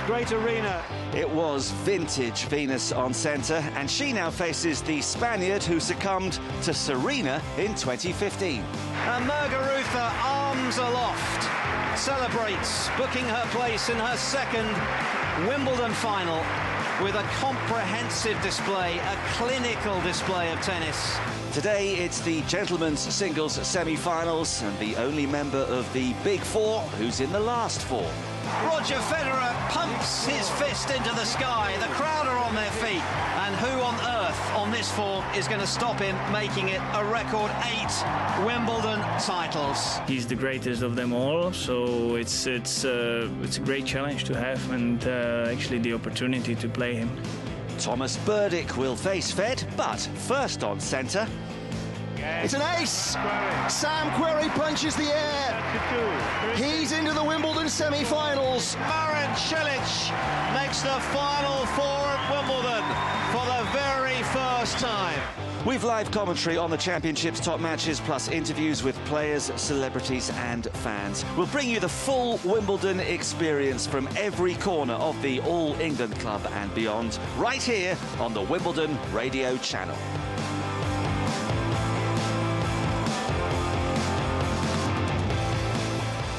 great arena. It was vintage Venus on centre, and she now faces the Spaniard who succumbed to Serena in 2015. And Muguruza, arms aloft, celebrates booking her place in her second Wimbledon final with a comprehensive display, a clinical display of tennis. Today it's the gentlemen's singles semi-finals and the only member of the Big Four who's in the last four. Roger Federer pumps his fist into the sky. The crowd are on their feet. And who on earth on this form is going to stop him making it a record 8 Wimbledon titles? He's the greatest of them all, so it's a great challenge to have, and actually the opportunity to play him. Thomas Burdick will face Fed, but first on centre. It's an ace! Sam Querrey punches the air. He's into the Wimbledon semi-finals. Marin Cilic makes the final four at Wimbledon for the very first time. We've live commentary on the Championship's top matches, plus interviews with players, celebrities and fans. We'll bring you the full Wimbledon experience from every corner of the All England Club and beyond, right here on the Wimbledon Radio Channel.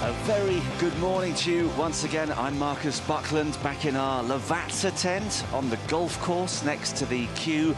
A very good morning to you once again. I'm Marcus Buckland, back in our Lavazza tent on the golf course next to the queue.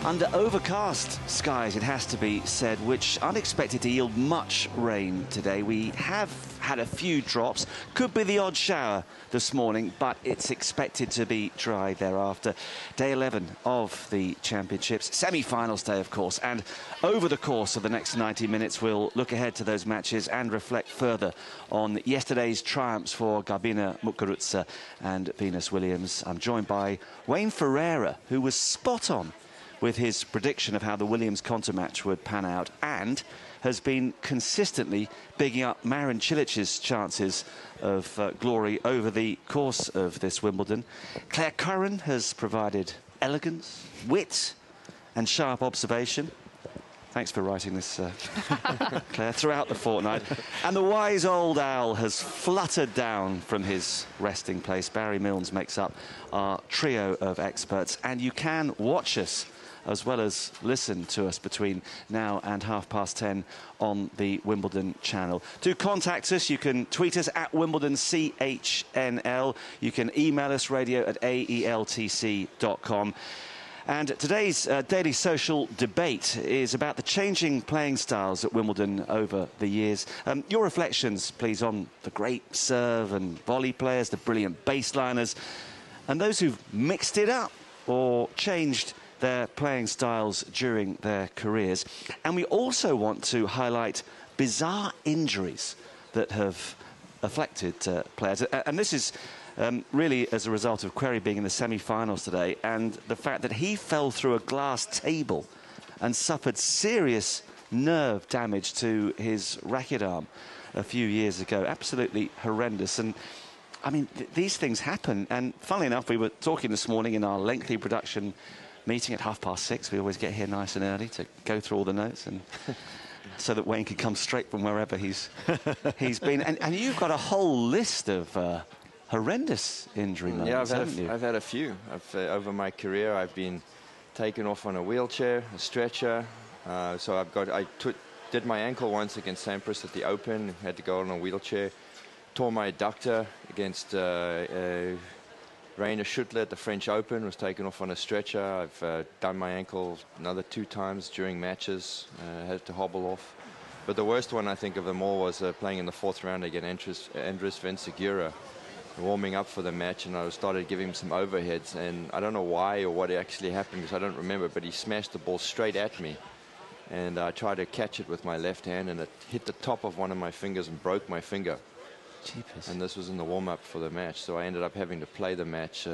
Under overcast skies, it has to be said, which aren't expected to yield much rain today. We have had a few drops, could be the odd shower this morning, but it's expected to be dry thereafter. Day 11 of the Championships, semi-finals day, of course, and over the course of the next 90 minutes, we'll look ahead to those matches and reflect further on yesterday's triumphs for Garbine Muguruza and Venus Williams. I'm joined by Wayne Ferreira, who was spot on with his prediction of how the Williams-Konta match would pan out, and has been consistently bigging up Marin Cilic's chances of glory over the course of this Wimbledon. Claire Curran has provided elegance, wit and sharp observation. Thanks for writing this, Claire, throughout the fortnight. And the wise old owl has fluttered down from his resting place. Barry Milnes makes up our trio of experts, and you can watch us as well as listen to us between now and 10:30 on the Wimbledon channel. To contact us, you can tweet us at Wimbledon CHNL. You can email us radio@aeltc.com. And today's daily social debate is about the changing playing styles at Wimbledon over the years. Your reflections, please, on the great serve and volley players, the brilliant baseliners, and those who've mixed it up or changed their playing styles during their careers. And we also want to highlight bizarre injuries that have afflicted players. And this is really as a result of Querrey being in the semi-finals today, and the fact that he fell through a glass table and suffered serious nerve damage to his racket arm a few years ago. Absolutely horrendous. And I mean, these things happen. And funnily enough, we were talking this morning in our lengthy production meeting at 6:30. We always get here nice and early to go through all the notes, and so that Wayne can come straight from wherever he's been. And you've got a whole list of horrendous injury moments, haven't you? I've had a few. Over my career, I've been taken off on a wheelchair, a stretcher. So I did my ankle once against Sampras at the Open. Had to go on a wheelchair. Tore my adductor against Rainer Schüttler at the French Open, was taken off on a stretcher. I've done my ankle another 2 times during matches, had to hobble off. But the worst one I think of them all was playing in the 4th round against Andres Vensigura, warming up for the match, and I started giving him some overheads, and I don't know why or what actually happened because I don't remember, but he smashed the ball straight at me. And I tried to catch it with my left hand, and it hit the top of one of my fingers and broke my finger. Jeepers. And this was in the warm-up for the match, so I ended up having to play the match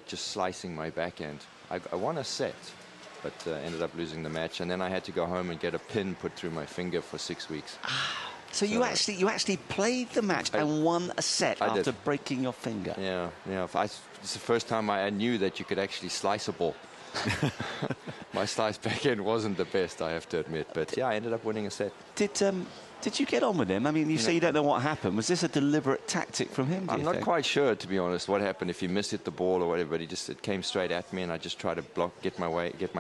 just slicing my backhand. I won a set, but ended up losing the match, and then I had to go home and get a pin put through my finger for 6 weeks. So you actually played the match and won a set after breaking your finger? Yeah. It's the first time I knew that you could actually slice a ball. My slice backhand wasn't the best, I have to admit, but yeah, I ended up winning a set. Did you get on with him? I mean, you say you don't know what happened. Was this a deliberate tactic from him, do you I'm not think? quite sure, to be honest, what happened, if he mishit the ball or whatever. But it came straight at me, and I just tried to block, get my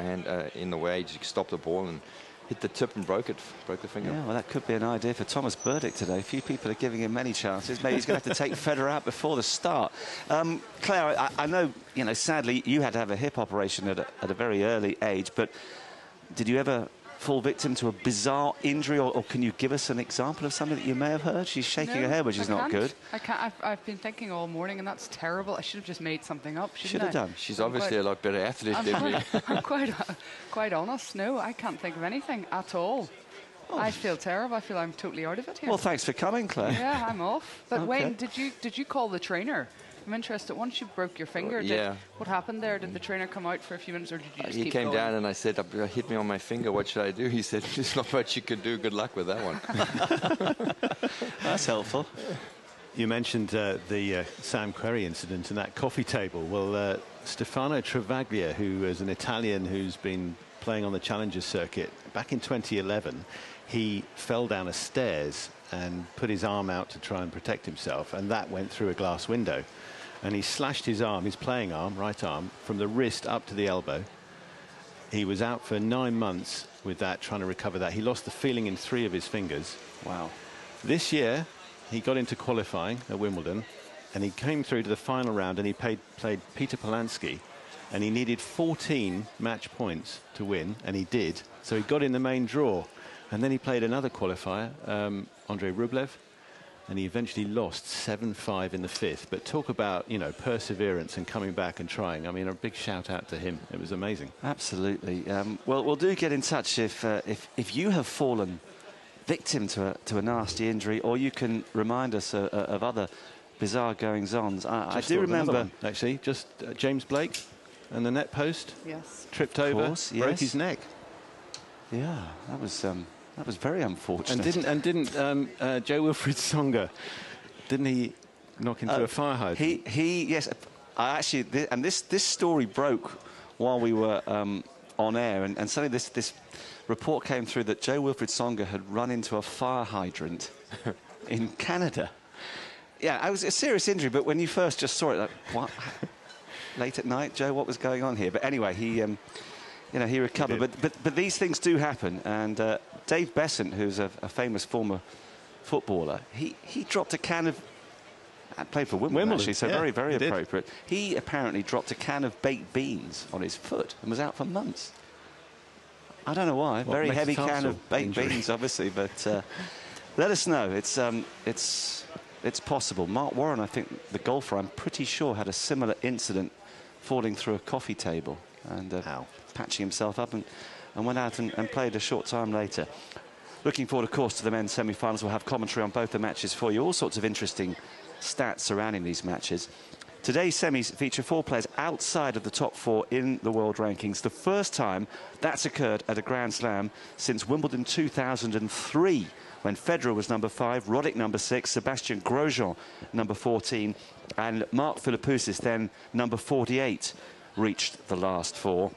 hand in the way, just stop the ball, and hit the tip and broke the finger. Yeah, well, that could be an idea for Thomas Burdick today. A few people are giving him many chances. Maybe he's going to have to take Federer out before the start. Claire, I know, sadly, you had to have a hip operation at a very early age, but did you ever fall victim to a bizarre injury, or can you give us an example of something that you may have heard? She's shaking her head, which is not good. I can't. I've been thinking all morning, and that's terrible. I should have just made something up, Should have done. She's obviously a lot better athlete than me. I'm quite honest. No, I can't think of anything at all. Oh. I feel terrible. I feel I'm totally out of it here. Well, thanks for coming, Claire. Yeah, I'm off. But okay. Wayne, did you call the trainer? I'm interested. Once you broke your finger, what happened there? Did the trainer come out for a few minutes, or did you just He keep came going? down and I said, hit me on my finger, what should I do? He said, there's not much you can do, good luck with that one. That's helpful. You mentioned the Sam Querrey incident and that coffee table. Well, Stefano Travaglia, who is an Italian who's been playing on the Challengers circuit, back in 2011, he fell down a stairs and put his arm out to try and protect himself, and that went through a glass window. And he slashed his arm, his playing arm, right arm, from the wrist up to the elbow. He was out for 9 months with that, trying to recover that. He lost the feeling in 3 of his fingers. Wow. This year, he got into qualifying at Wimbledon, and he came through to the final round, and he played Peter Polansky, and he needed 14 match points to win, and he did. So he got in the main draw. And then he played another qualifier, Andrei Rublev, and he eventually lost 7-5 in the 5th. But talk about, perseverance and coming back and trying. I mean, a big shout out to him. It was amazing. Absolutely. Well, do get in touch if you have fallen victim to a nasty injury, or you can remind us of other bizarre goings-ons. I do remember one, actually, just James Blake and the net post. Yes. Tripped over, broke his neck. Yeah, that was very unfortunate. And didn't Jo-Wilfried Tsonga, didn't he knock into a fire hydrant? Yes. This story broke while we were on air, and suddenly this report came through that Jo-Wilfried Tsonga had run into a fire hydrant in Canada. Yeah, it was a serious injury, but when you first just saw it, like, what? Late at night, Joe, what was going on here? But anyway, he recovered. But these things do happen. And Dave Besant, who's a famous former footballer, he dropped a can of... played for Wimbledon, actually, so very, very appropriate. He apparently dropped a can of baked beans on his foot and was out for months. I don't know why. Very heavy can of baked beans, obviously, but let us know. It's possible. Mark Warren, I think, the golfer, I'm pretty sure, had a similar incident falling through a coffee table and patching himself up and went out and played a short time later. Looking forward, of course, to the men's semi-finals. We'll have commentary on both the matches for you. All sorts of interesting stats surrounding these matches. Today's semis feature 4 players outside of the top 4 in the world rankings. The first time that's occurred at a Grand Slam since Wimbledon 2003, when Federer was number 5, Roddick number 6, Sebastian Grosjean number 14, and Mark Philippoussis, then number 48, reached the last 4.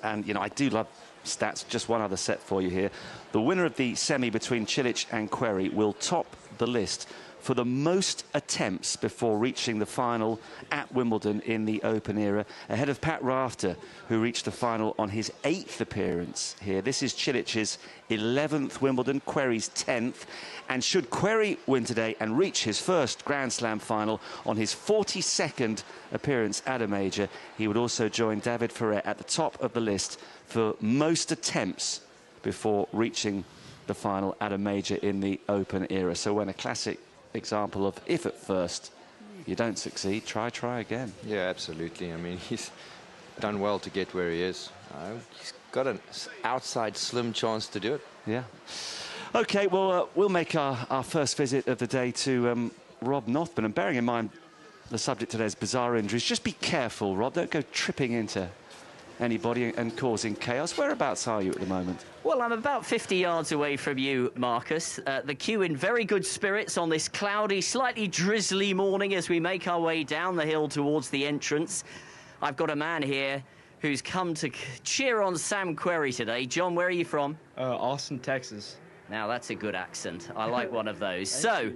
And, I do love stats. Just one other set for you here. The winner of the semi between Cilic and Querrey will top the list for the most attempts before reaching the final at Wimbledon in the Open era, ahead of Pat Rafter, who reached the final on his 8th appearance here. This is Cilic's 11th Wimbledon, Querrey's 10th. And should Querrey win today and reach his first Grand Slam final on his 42nd appearance at a major, he would also join David Ferrer at the top of the list for most attempts before reaching the final at a major in the Open era. So when a classic example of, if at first you don't succeed, try again. Yeah, absolutely. I mean, he's done well to get where he is. He's got an outside slim chance to do it. Yeah. OK, well, we'll make our first visit of the day to Rob Nothman. And bearing in mind the subject today is bizarre injuries, just be careful, Rob. Don't go tripping into anybody and causing chaos. Whereabouts are you at the moment? Well, I'm about 50 yards away from you, Marcus. The queue in very good spirits on this cloudy, slightly drizzly morning as we make our way down the hill towards the entrance. I've got a man here who's come to cheer on Sam Querrey today. John, where are you from? Austin, Texas. Now, that's a good accent. I like one of those. So,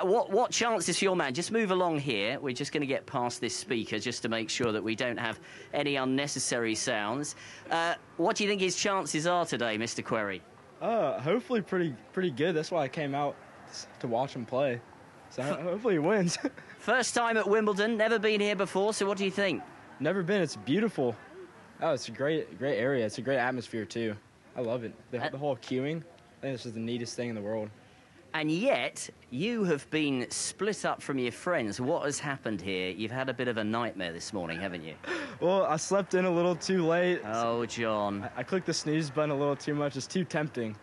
what chances for your man? Just move along here. We're just going to get past this speaker just to make sure that we don't have any unnecessary sounds. What do you think his chances are today, Mr. Querry? Hopefully pretty good. That's why I came out to watch him play. So hopefully he wins. First time at Wimbledon, never been here before, so what do you think? Never been. It's beautiful. Oh, it's a great area. It's a great atmosphere, too. I love it. The whole queuing, I think this is the neatest thing in the world. And yet, you have been split up from your friends. What has happened here? You've had a bit of a nightmare this morning, haven't you? Well, I slept in a little too late. Oh, John. I clicked the snooze button a little too much. It's too tempting.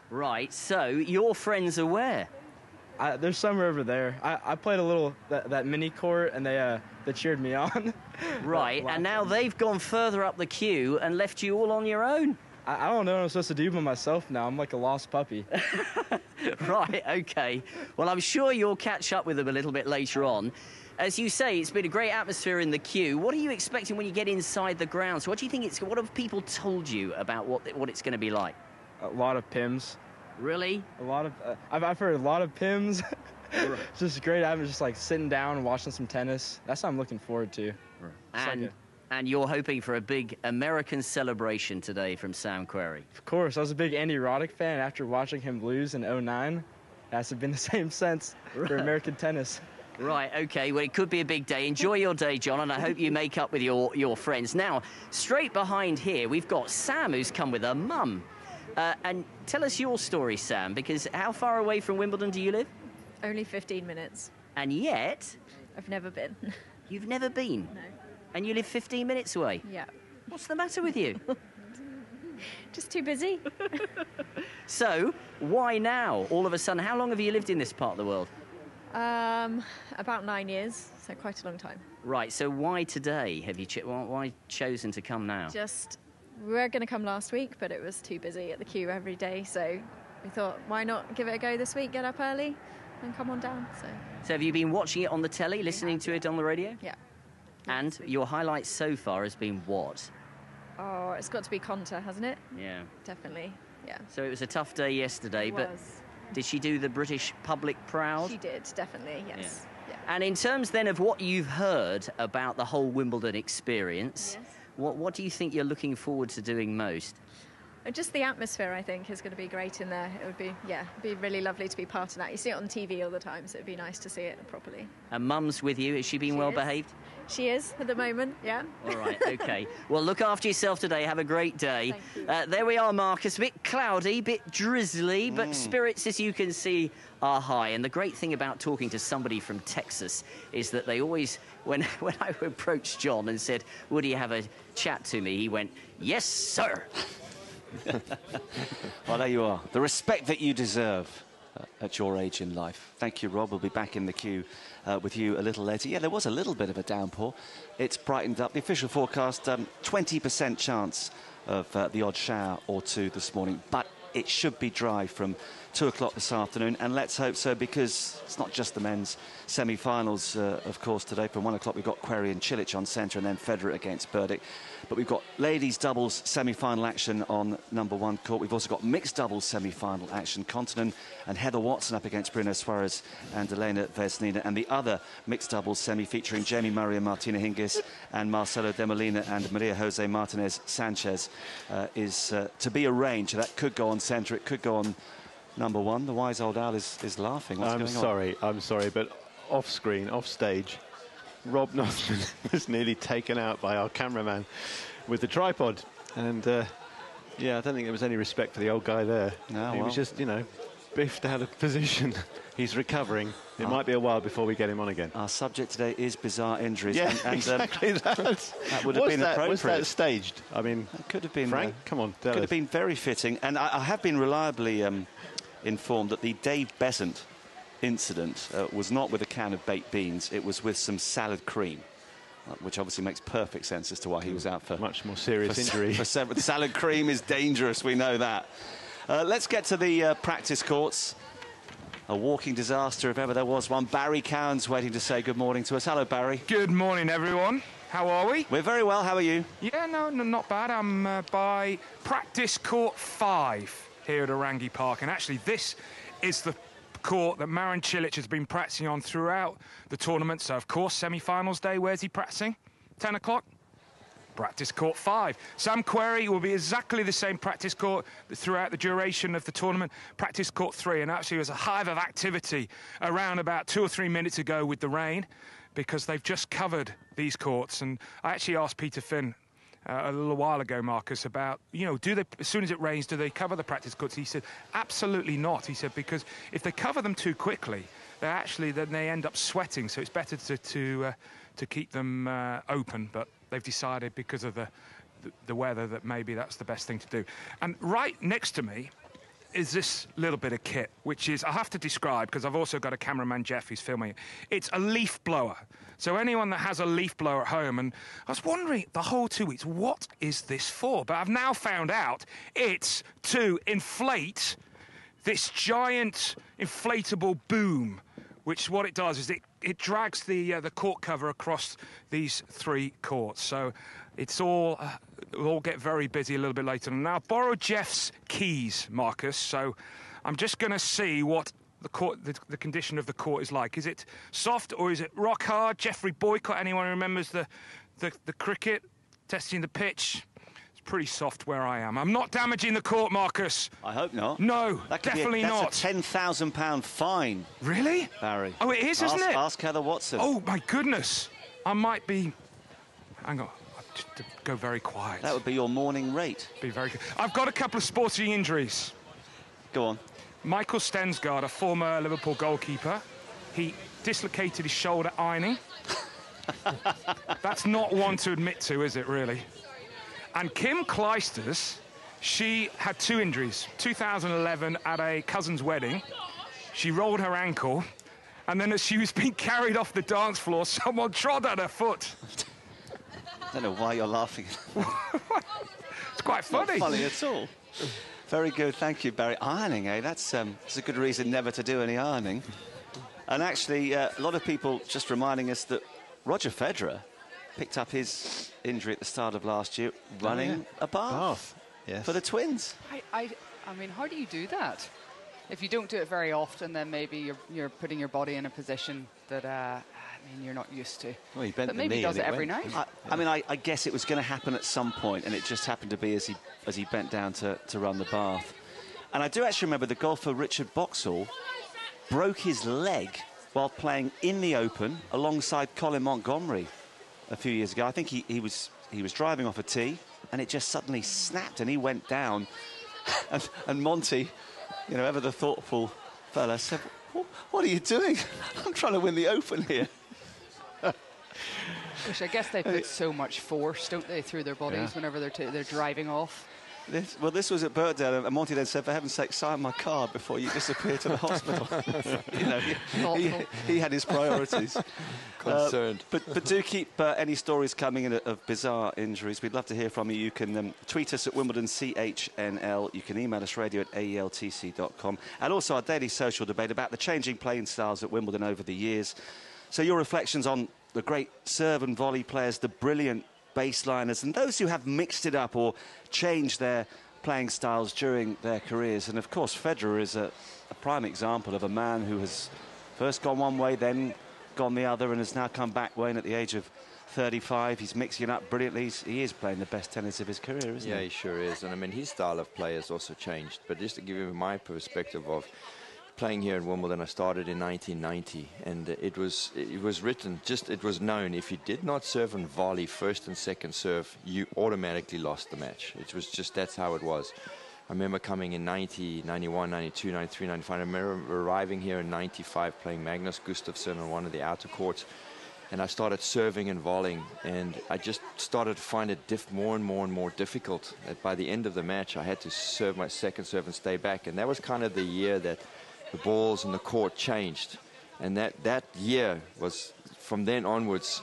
Right, so your friends are where? There's somewhere over there. I played a little, that mini court, and they cheered me on. Right, and now they've gone further up the queue and left you all on your own. I don't know what I'm supposed to do by myself now. I'm like a lost puppy. Right, OK. Well, I'm sure you'll catch up with them a little bit later on. As you say, it's been a great atmosphere in the queue. What are you expecting when you get inside the grounds? What do you think what have people told you about what it's going to be like? A lot of PIMs. Really? A lot of... I've heard a lot of PIMs. It's just great. I'm just like sitting down and watching some tennis. That's what I'm looking forward to. And you're hoping for a big American celebration today from Sam Querry. Of course. I was a big Andy Roddick fan after watching him lose in 2009. It hasn't been the same since for American tennis. Right, OK. Well, it could be a big day. Enjoy your day, John, and I hope you make up with your friends. Now, straight behind here, we've got Sam, who's come with her mum. And tell us your story, Sam, because how far away from Wimbledon do you live? Only 15 minutes. And yet... I've never been. You've never been? No. And you live 15 minutes away? Yeah. What's the matter with you? Just too busy. So, why now? All of a sudden, how long have you lived in this part of the world? About 9 years, so quite a long time. Right, so why today have you why chosen to come now? We were going to come last week, but it was too busy at the queue every day, so we thought, why not give it a go this week, get up early and come on down. So have you been watching it on the telly, listening to it on the radio? Yeah. And your highlight so far has been what? Oh, it's got to be Conta, hasn't it? Yeah. Definitely, yeah. So it was a tough day yesterday, but did she do the British public proud? She did, definitely, yes. Yeah. And in terms then of what you've heard about the whole Wimbledon experience, what do you think you're looking forward to doing most? Just the atmosphere, I think, is going to be great in there. It would be, it'd be really lovely to be part of that. You see it on TV all the time, so it'd be nice to see it properly. And Mum's with you. Has she been well behaved? She is at the moment, yeah. All right, OK. Well, look after yourself today. Have a great day. There we are, Marcus. A bit cloudy, a bit drizzly, but spirits, as you can see, are high. And the great thing about talking to somebody from Texas is that they always, when I approached John and said, would he have a chat to me, he went, yes, sir. Well, there you are. The respect that you deserve at your age in life. Thank you, Rob. We'll be back in the queue with you a little later. Yeah, there was a little bit of a downpour. It's brightened up. The official forecast, 20% chance of the odd shower or two this morning, but it should be dry from 2 o'clock this afternoon, and let's hope so, because it's not just the men's semi-finals, of course, today. From 1 o'clock, we've got Querry and Cilic on centre, and then Federer against Burdick. But we've got ladies' doubles semi-final action on #1 court. We've also got mixed doubles semi-final action. Kontanen and Heather Watson up against Bruno Suarez and Elena Vesnina. And the other mixed doubles semi featuring Jamie Murray and Martina Hingis and Marcelo de Molina and Maria Jose Martinez Sanchez is to be arranged. That could go on centre. It could go on #1. The wise old owl is laughing. What's going on? I'm sorry, but off screen, off stage, Rob Northman was nearly taken out by our cameraman with the tripod. And yeah, I don't think there was any respect for the old guy there. No, he was just, you know, biffed out of position. He's recovering. It might be a while before we get him on again. Our subject today is bizarre injuries. Yeah, and exactly that. That would have been appropriate. Was that staged? I mean, it could have been. Frank, come on, tell us. Could have been very fitting. And I have been reliably informed that the Dave Besant incident was not with a can of baked beans. It was with some salad cream, which obviously makes perfect sense as to why he was out for much more serious injury. Salad cream is dangerous. We know that. Let's get to the practice courts. A walking disaster, if ever there was one. Barry Cowan's waiting to say good morning to us. Hello, Barry. Good morning, everyone. How are we? We're very well. How are you? Yeah, no, not bad. I'm by practice court 5. here at Orangi Park. And actually, this is the court that Marin Cilic has been practicing on throughout the tournament. So, of course, semi-finals day, where's he practicing? 10 o'clock? Practice court 5. Sam Querrey will be exactly the same practice court throughout the duration of the tournament. Practice court 3, and actually there was a hive of activity around about 2 or 3 minutes ago with the rain, because they've just covered these courts. And I actually asked Peter Finn a little while ago, Marcus, about, you know, do they, as soon as it rains, do they cover the practice courts? He said, absolutely not. He said, because if they cover them too quickly, then they end up sweating. So it's better to keep them open. But they've decided, because of the weather, that maybe that's the best thing to do. And right next to me is this little bit of kit, which is, I have to describe, because I've also got a cameraman, Jeff, who's filming it. It's a leaf blower. So anyone that has a leaf blower at home, and I was wondering the whole 2 weeks, what is this for? But I've now found out it's to inflate this giant inflatable boom, which what it does is it drags the court cover across these 3 courts. So it's all we'll all get very busy a little bit later. And now I've borrowed Jeff's keys, Marcus. So I'm just going to see what the condition of the court is like. Is it soft or is it rock hard? Jeffrey Boycott, anyone who remembers the cricket, testing the pitch? Pretty soft where I am. I'm not damaging the court, Marcus. I hope not. No, definitely not. That's a £10,000 fine. Really? Barry. Oh, it is, isn't it? Ask Heather Watson. Oh, my goodness. I might be... Hang on. Just to go very quiet. That would be your morning rate. Be very good. I've got a couple of sporting injuries. Go on. Michael Stensgaard, a former Liverpool goalkeeper, he dislocated his shoulder ironing. That's not one to admit to, is it, really? And Kim Clijsters, she had 2 injuries. 2011 at a cousin's wedding, she rolled her ankle, and then as she was being carried off the dance floor, someone trod at her foot. I don't know why you're laughing. It's quite funny. Not funny at all. Very good, thank you, Barry. Ironing, eh? That's a good reason never to do any ironing. And actually, a lot of people just reminding us that Roger Federer picked up his injury at the start of last year running a bath for the twins. I mean, how do you do that? If you don't do it very often, then maybe you're putting your body in a position that I mean, you're not used to. Well, he bent but maybe he does it every night. I mean, I guess it was going to happen at some point, and it just happened to be as he bent down to run the bath. And I do actually remember the golfer Richard Boxall broke his leg while playing in the Open alongside Colin Montgomery a few years ago. I think he was driving off a tee, and it just suddenly snapped, and he went down. and Monty, you know, ever the thoughtful fella, said, "What are you doing? I'm trying to win the Open here." Which I guess they put so much force, don't they, through their bodies whenever they're driving off. This was at Birkdale, and Monty then said, "For heaven's sake, sign my card before you disappear to the hospital." You know, he had his priorities. Concerned. But do keep any stories coming in of bizarre injuries. We'd love to hear from you. You can tweet us at Wimbledon CHNL. You can email us radio@aeltc.com. And also our daily social debate about the changing playing styles at Wimbledon over the years. So your reflections on the great serve and volley players, the brilliant baseliners, and those who have mixed it up or changed their playing styles during their careers. And of course, Federer is a prime example of a man who has first gone one way, then gone the other, and has now come back, Wayne, at the age of 35. He's mixing it up brilliantly. He is playing the best tennis of his career, isn't he? Yeah, he sure is. And I mean, his style of play has also changed. But just to give you my perspective of playing here in Wimbledon, I started in 1990, and it was written, it was known, if you did not serve and volley first and second serve, you automatically lost the match. It was just, that's how it was. I remember coming in 90, 91, 92, 93, 95. I remember arriving here in 95, playing Magnus Gustafsson on one of the outer courts, and I started serving and volleying, and I just started to find it more and more difficult. That by the end of the match, I had to serve my second serve and stay back, and that was kind of the year that the balls and the court changed. And that year was, from then onwards,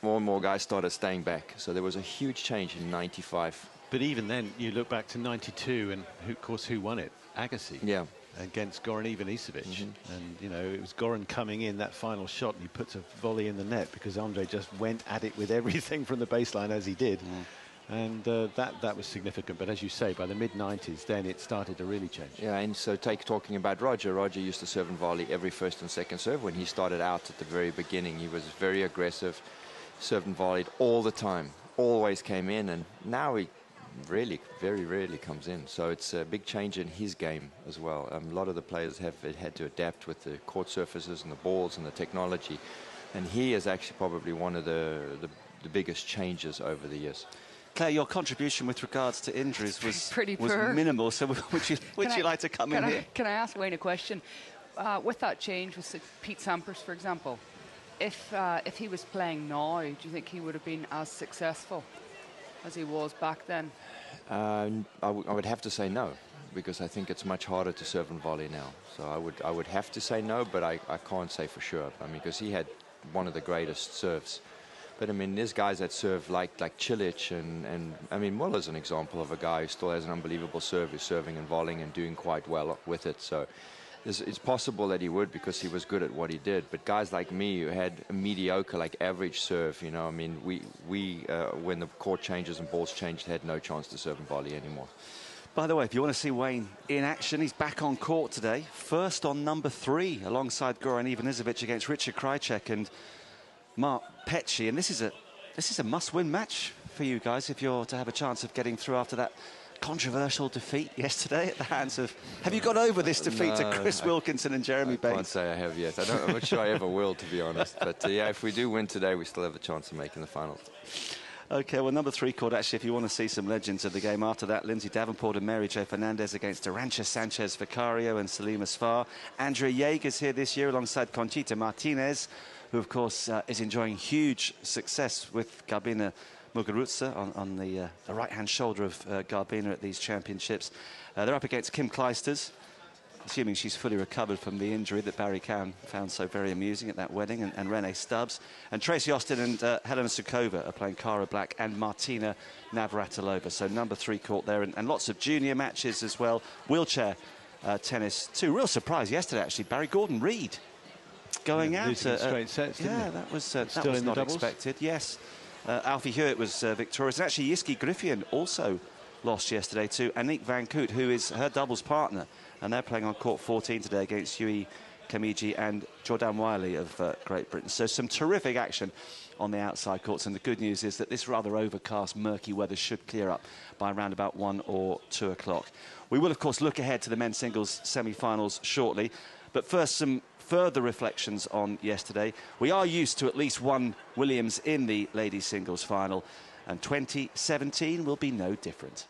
more and more guys started staying back. So there was a huge change in 95. But even then, you look back to 92, and of course, who won it? Agassi. Yeah. Against Goran Ivanisevic. And, you know, it was Goran coming in, that final shot, and he puts a volley in the net because Andre just went at it with everything from the baseline as he did. And that was significant. But as you say, by the mid-90s, then it started to really change. Yeah, and so talking about Roger. Roger used to serve and volley every first and second serve. When he started out at the very beginning, he was very aggressive, served and volleyed all the time, always came in, and now he really very rarely comes in. So it's a big change in his game as well. A lot of the players have had to adapt with the court surfaces and the balls and the technology, and he is actually probably one of the biggest changes over the years. Claire, your contribution with regards to injuries was poor. minimal, so would you like to come in here? Can I ask Wayne a question? With that change with Pete Sampras, for example, if he was playing now, do you think he would have been as successful as he was back then? I would have to say no, because I think it's much harder to serve and volley now. So I would have to say no, but I can't say for sure. I mean, because he had one of the greatest serves. But I mean, there's guys that serve like Cilic, and I mean, Muller's an example of a guy who still has an unbelievable serve, who's serving and volleying and doing quite well with it. So it's possible that he would, because he was good at what he did. But guys like me who had a mediocre, like average serve, you know, I mean, we when the court changes and balls changed, had no chance to serve and volley anymore. By the way, if you want to see Wayne in action, he's back on court today. First on number 3, alongside Goran Ivanisevic against Richard Krajicek and Mark Petchey. And this is a must-win match for you guys if you're to have a chance of getting through after that controversial defeat yesterday at the hands of... Have you got over this defeat to Chris Wilkinson and Jeremy Bates? I can't say I have yet. I'm not sure I ever will, to be honest. But yeah, if we do win today, we still have a chance of making the finals. OK, well, number 3 court, actually, if you want to see some legends of the game after that, Lindsay Davenport and Mary Jo Fernandez against Arantxa Sanchez Vicario and Salima Sfar. Andrea Jaeger's here this year alongside Conchita Martinez, who, of course, is enjoying huge success with Garbina Muguruza on the right-hand shoulder of Garbina at these championships. They're up against Kim Clijsters, assuming she's fully recovered from the injury that Barry Cowan found so very amusing at that wedding, and Renee Stubbs. And Tracy Austin and Helena Sukova are playing Cara Black and Martina Navratilova. So number 3 court there, and lots of junior matches as well. Wheelchair tennis, too. Real surprise yesterday, actually. Barry Gordon-Reid going out. Straight sets, didn't yeah, he? that was Still in not the doubles? expected. Yes, Alfie Hewitt was victorious. And actually, Yiski Griffian also lost yesterday to Anik Van Koot, who is her doubles partner. And they're playing on court 14 today against Yui Kamiji and Jordan Wiley of Great Britain. So some terrific action on the outside courts. And the good news is that this rather overcast, murky weather should clear up by around about 1 or 2 o'clock. We will, of course, look ahead to the men's singles semi-finals shortly. But first, some further reflections on yesterday. We are used to at least one Williams in the ladies singles final, and 2017 will be no different.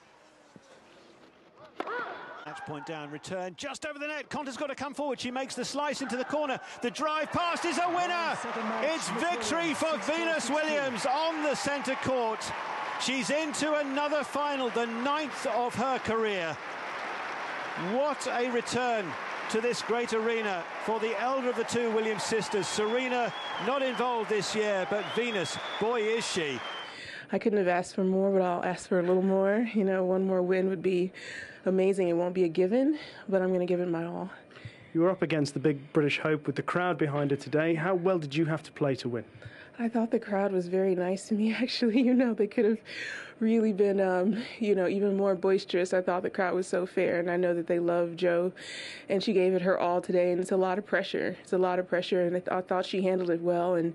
Match point down, return just over the net. Conta's got to come forward. She makes the slice into the corner. The drive past is a winner. It's victory for Venus Williams on the centre court. She's into another final, the 9th of her career. What a return to this great arena for the elder of the 2 Williams sisters. Serena not involved this year, but Venus, boy is she. I couldn't have asked for more, but I'll ask for a little more. You know, one more win would be amazing. It won't be a given, but I'm going to give it my all. You were up against the big British hope with the crowd behind her today. How well did you have to play to win? I thought the crowd was very nice to me, actually. You know, they could have really been, you know, even more boisterous. I thought the crowd was so fair, and I know that they love Jo, and she gave it her all today, and it's a lot of pressure. It's a lot of pressure, and I thought she handled it well, and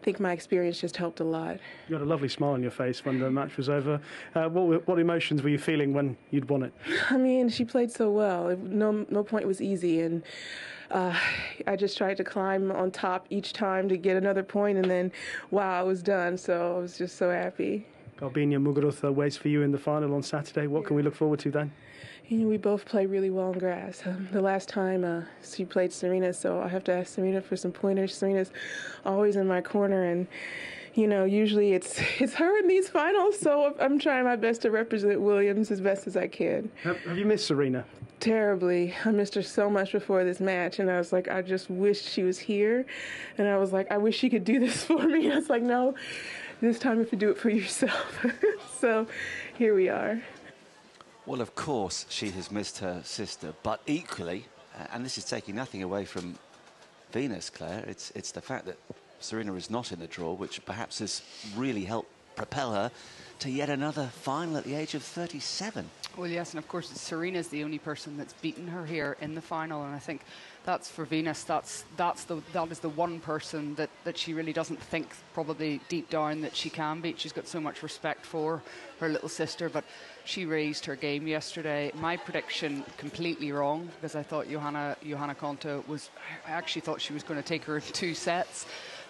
I think my experience just helped a lot. You had a lovely smile on your face when the match was over. What emotions were you feeling when you'd won it? I mean, she played so well. No point was easy, and I just tried to climb on top each time to get another point, and then, wow, I was done. So I was just so happy. Garbina Muguruza waits for you in the final on Saturday. What can we look forward to then? You know, we both play really well on grass. The last time she played Serena, so I have to ask Serena for some pointers. Serena's always in my corner, and you know, usually it's her in these finals, so I'm trying my best to represent Williams as best as I can. Have you missed Serena? Terribly. I missed her so much before this match, and I was like, I just wish she was here, and I was like, I wish she could do this for me. And I was like, no, this time you have to do it for yourself. So here we are. Well, of course, she has missed her sister, but equally, and this is taking nothing away from Venus, Claire, it's the fact that Serena is not in the draw, which perhaps has really helped propel her to yet another final at the age of 37. Well, yes, and of course Serena's the only person that's beaten her here in the final, and I think that's for Venus. That is the one person that she really doesn't think, probably deep down, that she can beat. She's got so much respect for her little sister, but she raised her game yesterday. My prediction completely wrong, because I thought Johanna Konta I actually thought she was going to take her in 2 sets.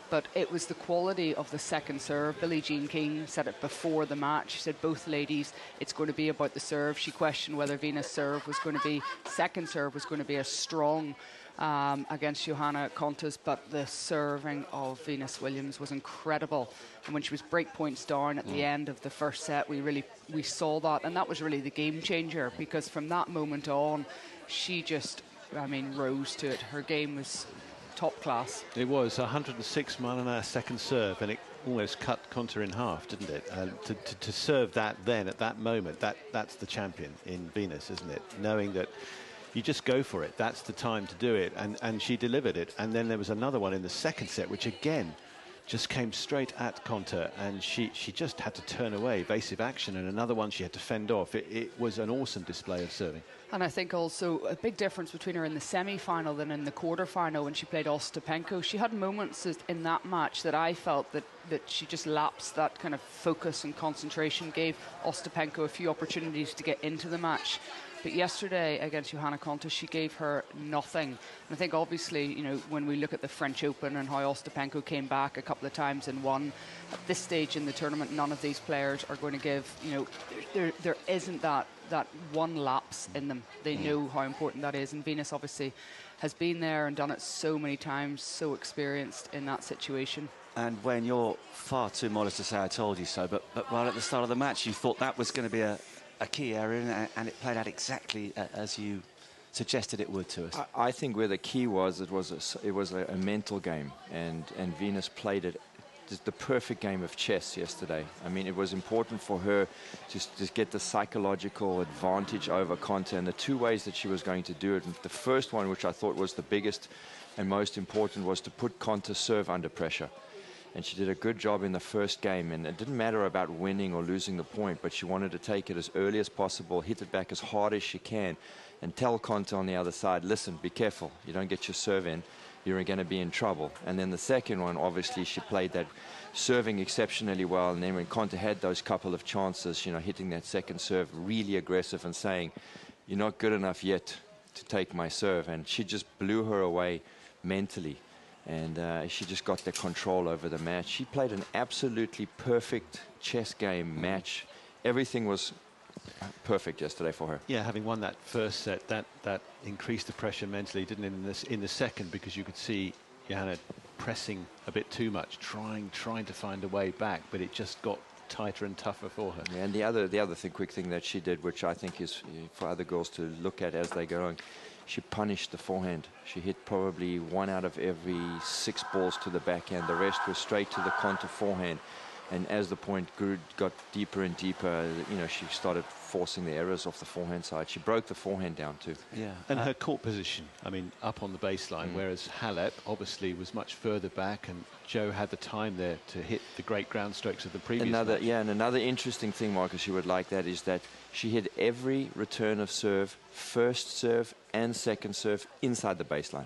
But it was the quality of the second serve. Billie Jean King said it before the match. She said, both ladies, it's going to be about the serve. She questioned whether Venus' second serve was going to be as strong against Johanna Konta's, but the serving of Venus Williams was incredible. And when she was break points down at the end of the first set, we saw that. And that was really the game changer, because from that moment on, she just, rose to it. Her game was top class. It was 106 mile-an-hour second serve, and it almost cut Konta in half, didn't it? And to serve that then at that moment, that's the champion in Venus, isn't it? Knowing that you just go for it, that's the time to do it, and she delivered it. And then there was another one in the second set, which again just came straight at Konta, and she just had to turn away, evasive action, and another one she had to fend off. It was an awesome display of serving. And I think also a big difference between her in the semi-final than in the quarter-final when she played Ostapenko. She had moments in that match that I felt that she just lapsed that kind of focus and concentration, gave Ostapenko a few opportunities to get into the match. But yesterday against Johanna Konta, she gave her nothing. And I think obviously, when we look at the French Open and how Ostapenko came back a couple of times and won, at this stage in the tournament, none of these players are going to give, there isn't that one lapse in them. They know how important that is. And Venus obviously has been there and done it so many times, so experienced in that situation. And when you're far too modest to say I told you so, but right at the start of the match, you thought that was going to be a key area, and it played out exactly as you suggested it would to us. I think where the key was, it was a mental game, and Venus played it the perfect game of chess yesterday. It was important for her to get the psychological advantage over Konta, and the 2 ways that she was going to do it. And the first one, which I thought was the biggest and most important, was to put Konta's serve under pressure. And she did a good job in the first game, and it didn't matter about winning or losing the point, but she wanted to take it as early as possible, hit it back as hard as she can, and tell Konta on the other side, listen, be careful, you don't get your serve in, you're going to be in trouble. And then the second one, obviously, she played that serving exceptionally well, and then when Konta had those couple of chances, hitting that second serve really aggressive and saying, you're not good enough yet to take my serve, and she just blew her away mentally. And she just got the control over the match. She played an absolutely perfect chess game match. Everything was perfect yesterday for her. Yeah, having won that first set, that increased the pressure mentally, didn't it, in the second, because you could see Johanna pressing a bit too much, trying to find a way back, but it just got tighter and tougher for her. Yeah, and the other quick thing that she did, which I think is for other girls to look at as they go on, she punished the forehand. She hit probably 1 out of every 6 balls to the backhand. The rest was straight to the Konta forehand. And as the point got deeper and deeper, she started forcing the errors off the forehand side. She broke the forehand down too. Yeah, and her court position, up on the baseline, whereas Halep obviously was much further back, and Joe had the time there to hit the great ground strokes of the previous match. Yeah, and another interesting thing, Marcus, you would like that, is that she hit every return of serve, first serve and second serve, inside the baseline.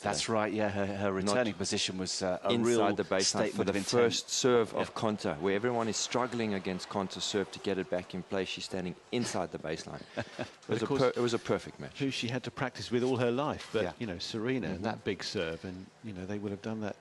That's right, yeah, her returning position was a inside real the baseline statement for the of intent. first serve of Konta, where everyone is struggling against Konta's serve to get it back in play. She's standing inside the baseline. It was a perfect match. Who she had to practice with all her life, but Serena and that big serve, and they would have done that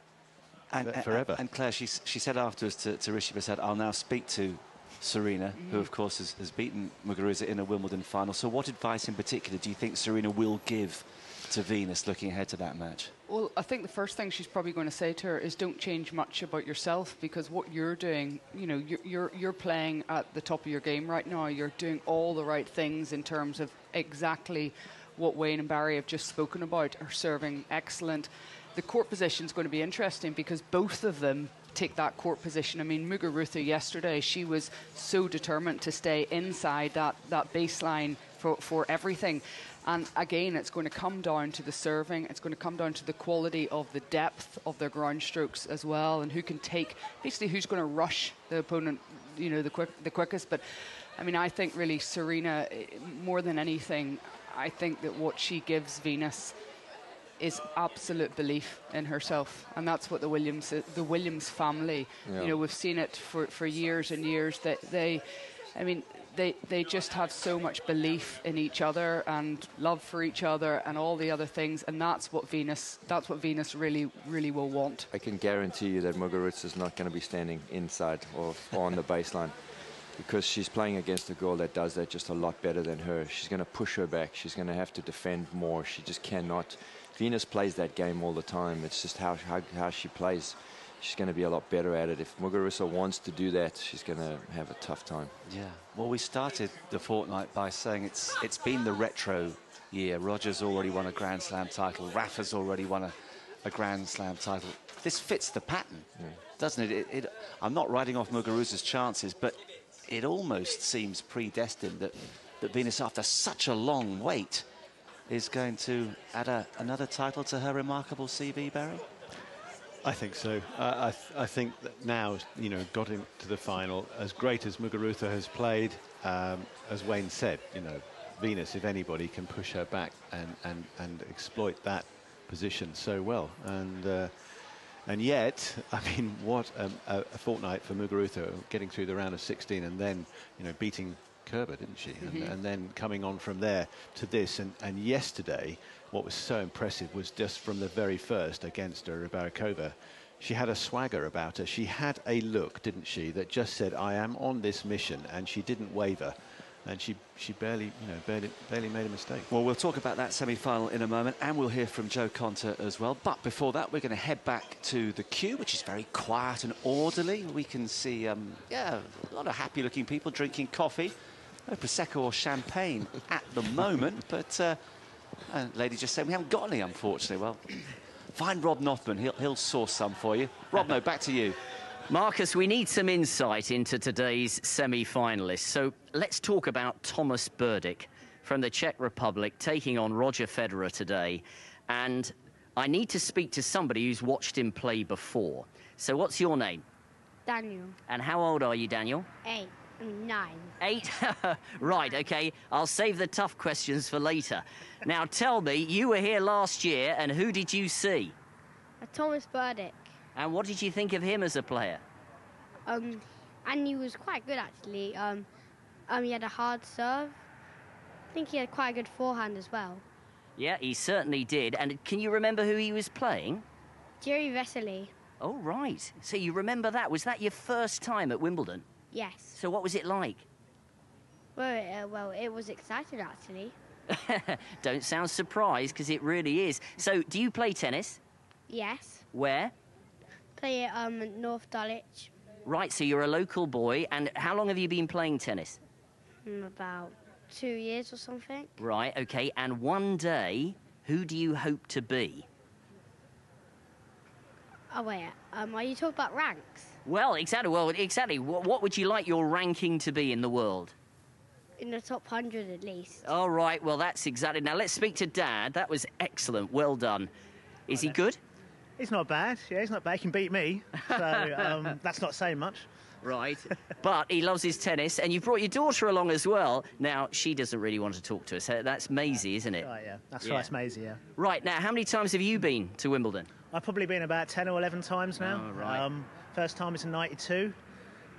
forever. And Claire, she said afterwards to Rishi Persad, I'll now speak to Serena, who of course has beaten Muguruza in a Wimbledon final. So what advice in particular do you think Serena will give to Venus looking ahead to that match? Well, I think the first thing she's probably going to say to her is don't change much about yourself, because what you're doing, you're playing at the top of your game right now. You're doing all the right things in terms of exactly what Wayne and Barry have just spoken about. Are serving excellent. The court position is going to be interesting because both of them take that court position. Muguruza yesterday, she was so determined to stay inside that baseline for everything. And again, it's going to come down to the serving. It's going to come down to the quality of the depth of their ground strokes as well, and who can take, basically who's going to rush the opponent, you know, the quickest. But I mean, I think really Serena, more than anything, I think that what she gives Venus is absolute belief in herself, and that's what the Williams family, you know, we've seen it for years and years, that they just have so much belief in each other and love for each other and all the other things, and that's what Venus really will want. I can guarantee you that Muguruza is not going to be standing inside or on the baseline, because she's playing against a girl that does that just a lot better than her. She's going to push her back. She's going to have to defend more. She just cannot. Venus plays that game all the time. It's just how she plays. She's going to be a lot better at it. If Muguruza wants to do that, she's going to have a tough time. Yeah. Well, we started the fortnight by saying it's been the retro year. Roger's already won a Grand Slam title. Rafa's already won a Grand Slam title. This fits the pattern, doesn't it? I'm not writing off Muguruza's chances, but it almost seems predestined that Venus, after such a long wait, is going to add another title to her remarkable CV, Barry? I think so. I think that now, you know, got into the final, as great as Muguruza has played, as Wayne said, you know, Venus, if anybody, can push her back and exploit that position so well. And yet, I mean, what a fortnight for Muguruza, getting through the round of 16 and then, you know, beating Kerber, didn't she? And then coming on from there to this. And yesterday, what was so impressive was just from the very first against Rybarikova, she had a swagger about her. She had a look, didn't she, that just said, I am on this mission, and she didn't waver. And she barely made a mistake. Well, we'll talk about that semi-final in a moment, and we'll hear from Joe Conter as well. But before that, we're going to head back to the queue, which is very quiet and orderly. We can see, a lot of happy-looking people drinking coffee. No Prosecco or champagne at the moment, but a lady just said we haven't got any, unfortunately. Well, find Rob Nothman. He'll source some for you. Rob, no, back to you. Marcus, we need some insight into today's semi-finalists. So let's talk about Thomas Berdych from the Czech Republic taking on Roger Federer today. And I need to speak to somebody who's watched him play before. So what's your name? Daniel. And how old are you, Daniel? 9. 8? Right, OK. I'll save the tough questions for later. Now, tell me, you were here last year, and who did you see? Thomas Berdych. And what did you think of him as a player? And he was quite good, actually. He had a hard serve. I think he had quite a good forehand as well. Yeah, he certainly did. And can you remember who he was playing? Jerry Vesely. Oh, right. So you remember that. Was that your first time at Wimbledon? Yes. So what was it like? Well, it was exciting, actually. Don't sound surprised, because it really is. So, do you play tennis? Yes. Where? Play at North Dulwich. Right, so you're a local boy. And how long have you been playing tennis? About 2 years or something. Right, OK. And one day, who do you hope to be? Oh, wait. Are you talking about ranks? Well, exactly. What would you like your ranking to be in the world? In the top 100, at least. All right, well, that's exactly... Now, let's speak to Dad. That was excellent. Well done. Is he good? He's not bad. Yeah, he's not bad. He can beat me. So that's not saying much. Right. But he loves his tennis, and you've brought your daughter along as well. Now, she doesn't really want to talk to us. That's Maisie, isn't it? Right, yeah. That's right, it's Maisie, yeah. Right, now, how many times have you been to Wimbledon? I've probably been about 10 or 11 times now. Oh, right. First time was in '92.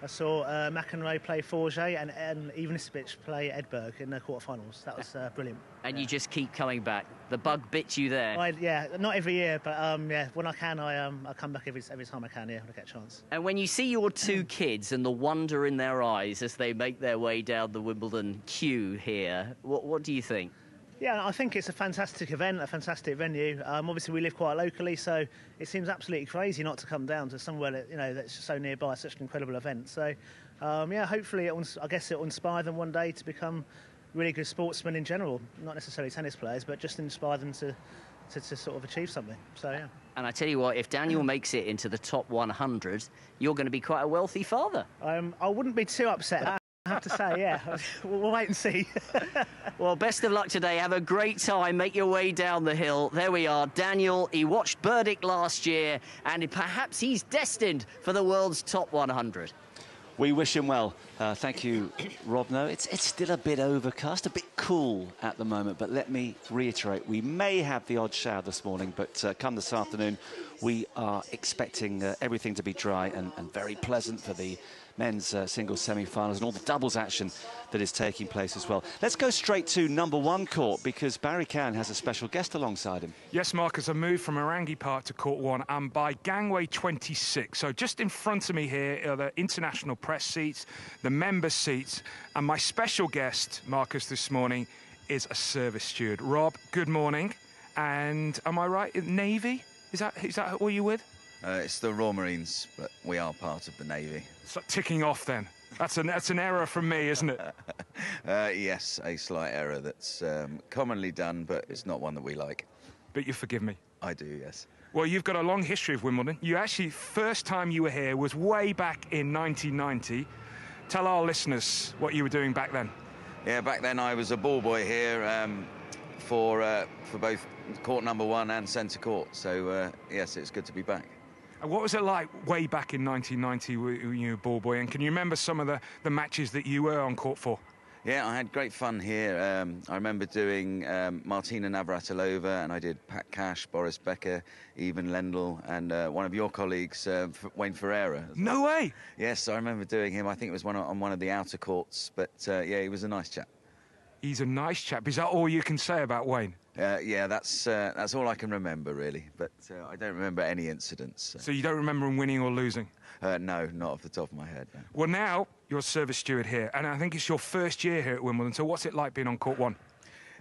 I saw McEnroe play Forget and Ivanisevic play Edberg in the quarterfinals. That was brilliant. And you just keep coming back. The bug bit you there. Yeah, not every year, but yeah, when I can, I come back every time I can. Yeah, when I get a chance. And when you see your two kids and the wonder in their eyes as they make their way down the Wimbledon queue here, what do you think? Yeah, I think it's a fantastic event, a fantastic venue. Obviously, we live quite locally, so it seems absolutely crazy not to come down to somewhere that, that's so nearby, such an incredible event. So, yeah, hopefully, I guess it will inspire them one day to become really good sportsmen in general. Not necessarily tennis players, but just inspire them to sort of achieve something. So, yeah. And I tell you what, if Daniel makes it into the top 100, you're going to be quite a wealthy father. I wouldn't be too upset. have to say, yeah. We'll wait and see. Well, best of luck today. Have a great time. Make your way down the hill. There we are. Daniel, he watched Burdick last year, and perhaps he's destined for the world's top 100. We wish him well. Thank you, Rob. No, it's still a bit overcast, a bit cool at the moment, but let me reiterate, we may have the odd shower this morning, but come this afternoon, we are expecting everything to be dry and very pleasant for the men's singles semi-finals and all the doubles action that is taking place as well. Let's go straight to number one court because Barry Cowan has a special guest alongside him. Yes, Marcus, I moved from Orangi Park to court 1 and by gangway 26. So just in front of me here are the international press seats, the member seats, and my special guest, Marcus, this morning is a service steward. Rob, good morning. And am I right, Navy? Is that who you with? It's the Royal Marines, but we are part of the Navy. It's like ticking off then. That's an error from me, isn't it? Yes, a slight error that's commonly done, but it's not one that we like. But you forgive me? I do, yes. Well, you've got a long history of Wimbledon. You actually, first time you were here was way back in 1990. Tell our listeners what you were doing back then. Yeah, back then I was a ball boy here for both court number 1 and centre court. So, yes, it's good to be back. And what was it like way back in 1990 when you were a ball boy? And can you remember some of the matches that you were on court for? Yeah, I had great fun here. I remember doing Martina Navratilova, and I did Pat Cash, Boris Becker, Ivan Lendl, and one of your colleagues, Wayne Ferreira. No way! Yes, I remember doing him. I think it was on one of the outer courts, but yeah, he was a nice chap. He's a nice chap. Is that all you can say about Wayne? Yeah, that's all I can remember, really. But I don't remember any incidents. So you don't remember him winning or losing? No, not off the top of my head, no. Well, now you're a service steward here, and I think it's your first year here at Wimbledon. So what's it like being on court 1?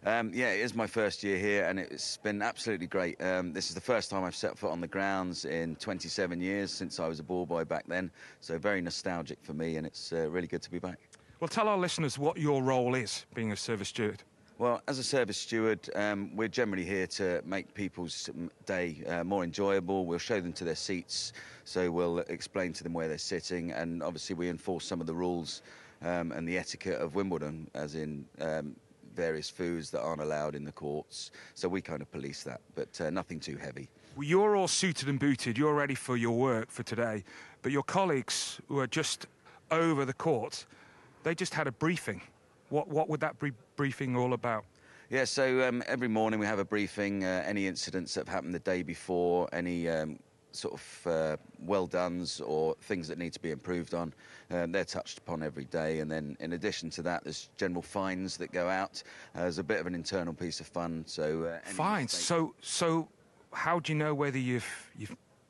Yeah, it is my first year here, and it's been absolutely great. This is the first time I've set foot on the grounds in 27 years since I was a ball boy back then. So very nostalgic for me, and it's really good to be back. Well, tell our listeners what your role is, being a service steward. Well, as a service steward, we're generally here to make people's day more enjoyable. We'll show them to their seats, so we'll explain to them where they're sitting, and obviously we enforce some of the rules and the etiquette of Wimbledon, as in various foods that aren't allowed in the courts. So we kind of police that, but nothing too heavy. Well, you're all suited and booted. You're ready for your work for today, but your colleagues who are just over the court, they just had a briefing. What would that briefing all about? Yeah, so every morning we have a briefing, any incidents that have happened the day before, any sort of well-dones or things that need to be improved on. They're touched upon every day, and then in addition to that, there's general fines that go out as a bit of an internal piece of fun. So fines? So how do you know whether you've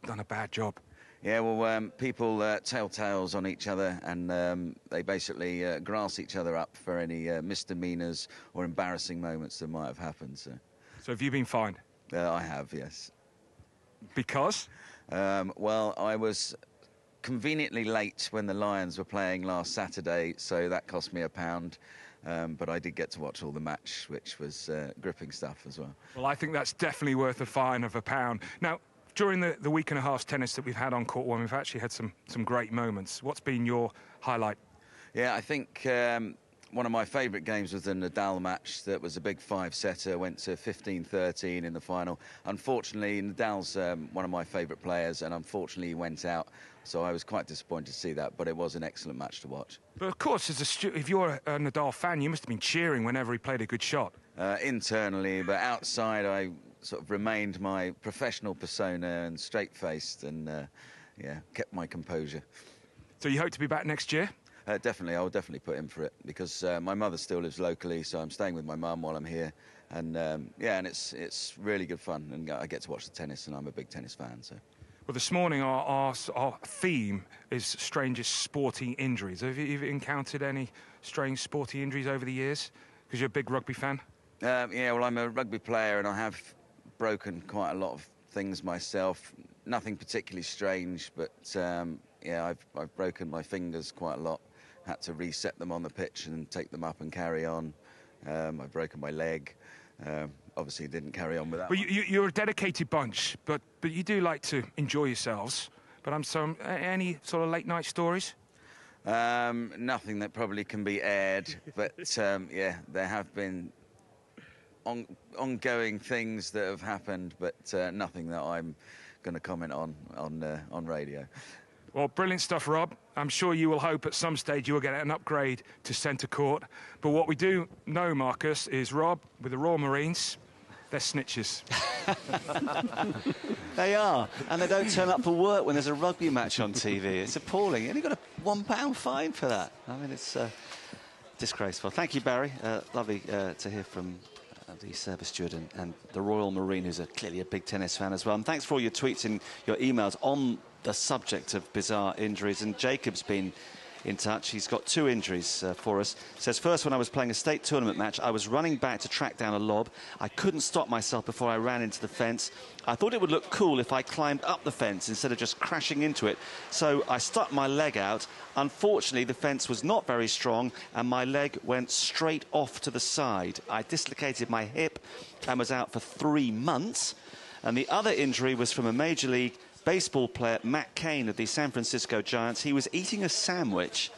done a bad job? Yeah, well, people tell tales on each other, and they basically grass each other up for any misdemeanours or embarrassing moments that might have happened. So have you been fined? I have, yes. Because? Well, I was conveniently late when the Lions were playing last Saturday, so that cost me £1. But I did get to watch all the match, which was gripping stuff as well. Well, I think that's definitely worth a fine of £1. Now, during the week and a half tennis that we've had on court 1, we've actually had some great moments. What's been your highlight? Yeah, I think one of my favourite games was the Nadal match. That was a big 5-setter, went to 15-13 in the final. Unfortunately, Nadal's one of my favourite players, and unfortunately he went out. So I was quite disappointed to see that, but it was an excellent match to watch. But of course, if you're a Nadal fan, you must have been cheering whenever he played a good shot. Internally, but outside I sort of remained my professional persona and straight-faced, and yeah, kept my composure. So you hope to be back next year? Definitely, I'll definitely put in for it, because my mother still lives locally, so I'm staying with my mum while I'm here, and yeah, and it's really good fun, and I get to watch the tennis, and I'm a big tennis fan. So. Well, this morning our theme is strangest sporting injuries. Have you encountered any strange sporting injuries over the years? Because you're a big rugby fan. Yeah, well, I'm a rugby player, and I have broken quite a lot of things myself. Nothing particularly strange, but yeah, I've broken my fingers quite a lot. Had to reset them on the pitch and take them up and carry on. I've broken my leg. Obviously, didn't carry on with that. Well, you're a dedicated bunch, but you do like to enjoy yourselves. But any sort of late night stories? Nothing that probably can be aired, but yeah, there have been ongoing things that have happened, but nothing that I'm going to comment on radio. Well, brilliant stuff, Rob. I'm sure you will hope at some stage you will get an upgrade to centre court. But what we do know, Marcus, is Rob, with the Royal Marines, they're snitches. They are, and they don't turn up for work when there's a rugby match on TV. It's appalling. You only got a £1 fine for that. I mean, it's disgraceful. Thank you, Barry. Lovely to hear from the service steward and the Royal Marine, who's clearly a big tennis fan as well. And thanks for all your tweets and your emails on the subject of bizarre injuries. And Jacob's been in touch. He's got 2 injuries for us. Says, first, when I was playing a state tournament match, I was running back to track down a lob. I couldn't stop myself before I ran into the fence. I thought it would look cool if I climbed up the fence instead of just crashing into it. So I stuck my leg out. Unfortunately, the fence was not very strong and my leg went straight off to the side. I dislocated my hip and was out for 3 months. And the other injury was from a Major League Baseball player, Matt Cain of the San Francisco Giants. He was eating a sandwich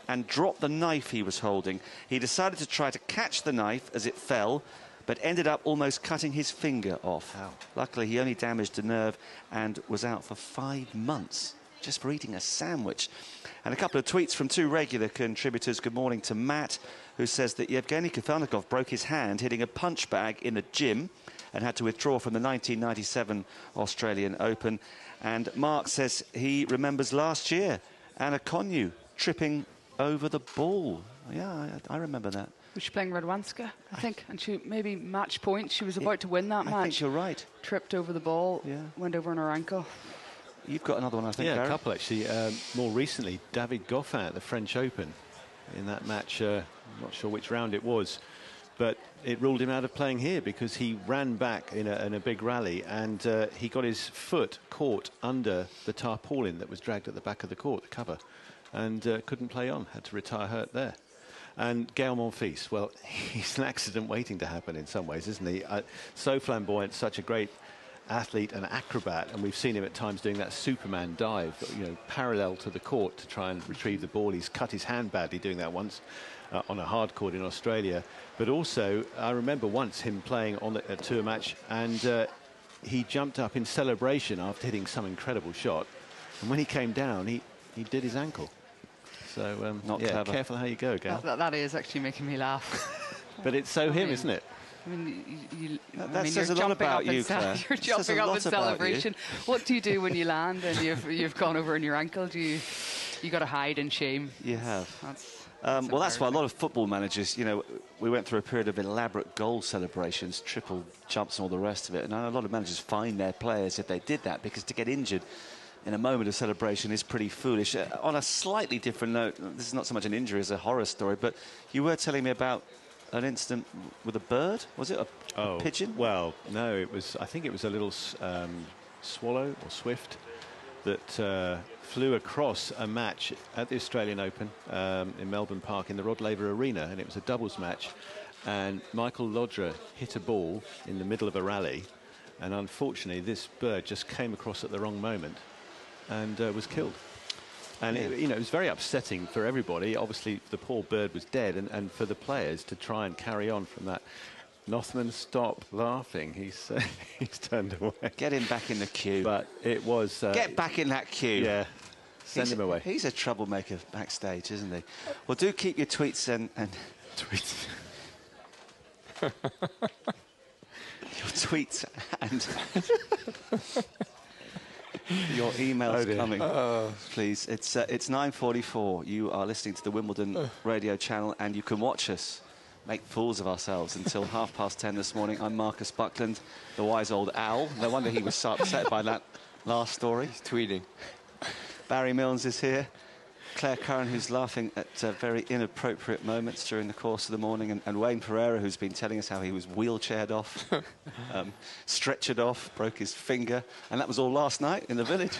and dropped the knife he was holding. He decided to try to catch the knife as it fell, but ended up almost cutting his finger off. Ow. Luckily, he only damaged a nerve and was out for 5 months just for eating a sandwich. And a couple of tweets from 2 regular contributors. Good morning to Matt, who says that Yevgeny Kafelnikov broke his hand hitting a punch bag in the gym and had to withdraw from the 1997 Australian Open. And Mark says he remembers last year Anna Konyu tripping over the ball. Yeah, I remember that. Was she playing Radwanska, I think? And she maybe match point. She was about to win that match. I think you're right. Tripped over the ball, went over on her ankle. You've got another one, I think, Yeah, Gary. a couple, actually. More recently, David Goffin at the French Open. In that match, I'm not sure which round it was, but it ruled him out of playing here because he ran back in a big rally and he got his foot caught under the tarpaulin that was dragged at the back of the court, the cover, and couldn't play on, had to retire hurt there. And Gael Monfils, well, he's an accident waiting to happen in some ways, isn't he? So flamboyant, such a great athlete and acrobat, and we've seen him at times doing that Superman dive, you know, parallel to the court to try and retrieve the ball. He's cut his hand badly doing that once on a hard court in Australia. But also, I remember once him playing on a tour match, and he jumped up in celebration after hitting some incredible shot. And when he came down, he did his ankle. So, Not yeah, clever. careful how you go, Gail. That is actually making me laugh. But it's so him, isn't it? I mean, that says a lot about you, Claire. You're jumping up in celebration. What do you do when you land and you've gone over on your ankle? Do you got to hide in shame? You have. Well, that's why a lot of football managers, you know, we went through a period of elaborate goal celebrations, triple jumps and all the rest of it. And a lot of managers fine their players if they did that, because to get injured in a moment of celebration is pretty foolish. On a slightly different note, this is not so much an injury as a horror story, but you were telling me about an incident with a bird. Was it a pigeon? Well, no, it was. I think it was a little swallow or swift that flew across a match at the Australian Open in Melbourne Park in the Rod Laver Arena, and it was a doubles match. And Michael Lodra hit a ball in the middle of a rally, and unfortunately, this bird just came across at the wrong moment and was killed. And it, you know, it was very upsetting for everybody. Obviously, the poor bird was dead, and for the players to try and carry on from that. Nothman, stop laughing. He's turned away. Get him back in the queue. But it was... Get back in that queue. Yeah. Send him away. He's a troublemaker backstage, isn't he? Well, do keep your tweets and tweets. Your tweets and your emails coming, please. It's 9:44. You are listening to the Wimbledon radio channel, and you can watch us make fools of ourselves until 10:30 this morning. I'm Marcus Buckland, the wise old owl. No wonder he was so upset by that last story. He's tweeting. Barry Milnes is here. Claire Curran, who's laughing at very inappropriate moments during the course of the morning, and Wayne Pereira, who's been telling us how he was wheelchaired off, stretchered off, broke his finger, and that was all last night in the village.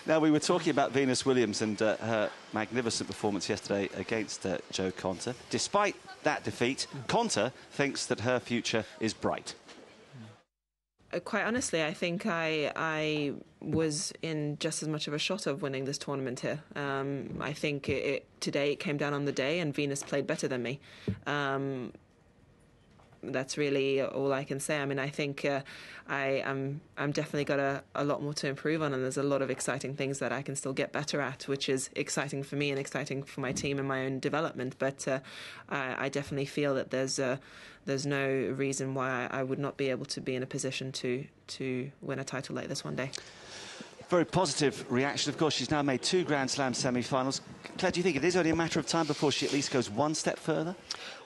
Now, we were talking about Venus Williams and her magnificent performance yesterday against Jo Konta. Despite that defeat, Konta thinks that her future is bright. Quite honestly, I think I was in just as much of a shot of winning this tournament here. I think today it came down on the day, and Venus played better than me. That's really all I can say. I mean, I think I'm definitely got a lot more to improve on, and there's a lot of exciting things that I can still get better at, which is exciting for me and exciting for my team and my own development. But I definitely feel that there's no reason why I would not be able to be in a position to win a title like this one day. Very positive reaction. Of course, she's now made 2 Grand Slam semi-finals. Claire, do you think it is only a matter of time before she at least goes one step further?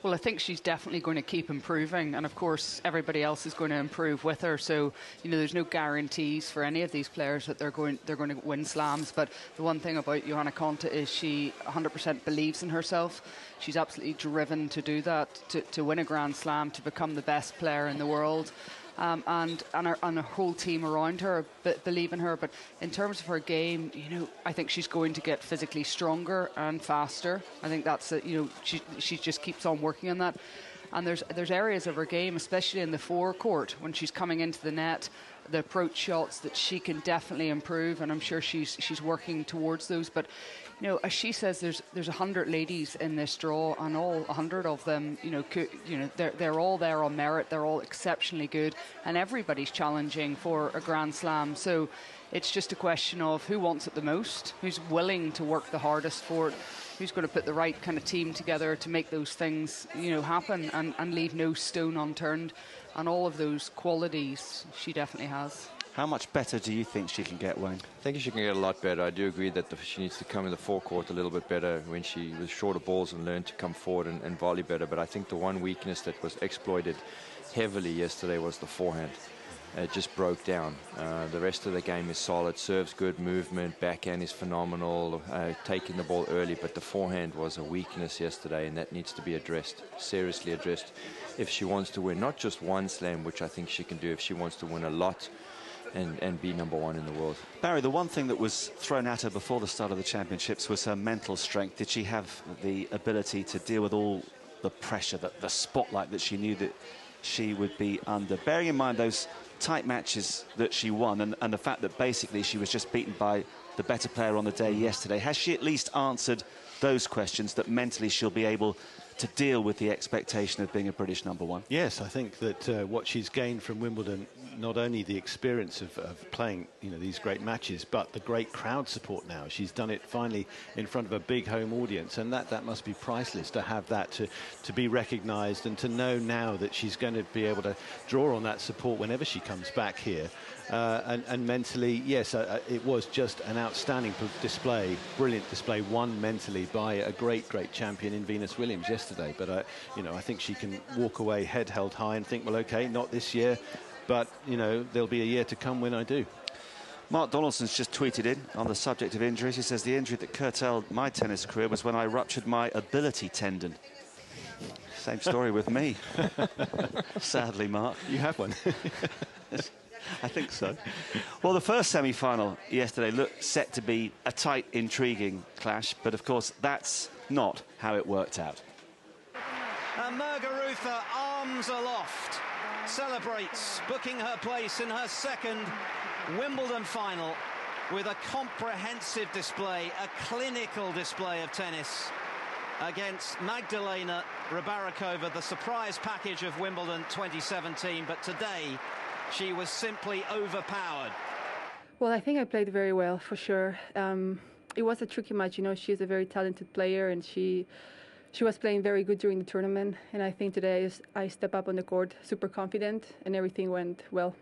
Well, I think she's definitely going to keep improving, and of course everybody else is going to improve with her. So, you know, there's no guarantees for any of these players that they're going to win slams. But the one thing about Johanna Konta is she 100% believes in herself. She's absolutely driven to do that, to win a Grand Slam, to become the best player in the world. And her whole team around her believe in her. But in terms of her game, you know, I think she's going to get physically stronger and faster. I think that's she just keeps on working on that. And there's areas of her game, especially in the forecourt, when she's coming into the net, the approach shots that she can definitely improve, and I'm sure she's working towards those. But you know, as she says, there's 100 ladies in this draw, and all 100 of them, they're all there on merit. They're all exceptionally good, and everybody's challenging for a Grand Slam. So it's just a question of who wants it the most, who's willing to work the hardest for it, who's going to put the right kind of team together to make those things, happen and leave no stone unturned. And all of those qualities she definitely has. How much better do you think she can get, Wayne? I think she can get a lot better. I do agree that she needs to come in the forecourt a little bit better when she was shorter balls and learned to come forward and volley better. But I think the one weakness that was exploited heavily yesterday was the forehand. It just broke down. The rest of the game is solid. Serves good, movement, backhand is phenomenal, taking the ball early, but the forehand was a weakness yesterday, and that needs to be addressed, seriously addressed, if she wants to win not just one slam, which I think she can do, if she wants to win a lot and be #1 in the world. Barry, the one thing that was thrown at her before the start of the championships was her mental strength. Did she have the ability to deal with all the pressure, the spotlight that she knew that she would be under? Bearing in mind those tight matches that she won and the fact that basically she was just beaten by the better player on the day yesterday, has she at least answered those questions that mentally she'll be able to deal with the expectation of being a British #1? Yes, I think that what she's gained from Wimbledon, not only the experience of playing these great matches, but the great crowd support now. She's done it finally in front of a big home audience, and that must be priceless to have that, to be recognised, and to know now that she's going to be able to draw on that support whenever she comes back here. And mentally, yes, it was just an outstanding display, brilliant display, won mentally by a great champion in Venus Williams yesterday. But I think she can walk away head held high and think, well, okay, not this year, but there'll be a year to come when I do. Mark Donaldson's just tweeted in on the subject of injuries. He says the injury that curtailed my tennis career was when I ruptured my ability tendon. Same story with me. Sadly, Mark. You have one. I think so. Well, the first semi-final yesterday looked set to be a tight, intriguing clash, but of course that's not how it worked out. And Muguruza, arms aloft, celebrates booking her place in her second Wimbledon final with a comprehensive display, a clinical display of tennis against Magdalena Rybarikova, the surprise package of Wimbledon 2017. But today she was simply overpowered. Well, I think I played very well, for sure. It was a tricky match. She's a very talented player, and she was playing very good during the tournament. And I think today I stepped up on the court super confident, and everything went well.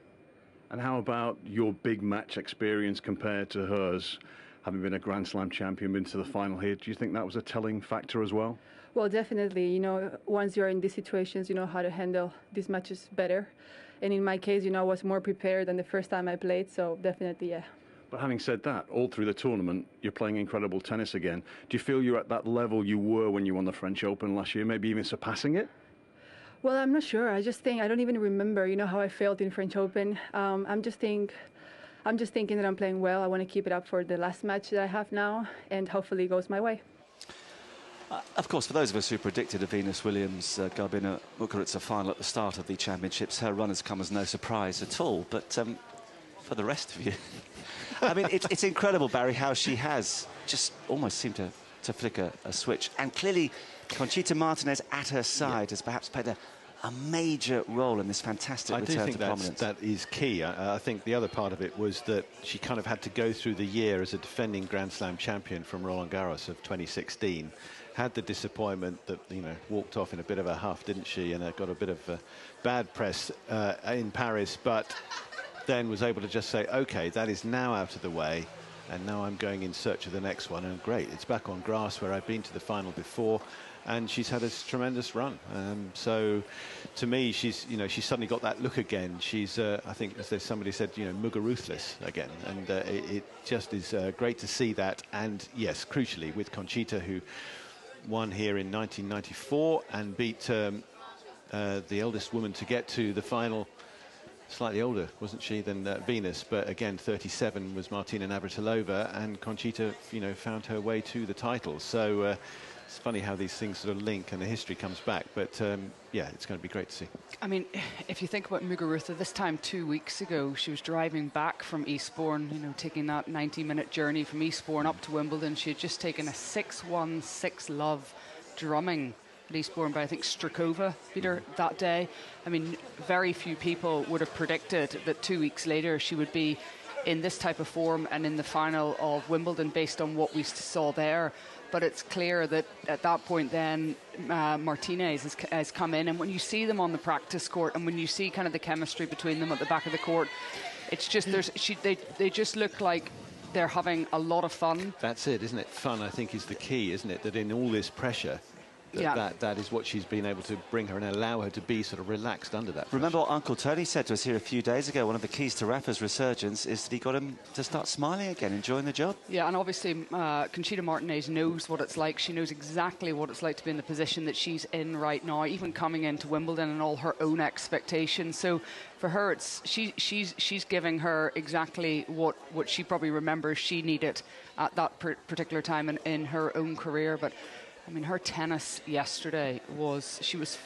And how about your big match experience compared to hers, having been a Grand Slam champion, been to the final here? Do you think that was a telling factor as well? Well, definitely. Once you're in these situations, you know how to handle these matches better. And in my case, I was more prepared than the first time I played, so definitely, yeah. But having said that, all through the tournament, you're playing incredible tennis again. Do you feel you're at that level you were when you won the French Open last year, maybe even surpassing it? Well, I'm not sure. I don't even remember, how I felt in French Open. I'm just thinking that I'm playing well. I want to keep it up for the last match that I have now, and hopefully it goes my way. Of course, for those of us who predicted a Venus Williams-Garbina Muguruza final at the start of the championships, her run has come as no surprise at all. But for the rest of you, I mean, it's incredible, Barry, how she has just almost seemed to flick a switch. And clearly, Conchita Martinez at her side has perhaps played a major role in this fantastic return to prominence. That is key. I think the other part of it was that she kind of had to go through the year as a defending Grand Slam champion from Roland Garros of 2016. Had the disappointment that, you know, walked off in a bit of a huff, didn't she? And got a bit of bad press in Paris, but then was able to just say, OK, that is now out of the way. And now I'm going in search of the next one. And great, it's back on grass where I've been to the final before. And she's had a tremendous run. So, to me, she's suddenly got that look again. She's, I think, as somebody said, Muguruza-less again. And it just is great to see that. And yes, crucially, with Conchita, who won here in 1994 and beat the eldest woman to get to the final. Slightly older, wasn't she, than Venus? But again, 37 was Martina Navratilova, and Conchita, found her way to the title. So it's funny how these things sort of link and the history comes back. But yeah, it's going to be great to see. I mean, if you think about Muguruza, this time 2 weeks ago, she was driving back from Eastbourne, taking that 90-minute journey from Eastbourne up to Wimbledon. She had just taken a 6-1, 6-love drumming at Eastbourne by, I think, Strakova beat her that day. I mean, very few people would have predicted that 2 weeks later she would be in this type of form and in the final of Wimbledon based on what we saw there. But it's clear that at that point then Martinez has come in, and when you see them on the practice court and when you see kind of the chemistry between them at the back of the court, it's just they just look like they're having a lot of fun. That's it, isn't it? Fun, I think, is the key, isn't it? That in all this pressure, that is what she's been able to bring her and allow her to be sort of relaxed under that pressure. Remember what Uncle Tony said to us here a few days ago? One of the keys to Rafa's resurgence is that he got him to start smiling again, enjoying the job. Yeah, and obviously Conchita Martinez knows what it's like. She knows exactly what it's like to be in the position that she's in right now, even coming into Wimbledon and all her own expectations. So for her, she's giving her exactly what she probably remembers she needed at that particular time in her own career. But I mean, her tennis yesterday she was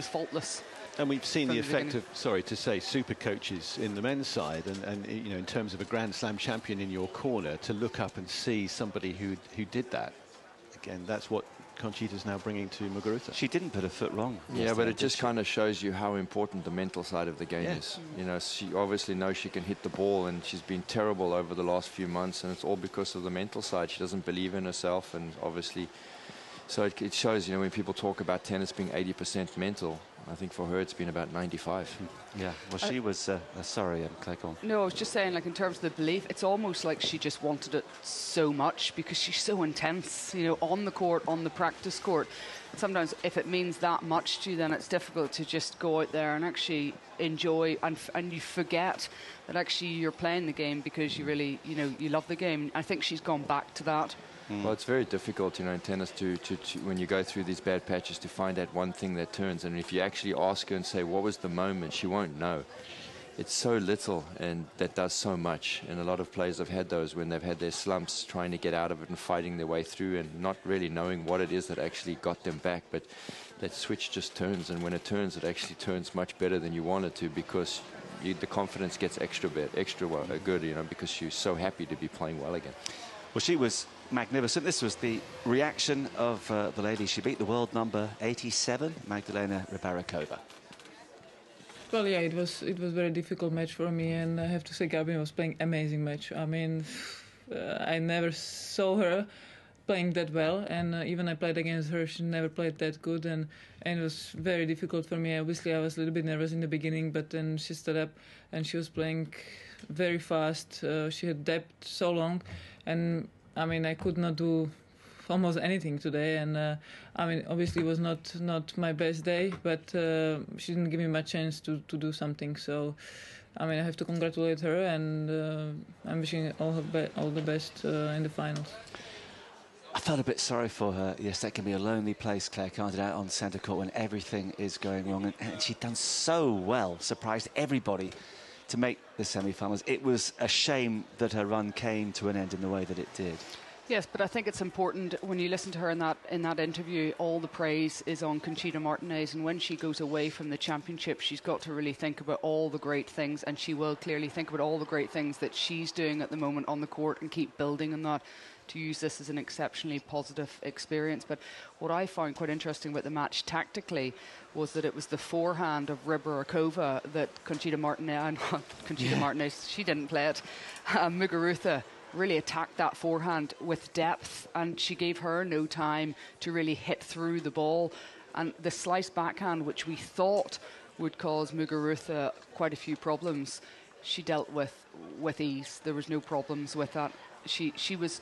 faultless. And we've seen the effect of, sorry to say, super coaches in the men's side, and in terms of a Grand Slam champion in your corner, to look up and see somebody who did that. Again, that's what Conchita's now bringing to Muguruza. She didn't put a foot wrong. Yeah, but it just kind of shows you how important the mental side of the game is. She obviously knows she can hit the ball, and she's been terrible over the last few months, and it's all because of the mental side. She doesn't believe in herself, and obviously, so it shows, when people talk about tennis being 80% mental, I think for her it's been about 95. Yeah, well, she was, sorry, Claire, go on. No, I was just saying, like, in terms of the belief, it's almost like she just wanted it so much because she's so intense, on the court, on the practice court. Sometimes if it means that much to you, then it's difficult to just go out there and actually enjoy, and you forget that actually you're playing the game because you really, you love the game. I think she's gone back to that. Well, it's very difficult, in tennis to when you go through these bad patches to find that one thing that turns. And if you actually ask her and say, what was the moment, she won't know. It's so little, and that does so much. And a lot of players have had those when they've had their slumps, trying to get out of it and fighting their way through and not really knowing what it is that actually got them back. But that switch just turns, and when it turns, it actually turns much better than you want it to, because the confidence gets extra good, because you're so happy to be playing well again. Well, she was magnificent. This was the reaction of the lady. She beat the world number 87, Magdalena Rybarikova. Well, yeah, it was a very difficult match for me, and I have to say Garbina was playing amazing match. I mean, I never saw her playing that well, and even I played against her, she never played that good, and it was very difficult for me. Obviously, I was a little bit nervous in the beginning, but then she stood up and she was playing very fast. She had depth so long, and I mean, I could not do almost anything today, and I mean, obviously it was not my best day, but she didn't give me much chance to do something. So, I mean, I have to congratulate her, and I'm wishing all the best in the finals. I felt a bit sorry for her. Yes, that can be a lonely place, Claire, can't it, out on centre court when everything is going wrong, and she'd done so well, surprised everybody to make the semi-finals. It was a shame that her run came to an end in the way that it did. Yes, but I think it's important when you listen to her in that interview, all the praise is on Conchita Martinez, and when she goes away from the championship, she's got to really think about all the great things, and she will clearly think about all the great things that she's doing at the moment on the court and keep building on that to use this as an exceptionally positive experience. But what I found quite interesting about the match tactically was that it was the forehand of Rybarikova that Conchita Martinez, Martinez, she didn't play it, Muguruza really attacked that forehand with depth, and she gave her no time to really hit through the ball. And the slice backhand, which we thought would cause Muguruza quite a few problems, she dealt with ease. There was no problems with that. She was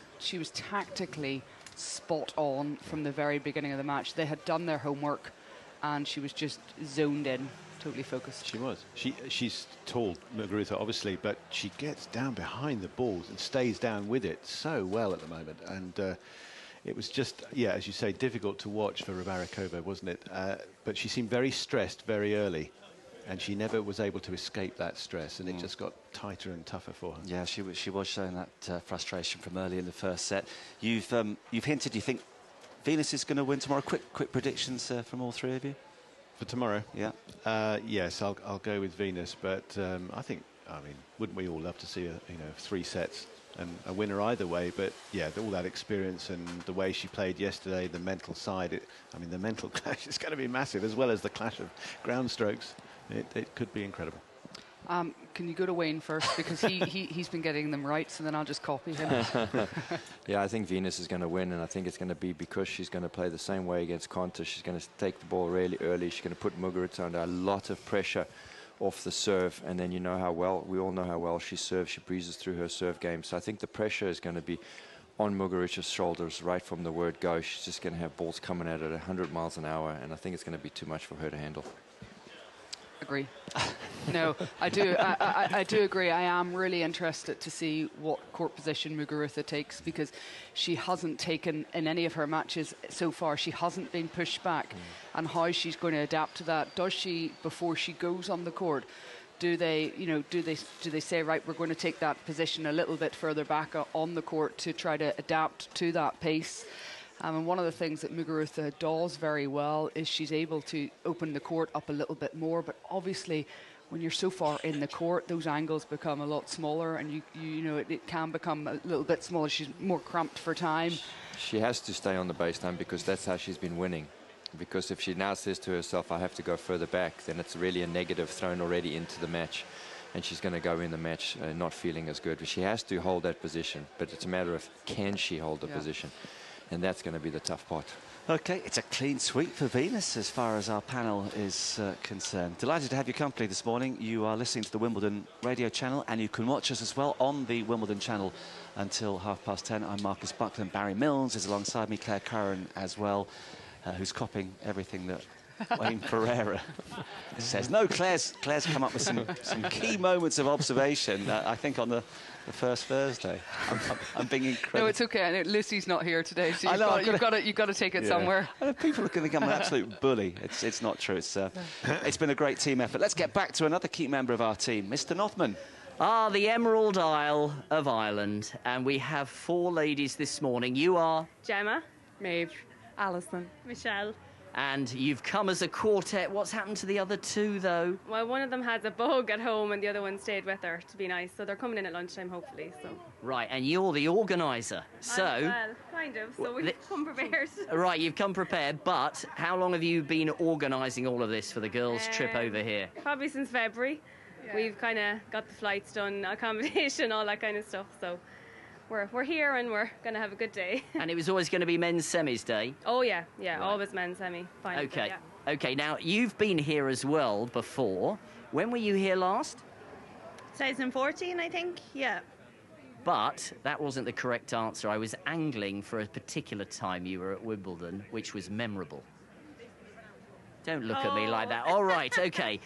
tactically spot on from the very beginning of the match. They had done their homework, and she was just zoned in, totally focused. She was. She's tall, Muguruza, obviously, but she gets down behind the balls and stays down with it so well at the moment. And it was just, yeah, as you say, difficult to watch for Rybarikova, wasn't it? But she seemed very stressed very early, and she never was able to escape that stress, and it just got tighter and tougher for her. Yeah, she was showing that frustration from early in the first set. You've hinted you think Venus is going to win tomorrow. Quick predictions from all three of you. For tomorrow? Yeah. Yes, I'll go with Venus, but I mean, wouldn't we all love to see 3 sets and a winner either way? But yeah, all that experience and the way she played yesterday, the mental side, the mental clash is going to be massive, as well as the clash of ground strokes. It could be incredible. Can you go to Wayne first, because he's been getting them right, so then I'll just copy him. Yeah, I think Venus is going to win, and I think it's going to be because she's going to play the same way against Konta. She's going to take the ball really early. She's going to put Muguruza under a lot of pressure off the serve, and then we all know how well she serves. She breezes through her serve game. So I think the pressure is going to be on Muguruza's shoulders right from the word go. She's just going to have balls coming at her at 100 miles an hour, and I think it's going to be too much for her to handle. Agree. No, I do. I do agree. I am really interested to see what court position Muguruza takes, because she hasn't taken in any of her matches so far. She hasn't been pushed back, and how she's going to adapt to that. Does she, before she goes on the court, do they say, right, we're going to take that position a little bit further back on the court to try to adapt to that pace? And one of the things that Muguruza does very well is she's able to open the court up a little bit more. But obviously, when you're so far in the court, those angles become a lot smaller, and it can become a little bit smaller. She's more cramped for time. She has to stay on the baseline, because that's how she's been winning. Because if she now says to herself, I have to go further back, then it's really a negative thrown already into the match. And she's going to go in the match not feeling as good. She has to hold that position, but it's a matter of, can she hold the position? And that's going to be the tough part. OK, it's a clean sweep for Venus as far as our panel is concerned. Delighted to have your company this morning. You are listening to the Wimbledon radio channel, and you can watch us as well on the Wimbledon channel until 10:30. I'm Marcus Buckland. Barry Milnes is alongside me, Claire Curran as well, who's copying everything that Wayne Pereira says. No, Claire's come up with some key moments of observation, I think, on the first Thursday. I'm being incredible. No, it's okay. Lucy's not here today, so you've got to take it somewhere. People are going to think I'm an absolute bully. It's not true. It's been a great team effort. Let's get back to another key member of our team, Mr. Nothman. The Emerald Isle of Ireland, and we have 4 ladies this morning. You are Gemma, Maeve, Alison, Michelle. And you've come as a quartet. What's happened to the other 2, though? Well, one of them has a bug at home, and the other one stayed with her to be nice. So they're coming in at lunchtime, hopefully. So. Right, and you're the organiser. So. Well, kind of. So we've come prepared. Right, you've come prepared. But how long have you been organising all of this for the girls' trip over here? Probably since February. Yeah. We've kind of got the flights done, accommodation, all that kind of stuff. So. We're here, and we're going to have a good day. And it was always going to be men's semis day? Oh, yeah. Right. Always men's semi. Final OK. day, yeah. OK, now, you've been here as well before. When were you here last? 2014, I think, yeah. But that wasn't the correct answer. I was angling for a particular time you were at Wimbledon, which was memorable. Don't look at me like that. All right, OK.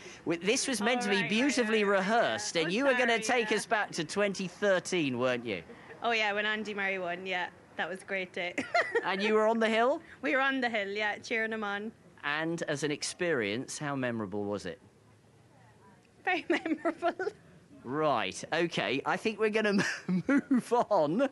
This was meant to be beautifully rehearsed, and you were going to take us back to 2013, weren't you? Oh, yeah, when Andy Murray won, yeah. That was a great day. And you were on the hill? We were on the hill, yeah, cheering him on. And as an experience, how memorable was it? Very memorable. Right, OK. I think we're going to move on.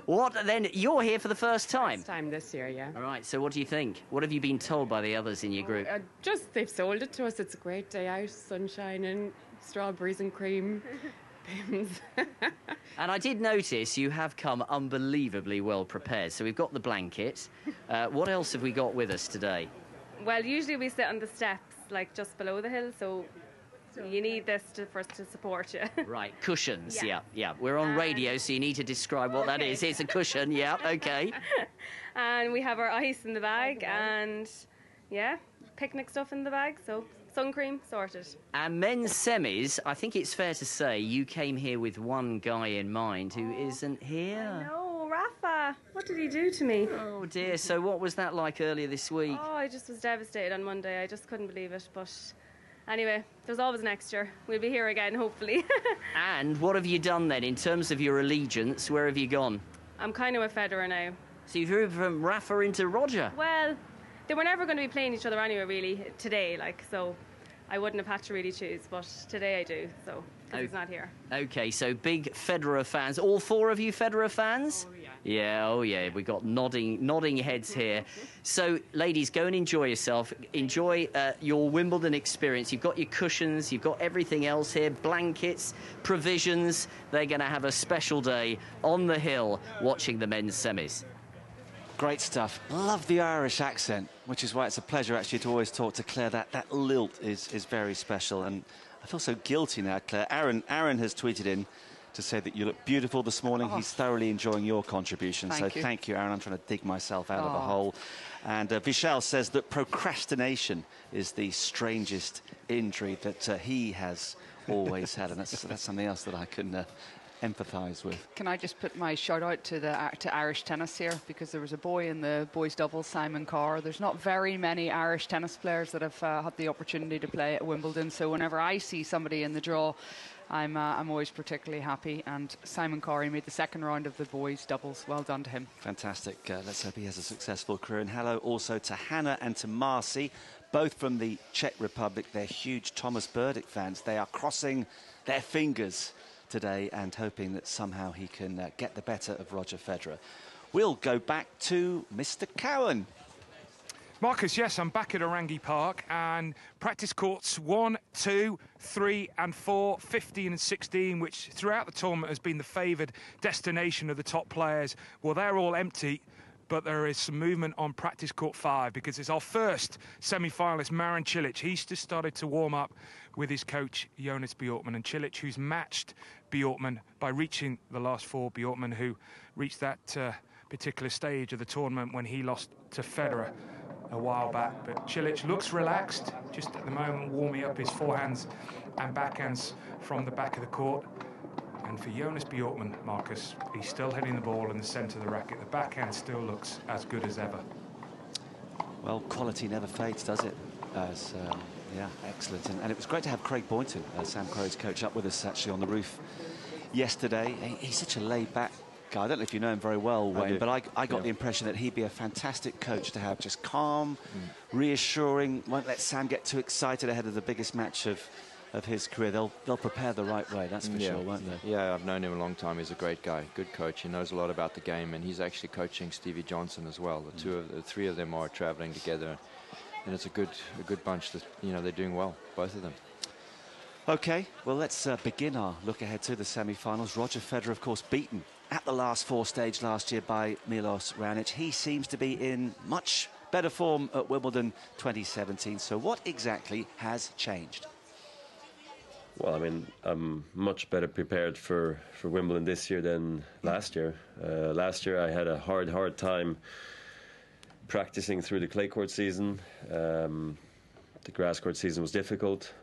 What then? You're here for the first time? First time this year, yeah. All right, so what do you think? What have you been told by the others in your group? Just they've sold it to us. It's a great day out, sunshine and strawberries and cream. And I did notice you have come unbelievably well prepared. So we've got the blanket. What else have we got with us today? Well, usually we sit on the steps, like just below the hill, so you need this for us to support you. Right, cushions, yeah. We're on radio, so you need to describe what that is. It's a cushion, yeah, OK. And we have our ice in the bag and, yeah, picnic stuff in the bag, so sun cream sorted. And men's semis, I think it's fair to say you came here with one guy in mind who isn't here. No, Rafa. What did he do to me? Oh, dear. So what was that like earlier this week? Oh, I just was devastated on Monday. I just couldn't believe it, but... Anyway, there's always next year. We'll be here again, hopefully. And what have you done then in terms of your allegiance? Where have you gone? I'm kind of with Federer now. So you've moved from Rafa into Roger? Well, they were never going to be playing each other anyway, really, today, like, so I wouldn't have had to really choose, but today I do, so, because he's not here. OK, so big Federer fans. All four of you Federer fans? Oh, yeah. Yeah, oh yeah, we've got nodding heads here. So, ladies, go and enjoy yourself. Enjoy your Wimbledon experience. You've got your cushions, you've got everything else here, blankets, provisions. They're going to have a special day on the hill watching the men's semis. Great stuff. Love the Irish accent, which is why it's a pleasure actually to always talk to Claire. That lilt is very special, and I feel so guilty now, Claire. Aaron has tweeted in to say that you look beautiful this morning. He's thoroughly enjoying your contribution. Thank you, Aaron. I'm trying to dig myself out of a hole. And Vishal says that procrastination is the strangest injury that he has always had, and that's something else that I can empathise with. Can I just put my shout out to Irish tennis here, because there was a boy in the boys doubles, Simon Carr. There's not very many Irish tennis players that have had the opportunity to play at Wimbledon, so whenever I see somebody in the draw, I'm always particularly happy. And Simon Carr made the second round of the boys doubles. Well done to him. Fantastic. Let's hope he has a successful career. And hello also to Hannah and to Marcy, both from the Czech Republic. They're huge Thomas Berdych fans. They are crossing their fingers today and hoping that somehow he can get the better of Roger Federer. We'll go back to Mr. Cowan. Marcus, yes, I'm back at Orangi Park, and practice courts 1, 2, 3 and 4, 15 and 16, which throughout the tournament has been the favoured destination of the top players. Well, they're all empty, but there is some movement on practice court 5, because it's our first semi-finalist, Marin Cilic. He's just started to warm up with his coach, Jonas Bjorkman, and Cilic, who's matched Bjorkman by reaching the last 4. Bjorkman, who reached that particular stage of the tournament when he lost to Federer a while back. But Cilic looks relaxed, just at the moment warming up his forehands and backhands from the back of the court. And for Jonas Bjorkman, Marcus, he's still hitting the ball in the centre of the racket. The backhand still looks as good as ever. Well, quality never fades, does it? Yeah, excellent. And it was great to have Craig Boynton, Sam Querrey's coach, up with us actually on the roof yesterday. He's such a laid-back guy. I don't know if you know him very well, Wayne, but I got the impression that he'd be a fantastic coach to have, just calm, reassuring, won't let Sam get too excited ahead of the biggest match of his career. They'll prepare the right way, that's for sure, won't they? Yeah, I've known him a long time. He's a great guy, good coach. He knows a lot about the game, and he's actually coaching Stevie Johnson as well. The three of them are traveling together, and it's a good bunch that, they're doing well, both of them. Okay, well, let's begin our look ahead to the semi-finals. Roger Federer, of course, beaten at the last 4 stage last year by Milos Raonic. He seems to be in much better form at Wimbledon 2017. So what exactly has changed? Well, I mean, I'm much better prepared for Wimbledon this year than last year. Last year I had a hard time practicing through the clay court season. The grass court season was difficult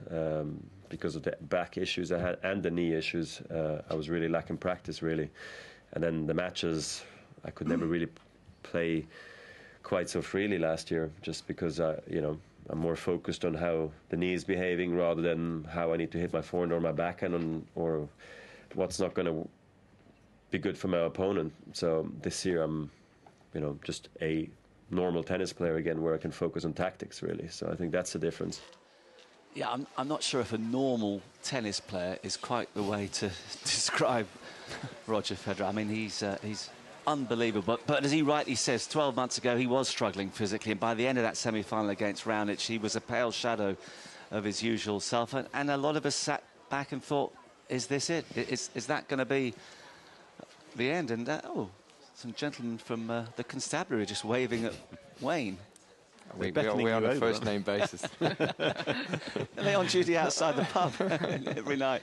because of the back issues I had and the knee issues. I was really lacking practice, really. And then the matches, I could never really play quite so freely last year, just because, I'm more focused on how the knee is behaving rather than how I need to hit my forehand or my backhand or what's not going to be good for my opponent. So this year I'm, just a normal tennis player again, where I can focus on tactics, really. So I think that's the difference. Yeah, I'm not sure if a normal tennis player is quite the way to describe Roger Federer. I mean, he's unbelievable. But as he rightly says, 12 months ago, he was struggling physically. And by the end of that semi-final against Raonic, he was a pale shadow of his usual self. And a lot of us sat back and thought, is this it? Is that going to be the end? And, some gentlemen from the constabulary just waving at Wayne. We're on a first-name basis. And they're on duty outside the pub every night.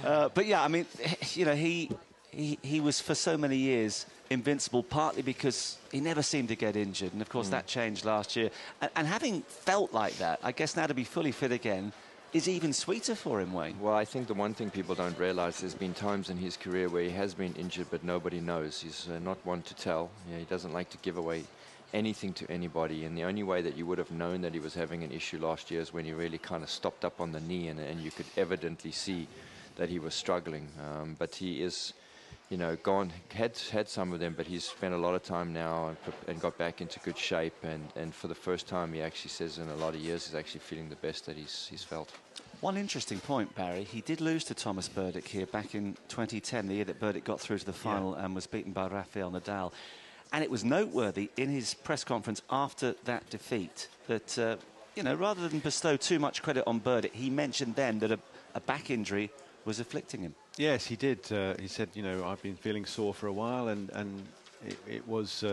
But yeah, I mean, you know, he was for so many years invincible, partly because he never seemed to get injured. And of course, that changed last year. And having felt like that, I guess now to be fully fit again is even sweeter for him, Wayne. Well, I think the one thing people don't realise, there's been times in his career where he has been injured, but nobody knows. He's not one to tell. You know, he doesn't like to give away anything to anybody, and the only way that you would have known that he was having an issue last year is when he really kind of stopped up on the knee, and you could evidently see that he was struggling. But he is, you know, had some of them, but he's spent a lot of time now and got back into good shape, and for the first time, he actually says in a lot of years, he's actually feeling the best that he's felt. One interesting point, Barry, he did lose to Thomas Burdick here back in 2010, the year that Burdick got through to the final and was beaten by Rafael Nadal. And it was noteworthy in his press conference after that defeat that, you know, rather than bestow too much credit on Burdick, he mentioned then that a back injury was afflicting him. Yes, he did. He said, you know, I've been feeling sore for a while, and it was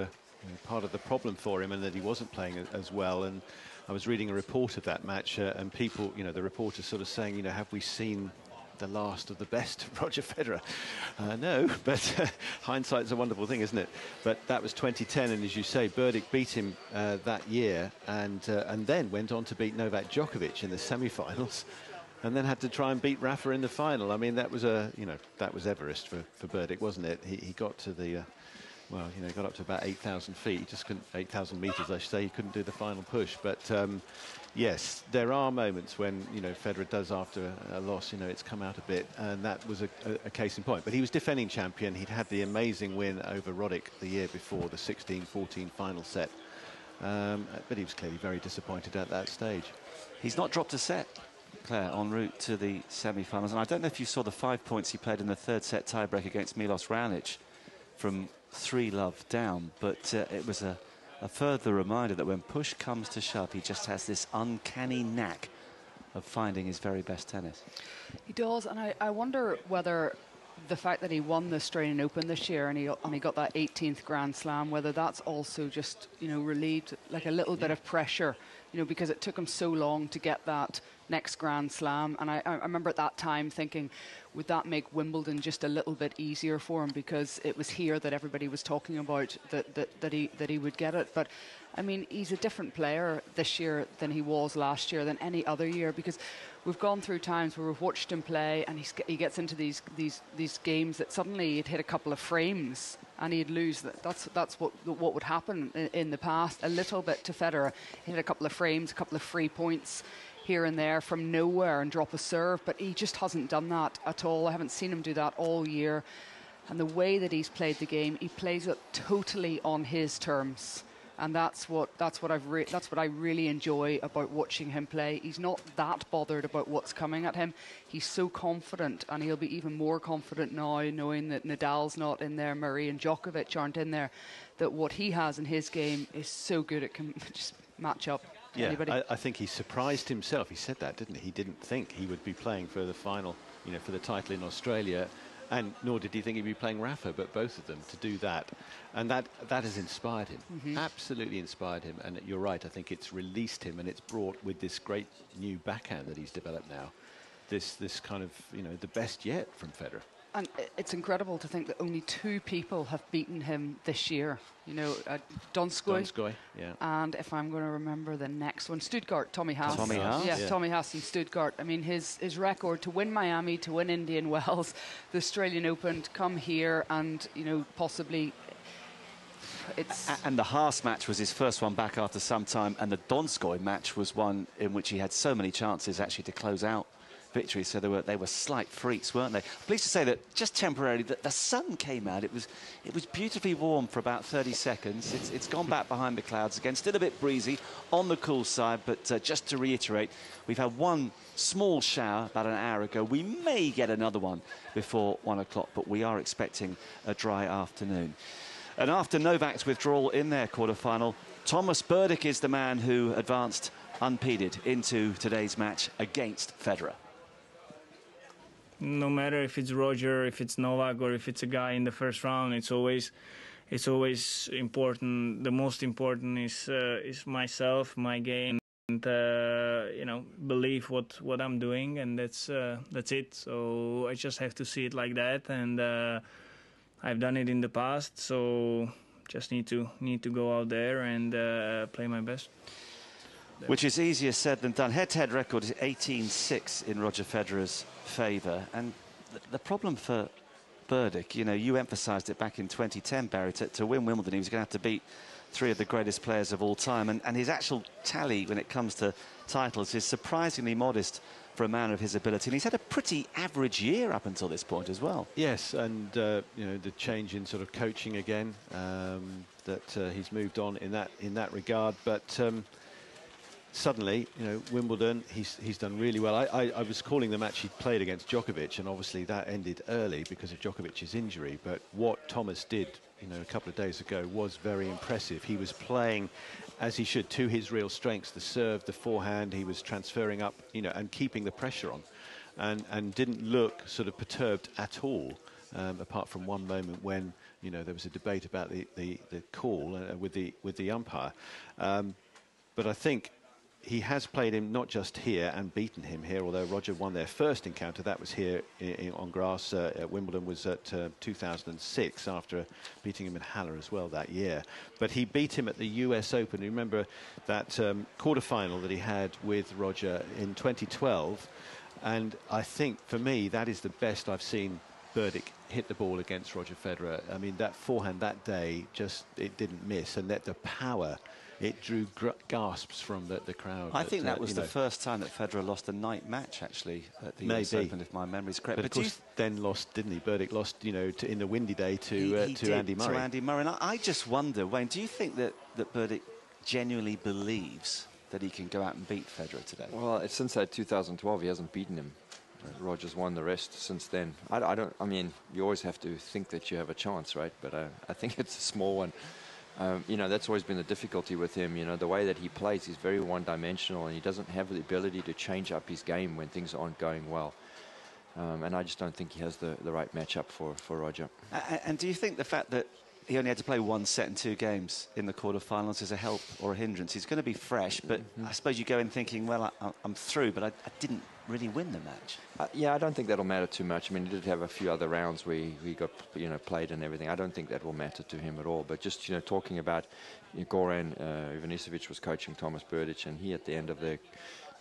part of the problem for him, and that he wasn't playing as well. And I was reading a report of that match, and people, you know, the reporters sort of saying, you know, have we seen the last of the best of Roger Federer? No, but hindsight's a wonderful thing, isn't it? But that was 2010, and as you say, Burdick beat him that year, and then went on to beat Novak Djokovic in the semi-finals, and then had to try and beat Rafa in the final. I mean, that was that was Everest for Burdick, wasn't it? He got to the well, you know, got up to about 8,000 feet. He just couldn't, 8,000 metres, I should say. He couldn't do the final push. But yes, there are moments when, you know, Federer does, after a loss, you know, it's come out a bit. And that was a case in point. But he was defending champion. He'd had the amazing win over Roddick the year before, the 16-14 final set. But he was clearly very disappointed at that stage. He's not dropped a set, Claire, en route to the semi-finals. And I don't know if you saw the 5 points he played in the third set tiebreak against Milos Raonic from 3-love down, but it was a further reminder that when push comes to shove, he just has this uncanny knack of finding his very best tennis. He does, and I wonder whether the fact that he won the Australian Open this year and he got that 18th Grand Slam, whether that's also just, you know, relieved like a little bit of pressure, you know, because it took him so long to get that next Grand Slam. And I remember at that time thinking, would that make Wimbledon just a little bit easier for him, because it was here that everybody was talking about that he would get it. But I mean, he's a different player this year than he was last year, than any other year, because we've gone through times where we've watched him play and he gets into these games that suddenly he'd hit a couple of frames and he'd lose. That's what would happen in the past a little bit to Federer. He hit a couple of frames, a couple of free points here and there from nowhere and drop a serve, but he just hasn't done that at all. I haven't seen him do that all year. And the way that he's played the game, he plays it totally on his terms. And that's what I really enjoy about watching him play. He's not that bothered about what's coming at him. He's so confident, and he'll be even more confident now, knowing that Nadal's not in there, Murray and Djokovic aren't in there, that what he has in his game is so good it can just match up. Yeah, anybody. I think he surprised himself. He said that, didn't he? He didn't think he would be playing for the final, you know, for the title in Australia, and nor did he think he'd be playing Rafa, but both of them to do that. And that has inspired him, absolutely inspired him. And you're right, I think it's released him, and it's brought with this great new backhand that he's developed now, this kind of, you know, the best yet from Federer. And it's incredible to think that only 2 people have beaten him this year. You know, Donskoy, yeah. And if I'm going to remember the next one, Stuttgart, Tommy Haas. Tommy Haas? Yeah, Tommy Haas in Stuttgart. I mean, his record to win Miami, to win Indian Wells, the Australian Open, to come here and, you know, possibly... And the Haas match was his first one back after some time, and the Donskoy match was one in which he had so many chances actually to close out victory, so they were slight freaks, weren't they? Pleased to say that just temporarily the sun came out. It was beautifully warm for about 30 seconds. It's gone back behind the clouds again. Still a bit breezy on the cool side, but just to reiterate, we've had one small shower about an hour ago. We may get another one before 1 o'clock, but we are expecting a dry afternoon. And after Novak's withdrawal in their quarter-final, Thomas Berdych is the man who advanced unimpeded into today's match against Federer. No matter if it's Roger, if it's Novak, or if it's a guy in the first round, it's always important. The most important is myself, my game, and you know, believe what I'm doing, and that's it. So I just have to see it like that, and I've done it in the past, so just need to go out there and play my best. Which is easier said than done. Head-to-head record is 18-6 in Roger Federer's favour. And the problem for Berdych, you know, you emphasised it back in 2010, Barry, to win Wimbledon, he was going to have to beat three of the greatest players of all time. And his actual tally when it comes to titles is surprisingly modest for a man of his ability. And he's had a pretty average year up until this point as well. Yes, and, you know, the change in sort of coaching again, that he's moved on in that regard. But suddenly, you know, Wimbledon, he's done really well. I was calling the match he played against Djokovic, and obviously that ended early because of Djokovic's injury. But what Thomas did, you know, a couple of days ago was very impressive. He was playing as he should to his real strengths, the serve, the forehand. He was transferring up, you know, and keeping the pressure on, and didn't look sort of perturbed at all, apart from one moment when, you know, there was a debate about the call with the umpire. But I think he has played him not just here and beaten him here, although Roger won their first encounter. That was here on grass at Wimbledon, was at 2006, after beating him in Halle as well that year. But he beat him at the US Open. You remember that quarter-final that he had with Roger in 2012. And I think, for me, that is the best I've seen Berdych hit the ball against Roger Federer. I mean, that forehand that day, it didn't miss. And that the power, it drew gasps from the crowd. I think that was the first time that Federer lost a night match, actually, at the US Open, if my memory's correct. But of course, then lost, didn't he? Berdych lost, you know, in the windy day to Andy Murray. To Andy Murray. And I just wonder, Wayne, do you think that Berdych genuinely believes that he can go out and beat Federer today? Well, since that 2012, he hasn't beaten him. Roger's won the rest since then. I mean, you always have to think that you have a chance, right? But I think it's a small one. You know, that's always been the difficulty with him. You know, the way that he plays, he's very one-dimensional, and he doesn't have the ability to change up his game when things aren't going well. And I just don't think he has the right matchup for Roger. And do you think the fact that he only had to play one set in 2 games in the quarterfinals is a help or a hindrance? He's going to be fresh, but I suppose you go in thinking, well, I'm through, but I didn't really win the match. Yeah, I don't think that'll matter too much. I mean, he did have a few other rounds where he got, you know, played and everything. I don't think that will matter to him at all. But just, you know, talking about Goran Ivanisevic was coaching Thomas Berdych, and he, at the end of the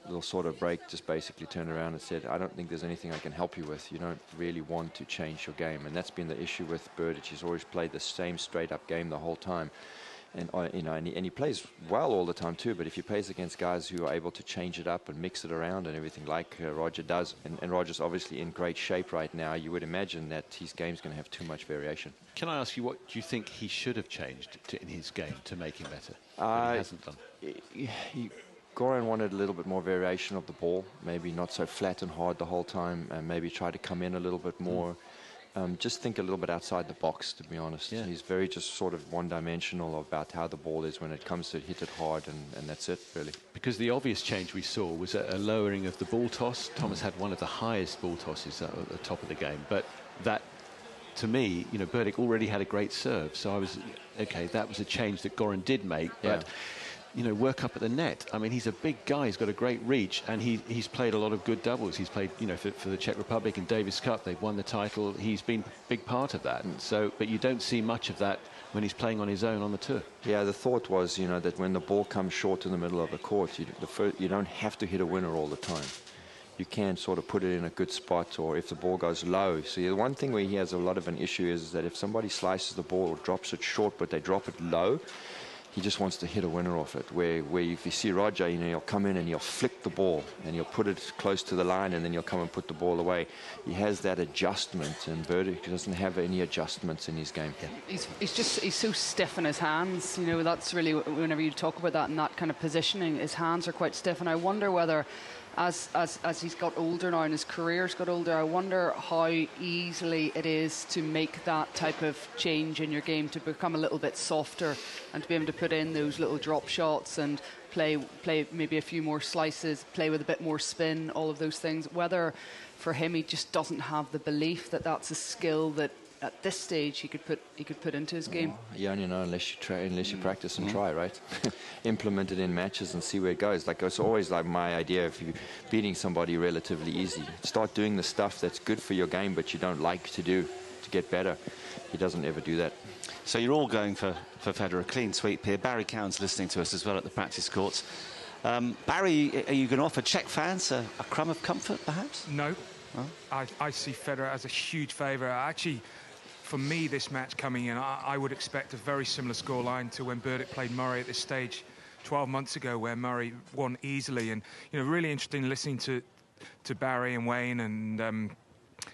little sort of break, just basically turned around and said, I don't think there's anything I can help you with. You don't really want to change your game. And that's been the issue with Berdych. He's always played the same straight-up game the whole time. And, you know, and he plays well all the time too, but if he plays against guys who are able to change it up and mix it around and everything like Roger does, and Roger's obviously in great shape right now, you would imagine that his game's going to have too much variation. Can I ask you, what do you think he should have changed in his game to make him better, that he hasn't done? Goran wanted a little bit more variation of the ball, maybe not so flat and hard the whole time, and maybe try to come in a little bit more. Just think a little bit outside the box, to be honest. Yeah. He's very just sort of one-dimensional about how the ball is when it comes to hit it hard, and that's it, really. Because the obvious change we saw was a lowering of the ball toss. Thomas had one of the highest ball tosses at the top of the game, but that, to me, you know, Berdych already had a great serve, so I was, okay, that was a change that Goran did make, but you know, work up at the net. I mean, he's a big guy. He's got a great reach, and he's played a lot of good doubles. He's played, you know, for the Czech Republic in Davis Cup. They've won the title. He's been a big part of that. And so, but you don't see much of that when he's playing on his own on the tour. Yeah, the thought was, you know, that when the ball comes short in the middle of the court, you don't have to hit a winner all the time. You can sort of put it in a good spot, or if the ball goes low. So the one thing where he has a lot of an issue is that if somebody slices the ball or drops it short, but they drop it low, he just wants to hit a winner off it. Where if you see Roger, you know, he'll come in and he'll flick the ball and he'll put it close to the line and then he'll come and put the ball away. He has that adjustment, and Burdick doesn't have any adjustments in his game. He's so stiff in his hands. You know, that's really, whenever you talk about that and that kind of positioning, his hands are quite stiff. And I wonder whether, as he's got older now and his career's got older, I wonder how easily it is to make that type of change in your game, to become a little bit softer and to be able to put in those little drop shots and play maybe a few more slices, play with a bit more spin, all of those things. Whether for him he just doesn't have the belief that that's a skill that at this stage he could put into his game. You only know unless you practice and try, right? Implement it in matches and see where it goes. Like, it's always like my idea, if you're beating somebody relatively easy, start doing the stuff that's good for your game but you don't like to do to get better. He doesn't ever do that. So you're all going for Federer, a clean sweep here. Barry Cowan's listening to us as well at the practice courts. Barry, are you going to offer Czech fans a crumb of comfort, perhaps? No. Oh? I see Federer as a huge favourite. Actually, for me, this match coming in, I would expect a very similar scoreline to when Burdick played Murray at this stage 12 months ago, where Murray won easily. And, you know, really interesting listening to Barry and Wayne and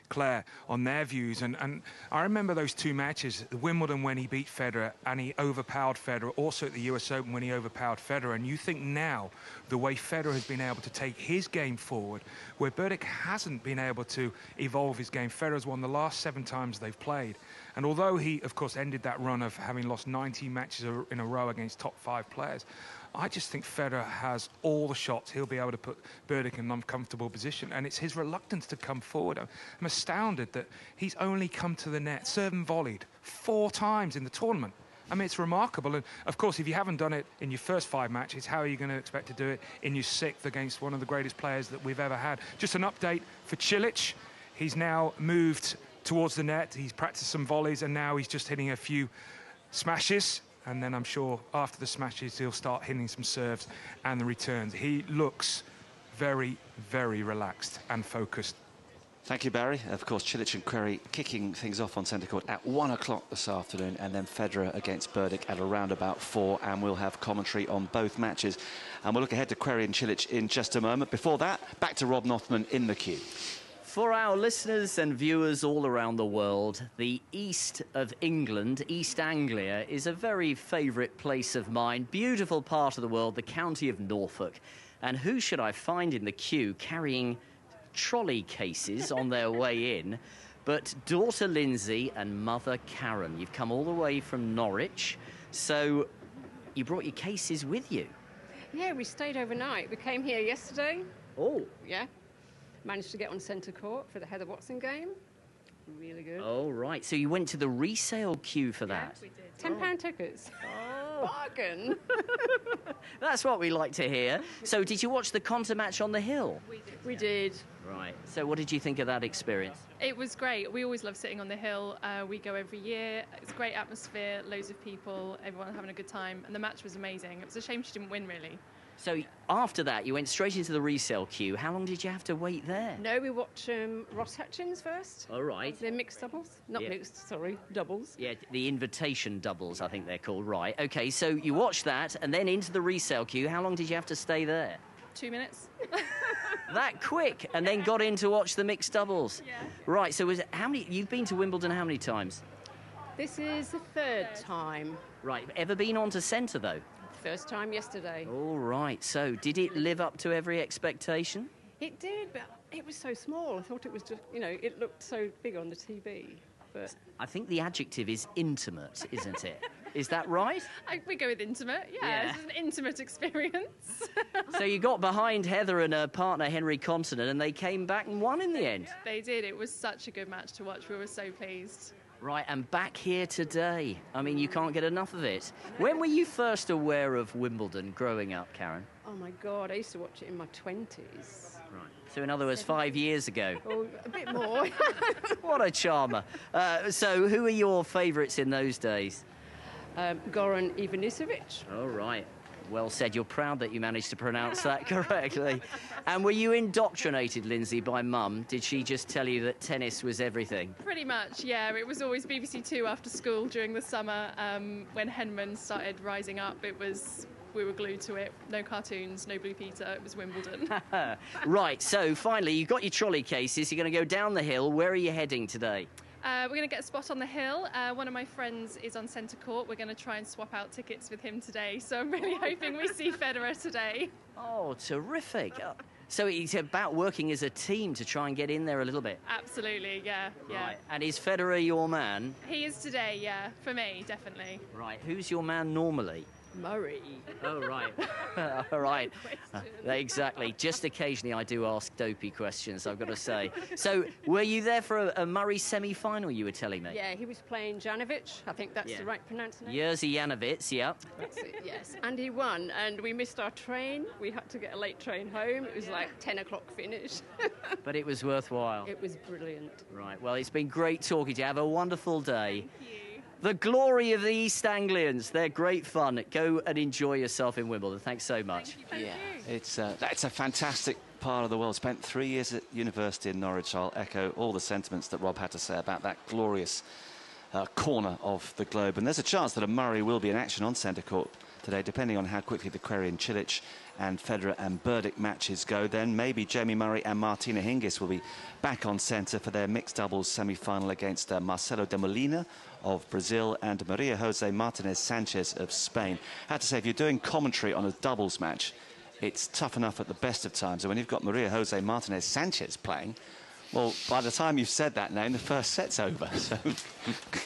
Claire on their views, and I remember those two matches, Wimbledon when he beat Federer and he overpowered Federer, also at the US Open when he overpowered Federer. And you think now the way Federer has been able to take his game forward, where Burdick hasn't been able to evolve his game. Federer's won the last 7 times they've played, and although he of course ended that run of having lost 19 matches in a row against top 5 players, I just think Federer has all the shots. He'll be able to put Burdick in an uncomfortable position, and it's his reluctance to come forward. I'm astounded that he's only come to the net, served and volleyed 4 times in the tournament. I mean, it's remarkable. And of course, if you haven't done it in your first 5 matches, how are you going to expect to do it in your 6th against one of the greatest players that we've ever had? Just an update for Cilic. He's now moved towards the net. He's practiced some volleys, and now he's just hitting a few smashes. And then I'm sure after the smashes, he'll start hitting some serves and the returns. He looks very, very relaxed and focused. Thank you, Barry. Of course, Cilic and Querrey kicking things off on centre court at 1 o'clock this afternoon, and then Federer against Burdick at around about 4, and we'll have commentary on both matches. And we'll look ahead to Querrey and Cilic in just a moment. Before that, back to Rob Nothman in the queue. For our listeners and viewers all around the world, the east of England, East Anglia, is a very favourite place of mine. Beautiful part of the world, the county of Norfolk. And who should I find in the queue carrying trolley cases on their way in but daughter Lindsay and mother Karen. You've come all the way from Norwich, so you brought your cases with you. Yeah, we stayed overnight. We came here yesterday. Oh. Yeah. Managed to get on centre court for the Heather Watson game. Really good. Oh, right. So you went to the resale queue for that? Yeah, we did. £10 tickets. Oh. Bargain. That's what we like to hear. So did you watch the Conta match on the hill? We did. Right. So what did you think of that experience? It was great. We always love sitting on the hill. We go every year. It's a great atmosphere, loads of people, everyone having a good time. And the match was amazing. It was a shame she didn't win, really. So after that, you went straight into the resale queue. How long did you have to wait there? No, we watched Ross Hutchins first. All right. They're mixed doubles. Not mixed, sorry, doubles. Yeah, the invitation doubles, I think they're called. Right. OK, so you watched that and then into the resale queue. How long did you have to stay there? 2 minutes. That quick, and then got in to watch the mixed doubles. Yeah. Right. So you've been to Wimbledon how many times? This is the third time. Right. Ever been on to centre though? First time yesterday. All right. So did it live up to every expectation? It did, but it was so small. I thought it was just, it looked so big on the TV. But I think the adjective is intimate, isn't it? Is that right? We go with intimate, yeah. It's an intimate experience. So you got behind Heather and her partner Henry Continent, and they came back and won in the end. They did. It was such a good match to watch. We were so pleased. Right, and back here today. I mean, you can't get enough of it. When were you first aware of Wimbledon growing up, Karen? Oh, my God, I used to watch it in my 20s. Right. So in other words, 5 years ago. Oh, a bit more. What a charmer. So who are your favourites in those days? Goran Ivanisevic. Oh, right. Well said. You're proud that you managed to pronounce that correctly. And were you indoctrinated, Lindsay, by Mum? Did she just tell you that tennis was everything? Pretty much, yeah. It was always BBC Two after school during the summer. When Henman started rising up, we were glued to it. No cartoons, no Blue Peter. It was Wimbledon. Right, so finally, you've got your trolley cases. You're going to go down the hill. Where are you heading today? We're going to get a spot on the hill. One of my friends is on centre court. We're going to try and swap out tickets with him today. So I'm really hoping we see Federer today. Oh, terrific. So it's about working as a team to try and get in there a little bit. Absolutely, yeah. Right. And is Federer your man? He is today, yeah. For me, definitely. Right. Who's your man normally? Murray. Oh, right. All right. Exactly. Just occasionally I do ask dopey questions, I've got to say. So, were you there for a Murray semi-final, you were telling me? Yeah, he was playing Janovic. I think that's the right pronunciation. Jerzy Janowicz, yeah. That's it, yes. And he won, and we missed our train. We had to get a late train home. It was like 10 o'clock finish. But it was worthwhile. It was brilliant. Right. Well, it's been great talking to you. Have a wonderful day. Thank you. The glory of the East Anglians. They're great fun. Go and enjoy yourself in Wimbledon. Thanks so much. Thank you. It's a fantastic part of the world. Spent 3 years at university in Norwich. I'll echo all the sentiments that Rob had to say about that glorious corner of the globe. And there's a chance that a Murray will be in action on centre court today, depending on how quickly the Querrey and Cilic and Federer and Burdick matches go. Then maybe Jamie Murray and Martina Hingis will be back on centre for their mixed doubles semi-final against Marcelo de Molina of Brazil and Maria Jose Martinez Sanchez of Spain. I have to say, if you're doing commentary on a doubles match, it's tough enough at the best of times. And when you've got Maria Jose Martinez Sanchez playing, well, by the time you've said that name, the first set's over. So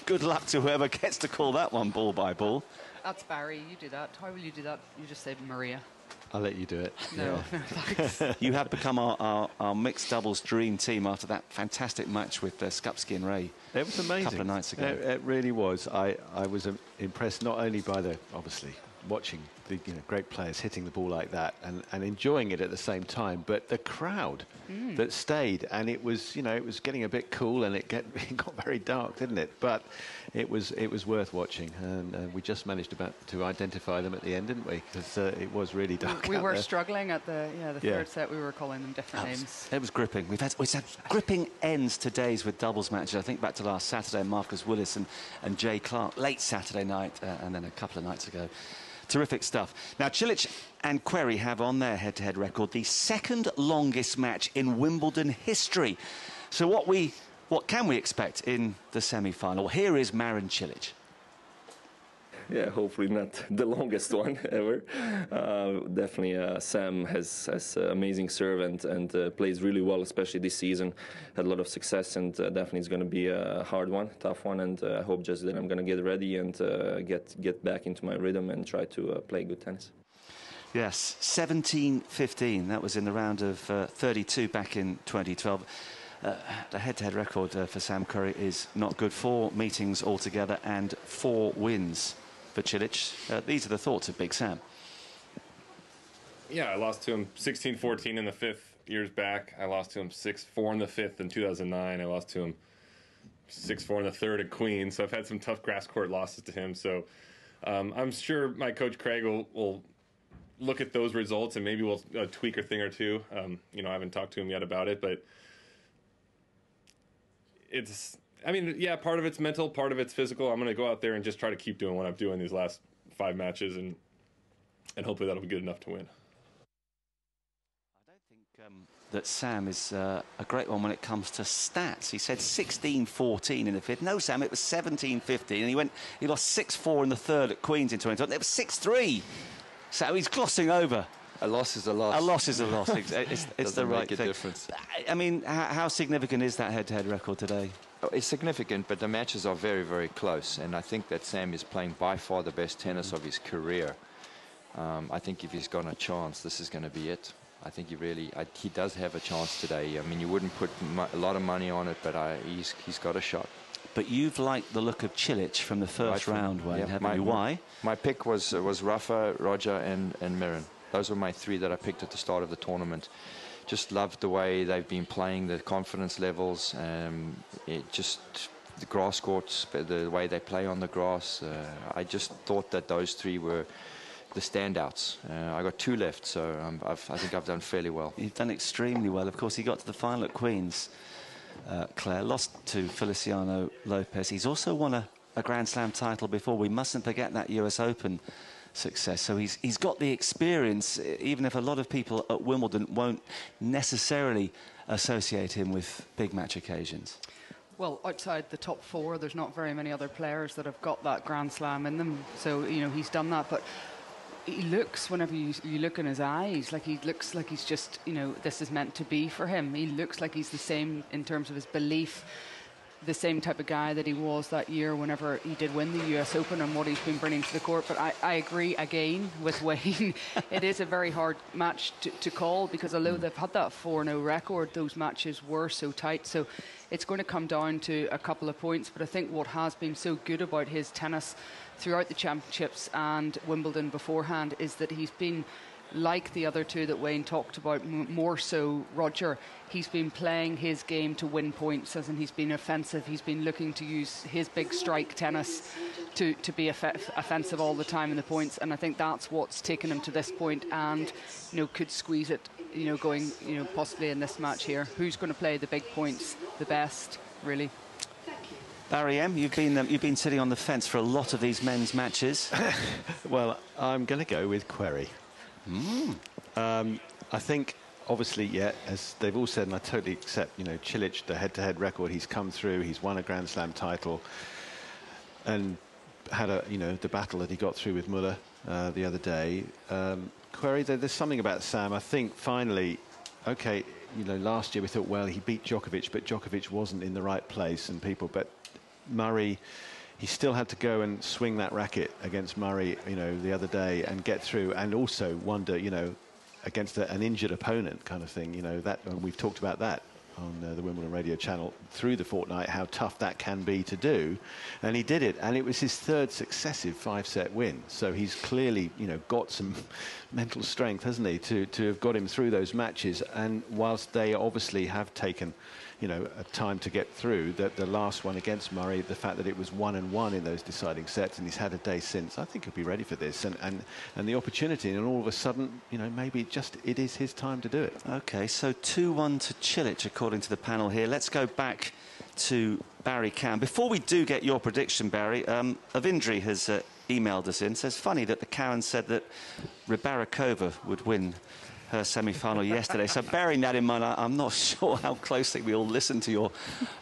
good luck to whoever gets to call that one ball by ball. That's Barry. You do that. How will you do that? You just say Maria. I'll let you do it. No, thanks. You have become our mixed doubles dream team after that fantastic match with Skupski and Ray. It was amazing. A couple of nights ago. It really was. I was impressed not only by obviously watching the great players hitting the ball like that and enjoying it at the same time, but the crowd that stayed, and it was getting a bit cool, and it got very dark, didn't it? But it was worth watching, and we just managed to identify them at the end, didn't we? Because it was really dark. We were struggling at the third set. We were calling them different names. It was gripping. We've had gripping ends to days with doubles matches. I think back to last Saturday, Marcus Willis and Jay Clark, late Saturday night, and then a couple of nights ago. Terrific stuff. Now, Cilic and Querrey have on their head-to-head record the second longest match in Wimbledon history. So what can we expect in the semi-final? Here is Marin Cilic. Yeah, hopefully not the longest one ever. Definitely Sam has amazing serve and plays really well, especially this season. Had a lot of success, and definitely it's going to be a hard one, tough one, and I hope just that I'm going to get ready and get back into my rhythm and try to play good tennis. Yes, 17-15. That was in the round of 32 back in 2012. The head-to-head record for Sam Querrey is not good. 4 meetings altogether and 4 wins for Cilic. These are the thoughts of Big Sam. Yeah, I lost to him 16-14 in the 5th years back. I lost to him 6-4 in the 5th in 2009. I lost to him 6-4 in the 3rd at Queen. So I've had some tough grass court losses to him. So I'm sure my coach Craig will look at those results and maybe we'll tweak a thing or two. I haven't talked to him yet about it, but part of it's mental, part of it's physical. I'm going to go out there and just try to keep doing what I'm doing these last 5 matches, and hopefully that'll be good enough to win. I don't think that Sam is a great one when it comes to stats. He said 16-14 in the 5th. No, Sam, it was 17-15, and he lost 6-4 in the 3rd at Queen's in 2012. It was 6-3. So he's glossing over. A loss is a loss. A loss is a loss. It's the right thing. Difference. I mean, how significant is that head-to-head record today? It's significant, but the matches are very, very close. And I think that Sam is playing by far the best tennis of his career. I think if he's got a chance, this is going to be it. I think he does have a chance today. I mean, you wouldn't put a lot of money on it, but he's got a shot. But you've liked the look of Cilic from the first round, Wayne, haven't you? Why? My pick was Rafa, Roger, and Mirin. Those were my 3 that I picked at the start of the tournament. Just loved the way they've been playing, the confidence levels, the grass courts, the way they play on the grass. I just thought that those 3 were the standouts. I got 2 left, so I think I've done fairly well. You've done extremely well. Of course, he got to the final at Queen's, Claire, lost to Feliciano Lopez. He's also won a Grand Slam title before. We mustn't forget that US Open success. So he's got the experience, even if a lot of people at Wimbledon won't necessarily associate him with big match occasions. Well, outside the top 4, there's not very many other players that have got that Grand Slam in them. So, you know, he's done that. But he looks, whenever you look in his eyes, like he looks like he's just, you know, this is meant to be for him. He looks like he's the same in terms of his belief, the same type of guy that he was that year whenever he did win the US Open and what he's been bringing to the court. But I agree again with Wayne. It is a very hard match to call, because although they've had that 4-0 record, those matches were so tight. So it's going to come down to a couple of points. But I think what has been so good about his tennis throughout the championships and Wimbledon beforehand is that he's been, like the other 2 that Wayne talked about, more so Roger, he's been playing his game to win points, as in he's been offensive. He's been looking to use his big strike tennis to be offensive all the time in the points, and I think that's what's taken him to this point, and, you know, could squeeze it, you know, going, you know, possibly in this match here. Who's going to play the big points the best, really? Barry M, you've been sitting on the fence for a lot of these men's matches. Well, I'm going to go with Querrey. I think, obviously, yeah, as they've all said, and I totally accept, you know, Cilic, the head-to-head record, he's come through, he's won a Grand Slam title, and had a, you know, the battle that he got through with Muller the other day. Querrey, there's something about Sam. I think finally, okay, you know, last year we thought, well, he beat Djokovic, but Djokovic wasn't in the right place, and but Murray, he still had to go and swing that racket against Murray, you know, the other day and get through, and also wonder, you know, against an injured opponent kind of thing, you know, that, and we've talked about that on the Wimbledon radio channel through the fortnight, how tough that can be to do, and he did it, and it was his 3rd successive 5-set win. So he's clearly, you know, got some mental strength, hasn't he, to have got him through those matches. And whilst they obviously have taken, you know, a time to get through, that the last one against Murray, the fact that it was 1-1 in those deciding sets, and he's had a day since, I think he'll be ready for this, and the opportunity, and all of a sudden, you know, maybe it is his time to do it. Okay, so 2-1 to Cilic, according to the panel here. Let's go back to Barry Cam. Before we do get your prediction, Barry, Avindri has emailed us in, says, funny that the Cowan said that Rybarikova would win her semi-final yesterday. So bearing that in mind, I'm not sure how closely we all listen to your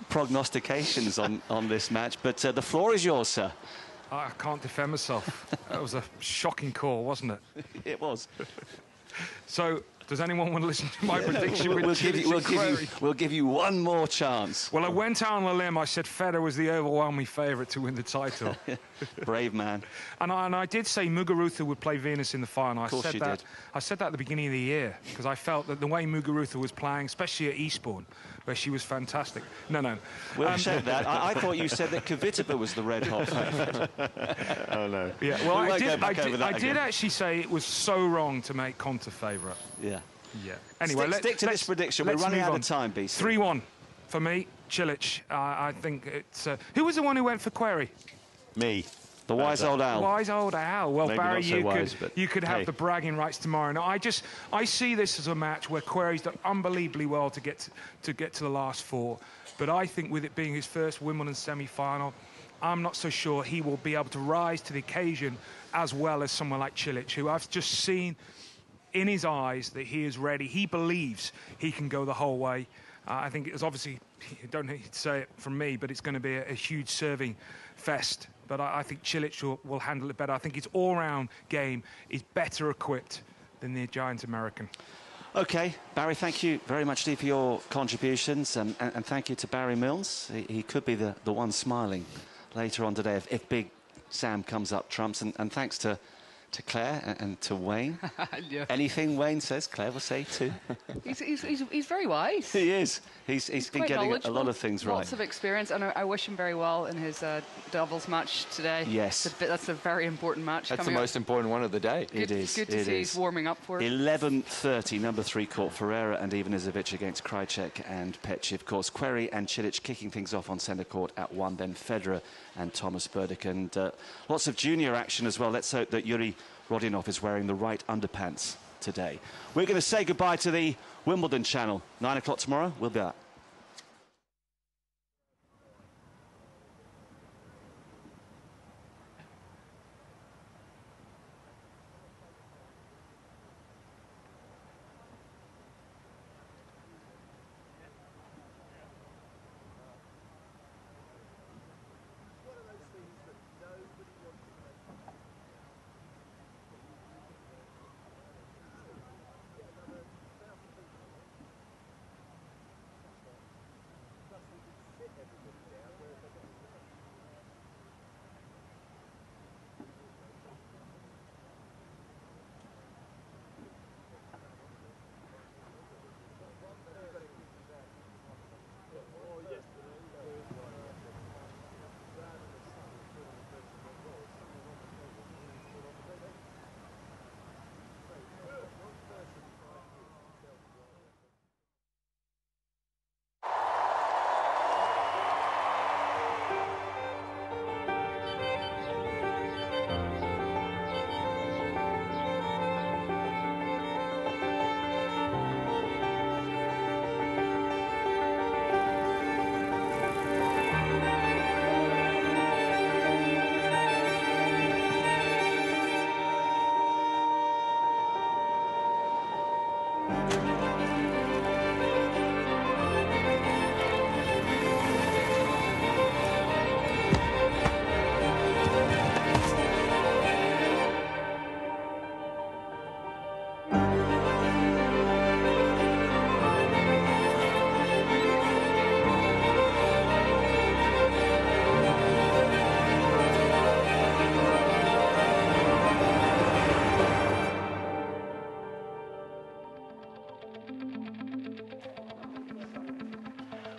prognostications on this match, but the floor is yours, sir. I can't defend myself. That was a shocking call, wasn't it? It was. So, does anyone want to listen to my prediction? We'll give you one more chance. Well, I went out on a limb. I said Federer was the overwhelming favourite to win the title. Brave man. And I did say Muguruza would play Venus in the final. Of course you did. I said that at the beginning of the year, because I felt that the way Muguruza was playing, especially at Eastbourne, where she was fantastic. No. We'll check that. I thought you said that Kvitova was the red-hot favourite. Oh, no. Yeah, well, I did actually say it was so wrong to make Konta favourite. Yeah. Anyway, stick to this prediction. We're running out of time, BC. 3-1 for me, Cilic. I think it's... who was the one who went for Querrey? Me. The wise old owl. Wise old owl. Well, maybe Barry, you could have the bragging rights tomorrow. Now, I see this as a match where Querrey's done unbelievably well to get to the last 4. But I think with it being his first Wimbledon semi-final, I'm not so sure he will be able to rise to the occasion as well as someone like Cilic, who I've just seen in his eyes that he is ready. He believes he can go the whole way. I think it's obviously, you don't need to say it from me, but it's going to be a huge serving fest. But I think Cilic will handle it better. I think his all-round game is better equipped than the giant American. OK, Barry, thank you very much indeed for your contributions, and thank you to Barry Mills. He could be the one smiling later on today if Big Sam comes up trumps, and thanks to Claire and to Wayne. Yeah. Anything Wayne says, Claire will say too. He's very wise. He is. He's been getting a lot of things right. Lots of experience, and I wish him very well in his doubles match today. Yes. That's a very important match. That's the most important one of the day. It is. Good to see he's warming up for it. 11:30, number 3 court, Ferreira and Ivanisevic against Krajicek and Petr. Of course, Querrey and Cilic kicking things off on centre court at 1, then Federer and Thomas Berdych. And lots of junior action as well. Let's hope that Yuri Rodionov is wearing the right underpants today. We're going to say goodbye to the Wimbledon channel. 9 o'clock tomorrow, we'll be back.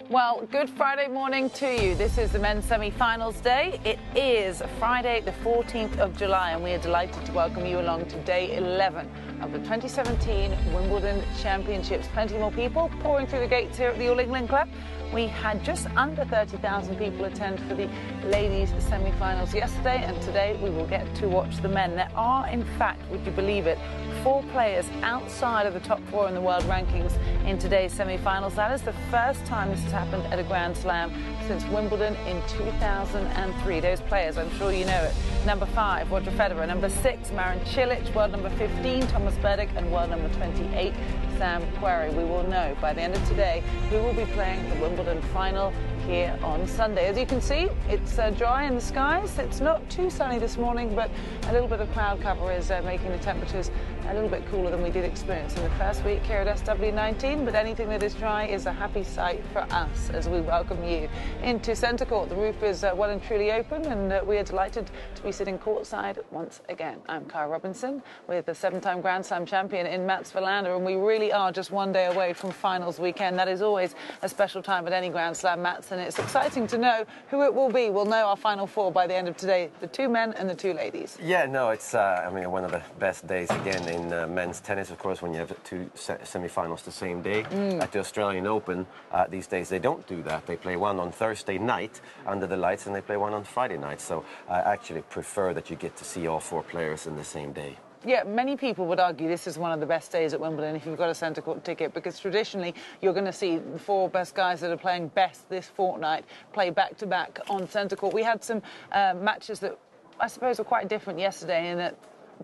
Well, good Friday morning to you. This is the men's semi-finals day. It is Friday, the 14th of July, and we are delighted to welcome you along to day 11 of the 2017 Wimbledon Championships. Plenty more people pouring through the gates here at the All England Club. We had just under 30,000 people attend for the ladies' semi-finals yesterday, and today we will get to watch the men. There are, in fact, would you believe it, 4 players outside of the top 4 in the world rankings in today's semi-finals. That is the first time this has happened at a Grand Slam since Wimbledon in 2003. Those players, I'm sure you know it. Number 5, Roger Federer. Number 6, Marin Cilic. World number 15, Thomas Berdych. And world number 28, Sam Querrey. We will know by the end of today who will be playing the Wimbledon final here on Sunday. As you can see, it's dry in the skies. It's not too sunny this morning, but a little bit of cloud cover is making the temperatures a little bit cooler than we did experience in the first week here at SW19, but anything that is dry is a happy sight for us as we welcome you into centre court. The roof is well and truly open, and we are delighted to be sitting courtside once again. I'm Cara Robinson with the 7-time Grand Slam champion in Mats Wilander, and we really are just one day away from finals weekend. That is always a special time at any Grand Slam, Mats, and it's exciting to know who it will be. We'll know our final 4 by the end of today, the 2 men and the 2 ladies. Yeah, no, it's I mean, one of the best days again in men's tennis, of course, when you have 2 semi-finals the same day. At the Australian Open, these days they don't do that. They play one on Thursday night under the lights, and they play one on Friday night. So I actually prefer that you get to see all 4 players in the same day. Yeah, many people would argue this is one of the best days at Wimbledon if you've got a centre court ticket, because traditionally you're going to see the 4 best guys that are playing best this fortnight play back-to-back on centre court. We had some matches that I suppose were quite different yesterday in that,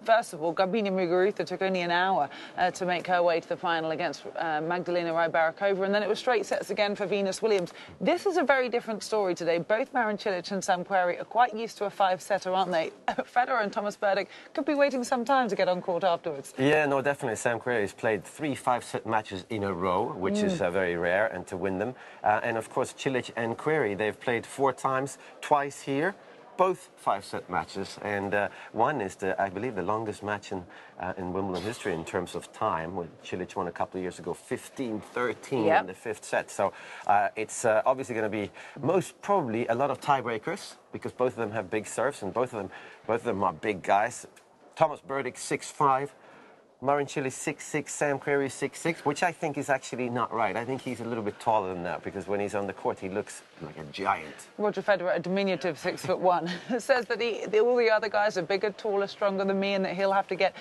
first of all, Garbina Muguruza took only an hour to make her way to the final against Magdalena Rybarakova, and then it was straight sets again for Venus Williams. This is a very different story today. Both Marin Cilic and Sam Querrey are quite used to a 5-setter, aren't they? Federer and Thomas Berdych could be waiting some time to get on court afterwards. Yeah, no, definitely. Sam Querrey has played 3 5-set matches in a row, which is very rare, and to win them. And of course, Cilic and Querrey, they've played 4 times, twice here. Both 5-set matches, and one is, I believe, the longest match in Wimbledon history in terms of time, when Cilic won a couple of years ago, 15-13 in the 5th set. So it's obviously going to be most probably a lot of tiebreakers, because both of them have big serves, and both of them are big guys. Thomas Berdych, 6'5", Marin Cilic 6'6", Sam Querrey 6'6", which I think is actually not right. I think he's a little bit taller than that because when he's on the court, he looks like a giant. Roger Federer, a diminutive 6'1", says that all the other guys are bigger, taller, stronger than me, and that he'll have to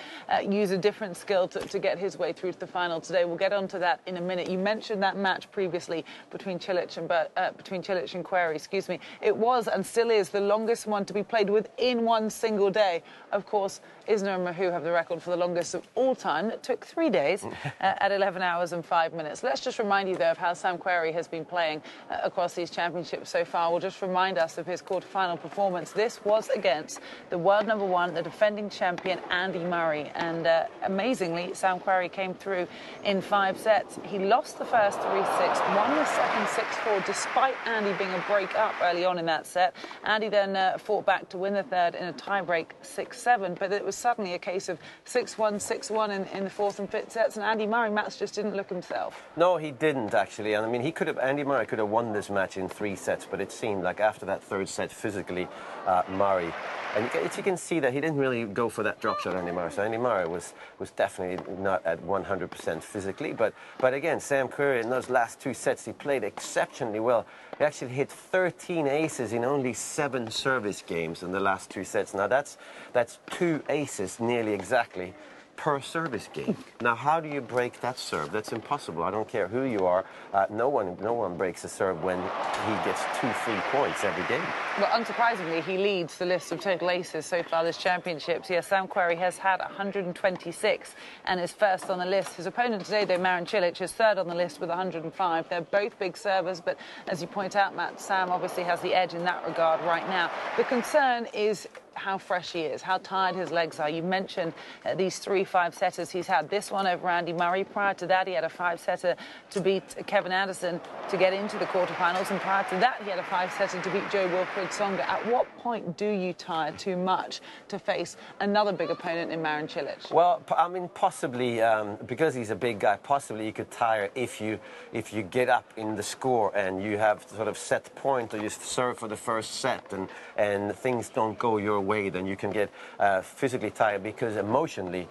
use a different skill to get his way through to the final today. We'll get onto that in a minute. You mentioned that match previously between Cilic and Querrey. Excuse me. It was and still is the longest one to be played within one single day. Of course, Isner and Mahut have the record for the longest of all time. It took 3 days at 11 hours and 5 minutes. Let's just remind you, though, of how Sam Querrey has been playing across these championships so far. We'll just remind us of his quarterfinal performance. This was against the world number one, the defending champion, Andy Murray. And amazingly, Sam Querrey came through in 5 sets. He lost the first 3-6, won the second 6-4, despite Andy being a break up early on in that set. Andy then fought back to win the third in a tie-break 6-7, but it was suddenly a case of 6-1, 6-1 in the fourth and fifth sets, and Andy Murray, Mats, just didn't look himself. No, he didn't, actually. And I mean, Andy Murray could have won this match in 3 sets, but it seemed like after that third set, physically, Murray, and you can see that he didn't really go for that drop shot, Andy Murray. So Andy Murray was definitely not at 100% physically. But again, Sam Querrey in those last 2 sets, he played exceptionally well. He actually hit 13 aces in only 7 service games in the last 2 sets. Now that's 2 aces nearly exactly per service game. Now, how do you break that serve? That's impossible. I don't care who you are. No one breaks a serve when he gets 2 free points every game. Well, unsurprisingly, he leads the list of total aces so far this championships. Yes, Sam Querrey has had 126 and is first on the list. His opponent today, though, Marin Cilic, is third on the list with 105. They're both big servers, but as you point out, Matt, Sam obviously has the edge in that regard right now. The concern is how fresh he is, how tired his legs are. You mentioned these 3 5-setters he's had. This one over Andy Murray. Prior to that, he had a 5-setter to beat Kevin Anderson to get into the quarterfinals, and prior to that, he had a 5-setter to beat Joe Wilfried Tsonga. At what point do you tire too much to face another big opponent in Marin Cilic? Well, I mean, possibly because he's a big guy. Possibly you could tire if you get up in the score and you have sort of set point, or you serve for the first set, and things don't go your way, then you can get physically tired because emotionally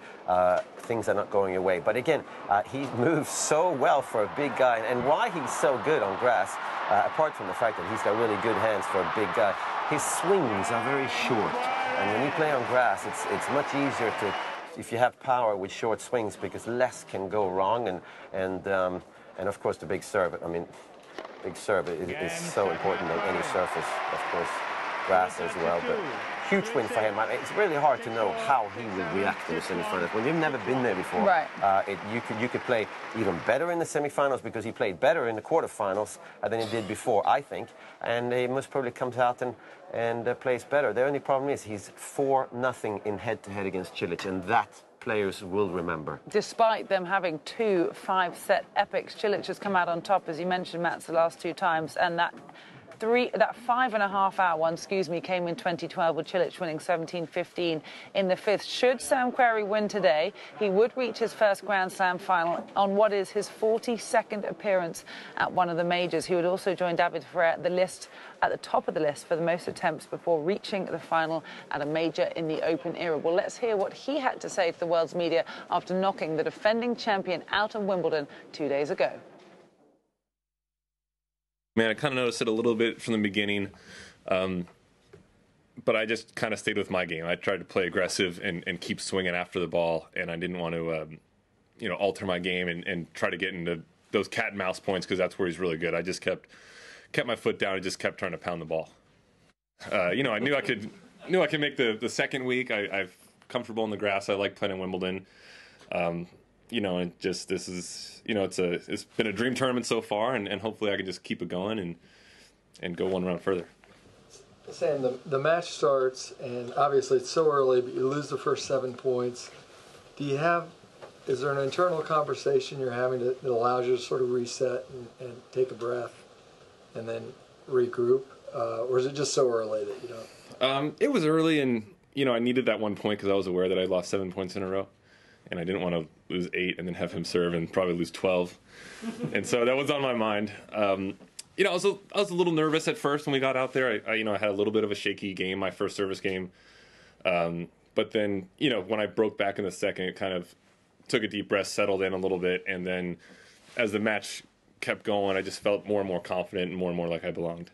things are not going your way. But again, he moves so well for a big guy, and why he's so good on grass, apart from the fact that he's got really good hands for a big guy, his swings are very short, and when you play on grass, it's much easier to, if you have power with short swings, because less can go wrong, and of course the big serve. I mean, big serve is so important on any surface, of course, grass as well. But huge win for him. I mean, it's really hard to know how he will react in the semifinals when you've never been there before. Right. You could play even better in the semifinals because he played better in the quarterfinals than he did before, I think. And he most probably comes out and plays better. The only problem is he's 4-0 in head-to-head against Cilic, and that players will remember. Despite them having 2 5-set epics, Cilic has come out on top, as you mentioned, Mats, the last 2 times, and that 5.5-hour one, came in 2012 with Cilic winning 17-15 in the 5th. Should Sam Querrey win today, he would reach his first Grand Slam final on what is his 42nd appearance at one of the majors. He would also join David Ferrer at the top of the list for the most attempts before reaching the final at a major in the Open era. Well, let's hear what he had to say to the world's media after knocking the defending champion out of Wimbledon 2 days ago. Man, I kind of noticed it a little bit from the beginning, but I just kind of stayed with my game. I tried to play aggressive and keep swinging after the ball, and I didn't want to, alter my game and try to get into those cat and mouse points because that's where he's really good. I just kept my foot down and just kept trying to pound the ball. I knew I could make the second week. I'm comfortable in the grass. I like playing in Wimbledon. And just this is, it's been a dream tournament so far, and hopefully I can just keep it going and go one round further. Sam, the match starts, and obviously it's so early, but you lose the first 7 points. Is there an internal conversation you're having that allows you to sort of reset and take a breath and then regroup? Or is it just so early that you don't? It was early, and, I needed that 1 point because I was aware that I lost 7 points in a row. And I didn't want to lose 8 and then have him serve and probably lose 12. And so that was on my mind. I was a little nervous at first when we got out there. I had a little bit of a shaky game, my first service game. But then, when I broke back in the second, it kind of took a deep breath, settled in a little bit, and then as the match kept going, I just felt more and more confident and more like I belonged.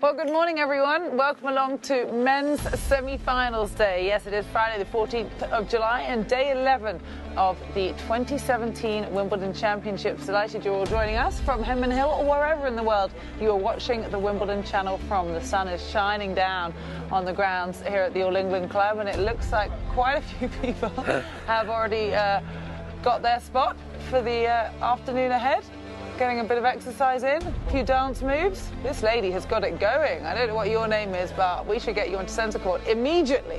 Well, good morning, everyone. Welcome along to men's semi-finals day. Yes, it is Friday, the 14th of July, and day 11 of the 2017 Wimbledon Championships. Delighted you're all joining us from Henman Hill or wherever in the world you are watching the Wimbledon channel from. The sun is shining down on the grounds here at the All England Club, and it looks like quite a few people have already got their spot for the afternoon ahead. Getting a bit of exercise in, a few dance moves. This lady has got it going. I don't know what your name is, but we should get you onto centre court immediately.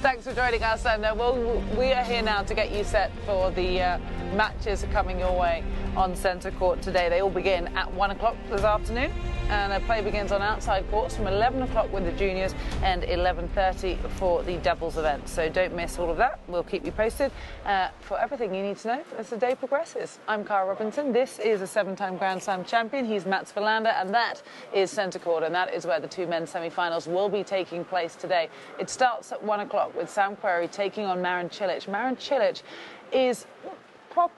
Thanks for joining us, and we are here now to get you set for the matches coming your way on centre court today. They all begin at 1 o'clock this afternoon, and play begins on outside courts from 11 o'clock with the juniors and 11:30 for the doubles event. So don't miss all of that. We'll keep you posted for everything you need to know as the day progresses. I'm Cara Robinson. This is a 7-time Grand Slam champion. He's Mats Wilander, and that is centre court, and that is where the two men's semi-finals will be taking place today. It starts at 1 o'clock with Sam Querrey taking on Marin Cilic. Marin Cilic is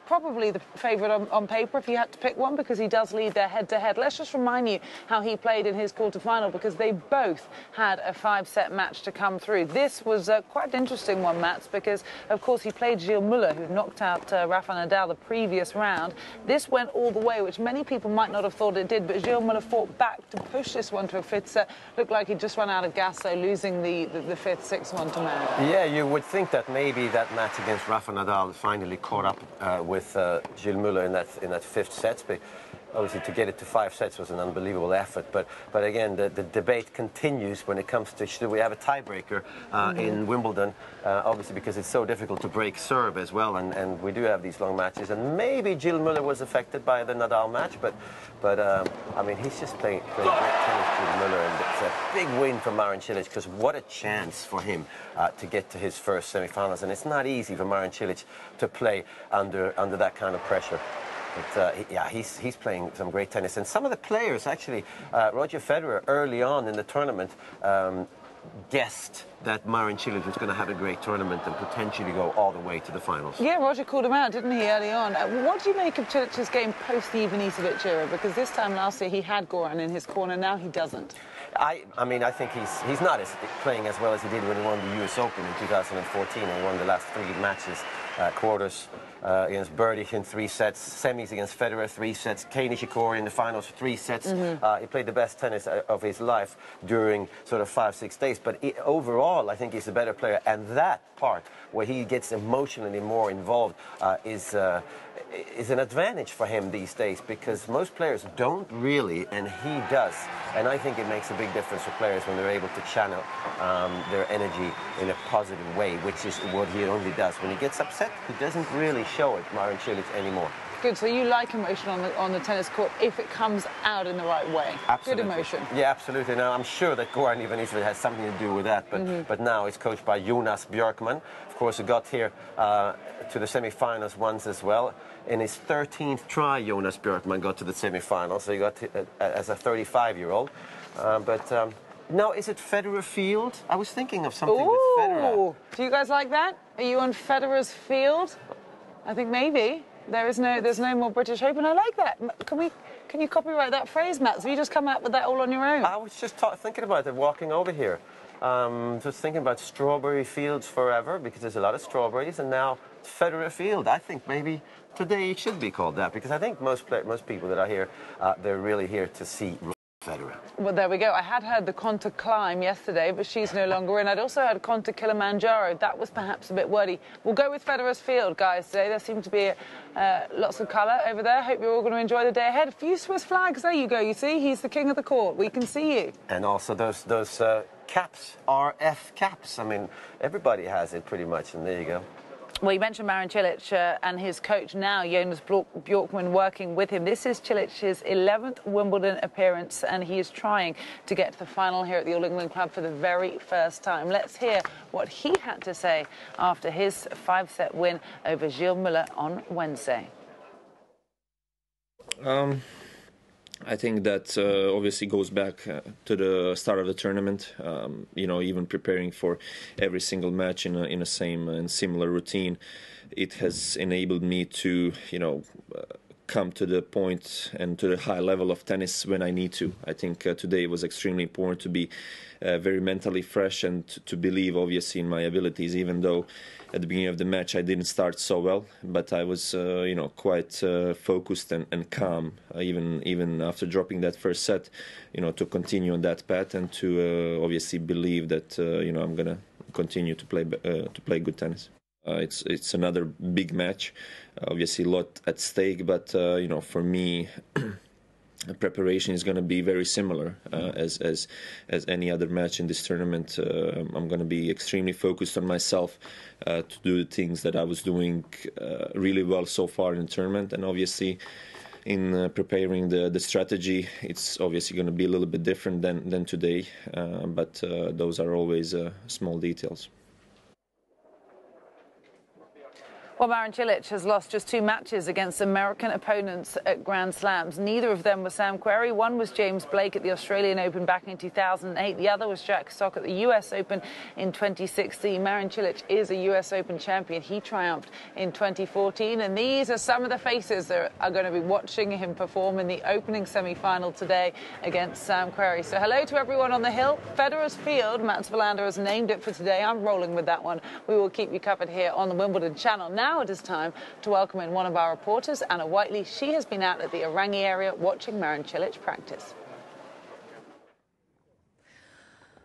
probably the favourite on paper if you had to pick one, because he does lead their head-to-head. Let's just remind you how he played in his quarter-final, because they both had a 5-set match to come through. This was quite an interesting one, Mats, because, of course, he played Gilles Muller, who knocked out Rafa Nadal the previous round. This went all the way, which many people might not have thought it did, but Gilles Muller fought back to push this one to a 5th set. Looked like he'd just run out of gas, so losing the 5th, 6-1 to Marin. Yeah, you would think that maybe that match against Rafa Nadal finally caught up with Gilles Muller in that 5th set. But obviously, to get it to 5 sets was an unbelievable effort. But again, the debate continues when it comes to should we have a tiebreaker in Wimbledon, obviously because it's so difficult to break serve as well, and we do have these long matches. And maybe Gilles Muller was affected by the Nadal match, but I mean, he's just playing great tennis, Gilles Muller, and it's a big win for Marin Cilic, because what a chance for him to get to his first semi-finals. And it's not easy for Marin Cilic to play under that kind of pressure. But yeah, he's playing some great tennis. And some of the players, actually, Roger Federer, early on in the tournament, guessed that Marin Cilic was going to have a great tournament and potentially go all the way to the finals. Yeah, Roger called him out, didn't he, early on? What do you make of Cilic's game post the Ivanisevic era? Because this time last year he had Goran in his corner, now he doesn't. I mean, I think he's not playing as well as he did when he won the US Open in 2014 and won the last 3 matches quarters against Berdych in 3 sets, semis against Federer 3 sets, Kei Nishikori in the finals 3 sets. He played the best tennis of his life during sort of 5-6 days. But overall, I think he's a better player. And that part where he gets emotionally more involved is an advantage for him these days, because most players don't really, and he does. And I think it makes a big difference for players when they're able to channel their energy in a positive way, which is what he only does. When he gets upset, he doesn't really show it, Marin Cilic, anymore. Good, so you like emotion on the tennis court if it comes out in the right way. Absolutely. Good emotion. Yeah, absolutely. Now, I'm sure that Goran Ivanisevic has something to do with that, but now it's coached by Jonas Björkman. Of course, he got here to the semi-finals once as well. In his 13th try, Jonas Björkman got to the semi-finals, so he got to, as a 35-year-old. Now, is it Federer Field? I was thinking of something with Federer. Do you guys like that? Are you on Federer's field? I think maybe. There's no more British Open. I like that. Can you copyright that phrase, Matt? So you just come out with that all on your own? I was just thinking about it walking over here. Just thinking about strawberry fields forever, because there's a lot of strawberries, and now Federer Field. I think maybe today it should be called that, because I think most people that are here, they're really here to see Federer. Well, there we go. I had heard the Conta Climb yesterday, but she's no longer in. I'd also heard Conta Kilimanjaro. That was perhaps a bit wordy. We'll go with Federer's Field, guys, today. There seems to be lots of colour over there. Hope you're all going to enjoy the day ahead. A few Swiss flags. There you go. You see, he's the king of the court. We can see you. And also those caps, RF caps. I mean, everybody has it pretty much, and there you go. Well, you mentioned Marin Cilic and his coach now, Jonas Björkman, working with him. This is Cilic's 11th Wimbledon appearance, and he is trying to get to the final here at the All England Club for the very first time. Let's hear what he had to say after his 5-set win over Gilles Muller on Wednesday. I think that obviously goes back to the start of the tournament. Even preparing for every single match in a same and similar routine, it has enabled me to, come to the point and to the high level of tennis when I need to. I think today was extremely important to be very mentally fresh and to believe, obviously, in my abilities, even though at the beginning of the match I didn't start so well, but I was quite focused and calm, even after dropping that first set, to continue on that path and to obviously believe that I'm going to continue to play good tennis. It's another big match, obviously a lot at stake, but for me preparation is going to be very similar as any other match in this tournament. I'm going to be extremely focused on myself to do the things that I was doing really well so far in the tournament, and obviously in preparing the strategy, it's obviously going to be a little bit different than today, but those are always small details. Well, Marin Cilic has lost just 2 matches against American opponents at Grand Slams. Neither of them were Sam Querrey. One was James Blake at the Australian Open back in 2008. The other was Jack Sock at the US Open in 2016. Marin Cilic is a US Open champion. He triumphed in 2014. And these are some of the faces that are going to be watching him perform in the opening semi-final today against Sam Querrey. So hello to everyone on the hill. Federer's Field, Mats Wilander has named it for today. I'm rolling with that one. We will keep you covered here on the Wimbledon channel. Now it is time to welcome in one of our reporters, Anna Whiteley. She has been out at the Orangi area watching Marin Cilic practice.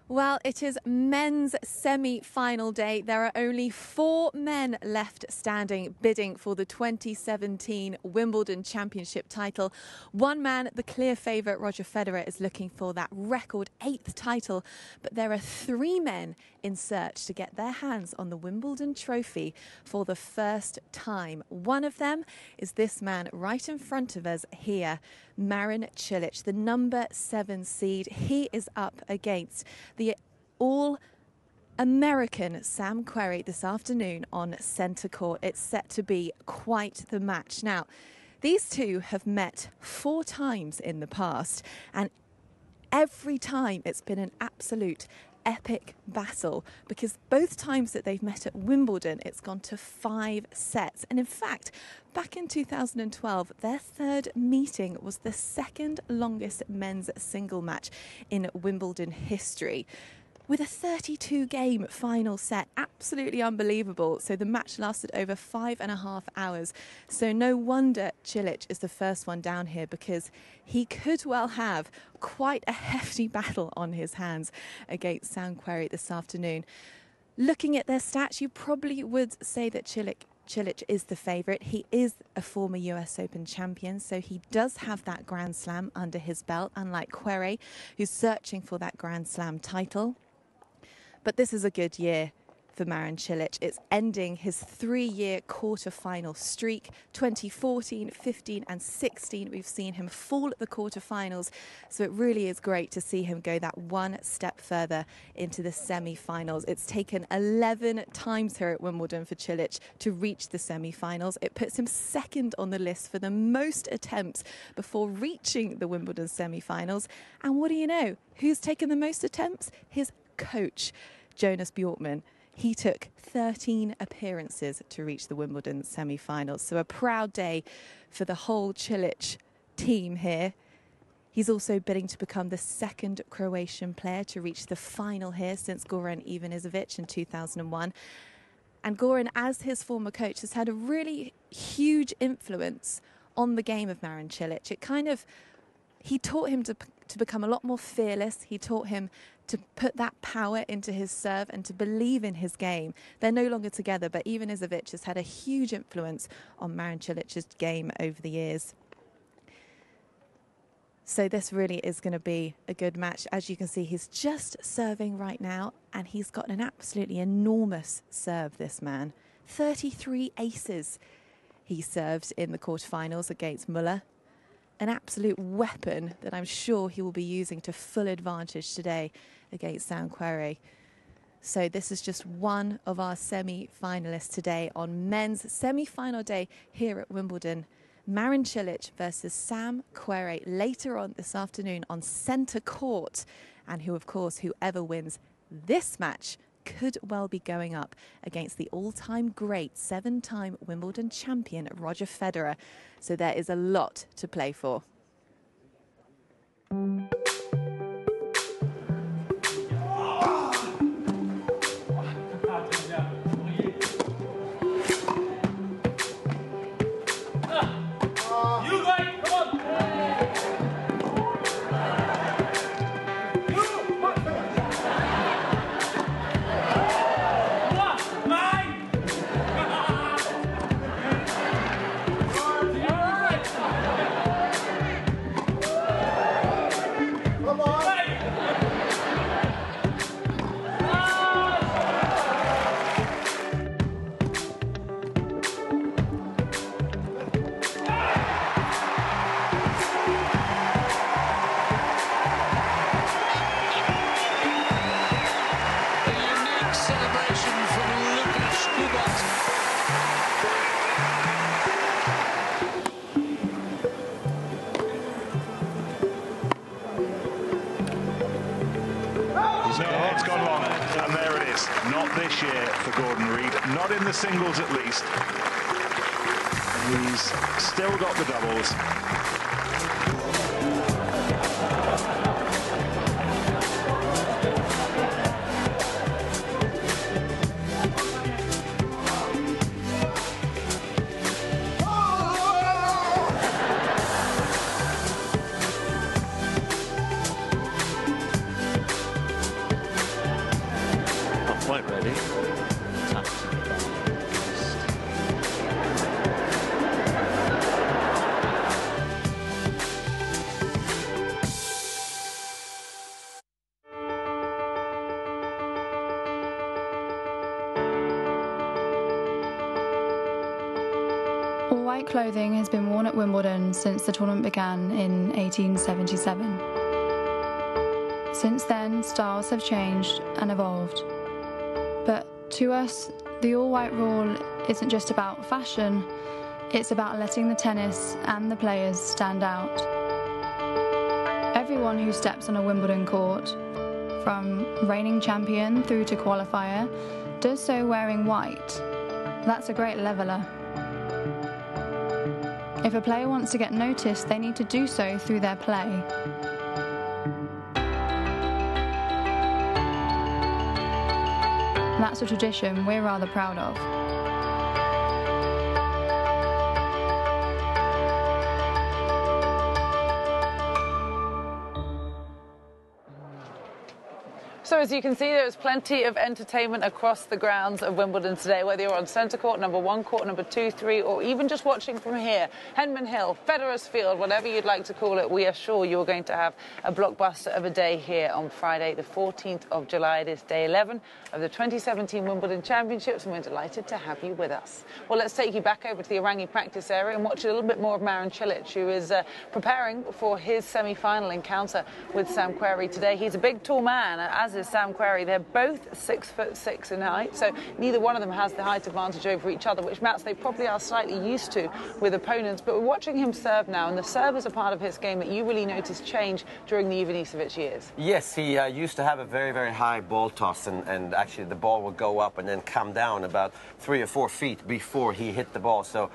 Well, it is men's semi-final day. There are only 4 men left standing, bidding for the 2017 Wimbledon Championship title. One man, the clear favourite, Roger Federer, is looking for that record 8th title. But there are 3 men in search to get their hands on the Wimbledon trophy for the first time. One of them is this man right in front of us here, Marin Cilic, the number 7 seed. He is up against the all-American Sam Querrey this afternoon on centre court. It's set to be quite the match. Now, these two have met 4 times in the past, and every time it's been an absolute epic battle, because both times that they've met at Wimbledon, it's gone to 5 sets. And in fact, back in 2012, their 3rd meeting was the 2nd longest men's single match in Wimbledon history. with a 32-game final set. Absolutely unbelievable. So the match lasted over 5.5 hours. So no wonder Cilic is the first one down here, because he could well have quite a hefty battle on his hands against Sam Querrey this afternoon. Looking at their stats, you probably would say that Cilic is the favourite. He is a former US Open champion, so he does have that Grand Slam under his belt, unlike Querrey, who's searching for that Grand Slam title. But this is a good year for Marin Cilic. It's ending his 3-year quarter-final streak. 2014, 15 and 16, we've seen him fall at the quarter-finals, so it really is great to see him go that one step further into the semi-finals. It's taken 11 times here at Wimbledon for Cilic to reach the semi-finals. It puts him second on the list for the most attempts before reaching the Wimbledon semi-finals. And what do you know? Who's taken the most attempts? His coach, Jonas Bjorkman. He took 13 appearances to reach the Wimbledon semi-finals. So a proud day for the whole Cilic team here. He's also bidding to become the second Croatian player to reach the final here since Goran Ivanisevic in 2001. And Goran, as his former coach, has had a really huge influence on the game of Marin Cilic. He taught him to become a lot more fearless. He taught him to put that power into his serve and to believe in his game. They're no longer together, but Ivanisevic has had a huge influence on Marin Cilic's game over the years. So this really is going to be a good match. As you can see, he's just serving right now, and he's got an absolutely enormous serve, this man. 33 aces he served in the quarterfinals against Muller. An absolute weapon that I'm sure he will be using to full advantage today against Sam Querrey. So this is just one of our semi-finalists today on men's semi-final day here at Wimbledon. Marin Cilic versus Sam Querrey later on this afternoon on centre court. And whoever wins this match could well be going up against the all-time great 7-time Wimbledon champion Roger Federer. So there is a lot to play for. It's gone long, and there it is. Not this year for Gordon Reid, not in the singles at least. He's still got the doubles. Quite ready. All-white clothing has been worn at Wimbledon since the tournament began in 1877. Since then, styles have changed and evolved. But to us, the all-white rule isn't just about fashion, it's about letting the tennis and the players stand out. Everyone who steps on a Wimbledon court, from reigning champion through to qualifier, does so wearing white. That's a great leveller. If a player wants to get noticed, they need to do so through their play. and that's a tradition we're rather proud of. So as you can see, there's plenty of entertainment across the grounds of Wimbledon today, whether you're on centre court, number 1 court, number 2, 3, or even just watching from here. Henman Hill, Federer's Field, whatever you'd like to call it, we are sure you're going to have a blockbuster of a day here on Friday, the 14th of July. It is day 11 of the 2017 Wimbledon Championships, and we're delighted to have you with us. Well, let's take you back over to the Irangi practice area and watch a little bit more of Marin Cilic, who is preparing for his semi-final encounter with Sam Querrey today. He's a big, tall man, as is Sam Querrey. They're both 6'6" in height, so neither one of them has the height advantage over each other, which Mats, they probably are slightly used to with opponents. But we're watching him serve now, and the serve is a part of his game that you really noticed change during the Ivanisevic years. Yes, he used to have a very, very high ball toss, and actually the ball would go up and then come down about 3 or 4 feet before he hit the ball. So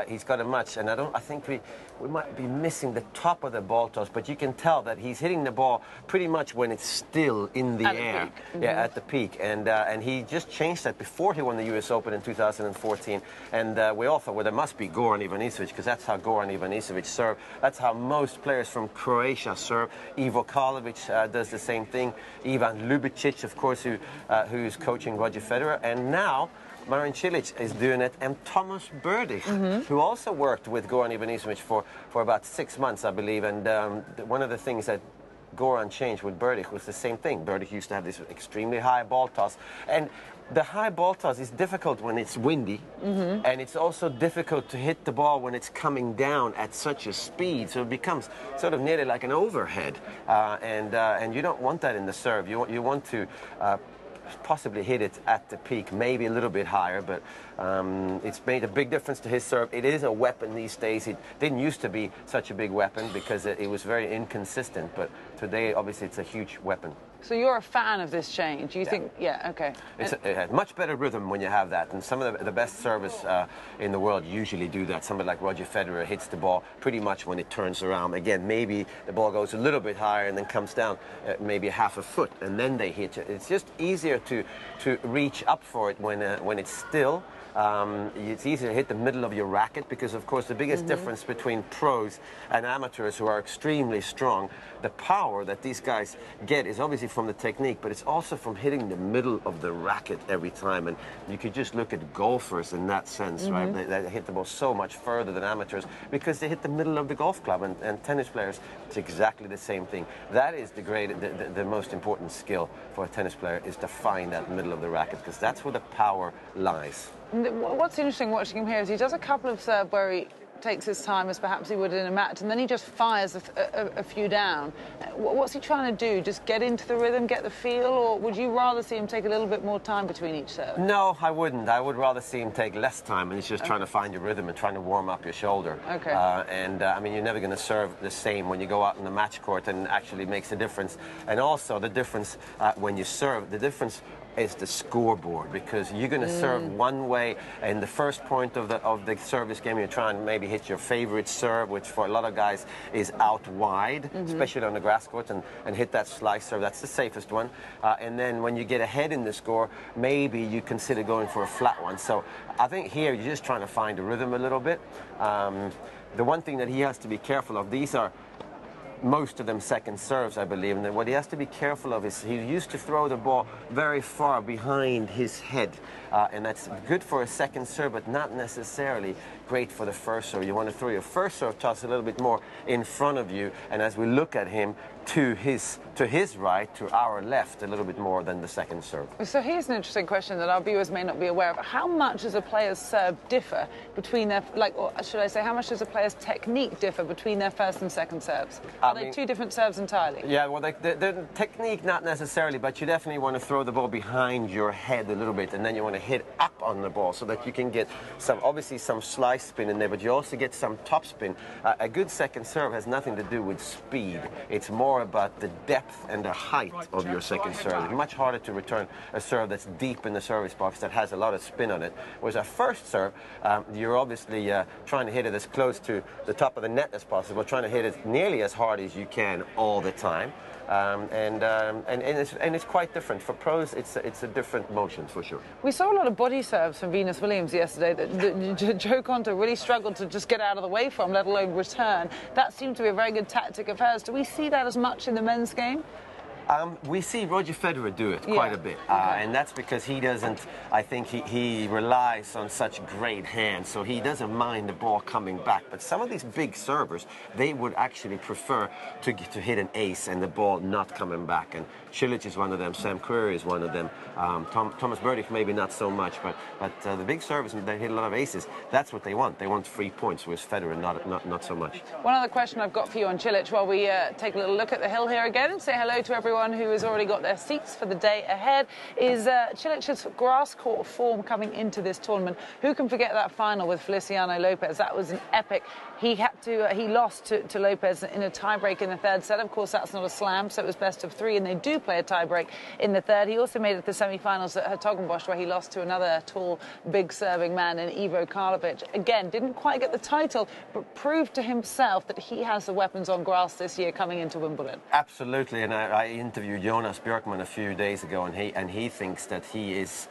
he's got a much, and I think we might be missing the top of the ball toss, but you can tell that he's hitting the ball pretty much when it's still in the air. Yeah, at the peak. And he just changed that before he won the US Open in 2014. And we all thought, well, there must be Goran Ivanisevic, because that's how Goran Ivanisevic serve. That's how most players from Croatia serve. Ivo Karlovic does the same thing. Ivan Ljubicic, of course, who's coaching Roger Federer. And now Marin Cilic is doing it, and Thomas Berdych, who also worked with Goran Ivanisevic for about 6 months, I believe. And one of the things that Goran changed with Berdych was the same thing. Berdych used to have this extremely high ball toss, and the high ball toss is difficult when it's windy, and it's also difficult to hit the ball when it's coming down at such a speed, so it becomes sort of nearly like an overhead, and you don't want that in the serve. You want to possibly hit it at the peak, maybe a little bit higher, but it's made a big difference to his serve. It is a weapon these days. It didn't used to be such a big weapon because it was very inconsistent, but today obviously it's a huge weapon. So you're a fan of this change? You think, okay. It has much better rhythm when you have that, and some of the best servers in the world usually do that. Somebody like Roger Federer hits the ball pretty much when it turns around. Again, maybe the ball goes a little bit higher and then comes down maybe half a foot, and then they hit it. It's just easier to reach up for it when it's still. It's easier to hit the middle of your racket because, of course, the biggest difference between pros and amateurs who are extremely strong, the power that these guys get is obviously from the technique, but it's also from hitting the middle of the racket every time. And you could just look at golfers in that sense, right? They hit the ball so much further than amateurs because they hit the middle of the golf club, and tennis players, it's exactly the same thing. That is the most important skill for a tennis player, is to find that middle of the racket, because that's where the power lies. What's interesting watching him here is he does a couple of serve where he takes his time as perhaps he would in a match, and then he just fires a few down. What's he trying to do? Just get into the rhythm, get the feel, or would you rather see him take a little bit more time between each serve? No, I wouldn't. I would rather see him take less time, and he's just trying to find your rhythm and trying to warm up your shoulder. Okay. I mean, you're never going to serve the same when you go out in the match court, and actually makes a difference. And also the difference when you serve, the difference is the scoreboard, because you're going to serve one way in the first point of the service game. You're trying to maybe hit your favorite serve, which for a lot of guys is out wide, especially on the grass court, and hit that slice serve. That's the safest one. And then when you get ahead in the score, maybe you consider going for a flat one. So I think here you're just trying to find a rhythm a little bit. The one thing that he has to be careful of, these are most of them second serves, I believe, and what he has to be careful of is he used to throw the ball very far behind his head, and that's good for a second serve, but not necessarily great for the first serve. You want to throw your first serve toss a little bit more in front of you, and as we look at him, to his right, to our left, a little bit more than the second serve. So here's an interesting question that our viewers may not be aware of. How much does a player's serve differ between their, or should I say, how much does a player's technique differ between their first and second serves? Are they two different serves entirely? Yeah, well, the technique, not necessarily, but you definitely want to throw the ball behind your head a little bit, and then you want to hit up on the ball so that you can get obviously some slice spin in there, but you also get some top spin. A good second serve has nothing to do with speed. It's more about the depth and the height of your second serve. It's much harder to return a serve that's deep in the service box that has a lot of spin on it. Whereas a first serve, you're obviously trying to hit it as close to the top of the net as possible, trying to hit it nearly as hard bodies you can all the time. And it's quite different. For pros, it's a different motion for sure. We saw a lot of body serves from Venus Williams yesterday that Jo Konta really struggled to just get out of the way from, let alone return. That seemed to be a very good tactic of hers. Do we see that as much in the men's game? We see Roger Federer do it quite a bit, and that's because he doesn't, I think he relies on such great hands, so he doesn't mind the ball coming back. But some of these big servers, they would actually prefer to hit an ace and the ball not coming back. And Cilic is one of them, Sam Querrey is one of them, Thomas Berdych maybe not so much, but the big servers, they hit a lot of aces. That's what they want. They want 3 points, whereas Federer not so much. One other question I've got for you on Cilic while we take a little look at the hill here again and say hello to everyone who has already got their seats for the day ahead. Is Cilic's grass court form coming into this tournament? Who can forget that final with Feliciano Lopez? That was an epic. He lost to Lopez in a tiebreak in the third set. Of course, that's not a slam, so it was best of 3, and they do play a tiebreak in the third. He also made it to the semi-finals at Hertogenbosch, where he lost to another tall, big serving man in Ivo Karlovic. Again, didn't quite get the title, but proved to himself that he has the weapons on grass this year coming into Wimbledon. Absolutely, and I interviewed Jonas Björkman a few days ago, and he thinks that he is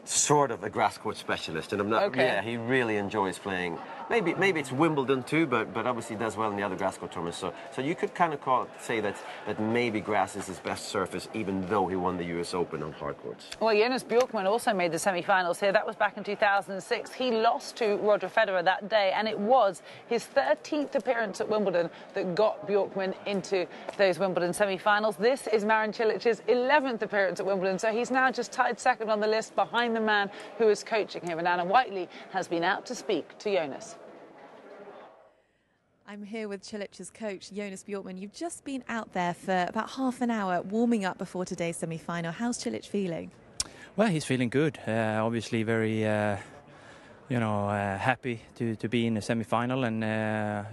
sort of a grass court specialist, and I'm not. Okay. Yeah, he really enjoys playing. Maybe it's Wimbledon too, but obviously does well in the other grass court tournaments. So you could kind of say that maybe grass is his best surface, even though he won the US Open on hard courts. Well, Jonas Björkman also made the semi-finals here. That was back in 2006. He lost to Roger Federer that day, and it was his 13th appearance at Wimbledon that got Björkman into those Wimbledon semi-finals. This is Marin Cilic's 11th appearance at Wimbledon, so he's now just tied second on the list behind the man who is coaching him. And Anna Whiteley has been out to speak to Jonas. I'm here with Cilic's coach, Jonas Björkman. You've just been out there for about half an hour warming up before today's semi-final. How's Cilic feeling? Well, he's feeling good. Obviously very, happy to be in the semi-final, and,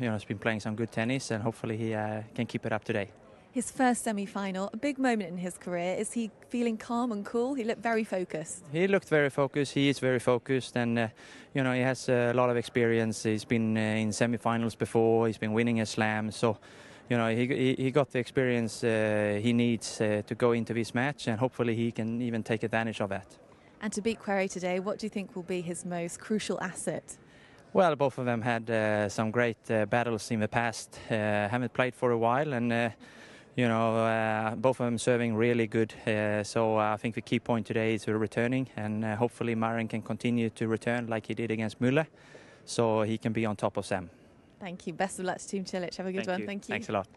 he's been playing some good tennis, and hopefully he can keep it up today. His first semi-final, a big moment in his career. Is he feeling calm and cool? He looked very focused. He looked very focused. He is very focused, and he has a lot of experience. He's been in semi-finals before. He's been winning a slam, so he got the experience he needs to go into this match, and hopefully he can even take advantage of that. And to beat Querrey today, what do you think will be his most crucial asset? Well, both of them had some great battles in the past. Haven't played for a while, and both of them serving really good. So I think the key point today is returning, and hopefully Marin can continue to return like he did against Müller, so he can be on top of Sam. Thank you. Best of luck to Team Cilic. Have a good one. Thank you. Thanks a lot.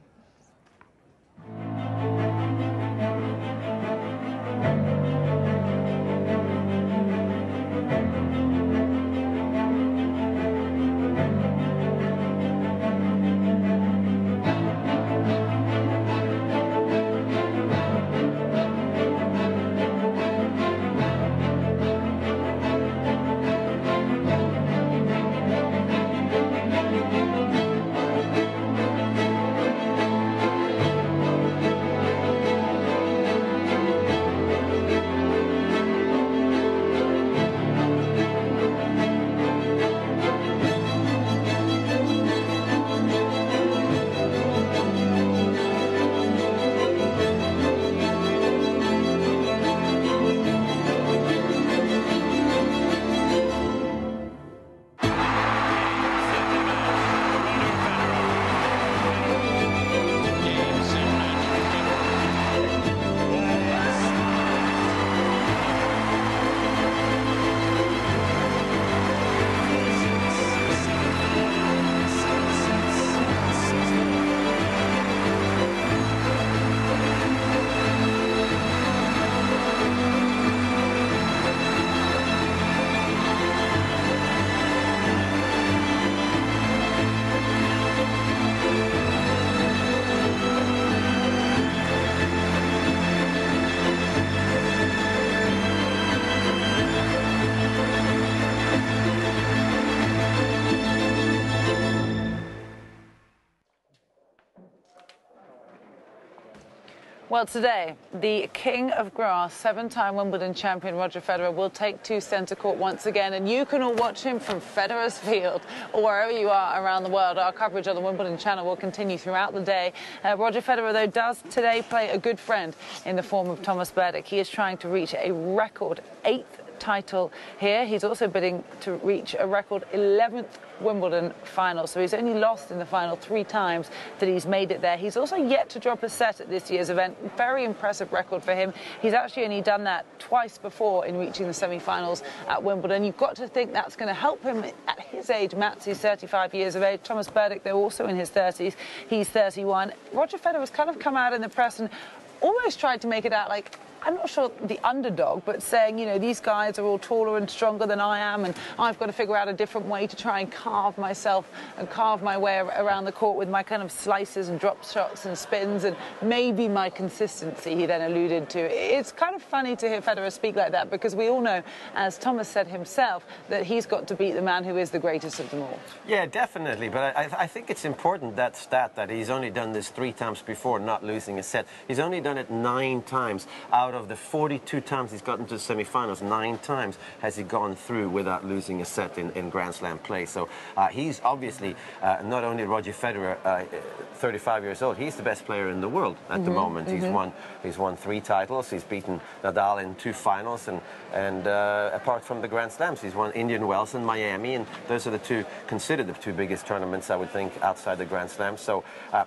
Well, today, the king of grass, 7-time Wimbledon champion Roger Federer will take to centre court once again, and you can all watch him from Federer's Field or wherever you are around the world. Our coverage on the Wimbledon channel will continue throughout the day. Roger Federer, though, does today play a good friend in the form of Thomas Berdych. He is trying to reach a record 8th title here. He's also bidding to reach a record 11th Wimbledon final. So he's only lost in the final 3 times that he's made it there. He's also yet to drop a set at this year's event. Very impressive record for him. He's actually only done that twice before in reaching the semi-finals at Wimbledon. You've got to think that's going to help him at his age. Mats, who's 35 years of age. Thomas Berdych, they're also in his 30s. He's 31. Roger Federer has kind of come out in the press and almost tried to make it out like, I'm not sure the underdog, but saying, you know, these guys are all taller and stronger than I am, and I've got to figure out a different way to try and carve myself and carve my way around the court with my kind of slices and drop shots and spins and maybe my consistency, he then alluded to. It's kind of funny to hear Federer speak like that, because we all know, as Thomas said himself, that he's got to beat the man who is the greatest of them all. Yeah, definitely, but I think it's important, that stat, that he's only done this 3 times before, not losing a set. He's only done it 9 times out of the 42 times he's gotten to the semi-finals. 9 times has he gone through without losing a set in Grand Slam play. So he's obviously not only Roger Federer, 35 years old, he's the best player in the world at the moment. He's won 3 titles. He's beaten Nadal in 2 finals, and apart from the Grand Slams, he's won Indian Wells and Miami, and those are considered the 2 biggest tournaments, I would think, outside the Grand Slam. So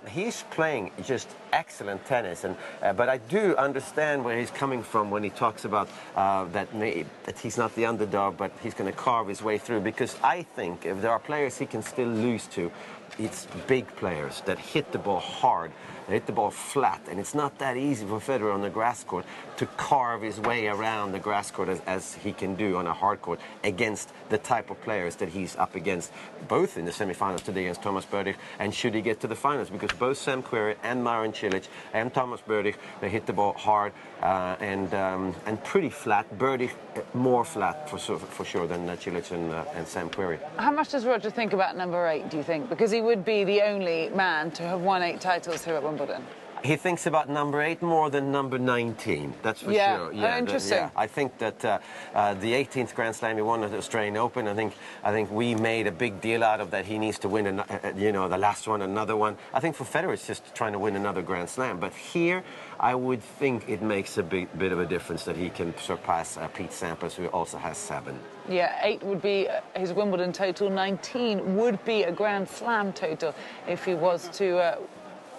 he's playing just excellent tennis, but I do understand where he's coming from when he talks about that he's not the underdog, but he's going to carve his way through, because I think if there are players he can still lose to, it's big players that hit the ball hard, they hit the ball flat, and it's not that easy for Federer on the grass court to carve his way around the grass court as he can do on a hard court against the type of players that he's up against, both in the semi-finals today against Thomas Berdych, and should he get to the finals, because both Sam Querrey and Marin Cilic and Thomas Berdych, they hit the ball hard and pretty flat. Berdych more flat for sure than Cilic and Sam Querrey. How much does Roger think about number 8, do you think? Because he would be the only man to have won 8 titles here at Wimbledon. He thinks about number 8 more than number 19. That's for sure. Yeah, interesting. I think that the 18th Grand Slam he won at the Australian Open. I think we made a big deal out of that. He needs to win, the last one, another one. I think for Federer, it's just trying to win another Grand Slam. But here, I would think it makes a bit of a difference that he can surpass Pete Sampras, who also has 7. Yeah, 8 would be his Wimbledon total. 19 would be a Grand Slam total if he was to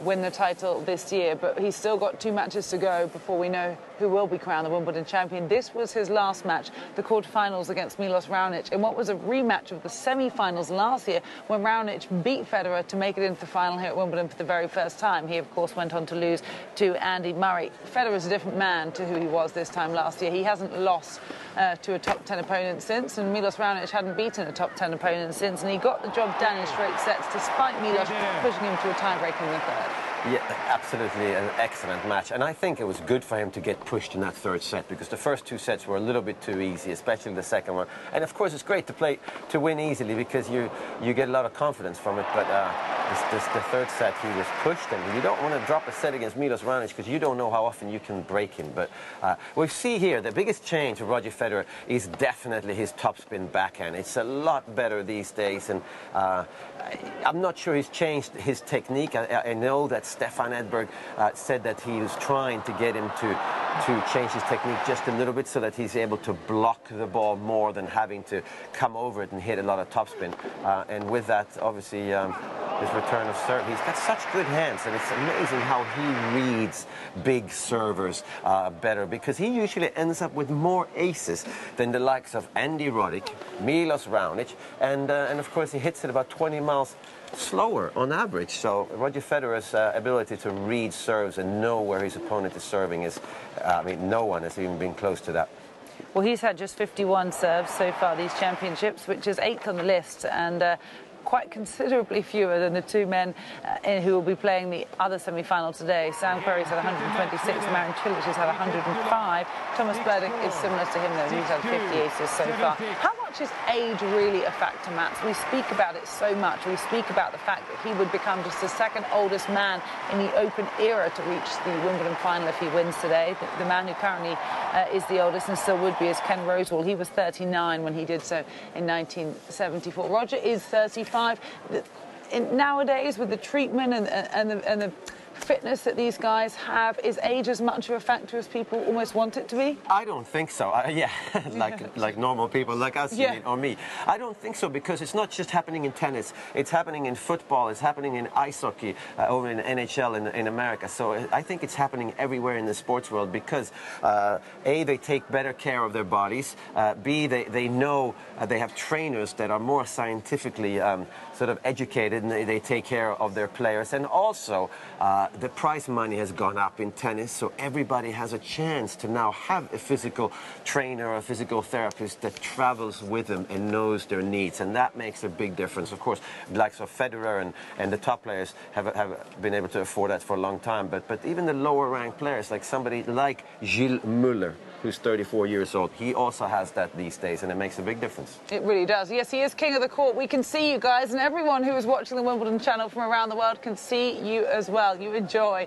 win the title this year, but he's still got 2 matches to go before we know who will be crowned the Wimbledon champion. This was his last match, the quarterfinals against Milos Raonic, in what was a rematch of the semi-finals last year when Raonic beat Federer to make it into the final here at Wimbledon for the very first time. He, of course, went on to lose to Andy Murray. Federer's a different man to who he was this time last year. He hasn't lost to a top 10 opponent since, and Milos Raonic hadn't beaten a top 10 opponent since, and he got the job done in straight sets despite Milos pushing him to a tiebreak in the 3rd. Yeah, absolutely an excellent match, and I think it was good for him to get pushed in that 3rd set, because the first 2 sets were a little bit too easy, especially the second one. And of course, it's great to win easily, because you get a lot of confidence from it. But the 3rd set, he was pushed, and you don't want to drop a set against Milos Raonic, because you don't know how often you can break him. But we see here the biggest change for Roger Federer is definitely his topspin backhand. It's a lot better these days, and I'm not sure he's changed his technique. I know that Stefan Edberg said that he was trying to get him to change his technique just a little bit, so that he's able to block the ball more than having to come over it and hit a lot of topspin. And with that, obviously, his return of serve, he's got such good hands, and it's amazing how he reads big servers better, because he usually ends up with more aces than the likes of Andy Roddick, Milos Raonic, and of course he hits it about 20 miles slower on average. So Roger Federer's ability to read serves and know where his opponent is serving is, no one has even been close to that. Well, he's had just 51 serves so far these championships, which is 8th on the list, and quite considerably fewer than the 2 men who will be playing the other semi-final today. Sam Querrey's had 126, Marin Cilic has had 105. Thomas Berdych is similar to him, though. He's had 50 aces so far. How much is age really a factor, Mats? We speak about it so much. We speak about the fact that he would become just the second oldest man in the Open era to reach the Wimbledon final if he wins today. The man who currently is the oldest and still would be is Ken Rosewall. He was 39 when he did so in 1974. Roger is 35. Nowadays, with the treatment and the fitness that these guys have, is age as much of a factor as people almost want it to be? I don't think so. Yeah, like normal people like us, you mean, or me. I don't think so, because it's not just happening in tennis. It's happening in football. It's happening in ice hockey over in NHL in America. So I think it's happening everywhere in the sports world because A, they take better care of their bodies. B, they know they have trainers that are more scientifically sort of educated, and they take care of their players. And also, the prize money has gone up in tennis, so everybody has a chance to now have a physical trainer or a physical therapist that travels with them and knows their needs, and that makes a big difference. Of course, like Federer and the top players have been able to afford that for a long time, but even the lower ranked players, like somebody like Gilles Muller, who's 34 years old, he also has that these days, and it makes a big difference. It really does. Yes, he is king of the court. We can see you guys, and everyone who is watching the Wimbledon channel from around the world can see you as well. You enjoy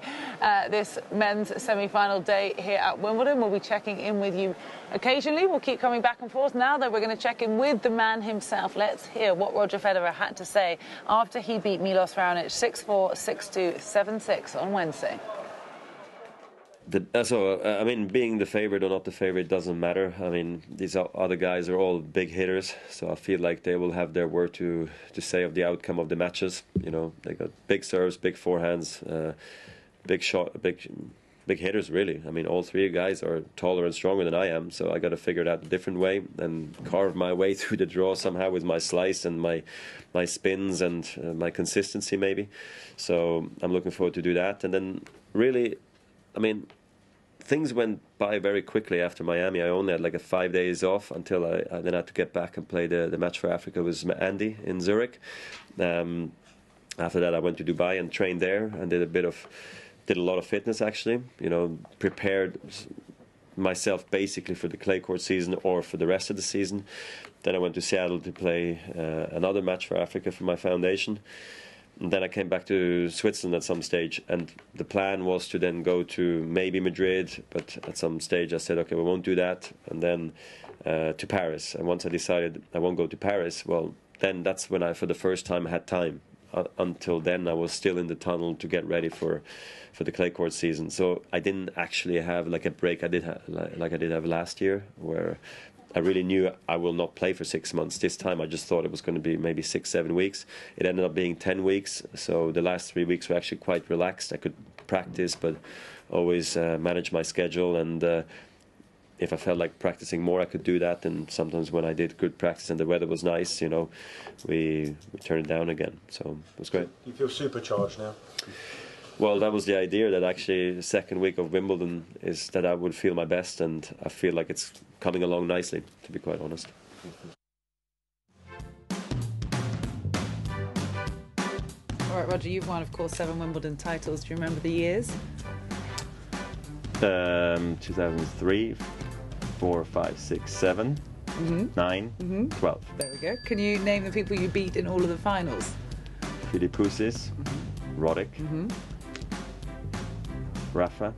this men's semi-final day here at Wimbledon. We'll be checking in with you occasionally. We'll keep coming back and forth. Now, though, we're going to check in with the man himself. Let's hear what Roger Federer had to say after he beat Milos Raonic 6-4, 6-2, 7-6 on Wednesday. I mean, being the favorite or not the favorite doesn't matter. I mean, these other guys are all big hitters, so I feel like they will have their word to say of the outcome of the matches. You know, they got big serves, big forehands, big shot, big hitters, really. I mean, all three guys are taller and stronger than I am, so I got to figure it out a different way and carve my way through the draw somehow with my slice and my spins and my consistency, maybe. So I'm looking forward to do that. And then, really, I mean, things went by very quickly after Miami. I only had like 5 days off until I then had to get back and play the match for Africa with Andy in Zurich. After that, I went to Dubai and trained there and did a lot of fitness, actually. You know, prepared myself basically for the clay court season or for the rest of the season. Then I went to Seattle to play another match for Africa for my foundation. And then I came back to Switzerland at some stage, and the plan was to then go to maybe Madrid, but at some stage I said, okay, we won't do that, and then to Paris. And once I decided I won't go to Paris, well, then that's when I, for the first time, had time. Until then, I was still in the tunnel to get ready for the clay court season. So I didn't actually have like a break I did like I did have last year, where I really knew I will not play for 6 months. This time I just thought it was going to be maybe 6-7 weeks. It ended up being 10 weeks. So the last 3 weeks were actually quite relaxed. I could practice, but always manage my schedule. And if I felt like practicing more, I could do that. And sometimes when I did good practice and the weather was nice, you know, we turned it down again. So it was great. Do you feel supercharged now? Well, that was the idea, that actually the second week of Wimbledon is that I would feel my best, and I feel like it's coming along nicely, to be quite honest. All right, Roger, you've won, of course, 7 Wimbledon titles. Do you remember the years? 2003, 4, 5, 6, 7, 9, 12. There we go. Can you name the people you beat in all of the finals? Filipoussis, Roddick, Rafa.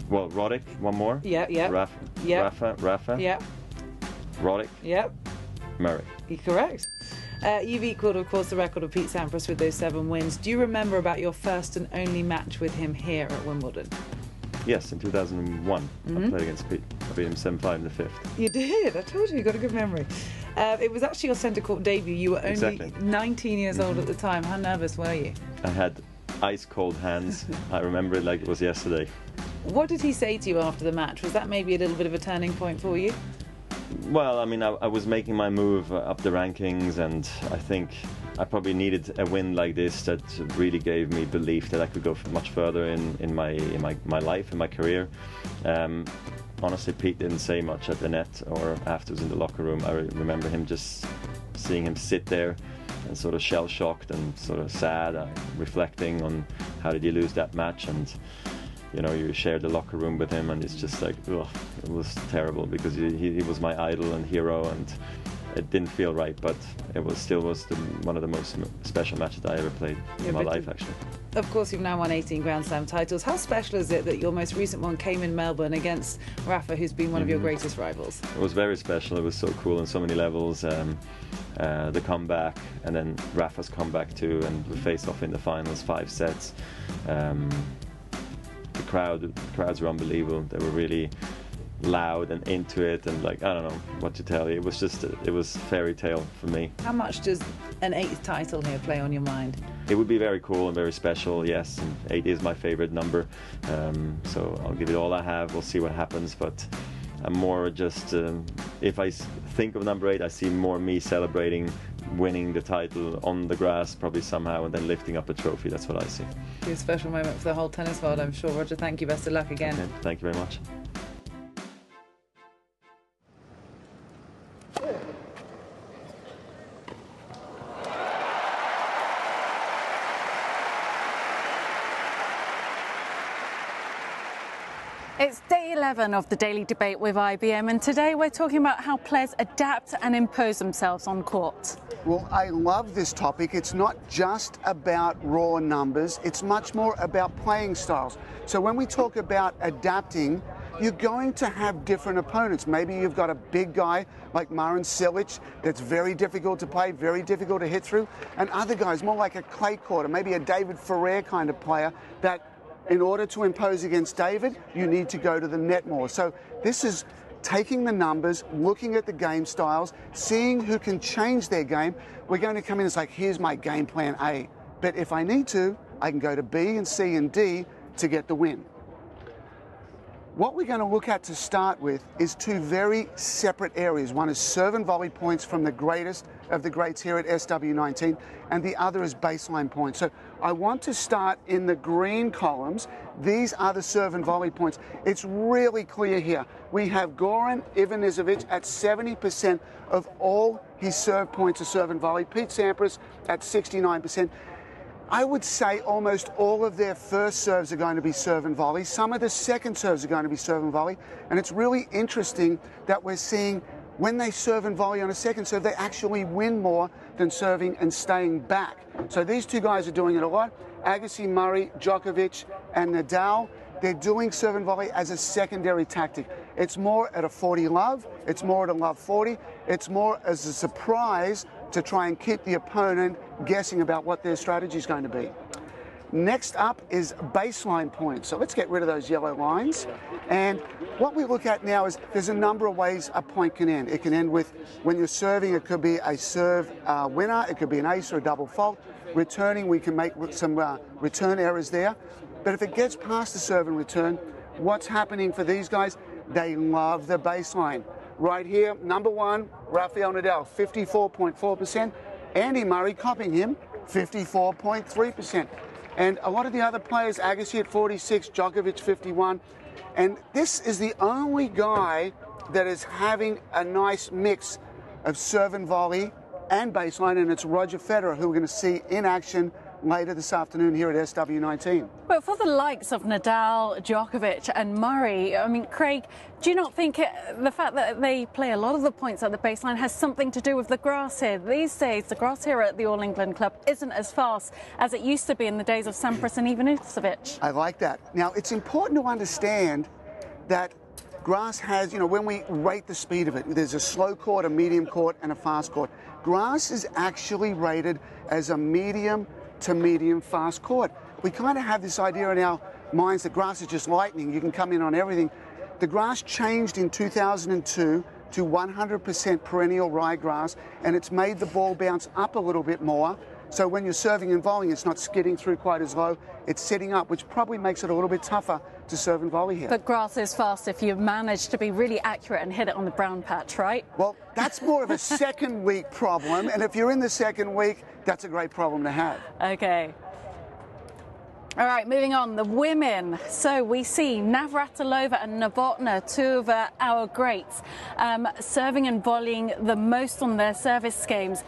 Well, Roddick, one more. Yeah. Rafa. Yeah. Rafa. Yeah. Roddick. Yep. Murray. You're correct. You've equalled, of course, the record of Pete Sampras with those 7 wins. Do you remember about your first and only match with him here at Wimbledon? Yes, in 2001. I played against Pete. I beat him 7-5 in the 5th. You did. I told you, you got a good memory. It was actually your centre court debut. You were only 19 years old at the time. How nervous were you? I had ice cold hands. I remember it like it was yesterday. What did he say to you after the match? Was that maybe a little bit of a turning point for you? Well, I mean, I was making my move up the rankings, and I think I probably needed a win like this that really gave me belief that I could go much further in my life, in my career. Honestly, Pete didn't say much at the net or afterwards in the locker room. I remember him just seeing him sit there and sort of shell-shocked and sort of sad, reflecting on how did he lose that match. And you know, you shared the locker room with him, and it's just like, ugh, it was terrible, because he was my idol and hero, and it didn't feel right, but it was still one of the most special matches I ever played in my life, actually. Of course, you've now won 18 Grand Slam titles. How special is it that your most recent one came in Melbourne against Rafa, who's been one of your greatest rivals? It was very special. It was so cool on so many levels. The comeback, and then Rafa's comeback too, and we faced off in the finals, 5 sets. The crowds were unbelievable. They were really loud and into it, and like, I don't know what to tell you. It was just, it was fairy tale for me. How much does an 8th title here play on your mind? It would be very cool and very special, yes, and 8 is my favorite number, so I'll give it all I have. We'll see what happens, but I'm more just, if I think of number 8, I see more me celebrating winning the title on the grass, probably somehow, and then lifting up a trophy. That's what I see. It's a special moment for the whole tennis world, I'm sure. Roger, thank you. Best of luck again. Okay, thank you very much. It's day 11 of the Daily Debate with IBM, and today we're talking about how players adapt and impose themselves on court. Well, I love this topic. It's not just about raw numbers, it's much more about playing styles. So when we talk about adapting, you're going to have different opponents. Maybe you've got a big guy like Marin Cilic that's very difficult to play, very difficult to hit through, and other guys more like a clay court, or maybe a David Ferrer kind of player that in order to impose against David, you need to go to the net more. So this is taking the numbers, looking at the game styles, seeing who can change their game. We're going to come in and say, here's my game plan A. But if I need to, I can go to B and C and D to get the win. What we're going to look at to start with is 2 very separate areas. One is serve and volley points from the greatest of the greats here at SW19, and the other is baseline points. So I want to start in the green columns. These are the serve and volley points. It's really clear here. We have Goran Ivanisevic at 70% of all his serve points are serve and volley. Pete Sampras at 69%. I would say almost all of their first serves are going to be serve and volley. Some of the second serves are going to be serve and volley. And it's really interesting that we're seeing when they serve and volley on a second serve, they actually win more than serving and staying back. So these 2 guys are doing it a lot. Agassi, Murray, Djokovic, and Nadal, they're doing serve and volley as a secondary tactic. It's more at a 40 love. It's more at a love 40. It's more as a surprise to try and keep the opponent guessing about what their strategy is going to be. Next up is baseline points. So let's get rid of those yellow lines. And what we look at now is there's a number of ways a point can end. It can end with, when you're serving, it could be a serve winner. It could be an ace or a double fault. Returning, we can make some return errors there. But if it gets past the serve and return, what's happening for these guys? They love the baseline. Right here, number 1, Rafael Nadal, 54.4%. Andy Murray copying him, 54.3%. And a lot of the other players, Agassi at 46, Djokovic 51. And this is the only guy that is having a nice mix of serve and volley and baseline, and it's Roger Federer, who we're going to see in action later this afternoon here at SW19. But for the likes of Nadal, Djokovic and Murray, I mean, Craig, do you not think the fact that they play a lot of the points at the baseline has something to do with the grass here? These days, the grass here at the All England Club isn't as fast as it used to be in the days of Sampras and Ivanisevic. I like that. Now, it's important to understand that grass has, when we rate the speed of it, there's a slow court, a medium court, and a fast court. Grass is actually rated as a medium to medium fast court. We kind of have this idea in our minds that grass is just lightning. You can come in on everything. The grass changed in 2002 to 100% perennial ryegrass, and it's made the ball bounce up a little bit more. So when you're serving and volleying, it's not skidding through quite as low. It's sitting up, which probably makes it a little bit tougher to serve and volley here. But grass is fast if you manage to be really accurate and hit it on the brown patch, right? Well, that's more of a second week problem, and if you're in the second week, that's a great problem to have. Okay. All right, moving on, the women. So we see Navratilova and Novotná, two of our greats, serving and volleying the most on their service games.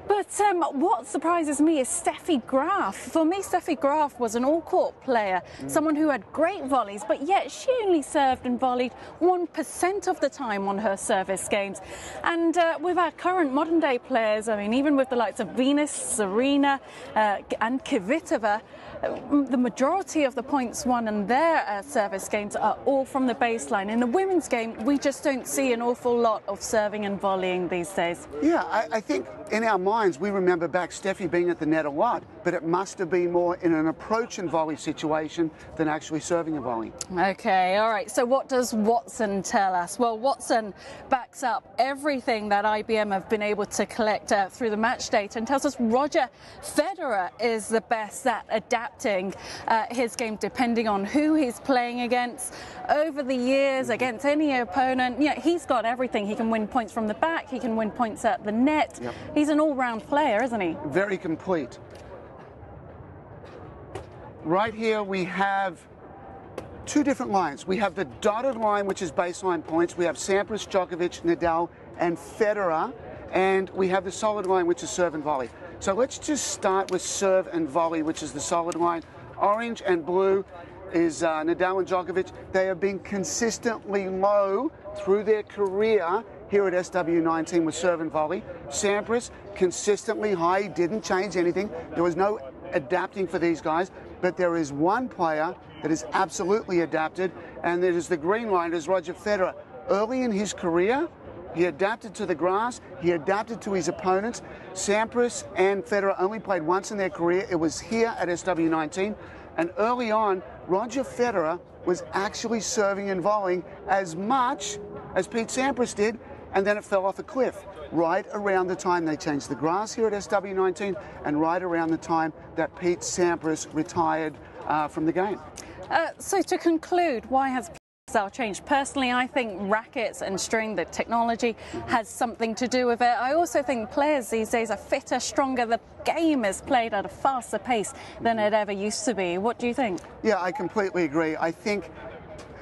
But what surprises me is Steffi Graf. For me, Steffi Graf was an all-court player, someone who had great volleys, but yet she only served and volleyed 1% of the time on her service games. And with our current modern-day players, I mean, even with the likes of Venus, Serena and Kvitova, the majority of the points won in their service games are all from the baseline. In the women's game, we just don't see an awful lot of serving and volleying these days. Yeah, I think in our minds, we remember back Steffi being at the net a lot, but it must have been more in an approach and volley situation than actually serving a volley. Okay, all right. So what does Watson tell us? Well, Watson backs up everything that IBM have been able to collect through the match data and tells us Roger Federer is the best at adapting his game depending on who he's playing against. Over the years, against any opponent, yeah, he's got everything. He can win points from the back, he can win points at the net. Yep. He's an all-round player, isn't he? Very complete. Right here we have two different lines. We have the dotted line, which is baseline points. We have Sampras, Djokovic, Nadal, and Federer. And we have the solid line, which is serve and volley. So let's just start with serve and volley, which is the solid line. Orange and blue is Nadal and Djokovic. They have been consistently low through their career here at SW19 with serve and volley. Sampras, consistently high, didn't change anything. There was no adapting for these guys, but there is one player that is absolutely adapted, and that is the green line, is Roger Federer. Early in his career, he adapted to the grass, he adapted to his opponents. Sampras and Federer only played once in their career. It was here at SW19, and early on, Roger Federer was actually serving and volleying as much as Pete Sampras did, and then it fell off a cliff right around the time they changed the grass here at SW19 and right around the time that Pete Sampras retired from the game. So to conclude, why has style changed? Personally, I think rackets and string, the technology, has something to do with it. I also think players these days are fitter, stronger. The game is played at a faster pace than it ever used to be. What do you think? Yeah, I completely agree. I think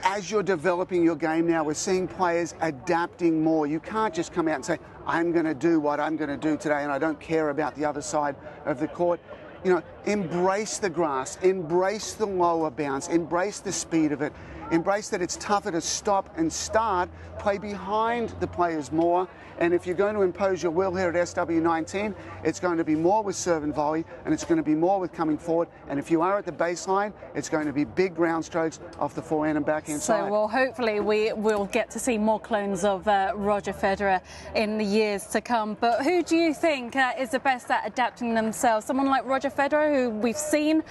as you're developing your game now, we're seeing players adapting more. You can't just come out and say, I'm going to do what I'm going to do today and I don't care about the other side of the court. You know, embrace the grass, embrace the lower bounce, embrace the speed of it, embrace that it's tougher to stop and start, play behind the players more. And if you're going to impose your will here at SW19, it's going to be more with serve and volley, and it's going to be more with coming forward. And if you are at the baseline, it's going to be big ground strokes off the forehand and backhand side. So, well, hopefully we will get to see more clones of Roger Federer in the years to come. But who do you think is the best at adapting themselves? Someone like Roger Federer, who we've seen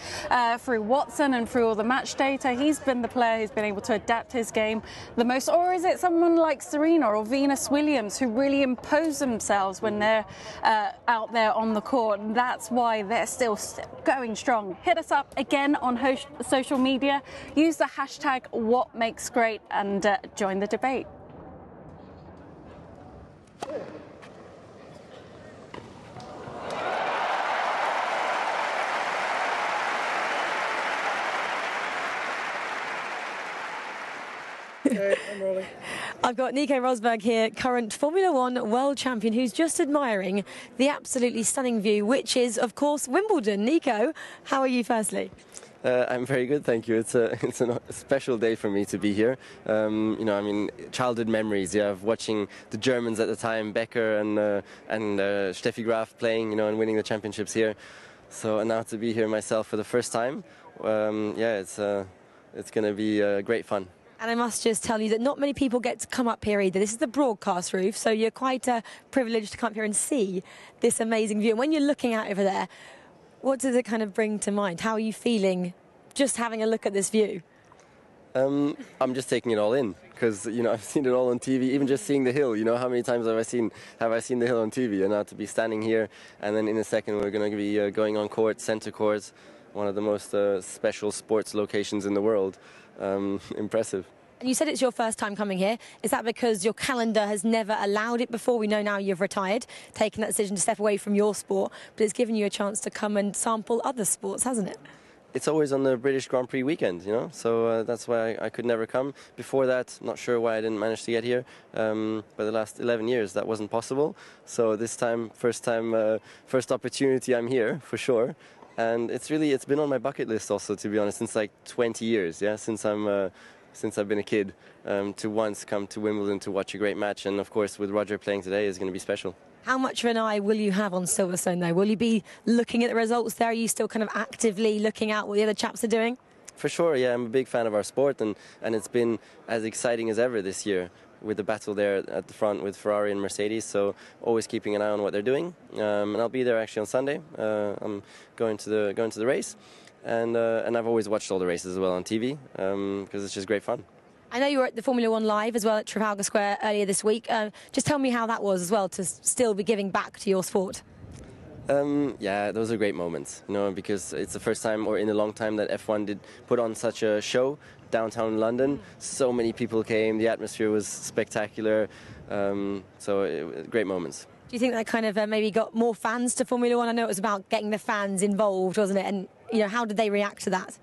through Watson and through all the match data, he's been the player who's been able to adapt his game the most. Or is it someone like Serena or Venus Williams, who really impose themselves when they're out there on the court, and that's why they're still going strong? Hit us up again on social media, use the hashtag #WhatMakesGreat and join the debate. Okay, I'm rolling. I've got Nico Rosberg here, current Formula One world champion, who's just admiring the absolutely stunning view, which is, of course, Wimbledon. Nico, how are you firstly? I'm very good, thank you. It's a special day for me to be here. You know, I mean, childhood memories. Yeah, of watching the Germans at the time, Becker and Steffi Graf playing, you know, and winning the championships here. So now to be here myself for the first time, yeah, it's going to be great fun. And I must just tell you that not many people get to come up here either. This is the broadcast roof, so you're quite privileged to come up here and see this amazing view. And when you're looking out over there, what does it kind of bring to mind? How are you feeling just having a look at this view? I'm just taking it all in because, you know, I've seen it all on TV, even just seeing the hill. You know, how many times have I seen the hill on TV? And now to be standing here, and then in a second we're going to be going on court, center courts, one of the most special sports locations in the world. Impressive. And you said it's your first time coming here. Is that because your calendar has never allowed it before? We know now you've retired, taken that decision to step away from your sport, but it's given you a chance to come and sample other sports, hasn't it? it's always on the British Grand Prix weekend, you know, so that's why I could never come. Before that, not sure why I didn't manage to get here, but the last 11 years that wasn't possible. So this time, first opportunity, I'm here for sure. And it's been on my bucket list also, to be honest, since like 20 years, yeah, since I've been a kid, to once come to Wimbledon to watch a great match. And of course, with Roger playing today is going to be special. How much of an eye will you have on Silverstone, though? Will you be looking at the results there? Are you still kind of actively looking at what the other chaps are doing? For sure, yeah. I'm a big fan of our sport, and it's been as exciting as ever this year with the battle there at the front with Ferrari and Mercedes. So always keeping an eye on what they're doing. And I'll be there actually on Sunday. I'm going to the race, and I've always watched all the races as well on TV because it's just great fun. I know you were at the Formula One Live as well at Trafalgar Square earlier this week. Just tell me how that was as well, to still be giving back to your sport. Yeah, those are great moments, you know, because it's the first time or in a long time that F1 did put on such a show downtown London. So many people came, the atmosphere was spectacular, great moments. Do you think that kind of maybe got more fans to Formula One? I know it was about getting the fans involved, wasn't it? And, you know, how did they react to that?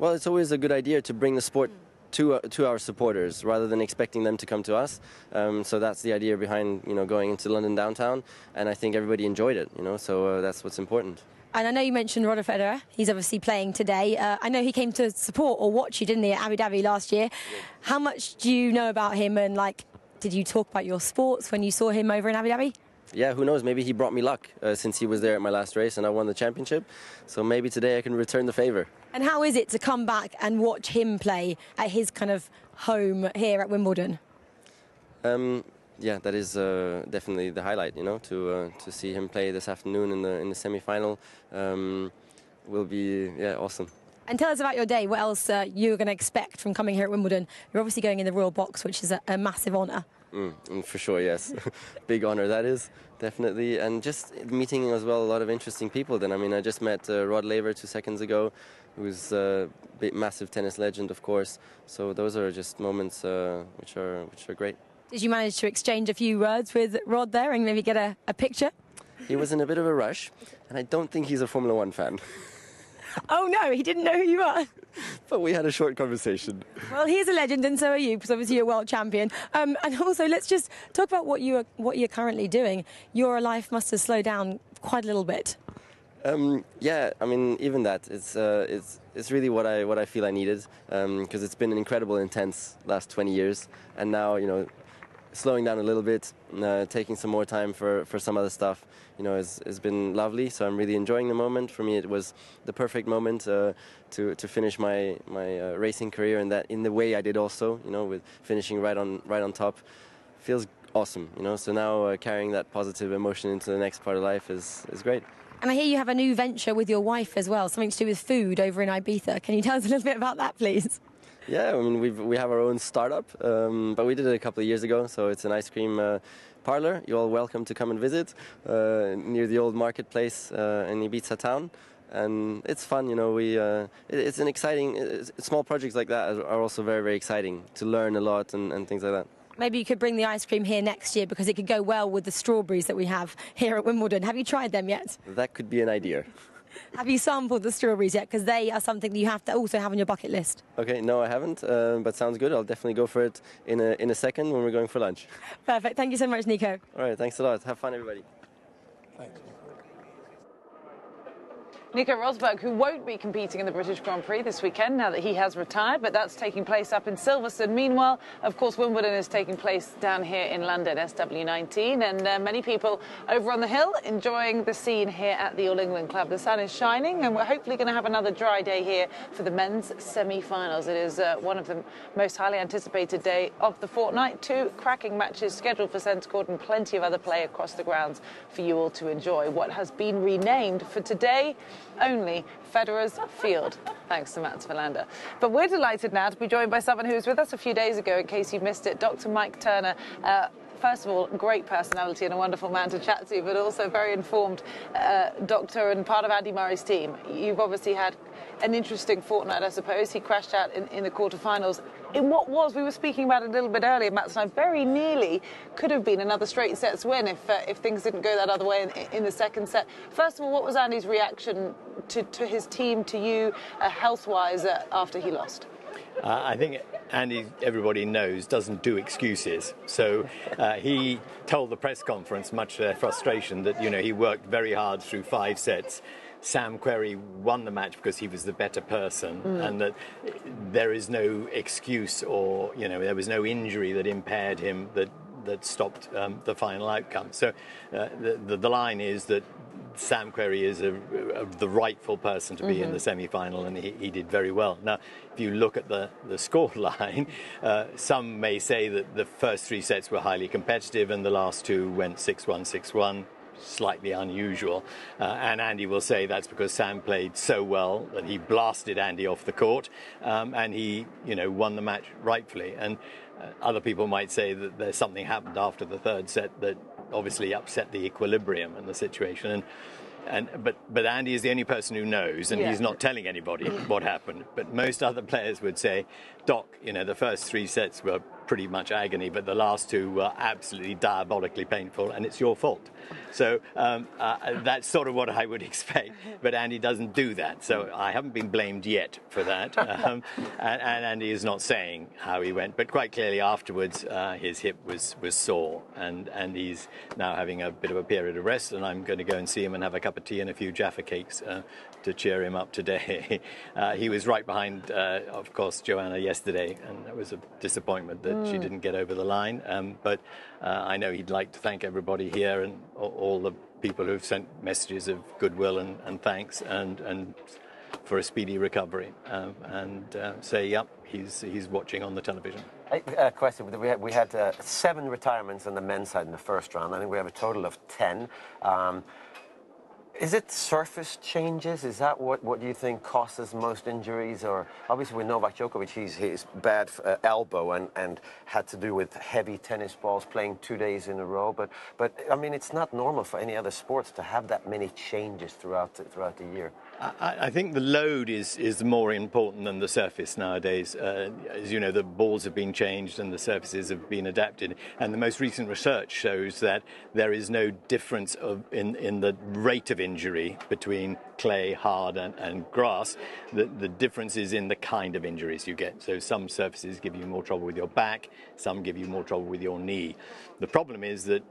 Well, it's always a good idea to bring the sport to our supporters rather than expecting them to come to us. So that's the idea behind, you know, going into London downtown, and I think everybody enjoyed it, you know, so that's what's important. And I know you mentioned Roger Federer. He's obviously playing today. I know he came to support or watch you, didn't he, at Abu Dhabi last year? How much do you know about him, and like, did you talk about your sports when you saw him over in Abu Dhabi? Yeah, who knows? Maybe he brought me luck since he was there at my last race and I won the championship. So maybe today I can return the favour. And how is it to come back and watch him play at his kind of home here at Wimbledon? Yeah, that is definitely the highlight, you know, to see him play this afternoon in the semi-final will be, yeah, awesome. And tell us about your day. What else you're going to expect from coming here at Wimbledon? You're obviously going in the Royal Box, which is a massive honour. For sure, yes. Big honour that is, definitely. And just meeting as well a lot of interesting people then. I mean, I just met Rod Laver 2 seconds ago, who's a massive tennis legend, of course. So those are just moments which are great. Did you manage to exchange a few words with Rod there and maybe get a picture? He was in a bit of a rush, and I don't think he's a Formula One fan. Oh no, he didn't know who you are. But we had a short conversation. Well, he's a legend, and so are you, because obviously you're a world champion. And also, let's just talk about what you're currently doing. Your life must have slowed down quite a little bit. Yeah, I mean, even that, it's really what I feel I needed, because it's been an incredible, intense last 20 years, and now, you know, slowing down a little bit, taking some more time for some other stuff, you know, has been lovely. So I'm really enjoying the moment. For me, it was the perfect moment to finish my racing career, and that in the way I did also, you know, with finishing right on top, feels awesome, you know. So now carrying that positive emotion into the next part of life is great. And I hear you have a new venture with your wife as well, something to do with food over in Ibiza. Can you tell us a little bit about that, please? Yeah, I mean, we have our own startup, but we did it a couple of years ago. So it's an ice cream parlor. You're all welcome to come and visit near the old marketplace in Ibiza town. And it's fun, you know. It's an exciting. Small projects like that are also very, very exciting to learn a lot and things like that. Maybe you could bring the ice cream here next year, because it could go well with the strawberries that we have here at Wimbledon. Have you tried them yet? That could be an idea. Have you sampled the strawberries yet? Because they are something that you have to also have on your bucket list. Okay, no, I haven't, but sounds good. I'll definitely go for it in a second when we're going for lunch. Perfect. Thank you so much, Nico. All right, thanks a lot. Have fun, everybody. Thanks. Nico Rosberg, who won't be competing in the British Grand Prix this weekend now that he has retired, but that's taking place up in Silverstone. Meanwhile, of course, Wimbledon is taking place down here in London, SW19, and many people over on the hill enjoying the scene here at the All England Club. The sun is shining, and we're hopefully going to have another dry day here for the men's semi-finals. It is one of the most highly anticipated day of the fortnight. 2 cracking matches scheduled for centre court and plenty of other play across the grounds for you all to enjoy. What has been renamed for today only Federer's Field, thanks to Mats Wilander. But we're delighted now to be joined by someone who was with us a few days ago, in case you missed it, Dr. Mike Turner. First of all, great personality and a wonderful man to chat to, but also very informed doctor and part of Andy Murray's team. You've obviously had an interesting fortnight, I suppose. He crashed out in the quarterfinals in what was, we were speaking about it a little bit earlier, Mats and I, very nearly could have been another straight sets win if things didn't go that other way in the second set. First of all, what was Andy's reaction to his team, to you, health-wise, after he lost? I think Andy, everybody knows, doesn't do excuses. So he told the press conference, much to their frustration, that he worked very hard through 5 sets. Sam Querrey won the match because he was the better person, and that there is no excuse, or there was no injury that impaired him that stopped the final outcome. So the line is that Sam Querrey is the rightful person to be in the semi-final, and he did very well. Now, if you look at the score line, some may say that the first 3 sets were highly competitive and the last 2 went 6-1, 6-1. Slightly unusual, and Andy will say that's because Sam played so well that he blasted Andy off the court, and he won the match rightfully. And other people might say that there's something happened after the 3rd set that obviously upset the equilibrium in the situation. But Andy is the only person who knows, and he's not telling anybody what happened. But most other players would say, Doc, the first 3 sets were pretty much agony, but the last 2 were absolutely diabolically painful, and it's your fault. So that's sort of what I would expect, but Andy doesn't do that. So I haven't been blamed yet for that. And Andy is not saying how he went, but quite clearly afterwards his hip was sore, and he's now having a bit of a period of rest, and I'm going to go and see him and have a cup of tea and a few Jaffa cakes to cheer him up today. He was right behind, of course, Joanna yesterday, and it was a disappointment that she didn't get over the line. But I know he'd like to thank everybody here and all the people who've sent messages of goodwill and thanks and for a speedy recovery, and say, yep, he's watching on the television. Question: we had 7 retirements on the men's side in the first round. I think we have a total of 10. Is it surface changes? Is that what you think causes most injuries? Or obviously with Novak Djokovic, his bad elbow and had to do with heavy tennis balls playing 2 days in a row. But I mean, it's not normal for any other sports to have that many changes throughout the year. I think the load is more important than the surface nowadays. As you know, the balls have been changed and the surfaces have been adapted. And the most recent research shows that there is no difference in the rate of injury between clay, hard and grass. The difference is in the kind of injuries you get. So some surfaces give you more trouble with your back, some give you more trouble with your knee. The problem is that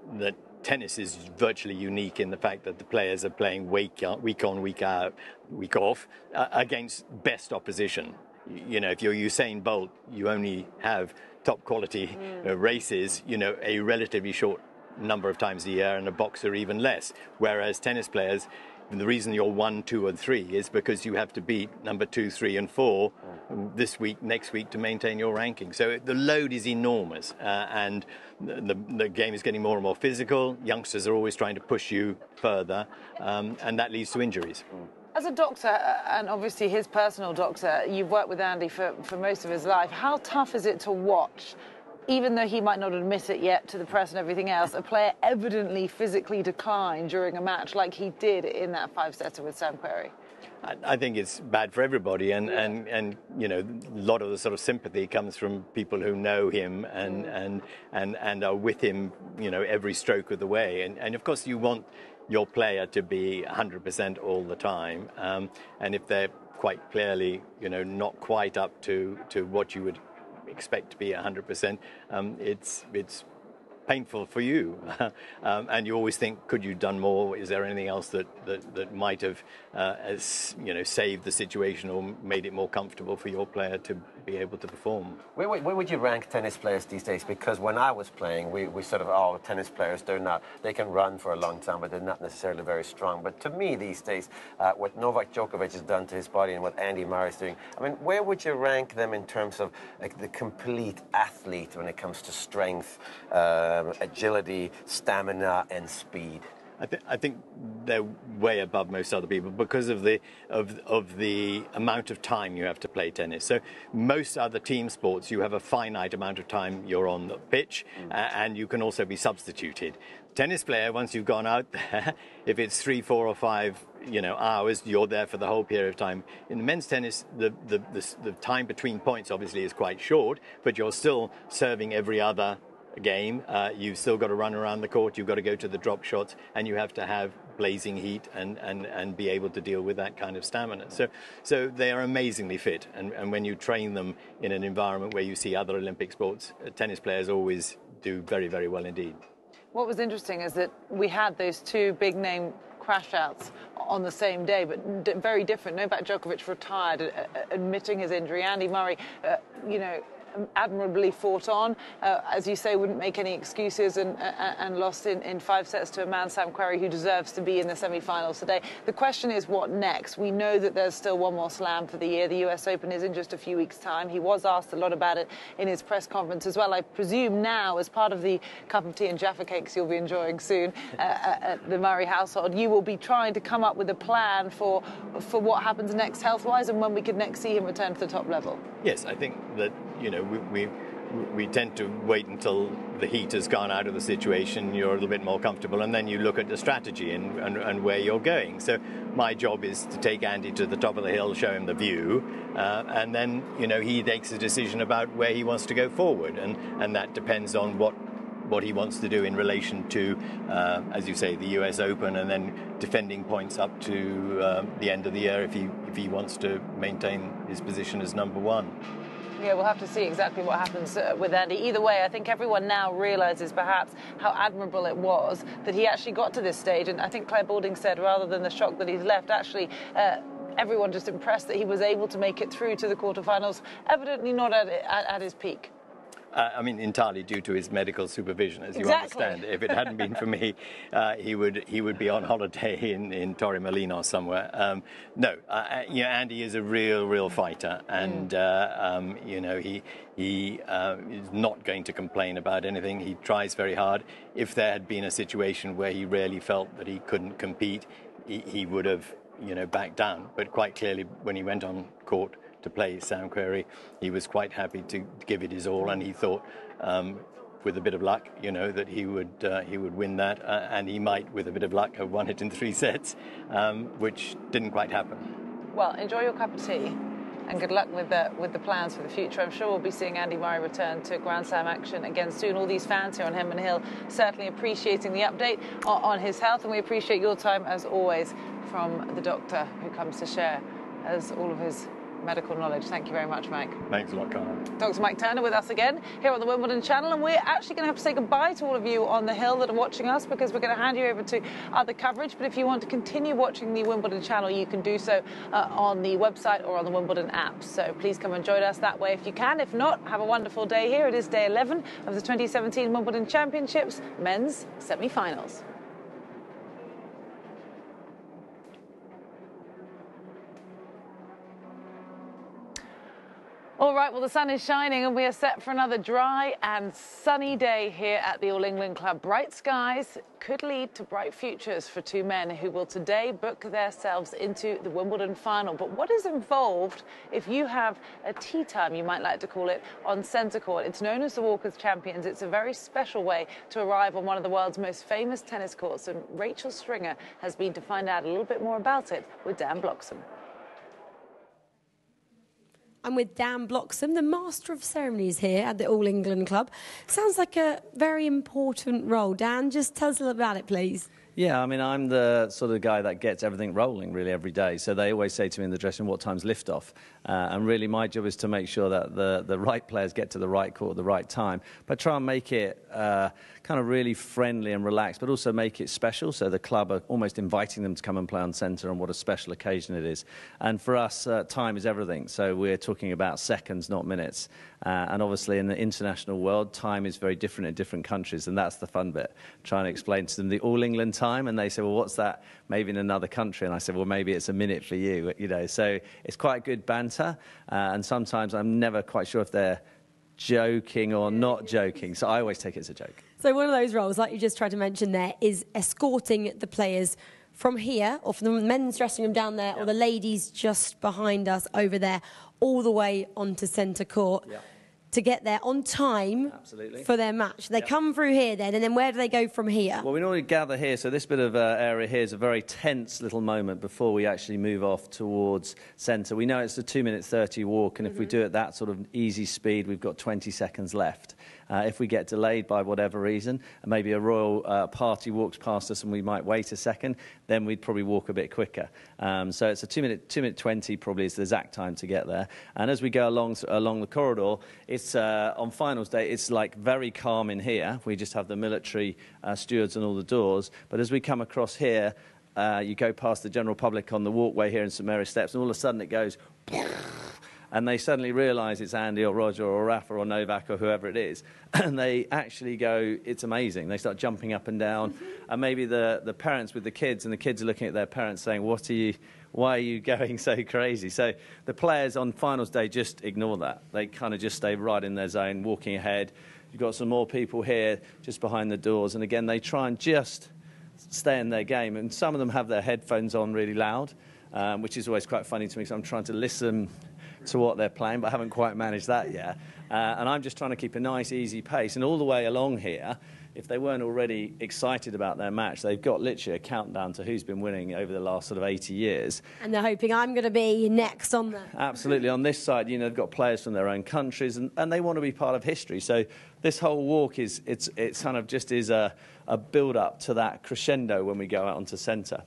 tennis is virtually unique in the fact that the players are playing week on, week out, week off against best opposition. If you're Usain Bolt, you only have top quality races, a relatively short number of times a year, and a boxer even less. Whereas tennis players, the reason you're 1, 2 and 3 is because you have to beat number 2, 3 and 4 this week, next week to maintain your ranking. So the load is enormous, and the game is getting more and more physical. Youngsters are always trying to push you further, and that leads to injuries. As a doctor, and obviously his personal doctor, you've worked with Andy for most of his life. How tough is it to watch, even though he might not admit it yet to the press and everything else, a player evidently physically decline during a match like he did in that 5-setter with Sam Querrey? I think it's bad for everybody, and a lot of the sort of sympathy comes from people who know him and are with him, every stroke of the way. And of course you want your player to be 100% all the time, and if they're quite clearly, not quite up to what you would expect to be 100%, it's painful for you, and you always think, could you have done more? Is there anything else that might have saved the situation or made it more comfortable for your player to be able to perform? Where would you rank tennis players these days? Because when I was playing, we sort of, tennis players, they can run for a long time, but they're not necessarily very strong. But to me these days, what Novak Djokovic has done to his body and what Andy Murray is doing, I mean, where would you rank them in terms of the complete athlete when it comes to strength, agility, stamina and speed? I think they're way above most other people because of the amount of time you have to play tennis. So most other team sports, you have a finite amount of time you're on the pitch, and you can also be substituted. Tennis player, once you've gone out there, if it's 3, 4 or 5 hours, you're there for the whole period of time. In men's tennis, the time between points obviously is quite short, but you're still serving every other game. You've still got to run around the court, you've got to go to the drop shots, and you have to have blazing heat and be able to deal with that kind of stamina. So they are amazingly fit, and when you train them in an environment where you see other Olympic sports, tennis players always do very, very well indeed. What was interesting is that we had those two big name crash outs on the same day, but very different. Novak Djokovic retired, admitting his injury. Andy Murray, admirably fought on, as you say, wouldn't make any excuses, and lost in 5 sets to a man, Sam Querrey, who deserves to be in the semi-finals today. The question is, what next? We know that there's still one more slam for the year. The US Open is in just a few weeks' time. He was asked a lot about it in his press conference as well. I presume now, as part of the cup of tea and Jaffa cakes you'll be enjoying soon at the Murray household, you will be trying to come up with a plan for what happens next health-wise, and when we could next see him return to the top level. Yes, I think that, we tend to wait until the heat has gone out of the situation, you're a little bit more comfortable, and then you look at the strategy and where you're going. So my job is to take Andy to the top of the hill, show him the view, and then, he makes a decision about where he wants to go forward, and that depends on what he wants to do in relation to, as you say, the US Open, and then defending points up to the end of the year if he wants to maintain his position as number one. Yeah, we'll have to see exactly what happens with Andy. Either way, I think everyone now realises perhaps how admirable it was that he actually got to this stage. And I think Claire Balding said, rather than the shock that he's left, actually everyone just impressed that he was able to make it through to the quarterfinals, evidently not at his peak. Entirely due to his medical supervision, as you understand. If it hadn't been for me, he would be on holiday in Torremolinos somewhere. Andy is a real fighter, and he is not going to complain about anything. He tries very hard. If there had been a situation where he really felt that he couldn't compete, he would have backed down. But quite clearly, when he went on court to play Sam Querrey, he was quite happy to give it his all, and he thought, with a bit of luck, that he would win that, and he might, with a bit of luck, have won it in 3 sets, which didn't quite happen. Well, enjoy your cup of tea, and good luck with the plans for the future. I'm sure we'll be seeing Andy Murray return to Grand Slam action again soon. All these fans here on Henman Hill certainly appreciating the update on his health, and we appreciate your time as always from the doctor who comes to share as all of his medical knowledge. Thank you very much, Mike. Thanks a lot, Carla. Dr. Mike Turner with us again here on the Wimbledon channel, and we're actually going to have to say goodbye to all of you on the hill that are watching us, because we're going to hand you over to other coverage. But if you want to continue watching the Wimbledon channel, you can do so on the website or on the Wimbledon app. So please come and join us that way if you can. If not, have a wonderful day here. It is day 11 of the 2017 Wimbledon Championships men's semi-finals. All right, well, the sun is shining and we are set for another dry and sunny day here at the All England Club. Bright skies could lead to bright futures for two men who will today book themselves into the Wimbledon final. But what is involved if you have a tea time, you might like to call it, on centre court? It's known as the Walkers Champions. It's a very special way to arrive on one of the world's most famous tennis courts, and Rachel Stringer has been to find out a little bit more about it with Dan Bloxham. I'm with Dan Bloxham, the Master of Ceremonies here at the All England Club. Sounds like a very important role. Dan, just tell us a little about it, please. Yeah, I'm the sort of guy that gets everything rolling really every day. So they always say to me in the dressing room, what time's liftoff? And really my job is to make sure that the right players get to the right court at the right time. But try and make it kind of really friendly and relaxed, but also make it special. So the club are almost inviting them to come and play on centre, and what a special occasion it is. And for us, time is everything. So we're talking about seconds, not minutes. And obviously in the international world, time is very different in different countries, and that's the fun bit. Trying to explain to them the All England time, and they say, well, what's that maybe in another country? And I said, well, maybe it's a minute for you, So it's quite good banter, and sometimes I'm never quite sure if they're joking or not joking, so I always take it as a joke. So one of those roles, like you just tried to mention there, is escorting the players from here, or from the men's dressing room down there, or the ladies just behind us over there, all the way onto centre court. to get there on time for their match? They come through here then, and then where do they go from here? Well, we normally gather here, so this bit of area here is a very tense little moment before we actually move off towards centre. We know it's a 2-minute 30 walk, and if we do it that sort of easy speed, we've got 20 seconds left. If we get delayed by whatever reason, and maybe a royal party walks past us and we might wait a second, then we'd probably walk a bit quicker. So it's a 2-minute 20 probably is the exact time to get there. And as we go along the corridor, it's on finals day, it's like very calm in here. We just have the military stewards on all the doors. But as we come across here, you go past the general public on the walkway here in St Mary's Steps, and all of a sudden it goes... And they suddenly realise it's Andy or Roger or Rafa or Novak or whoever it is. And they actually go, it's amazing. They start jumping up and down. And maybe the parents with the kids, and the kids are looking at their parents saying, why are you going so crazy? So the players on finals day just ignore that. They kind of just stay right in their zone, walking ahead. You've got some more people here just behind the doors. And again, they try and just stay in their game. And some of them have their headphones on really loud, which is always quite funny to me, because I'm trying to listen to what they're playing, but I haven't quite managed that yet. And I'm just trying to keep a nice, easy pace. And all the way along here, if they weren't already excited about their match, they've got literally a countdown to who's been winning over the last sort of 80 years. And they're hoping I'm going to be next on there. Absolutely. On this side, you know, they've got players from their own countries, and they want to be part of history. So this whole walk it's kind of just is a build-up to that crescendo when we go out onto centre.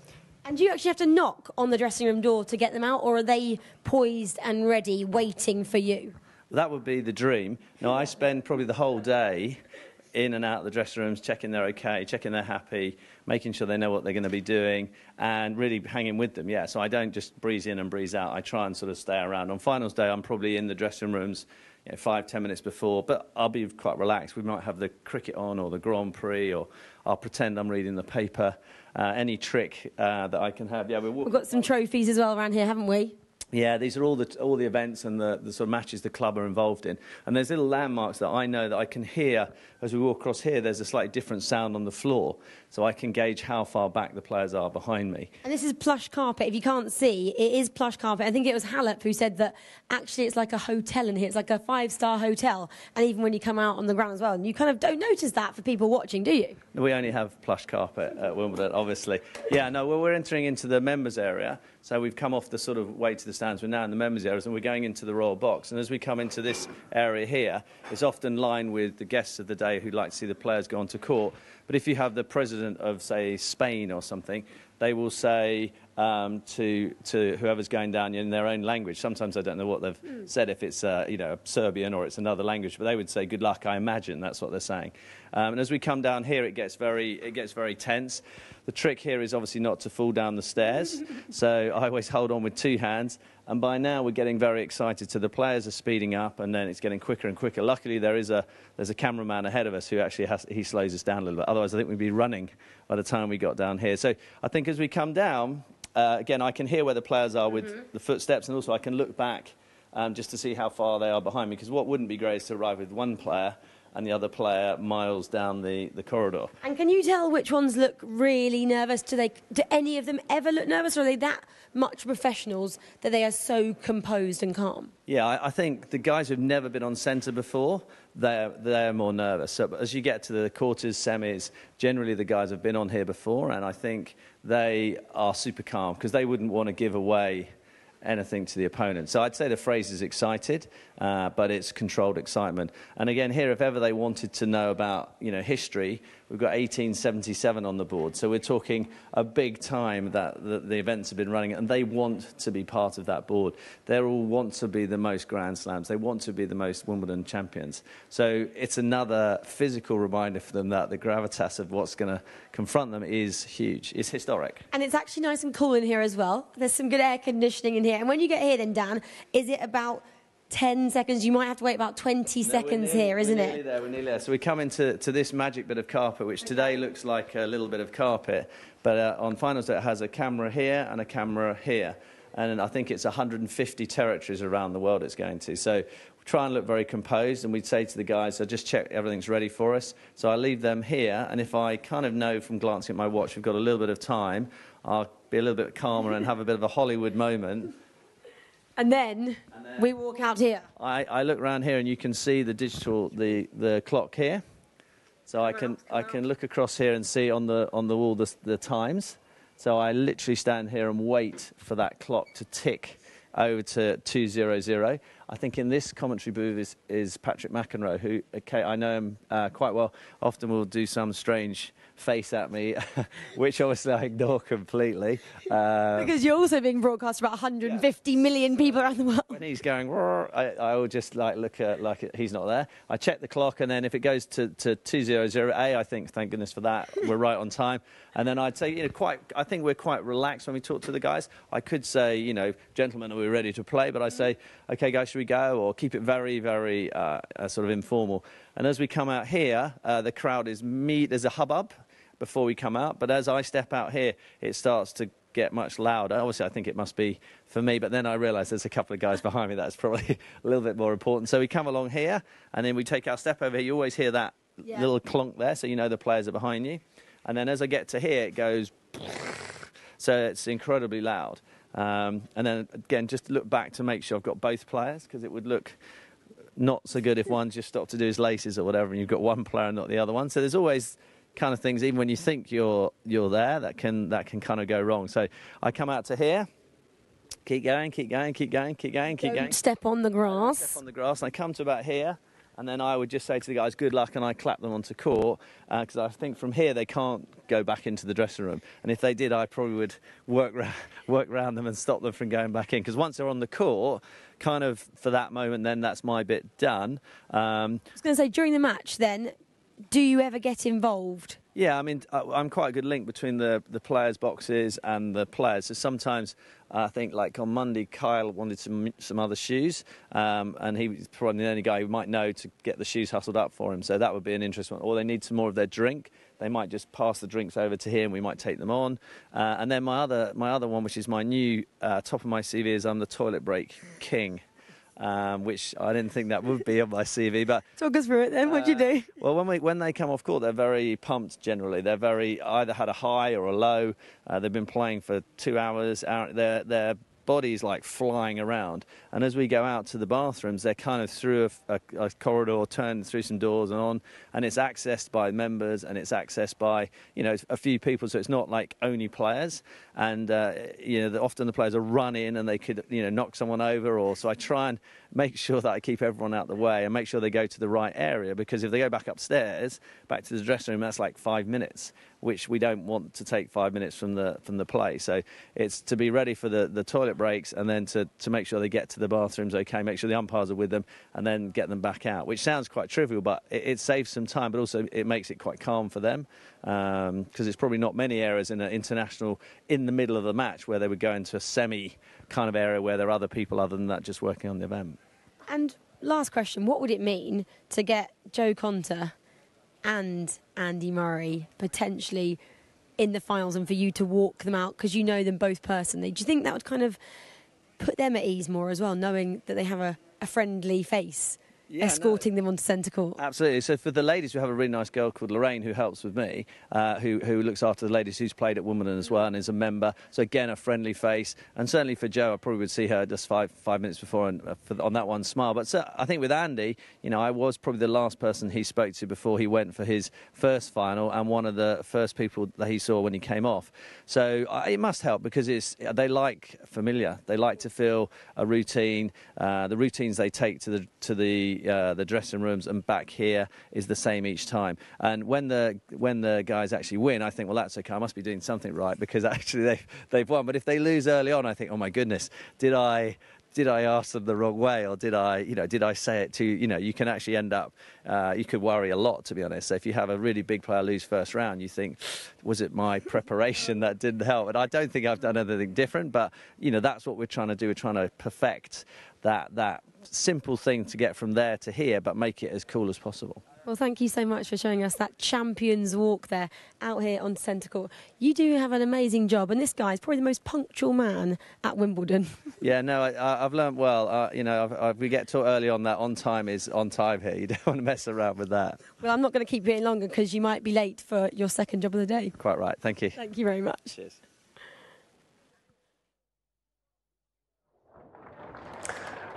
And do you actually have to knock on the dressing room door to get them out, or are they poised and ready, waiting for you? That would be the dream. Now, I spend probably the whole day in and out of the dressing rooms, checking they're okay, checking they're happy, making sure they know what they're going to be doing, and really hanging with them, yeah. So I don't just breeze in and breeze out. I try and sort of stay around. On finals day, I'm probably in the dressing rooms 5-10 minutes before, but I'll be quite relaxed. We might have the cricket on or the Grand Prix, or I'll pretend I'm reading the paper. Any trick that I can have. Yeah, we've got some trophies as well around here, haven't we? Yeah, these are all the events and the sort of matches the club are involved in. And there's little landmarks that I know that I can hear as we walk across here. There's a slightly different sound on the floor, so I can gauge how far back the players are behind me. And this is plush carpet. If you can't see, it is plush carpet. I think it was Halep who said that actually it's like a hotel in here. It's like a 5-star hotel. And even when you come out on the ground as well, and you kind of don't notice that for people watching, do you? We only have plush carpet at Wimbledon, obviously. Yeah, no, well, we're entering into the members area. So we've come off the sort of way to the stands. We're now in the members areas, and we're going into the royal box. And as we come into this area here, it's often lined with the guests of the day who'd like to see the players go onto court. But if you have the president of, say, Spain or something, they will say to whoever's going down in their own language. Sometimes I don't know what they've said, if it's Serbian or it's another language, but they would say good luck. I imagine that's what they're saying. And as we come down here, it gets very tense. The trick here is obviously not to fall down the stairs, so I always hold on with 2 hands. And by now we're getting very excited. So the players are speeding up, and then it's getting quicker and quicker. Luckily, there's a cameraman ahead of us who actually he slows us down a little bit. Otherwise, I think we'd be running by the time we got down here. So I think as we come down, again, I can hear where the players are with the footsteps, and also I can look back just to see how far they are behind me. Because what wouldn't be great is to arrive with one player and the other player miles down the corridor. And can you tell which ones look really nervous? Do any of them ever look nervous, or are they that much professionals that they are so composed and calm? Yeah, I think the guys who've never been on centre before, they're more nervous. So as you get to the quarters, semis, generally the guys have been on here before, and I think they are super calm because they wouldn't want to give away anything to the opponent. So I'd say the phrase is excited, but it's controlled excitement. And again, here, if ever they wanted to know about, history, we've got 1877 on the board. So we're talking a big time that the events have been running, and they want to be part of that board. They all want to be the most Grand Slams. They want to be the most Wimbledon champions. So it's another physical reminder for them that the gravitas of what's going to confront them is huge. It's historic. And it's actually nice and cool in here as well. There's some good air conditioning in here. And when you get here then, Dan, is it about 10 seconds? You might have to wait about 20 seconds here, isn't it? We're nearly there. So we come into this magic bit of carpet, which today looks like a little bit of carpet. But on finals day, it has a camera here and a camera here. And I think it's 150 territories around the world it's going to. So we try and look very composed, and we'd say to the guys, so just check everything's ready for us. So I leave them here, and if I kind of know from glancing at my watch we've got a little bit of time, I'll be a little bit calmer and have a bit of a Hollywood moment. And then we walk out here. I look around here and you can see the digital, the clock here. So I can look across here and see on the wall the times. So I literally stand here and wait for that clock to tick over to 2:00. I think in this commentary booth is Patrick McEnroe, who I know him quite well. Often will do some strange face at me, which obviously I ignore completely. Because you're also being broadcast to about 150 million people around the world. When he's going, I will just look at he's not there. I check the clock, and then if it goes to 2:00, I think thank goodness for that, we're right on time. And then I'd say, I think we're quite relaxed when we talk to the guys. I could say, gentlemen, are we ready to play? But I say, okay, guys, should we go? Or keep it very, very sort of informal. And as we come out here, the crowd is there's a hubbub before we come out. But as I step out here, it starts to get much louder. Obviously, I think it must be for me, but then I realise there's a couple of guys behind me that's probably a little bit more important. So we come along here, and then we take our step over here. You always hear that little clonk there, so you know the players are behind you. And then as I get to here, it goes... So it's incredibly loud. And then, again, just look back to make sure I've got both players, because it would look not so good if one just stopped to do his laces or whatever, and you've got one player and not the other one. So there's always kind of things, even when you think you're there, that can kind of go wrong. So I come out to here, keep going, keep going, keep going, keep going, keep going. Step on the grass. Step on the grass, and I come to about here, and then I would just say to the guys, good luck, and I clap them onto court, because I think from here they can't go back into the dressing room. And if they did, I probably would work around them and stop them from going back in, because once they're on the court, kind of for that moment, then that's my bit done. I was going to say, during the match then, do you ever get involved? Yeah, I mean, I'm quite a good link between the players' boxes and the players. So sometimes I think, like on Monday, Kyle wanted some other shoes, and he was probably the only guy who might know to get the shoes hustled up for him. So that would be an interesting one. Or they need some more of their drink. They might just pass the drinks over to him. We might take them on. And then my other one, which is my new top of my CV, is I'm the toilet break king. Which I didn't think that would be on my CV, but talk us through it then. What do you do? Well, when they come off court, they're very pumped. Generally, they're either had a high or a low. They've been playing for 2 hours. Their body's like flying around, and as we go out to the bathrooms, they're kind of through a corridor, turned through some doors and on, and it's accessed by members and it's accessed by a few people. So it's not like only players, and often the players will run in and they could knock someone over, or so I try and make sure that I keep everyone out of the way and make sure they go to the right area, because if they go back upstairs, back to the dressing room, that's like 5 minutes, which we don't want to take 5 minutes from the play. So it's to be ready for the toilet breaks, and then to make sure they get to the bathrooms okay, make sure the umpires are with them, and then get them back out, which sounds quite trivial, but it saves some time, but also it makes it quite calm for them, because it's probably not many areas in an international in the middle of the match where they would go into a semi kind of area where there are other people other than that just working on the event. And last question, what would it mean to get Joe Conter and Andy Murray potentially in the finals, and for you to walk them out because you know them both personally? Do you think that would kind of put them at ease more as well, knowing that they have a friendly face escorting them onto centre court? Absolutely. So for the ladies, we have a really nice girl called Lorraine who helps with me, who looks after the ladies, who's played at Wimbledon as well and is a member. So again, a friendly face. And certainly for Joe, I probably would see her just five minutes before and on that one smile. But I think with Andy, I was probably the last person he spoke to before he went for his first final, and one of the first people that he saw when he came off. So it must help, because they like familiar. They like to feel a routine. The routines they take to the dressing rooms and back here is the same each time. And when the guys actually win, I think, well, that's okay, I must be doing something right, because actually they've won. But if they lose early on, I think, oh my goodness, did I ask them the wrong way, or did I say it too? You can actually end up, you could worry a lot, to be honest. So if you have a really big player lose first round, you think, was it my preparation that didn't help? And I don't think I've done anything different, but that's what we're trying to do. We're trying to perfect that simple thing to get from there to here, but make it as cool as possible. Well, thank you so much for showing us that champion's walk there out here on centre court. You do have an amazing job, and this guy is probably the most punctual man at Wimbledon. Yeah, no, I've learned well. We get taught early on that on time is on time here. You don't want to mess around with that. Well, I'm not going to keep you any longer, because you might be late for your second job of the day. Quite right. Thank you. Thank you very much. Cheers.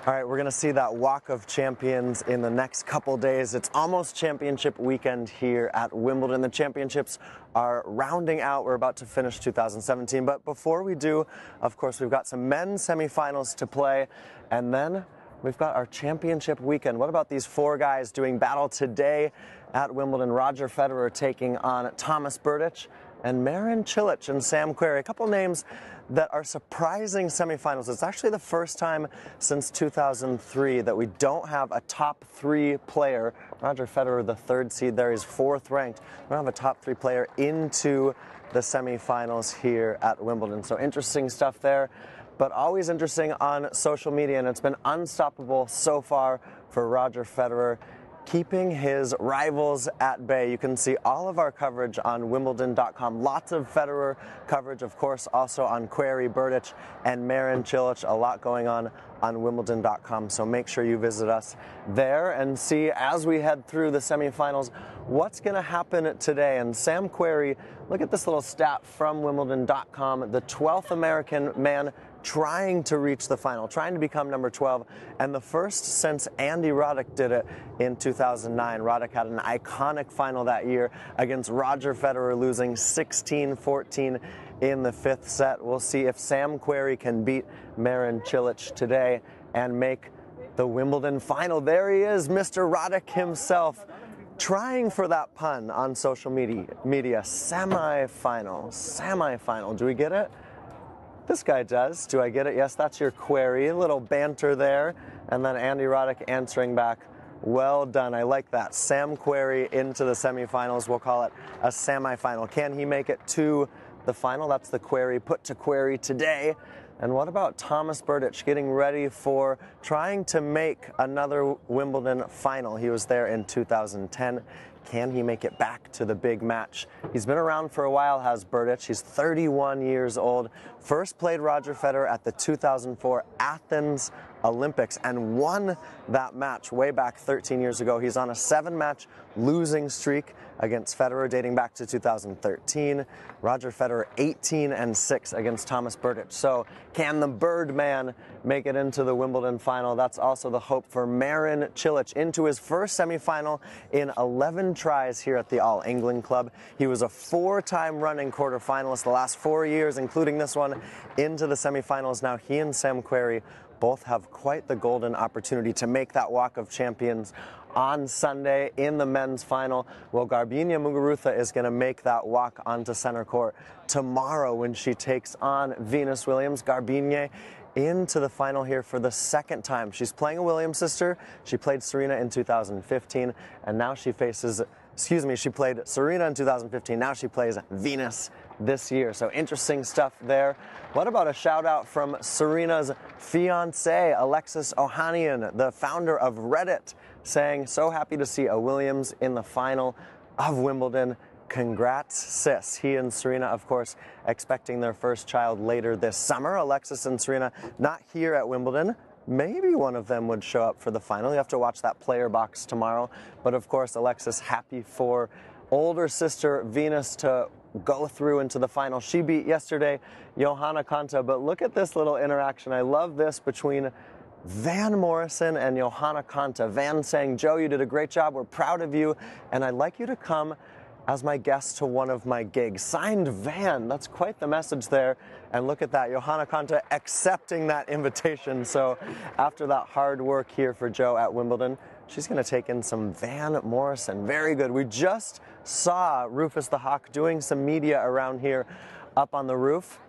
All right, we're going to see that walk of champions in the next couple days. It's almost championship weekend here at Wimbledon. The championships are rounding out. We're about to finish 2017. But before we do, of course, we've got some men's semifinals to play. And then we've got our championship weekend. What about these four guys doing battle today at Wimbledon? Roger Federer taking on Thomas Berdych and Marin Cilic and Sam Querrey. A couple names that are surprising semifinals. It's actually the first time since 2003 that we don't have a top three player. Roger Federer, the third seed there, is fourth ranked. We don't have a top three player into the semifinals here at Wimbledon. So interesting stuff there, but always interesting on social media, and it's been unstoppable so far for Roger Federer, keeping his rivals at bay. You can see all of our coverage on Wimbledon.com. Lots of Federer coverage, of course, also on Querrey, Berdych, and Marin Cilic. A lot going on Wimbledon.com, so make sure you visit us there and see, as we head through the semifinals, what's going to happen today. And Sam Querrey, look at this little stat from Wimbledon.com, the 12th American man trying to reach the final, trying to become number 12, and the first since Andy Roddick did it in 2009. Roddick had an iconic final that year against Roger Federer, losing 16-14 in the fifth set. We'll see if Sam Querrey can beat Marin Cilic today and make the Wimbledon final. There he is, Mr. Roddick himself, trying for that pun on social media. Semi-final. Do we get it? This guy does. Do I get it? Yes, that's your Querrey. A little banter there. And then Andy Roddick answering back, well done. I like that. Sam Querrey into the semifinals. We'll call it a semifinal. Can he make it to the final? That's the Querrey put to Querrey today. And what about Thomas Berdych getting ready for trying to make another Wimbledon final? He was there in 2010. Can he make it back to the big match? He's been around for a while, has Berdych. He's 31 years old. First played Roger Federer at the 2004 Athens Olympics and won that match way back 13 years ago. He's on a 7-match losing streak against Federer dating back to 2013. Roger Federer 18-6 against Thomas Berdych. So can the Birdman make it into the Wimbledon final? That's also the hope for Marin Cilic into his first semifinal in 11 tries here at the All England Club. He was a 4-time running quarterfinalist the last 4 years, including this one, into the semifinals. Now he and Sam Querrey both have quite the golden opportunity to make that walk of champions on Sunday in the men's final. Well, Garbiñe Muguruza is going to make that walk onto center court tomorrow when she takes on Venus Williams. Garbiñe into the final here for the second time. She's playing a Williams sister. She played Serena in 2015, and now she faces, she played Serena in 2015. Now she plays Venus this year. So interesting stuff there. What about a shout out from Serena's fiance, Alexis Ohanian, the founder of Reddit, saying, so happy to see a Williams in the final of Wimbledon. Congrats, sis. He and Serena, of course, expecting their first child later this summer. Alexis and Serena not here at Wimbledon. Maybe one of them would show up for the final. You have to watch that player box tomorrow. But of course, Alexis happy for older sister Venus to go through into the final. She beat yesterday Johanna Konta, but look at this little interaction. I love this between Van Morrison and Johanna Konta. Van saying, Joe, you did a great job. We're proud of you, and I'd like you to come as my guest to one of my gigs. Signed Van. That's quite the message there. And look at that, Johanna Konta accepting that invitation. So after that hard work here for Joe at Wimbledon, she's going to take in some Van Morrison. Very good. We just saw Rufus the Hawk doing some media around here up on the roof.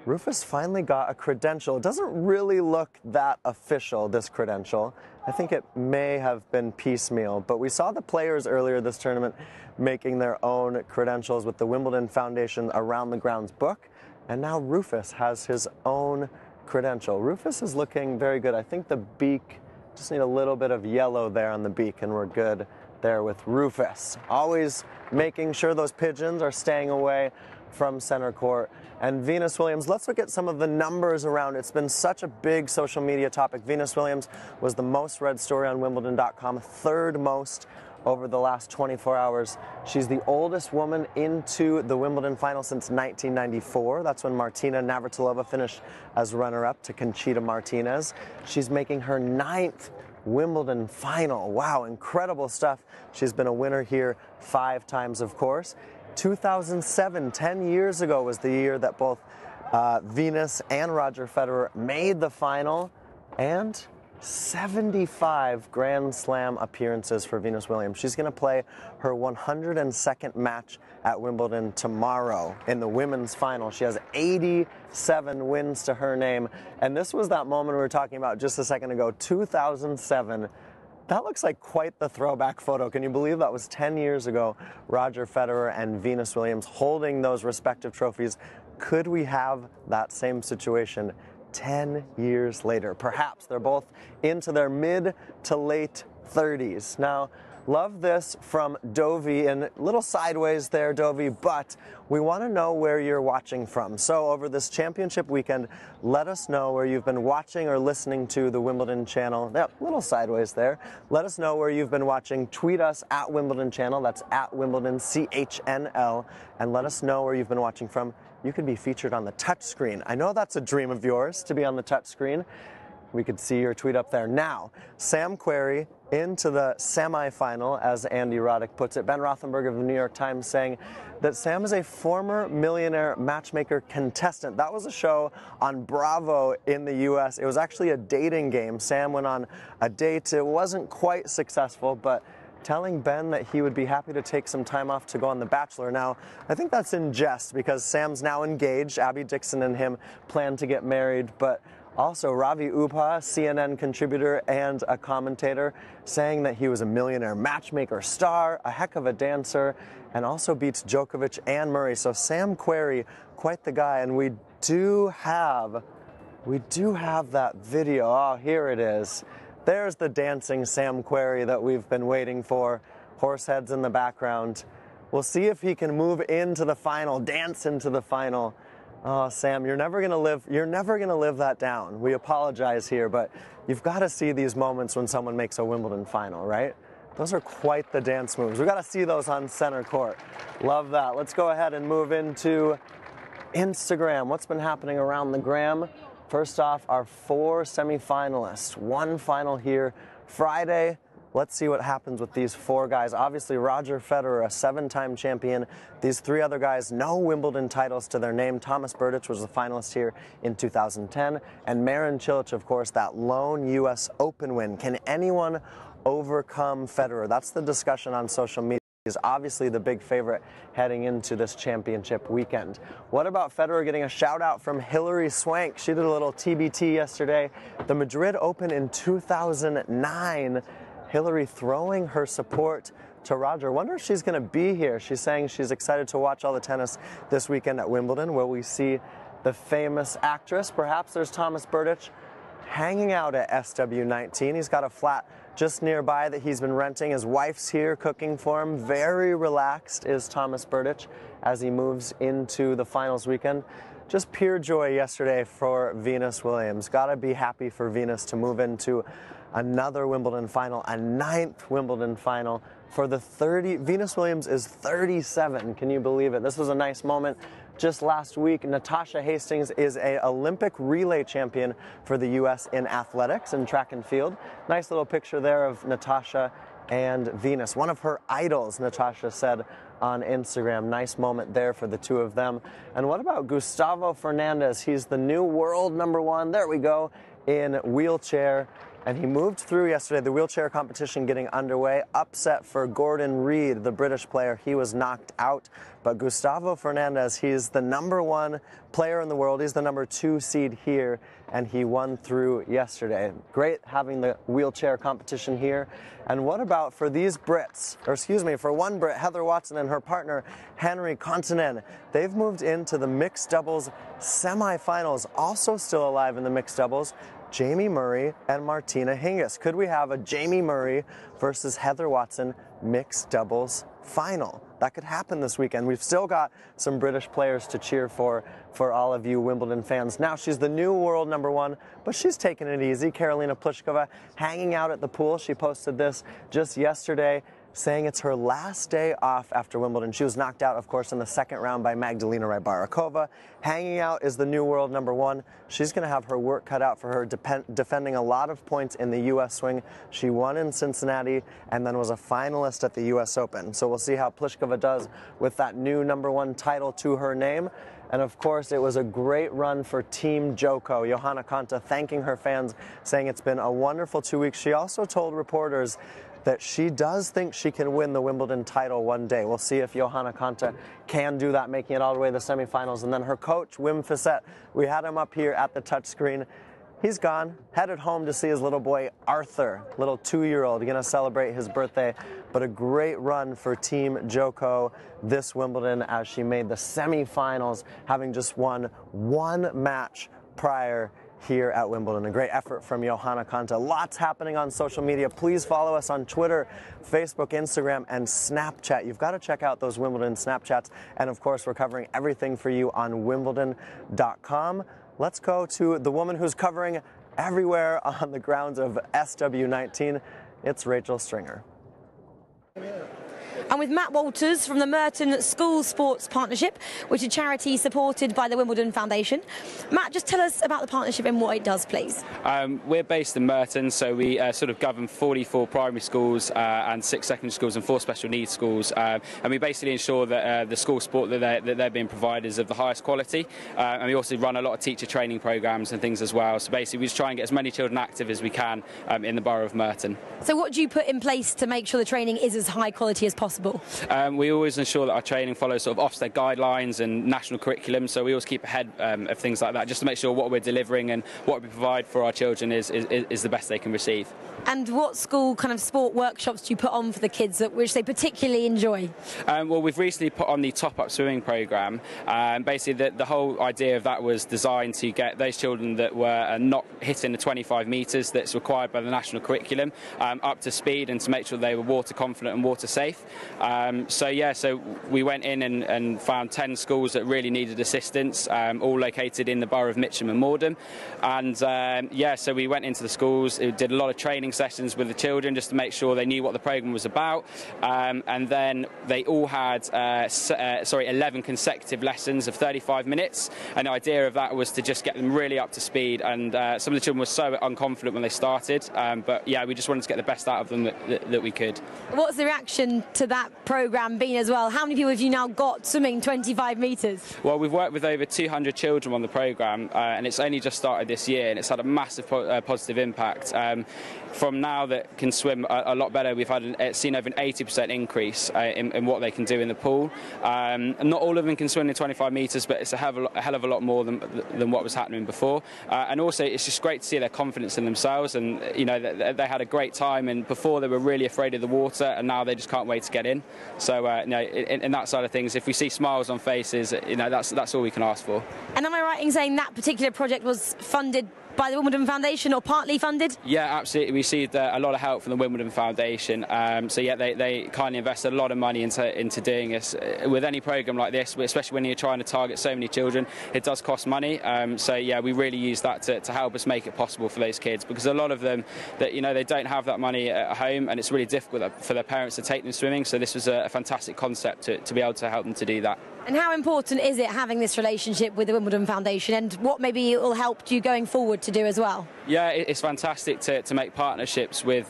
Rufus finally got a credential. It doesn't really look that official, this credential. I think it may have been piecemeal, but we saw the players earlier this tournament making their own credentials with the Wimbledon Foundation Around the Grounds book, and now Rufus has his own credential. Rufus is looking very good. I think the beak, just need a little bit of yellow there on the beak, and we're good there with Rufus. Always making sure those pigeons are staying away from center court. And Venus Williams, let's look at some of the numbers around. It's been such a big social media topic. Venus Williams was the most read story on Wimbledon.com, third most over the last 24 hours. She's the oldest woman into the Wimbledon final since 1994. That's when Martina Navratilova finished as runner-up to Conchita Martinez. She's making her 9th Wimbledon final. Wow, incredible stuff. She's been a winner here 5 times, of course. 2007, 10 years ago, was the year that both Venus and Roger Federer made the final, and 75 Grand Slam appearances for Venus Williams. She's going to play her 102nd match at Wimbledon tomorrow in the women's final. She has 87 wins to her name, and this was that moment we were talking about just a second ago, 2007. That looks like quite the throwback photo. Can you believe that was 10 years ago? Roger Federer and Venus Williams holding those respective trophies. Could we have that same situation 10 years later? Perhaps. They're both into their mid to late 30s. Now, love this from Dovey, and a little sideways there, Dovey, but we want to know where you're watching from. So over this championship weekend, let us know where you've been watching or listening to the Wimbledon channel. Yep, a little sideways there. Let us know where you've been watching. Tweet us at Wimbledon channel. That's at Wimbledon CHNL. And let us know where you've been watching from. You could be featured on the touchscreen. I know that's a dream of yours, to be on the touchscreen. We could see your tweet up there. Now, Sam Querrey into the semifinal, as Andy Roddick puts it. Ben Rothenberg of the New York Times saying that Sam is a former Millionaire Matchmaker contestant. That was a show on Bravo in the U.S. It was actually a dating game. Sam went on a date. It wasn't quite successful, but telling Ben that he would be happy to take some time off to go on The Bachelor. Now, I think that's in jest because Sam's now engaged. Abby Dixon and him plan to get married, but also Ravi Upa, CNN contributor and a commentator, saying that he was a Millionaire Matchmaker star, a heck of a dancer, and also beats Djokovic and Murray. So Sam Querrey, quite the guy, and we do have that video. Oh, here it is. There's the dancing Sam Querrey that we've been waiting for. Horse heads in the background. We'll see if he can move into the final, dance into the final. Oh, Sam, you're never gonna live that down. We apologize here, but you've got to see these moments when someone makes a Wimbledon final, right? Those are quite the dance moves. We've got to see those on center court. Love that. Let's go ahead and move into Instagram. What's been happening around the gram? First off, our 4 semifinalists. 1 final here Friday. Let's see what happens with these 4 guys. Obviously, Roger Federer, a 7-time champion. These 3 other guys, no Wimbledon titles to their name. Thomas Berdych was a finalist here in 2010. And Marin Cilic, of course, that lone U.S. Open win. Can anyone overcome Federer? That's the discussion on social media. Is obviously the big favorite heading into this championship weekend. What about Federer getting a shout out from Hilary Swank? She did a little TBT yesterday. The Madrid Open in 2009. Hilary throwing her support to Roger. Wonder if she's going to be here. She's saying she's excited to watch all the tennis this weekend at Wimbledon. Will we see the famous actress? Perhaps there's Thomas Berdych hanging out at SW19. He's got a flat just nearby that he's been renting. His wife's here cooking for him. Very relaxed is Thomas Berdych as he moves into the finals weekend. Just pure joy yesterday for Venus Williams. Gotta be happy for Venus to move into another Wimbledon final, a 9th Wimbledon final for the 30. Venus Williams is 37. Can you believe it? This was a nice moment. Just last week, Natasha Hastings is an Olympic relay champion for the U.S. in athletics and track and field. Nice little picture there of Natasha and Venus. One of her idols, Natasha said on Instagram. Nice moment there for the 2 of them. And what about Gustavo Fernandez? He's the new world #1. There we go, in wheelchair. And he moved through yesterday, the wheelchair competition getting underway. Upset for Gordon Reid, the British player. He was knocked out. But Gustavo Fernandez, he's the #1 player in the world. He's the #2 seed here, and he won through yesterday. Great having the wheelchair competition here. And what about for these Brits, or excuse me, for one Brit, Heather Watson and her partner, Henry Kontanen. They've moved into the mixed doubles semifinals, also still alive in the mixed doubles. Jamie Murray and Martina Hingis. Could we have a Jamie Murray versus Heather Watson mixed doubles final? That could happen this weekend. We've still got some British players to cheer for all of you Wimbledon fans. Now, she's the new world #1, but she's taking it easy. Karolina Pliskova hanging out at the pool. She posted this just yesterday. saying it's her last day off after Wimbledon. She was knocked out, of course, in the second round by Magdalena Rybarikova. Hanging out is the new world #1. She's going to have her work cut out for her, defending a lot of points in the U.S. swing. She won in Cincinnati and then was a finalist at the U.S. Open. So we'll see how Pliskova does with that new #1 title to her name. And of course, it was a great run for Team Joko. Johanna Konta thanking her fans, saying it's been a wonderful 2 weeks. She also told reporters that she does think she can win the Wimbledon title one day. We'll see if Johanna Konta can do that, making it all the way to the semifinals. And then her coach, Wim Fissette, we had him up here at the touchscreen. He's gone, headed home to see his little boy, Arthur, little 2-year-old, going to celebrate his birthday. But a great run for Team Joko this Wimbledon as she made the semifinals, having just won 1 match prior here at Wimbledon. A great effort from Johanna Konta. Lots happening on social media. Please follow us on Twitter, Facebook, Instagram, and Snapchat. You've got to check out those Wimbledon Snapchats. And of course, we're covering everything for you on Wimbledon.com. Let's go to the woman who's covering everywhere on the grounds of SW19. It's Rachel Stringer. And with Matt Walters from the Merton School Sports Partnership, which is a charity supported by the Wimbledon Foundation. Matt, just tell us about the partnership and what it does, please. We're based in Merton, so we sort of govern 44 primary schools and 6 secondary schools and 4 special needs schools. And we basically ensure that the school sport that they're being provided is of the highest quality. And we also run a lot of teacher training programs and things as well. So basically, we just try and get as many children active as we can in the borough of Merton. So what do you put in place to make sure the training is as high quality as possible? We always ensure that our training follows sort of Ofsted guidelines and national curriculum, so we always keep ahead of things like that, just to make sure what we're delivering and what we provide for our children is the best they can receive. And what school kind of sport workshops do you put on for the kids which they particularly enjoy? Well, we've recently put on the top-up swimming programme. Basically, the whole idea of that was designed to get those children that were not hitting the 25 metres that's required by the national curriculum up to speed, and to make sure they were water confident and water safe. So we went in and found 10 schools that really needed assistance, all located in the borough of Mitcham and Morden. And so we went into the schools, did a lot of training sessions with the children just to make sure they knew what the programme was about. And then they all had 11 consecutive lessons of 35 minutes. And the idea of that was to just get them really up to speed. And some of the children were so unconfident when they started. But yeah, we just wanted to get the best out of them that we could. What's the reaction to that programme been as well? How many people have you now got swimming 25 metres? Well, we've worked with over 200 children on the programme, and it's only just started this year, and it's had a massive positive impact. From now that can swim a lot better, we've seen over an 80% increase in what they can do in the pool. Not all of them can swim in 25 metres, but it's a hell of a lot more than what was happening before. And also, it's just great to see their confidence in themselves, and you know they had a great time. And before they were really afraid of the water, and now they just can't wait to get in. So in that side of things, if we see smiles on faces, that's all we can ask for. And am I right in saying that particular project was funded by the Wimbledon Foundation, or partly funded? Yeah, absolutely. We received a lot of help from the Wimbledon Foundation. They kindly invested a lot of money into doing this. With any programme like this, especially when you're trying to target so many children, it does cost money. We really use that to help us make it possible for those kids, because a lot of them, they don't have that money at home, and it's really difficult for their parents to take them swimming. So this was a fantastic concept to be able to help them to do that. And how important is it having this relationship with the Wimbledon Foundation, and what maybe it will help you going forward to do as well? Yeah, it's fantastic to make partnerships with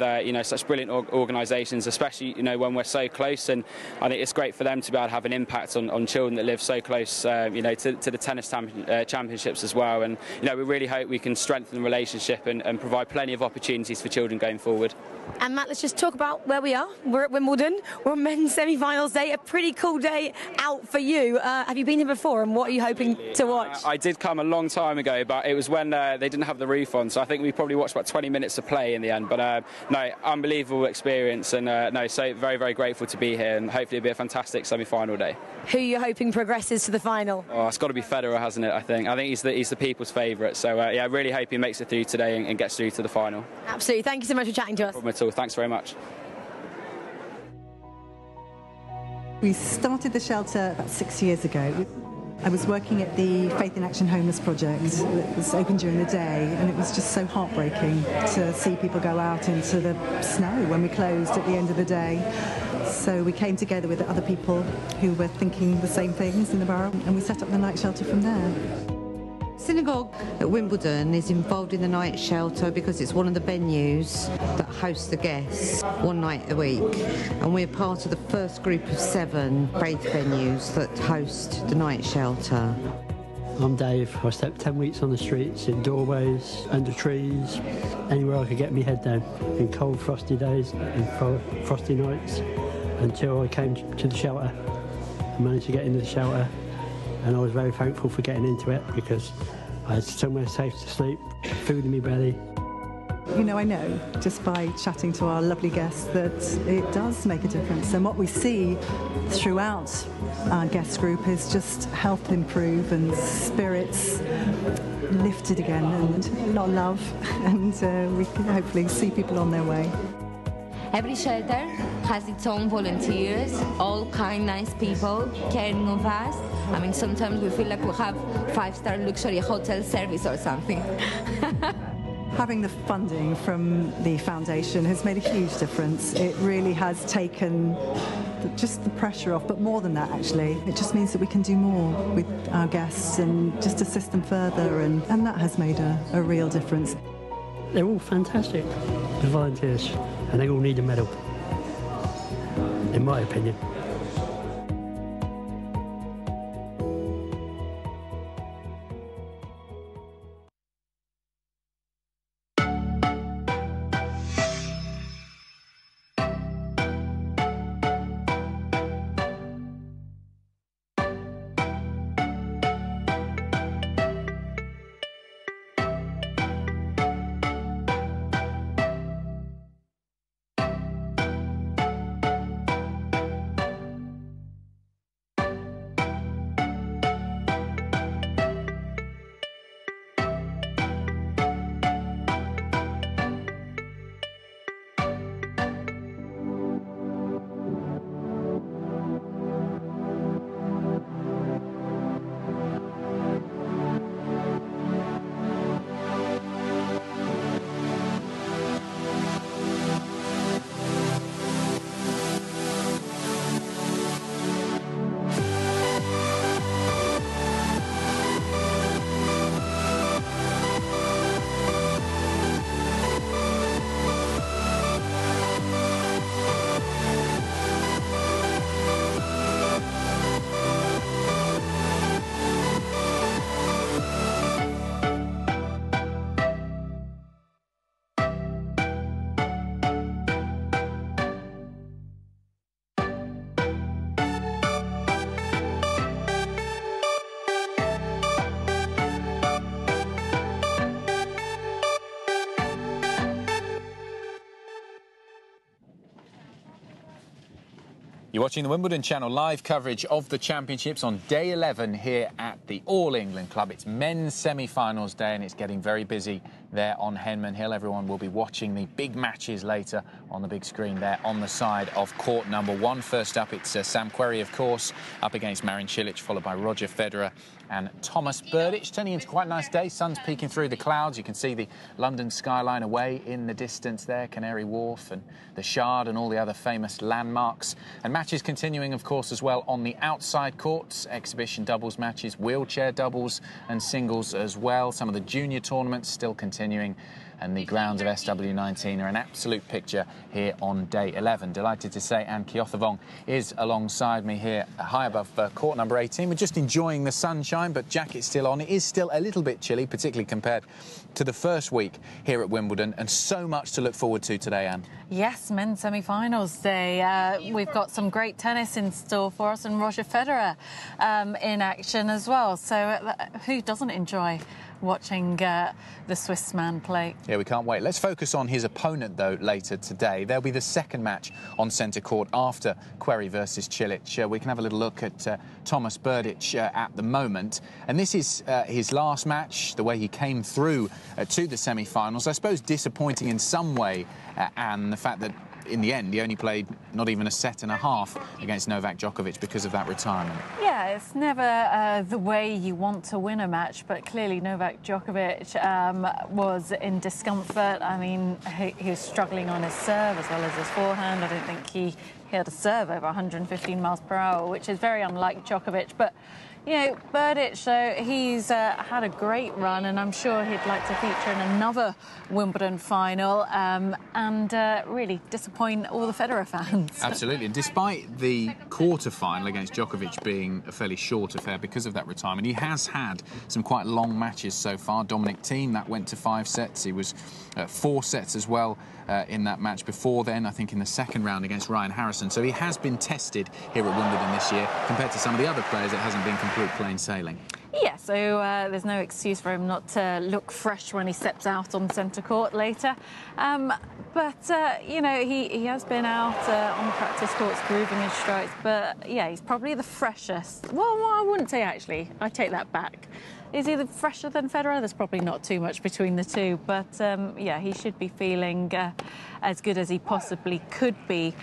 such brilliant organisations, especially when we're so close. And I think it's great for them to be able to have an impact on children that live so close, to the tennis championships as well. And we really hope we can strengthen the relationship and provide plenty of opportunities for children going forward. And Matt, let's just talk about where we are. We're at Wimbledon. We're on men's semi-finals day. A pretty cool day out for you. Have you been here before, and what are you hoping to watch? I did come a long time ago, but it was when they didn't have the roof on, so I think we probably watched about 20 minutes of play in the end. But unbelievable experience, and so very, very grateful to be here, and hopefully it'll be a fantastic semi-final day. Who are you hoping progresses to the final? Oh, it's got to be Federer, hasn't it? I think he's the people's favourite. So I really hope he makes it through today and gets through to the final. Absolutely. Thank you so much for chatting to us. No problem at all. Thanks very much. We started the shelter about 6 years ago. I was working at the Faith in Action Homeless Project that was open during the day, and it was just so heartbreaking to see people go out into the snow when we closed at the end of the day. So we came together with other people who were thinking the same things in the borough, and we set up the night shelter from there. Synagogue at Wimbledon is involved in the night shelter because it's one of the venues that hosts the guests one night a week, and we're part of the first group of 7 faith venues that host the night shelter. I'm Dave. I slept 10 weeks on the streets, in doorways, under trees, anywhere I could get my head down, in cold frosty days and frosty nights, until I came to the shelter. I managed to get into the shelter, and I was very thankful for getting into it because I had somewhere safe to sleep, food in my belly. You know, I know just by chatting to our lovely guests that it does make a difference, and what we see throughout our guest group is just health improve and spirits lifted again, and a lot of love, and we can hopefully see people on their way. Every shelter has its own volunteers, all kind, nice people caring of us. I mean, sometimes we feel like we have 5-star luxury hotel service or something. Having the funding from the foundation has made a huge difference. It really has taken just the pressure off, but more than that, actually. It just means that we can do more with our guests and just assist them further, and that has made a real difference. They're all fantastic, the volunteers, and they all need a medal, in my opinion. You're watching the Wimbledon Channel, live coverage of the championships on day 11 here at the All England Club. It's men's semi-finals day and it's getting very busy there on Henman Hill. Everyone will be watching the big matches later on the big screen there on the side of court number 1. First up, it's Sam Querrey, of course, up against Marin Cilic, followed by Roger Federer and Thomas Berdych. Turning into quite a nice day. Sun's peeking through the clouds. You can see the London skyline away in the distance there, Canary Wharf and the Shard and all the other famous landmarks. And matches continuing, of course, as well on the outside courts. Exhibition doubles matches, wheelchair doubles and singles as well. Some of the junior tournaments still continuing. And the grounds of SW19 are an absolute picture here on day 11. Delighted to say Anne Keothavong is alongside me here, high above court number 18. We're just enjoying the sunshine, but jacket's still on. It is still a little bit chilly, particularly compared to the first week here at Wimbledon, and so much to look forward to today, Anne. Yes, men's semi-finals day. We've got some great tennis in store for us, and Roger Federer in action as well. So who doesn't enjoy watching the Swiss man play? Yeah, we can't wait. Let's focus on his opponent, though, later today. There'll be the second match on centre court after Querrey versus Cilic. We can have a little look at Thomas Berdych at the moment. And this is his last match, the way he came through to the semi-finals. I suppose disappointing in some way, and the fact that in the end, he only played not even a set and a half against Novak Djokovic because of that retirement. Yeah, it's never the way you want to win a match, but clearly Novak Djokovic was in discomfort. I mean, he was struggling on his serve as well as his forehand. I don't think he had a serve over 115 miles per hour, which is very unlike Djokovic. But, you know, Berdych, he's had a great run, and I'm sure he'd like to feature in another Wimbledon final and really disappoint all the Federer fans. Absolutely. And despite the quarter-final against Djokovic being a fairly short affair because of that retirement, he has had some quite long matches so far. Dominic Thiem, that went to 5 sets. He was 4 sets as well in that match before then, I think in the second round against Ryan Harrison. So he has been tested here at Wimbledon this year. Compared to some of the other players, it hasn't been complete plain sailing. Yeah, so there's no excuse for him not to look fresh when he steps out on centre court later. But, you know, he has been out on the practice courts grooving his strikes. But, yeah, he's probably the freshest. Well, I wouldn't say, actually. I take that back. Is he fresher than Federer? There's probably not too much between the two. But, yeah, he should be feeling as good as he possibly could be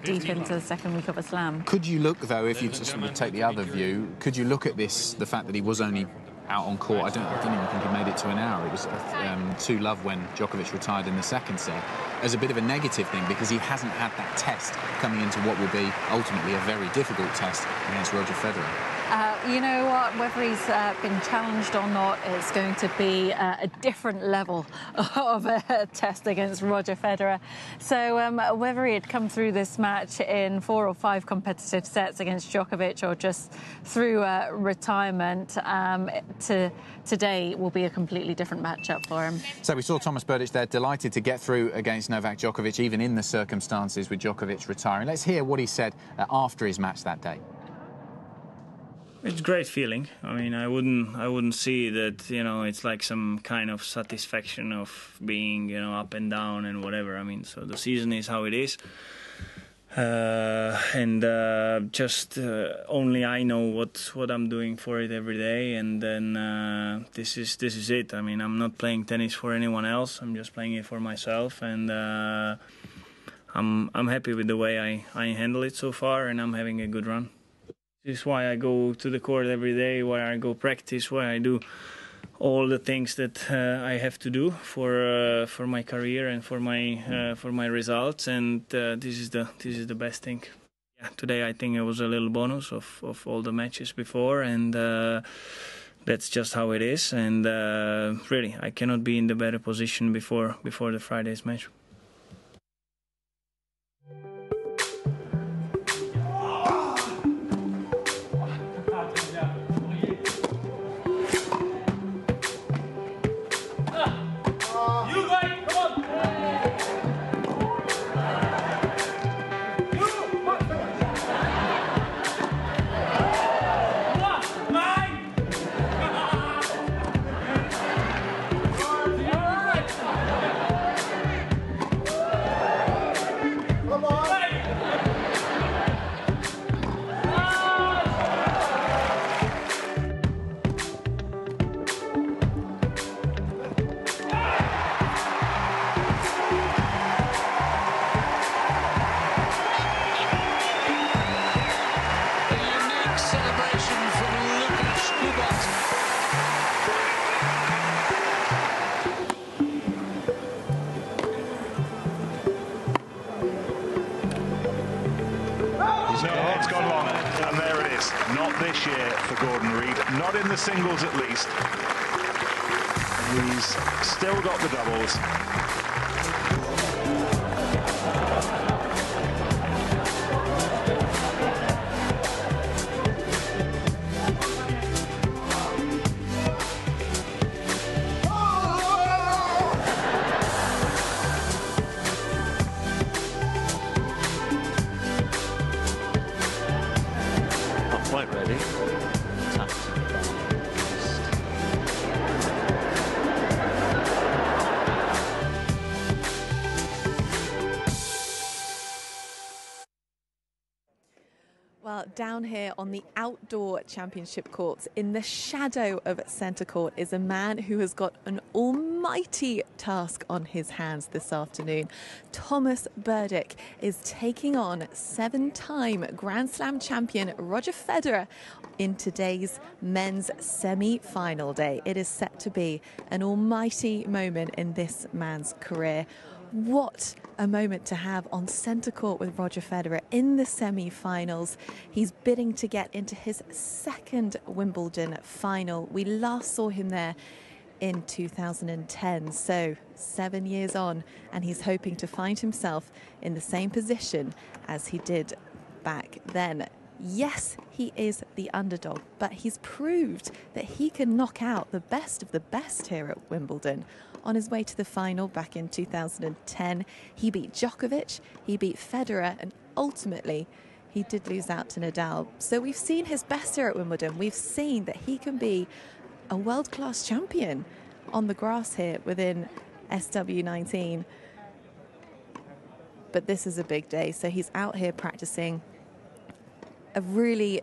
deep into the second week of a slam. Could you look, though, if you just would take the other view, could you look at this, the fact that he was only out on court, I didn't even think he made it to an hour. It was 2-love when Djokovic retired in the second set, as a bit of a negative thing because he hasn't had that test coming into what will be ultimately a very difficult test against Roger Federer. You know what, whether he's been challenged or not, it's going to be a different level of a test against Roger Federer. So whether he had come through this match in 4 or 5 competitive sets against Djokovic or just through retirement, today will be a completely different matchup for him. So we saw Thomas Berdych there, delighted to get through against Novak Djokovic, even in the circumstances with Djokovic retiring. Let's hear what he said after his match that day. It's a great feeling. I mean, I wouldn't see that, you know, it's like some kind of satisfaction of being, you know, up and down and whatever. I mean, so the season is how it is. Just only I know what I'm doing for it every day, and then this is it. I mean, I'm not playing tennis for anyone else. I'm just playing it for myself, and I'm happy with the way I handle it so far, and I'm having a good run. This is why I go to the court every day, why I go practice, why I do all the things that I have to do for my career and for my results, and this is the best thing. Yeah, today I think it was a little bonus of all the matches before, and that's just how it is. And really, I cannot be in the better position before the Friday's match. It's gone long, and there it is. Not this year for Gordon Reid, not in the singles at least. He's still got the doubles. Quite ready. Well, down here on the outdoor championship courts, in the shadow of centre court, is a man who has got an almighty task on his hands this afternoon. Thomas Berdych is taking on 7-time Grand Slam champion Roger Federer in today's men's semi-final day. It is set to be an almighty moment in this man's career. What a moment to have on centre court with Roger Federer in the semi-finals. He's bidding to get into his second Wimbledon final. We last saw him there in 2010, so 7 years on, and he's hoping to find himself in the same position as he did back then. Yes, he is the underdog, but he's proved that he can knock out the best of the best here at Wimbledon. On his way to the final back in 2010, he beat Djokovic, he beat Federer, and ultimately he did lose out to Nadal. So we've seen his best here at Wimbledon. We've seen that he can be a world-class champion on the grass here within SW19. But this is a big day, so he's out here practicing. A really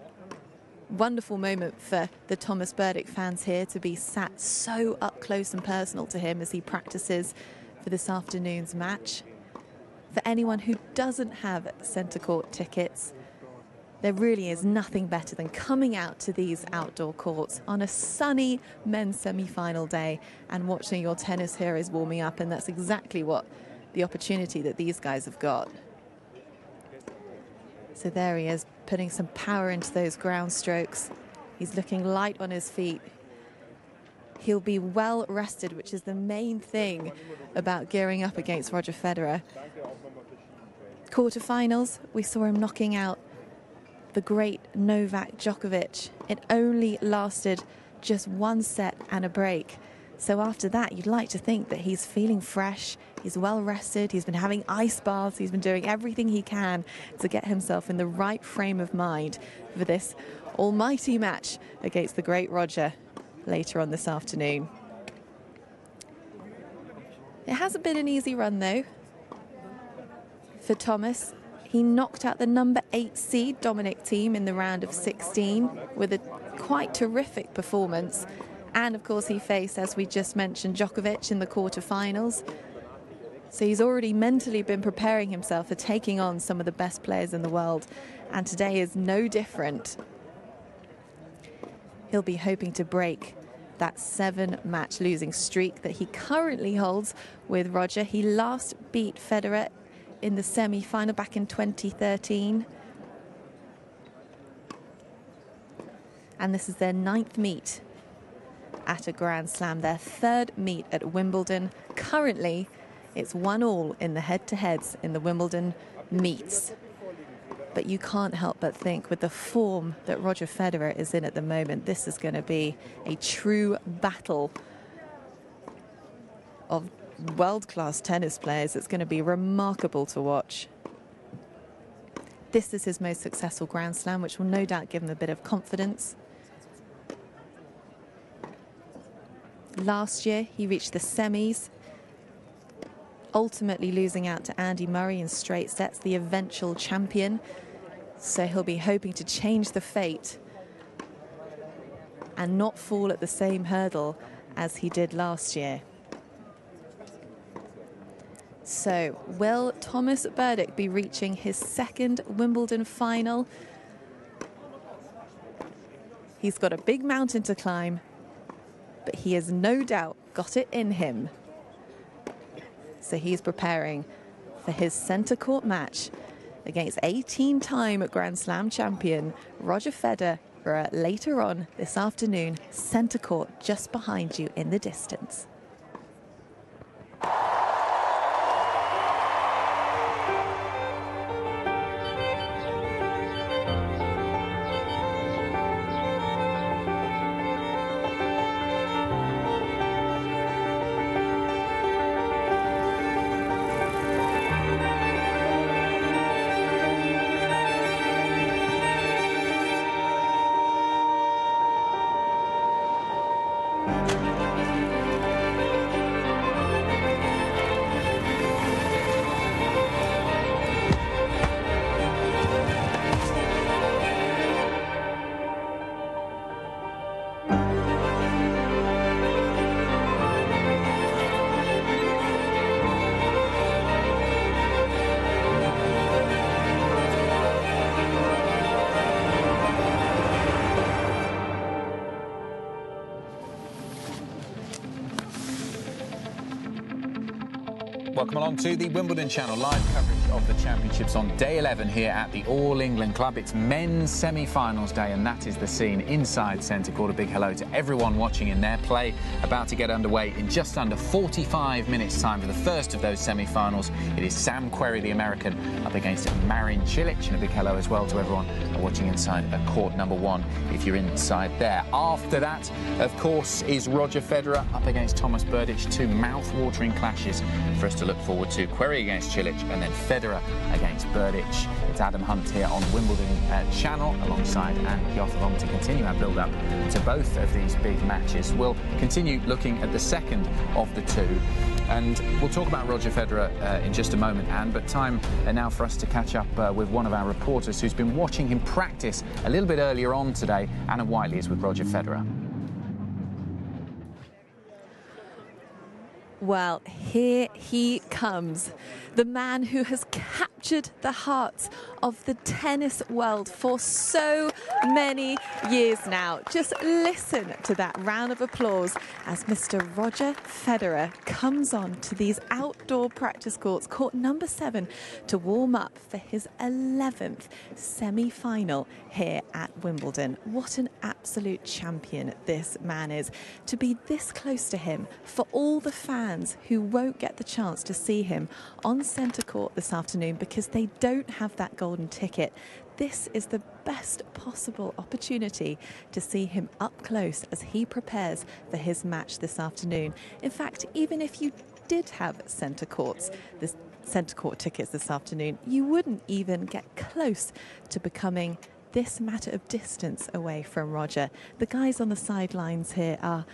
wonderful moment for the Thomas Berdych fans here to be sat so up close and personal to him as he practices for this afternoon's match. For anyone who doesn't have centre court tickets, there really is nothing better than coming out to these outdoor courts on a sunny men's semi-final day and watching your tennis heroes warming up, and that's exactly what the opportunity that these guys have got. So there he is, putting some power into those ground strokes. He's looking light on his feet. He'll be well rested, which is the main thing about gearing up against Roger Federer. Quarterfinals, we saw him knocking out the great Novak Djokovic. It only lasted just one set and a break. So after that, you'd like to think that he's feeling fresh, he's well rested, he's been having ice baths, he's been doing everything he can to get himself in the right frame of mind for this almighty match against the great Roger later on this afternoon. It hasn't been an easy run though for Thomas. He knocked out the number 8 seed Dominic Thiem in the round of 16 with a quite terrific performance. And of course he faced, as we just mentioned, Djokovic in the quarterfinals. So he's already mentally been preparing himself for taking on some of the best players in the world. And today is no different. He'll be hoping to break that 7-match losing streak that he currently holds with Roger. He last beat Federer in the semi-final back in 2013. And this is their 9th meet at a Grand Slam, their 3rd meet at Wimbledon. Currently, it's 1-1 in the head-to-heads in the Wimbledon meets. But you can't help but think, with the form that Roger Federer is in at the moment, this is going to be a true battle of world-class tennis players. It's going to be remarkable to watch. This is his most successful Grand Slam, which will no doubt give him a bit of confidence. Last year, he reached the semis, ultimately losing out to Andy Murray in straight sets, the eventual champion. So he'll be hoping to change the fate and not fall at the same hurdle as he did last year. So will Thomas Berdych be reaching his 2nd Wimbledon final? He's got a big mountain to climb, but he has no doubt got it in him. So he's preparing for his centre court match against 18-time Grand Slam champion Roger Federer later on this afternoon. Centre court just behind you in the distance. Welcome along to the Wimbledon Channel, live coverage of the championships on day 11 here at the All England Club. It's men's semi-finals day, and that is the scene inside centre court. A big hello to everyone watching in there. Play about to get underway in just under 45 minutes' time for the first of those semi-finals. It is Sam Querrey, the American, up against Marin Cilic, and a big hello as well to everyone watching inside court number 1, if you're inside there. After that, of course, is Roger Federer up against Thomas Berdych. Two mouth-watering clashes for us to look forward to. Querrey against Cilic and then Federer against Berdych. It's Adam Hunt here on Wimbledon Channel alongside Anne Piotrowski to continue our build-up to both of these big matches. We'll continue looking at the second of the two, and we'll talk about Roger Federer in just a moment, Anne, but time now for us to catch up with one of our reporters who's been watching him practice a little bit earlier on today. Anna Whiteley is with Roger Federer. Well, here he comes, the man who has captured the hearts of the tennis world for so many years now. Just listen to that round of applause as Mr. Roger Federer comes on to these outdoor practice courts, court number 7, to warm up for his 11th semi-final here at Wimbledon. What an absolute champion this man is. To be this close to him, for all the fans who won't get the chance to see him on centre court this afternoon because they don't have that golden ticket, this is the best possible opportunity to see him up close as he prepares for his match this afternoon. In fact, even if you did have centre court tickets this afternoon, you wouldn't even get close to becoming this matter of distance away from Roger. The guys on the sidelines here are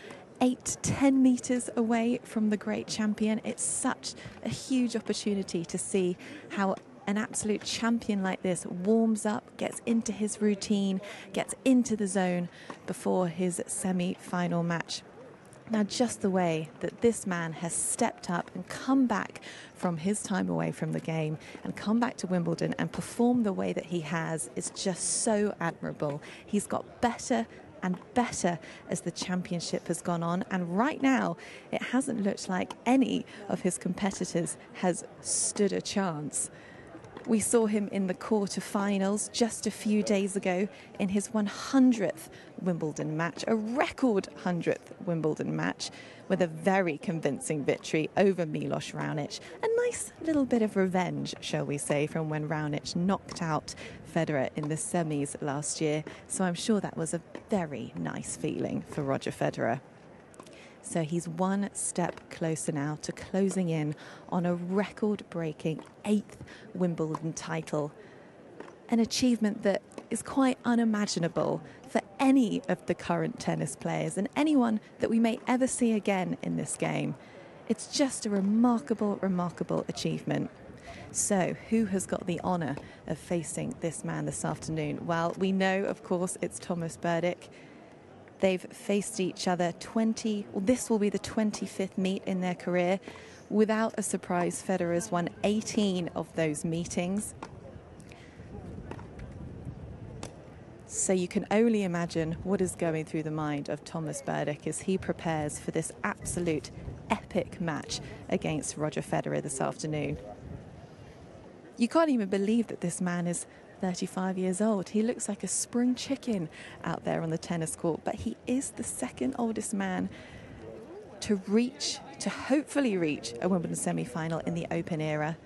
8-10 metres away from the great champion. It's such a huge opportunity to see how an absolute champion like this warms up, gets into his routine, gets into the zone before his semi-final match. Now, just the way that this man has stepped up and come back from his time away from the game and come back to Wimbledon and perform the way that he has is just so admirable. He's got better and better as the championship has gone on, and right now it hasn't looked like any of his competitors has stood a chance. We saw him in the quarter-finals just a few days ago in his 100th Wimbledon match, a record 100th Wimbledon match with a very convincing victory over Milos Raonic. A nice little bit of revenge, shall we say, from when Raonic knocked out Federer in the semis last year. So I'm sure that was a very nice feeling for Roger Federer. So he's one step closer now to closing in on a record-breaking 8th Wimbledon title. An achievement that is quite unimaginable for any of the current tennis players and anyone that we may ever see again in this game. It's just a remarkable, remarkable achievement. So who has got the honour of facing this man this afternoon? Well, we know, of course, it's Thomas Berdych. They've faced each other this will be the 25th meet in their career. Without a surprise, Federer's won 18 of those meetings. So you can only imagine what is going through the mind of Thomas Berdych as he prepares for this absolute epic match against Roger Federer this afternoon. You can't even believe that this man is 35 years old. He looks like a spring chicken out there on the tennis court, but he is the second oldest man to hopefully reach a Wimbledon semi-final in the Open era,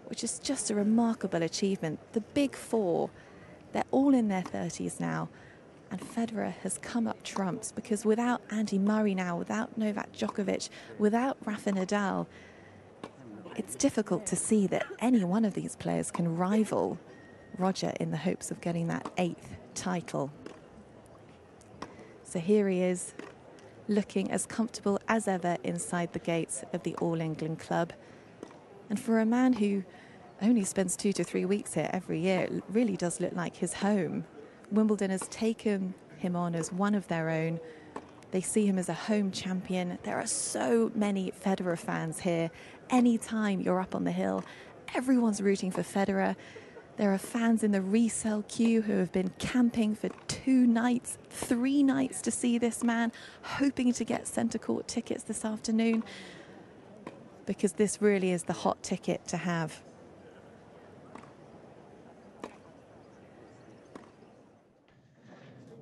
which is just a remarkable achievement. The big four, they're all in their 30s now, and Federer has come up trumps because without Andy Murray now, without Novak Djokovic, without Rafa Nadal, it's difficult to see that any one of these players can rival Roger in the hopes of getting that 8th title. So here he is, looking as comfortable as ever inside the gates of the All England Club. And for a man who only spends 2 to 3 weeks here every year, it really does look like his home. Wimbledon has taken him on as one of their own. They see him as a home champion. There are so many Federer fans here. Anytime you're up on the hill, everyone's rooting for Federer. There are fans in the resale queue who have been camping for 2 nights, 3 nights to see this man, hoping to get centre court tickets this afternoon. because this really is the hot ticket to have.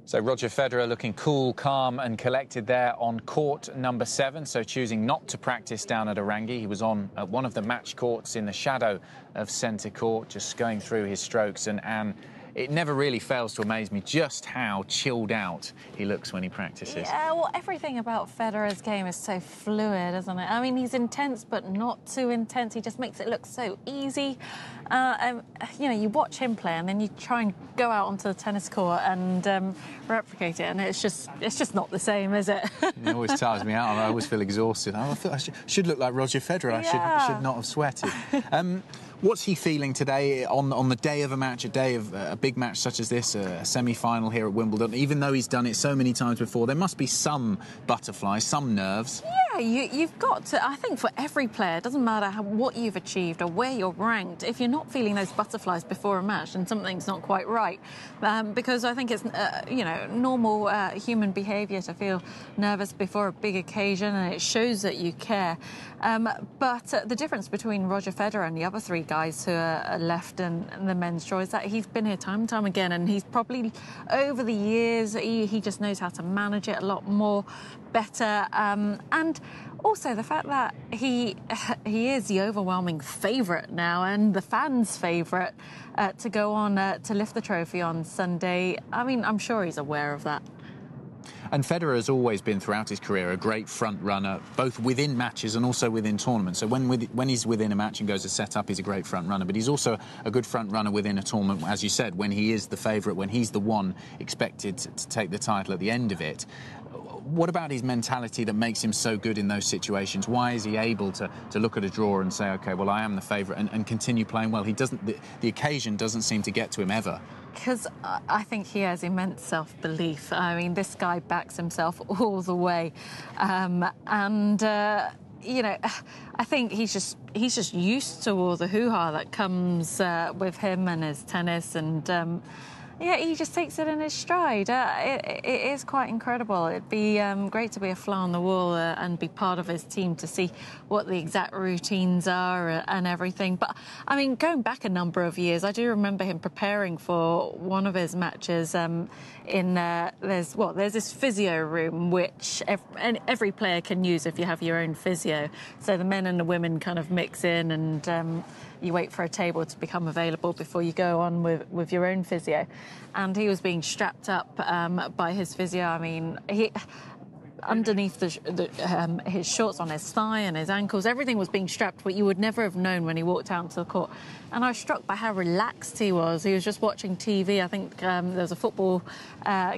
So Roger Federer looking cool, calm and collected there on court number 7, so choosing not to practice down at Orangi. He was on at one of the match courts in the shadow of centre court, just going through his strokes, and it never really fails to amaze me just how chilled out he looks when he practices. Yeah, well, everything about Federer's game is so fluid, isn't it? I mean, he's intense, but not too intense. He just makes it look so easy. You know, you watch him play, and then you try and go out onto the tennis court and replicate it, and it's just not the same, is it? It always tires me out. I always feel exhausted. I feel I should look like Roger Federer. Yeah. I should not have sweated. What's he feeling today on the day of a match, a day of a big match such as this, a semi-final here at Wimbledon? Even though he's done it so many times before, there must be some butterflies, some nerves. Yeah, you've got to. I think for every player, it doesn't matter what you've achieved or where you're ranked. If you're not feeling those butterflies before a match, then something's not quite right. Because I think it's you know, normal human behaviour to feel nervous before a big occasion, and it shows that you care. But the difference between Roger Federer and the other 3 guys who are left in the men's draw is that he's been here time and time again, and he's probably over the years he just knows how to manage it a lot more better, and also the fact that he is the overwhelming favourite now, and the fans' favourite to go on to lift the trophy on Sunday. I mean, I'm sure he's aware of that. And Federer has always been, throughout his career, a great front runner, both within matches and also within tournaments. So when he's within a match and goes to set up, he's a great front runner. But he's also a good front runner within a tournament, as you said, when he is the favourite, when he's the one expected to take the title at the end of it. What about his mentality that makes him so good in those situations? Why is he able to look at a draw and say, OK, well, I am the favourite, and continue playing well? He doesn't. The occasion doesn't seem to get to him ever. Because I think he has immense self-belief. I mean, this guy backs himself all the way. You know, I think he's just used to all the hoo-ha that comes with him and his tennis, and yeah, he just takes it in his stride. It is quite incredible. It'd be great to be a fly on the wall and be part of his team to see what the exact routines are and everything. But, I mean, going back a number of years, I do remember him preparing for one of his matches there's this physio room, which every player can use if you have your own physio. So the men and the women kind of mix in, and you wait for a table to become available before you go on with your own physio. And he was being strapped up by his physio. I mean, underneath his shorts, on his thigh and his ankles, everything was being strapped, but you would never have known when he walked out into the court. And I was struck by how relaxed he was. He was just watching TV. I think there was a football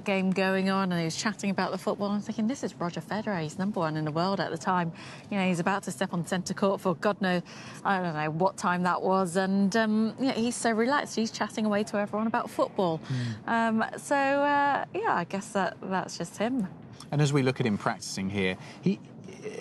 game going on, and he was chatting about the football. I'm thinking, this is Roger Federer. He's #1 in the world at the time. You know, he's about to step on centre court for God knows, I don't know what time that was. And yeah, he's so relaxed. He's chatting away to everyone about football. Yeah, I guess that's just him. And as we look at him practicing here,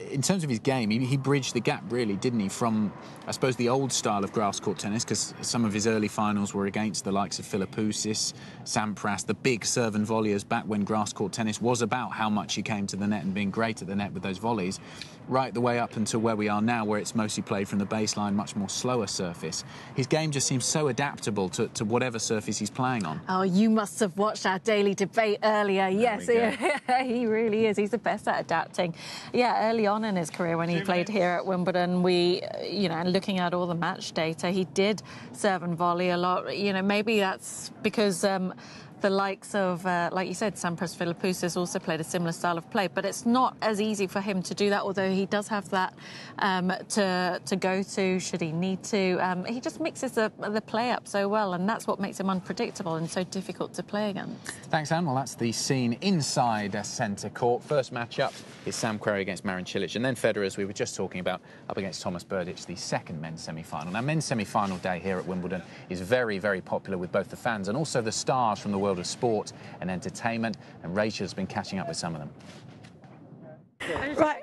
in terms of his game, he bridged the gap, really, didn't he, from, I suppose, the old style of grass court tennis, because some of his early finals were against the likes of Philippoussis, Sampras, the big serve and volleyers back when grass court tennis was about how much you came to the net and being great at the net with those volleys, right the way up until where we are now, where it's mostly played from the baseline, much more slower surface. His game just seems so adaptable to whatever surface he's playing on. Oh, you must have watched our daily debate earlier. Yes, he really is. He's the best at adapting. Yeah, early on in his career when he played here at Wimbledon, looking at all the match data, he did serve and volley a lot. You know, maybe that's because the likes of, like you said, Sampras, Philippoussis also played a similar style of play, but it's not as easy for him to do that, although he does have that to go to should he need to. He just mixes the play up so well, and that's what makes him unpredictable and so difficult to play against. Thanks, Anne. Well, that's the scene inside centre court. First match up is Sam Querrey against Marin Cilic, and then Federer, as we were just talking about, up against Thomas Berdych, the second men's semi-final. Now, men's semi-final day here at Wimbledon is very, very popular with both the fans and also the stars from the world of sport and entertainment, and Rachel's been catching up with some of them. Right,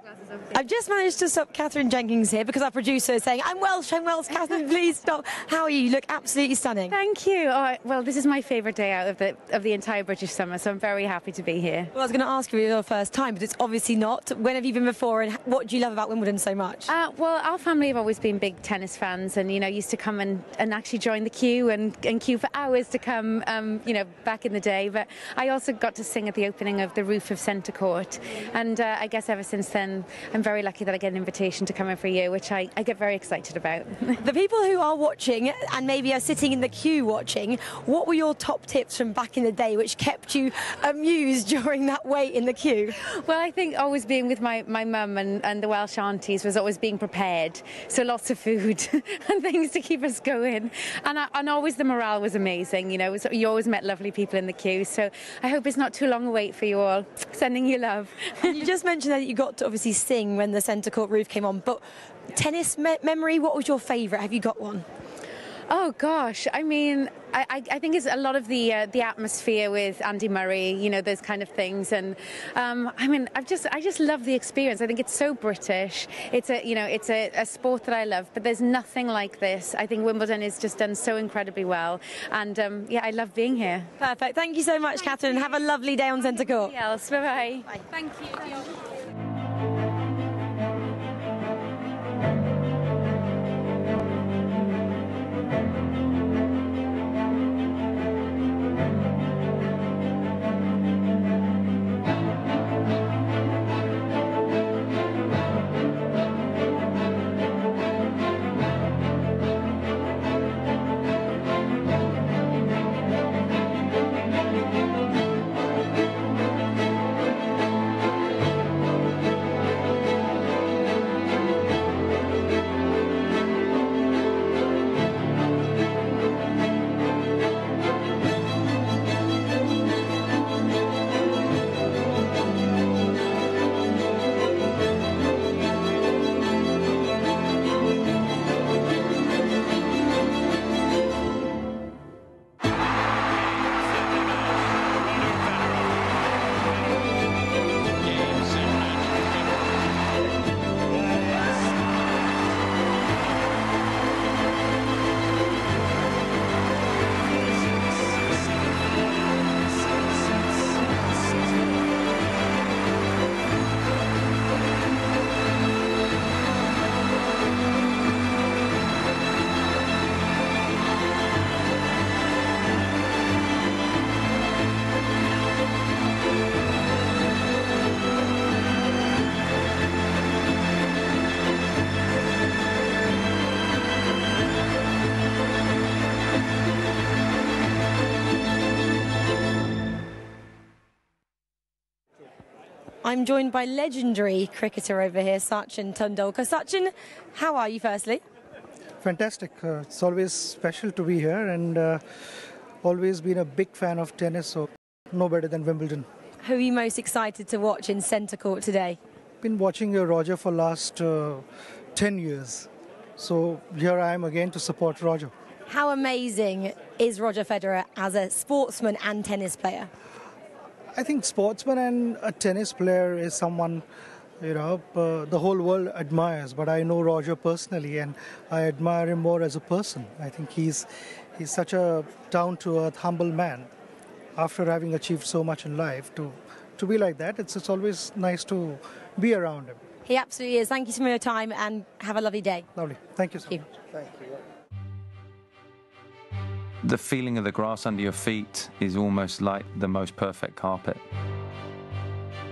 I've just managed to stop Catherine Jenkins here because our producer is saying, I'm Welsh, Catherine, please stop. How are you? You look absolutely stunning. Thank you. Well, this is my favourite day out of the entire British summer, so I'm very happy to be here. Well, I was going to ask you if it was your first time, but it's obviously not. When have you been before, and what do you love about Wimbledon so much? Well, our family have always been big tennis fans, and, you know, used to come and actually join the queue and queue for hours to come, you know, back in the day. But I also got to sing at the opening of the roof of Centre Court, and I guess ever since then, I'm very lucky that I get an invitation to come every year, which I get very excited about. The people who are watching and maybe are sitting in the queue watching, what were your top tips from back in the day which kept you amused during that wait in the queue? Well, I think always being with my mum and the Welsh aunties was always being prepared, so lots of food and things to keep us going, and always the morale was amazing. You know, you always met lovely people in the queue, so I hope it's not too long a wait for you all. Sending you love. You just mentioned that you got to obviously sing when the Centre Court roof came on, but tennis memory, what was your favourite? Have you got one? Oh gosh, I mean, I think it's a lot of the atmosphere with Andy Murray, you know, those kind of things, and I mean, I just love the experience. I think it's so British. It's a sport that I love, but there's nothing like this. I think Wimbledon is just done so incredibly well, and yeah, I love being here. Perfect. Thank you so much, Catherine. Have a lovely day on Centre Court. Else. Bye bye. Thank you. I'm joined by legendary cricketer over here, Sachin Tendulkar. Sachin, how are you firstly? Fantastic. It's always special to be here, and always been a big fan of tennis, so no better than Wimbledon. Who are you most excited to watch in Centre Court today? Been watching Roger for last 10 years, so here I am again to support Roger. How amazing is Roger Federer as a sportsman and tennis player? I think sportsman and a tennis player is someone, you know, the whole world admires. But I know Roger personally, and I admire him more as a person. I think he's such a down-to-earth, humble man. After having achieved so much in life, to be like that, it's always nice to be around him. He absolutely is. Thank you so much for your time, and have a lovely day. Lovely. Thank you so much. Thank you. The feeling of the grass under your feet is almost like the most perfect carpet.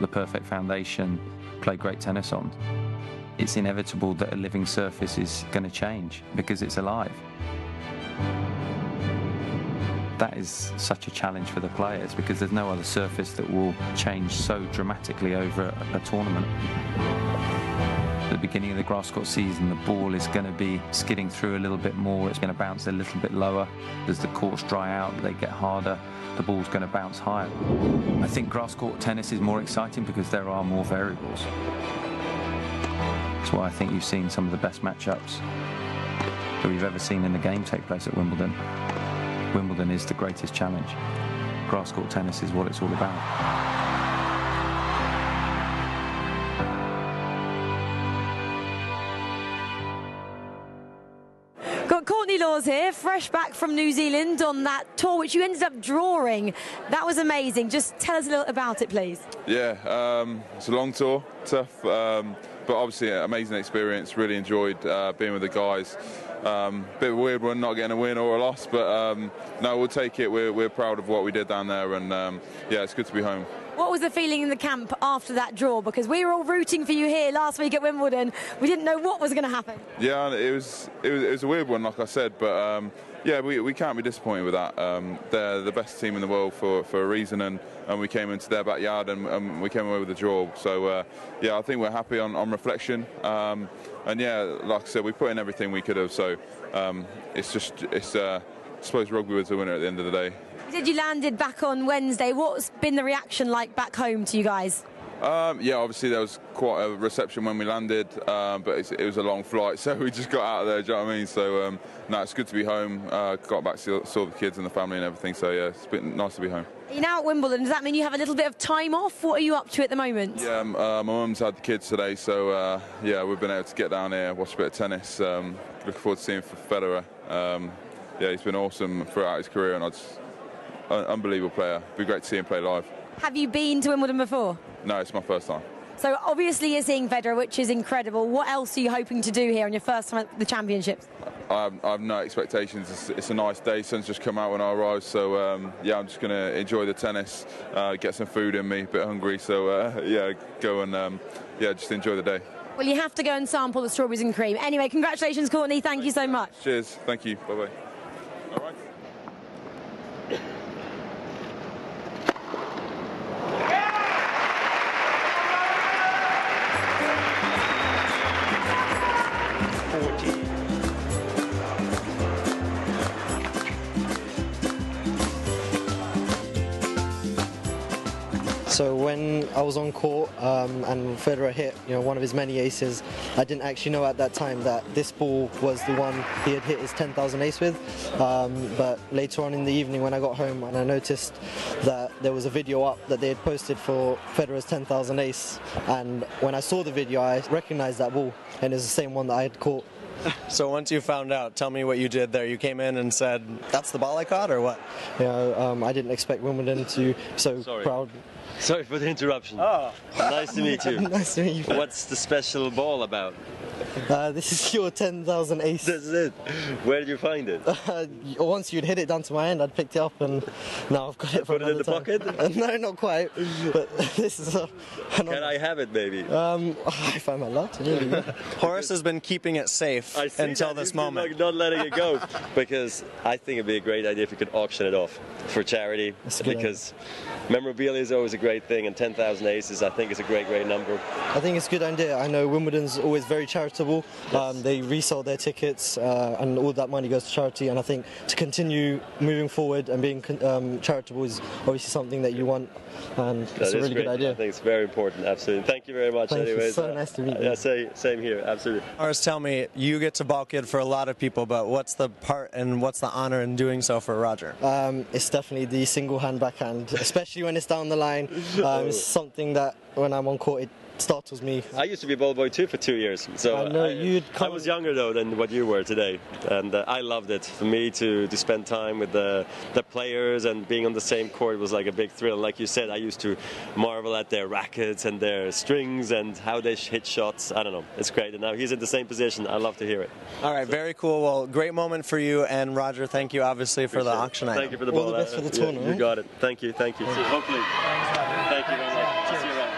The perfect foundation, play great tennis on. It's inevitable that a living surface is going to change because it's alive. That is such a challenge for the players because there's no other surface that will change so dramatically over a tournament. At the beginning of the grass court season, the ball is going to be skidding through a little bit more. It's going to bounce a little bit lower. As the courts dry out, they get harder. The ball's going to bounce higher. I think grass court tennis is more exciting because there are more variables. That's why I think you've seen some of the best matchups that we've ever seen in the game take place at Wimbledon. Wimbledon is the greatest challenge. Grass court tennis is what it's all about. yours here, fresh back from New Zealand on that tour, which you ended up drawing. That was amazing. Just tell us a little about it, please. Yeah, it's a long tour, tough, but obviously an amazing experience. Really enjoyed being with the guys. Bit of a weird one, not getting a win or a loss, but no, we'll take it. We're proud of what we did down there, and yeah, it's good to be home. What was the feeling in the camp after that draw? Because we were all rooting for you here last week at Wimbledon. We didn't know what was going to happen. Yeah, it was a weird one, like I said, but yeah, we can't be disappointed with that. They're the best team in the world for a reason, and we came into their backyard and we came away with a draw. So yeah, I think we're happy on reflection. And yeah, like I said, we put in everything we could have. So I suppose rugby was the winner at the end of the day. You said you landed back on Wednesday. What's been the reaction like back home to you guys? Yeah, obviously there was quite a reception when we landed, but it was a long flight, so we just got out of there, do you know what I mean? So, no, it's good to be home, got back, saw the kids and the family and everything, so yeah, it's been nice to be home. You're now at Wimbledon. Does that mean you have a little bit of time off? What are you up to at the moment? Yeah, my mum's had the kids today, so yeah, we've been able to get down here, watch a bit of tennis, looking forward to seeing Federer. Yeah, he's been awesome throughout his career, and unbelievable player. It'd be great to see him play live. Have you been to Wimbledon before? No, it's my first time. So obviously you're seeing Federer, which is incredible. What else are you hoping to do here on your first time at the Championships? I have no expectations. It's a nice day. Sun's just come out when I arrived, so yeah, I'm just going to enjoy the tennis, get some food in me, a bit hungry, so yeah, go and yeah, just enjoy the day. Well, you have to go and sample the strawberries and cream. Anyway, congratulations, Courtney. Thank you so much. Cheers. Thank you. Bye-bye. All right. So when I was on court and Federer hit, one of his many aces, I didn't actually know at that time that this ball was the one he had hit his 10,000 ace with. But later on in the evening when I got home and I noticed that there was a video up that they had posted for Federer's 10,000 ace, and when I saw the video I recognized that ball, and it's the same one that I had caught. So once you found out, tell me what you did there. You came in and said, that's the ball I caught, or what? I didn't expect Wimbledon to be so proud. Sorry for the interruption. Oh. Nice to meet you. Nice to meet you. What's the special ball about? This is your 10,000 ace. This is it. Where did you find it? Once you'd hit it down to my hand, I'd picked it up, and now I've got it for Put it in the pocket? No, not quite. But this is Can I have it, maybe? If I'm allowed to, really. Horace has been keeping it safe until this moment. Like not letting it go, because I think it'd be a great idea if you could auction it off for charity, because memorabilia is always a great thing, and 10,000 aces I think is a great number. I think it's a good idea. I know Wimbledon's always very charitable. Yes. They resell their tickets and all that money goes to charity, and I think to continue moving forward and being charitable is obviously something that you want, and it's a really good idea. I think it's very important, absolutely. Thank you very much. Thank anyways. you. So nice to meet you. Yeah, same here, absolutely. Horace, tell me, you get to ball kid for a lot of people, but what's the part and what's the honor in doing so for Roger? It's definitely the single hand backhand, especially when it's down the line. It's something that when I'm on court, it startles me. I used to be a ball boy too for 2 years, so I was younger though than what you were today, and I loved it. For me to spend time with the players and being on the same court was like a big thrill. Like you said, I used to marvel at their rackets and their strings and how they hit shots. I don't know, it's great, and now he's in the same position. I love to hear it. All right, very cool. Well, great moment for you, and Roger, thank you obviously for the auction item. Thank you for the ball. All the best for the tournament. You got it. Thank you. Hopefully. Thank you very much. See you around.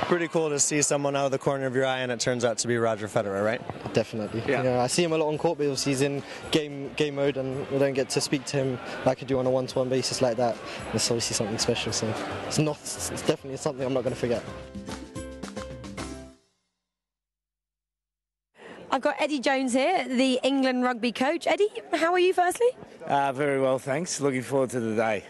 Pretty cool to see someone out of the corner of your eye, and it turns out to be Roger Federer, right? Definitely. Yeah. I see him a lot on court, but he's in game mode, and we don't get to speak to him like I do on a one-to-one basis like that. It's obviously something special, so it's definitely something I'm not going to forget. I've got Eddie Jones here, the England rugby coach. Eddie, how are you firstly? Very well, thanks. Looking forward to the day.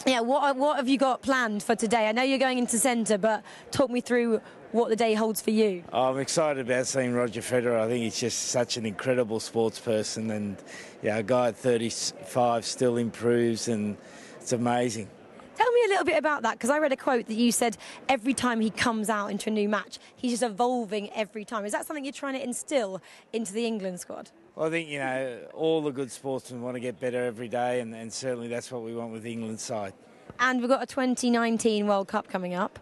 Yeah, what have you got planned for today? I know you're going into centre, but talk me through what the day holds for you. I'm excited about seeing Roger Federer. I think he's just such an incredible sports person, and a guy at 35 still improves, and it's amazing. Tell me a little bit about that, because I read a quote that you said every time he comes out into a new match, he's just evolving every time. Is that something you're trying to instill into the England squad? Well, I think, you know, all the good sportsmen want to get better every day, and certainly that's what we want with England's side. And we've got a 2019 World Cup coming up.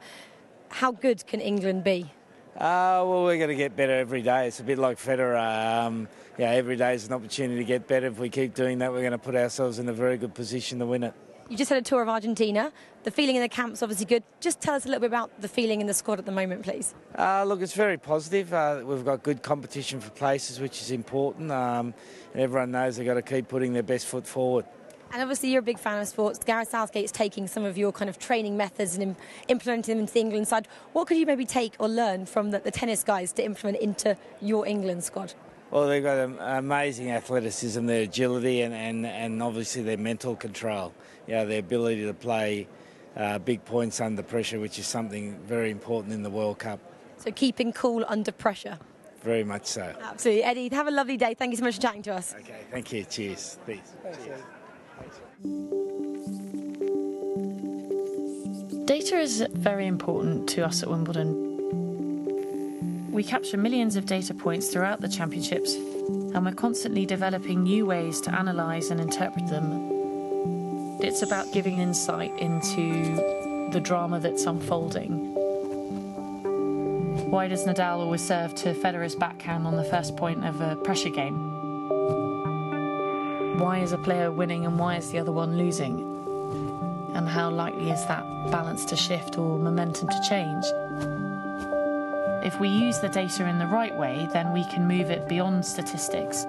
How good can England be? Well, we're going to get better every day. It's a bit like Federer. Yeah, every day is an opportunity to get better. If we keep doing that, we're going to put ourselves in a very good position to win it. You just had a tour of Argentina. The feeling in the camp's obviously good. Just tell us a little bit about the feeling in the squad at the moment, please. Look, it's very positive. We've got good competition for places, which is important. And everyone knows they've got to keep putting their best foot forward. And obviously you're a big fan of sports. Gareth Southgate's taking some of your kind of training methods and implementing them into the England side. What could you maybe take or learn from the tennis guys to implement into your England squad? Well, they've got amazing athleticism, their agility and obviously their mental control. You know, their ability to play big points under pressure, which is something very important in the World Cup. So keeping cool under pressure. Very much so. Absolutely. Eddie, have a lovely day. Thank you so much for chatting to us. Okay, thank you. Cheers. Peace. Cheers. Data is very important to us at Wimbledon. We capture millions of data points throughout the championships, and we're constantly developing new ways to analyse and interpret them. It's about giving insight into the drama that's unfolding. Why does Nadal always serve to Federer's backhand on the first point of a pressure game? Why is a player winning and why is the other one losing? And how likely is that balance to shift or momentum to change? If we use the data in the right way, then we can move it beyond statistics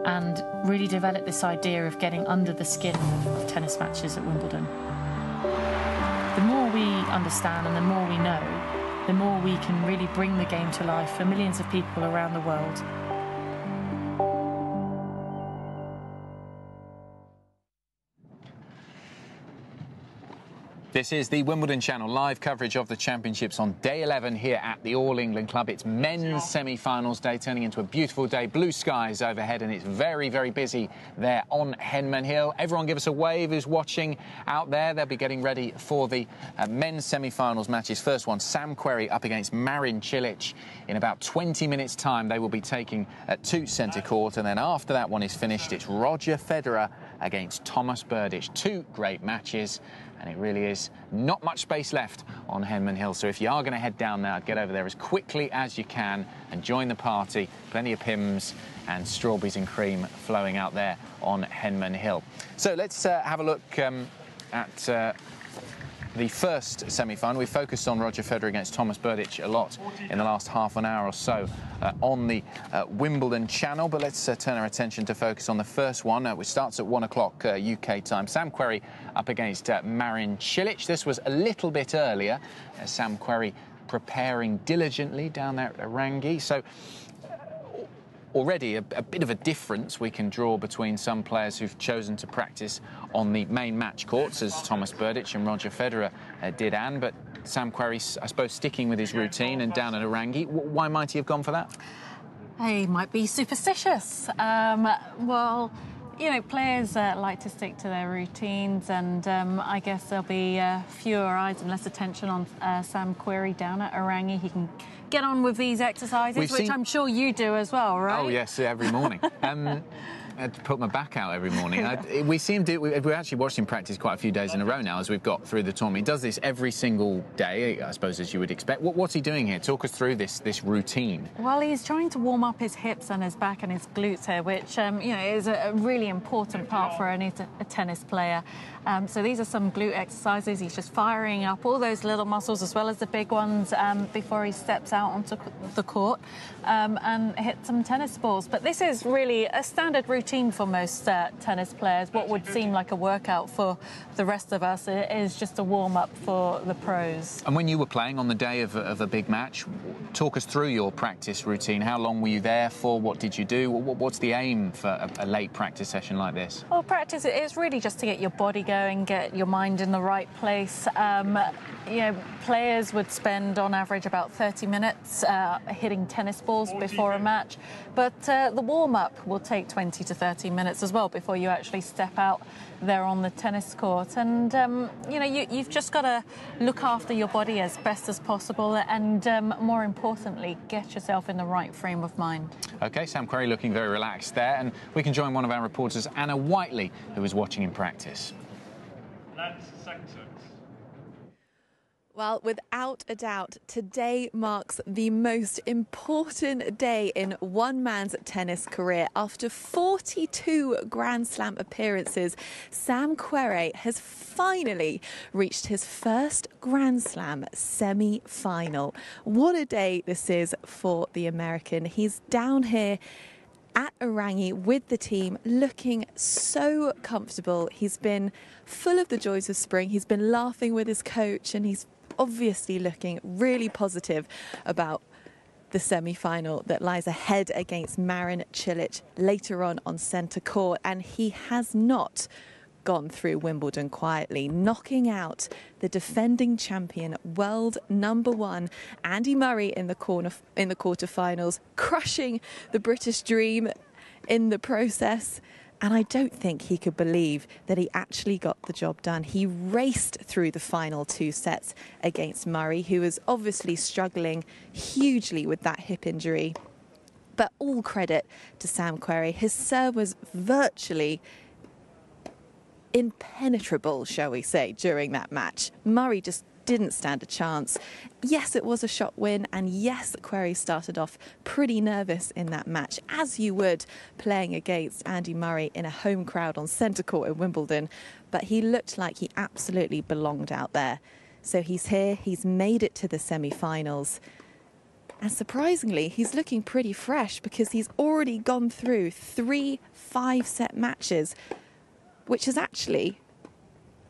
and really develop this idea of getting under the skin of tennis matches at Wimbledon. The more we understand and the more we know, the more we can really bring the game to life for millions of people around the world. This is the Wimbledon Channel live coverage of the championships on day 11 here at the All England Club. It's men's semi-finals day, turning into a beautiful day. Blue skies overhead, and it's very, very busy there on Henman Hill. Everyone give us a wave who's watching out there. They'll be getting ready for the men's semi-finals matches. First one, Sam Querrey up against Marin Cilic. In about 20 minutes' time, they will be taking to centre court. And then after that one is finished, it's Roger Federer against Thomas Berdych. Two great matches. And it really is not much space left on Henman Hill. So if you are going to head down there, get over there as quickly as you can and join the party. Plenty of Pimm's and strawberries and cream flowing out there on Henman Hill. So let's have a look at the first semi-final. We focused on Roger Federer against Thomas Berdych a lot in the last half an hour or so on the Wimbledon Channel, but let's turn our attention to focus on the first one, which starts at 1 o'clock UK time. Sam Querrey up against Marin Cilic. This was a little bit earlier. Sam Querrey preparing diligently down there at Orangi. So already a bit of a difference we can draw between some players who've chosen to practice on the main match courts, as Thomas Berdych and Roger Federer did, Anne. But Sam Querrey, I suppose, sticking with his routine and down at Orangi. Why might he have gone for that? He might be superstitious. Well, you know, players like to stick to their routines, and I guess there'll be fewer eyes and less attention on Sam Querrey down at Orangi. He can get on with these exercises, which I'm sure you do as well, right? Oh, yes, every morning. I had to put my back out every morning. We actually watched him practice quite a few days in a row now as we've got through the tournament. He does this every single day, I suppose, as you would expect. What's he doing here? Talk us through this routine. Well, he's trying to warm up his hips and his back and his glutes here, which, you know, is a really important part for a tennis player. So these are some glute exercises. He's just firing up all those little muscles as well as the big ones before he steps out onto the court and hit some tennis balls. But this is really a standard routine for most tennis players. What would seem like a workout for the rest of us is just a warm-up for the pros. And when you were playing on the day of a big match, talk us through your practice routine. How long were you there for? What did you do? What's the aim for a late practice session like this? Well, practice is really just to get your body going, get your mind in the right place. You know, players would spend on average about 30 minutes hitting tennis balls before a match, but the warm-up will take 20 to 30 minutes as well before you actually step out there on the tennis court. And you know, you've just got to look after your body as best as possible, and more importantly, get yourself in the right frame of mind. OK, Sam Querrey looking very relaxed there, and we can join one of our reporters, Anna Whiteley, who was watching in practice. Well, without a doubt, today marks the most important day in one man's tennis career. After 42 Grand Slam appearances, Sam Querrey has finally reached his first Grand Slam semi-final. What a day this is for the American. He's down here at Orangi with the team, looking so comfortable. He's been full of the joys of spring. He's been laughing with his coach, and he's obviously looking really positive about the semi-final that lies ahead against Marin Cilic later on centre court. And he has not gone through Wimbledon quietly, knocking out the defending champion, world #1 Andy Murray in the quarterfinals, crushing the British dream in the process. And I don't think he could believe that he actually got the job done. He raced through the final 2 sets against Murray, who was obviously struggling hugely with that hip injury. But all credit to Sam Querrey. His serve was virtually impenetrable, shall we say, during that match. Murray just didn't stand a chance. Yes, it was a shot win, and yes, Querrey started off pretty nervous in that match, as you would playing against Andy Murray in a home crowd on centre court at Wimbledon, but he looked like he absolutely belonged out there. So he's here, he's made it to the semi-finals, and surprisingly, he's looking pretty fresh because he's already gone through 3 5-set matches, which has actually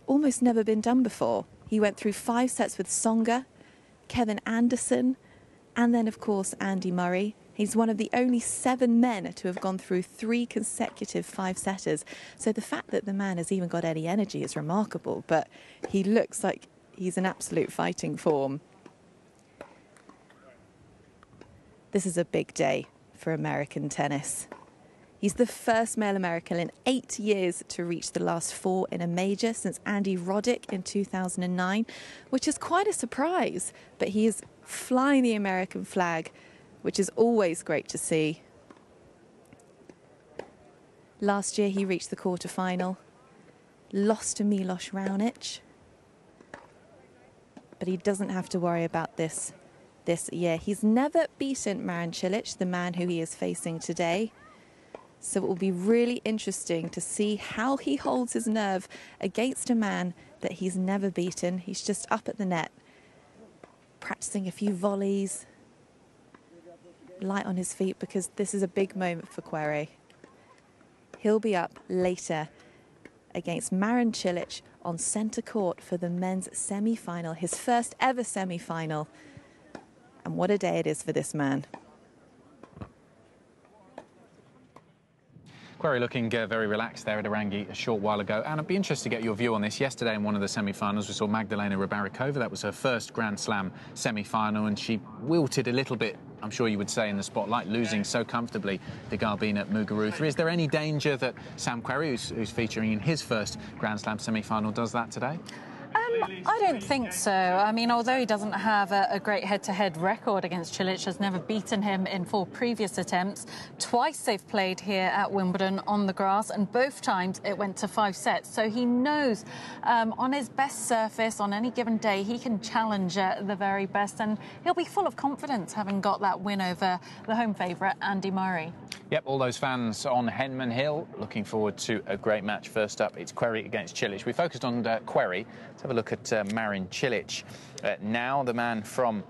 almost never been done before. He went through 5 sets with Tsonga, Kevin Anderson, and then, of course, Andy Murray. He's one of the only 7 men to have gone through 3 consecutive 5-setters. So the fact that the man has even got any energy is remarkable, but he looks like he's in absolute fighting form. This is a big day for American tennis. He's the first male American in 8 years to reach the last 4 in a major since Andy Roddick in 2009, which is quite a surprise. But he is flying the American flag, which is always great to see. Last year he reached the quarterfinal, lost to Milos Raonic, but he doesn't have to worry about this year. He's never beaten Marin Cilic, the man who he is facing today. So it will be really interesting to see how he holds his nerve against a man that he's never beaten. He's just up at the net, practicing a few volleys, light on his feet, because this is a big moment for Querrey. He'll be up later against Marin Cilic on centre court for the men's semi-final, his first ever semi-final. And what a day it is for this man. Querrey looking very relaxed there at Orangi a short while ago. And I'd be interested to get your view on this. Yesterday in one of the semi-finals, we saw Magdalena Rybarikova. That was her first Grand Slam semi-final, and she wilted a little bit, I'm sure you would say, in the spotlight, losing so comfortably to Garbina Muguruza. Is there any danger that Sam Querrey, who's featuring in his first Grand Slam semi-final, does that today? I don't think so. I mean, although he doesn't have a great head-to-head record against Cilic, has never beaten him in 4 previous attempts. Twice they've played here at Wimbledon on the grass, and both times it went to 5 sets. So he knows on his best surface, on any given day, he can challenge the very best, and he'll be full of confidence having got that win over the home favourite, Andy Murray. Yep, all those fans on Henman Hill looking forward to a great match. First up, it's Querrey against Cilic. We focused on Querrey. Let's have a look at Marin Cilic. Now the man from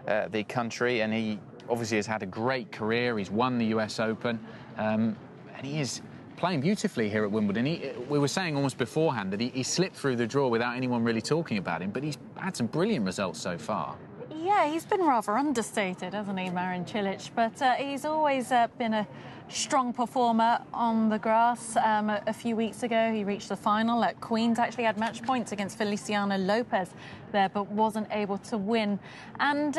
the country, and he obviously has had a great career. He's won the US Open, and he is playing beautifully here at Wimbledon. We were saying almost beforehand that he slipped through the draw without anyone really talking about him, but he's had some brilliant results so far. Yeah, he's been rather understated, hasn't he, Marin Cilic? But he's always been a strong performer on the grass. A few weeks ago, he reached the final at Queen's, actually had match points against Feliciano Lopez there, but wasn't able to win. And,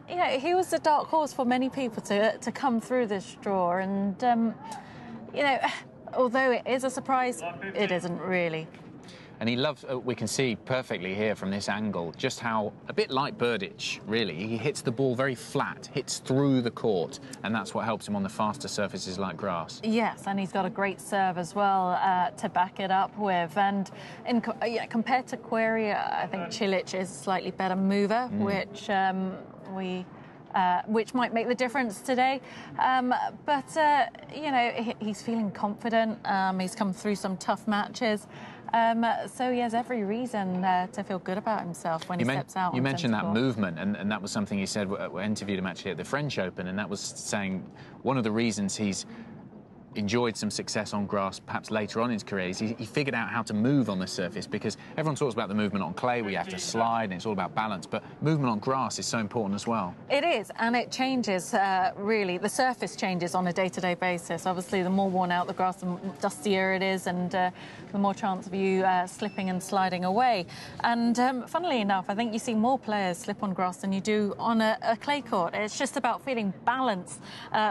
you know, he was a dark horse for many people to come through this draw. And, you know, although it is a surprise, it isn't really. And he loves, we can see perfectly here from this angle, just how, a bit like Berdych, really, he hits the ball very flat, hits through the court, and that's what helps him on the faster surfaces like grass. Yes, and he's got a great serve as well to back it up with. And compared to Querrey, I think Cilic is a slightly better mover, which might make the difference today. But you know, he's feeling confident. He's come through some tough matches. So he has every reason to feel good about himself when he steps out. You mentioned that movement, and that was something he said. We interviewed him actually at the French Open, and that was saying one of the reasons he's enjoyed some success on grass perhaps later on in his career is he figured out how to move on the surface, because everyone talks about the movement on clay where you have to slide and it's all about balance, but movement on grass is so important as well. It is, and it changes really. The surface changes on a day-to-day basis. Obviously, the more worn out the grass, the dustier it is, and the more chance of you slipping and sliding away. And funnily enough, I think you see more players slip on grass than you do on a clay court. It's just about feeling balanced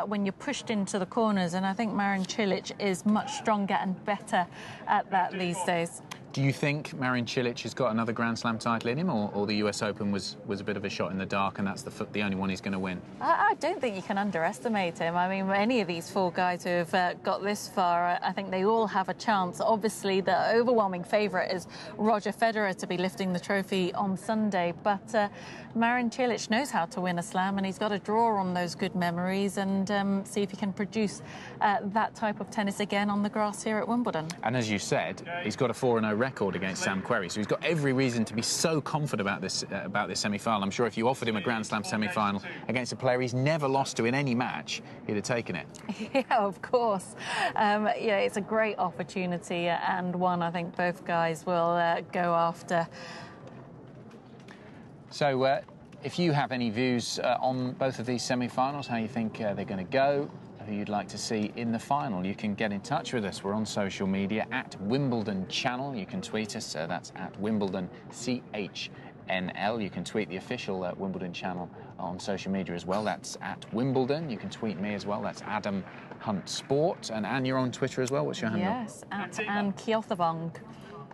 when you're pushed into the corners, and I think Marin Cilic is much stronger and better at that these days. Do you think Marin Cilic has got another Grand Slam title in him, or the US Open was a bit of a shot in the dark and that's the only one he's going to win? I don't think you can underestimate him. I mean, any of these four guys who have got this far, I think they all have a chance. Obviously, the overwhelming favourite is Roger Federer to be lifting the trophy on Sunday, but Marin Cilic knows how to win a slam, and he's got to draw on those good memories and see if he can produce that type of tennis again on the grass here at Wimbledon. And as you said, he's got a 4-0 record against Sam Querrey, so he's got every reason to be so confident about this semi-final. I'm sure if you offered him a Grand Slam semi-final against a player he's never lost to in any match, he'd have taken it. Yeah, of course. Yeah, it's a great opportunity, and one I think both guys will go after. So if you have any views on both of these semi-finals, how you think they're going to go, who you'd like to see in the final, you can get in touch with us. We're on social media at Wimbledon Channel. You can tweet us, that's at Wimbledon CHNL. You can tweet the official Wimbledon Channel on social media as well. That's at Wimbledon. You can tweet me as well. That's Adam Hunt Sport. And Anne, you're on Twitter as well. What's your handle? Yes, at Anne Kjotevang.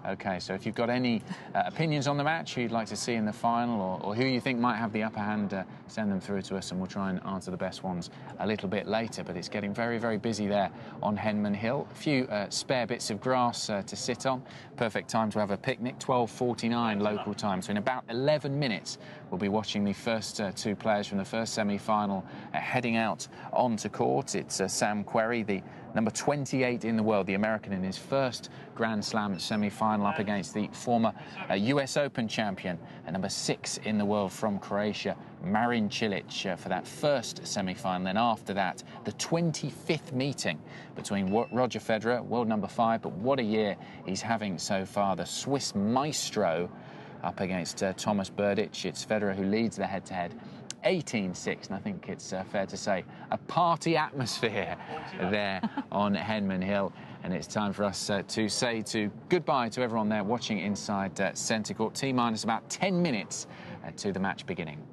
OK, so if you've got any opinions on the match who you'd like to see in the final, or who you think might have the upper hand, send them through to us and we'll try and answer the best ones a little bit later. But it's getting very, very busy there on Henman Hill. A few spare bits of grass to sit on. Perfect time to have a picnic, 12:49 local time. So in about 11 minutes, we'll be watching the first two players from the first semi-final heading out onto court. It's Sam Querrey, the number 28 in the world, the American, in his first Grand Slam semi-final up against the former US Open champion, number 6 in the world from Croatia, Marin Cilic, for that first semi-final. Then after that, the 25th meeting between Roger Federer, world number 5, but what a year he's having so far, the Swiss maestro, up against Thomas Berdych. It's Federer who leads the head-to-head. 18-6, and I think it's fair to say a party atmosphere there on Henman Hill. And it's time for us to say goodbye to everyone there watching inside centre court. T-minus about 10 minutes to the match beginning.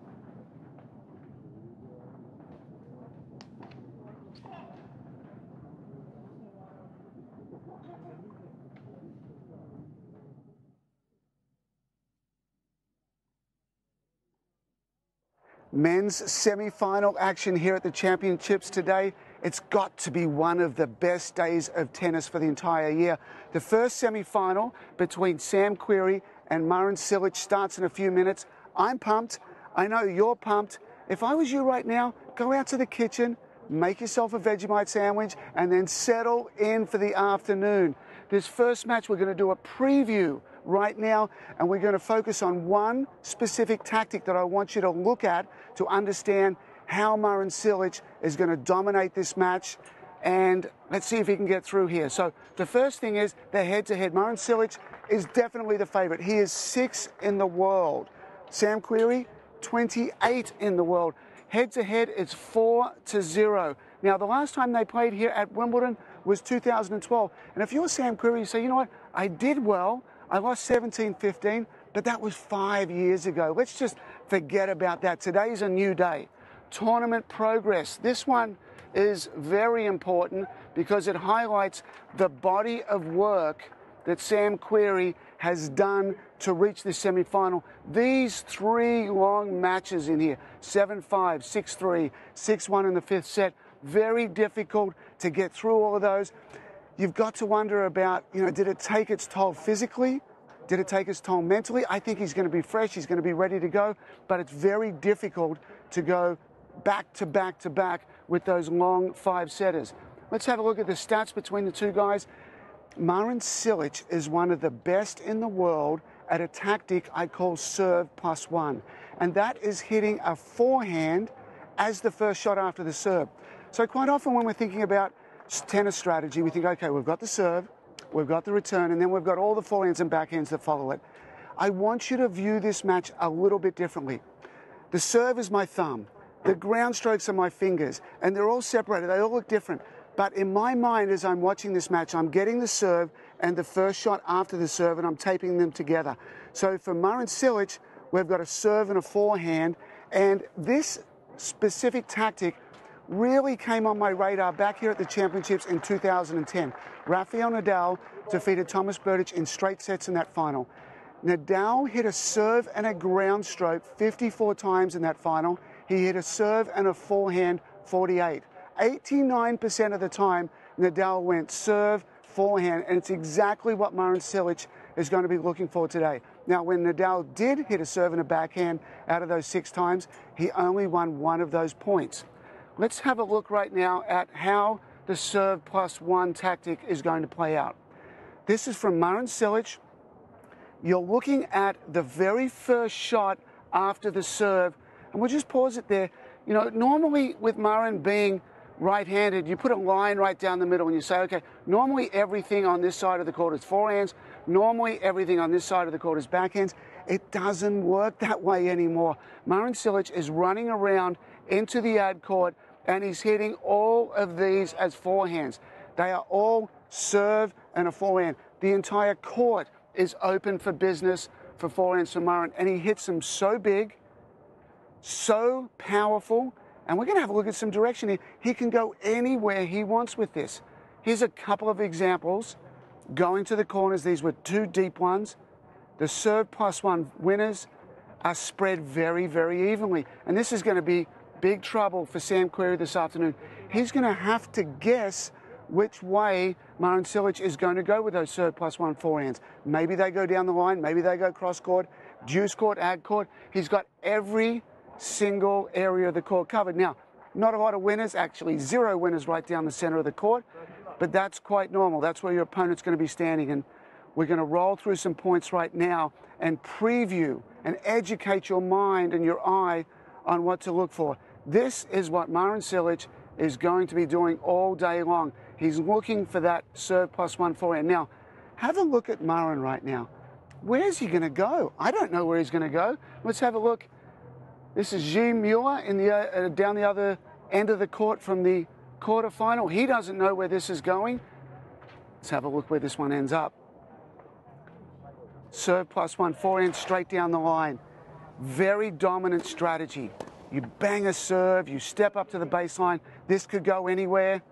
Men's semi-final action here at the championships today. It's got to be one of the best days of tennis for the entire year. The first semi-final between Sam Querrey and Marin Cilic starts in a few minutes. I'm pumped. I know you're pumped. If I was you right now, go out to the kitchen, make yourself a Vegemite sandwich, and then settle in for the afternoon. This first match, we're going to do a preview right now, and we're going to focus on one specific tactic that I want you to look at to understand how Marin Cilic is going to dominate this match, and let's see if he can get through here. So the first thing is the head-to-head. Marin Cilic is definitely the favorite. He is 6 in the world. Sam Querrey, 28 in the world. Head-to-head, it's 4-0. Now, the last time they played here at Wimbledon was 2012. And if you're Sam Querrey, you say, you know what, I did well. I lost 17-15, but that was 5 years ago. Let's just forget about that. Today's a new day. Tournament progress. This one is very important because it highlights the body of work that Sam Querrey has done to reach the semi-final. These 3 long matches in here, 7-5, 6-3, 6-1 in the 5th set, very difficult to get through all of those. You've got to wonder about, did it take its toll physically? Did it take its toll mentally? I think he's going to be fresh, he's going to be ready to go, but it's very difficult to go back to back to back with those long 5-setters. Let's have a look at the stats between the two guys. Marin Cilic is one of the best in the world at a tactic I call serve +1, and that is hitting a forehand as the first shot after the serve. So quite often when we're thinking about tennis strategy, we think, okay, we've got the serve, we've got the return, and then we've got all the forehands and backhands that follow it. I want you to view this match a little bit differently. The serve is my thumb, the ground strokes are my fingers, and they're all separated, they all look different. But in my mind, as I'm watching this match, I'm getting the serve and the first shot after the serve, and I'm taping them together. So for Marin Cilic, we've got a serve and a forehand, and this specific tactic really came on my radar back here at the championships in 2010. Rafael Nadal defeated Thomas Berdych in straight sets in that final. Nadal hit a serve and a ground stroke 54 times in that final. He hit a serve and a forehand 48. 89% of the time, Nadal went serve, forehand, and it's exactly what Marin Cilic is going to be looking for today. Now, when Nadal did hit a serve and a backhand out of those 6 times, he only won 1 of those points. Let's have a look right now at how the serve +1 tactic is going to play out. This is from Marin Cilic. You're looking at the very first shot after the serve, and we'll just pause it there. Normally with Marin being right-handed, you put a line right down the middle and you say, okay, normally everything on this side of the court is forehands, normally everything on this side of the court is backhands. It doesn't work that way anymore. Marin Cilic is running around into the ad court and he's hitting all of these as forehands. They are all serve and a forehand. The entire court is open for business for forehands for Marin, and he hits them so big, so powerful, and we're going to have a look at some direction here. He can go anywhere he wants with this. Here's a couple of examples. Going to the corners, these were 2 deep ones. The serve +1 winners are spread very, very evenly, and this is going to be big trouble for Sam Querrey this afternoon. He's going to have to guess which way Marin Cilic is going to go with those serve +1 forehands. Maybe they go down the line, maybe they go cross court, deuce court, ad court. He's got every single area of the court covered. Now, not a lot of winners, actually 0 winners right down the center of the court, but that's quite normal. That's where your opponent's going to be standing, and we're going to roll through some points right now and preview and educate your mind and your eye on what to look for. This is what Marin Cilic is going to be doing all day long. He's looking for that serve +1 forehand. Now, have a look at Marin right now. Where's he going to go? I don't know where he's going to go. Let's have a look. This is Xi Muir in the, down the other end of the court from the quarterfinal. He doesn't know where this is going. Let's have a look where this one ends up. Serve +1 forehand straight down the line. Very dominant strategy. You bang a serve, you step up to the baseline. This could go anywhere.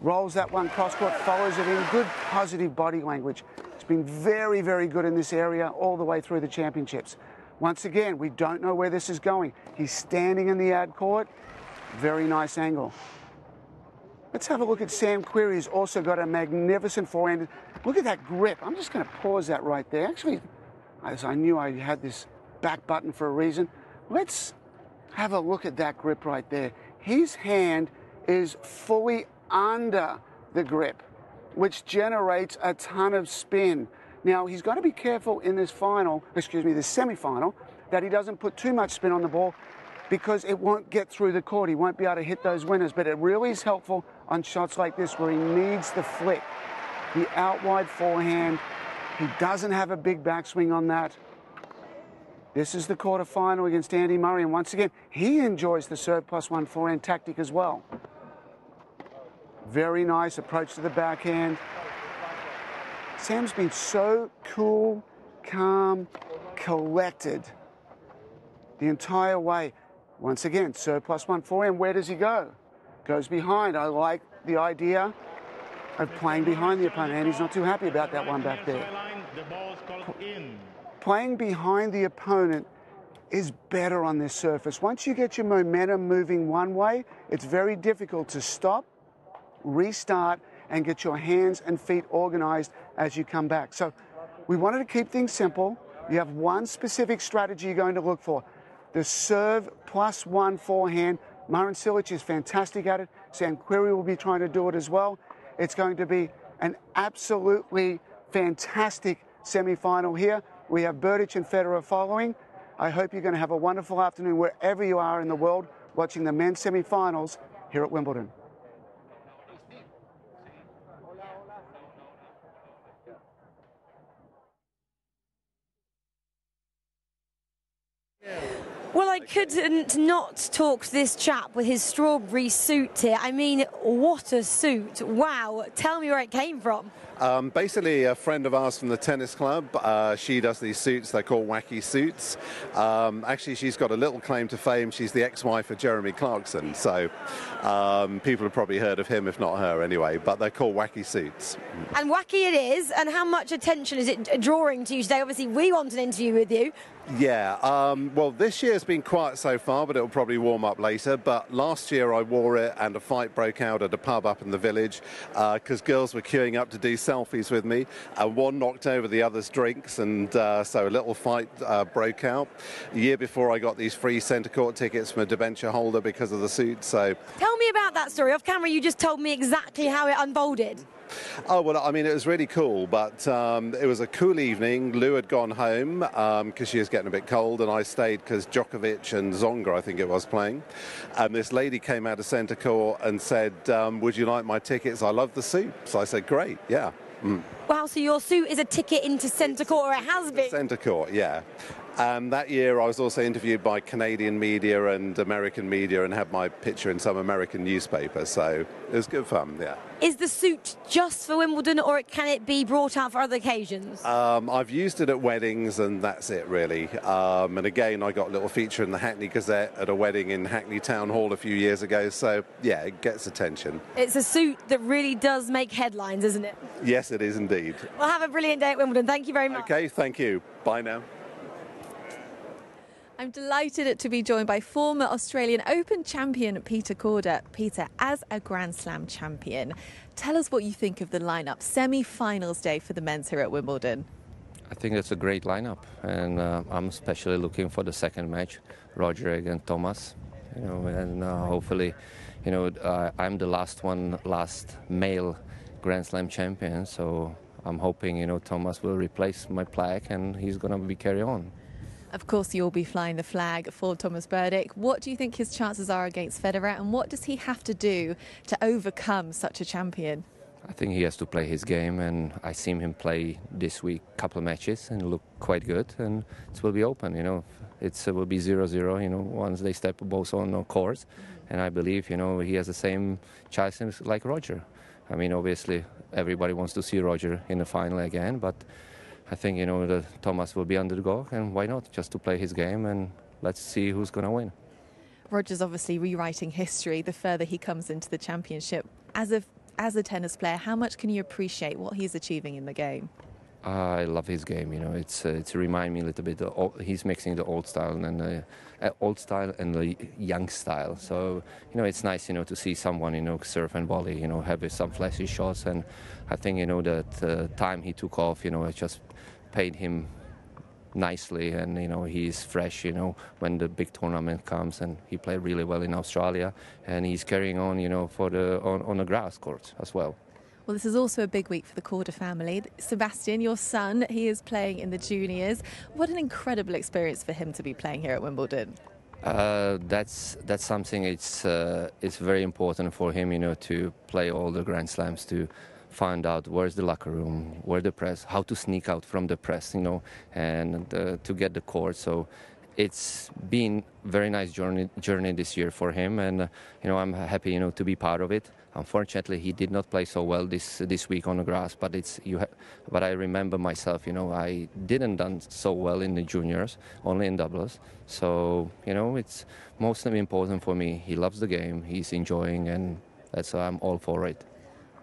Rolls that one cross court, follows it in. Good positive body language. It's been very, very good in this area all the way through the championships. Once again, we don't know where this is going. He's standing in the ad court. Very nice angle. Let's have a look at Sam Querrey, who's also got a magnificent forehand. Look at that grip. I'm just going to pause that right there. Actually, as I knew I had this back button for a reason. Let's have a look at that grip right there. His hand is fully under the grip, which generates a ton of spin. Now, he's got to be careful in this this semi-final, that he doesn't put too much spin on the ball because it won't get through the court. He won't be able to hit those winners, but it really is helpful on shots like this where he needs the flick, the out wide forehand. He doesn't have a big backswing on that. This is the quarterfinal against Andy Murray, and once again, he enjoys the serve +1 forehand tactic as well. Very nice approach to the backhand. Sam's been so cool, calm, collected the entire way. Once again, serve +1 forehand. Where does he go? Goes behind. I like the idea of playing behind the opponent, and he's not too happy about that one back there. The ball is called in. Playing behind the opponent is better on this surface. Once you get your momentum moving one way, it's very difficult to stop, restart, and get your hands and feet organized as you come back. So we wanted to keep things simple. You have one specific strategy you're going to look for. The serve +1 forehand. Marin Cilic is fantastic at it. Sam Querrey will be trying to do it as well. It's going to be an absolutely fantastic semi-final here. We have Berdych and Federer following. I hope you're going to have a wonderful afternoon wherever you are in the world watching the men's semi-finals here at Wimbledon. Well, I couldn't not talk to this chap with his strawberry suit here. I mean, what a suit. Wow. Tell me where it came from. Basically, a friend of ours from the tennis club. She does these suits. They're called wacky suits. Actually, she's got a little claim to fame. She's the ex-wife of Jeremy Clarkson. So people have probably heard of him, if not her anyway. But they're called wacky suits. And wacky it is. And how much attention is it drawing to you today? Obviously, we want an interview with you. Yeah, well, this year's been quiet so far, but it'll probably warm up later. But last year I wore it and a fight broke out at a pub up in the village because girls were queuing up to do selfies with me, and one knocked over the other's drinks, and so a little fight broke out. A year before, I got these free centre court tickets from a debenture holder because of the suit. So tell me about that story. Off camera, you just told me exactly how it unfolded. Oh, well, I mean, it was really cool, but it was a cool evening. Lou had gone home because she was getting a bit cold, and I stayed because Djokovic and Zonga, I think it was, playing. And this lady came out of centre court and said, would you like my tickets? I love the suit. So I said, great, yeah. Wow, so your suit is a ticket into centre court, or it has been? Centre court, yeah. And that year I was also interviewed by Canadian media and American media and had my picture in some American newspaper, so it was good fun, yeah. Is the suit just for Wimbledon, or can it be brought out for other occasions? I've used it at weddings, and that's it, really. And again, I got a little feature in the Hackney Gazette at a wedding in Hackney Town Hall a few years ago, so yeah, it gets attention. It's a suit that really does make headlines, isn't it? Yes, it is indeed. Well, have a brilliant day at Wimbledon. Thank you very much. Okay, thank you. Bye now. I'm delighted to be joined by former Australian Open champion Peter Korda. Peter, as a Grand Slam champion, tell us what you think of the lineup. Semi-finals day for the men's here at Wimbledon. I think it's a great lineup, and I'm especially looking for the second match, Roger against Thomas. You know, and hopefully, you know, I'm the last male Grand Slam champion, so I'm hoping, you know, Thomas will replace my plaque and he's going to be carry on. Of course, you'll be flying the flag for Thomas Berdych. What do you think his chances are against Federer, and what does he have to do to overcome such a champion? I think he has to play his game, and I seen him play this week a couple of matches and look quite good, and it will be open, you know. It will be 0-0, you know, once they step both on the courts, and I believe, you know, he has the same chances like Roger. I mean, obviously, everybody wants to see Roger in the final again, but I think, you know, that Thomas will be underdog, and why not? Just to play his game, and let's see who's going to win. Roger's obviously rewriting history the further he comes into the championship. As a tennis player, how much can you appreciate what he's achieving in the game? I love his game. You know, it's remind me a little bit. He's mixing the old style and the young style. So you know, it's nice, you know, to see someone, you know, serve and volley, you know, have some flashy shots. And I think, you know, that time he took off, you know, it just paid him nicely, and you know, he's fresh, you know, when the big tournament comes, and he played really well in Australia, and he's carrying on, you know, for on the grass court as well. Well, this is also a big week for the Korda family. Sebastian, your son, he is playing in the juniors. What an incredible experience for him to be playing here at Wimbledon. That's something. It's very important for him, you know, to play all the Grand Slams, to find out where's the locker room, where the press, how to sneak out from the press, you know, and to get the court. So it's been a very nice journey this year for him, and you know, I'm happy, you know, to be part of it. Unfortunately, he did not play so well this week on the grass, but but I remember myself, you know, I didn't done so well in the juniors, only in doubles. So you know, it's mostly important for me. He loves the game, he's enjoying, and that's why I'm all for it.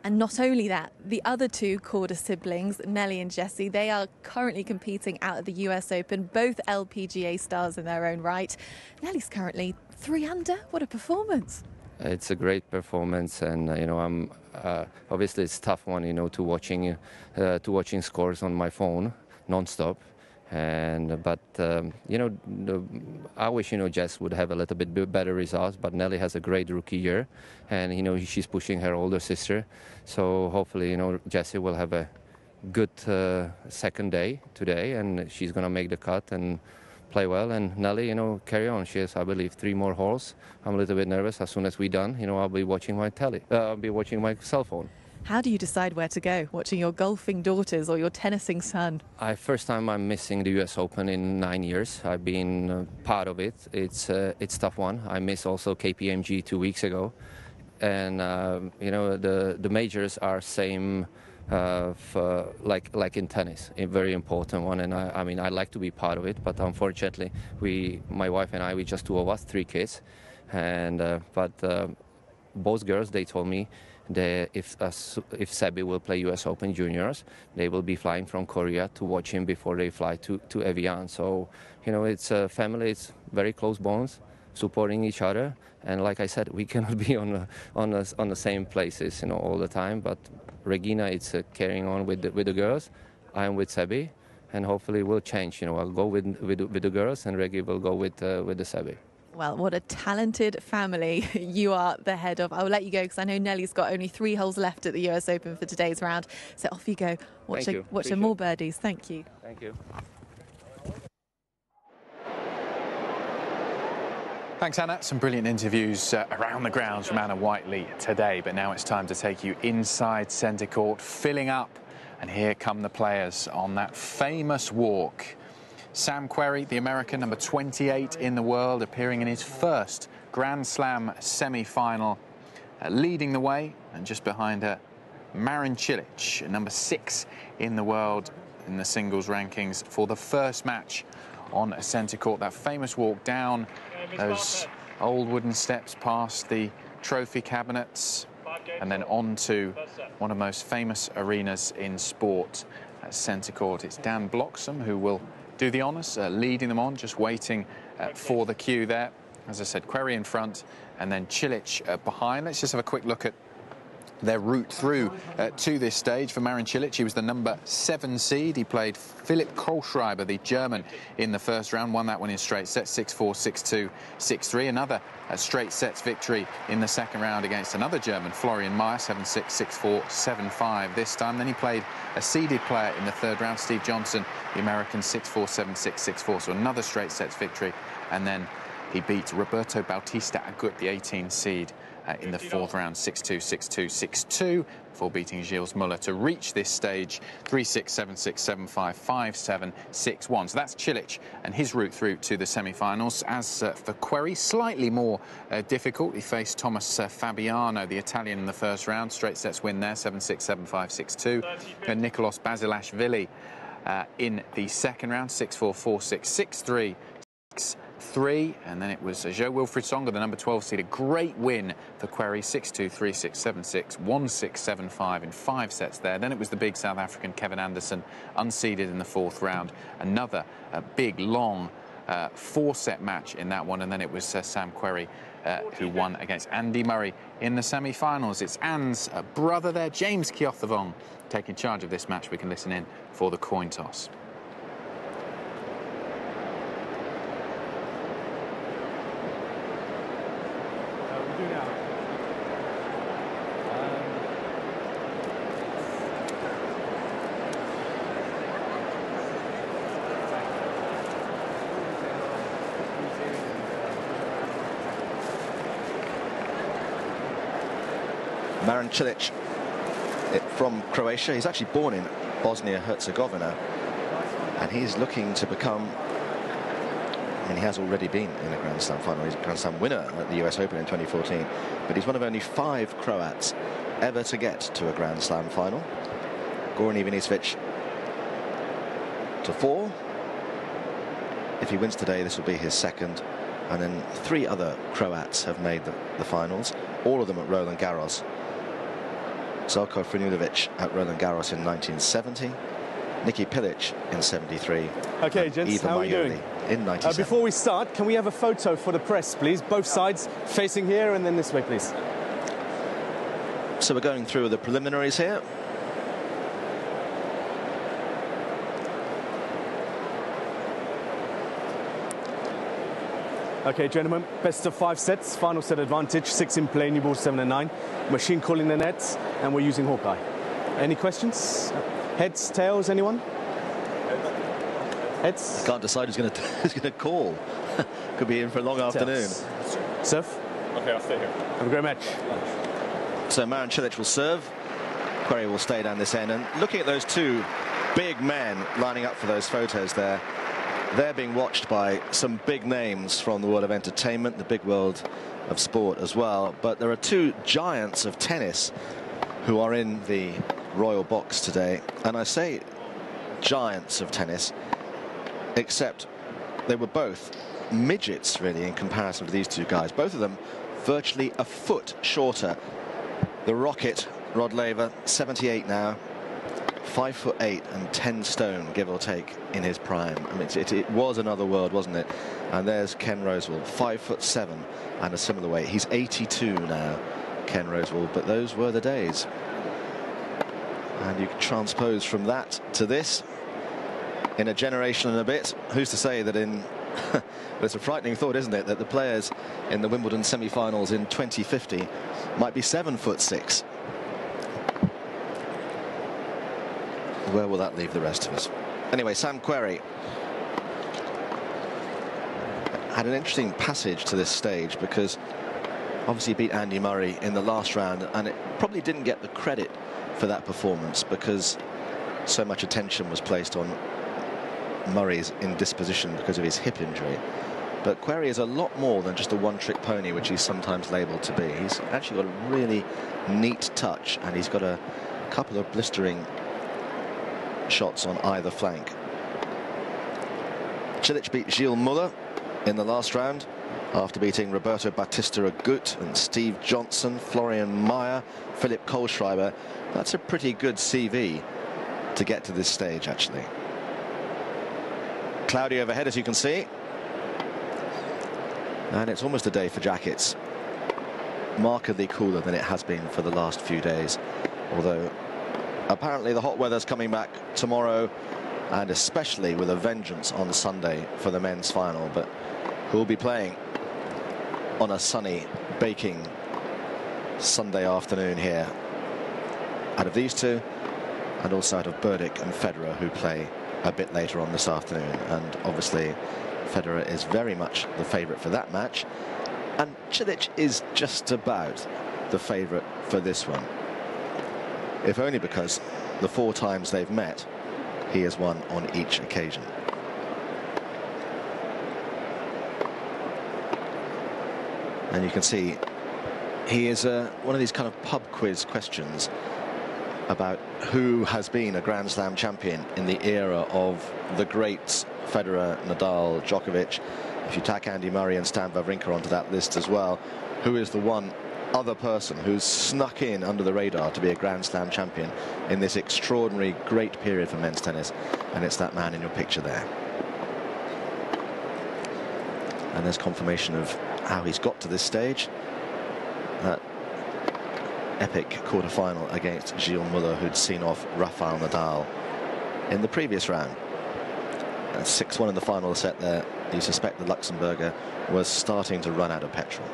And not only that, the other two Korda siblings, Nelly and Jessie, they are currently competing out at the US Open, both LPGA stars in their own right. Nelly's currently 3 under. What a performance. It's a great performance, and you know, I'm obviously it's a tough one, you know, to watching scores on my phone non-stop. But you know, I wish, you know, Jess would have a little bit better results. But Nelly has a great rookie year, and you know, she's pushing her older sister. So hopefully, you know, Jessie will have a good second day today, and she's gonna make the cut and play well. And Nelly, you know, carry on. She has, I believe, 3 more holes. I'm a little bit nervous. As soon as we're done, you know, I'll be watching my I'll be watching my cell phone. How do you decide where to go? Watching your golfing daughters or your tennising son? First time I'm missing the US Open in 9 years. I've been part of it. It's a tough one. I missed also KPMG 2 weeks ago. And, you know, the majors are same like in tennis, a very important one. And I mean, I'd like to be part of it, but unfortunately, my wife and I, we just 2 of us, 3 kids. And, but both girls, they told me that if Sebi will play US Open Juniors, they will be flying from Korea to watch him before they fly to Evian. So, you know, it's a family, it's very close bonds, supporting each other. And like I said, we cannot be on the same places, you know, all the time. But Regina, it's carrying on with the girls. I'm with Sebi, and hopefully we'll change. You know, I'll go with the girls, and Regi will go with the Sebi. Well, what a talented family you are the head of. I'll let you go because I know Nelly's got only 3 holes left at the US Open for today's round. So off you go. Watch some more birdies. Thank you. Thank you. Thanks, Anna. Some brilliant interviews around the grounds from Anna Whiteley today. But now it's time to take you inside centre court, filling up. And here come the players on that famous walk. Sam Querrey, the American, number 28 in the world, appearing in his first Grand Slam semi-final, leading the way, and just behind her, Marin Cilic, number 6 in the world in the singles rankings for the first match on a centre court. That famous walk down those old wooden steps past the trophy cabinets and then on to one of the most famous arenas in sport, centre court. It's Dan Bloxham who will do the honours, leading them on, just waiting for the cue there. As I said, Querrey in front and then Cilic behind. Let's just have a quick look at their route through to this stage. For Marin Cilic, he was the number 7 seed. He played Philipp Kohlschreiber, the German, in the first round, won that one in straight sets, 6-4, 6-2, 6-3. Another straight sets victory in the second round against another German, Florian Mayer, 7-6, 6-4, 7-5 this time. Then he played a seeded player in the third round, Steve Johnson, the American, 6-4, 7-6, 6-4. So another straight sets victory. And then he beat Roberto Bautista Agut, the 18 seed, in the fourth round, 6-2, 6-2, 6-2, before beating Gilles Muller to reach this stage, 3-6, 7-6, 7-5, 5-7, 6-1. So that's Cilic and his route through to the semi-finals. As for Querrey, slightly more difficult. He faced Thomas Fabiano, the Italian, in the first round. Straight sets win there, 7-6, 7-5, 6-2. And Nicolas Basilashvili in the second round, 6-4, 4-6, 6-3, 6-3, and then it was Jo-Wilfried Tsonga, the number 12 seed. A great win for Querrey, 6-2, 3-6, 7-6, 1-6, 7-5 in 5 sets there. Then it was the big South African Kevin Anderson, unseeded in the fourth round. Another big, long 4-set match in that one, and then it was Sam Querrey who won against Andy Murray in the semi-finals. It's Anne's brother there, James Kjothavong, taking charge of this match. We can listen in for the coin toss. Marin Cilic from Croatia. He's actually born in Bosnia-Herzegovina, and he's looking to become, I mean, he has already been in a Grand Slam final. He's a Grand Slam winner at the US Open in 2014, but he's one of only 5 Croats ever to get to a Grand Slam final. Goran Ivanisevic to 4. If he wins today, this will be his second. And then 3 other Croats have made the finals, all of them at Roland Garros. Zelko Franilovic at Roland Garros in 1970. Niki Pilic in 73. Okay, gents, Eva how are you Maioli doing? In 97. Before we start, can we have a photo for the press, please? Both sides, facing here and then this way, please. So we're going through the preliminaries here. Okay, gentlemen, best of 5 sets, final set advantage, 6 in play, new ball 7 and 9. Machine calling the nets, and we're using Hawkeye. Any questions? Heads, tails, anyone? Heads? Can't decide who's going to call. Could be in for a long afternoon. Surf? Okay, I'll stay here. Have a great match. So Marin Cilic will serve. Querrey will stay down this end. And looking at those two big men lining up for those photos there, they're being watched by some big names from the world of entertainment, the big world of sport as well. But there are two giants of tennis who are in the royal box today. And I say giants of tennis, except they were both midgets, really, in comparison to these two guys. Both of them virtually a foot shorter. The Rocket, Rod Laver, 78 now, 5'8" and 10 stone, give or take, in his prime. I mean, it was another world, wasn't it? And there's Ken Rosewall, 5'7" and a similar weight. He's 82 now, Ken Rosewall, but those were the days. And you can transpose from that to this in a generation and a bit. Who's to say that in well, it's a frightening thought, isn't it, that the players in the Wimbledon semi-finals in 2050 might be 7'6". Where will that leave the rest of us? Anyway, Sam Querrey had an interesting passage to this stage, because obviously he beat Andy Murray in the last round, and it probably didn't get the credit for that performance because so much attention was placed on Murray's indisposition because of his hip injury. But Querrey is a lot more than just a one-trick pony, which he's sometimes labelled to be. He's actually got a really neat touch, and he's got a couple of blistering shots on either flank. Cilic beat Gilles Muller in the last round after beating Roberto Batista Agut and Steve Johnson, Florian Mayer, Philip Kohlschreiber. That's a pretty good CV to get to this stage, actually. Cloudy overhead, as you can see, and it's almost a day for jackets. Markedly cooler than it has been for the last few days, although apparently the hot weather's coming back tomorrow, and especially with a vengeance on Sunday for the men's final. But who'll be playing on a sunny, baking Sunday afternoon here? Out of these two, and also out of Burdick and Federer, who play a bit later on this afternoon. And obviously Federer is very much the favourite for that match, and Cilic is just about the favourite for this one, if only because the 4 times they've met, he has won on each occasion. And you can see he is one of these kind of pub quiz questions about who has been a Grand Slam champion in the era of the greats, Federer, Nadal, Djokovic. If you tack Andy Murray and Stan Wawrinka onto that list as well, who is the one other person who's snuck in under the radar to be a Grand Slam champion in this extraordinary great period for men's tennis? And it's that man in your picture there. And there's confirmation of how he's got to this stage. That epic quarter-final against Gilles Muller, who'd seen off Rafael Nadal in the previous round. 6-1 in the final set there. You suspect the Luxembourger was starting to run out of petrol.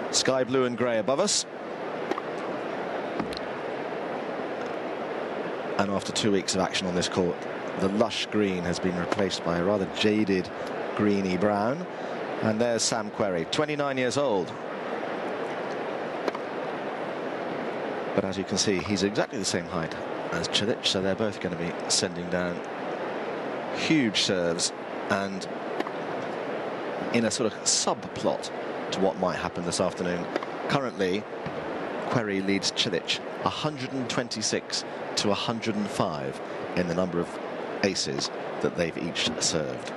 Sky blue and grey above us. And after 2 weeks of action on this court, the lush green has been replaced by a rather jaded greeny brown. And there's Sam Querrey, 29 years old. But as you can see, he's exactly the same height as Cilic, so they're both going to be sending down huge serves, and in a sort of subplot to what might happen this afternoon. Currently, Querrey leads Cilic 126 to 105 in the number of aces that they've each served.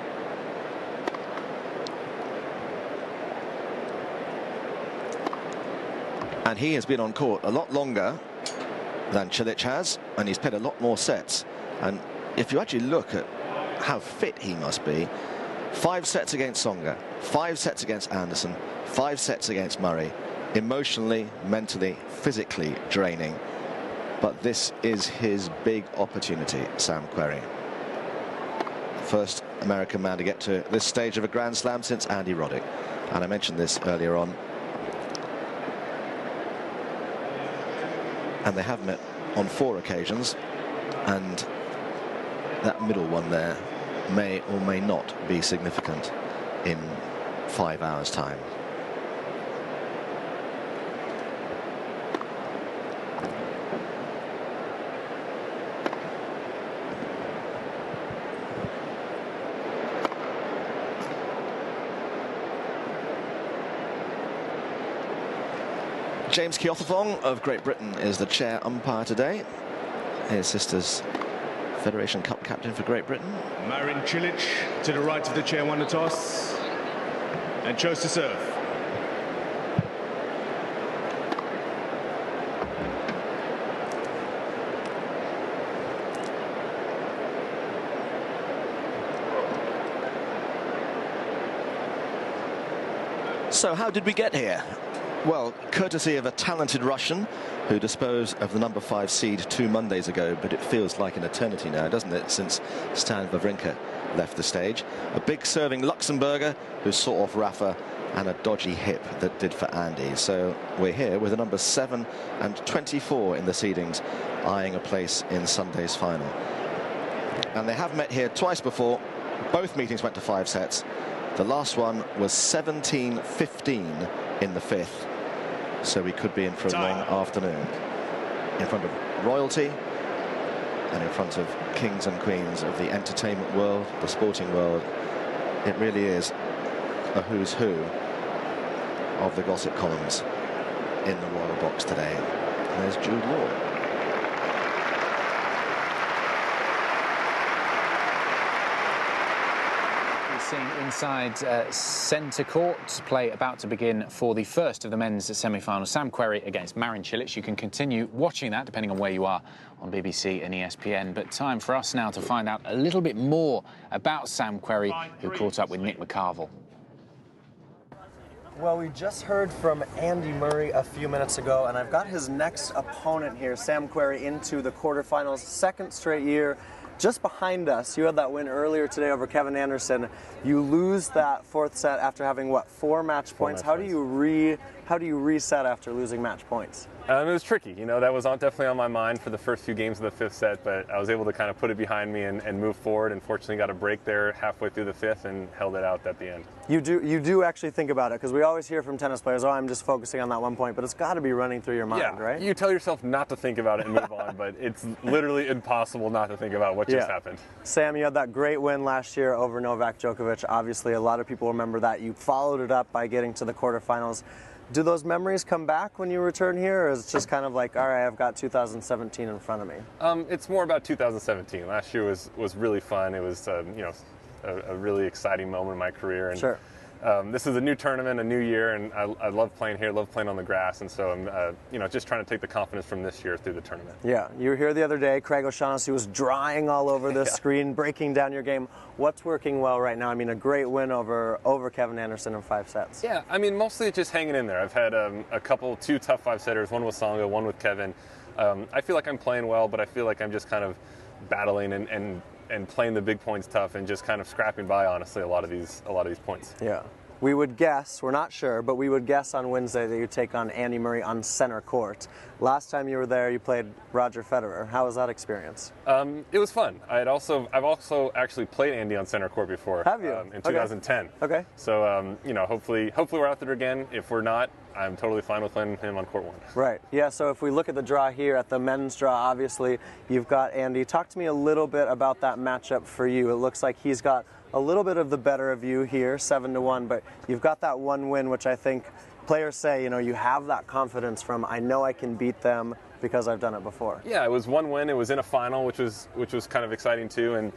And he has been on court a lot longer than Cilic has, and he's played a lot more sets. And if you actually look at how fit he must be, 5 sets against Tsonga, 5 sets against Anderson, 5 sets against Murray. Emotionally, mentally, physically draining. But this is his big opportunity, Sam Querrey. First American man to get to this stage of a Grand Slam since Andy Roddick. And I mentioned this earlier on. And they have met on 4 occasions. And that middle one there may or may not be significant in 5 hours' time. James Keothafong of Great Britain is the chair umpire today. His sister's Federation Cup captain for Great Britain. Marin Cilic to the right of the chair won the toss and chose to serve. So how did we get here? Well, courtesy of a talented Russian who disposed of the number 5 seed 2 Mondays ago, but it feels like an eternity now, doesn't it, since Stan Wawrinka left the stage. A big serving Luxembourger who saw off Rafa, and a dodgy hip that did for Andy. So we're here with the number 7 and 24 in the seedings, eyeing a place in Sunday's final. And they have met here twice before. Both meetings went to 5 sets. The last one was 17-15 in the 5th. So we could be in for a long afternoon. In front of royalty and in front of kings and queens of the entertainment world, the sporting world. It really is a who's who of the gossip columns in the royal box today. And there's Jude Law. Inside centre court, play about to begin for the first of the men's semi-finals. Sam Querrey against Marin Cilic. You can continue watching that depending on where you are on BBC and ESPN. But time for us now to find out a little bit more about Sam Querrey, who caught up with Nick McCarville. Well, we just heard from Andy Murray a few minutes ago, and I've got his next opponent here, Sam Querrey, into the quarterfinals, 2nd straight year. Just behind us, you had that win earlier today over Kevin Anderson. You lose that 4th set after having, what, 4 match points? How do you reset after losing match points? It was tricky. You know, that was definitely on my mind for the first few games of the 5th set, but I was able to kind of put it behind me and move forward. And fortunately got a break there halfway through the 5th and held it out at the end. You do actually think about it, because we always hear from tennis players, oh, I'm just focusing on that 1 point, but it's got to be running through your mind, right? You tell yourself not to think about it and move on, but it's literally impossible not to think about what just happened. Sam, you had that great win last year over Novak Djokovic. Obviously, a lot of people remember that. You followed it up by getting to the quarterfinals. Do those memories come back when you return here, or is it just kind of like, all right, I've got 2017 in front of me? It's more about 2017. Last year was really fun. It was, you know, a really exciting moment in my career. And, sure. This is a new tournament, a new year, and I love playing here, love playing on the grass, and so I'm, you know, just trying to take the confidence from this year through the tournament. Yeah, you were here the other day. Craig O'Shaughnessy was drying all over the screen, breaking down your game. What's working well right now? I mean, a great win over Kevin Anderson in 5 sets. Yeah, I mean, mostly just hanging in there. I've had two tough 5-setters, one with Tsonga, one with Kevin. I feel like I'm playing well, but I feel like I'm just kind of battling and playing the big points tough and just kind of scrapping by, honestly, a lot of these points. Yeah. We would guess, we're not sure, but we would guess on Wednesday that you take on Andy Murray on center court. Last time you were there, you played Roger Federer. How was that experience? It was fun. I've also actually played Andy on center court before. Have you? In 2010. Okay. So, you know, hopefully we're out there again. If we're not, I'm totally fine with playing him on court 1. Right. Yeah, so if we look at the draw here, at the men's draw, obviously, you've got Andy. Talk to me a little bit about that matchup for you. It looks like he's got a little bit of the better of you here, 7-1, but you've got that 1 win, which I think players say, you know, you have that confidence from, I know I can beat them because I've done it before. Yeah, it was 1 win. It was in a final, which was kind of exciting too. And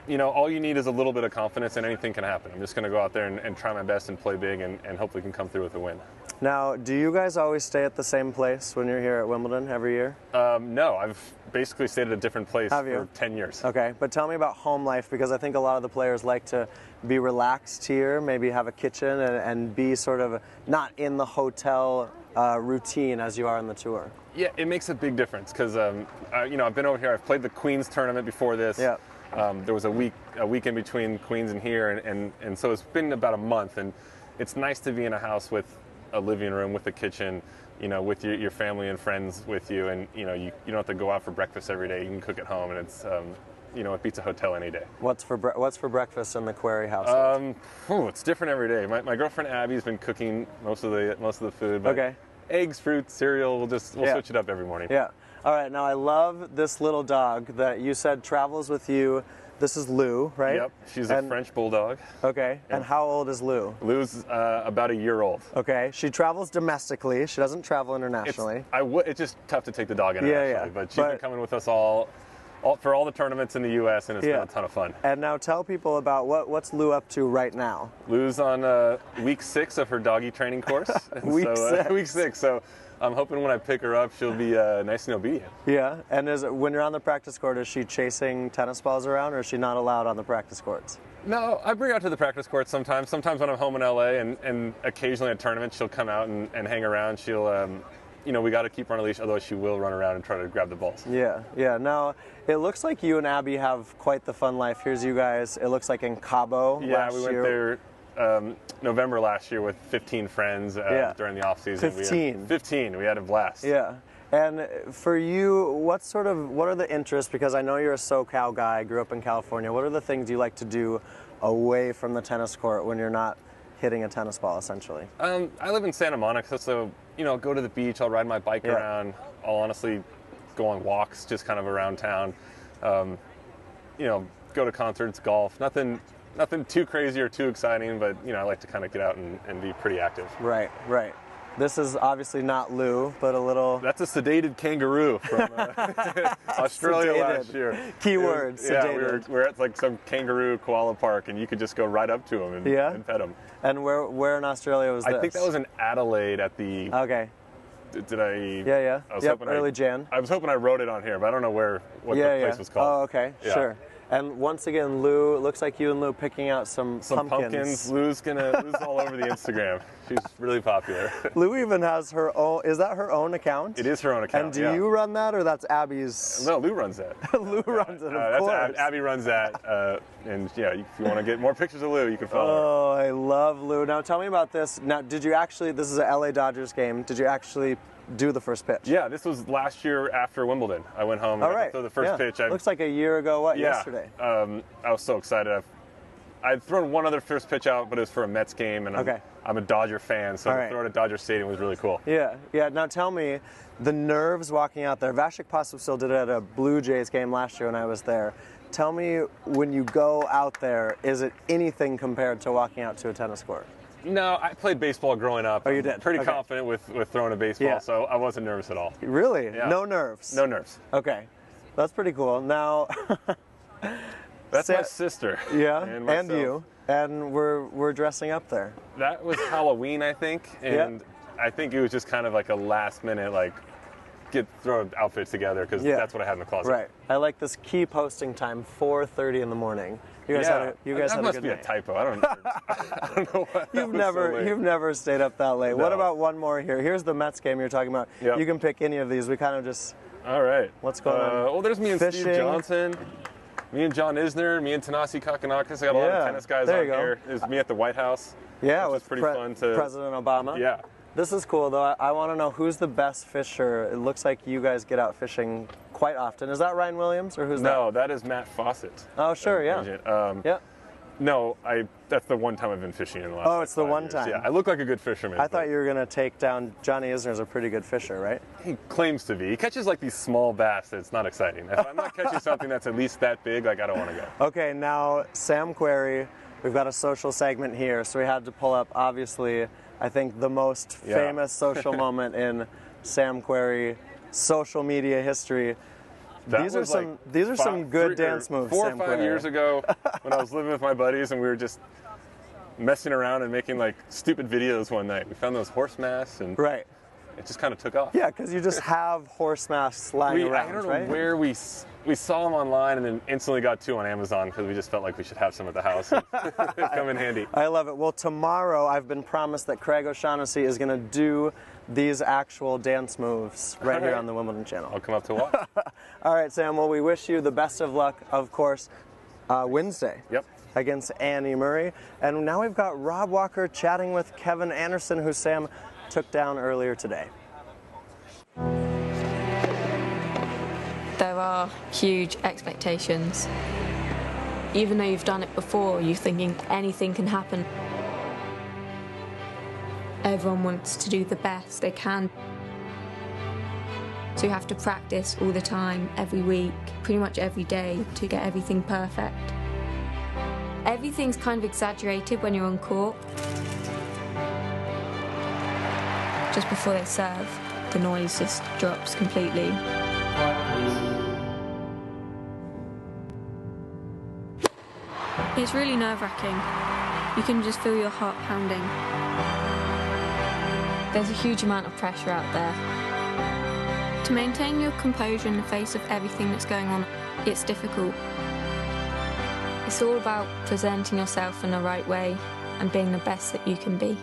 you know, all you need is a little bit of confidence, and anything can happen. I'm just going to go out there and try my best and play big, and hopefully can come through with a win. Now, do you guys always stay at the same place when you're here at Wimbledon every year? No, I've basically stayed at a different place for 10 years. Okay, but tell me about home life, because I think a lot of the players like to be relaxed here, maybe have a kitchen and be sort of not in the hotel routine as you are on the tour. Yeah, it makes a big difference because, you know, I've been over here. I've played the Queens tournament before this. Yeah. There was a week in between Queens and here, and so it's been about a month, and it's nice to be in a house with a living room, with a kitchen, you know, with your family and friends with you, and you know, you don't have to go out for breakfast every day. You can cook at home, and it's you know, it beats a hotel any day. What's for breakfast in the Querrey household? It's different every day. My girlfriend Abby's been cooking most of the food. But okay. Eggs, fruit, cereal. We'll switch it up every morning. Yeah. All right. Now I love this little dog that you said travels with you. This is Lou, right? Yep. She's a French bulldog. Okay. Yeah. And how old is Lou? Lou's about a year old. Okay. She travels domestically. She doesn't travel internationally. It's just tough to take the dog internationally. Yeah. But she's been coming with us all for all the tournaments in the U.S. and it's been a ton of fun. And now tell people about what's Lou up to right now. Lou's on week 6 of her doggy training course. Week 6. Week 6. So I'm hoping when I pick her up, she'll be nice and obedient. Yeah. And when you're on the practice court, is she chasing tennis balls around, or is she not allowed on the practice courts? No, I bring her out to the practice court sometimes. Sometimes when I'm home in LA and occasionally at tournaments, she'll come out and hang around. She'll, you know, we got to keep her on a leash, otherwise she will run around and try to grab the balls. Yeah. Now, it looks like you and Abby have quite the fun life. Here's you guys, it looks like in Cabo last year. Yeah, we went there November last year with 15 friends during the off season. 15. We had a blast. Yeah. And for you, what are the interests? Because I know you're a SoCal guy, grew up in California. What are the things you like to do away from the tennis court when you're not hitting a tennis ball, essentially? I live in Santa Monica, so you know, go to the beach. I'll ride my bike around. I'll honestly go on walks, just kind of around town. You know, go to concerts, golf. Nothing too crazy or too exciting, but you know, I like to kind of get out and be pretty active. Right. This is obviously not Lou, but a little... That's a sedated kangaroo from Australia last year. Keyword, sedated. We were at like some kangaroo koala park, and you could just go right up to him and pet him. And where in Australia was this? I think that was in Adelaide at the... Okay. Did I... Yeah. I was hoping early Jan. I was hoping I wrote it on here, but I don't know what the place was called. Oh, okay, sure. And once again, Lou, it looks like you and Lou picking out some pumpkins. Lou's all over the Instagram. She's really popular. Lou even has her own, is that her own account? It is her own account, And do you run that, or that's Abby's? No, Lou runs that. Lou runs it, of course. Abby runs that, and yeah, if you want to get more pictures of Lou, you can follow her. Oh, I love Lou. Now tell me about this. Now, did you actually, this is a LA Dodgers game, did you actually do the first pitch? Yeah, this was last year after Wimbledon. I went home and threw the first pitch. Looks like a year ago, yesterday? I was so excited. I'd thrown one other first pitch out, but it was for a Mets game, and I'm a Dodger fan, so to throw it at Dodger Stadium was really cool. Yeah. Now tell me, the nerves walking out there. Vasek Pospisil did it at a Blue Jays game last year when I was there. Tell me, when you go out there, is it anything compared to walking out to a tennis court? No, I played baseball growing up. Oh, you did? Pretty confident with throwing a baseball, so I wasn't nervous at all. Really? Yeah. No nerves? No nerves. Okay. That's pretty cool. Now... That's my sister. Yeah, and you. And we're dressing up there. That was Halloween, I think, and I think it was just kind of like a last minute, like, throw outfits together, because that's what I had in the closet. Right. I like this key posting time, 4:30 in the morning. You guys had a good night. That must be a typo. I don't know what. You've never stayed up that late. No. What about one more here? Here's the Mets game you're talking about. Yep. You can pick any of these. We kind of just... All right. What's going on? Well, there's me and Fishing. Steve Johnson, me and John Isner, me and Tanasi Kakanakis. I got a lot of tennis guys on here. There's me at the White House. Yeah, which was pretty fun to... President Obama. Yeah. This is cool, though. I want to know who's the best fisher. It looks like you guys get out fishing quite often. Is that Ryan Williams, or who's that? No, that is Matt Fawcett. Oh, sure, yeah. No, that's the one time I've been fishing in the last Oh, it's the 5 one years. time. Yeah, I look like a good fisherman. I thought you were going to take down Johnny Isner's a pretty good fisher, right? He claims to be. He catches like these small bass that's not exciting. If I'm not catching something that's at least that big, like I don't want to go. Okay, now Sam Querrey, we've got a social segment here, so we had to pull up, obviously, I think the most famous social moment in Sam Querrey social media history. These are some good dance moves. 4 or 5 years ago, when I was living with my buddies, and we were just messing around and making like stupid videos one night. We found those horse masks and right. It just kind of took off. Yeah, because you just have horse masks lying around, I don't know right? where we saw them online and then instantly got 2 on Amazon because we just felt like we should have some at the house. Come in handy. I love it. Well, tomorrow I've been promised that Craig O'Shaughnessy is going to do these actual dance moves right here on the Wimbledon channel. I'll come up to watch. All right, Sam. Well, we wish you the best of luck, of course, Wednesday. Yep. Against Annie Murray. And now we've got Rob Walker chatting with Kevin Anderson, who Sam took down earlier today. There are huge expectations. Even though you've done it before, you're thinking anything can happen. Everyone wants to do the best they can. So you have to practice all the time, every week, pretty much every day, to get everything perfect. Everything's kind of exaggerated when you're on court. Just before they serve, the noise just drops completely. It's really nerve-wracking. You can just feel your heart pounding. There's a huge amount of pressure out there. To maintain your composure in the face of everything that's going on, it's difficult. It's all about presenting yourself in the right way and being the best that you can be.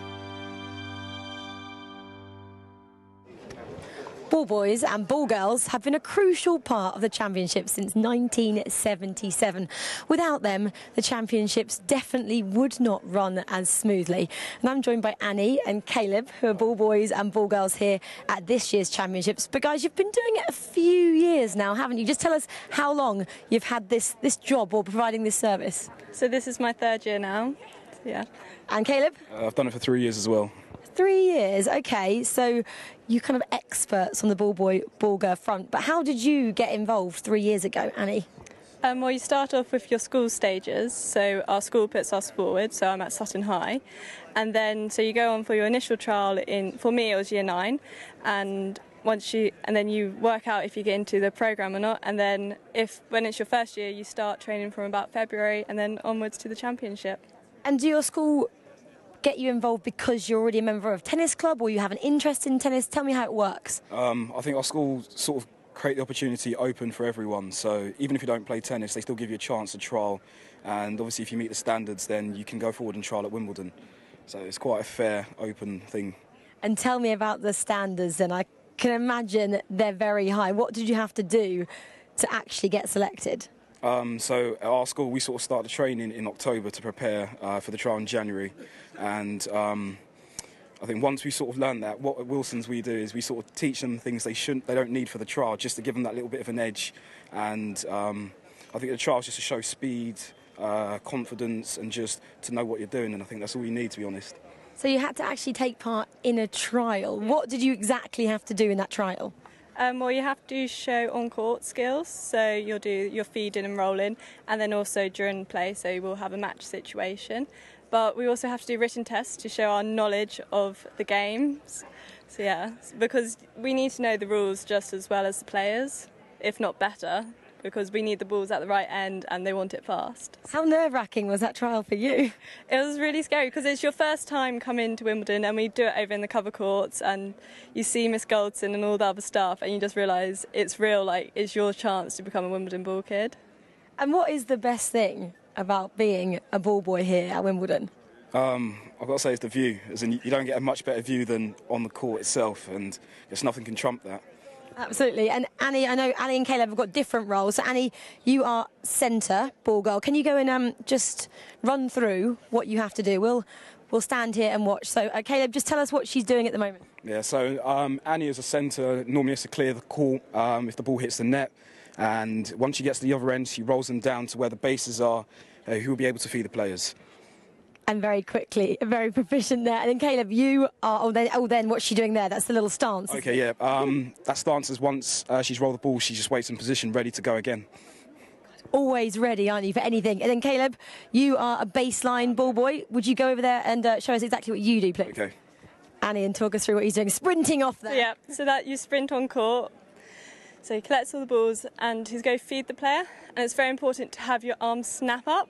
Ball boys and ball girls have been a crucial part of the championship since 1977. Without them, the championships definitely would not run as smoothly. And I'm joined by Annie and Caleb, who are ball boys and ball girls here at this year's championships. But guys, you've been doing it a few years now, haven't you? Just tell us how long you've had this job or providing this service. So this is my 3rd year now. Yeah. And Caleb? I've done it for 3 years as well. 3 years, okay, so you're kind of experts on the ball boy, ball girl front, but how did you get involved 3 years ago, Annie? Well, you start off with your school stages, so our school puts us forward, so I'm at Sutton High, and then so you go on for your initial trial for me it was year 9, and then you work out if you get into the programme or not, and then when it's your first year you start training from about February and then onwards to the championship. And do your school get you involved because you're already a member of a tennis club or you have an interest in tennis? Tell me how it works. I think our school sort of create the opportunity open for everyone, so even if you don't play tennis they still give you a chance to trial, and obviously if you meet the standards then you can go forward and trial at Wimbledon, so it's quite a fair open thing. And tell me about the standards then. I can imagine they're very high. What did you have to do to actually get selected? So at our school we sort of started training in October to prepare for the trial in January, and I think once we sort of learned that, what at Wilson's we do is we sort of teach them things they don't need for the trial, just to give them that little bit of an edge. And I think the trial is just to show speed, confidence, and just to know what you're doing. And I think that's all you need, to be honest. So you had to actually take part in a trial. What did you exactly have to do in that trial? Well, you have to show on-court skills, so you'll do your feeding and rolling, and then also during play, so you will have a match situation. But we also have to do written tests to show our knowledge of the games. So yeah, because we need to know the rules just as well as the players, if not better, because we need the balls at the right end and they want it fast. How nerve-wracking was that trial for you? It was really scary because it's your first time coming to Wimbledon and we do it over in the cover courts and you see Miss Goldson and all the other stuff and you just realise it's real, like it's your chance to become a Wimbledon ball kid. And what is the best thing about being a ball boy here at Wimbledon? I've got to say it's the view, as in you don't get a much better view than on the court itself, and just nothing can trump that. Absolutely. And Annie, I know Annie and Caleb have got different roles. So Annie, you are centre ball girl. Can you go and just run through what you have to do? We'll stand here and watch. So Caleb, just tell us what she's doing at the moment. Yeah, so Annie as a centre normally has to clear the court if the ball hits the net, and once she gets to the other end, she rolls them down to where the bases are, who will be able to feed the players. And very quickly, very proficient there. And then Caleb, you are, then what's she doing there? That's the little stance. Okay, yeah. That stance is once she's rolled the ball, she just waits in position, ready to go again. Always ready, aren't you, for anything? And then Caleb, you are a baseline ball boy. Would you go over there and show us exactly what you do, please? Okay. Annie, and talk us through what he's doing. Sprinting off there. Yeah, so that you sprint on court. So he collects all the balls and he's going to feed the player. And it's very important to have your arms snap up.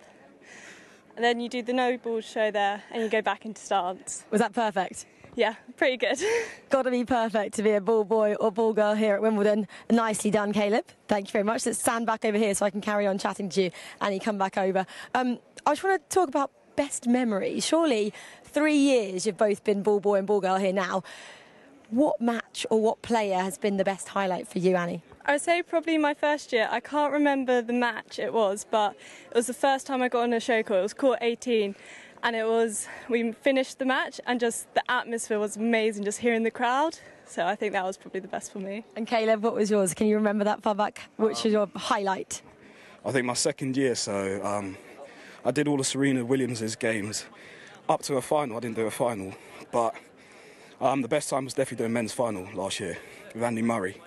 and then you do the no ball show there, and you go back into stance. Was that perfect? Yeah, pretty good. Got to be perfect to be a ball boy or ball girl here at Wimbledon. Nicely done, Caleb. Thank you very much. Let's stand back over here so I can carry on chatting to you, and you come back over. I just want to talk about best memories. Surely 3 years you've both been ball boy and ball girl here now. What match or what player has been the best highlight for you, Annie? I would say probably my first year. I can't remember the match it was, but it was the first time I got on a show court. It was court 18. And we finished the match and just the atmosphere was amazing, just hearing the crowd. So I think that was probably the best for me. And Caleb, what was yours? Can you remember that far back? Which was your highlight? I think my second year, so I did all of Serena Williams' games up to a final. I didn't do a final, but the best time was definitely doing men's final last year with Andy Murray.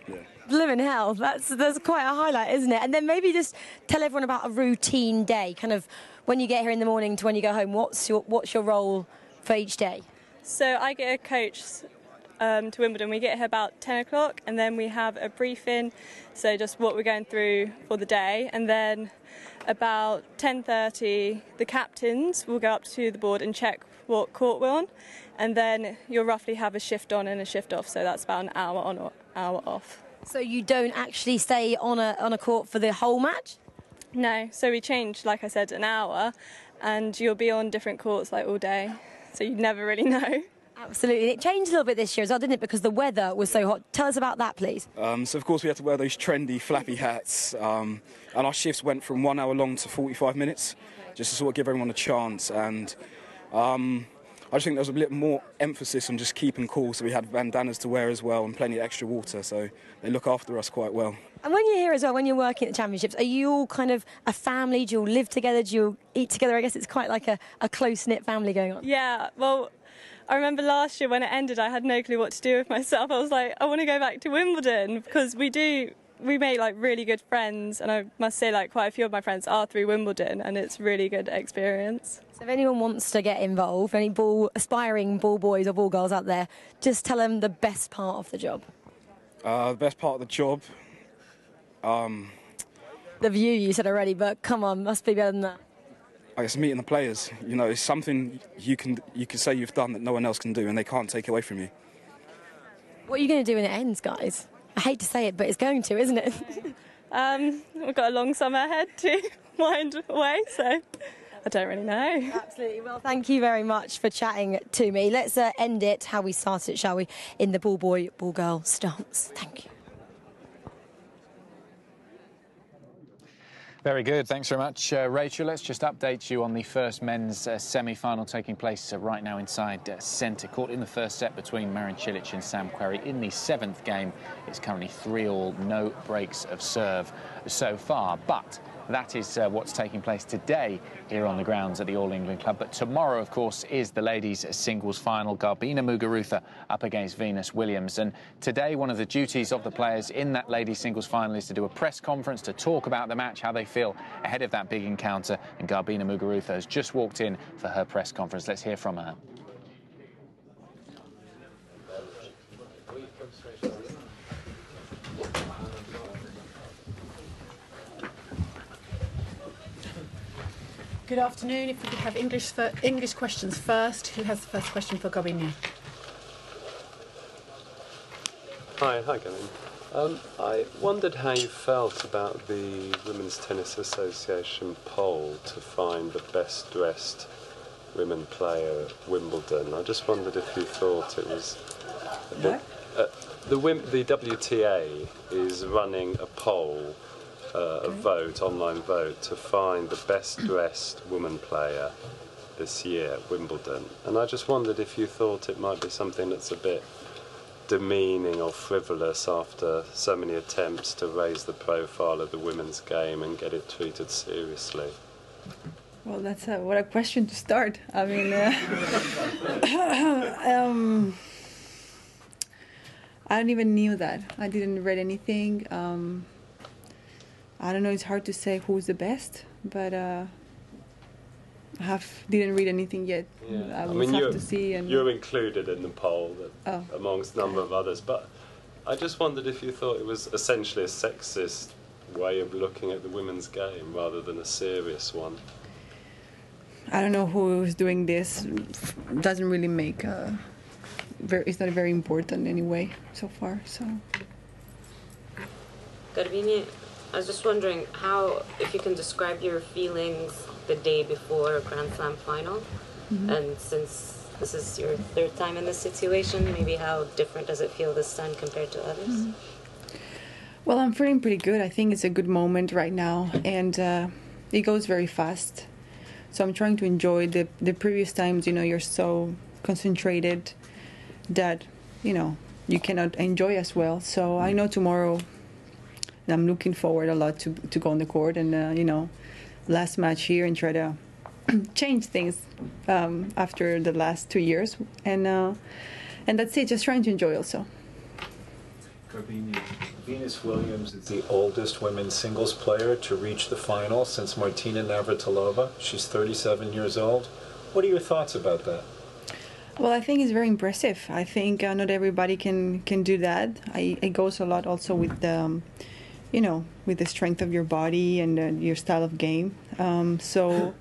Yeah. Living hell, that's quite a highlight, isn't it? And then maybe just tell everyone about a routine day, kind of when you get here in the morning to when you go home. What's your role for each day? So I get a coach to Wimbledon. We get here about 10 o'clock, and then we have a briefing, so just what we're going through for the day, and then about 10:30 the captains will go up to the board and check what court we're on, and then you'll roughly have a shift on and a shift off, so that's about an hour on or hour off. So you don't actually stay on a court for the whole match? No, so we change, like I said, an hour, and you'll be on different courts like all day, so you'd never really know. Absolutely. It changed a little bit this year as well, didn't it, because the weather was so hot. Tell us about that, please. So, of course, we had to wear those trendy, flappy hats, and our shifts went from 1 hour long to 45 minutes, just to sort of give everyone a chance. And I just think there was a bit more emphasis on just keeping cool, so we had bandanas to wear as well and plenty of extra water, so they look after us quite well. And when you're here as well, when you're working at the championships, are you all kind of a family? Do you all live together? Do you all eat together? I guess it's quite like a close-knit family going on. Yeah, well, I remember last year when it ended, I had no clue what to do with myself. I was like, I want to go back to Wimbledon, because we made like really good friends, and I must say like quite a few of my friends are through Wimbledon, and it's really good experience. So if anyone wants to get involved, any aspiring ball boys or ball girls out there, just tell them the best part of the job. The best part of the job? The view you said already, but come on, must be better than that. I guess meeting the players. You know, it's something you can say you've done that no one else can do, and they can't take away from you. What are you going to do when it ends, guys? I hate to say it, but it's going to, isn't it? We've got a long summer ahead to wind away, so I don't really know. Absolutely. Well, thank you very much for chatting to me. Let's end it how we started it, shall we? In the ball boy, ball girl stance. Thank you. Very good. Thanks very much, Rachel. Let's just update you on the first men's semi-final taking place right now inside centre court in the first set between Marin Cilic and Sam Querrey. In the 7th game, it's currently 3-3, no breaks of serve so far. But that is what's taking place today here on the grounds at the All England Club. But tomorrow, of course, is the ladies' singles final. Garbina Muguruza up against Venus Williams. And today, one of the duties of the players in that ladies' singles final is to do a press conference to talk about the match, how they feel ahead of that big encounter. And Garbina Muguruza has just walked in for her press conference. Let's hear from her. Good afternoon. If we could have English questions first. Who has the first question for Garbina? Hi, Gavin. I wondered how you felt about the Women's Tennis Association poll to find the best dressed women player at Wimbledon. I just wondered if you thought it was a bit... the WTA is running a poll, a vote, online vote, to find the best dressed woman player this year at Wimbledon. And I just wondered if you thought it might be something that's a bit demeaning or frivolous after so many attempts to raise the profile of the women's game and get it treated seriously. Well, that's what a question to start. I mean, I don't even knew that. I didn't read anything. I don't know. It's hard to say who's the best, but I didn't read anything yet. Yeah. I will have to see. And you're included in the poll amongst a number of others, but I just wondered if you thought it was essentially a sexist way of looking at the women's game rather than a serious one. I don't know who is doing this. Doesn't really make it's not very important anyway so far. So. Garbine, I was just wondering if you can describe your feelings the day before a Grand Slam final, and since this is your third time in this situation, maybe how different does it feel this time compared to others? Well, I'm feeling pretty good. I think it's a good moment right now, and it goes very fast. So I'm trying to enjoy the previous times. You're so concentrated that you cannot enjoy as well. So I know tomorrow. I'm looking forward a lot to go on the court and last match here and try to change things after the last 2 years, and that's it. Just trying to enjoy also. Garbine, Venus Williams is the oldest women's singles player to reach the final since Martina Navratilova. She's 37 years old. What are your thoughts about that? Well, I think it's very impressive. I think not everybody can do that. It goes a lot also with the with the strength of your body and your style of game. So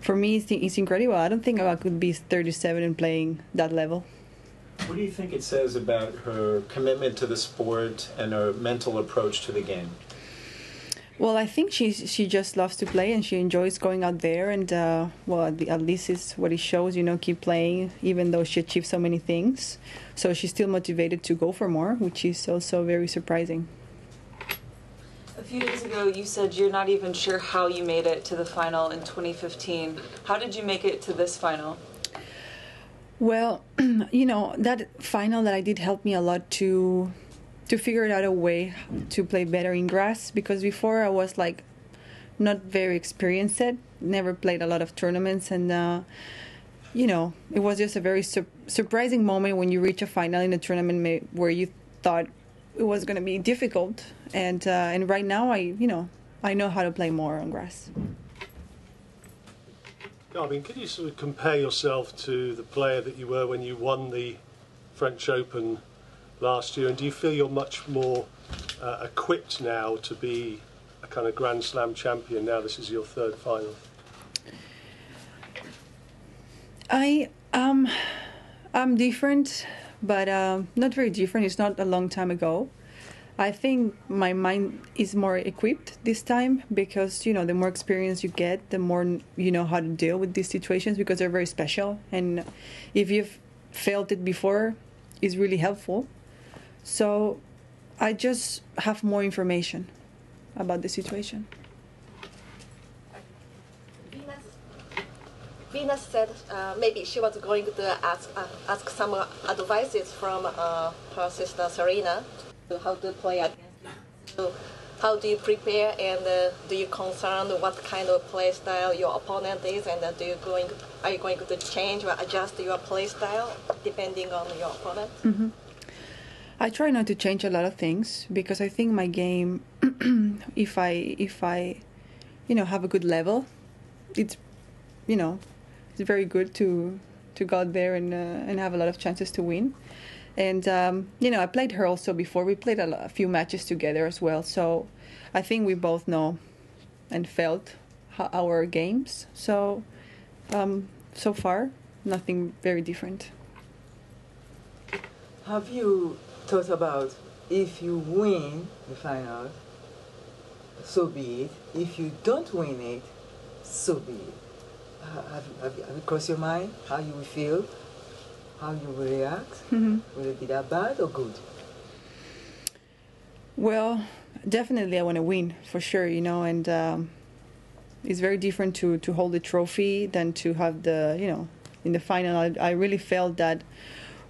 for me, it's incredible. I don't think I could be 37 and playing that level. What do you think it says about her commitment to the sport and her mental approach to the game? Well, I think she just loves to play and she enjoys going out there. And, at least it's what it shows, keep playing, even though she achieved so many things. So she's still motivated to go for more, which is also very surprising. A few days ago, you said you're not even sure how you made it to the final in 2015. How did you make it to this final? Well, that final that I did helped me a lot to figure out a way to play better in grass, because before I was not very experienced, never played a lot of tournaments, and it was just a very surprising moment when you reach a final in a tournament where you thought it was going to be difficult, and right now I know how to play more on grass. Garbine, could you sort of compare yourself to the player that you were when you won the French Open last year, and do you feel you're much more equipped now to be a kind of Grand Slam champion now this is your third final? I'm different, but not very different. It's not a long time ago. I think my mind is more equipped this time because, the more experience you get, the more you know how to deal with these situations, because they're very special. And if you've felt it before, it's really helpful. So I just have more information about the situation. Venus said maybe she was going to ask some advices from her sister Serena. How to play against you. So how do you prepare, and do you concern what kind of play style your opponent is, and are you going to change or adjust your play style depending on your opponent? Mm-hmm. I try not to change a lot of things because I think my game, if I have a good level, it's very good to go out there and have a lot of chances to win. And, I played her also before. We played a few matches together as well. So I think we both know and felt our games. So, so far, nothing very different. Have you thought about if you win the final, so be it. If you don't win it, so be it. Have you crossed your mind how you will feel? How you will react? Mm-hmm. Will it be that bad or good? Well, definitely I want to win, for sure, and it's very different to hold the trophy than to have in the final. I really felt that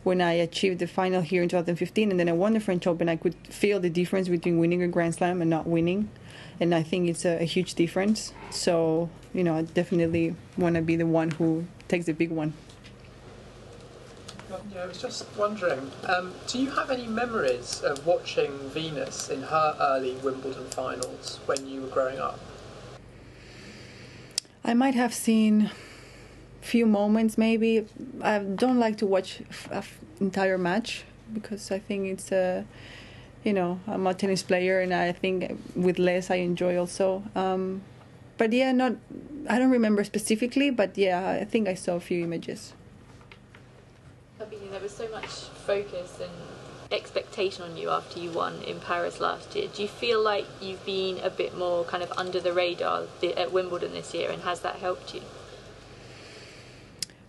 when I achieved the final here in 2015 and then I won the French Open, I could feel the difference between winning a Grand Slam and not winning. And I think it's a huge difference. So, I definitely want to be the one who takes the big one. I was just wondering, do you have any memories of watching Venus in her early Wimbledon finals when you were growing up? I might have seen a few moments, maybe. I don't like to watch an entire match because I think it's I'm a tennis player, and I think with less I enjoy also. But yeah, not I don't remember specifically, but yeah, I think I saw a few images. There was so much focus and expectation on you after you won in Paris last year. Do you feel like you've been a bit more kind of under the radar at Wimbledon this year, and has that helped you?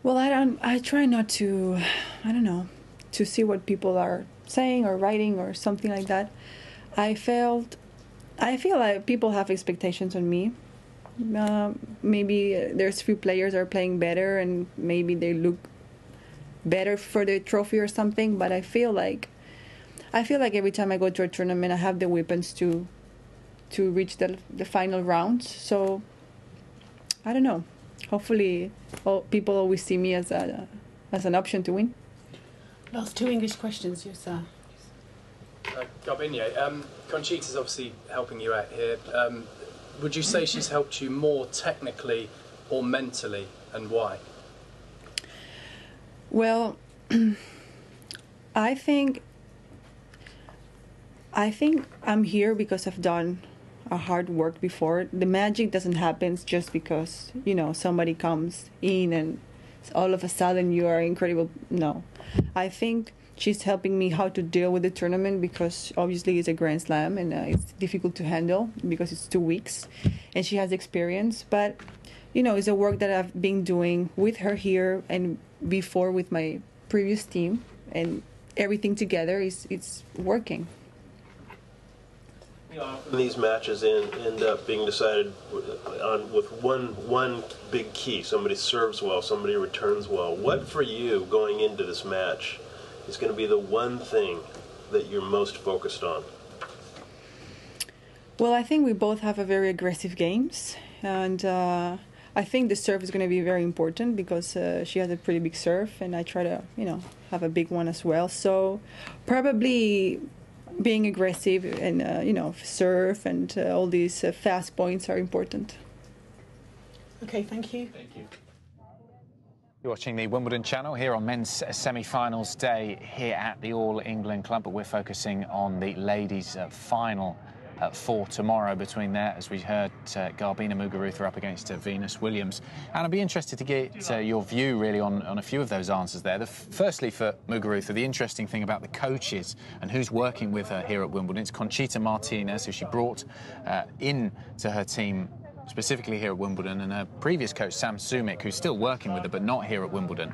Well, I try not to, I don't know, to see what people are saying or writing or something like that. I feel like people have expectations on me. Maybe there's few players are playing better and maybe they look better for the trophy or something, but I feel like every time I go to a tournament I have the weapons to reach the final rounds. So I don't know. Hopefully people always see me as an option to win. Last two English questions, yes sir. Garbiñe, Conchita's obviously helping you out here. Would you say she's helped you more technically or mentally, and why? Well, I think I'm here because I've done a hard work before. The magic doesn't happen just because, somebody comes in and all of a sudden you are incredible. No. I think she's helping me how to deal with the tournament, because obviously it's a Grand Slam and it's difficult to handle because it's 2 weeks and she has experience. But, it's a work that I've been doing with her here and before with my previous team, and everything together it's working. These matches end up being decided with one big key. Somebody serves well, somebody returns well. What for you going into this match is going to be the one thing that you're most focused on? Well, I think we both have a very aggressive games, and I think the serve is going to be very important because she has a pretty big serve, and I try to have a big one as well. So probably being aggressive and serve and all these fast points are important. Okay, thank you. Thank you. You're watching the Wimbledon channel here on men's semi-finals day here at the All England Club, but we're focusing on the ladies' final for tomorrow between there, as we heard, Garbiñe Muguruza up against Venus Williams. And I'd be interested to get your view really on a few of those answers there. Firstly, for Muguruza, the interesting thing about the coaches and who's working with her here at Wimbledon, it's Conchita Martinez, who she brought in to her team specifically here at Wimbledon, and her previous coach, Sam Sumik, who's still working with her but not here at Wimbledon.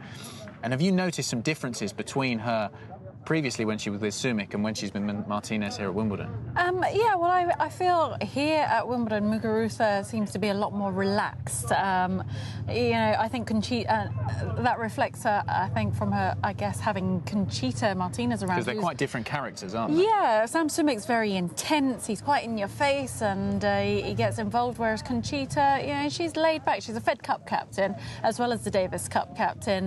And have you noticed some differences between her previously when she was with Sumik and when she's been with Martinez here at Wimbledon? Yeah, well, I feel here at Wimbledon, Muguruza seems to be a lot more relaxed. I think Conchita, that reflects her, I think, from her, I guess, having Conchita Martinez around. Because they're quite different characters, aren't they? Yeah, Sam Sumik's very intense, he's quite in your face, and he gets involved, whereas Conchita, she's laid back. She's a Fed Cup captain, as well as the Davis Cup captain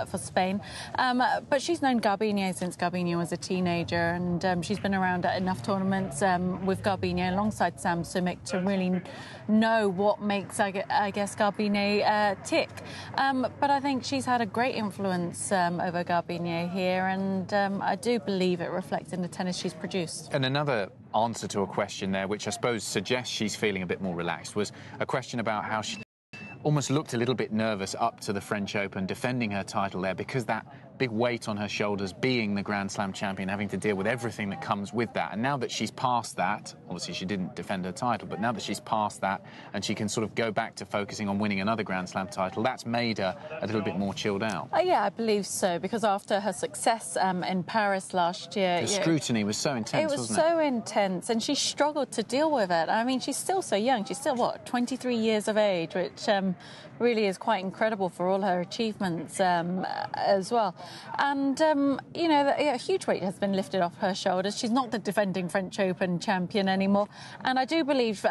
for Spain. But she's known Garbiñe since Garbiñe was a teenager, and she's been around at enough tournaments with Garbiñe alongside Sam Sumik to really know what makes, I guess, Garbiñe tick. But I think she's had a great influence over Garbiñe here, and I do believe it reflects in the tennis she's produced. And another answer to a question there, which I suppose suggests she's feeling a bit more relaxed, was a question about how she almost looked a little bit nervous up to the French Open, defending her title there, because that big weight on her shoulders, being the Grand Slam champion, having to deal with everything that comes with that. And now that she's past that, obviously she didn't defend her title, but now that she's past that and she can sort of go back to focusing on winning another Grand Slam title, that's made her a little bit more chilled out. Yeah, I believe so, because after her success in Paris last year... The scrutiny was so intense, wasn't it? It was so intense, and she struggled to deal with it. I mean, she's still so young. She's still, 23 years of age, which really is quite incredible for all her achievements as well. And, a huge weight has been lifted off her shoulders. She's not the defending French Open champion anymore. And I do believe,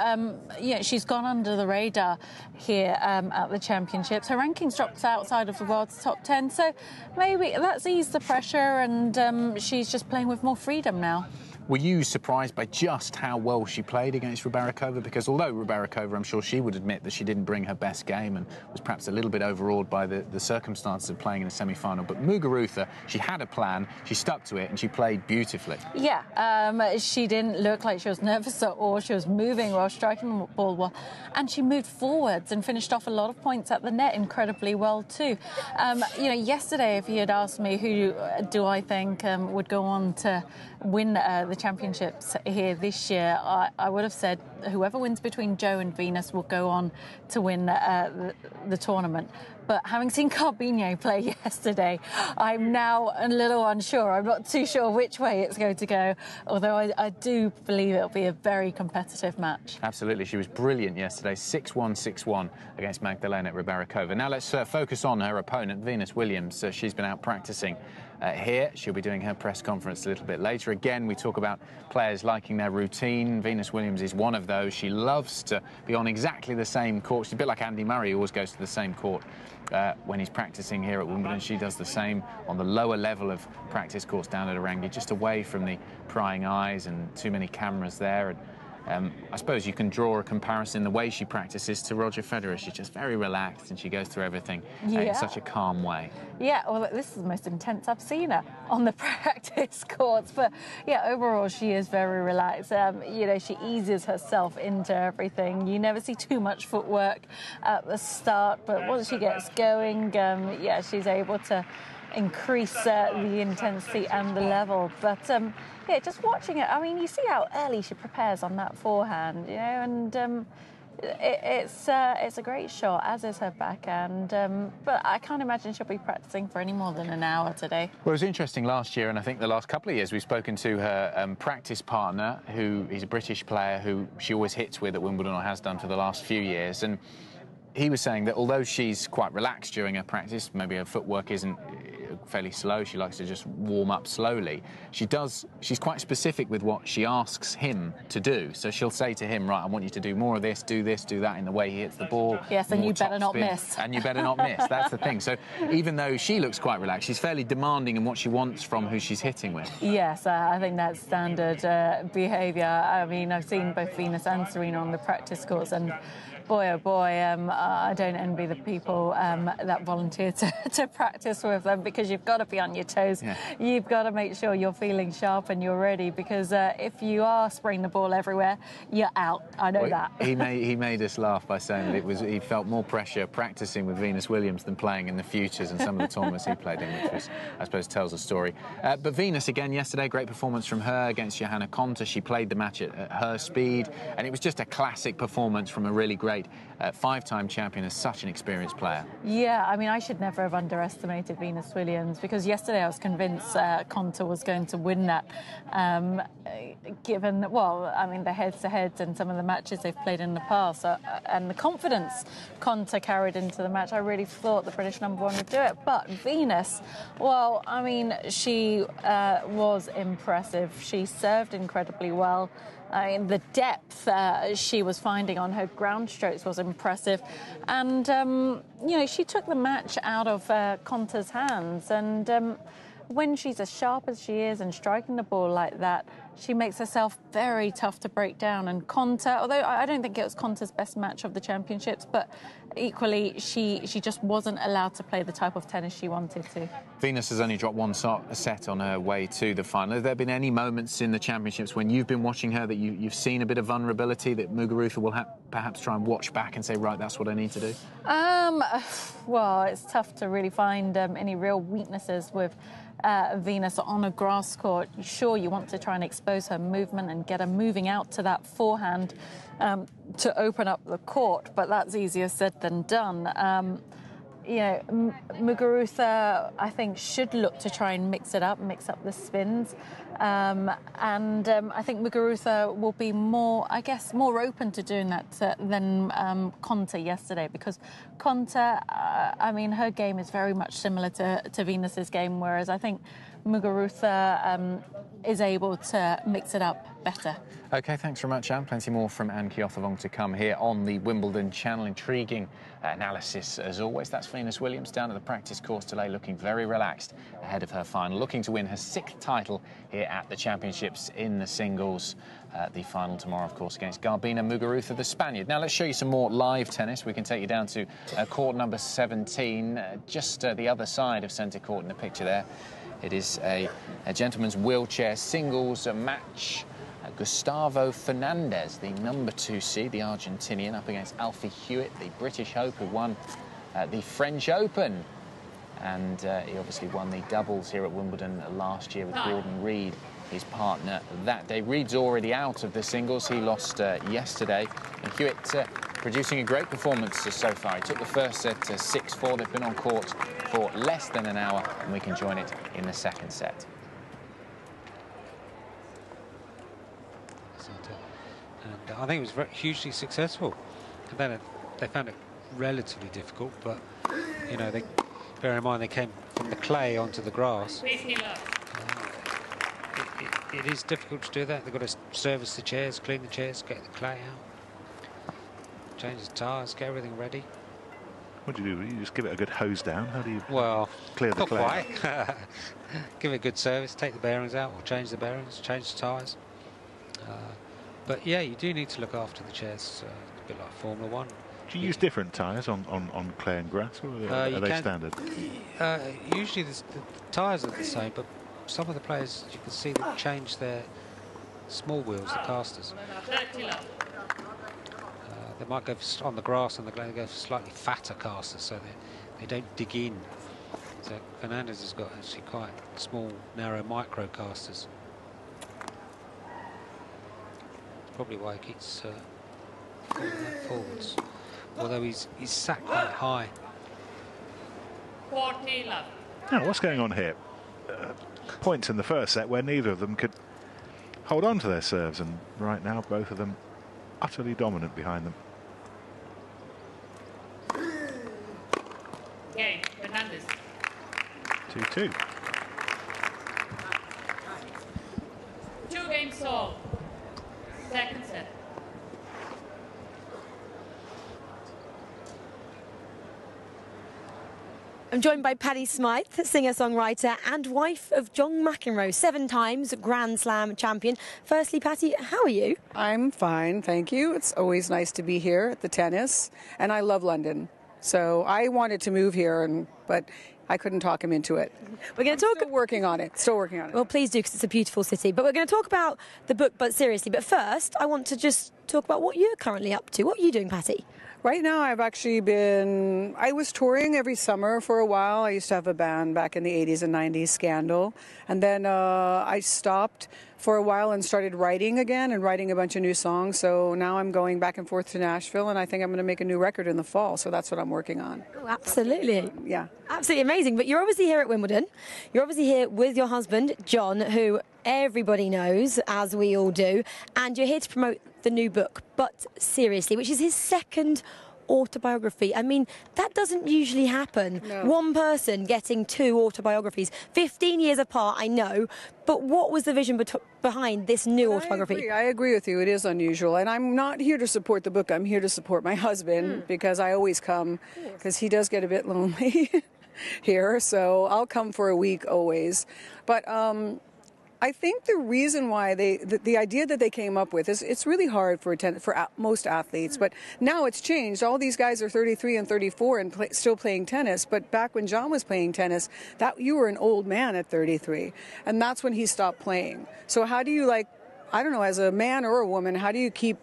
she's gone under the radar here at the championships. Her rankings dropped outside of the world's top 10. So maybe that's eased the pressure, and she's just playing with more freedom now. Were you surprised by just how well she played against Rybarikova? Because although Rybarikova, I'm sure she would admit that she didn't bring her best game and was perhaps a little bit overawed by the circumstances of playing in a semi-final, but Muguruza, she had a plan, she stuck to it, and she played beautifully. Yeah, she didn't look like she was nervous at all. She was moving well, striking the ball well, and she moved forwards and finished off a lot of points at the net incredibly well too. Yesterday, if you had asked me who do I think would go on to win the championships here this year, I would have said whoever wins between Jo and Venus will go on to win the tournament. But having seen Garbiñe play yesterday, I'm now a little unsure. I'm not too sure which way it's going to go, although I do believe it'll be a very competitive match. Absolutely. She was brilliant yesterday, 6-1, 6-1 against Magdalena Rybarikova. Now let's focus on her opponent, Venus Williams. She's been out practicing here. She'll be doing her press conference a little bit later. Again, we talk about players liking their routine. Venus Williams is one of those. She loves to be on exactly the same court. She's a bit like Andy Murray, who always goes to the same court when he's practicing here at Wimbledon. She does the same on the lower level of practice courts down at Arangi, just away from the prying eyes and too many cameras there. And I suppose you can draw a comparison the way she practices to Roger Federer. She's just very relaxed and she goes through everything in such a calm way. Yeah, well, this is the most intense I've seen her on the practice courts. But yeah, overall, she is very relaxed. She eases herself into everything. You never see too much footwork at the start, but once she gets going, she's able to increase the intensity and the level. But just watching it, I mean, you see how early she prepares on that forehand, and it's a great shot, as is her backhand. But I can't imagine she'll be practicing for any more than an hour today. Well, it was interesting last year, and I think the last couple of years we've spoken to her practice partner, who is a British player who she always hits with at Wimbledon, or has done for the last few years, and he was saying that although she's quite relaxed during her practice, maybe her footwork isn't fairly slow, she likes to just warm up slowly, she's quite specific with what she asks him to do. So she'll say to him, right, I want you to do more of this, do that in the way he hits the ball. Yes, and you better not miss. And you better not miss. That's the thing. So even though she looks quite relaxed, she's fairly demanding in what she wants from who she's hitting with. Yes, I think that's standard behaviour. I mean, I've seen both Venus and Serena on the practice courts, and boy, oh boy, I don't envy the people that volunteer to practice with them, because you've got to be on your toes. Yeah. You've got to make sure you're feeling sharp and you're ready, because if you are spraying the ball everywhere, you're out. I know that. He made us laugh by saying that he felt more pressure practicing with Venus Williams than playing in the Futures and some of the tournaments he played in, which was, I suppose, tells a story. But Venus, again, yesterday, great performance from her against Johanna Konta. She played the match at her speed, and it was just a classic performance from a really great five-time champion, as such an experienced player. Yeah, I mean, I should never have underestimated Venus Williams, because yesterday I was convinced Konta was going to win that, given, well, I mean, the heads-to-heads and some of the matches they've played in the past, and the confidence Konta carried into the match. I really thought the British #1 would do it. But Venus, well, I mean, she was impressive. She served incredibly well. I mean, the depth she was finding on her ground strokes was impressive. And, she took the match out of Konta's hands. And when she's as sharp as she is and striking the ball like that, she makes herself very tough to break down. And Konta, although I don't think it was Konta's best match of the championships, but equally she just wasn't allowed to play the type of tennis she wanted to. Venus has only dropped one set on her way to the final. Have there been any moments in the championships when you've been watching her that you've seen a bit of vulnerability that Muguruza will perhaps try and watch back and say, right, that's what I need to do? Well, it's tough to really find any real weaknesses with Venus on a grass court. Sure, you want to try and expose her movement and get her moving out to that forehand to open up the court, but that's easier said than done. Muguruza, I think, should look to try and mix up the spins. I think Muguruza will be more open to doing that than Konta yesterday, because Konta, her game is very much similar to Venus's game, whereas I think Muguruza is able to mix it up better. OK, thanks very much, Anne. Plenty more from Anne Keothavong to come here on the Wimbledon channel. Intriguing analysis, as always. That's for Venus Williams down at the practice course today, looking very relaxed ahead of her final, looking to win her 6th title here at the Championships in the singles. The final tomorrow, of course, against Garbina Muguruza, the Spaniard. Now let's show you some more live tennis. We can take you down to court number 17, just the other side of centre court in the picture there. It is a gentleman's wheelchair singles match. Gustavo Fernandez, the number 2 seed, the Argentinian, up against Alfie Hewitt, the British hope who won the French Open. And he obviously won the doubles here at Wimbledon last year with Gordon Reid, his partner that day. Reid's already out of the singles. He lost yesterday. And Hewitt producing a great performance so far. He took the first set 6-4. They've been on court for less than an hour, and we can join it in the second set. And I think it was hugely successful. And then they found it relatively difficult, but you know, bear in mind they came from the clay onto the grass. It is difficult to do that. They've got to service the chairs, clean the chairs, get the clay out, change the tyres, get everything ready. What do? You just give it a good hose down? How do you clear the clay? Not quite. Give it a good service, take the bearings out, or change the bearings, change the tyres. But yeah, you do need to look after the chairs, a bit like Formula 1. Do you use different tyres on clay and grass, or are they standard? Usually the tyres are the same, but some of the players, you can see them change their small wheels, the casters. They might go on the grass and the clay, they go for slightly fatter casters, so they don't dig in. So Fernandez has got actually quite small, narrow micro casters. Probably why he keeps forwards, although he's sat quite high. Now, what's going on here? Points in the first set where neither of them could hold on to their serves, and right now both of them utterly dominant behind them. Game, Fernandez. 2-2. 2 games solved. Second set. I'm joined by Paddy Smythe, singer-songwriter and wife of John McEnroe, 7 times Grand Slam champion. Firstly, Patty, how are you? I'm fine, thank you. It's always nice to be here at the tennis, and I love London. So I wanted to move here, but I couldn't talk him into it. We're going to talk. Still working on it. Well, please do, because it's a beautiful city. But we're going to talk about the book, but seriously. But first, I want to just talk about what you're currently up to. What are you doing, Patty? Right now, I was touring every summer for a while. I used to have a band back in the 80s and 90s, Scandal. And then I stopped for a while and started writing again and writing a bunch of new songs. So now I'm going back and forth to Nashville, and I think I'm going to make a new record in the fall. So that's what I'm working on. Oh, absolutely. Yeah. Absolutely amazing. But you're obviously here at Wimbledon. You're obviously here with your husband, John, who everybody knows, as we all do. And you're here to promote the new book, But Seriously, which is his second autobiography. I mean, that doesn't usually happen. No. One person getting 2 autobiographies, 15 years apart, I know, but what was the vision behind this new autobiography? I agree with you. It is unusual, and I'm not here to support the book. I'm here to support my husband because I always come, because he does get a bit lonely here, so I'll come for a week always. But I think the reason why the idea that they came up with is it's really hard for most athletes, but now it's changed. All these guys are 33 and 34 and still playing tennis, but back when John was playing tennis, you were an old man at 33, and that's when he stopped playing. So how do you, I don't know, as a man or a woman, how do you keep,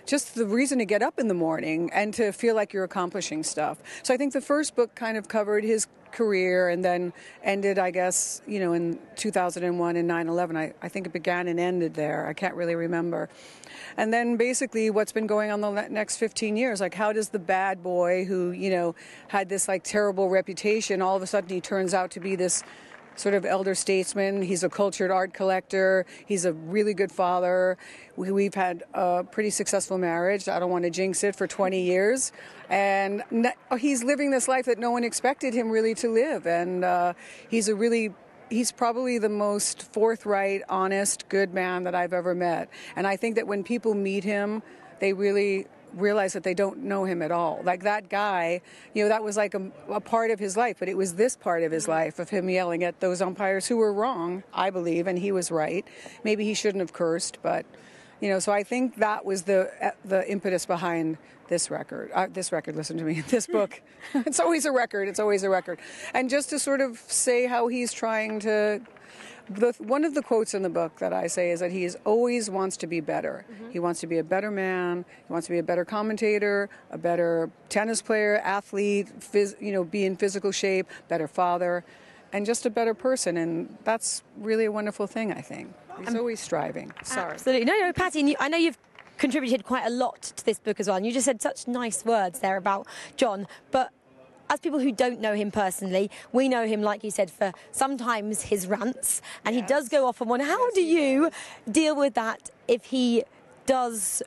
just the reason to get up in the morning and to feel like you're accomplishing stuff? So I think the first book kind of covered his career and then ended, I guess, in 2001 and 9/11. I think it began and ended there. I can't really remember. And then basically what's been going on the next 15 years, how does the bad boy who, had this terrible reputation, all of a sudden he turns out to be this sort of elder statesman. He's a cultured art collector. He's a really good father. We've had a pretty successful marriage. I don't want to jinx it, for 20 years. And he's living this life that no one expected him really to live. And he's probably the most forthright, honest, good man that I've ever met. And I think that when people meet him, they really realize that they don't know him at all. Like that guy, you know, that was like a part of his life, but it was this part of his life of him yelling at those umpires who were wrong, I believe, and he was right. Maybe he shouldn't have cursed, but, you know, so I think that was the impetus behind this record. Listen to me, this book. It's always a record. It's always a record. And just to sort of say how he's trying to... one of the quotes in the book that I say is that he always wants to be better. He wants to be a better man. He wants to be a better commentator, a better tennis player, athlete, be in physical shape, better father, and just a better person. And that's really a wonderful thing, I think. He's always striving. Sorry. Absolutely. No, Patty, I know you've contributed quite a lot to this book as well. And you just said such nice words there about John, but as people who don't know him personally, we know him, like you said, for sometimes his rants, and he does go off on one. How do you deal with that if he does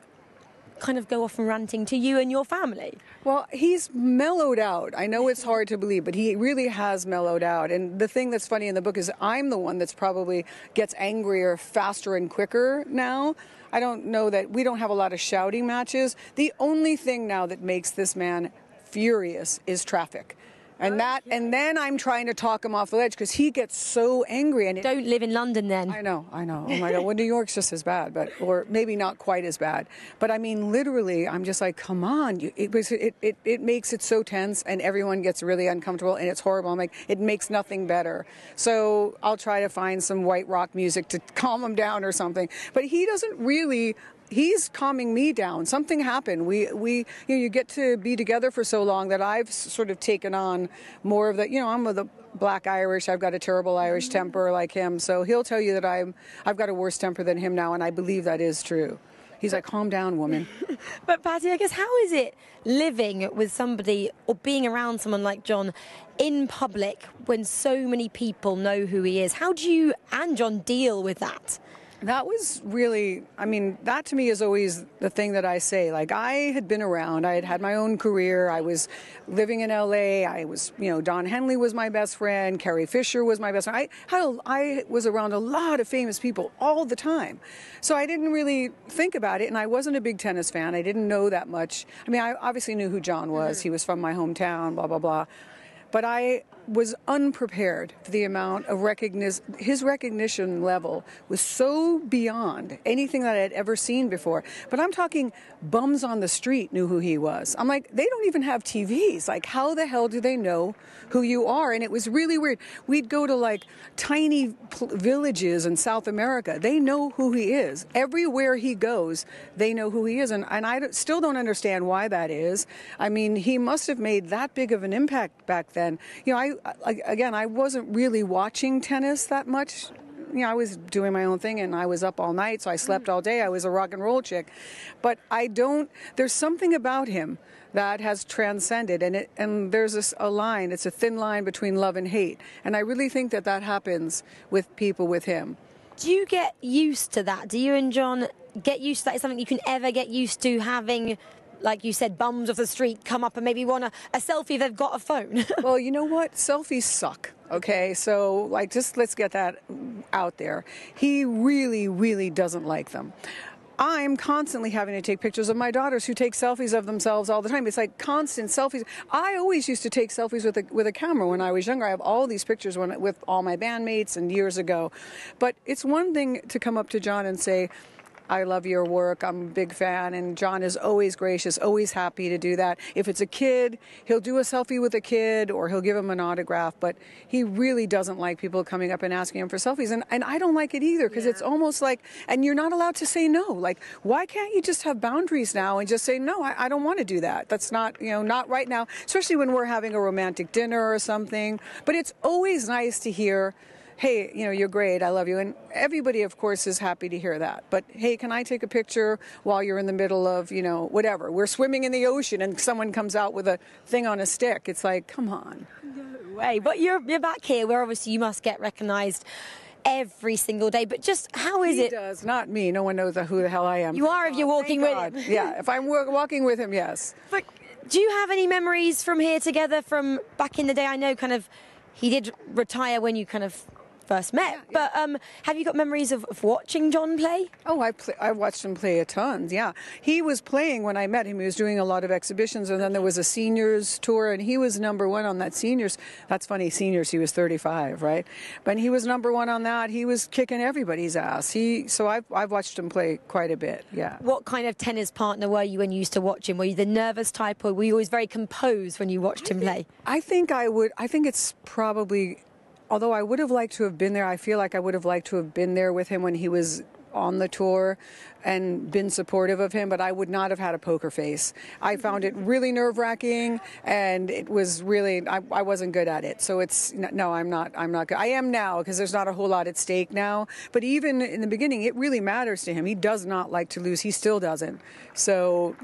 kind of go off and ranting to you and your family? Well, he's mellowed out. I know it's hard to believe, but he really has mellowed out. And the thing that's funny in the book is I'm the one that's probably gets angrier faster and quicker now. I don't know that we don't have a lot of shouting matches. The only thing now that makes this man furious is traffic. And then I'm trying to talk him off the ledge because he gets so angry. And don't live in London then. I know. Oh my God. Well, New York's just as bad, or maybe not quite as bad. But I mean, literally, I'm just like, come on. It makes it so tense, and everyone gets really uncomfortable, and it's horrible. I'm like, it makes nothing better. So I'll try to find some white rock music to calm him down or something. But he doesn't really. He's calming me down. Something happened. You get to be together for so long that I've sort of taken on more of the, I'm with a black Irish. I've got a terrible Irish temper like him. So he'll tell you that I've got a worse temper than him now, and I believe that is true. He's like, calm down, woman. But Patty, I guess, how is it living with somebody or being around someone like John in public when so many people know who he is? How do you and John deal with that? That was really, that to me is always the thing that I say. Like, I had been around. I had had my own career. I was living in L.A. I was, Don Henley was my best friend. Carrie Fisher was my best friend. I was around a lot of famous people all the time. So I didn't really think about it, and I wasn't a big tennis fan. I didn't know that much. I obviously knew who John was. He was from my hometown, blah, blah, blah. But I was unprepared for the amount of recognition. His recognition level was so beyond anything that I had ever seen before. But I'm talking bums on the street knew who he was. I'm like, they don't even have TVs. Like, how the hell do they know who you are? And it was really weird. We'd go to like tiny villages in South America. They know who he is. Everywhere he goes, they know who he is. And I still don't understand why that is. He must have made that big of an impact back then. I wasn't really watching tennis that much. I was doing my own thing, and I was up all night, so I slept all day. I was a rock and roll chick. But there's something about him that has transcended, and there's a line, it's a thin line between love and hate. And I really think that happens with people with him. Do you get used to that? Do you and John get used to that? Is something you can ever get used to, having, like you said, bums off the street come up and maybe want a selfie if they've got a phone? Well, you know what? Selfies suck, okay? So, let's get that out there. He really, really doesn't like them. I'm constantly having to take pictures of my daughters who take selfies of themselves all the time. It's like constant selfies. I always used to take selfies with a camera when I was younger. I have all these pictures with all my bandmates and years ago. But it's one thing to come up to John and say, I love your work, I'm a big fan, and John is always gracious, always happy to do that. If it's a kid, he'll do a selfie with a kid, or he'll give him an autograph, but he really doesn't like people coming up and asking him for selfies, and I don't like it either, because it's almost like, and you're not allowed to say no. Like, why can't you just have boundaries now and just say, no, I don't want to do that. That's not, not right now, especially when we're having a romantic dinner or something. But it's always nice to hear, hey, you're great, I love you. And everybody, of course, is happy to hear that. But, hey, can I take a picture while you're in the middle of, whatever? We're swimming in the ocean and someone comes out with a thing on a stick. It's like, come on. No way. But you're back here where obviously you must get recognised every single day. But just how is it? He does, not me. No one knows who the hell I am. You are if you're walking with him. Yeah, if I'm walking with him, yes. But do you have any memories from here together from back in the day? I know he did retire when you first met. But have you got memories of watching John play? Oh, I watched him play a ton, yeah. He was playing when I met him. He was doing a lot of exhibitions, and then there was a seniors tour, and he was #1 on that seniors. That's funny, seniors, he was 35, right? But he was #1 on that. He was kicking everybody's ass. So I've watched him play quite a bit, yeah. What kind of tennis partner were you when you used to watch him? Were you the nervous type, or were you always very composed when you watched him play? I think it's probably, although I would have liked to have been there, I feel like I would have liked to have been there with him when he was on the tour and been supportive of him, but I would not have had a poker face. I found it really nerve-wracking, and it was really, I wasn't good at it. So I'm not good. I am now, because there's not a whole lot at stake now, but even in the beginning, it really matters to him. He does not like to lose. He still doesn't. So,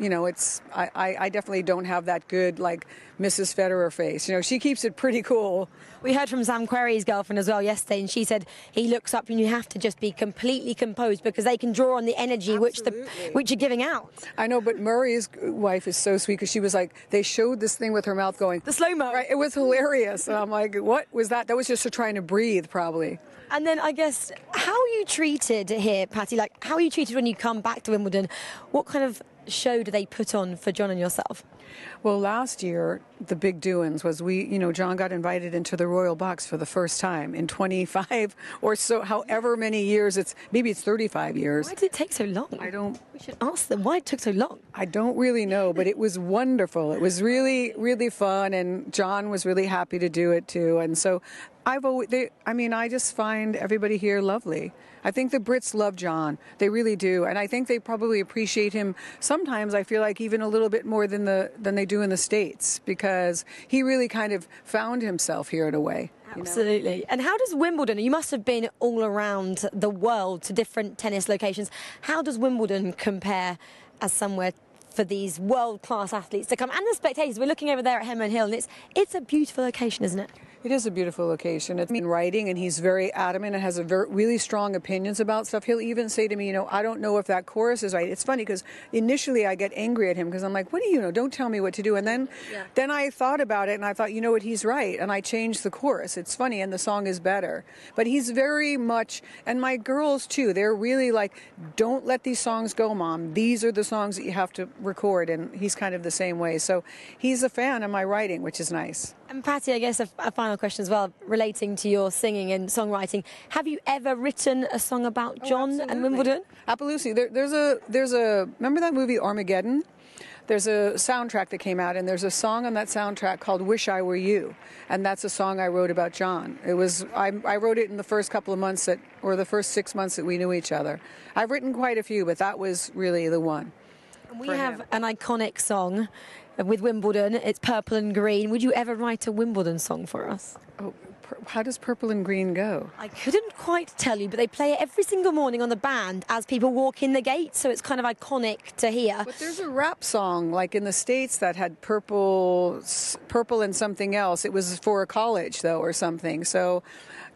I definitely don't have that good, like, Mrs. Federer face. She keeps it pretty cool. We heard from Sam Querrey's girlfriend as well yesterday, and she said he looks up and you have to just be completely composed because they can draw on the energy which you're giving out. I know, but Murray's wife is so sweet, because she was like, they showed this thing with her mouth going. The slow-mo. Right, it was hilarious. And I'm like, what was that? That was just her trying to breathe, probably. And then I guess, how are you treated here, Patty? Like, how are you treated when you come back to Wimbledon? What kind of show do they put on for John and yourself? Well, last year, the big doings was John got invited into the Royal Box for the first time in 25 or so, however many years. Maybe it's 35 years. Why did it take so long? We should ask them why it took so long. I don't really know, but it was wonderful. It was really, really fun, and John was really happy to do it too. And so I just find everybody here lovely. I think the Brits love John. They really do. And I think they probably appreciate him sometimes, I feel like, even a little bit more than they do in the States, because he really kind of found himself here in a way. Absolutely. And how does Wimbledon, you must have been all around the world to different tennis locations, how does Wimbledon compare as somewhere for these world-class athletes to come? And the spectators, we're looking over there at Henman Hill, and it's a beautiful location, isn't it? It is a beautiful location. It's in writing, and he's very adamant and has really strong opinions about stuff. He'll even say to me, I don't know if that chorus is right. It's funny, because initially I get angry at him, because I'm like, what do you know? Don't tell me what to do. And then I thought about it, and I thought, you know what, he's right. And I changed the chorus. It's funny, and the song is better. But he's very much, and my girls too, they're really like, don't let these songs go, Mom. These are the songs that you have to record. And he's kind of the same way. So he's a fan of my writing, which is nice. And Patty, I guess a final question as well, relating to your singing and songwriting. Have you ever written a song about John and Wimbledon? Absolutely. There's a remember that movie Armageddon? There's a soundtrack that came out, and there's a song on that soundtrack called Wish I Were You, and that's a song I wrote about John. I wrote it in the first couple of months or the first 6 months that we knew each other. I've written quite a few, but that was really the one. We have an iconic song with Wimbledon. It's Purple and Green. Would you ever write a Wimbledon song for us? Oh, how does Purple and Green go? I couldn't quite tell you, but they play it every single morning on the band as people walk in the gate, so it's kind of iconic to hear. But there's a rap song, like in the States, that had purple and something else. It was for a college, though, or something. So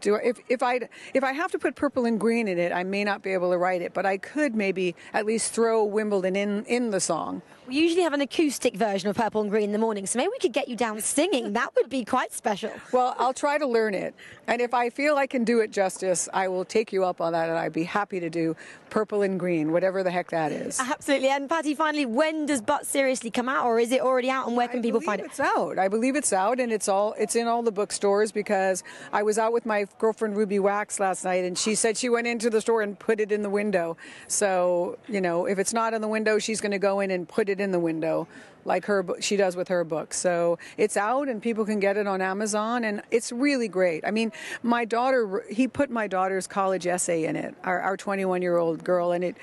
if I have to put Purple and Green in it, I may not be able to write it, but I could maybe at least throw Wimbledon in the song. We usually have an acoustic version of Purple and Green in the morning, so maybe we could get you down singing. That would be quite special. Well, I'll try to learn it. And if I feel I can do it justice, I will take you up on that, and I'd be happy to do Purple and Green, whatever the heck that is. Absolutely. And Patty, finally, when does But Seriously come out, or is it already out, and where can people find it? It's out. I believe it's out, and it's in all the bookstores, because I was out with my girlfriend Ruby Wax last night, and she said she went into the store and put it in the window. So, if it's not in the window, she's going to go in and put it in the window, like she does with her books. So it's out, and people can get it on Amazon, and it's really great. I mean, he put my daughter's college essay in it, our 21-year-old girl, and it,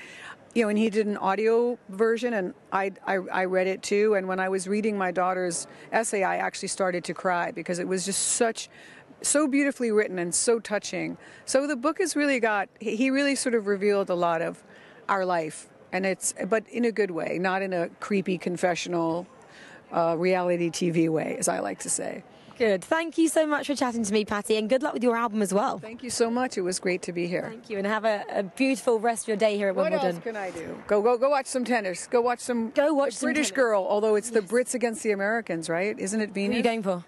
and he did an audio version, and I read it too. And when I was reading my daughter's essay, I actually started to cry, because it was just so beautifully written and so touching. So the book has really he really sort of revealed a lot of our life. But in a good way, not in a creepy confessional reality TV way, as I like to say. Good. Thank you so much for chatting to me, Patty, and good luck with your album as well. Thank you so much. It was great to be here. Thank you, and have a beautiful rest of your day here at Wimbledon. What else can I do? Go watch some tennis. Go watch some British girl, although it's the Brits against the Americans, right? Isn't it Venus? Who are you going for?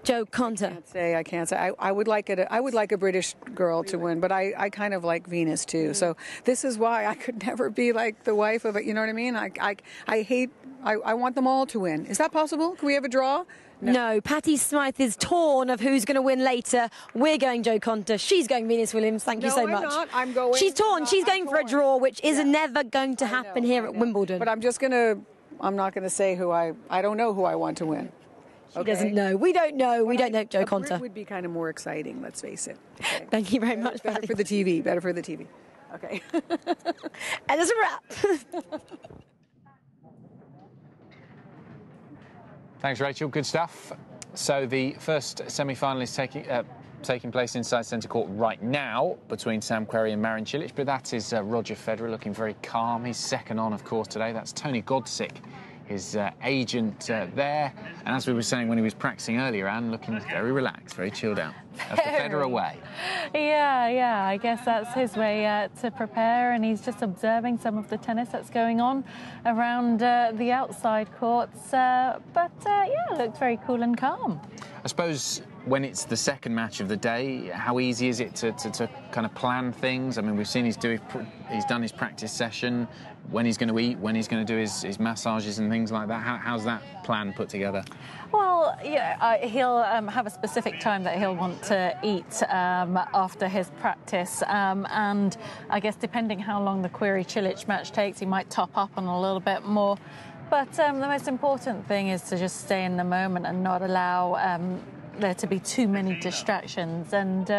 Jo Konta. I can't say. I would like it. I would like a British girl to win, but I kind of like Venus too. So this is why I could never be like the wife of it. You know what I mean? I hate. I want them all to win. Is that possible? Can we have a draw? No, Patti Smythe is torn of who's going to win later. We're going Jo Konta. She's going Venus Williams. Thank you so much. I'm not. I'm going. She's torn. She's going for a draw, which is never going to happen here at Wimbledon. But I'm not going to say who I don't know who I want to win. She doesn't know. We don't know. We don't know Jo Konta. It would be kind of more exciting, let's face it. Okay. Thank you very much, Better for the TV. Better for the TV. Okay. And that's a wrap. Thanks, Rachel. Good stuff. So the first semi-final is taking place inside centre court right now between Sam Querrey and Marin Cilic, but that is Roger Federer looking very calm. He's second on, of course, today. That's Tony Godsick, his agent there. And as we were saying when he was practicing earlier, Anne, looking very relaxed, very chilled out. That's the Federer way. Yeah, I guess that's his way to prepare, and he's just observing some of the tennis that's going on around the outside courts. Yeah, looks very cool and calm. I suppose when it's the second match of the day, how easy is it to kind of plan things? I mean, we've seen he's done his practice session, when he's going to eat, when he's going to do his massages and things like that. How's that plan put together? Well, yeah, he'll have a specific time that he'll want to eat after his practice, and I guess depending how long the Querrey-Cilic match takes, he might top up on a little bit more. But the most important thing is to just stay in the moment and not allow there to be too many distractions. And,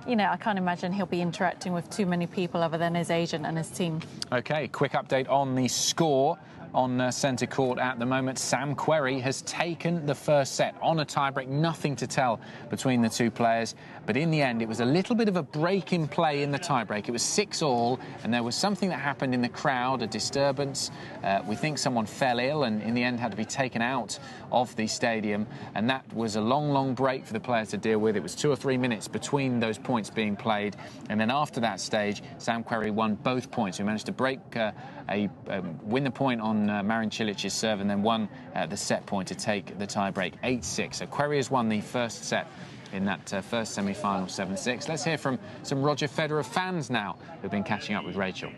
I can't imagine he'll be interacting with too many people other than his agent and his team. OK, quick update on the score on centre court at the moment. Sam Querrey has taken the first set on a tiebreak. Nothing to tell between the two players. But in the end, it was a little bit of a break in play in the tiebreak. It was 6-all, and there was something that happened in the crowd, a disturbance. We think someone fell ill and in the end had to be taken out of the stadium. And that was a long, long break for the players to deal with. It was 2 or 3 minutes between those points being played. And then after that stage, Sam Querrey won both points. We managed to break win the point on Marin Cilic's serve, and then won the set point to take the tiebreak 8-6. So Querrey has won the first set in that first semi-final 7-6. Let's hear from some Roger Federer fans now who've been catching up with Rachel.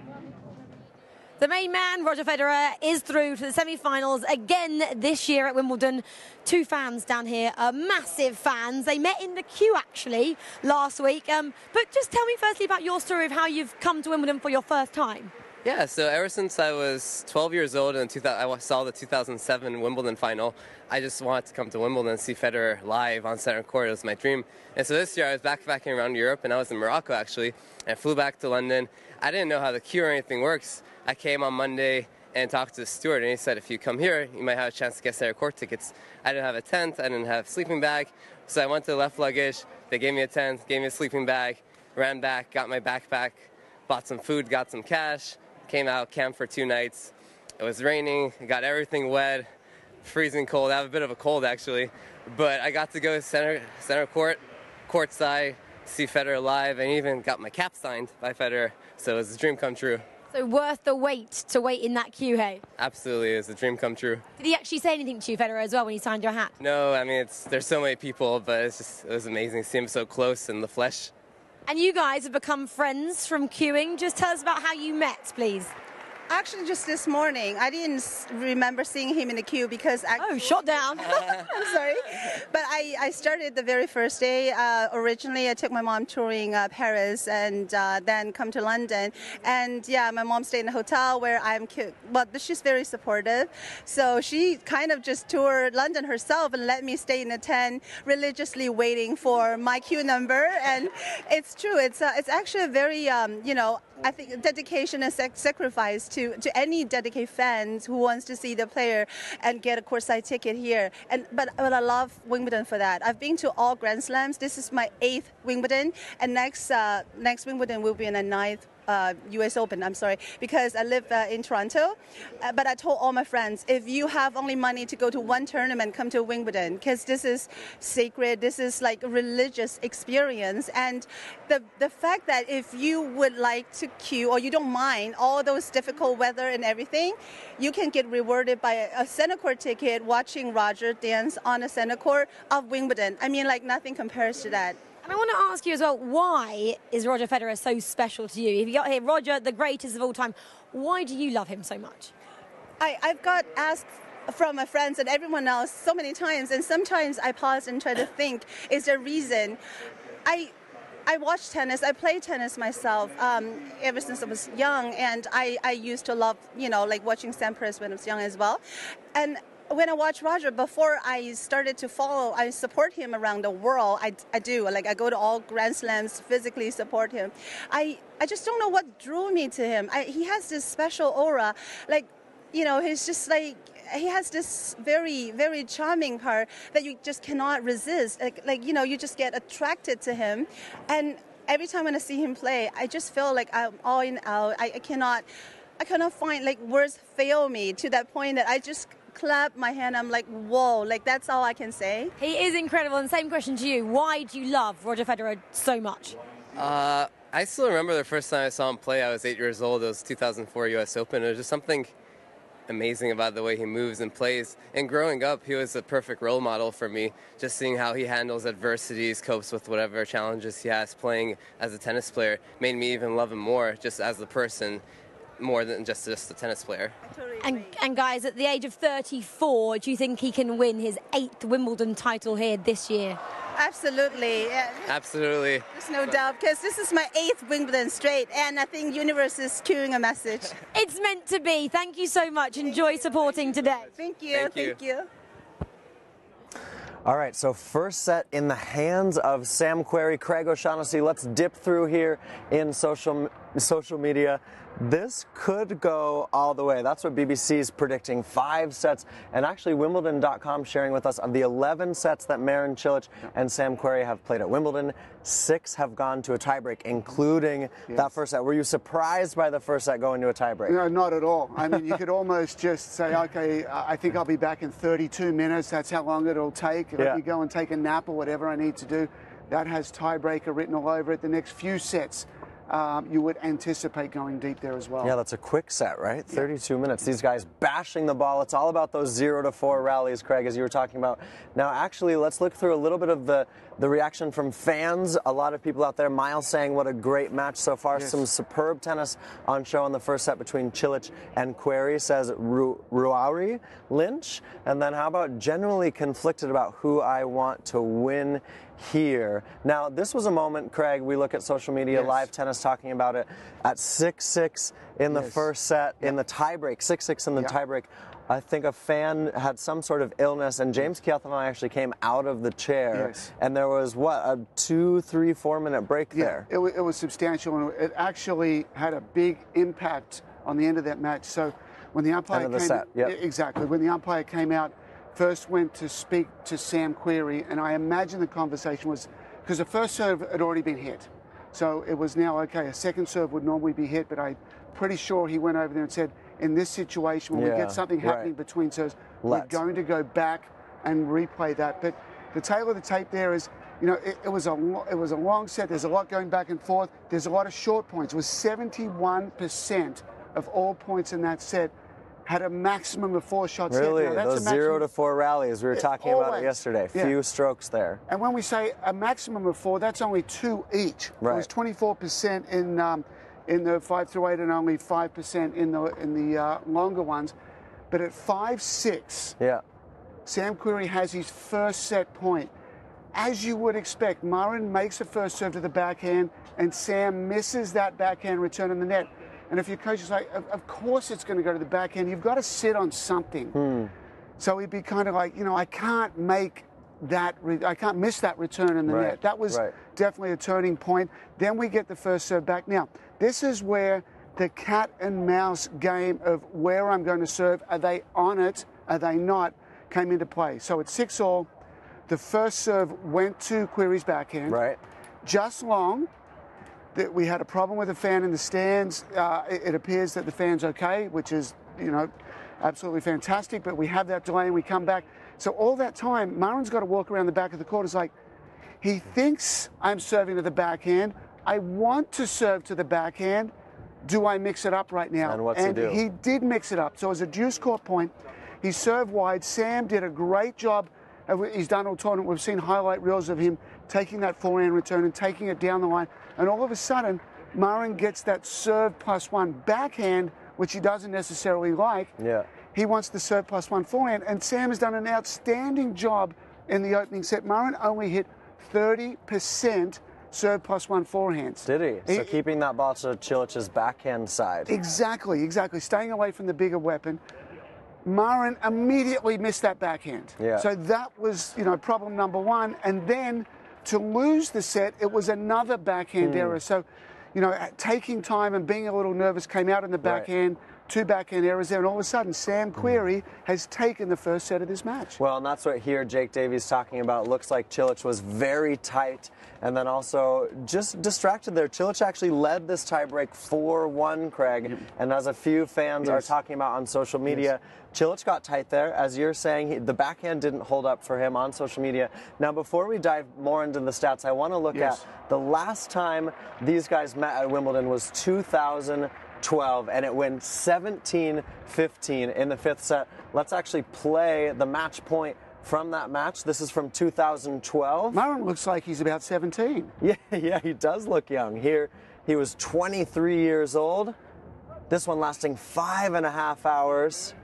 The main man, Roger Federer, is through to the semi-finals again this year at Wimbledon. Two fans down here are massive fans. They met in the queue, actually, last week. But just tell me firstly about your story of how you've come to Wimbledon for your first time. Yeah, so ever since I was 12 years old and I saw the 2007 Wimbledon final, I just wanted to come to Wimbledon and see Federer live on center court. It was my dream. And so this year I was backpacking around Europe, and I was in Morocco actually, and flew back to London. I didn't know how the queue or anything works. I came on Monday and talked to the steward, and he said if you come here, you might have a chance to get center court tickets. I didn't have a tent, I didn't have a sleeping bag, so I went to the left luggage. They gave me a tent, gave me a sleeping bag, ran back, got my backpack, bought some food, got some cash. Came out, camped for 2 nights. It was raining, got everything wet, freezing cold. I have a bit of a cold actually, but I got to go to center court, courtside, see Federer live, and even got my cap signed by Federer. So it was a dream come true. So worth the wait to wait in that queue, hey? Absolutely, it was a dream come true. Did he actually say anything to you, Federer, as well, when he signed your hat? No, I mean, there's so many people, but it was amazing to see him so close in the flesh. And you guys have become friends from queuing. Just tell us about how you met, please. Actually, just this morning. I didn't remember seeing him in the queue because... shot down. I'm sorry. But I started the very first day. Originally, I took my mom touring Paris and then come to London. And yeah, my mom stayed in a hotel where I'm... But she's very supportive. So she kind of just toured London herself and let me stay in a tent, religiously waiting for my queue number. And it's true. It's actually a very, I think dedication and sacrifice to any dedicated fans who wants to see the player and get a courtside ticket here. But I love Wimbledon for that. I've been to all Grand Slams. This is my 8th Wimbledon, and next Wimbledon will be in the 9th U.S. Open. I'm sorry, because I live in Toronto. But I told all my friends, if you have only money to go to one tournament, come to Wimbledon, because this is sacred. This is like a religious experience. And the fact that if you would like to queue or you don't mind all those difficult weather and everything, you can get rewarded by a center court ticket watching Roger dance on a center court of Wimbledon. I mean, like nothing compares to that. And I want to ask you as well, why is Roger Federer so special to you? If you got here, Roger, the greatest of all time, why do you love him so much? I've got asked from my friends and everyone else so many times, and sometimes I pause and try to think, is there a reason? I watch tennis, I play tennis myself ever since I was young, and I used to love, like watching Sampras when I was young as well. And when I watch Roger, before I started to follow, I support him around the world. I do. Like, I go to all Grand Slams, physically support him. I just don't know what drew me to him. He has this special aura. Like, he's just like, he has this very, very charming part that you just cannot resist. You just get attracted to him. And every time when I see him play, I just feel like I'm all in out. I cannot find, like, words fail me to that point that I just clap my hand. I'm like, whoa, like that's all I can say. He is incredible. And same question to you. Why do you love Roger Federer so much? I still remember the first time I saw him play. I was 8 years old. It was 2004 U.S. Open. It was just something amazing about the way he moves and plays. And growing up, he was a perfect role model for me. Just seeing how he handles adversities, copes with whatever challenges he has playing as a tennis player made me even love him more just as a person, more than just a tennis player. And guys, at the age of 34, do you think he can win his 8th Wimbledon title here this year? Absolutely. Yeah. Absolutely. There's no doubt, because this is my 8th Wimbledon straight, and I think universe is cueing a message. It's meant to be. Thank you so much. Enjoy supporting today. Thank you. Thank you. All right, so first set in the hands of Sam Querrey. Craig O'Shaughnessy, let's dip through here in social media. This could go all the way. That's what BBC's predicting, 5 sets. And actually, Wimbledon.com sharing with us of the 11 sets that Marin Cilic and Sam Querrey have played at Wimbledon, 6 have gone to a tiebreak, including that first set. Were you surprised by the first set going to a tiebreak? No, not at all. I mean, you could almost just say, okay, I think I'll be back in 32 minutes. That's how long it'll take. Let me go and take a nap or whatever I need to do. That has tiebreaker written all over it. The next few sets, you would anticipate going deep there as well. Yeah, that's a quick set, right? 32 minutes. These guys bashing the ball. It's all about those 0-4 rallies, Craig, as you were talking about. Now, actually, let's look through a little bit of the reaction from fans. A lot of people out there, Miles saying what a great match so far. Some superb tennis on show in the first set between Cilic and Querrey, says Ruauri Lynch. And then how about generally conflicted about who I want to win here. Now, this was a moment, Craig, we look at social media, live tennis talking about it, at 6-6 in the first set, in the tiebreak, 6-6 in the tiebreak. I think a fan had some sort of illness, and James Keothamai actually came out of the chair, and there was, what, a 2, 3, 4 minute break there? It was substantial, and it actually had a big impact on the end of that match. So when the umpire when the umpire came out, first went to speak to Sam Querrey, and I imagine the conversation was, because the first serve had already been hit. So it was now, okay, a second serve would normally be hit, but I'm pretty sure he went over there and said, in this situation, when we get something happening between serves, we're going to go back and replay that. But the tail of the tape there is, it was a long set. There's a lot going back and forth. There's a lot of short points. It was 71% of all points in that set had a maximum of 4 shots. Really? Now, that's those 0-4 rallies, we were talking about it yesterday. Few strokes there. And when we say a maximum of 4, that's only 2 each. It was 24% in the 5 through 8 and only 5% in the longer ones. But at 5-6, Sam Querrey has his first set point. As you would expect, Marin makes the first serve to the backhand, and Sam misses that backhand return in the net. And if your coach is like, of course it's going to go to the backhand, you've got to sit on something. So he'd be kind of like, I can't make that, I can't miss that return in the net. That was definitely a turning point. Then we get the first serve back. Now, this is where the cat and mouse game of where I'm going to serve, are they on it, are they not, came into play. So at 6-all, the first serve went to Querrey's backhand. Just long. that we had a problem with a fan in the stands. It appears that the fan's okay, which is, you know, absolutely fantastic, but we have that delay and we come back. So all that time, Murren's got to walk around the back of the court. It's like, he thinks I'm serving to the backhand. I want to serve to the backhand. Do I mix it up right now? And what's he do? He did mix it up. So as a deuce court point, he served wide. Sam did a great job. He's done all tournament. We've seen highlight reels of him taking that forehand return and taking it down the line. And all of a sudden, Murren gets that serve +1 backhand, which he doesn't necessarily like. Yeah. He wants the serve +1 forehand. And Sam has done an outstanding job in the opening set. Murren only hit 30% serve +1 forehands. Did he? So keeping that ball to Cilic's backhand side. Exactly, exactly. Staying away from the bigger weapon. Murren immediately missed that backhand. Yeah. So that was, you know, problem number one. And then to lose the set, it was another backhand error. So, you know, taking time and being a little nervous came out in the backhand. Two backhand errors there, and all of a sudden, Sam Querrey has taken the first set of this match. Well, and that's what here Jake Davies talking about. Looks like Cilic was very tight, and then also just distracted there. Cilic actually led this tiebreak 4-1, Craig, and as a few fans are talking about on social media, Cilic got tight there. As you're saying, the backhand didn't hold up for him on social media. Now, before we dive more into the stats, I want to look at the last time these guys met at Wimbledon was 2012, and it went 17-15 in the fifth set. Let's actually play the match point from that match. This is from 2012. Murren looks like he's about 17. Yeah, he does look young. Here, he was 23 years old. This one lasting 5.5 hours.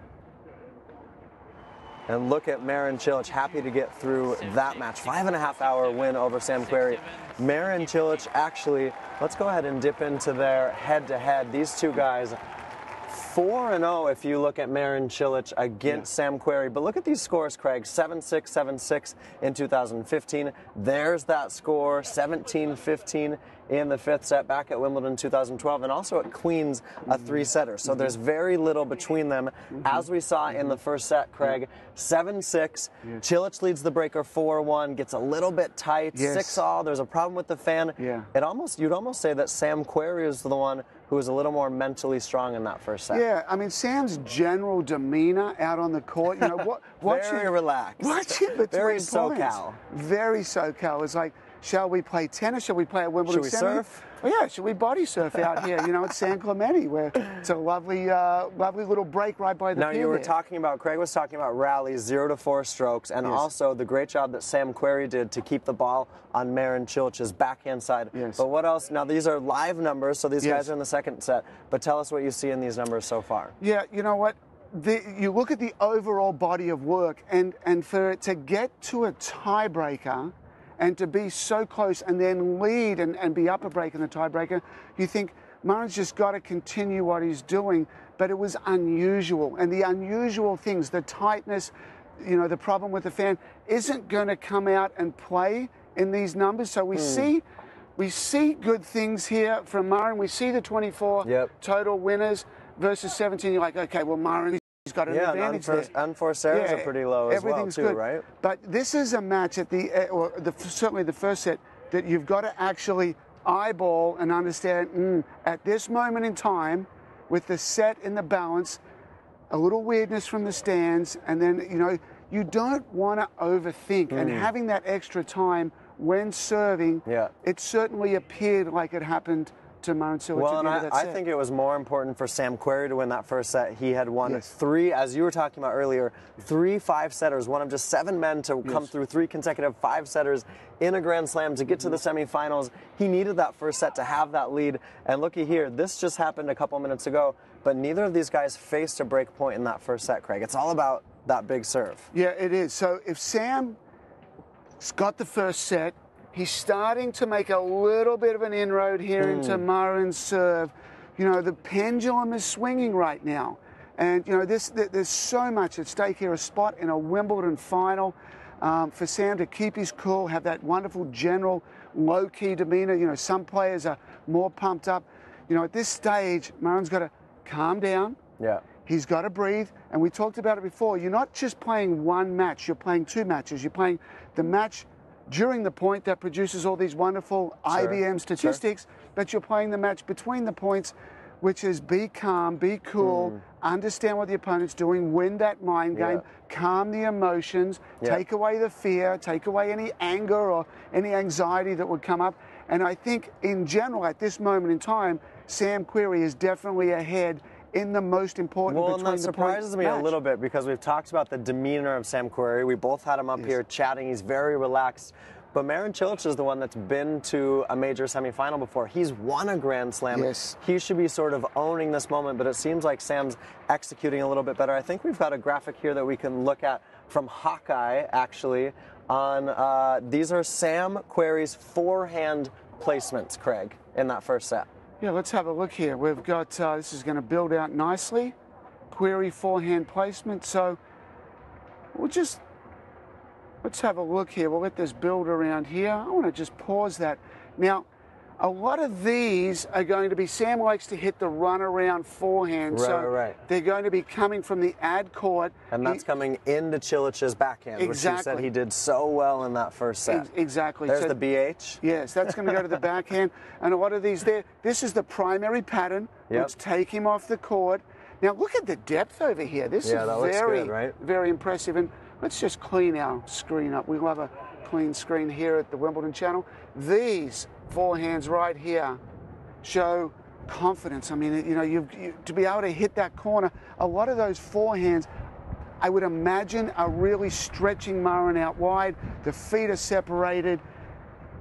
And look at Marin Cilic, happy to get through that match. 5.5 hour win over Sam Querrey. Marin Cilic actually, let's go ahead and dip into their head-to-head. These two guys, 4-0 if you look at Marin Cilic against Sam Querrey. But look at these scores, Craig. 7-6, 7-6 in 2015. There's that score, 17-15 in the fifth set back at Wimbledon 2012, and also at Queens, a three-setter. So there's very little between them. As we saw in the first set, Craig, 7-6. Cilic leads the breaker 4-1, gets a little bit tight, 6-all. There's a problem with the fan. You'd almost say that Sam Querrey is the one who was a little more mentally strong in that first set. Yeah, I mean, Sam's general demeanor out on the court, you know, very relaxed. Watch it between very points. SoCal. Very SoCal. It's like, shall we play tennis? Shall we play at Wimbledon? Should we surf? Well, yeah, should we body surf out here? You know, at San Clemente, where it's a lovely, lovely little break right by the Now, pier you were there. talking about, Craig was talking about rallies, 0-4 strokes, and also the great job that Sam Querrey did to keep the ball on Marin Cilic's backhand side. But what else? Now, these are live numbers, so these guys are in the second set. But tell us what you see in these numbers so far. Yeah, you know what? You look at the overall body of work, and for it to get to a tiebreaker, and to be so close and then lead and be up a break in the tiebreaker, you think Murren's just got to continue what he's doing. But it was unusual. And the unusual things, the tightness, you know, the problem with the fan, isn't going to come out and play in these numbers. So we see good things here from Murren. We see the 24 total winners versus 17. You're like, okay, well, Murren, he's got an advantage there. Unforced errors are pretty low as well, too, good. right? But this is a match at certainly the first set that you've got to actually eyeball and understand. At this moment in time, with the set in the balance, a little weirdness from the stands, and then you don't want to overthink. And having that extra time when serving, it certainly appered like it happened to Marin Cilic. Well, and I think it was more important for Sam Querrey to win that first set. He had won three, as you were talking about earlier, 3 5-setters, one of just 7 men to come through 3 consecutive 5-setters in a Grand Slam to get to the semifinals. He needed that first set to have that lead. And looky here, this just happened a couple minutes ago, but neither of these guys faced a break point in that first set, Craig. It's all about that big serve. Yeah, it is. So if Sam's got the first set, he's starting to make a little bit of an inroad here into Murren's serve. You know, the pendulum is swinging right now. And, you know, there's so much at stake here, a spot in a Wimbledon final. For Sam to keep his cool, have that wonderful general low-key demeanor. You know, some players are more pumped up. You know, at this stage, Murren's got to calm down. Yeah. He's got to breathe. And we talked about it before. You're not just playing one match. You're playing 2 matches. You're playing the match during the point that produces all these wonderful IBM statistics, but you're playing the match between the points, which is be calm, be cool, understand what the opponent's doing, win that mind game, calm the emotions, take away the fear, take away any anger or any anxiety that would come up. And I think in general, at this moment in time, Sam Querrey is definitely ahead in the most important Well, and that surprises me a little bit because we've talked about the demeanor of Sam Querrey. We both had him up here chatting. He's very relaxed. But Marin Cilic is the one that's been to a major semifinal before. He's won a Grand Slam. Yes. He should be sort of owning this moment, but it seems like Sam's executing a little bit better. I think we've got a graphic here that we can look at from Hawkeye, actually. These are Sam Querrey's forehand placements, Craig, in that first set. Yeah, let's have a look here. We've got, this is going to build out nicely. Querrey forehand placement. So let's have a look here. We'll let this build around here. I want to just pause that. Now, a lot of these are going to be, Sam likes to hit the runaround forehand. Right. They're going to be coming from the ad court. And that's coming into Cilic's backhand, which you said he did so well in that first set. Exactly. There's so, the BH. Yes, that's going to go to the backhand. And a lot of these there, this is the primary pattern. Let's take him off the court. Now, look at the depth over here. This is very, very impressive. And let's just clean our screen up. We love a clean screen here at the Wimbledon channel. These forehands right here show confidence. I mean, you know, to be able to hit that corner, a lot of those forehands, I would imagine, are really stretching Marin out wide. The feet are separated,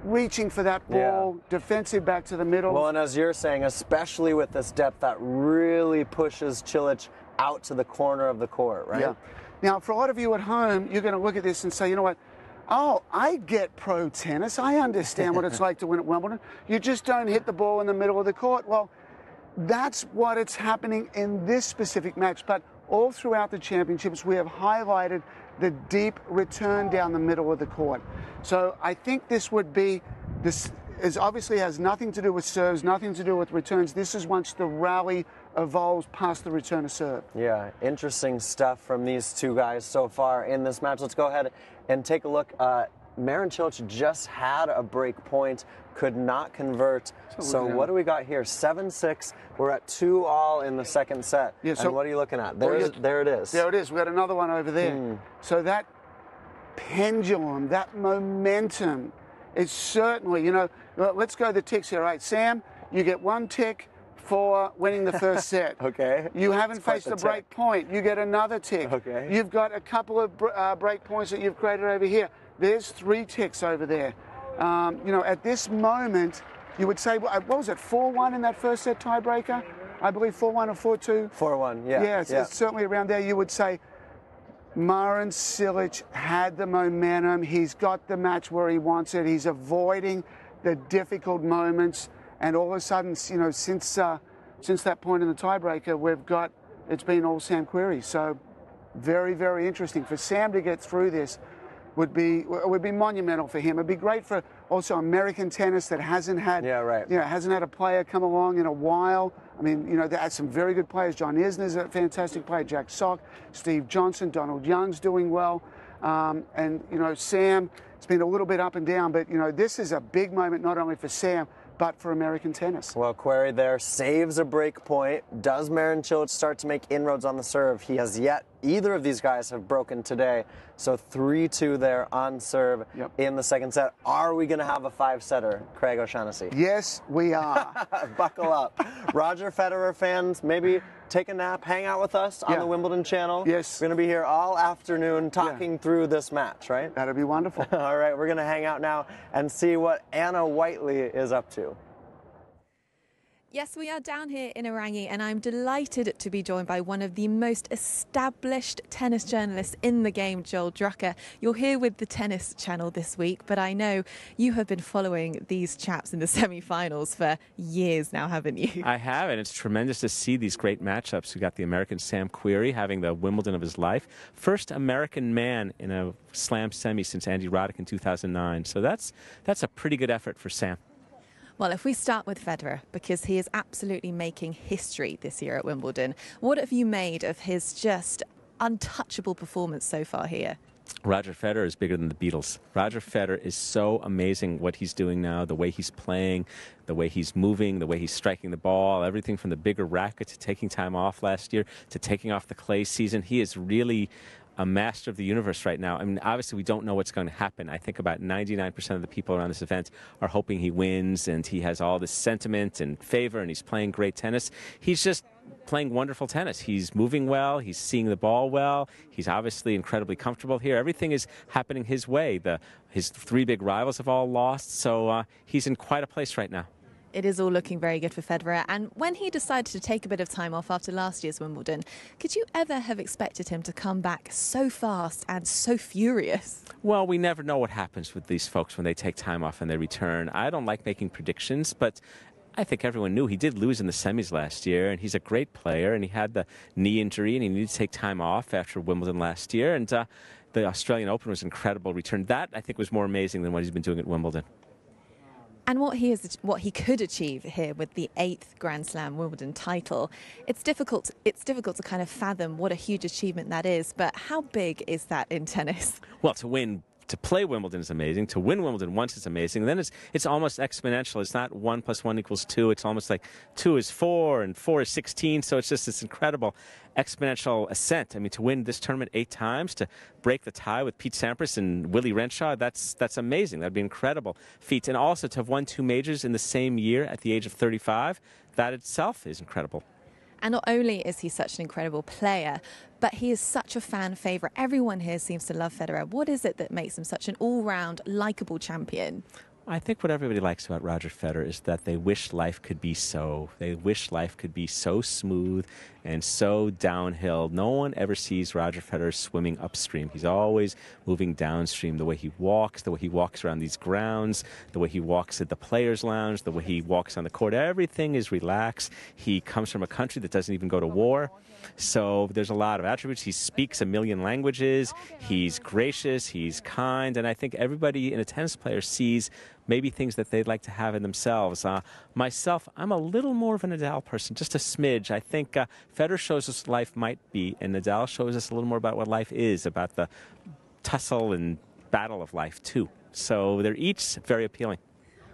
reaching for that ball, defensive back to the middle. Well, and as you're saying, especially with this depth, that really pushes Cilic out to the corner of the court, right? Yeah. Now, for a lot of you at home, you're going to look at this and say, you know what? Oh, I get pro tennis. I understand what it's like to win at Wimbledon. You just don't hit the ball in the middle of the court. Well, that's what it's happening in this specific match. But all throughout the championships, we have highlighted the deep return down the middle of the court. So I think this would be, this is obviously has nothing to do with serves, nothing to do with returns. This is once the rally evolves past the return of serve. Yeah, interesting stuff from these two guys so far in this match. Let's go ahead and take a look. Marin Cilic just had a break point, could not convert. So what do we got here? 7-6. We're at 2-all in the second set. Yeah, so and what are you looking at? There it is. There it is. We got another one over there. So that pendulum, that momentum is certainly, you know, let's go the ticks here. All right, Sam, you get 1 tick for winning the first set. Okay. You haven't faced a break point. You get another tick. Okay. You've got a couple of break points that you've created over here. There's 3 ticks over there. You know, at this moment, you would say, what was it, 4-1 in that first set tiebreaker? I believe 4-1 or 4-2? 4-1, yeah. Yeah, it's certainly around there. You would say Marin Cilic had the momentum. He's got the match where he wants it. He's avoiding the difficult moments. And all of a sudden, you know, since that point in the tiebreaker, it's been all Sam Querrey. So very, very interesting. For Sam to get through this would be monumental for him. It'd be great for also American tennis that hasn't had hasn't had a player come along in a while. I mean, you know, they had some very good players. John Isner's a fantastic player. Jack Sock, Steve Johnson, Donald Young's doing well. And, you know, Sam, it's been a little bit up and down, but, you know, this is a big moment not only for Sam, but for American tennis. Well, Querrey there saves a break point. Does Marin Cilic start to make inroads on the serve? He has yet. Either of these guys have broken today. So 3-2 there on serve in the second set. Are we going to have a 5-setter, Craig O'Shaughnessy? Yes, we are. Buckle up. Roger Federer fans, maybe take a nap, hang out with us on the Wimbledon channel. Yes. We're going to be here all afternoon talking through this match, right? That'd be wonderful. All right, we're going to hang out now and see what Anna Whiteley is up to. Yes, we are down here in Orangi, and I'm delighted to be joined by one of the most established tennis journalists in the game, Joel Drucker. You're here with the Tennis Channel this week, but I know you have been following these chaps in the semi-finals for years now, haven't you? I have, and it's tremendous to see these great matchups. We got the American Sam Querrey having the Wimbledon of his life. First American man in a slam semi since Andy Roddick in 2009. So that's a pretty good effort for Sam. Well, if we start with Federer, because he is absolutely making history this year at Wimbledon, what have you made of his just untouchable performance so far here? Roger Federer is bigger than the Beatles. Roger Federer is so amazing what he's doing now, the way he's playing, the way he's moving, the way he's striking the ball, everything from the bigger racket to taking time off last year to taking off the clay season. He is really a master of the universe right now. I mean, obviously, we don't know what's going to happen. I think about 99% of the people around this event are hoping he wins, and he has all this sentiment and favor, and he's playing great tennis. He's just playing wonderful tennis. He's moving well. He's seeing the ball well. He's obviously incredibly comfortable here. Everything is happening his way. His three big rivals have all lost, so he's in quite a place right now. It is all looking very good for Federer. And when he decided to take a bit of time off after last year's Wimbledon, could you ever have expected him to come back so fast and so furious? Well, we never know what happens with these folks when they take time off and they return. I don't like making predictions, but I think everyone knew he did lose in the semis last year, and he's a great player, and he had the knee injury, and he needed to take time off after Wimbledon last year, and the Australian Open was an incredible return. That, I think, was more amazing than what he's been doing at Wimbledon. And what he could achieve here with the 8th Grand Slam Wimbledon title, it's difficult to kind of fathom what a huge achievement that is, but how big is that in tennis? Well, to play Wimbledon is amazing. To win Wimbledon once is amazing. And then it's almost exponential. It's not 1 + 1 = 2. It's almost like 2 is 4 and 4 is 16. So it's just this incredible exponential ascent. I mean, to win this tournament 8 times, to break the tie with Pete Sampras and Willie Renshaw, that's amazing. That'd be an incredible feat. And also to have won 2 majors in the same year at the age of 35, that itself is incredible. And not only is he such an incredible player, but he is such a fan favourite. Everyone here seems to love Federer. What is it that makes him such an all-round, likeable champion? I think what everybody likes about Roger Federer is that they wish life could be so. They wish life could be so smooth and so downhill. No one ever sees Roger Federer swimming upstream. He's always moving downstream. The way he walks around these grounds, the way he walks at the players' lounge, the way he walks on the court, everything is relaxed. He comes from a country that doesn't even go to war. So there's a lot of attributes. He speaks a million languages. He's gracious. He's kind. And I think everybody in a tennis player sees maybe things that they'd like to have in themselves. Myself, I'm a little more of a Nadal person, just a smidge. I think Federer shows us what life might be, and Nadal shows us a little more about what life is, about the tussle and battle of life, too. So they're each very appealing.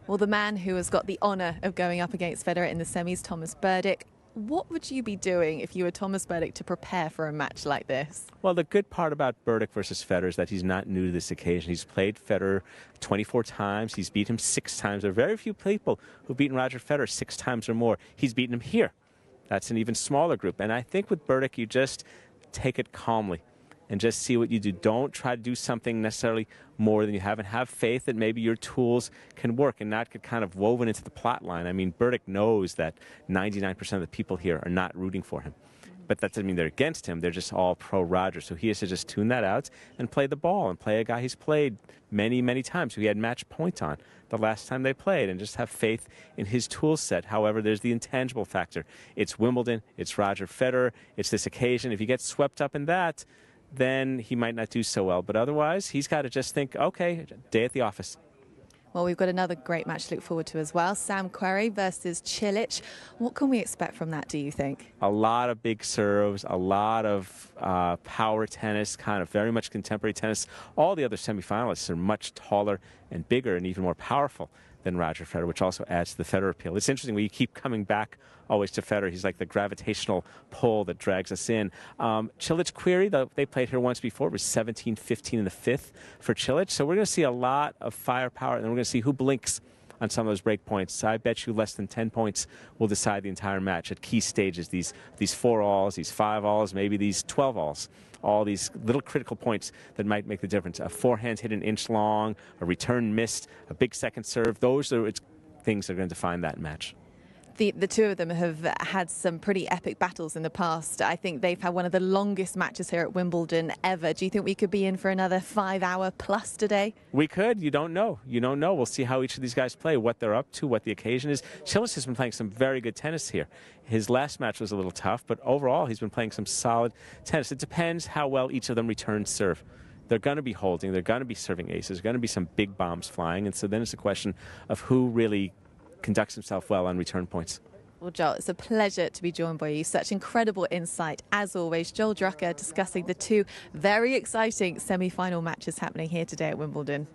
Well, the man who has got the honour of going up against Federer in the semis, Thomas Berdych, what would you be doing if you were Thomas Berdych to prepare for a match like this? Well, the good part about Berdych versus Federer is that he's not new to this occasion. He's played Federer 24 times. He's beat him 6 times. There are very few people who've beaten Roger Federer 6 times or more. He's beaten him here. That's an even smaller group. And I think with Berdych, you just take it calmly and just see what you do. Don't try to do something necessarily more than you have, and have faith that maybe your tools can work and not get kind of woven into the plot line. I mean, Berdych knows that 99% of the people here are not rooting for him. But that doesn't mean they're against him. They're just all pro-Roger. So he has to just tune that out and play the ball and play a guy he's played many, many times, who he had match point on the last time they played, and just have faith in his tool set. However, there's the intangible factor. It's Wimbledon. It's Roger Federer. It's this occasion. If he gets swept up in that, then he might not do so well. But otherwise, he's got to just think, okay, day at the office. Well, we've got another great match to look forward to as well. Sam Querrey versus Cilic. What can we expect from that, do you think? A lot of big serves, a lot of power tennis, kind of very much contemporary tennis. All the other semifinalists are much taller and bigger and even more powerful than Roger Federer, which also adds to the Federer appeal. It's interesting when you keep coming back always to Federer. He's like the gravitational pull that drags us in. Cilic Querrey, they played here once before. It was 17-15 in the 5th for Cilic. So we're going to see a lot of firepower, and then we're going to see who blinks on some of those break points. I bet you less than 10 points will decide the entire match at key stages. These 4-alls, these 5-alls, maybe these 12-alls. All these little critical points that might make the difference. A forehand hit an inch long, a return missed, a big second serve. Those are things that are going to define that match. The two of them have had some pretty epic battles in the past. I think they've had one of the longest matches here at Wimbledon ever. Do you think we could be in for another 5-hour plus today? We could. You don't know. You don't know. We'll see how each of these guys play, what they're up to, what the occasion is. Cilic has been playing some very good tennis here. His last match was a little tough, but overall he's been playing some solid tennis. It depends how well each of them returns serve. They're going to be holding. They're going to be serving aces. There's going to be some big bombs flying. And so then it's a question of who really conducts himself well on return points. Well, Joel, it's a pleasure to be joined by you. Such incredible insight, as always. Joel Drucker discussing the two very exciting semi-final matches happening here today at Wimbledon.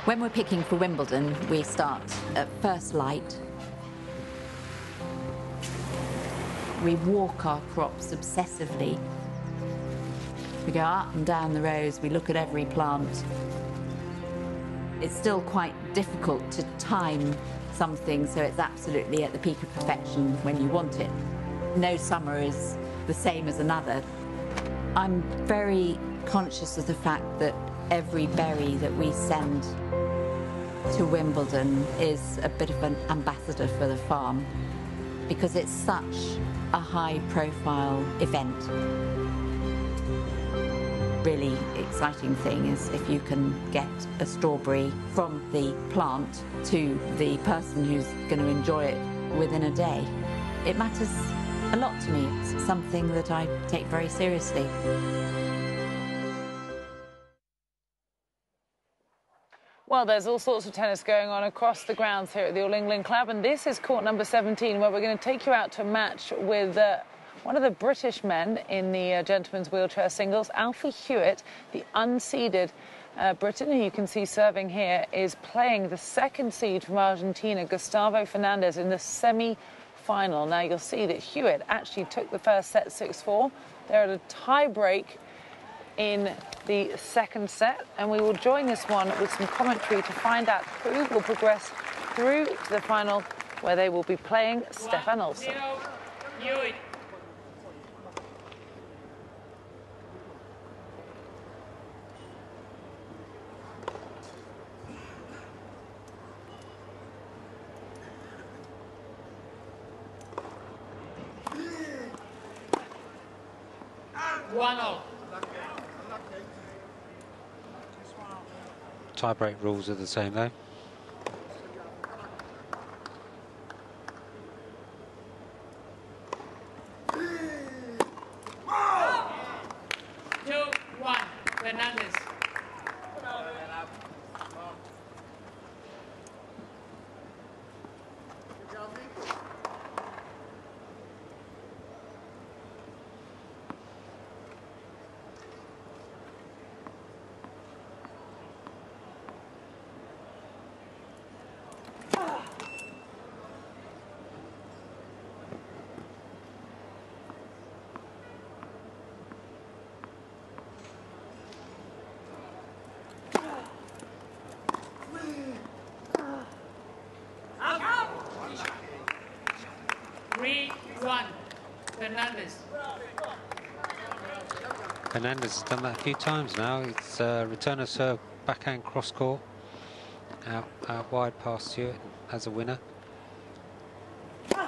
When we're picking for Wimbledon, we start at first light. We walk our crops obsessively. We go up and down the rows, we look at every plant. It's still quite difficult to time something so it's absolutely at the peak of perfection when you want it. No summer is the same as another. I'm very conscious of the fact that every berry that we send to Wimbledon is a bit of an ambassador for the farm, because it's such a high-profile event. Really exciting thing is if you can get a strawberry from the plant to the person who's going to enjoy it within a day. It matters a lot to me. It's something that I take very seriously. Well, there's all sorts of tennis going on across the grounds here at the All England Club, and this is court number 17, where we're going to take you out to a match with one of the British men in the gentlemen's wheelchair singles. Alfie Hewitt, the unseeded Briton, who you can see serving here, is playing the second seed from Argentina, Gustavo Fernandez, in the semi-final. Now, you'll see that Hewitt actually took the first set 6-4. They're at a tie-break in the second set, and we will join this one with some commentary to find out who will progress through to the final, where they will be playing Stefan Olsson. Tie-break rules are the same though. Fernandez. Fernandez has done that a few times now. It's return of serve, backhand cross court, out wide past Stewart as a winner. A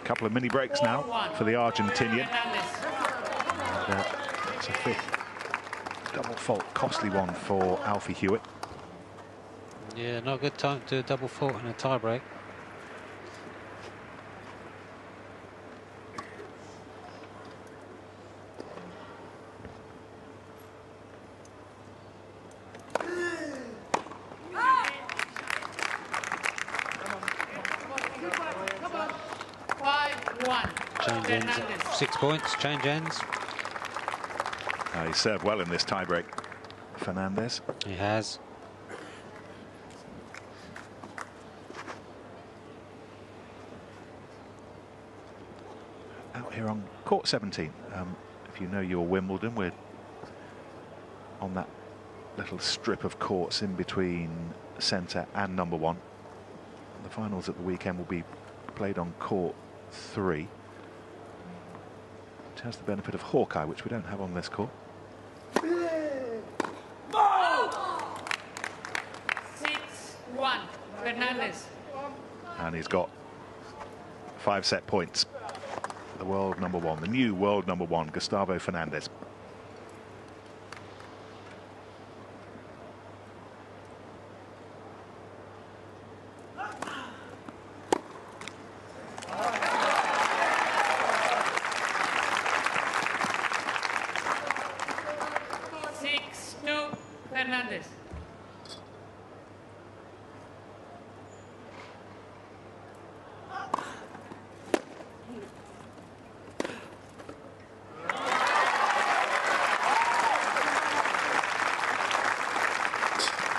couple of mini breaks now for the Argentinian. It's a fifth double fault, costly one for Alfie Hewitt. Yeah, not a good time to do a double fault in a tie-break. Change ends at 6 points, change ends. He served well in this tiebreak, Fernandez. He has. Out here on court 17. If you know your Wimbledon, we're on that little strip of courts in between centre and number 1. The finals at the weekend will be played on court 3. It has the benefit of Hawkeye, which we don't have on this court. 6-1, Fernandez. And he's got 5 set points. The world number 1, the new world number 1, Gustavo Fernandez. Fernandez.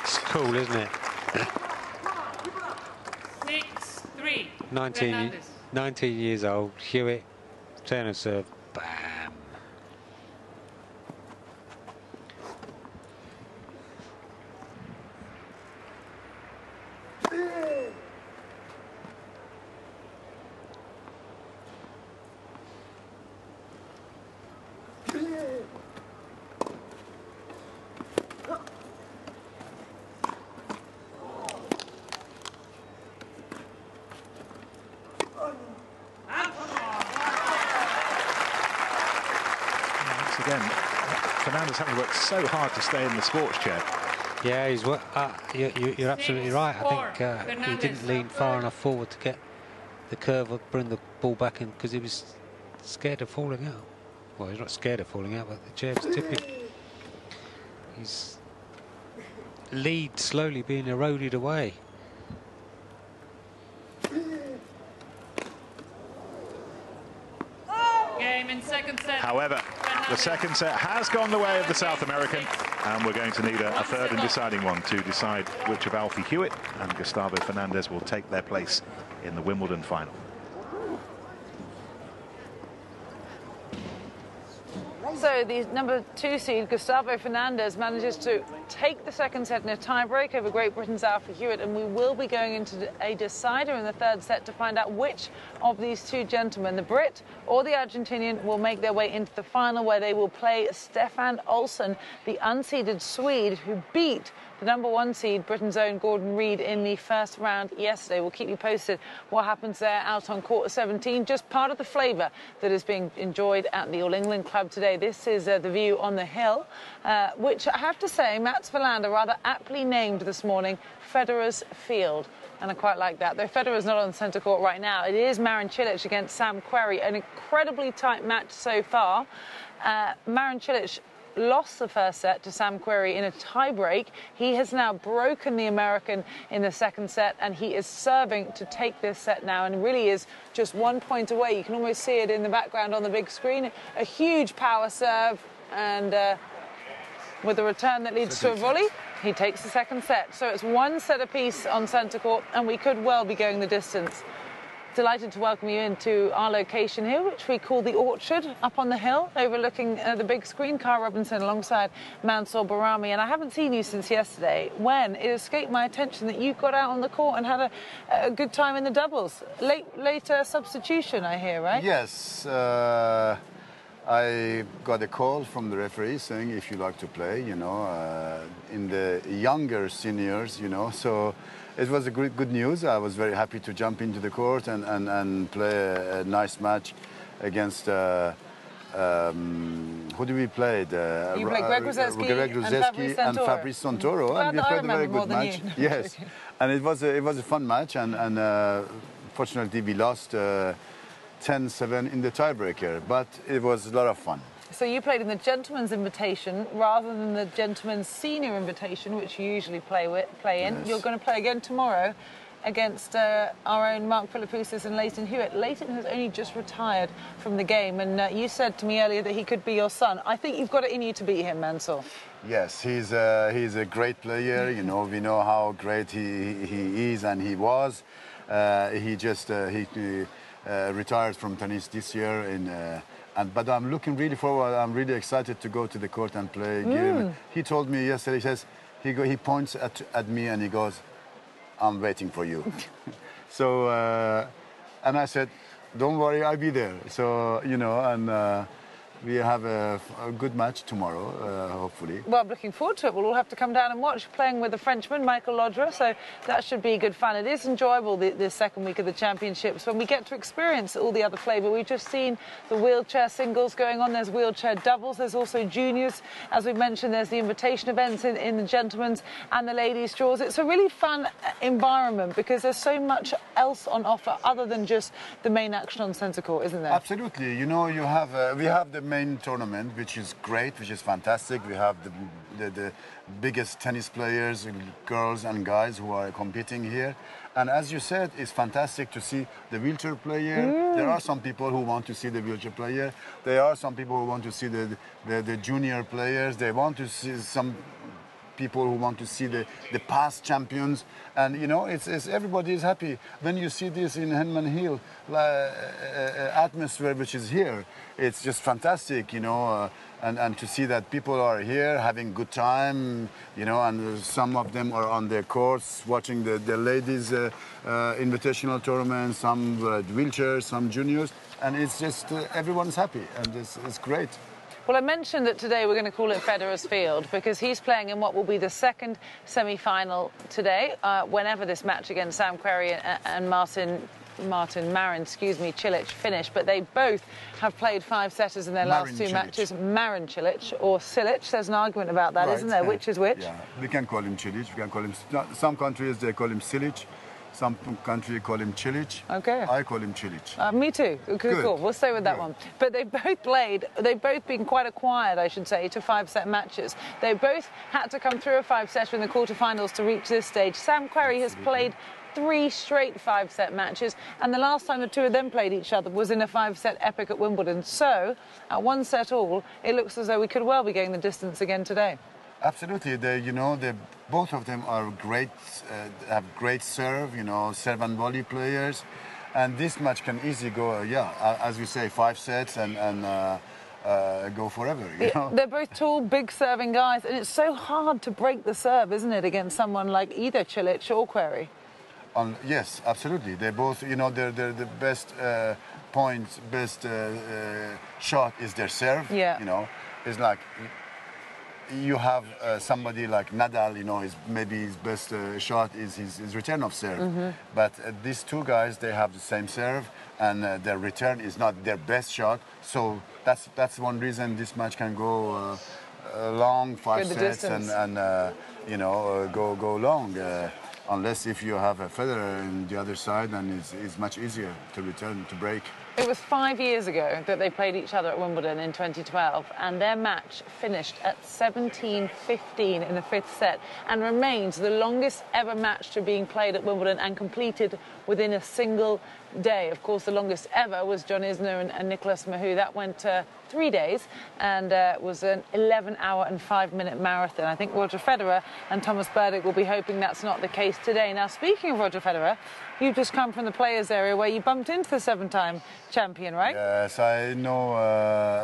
It's cool, isn't it? 6-3. 19 years old, Hewitt, turn and serve, bam. Again, Fernandez having worked so hard to stay in the sports chair. Yeah, you're absolutely right. I think he didn't lean far enough forward to get the curve or bring the ball back in because he was scared of falling out. Well, he's not scared of falling out, but the chair was tipping. His lead slowly being eroded away. Game in second set. However, the second set has gone the way of the South American, and we're going to need a third and deciding one to decide which of Alfie Hewitt and Gustavo Fernandez will take their place in the Wimbledon final. So the number 2 seed, Gustavo Fernandez, manages to take the second set in a tie-break over Great Britain's Alfie Hewitt, and we will be going into a decider in the third set to find out which of these two gentlemen, the Brit or the Argentinian, will make their way into the final, where they will play Stefan Olsson, the unseeded Swede who beat the number 1 seed, Britain's own Gordon Reid, in the first round yesterday. We'll keep you posted what happens there out on court 17. Just part of the flavour that is being enjoyed at the All England Club today. This is the view on the hill, which I have to say, Mats Wilander rather aptly named this morning Federer's Field. And I quite like that. Though Federer's not on centre court right now, it is Marin Cilic against Sam Querrey. An incredibly tight match so far. Marin Cilic lost the first set to Sam Querrey in a tie-break. He has now broken the American in the second set, and he is serving to take this set now, and really is just 1 point away. You can almost see it in the background on the big screen. A huge power serve, and with a return that leads to a volley, he takes the second set. So it's 1 set apiece on centre court, and we could well be going the distance. Delighted to welcome you into our location here, which we call the Orchard, up on the hill, overlooking the big screen. Carl Robinson alongside Mansour Barami. And I haven't seen you since yesterday, when it escaped my attention that you got out on the court and had a good time in the doubles. Later substitution, I hear, right? Yes. I got a call from the referee saying if you like to play, you know, in the younger seniors, you know, so it was a good news. I was very happy to jump into the court and play a nice match against who do we play? You played Greg Ruseski and Fabrice Santoro, and we played a very good match. Yes, and it was a fun match, and fortunately we lost 10-7 in the tiebreaker, but it was a lot of fun. So you played in the gentleman's invitation rather than the gentleman's senior invitation, which you usually play in. Yes. You're going to play again tomorrow against our own Mark Philippoussis and Leighton Hewitt. Leighton has only just retired from the game, and you said to me earlier that he could be your son. I think you've got it in you to beat him, Mansour. Yes, he's a great player. You know, we know how great he is and he was. He just retired from tennis this year, but I'm looking really forward. I'm really excited to go to the court and play. He told me yesterday. He says he points at me and he goes, "I'm waiting for you." So, and I said, "Don't worry, I'll be there." So, you know, and we have a good match tomorrow, hopefully. Well, I'm looking forward to it. We'll all have to come down and watch, playing with the Frenchman, Michael Laudrup, so that should be good fun. It is enjoyable, this second week of the championships, when we get to experience all the other play. But we've just seen the wheelchair singles going on. There's wheelchair doubles. There's also juniors. As we mentioned, there's the invitation events in the gentlemen's and the ladies' draws. It's a really fun environment because there's so much else on offer other than just the main action on centre court, isn't there? Absolutely. You know, we have the main tournament, which is great, which is fantastic. We have the biggest tennis players, girls and guys, who are competing here. And as you said, it's fantastic to see the wheelchair player. There are some people who want to see the wheelchair player. There are some people who want to see the junior players. They want to see some people who want to see the past champions, and you know, it's everybody is happy when you see this in Henman Hill atmosphere, which is here. It's just fantastic, you know, and to see that people are here having good time, you know, and some of them are on their courts watching the ladies invitational tournament, some wheelchairs, some juniors, and it's just everyone's happy, and it's great. Well, I mentioned that today we're going to call it Federer's Field because he's playing in what will be the second semi-final today, whenever this match against Sam Querrey and Marin Cilic finish. But they both have played five-setters in their last two matches. Marin Cilic or Cilic, there's an argument about that, isn't there? Which is which? Yeah, we can call him Cilic, we can call him... Some countries, they call him Cilic. Some country call him Cilic. Okay. I call him Cilic. Me too. Good. Cool. We'll stay with that one. But they've both been quite acquired, I should say, to five-set matches. They both had to come through a five-setter in the quarterfinals to reach this stage. Sam Querrey has played 3 straight five-set matches, and the last time the two of them played each other was in a five-set epic at Wimbledon. So, at 1-set-all, it looks as though we could well be going the distance again today. Absolutely. Both of them are great, have great serve, you know, serve and volley players. And this match can easily go, as we say, 5 sets and go forever, you know? They're both tall, big serving guys, and it's so hard to break the serve, isn't it, against someone like either Cilic or Querrey? Yes, absolutely. They both, you know, the best points, best shot is their serve, you know. It's like... You have somebody like Nadal, you know, maybe his best shot is his return of serve. But these two guys, they have the same serve, and their return is not their best shot. So that's one reason this match can go long, 5 sets, and you know, go long. Unless if you have a Federer on the other side, then it's much easier to return, to break. It was 5 years ago that they played each other at Wimbledon in 2012, and their match finished at 17-15 in the 5th set and remains the longest ever match to being played at Wimbledon and completed within a single day. Of course, the longest ever was John Isner and Nicolas Mahut. That went 3 days and was an 11-hour and 5-minute marathon. I think Roger Federer and Thomas Berdych will be hoping that's not the case today. Now, speaking of Roger Federer, you've just come from the players' area where you bumped into the 7-time champion, right? Yes, I know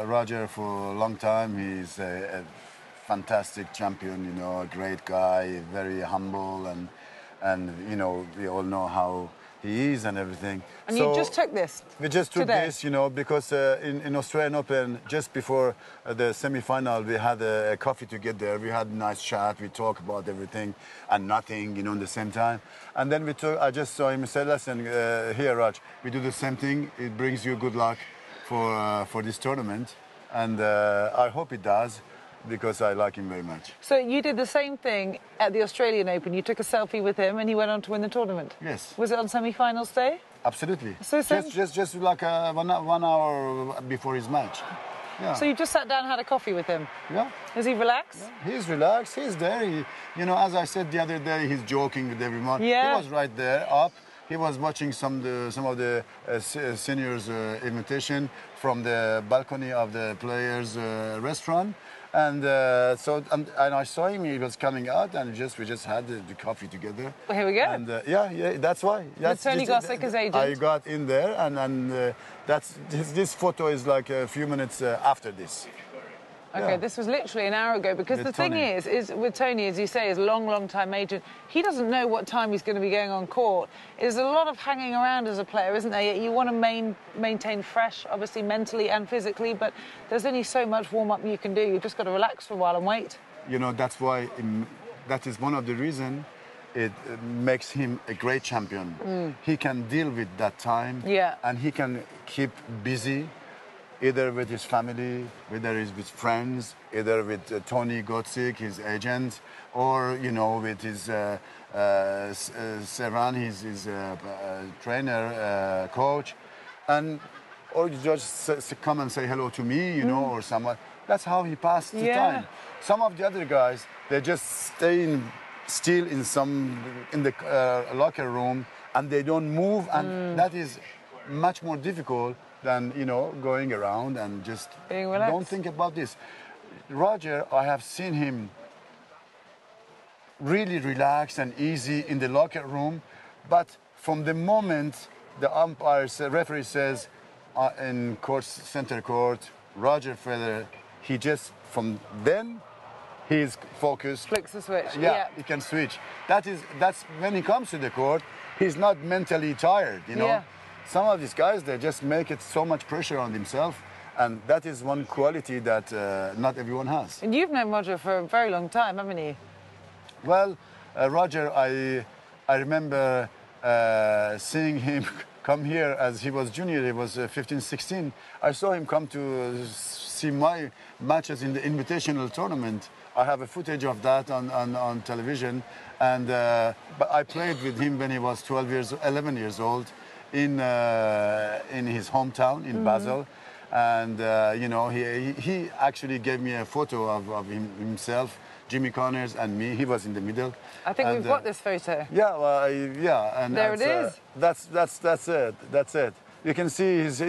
Roger for a long time. He's a fantastic champion, you know, a great guy, very humble, and you know, we all know how he is and everything. And so you just took this We just took today. this, you know, because in Australian Open, just before the semi-final, we had a coffee together. We had a nice chat. We talked about everything and nothing, you know, at the same time. And then I just saw him say, listen, here, Raj, we do the same thing. It brings you good luck for this tournament. And I hope it does, because I like him very much. So you did the same thing at the Australian Open. You took a selfie with him and he went on to win the tournament. Yes. Was it on semi-finals day? Absolutely. So just like 1 hour before his match. Yeah. So you just sat down and had a coffee with him? Yeah. Is he relaxed? Yeah. He's relaxed. He's there. You know, as I said the other day, he's joking with everyone. Yeah. He was right there, up. He was watching some of the seniors' invitation from the balcony of the players' restaurant. And and I saw him. He was coming out, and we just had the coffee together. Well, here we go. And yeah, that's why. That's Tony Gossick as agent. I got in there, and this photo is like a few minutes after this. Okay, Yeah. this was literally an hour ago, because With the thing Tony. is with Tony, as you say, is a long time agent. He doesn't know what time he's going to be going on court. There's a lot of hanging around as a player, isn't there? You want to maintain fresh, obviously mentally and physically, but there's only so much warm-up you can do. You've just got to relax for a while and wait. You know, that's why that is one of the reasons it makes him a great champion. He can deal with that time, and he can keep busy, either with his family, whether it's with friends, either with Tony Gossick, his agent, or, you know, with his Serran, his trainer, coach, or you just come and say hello to me, you know, or someone. That's how he passed the time. Some of the other guys, they just stay still in the locker room, and they don't move, and that is much more difficult than, you know, going around and just don't think about this. Roger, I have seen him really relaxed and easy in the locker room, but from the moment the referee says in center court, Roger Federer, he just, from then, he's focused. Flicks the switch. Yeah, he can switch. That's when he comes to the court, he's not mentally tired, you know. Some of these guys, they just make it so much pressure on themselves, and that is one quality that not everyone has. And you've known Roger for a very long time, haven't you? Well, Roger, I remember seeing him come here as he was junior. He was 15, 16. I saw him come to see my matches in the Invitational tournament. I have a footage of that on television, and but I played with him when he was 11 years old. In his hometown in Basel, and you know, he actually gave me a photo of himself, Jimmy Connors, and me. He was in the middle. I think we've got this photo. Yeah, well, yeah, and there it is. That's it. That's it. You can see he's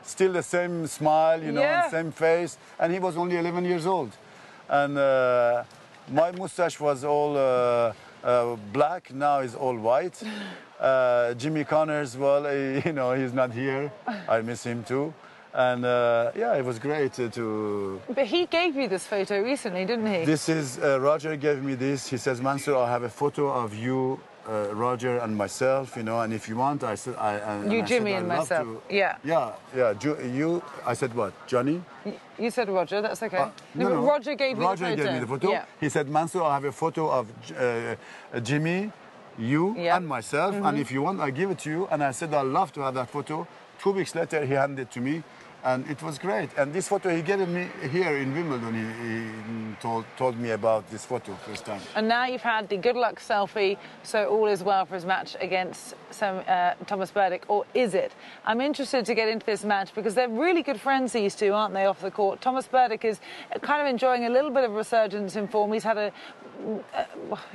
still the same smile, you know, and same face, and he was only 11 years old, and my mustache was all black. Now it's all white. Jimmy Connors, well, you know, he's not here. I miss him too. And yeah, it was great to... But he gave you this photo recently, didn't he? This is, Roger gave me this. He says, Mansour, I have a photo of you, Roger, and myself, you know, and if you want, I said... Jimmy, and myself, yeah. Yeah, you, I said what, Johnny? You said Roger, that's okay. No, Roger gave me the photo. Roger gave me the photo. Yeah. He said, Mansour, I have a photo of Jimmy, you and myself, and if you want, I give it to you. And I said, I'd love to have that photo. 2 weeks later, he handed it to me, and it was great. And this photo he gave me here in Wimbledon. He told me about this photo first time. And now you've had the good luck selfie, so all is well for his match against Thomas Berdych, or is it? I'm interested to get into this match because they're really good friends, these two, aren't they, off the court? Thomas Berdych is kind of enjoying a little bit of resurgence in form. He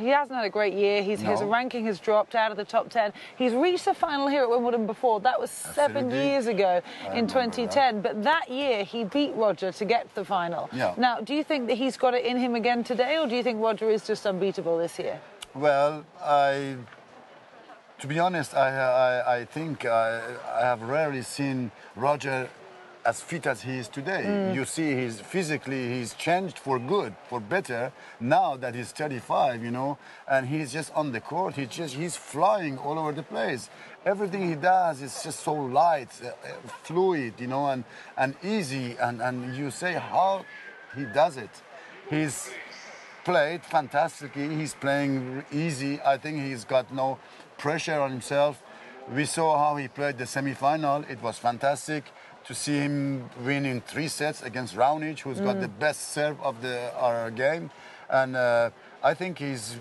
hasn't had a great year. His ranking has dropped out of the top 10. He's reached the final here at Wimbledon before. That was 7 years ago in 2010. But that year, he beat Roger to get to the final. Yeah. Now, do you think that he's got it in him again today, or do you think Roger is just unbeatable this year? Well, to be honest, I think I have rarely seen Roger as fit as he is today. You see, he's changed for good, for better, now that he's 35, you know, and he's just on the court, he's flying all over the place. Everything he does is just so light, fluid, you know, and easy, and you say how he does it. He's played fantastically, he's playing easy. I think he's got no pressure on himself. We saw how he played the semi-final. It was fantastic to see him win in 3 sets against Raonic, who's got the best serve of our game. And I think he's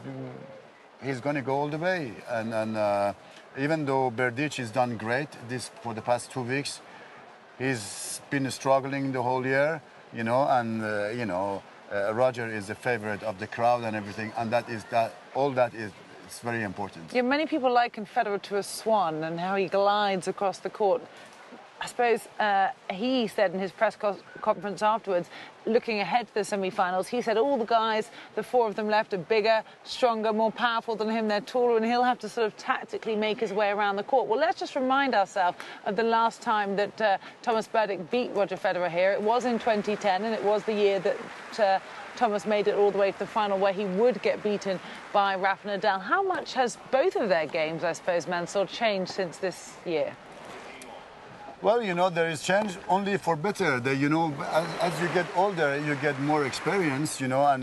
going to go all the way. And even though Berdych has done great for the past 2 weeks, He's been struggling the whole year, you know, and Roger is the favorite of the crowd and everything, and all that is it's very important. Yeah, many people liken Federer to a swan and how he glides across the court. I suppose he said in his press conference afterwards, looking ahead to the semi-finals, he said all the guys, the four of them left, are bigger, stronger, more powerful than him. They're taller, and he'll have to sort of tactically make his way around the court. Well, let's just remind ourselves of the last time that Thomas Berdych beat Roger Federer here. It was in 2010, and it was the year that Thomas made it all the way to the final where he would get beaten by Rafa Nadal. How much has both of their games, I suppose, Mansour, changed since this year? Well, you know, there is change only for better. You know, as you get older, you get more experience, you know, and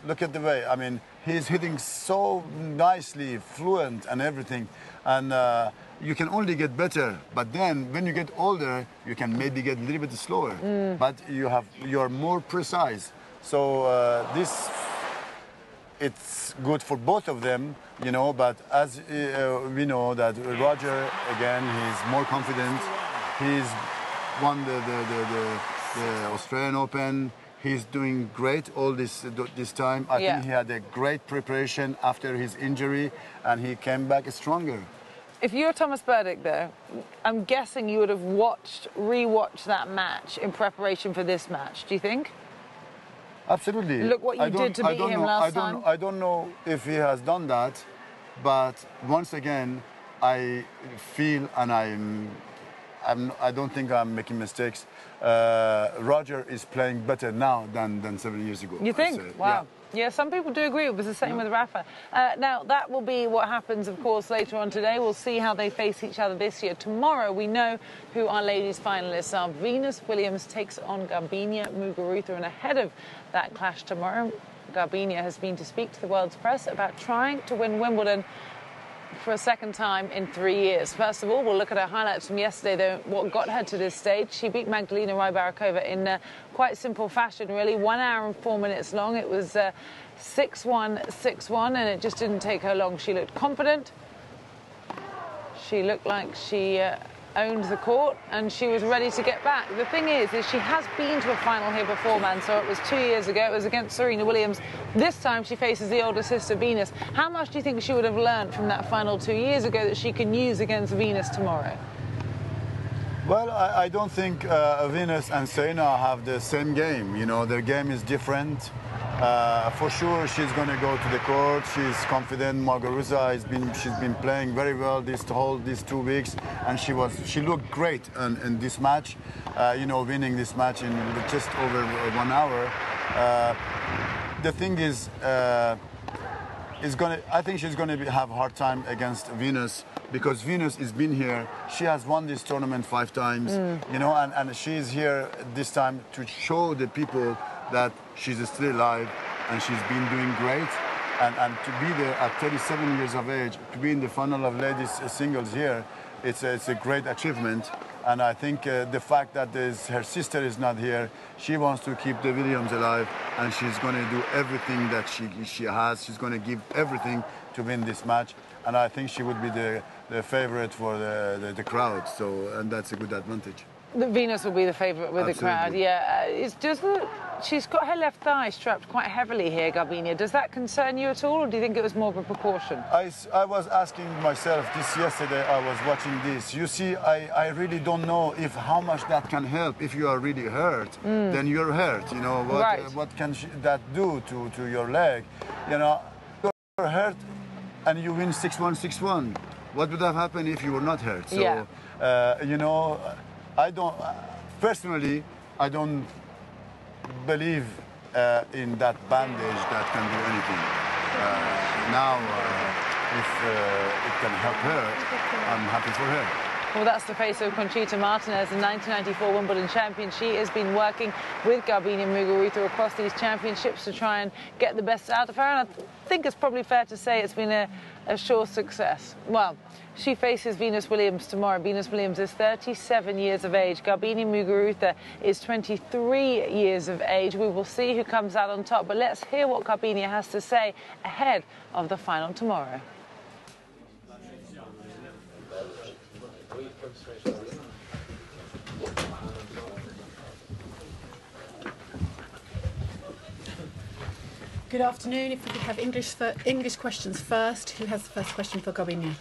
look at the way, I mean, he's hitting so nicely, fluent and everything. And you can only get better. But then when you get older, you can maybe get a little bit slower. But you're more precise. So it's good for both of them, you know, but as we know that Roger, again, he's more confident. He's won the Australian Open. He's doing great all this time. I think he had a great preparation after his injury, and he came back stronger. If you're Thomas Berdych, though, I'm guessing you would have rewatched that match in preparation for this match, do you think? Absolutely. Look what you did to beat him last time. I don't know if he has done that, but once again, I feel, and I don't think I'm making mistakes. Roger is playing better now than 7 years ago. You think? Wow. Yeah, some people do agree. It was the same with Rafa. Now, that will be what happens, of course, later on today. We'll see how they face each other this year. Tomorrow, we know who our ladies' finalists are. Venus Williams takes on Garbiñe Muguruza, and ahead of that clash tomorrow, Garbiñe has been to speak to the world's press about trying to win Wimbledon for a second time in 3 years. First of all, we'll look at her highlights from yesterday, though, what got her to this stage. She beat Magdalena Rybarikova in quite simple fashion, really. 1 hour and 4 minutes long. It was 6-1, 6-1, and it just didn't take her long. She looked confident. She looked like she owned the court, and she was ready to get back. The thing is she has been to a final here before, Mansour. It was 2 years ago. It was against Serena Williams. This time she faces the older sister, Venus. How much do you think she would have learned from that final 2 years ago that she can use against Venus tomorrow? Well, I don't think Venus and Serena have the same game. You know, their game is different. For sure, she's going to go to the court. She's confident. Muguruza she's been playing very well these 2 weeks, and she looked great in this match. You know, winning this match in just over 1 hour. The thing is, I think she's going to have a hard time against Venus, because Venus has been here. She has won this tournament 5 times, you know, and she's here this time to show the people that she's still alive, and she's been doing great. And to be there at 37 years of age, to be in the final of ladies singles here, it's a great achievement. And I think the fact that her sister is not here, she wants to keep the Williams alive, and she's going to do everything that she has. She's going to give everything to win this match, and I think she would be the favorite for the crowd. And that's a good advantage. The Venus will be the favourite with the crowd, yeah. She's got her left thigh strapped quite heavily here, Garbiñe. Does that concern you at all, or do you think it was more of a precaution? I was asking myself this yesterday. I was watching this. You see, I really don't know how much that can help. If you are really hurt, then you're hurt. You know, what can that do to your leg? You know, you're hurt and you win 6-1, 6-1. What would have happened if you were not hurt? So, you know, personally, I don't believe in that bandage that can do anything. Now, if it can help her, I'm happy for her. Well, that's the face of Conchita Martinez, the 1994 Wimbledon champion. She has been working with Garbiñe Muguruza across these championships to try and get the best out of her. And I think it's probably fair to say it's been a sure success. Well, she faces Venus Williams tomorrow. Venus Williams is 37 years of age. Garbiñe Muguruza is 23 years of age. We will see who comes out on top. But let's hear what Garbiñe has to say ahead of the final tomorrow. Good afternoon. If we could have English questions first. Who has the first question for Gobini?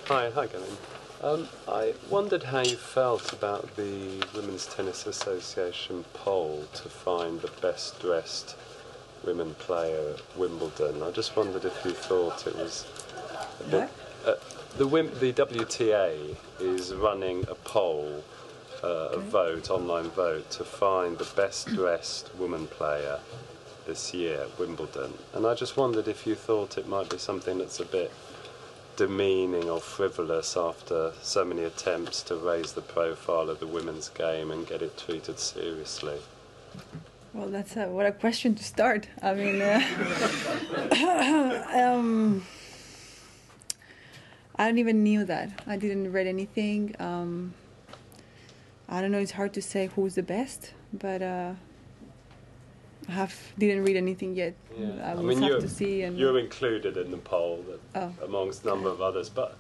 Hi, Gavin. I wondered how you felt about the Women's Tennis Association poll to find the best dressed women player at Wimbledon. I just wondered if you thought it was a bit... the WTA is running a poll, online vote, to find the best dressed woman player this year at Wimbledon. And I just wondered if you thought it might be something that's a bit demeaning or frivolous after so many attempts to raise the profile of the women's game and get it treated seriously. Well, that's what a question to start. I mean, I don't even knew that. I didn't read anything. I don't know. It's hard to say who's the best, but didn't read anything yet. Yeah. I will have to see. And you're included in the poll amongst a number of others, but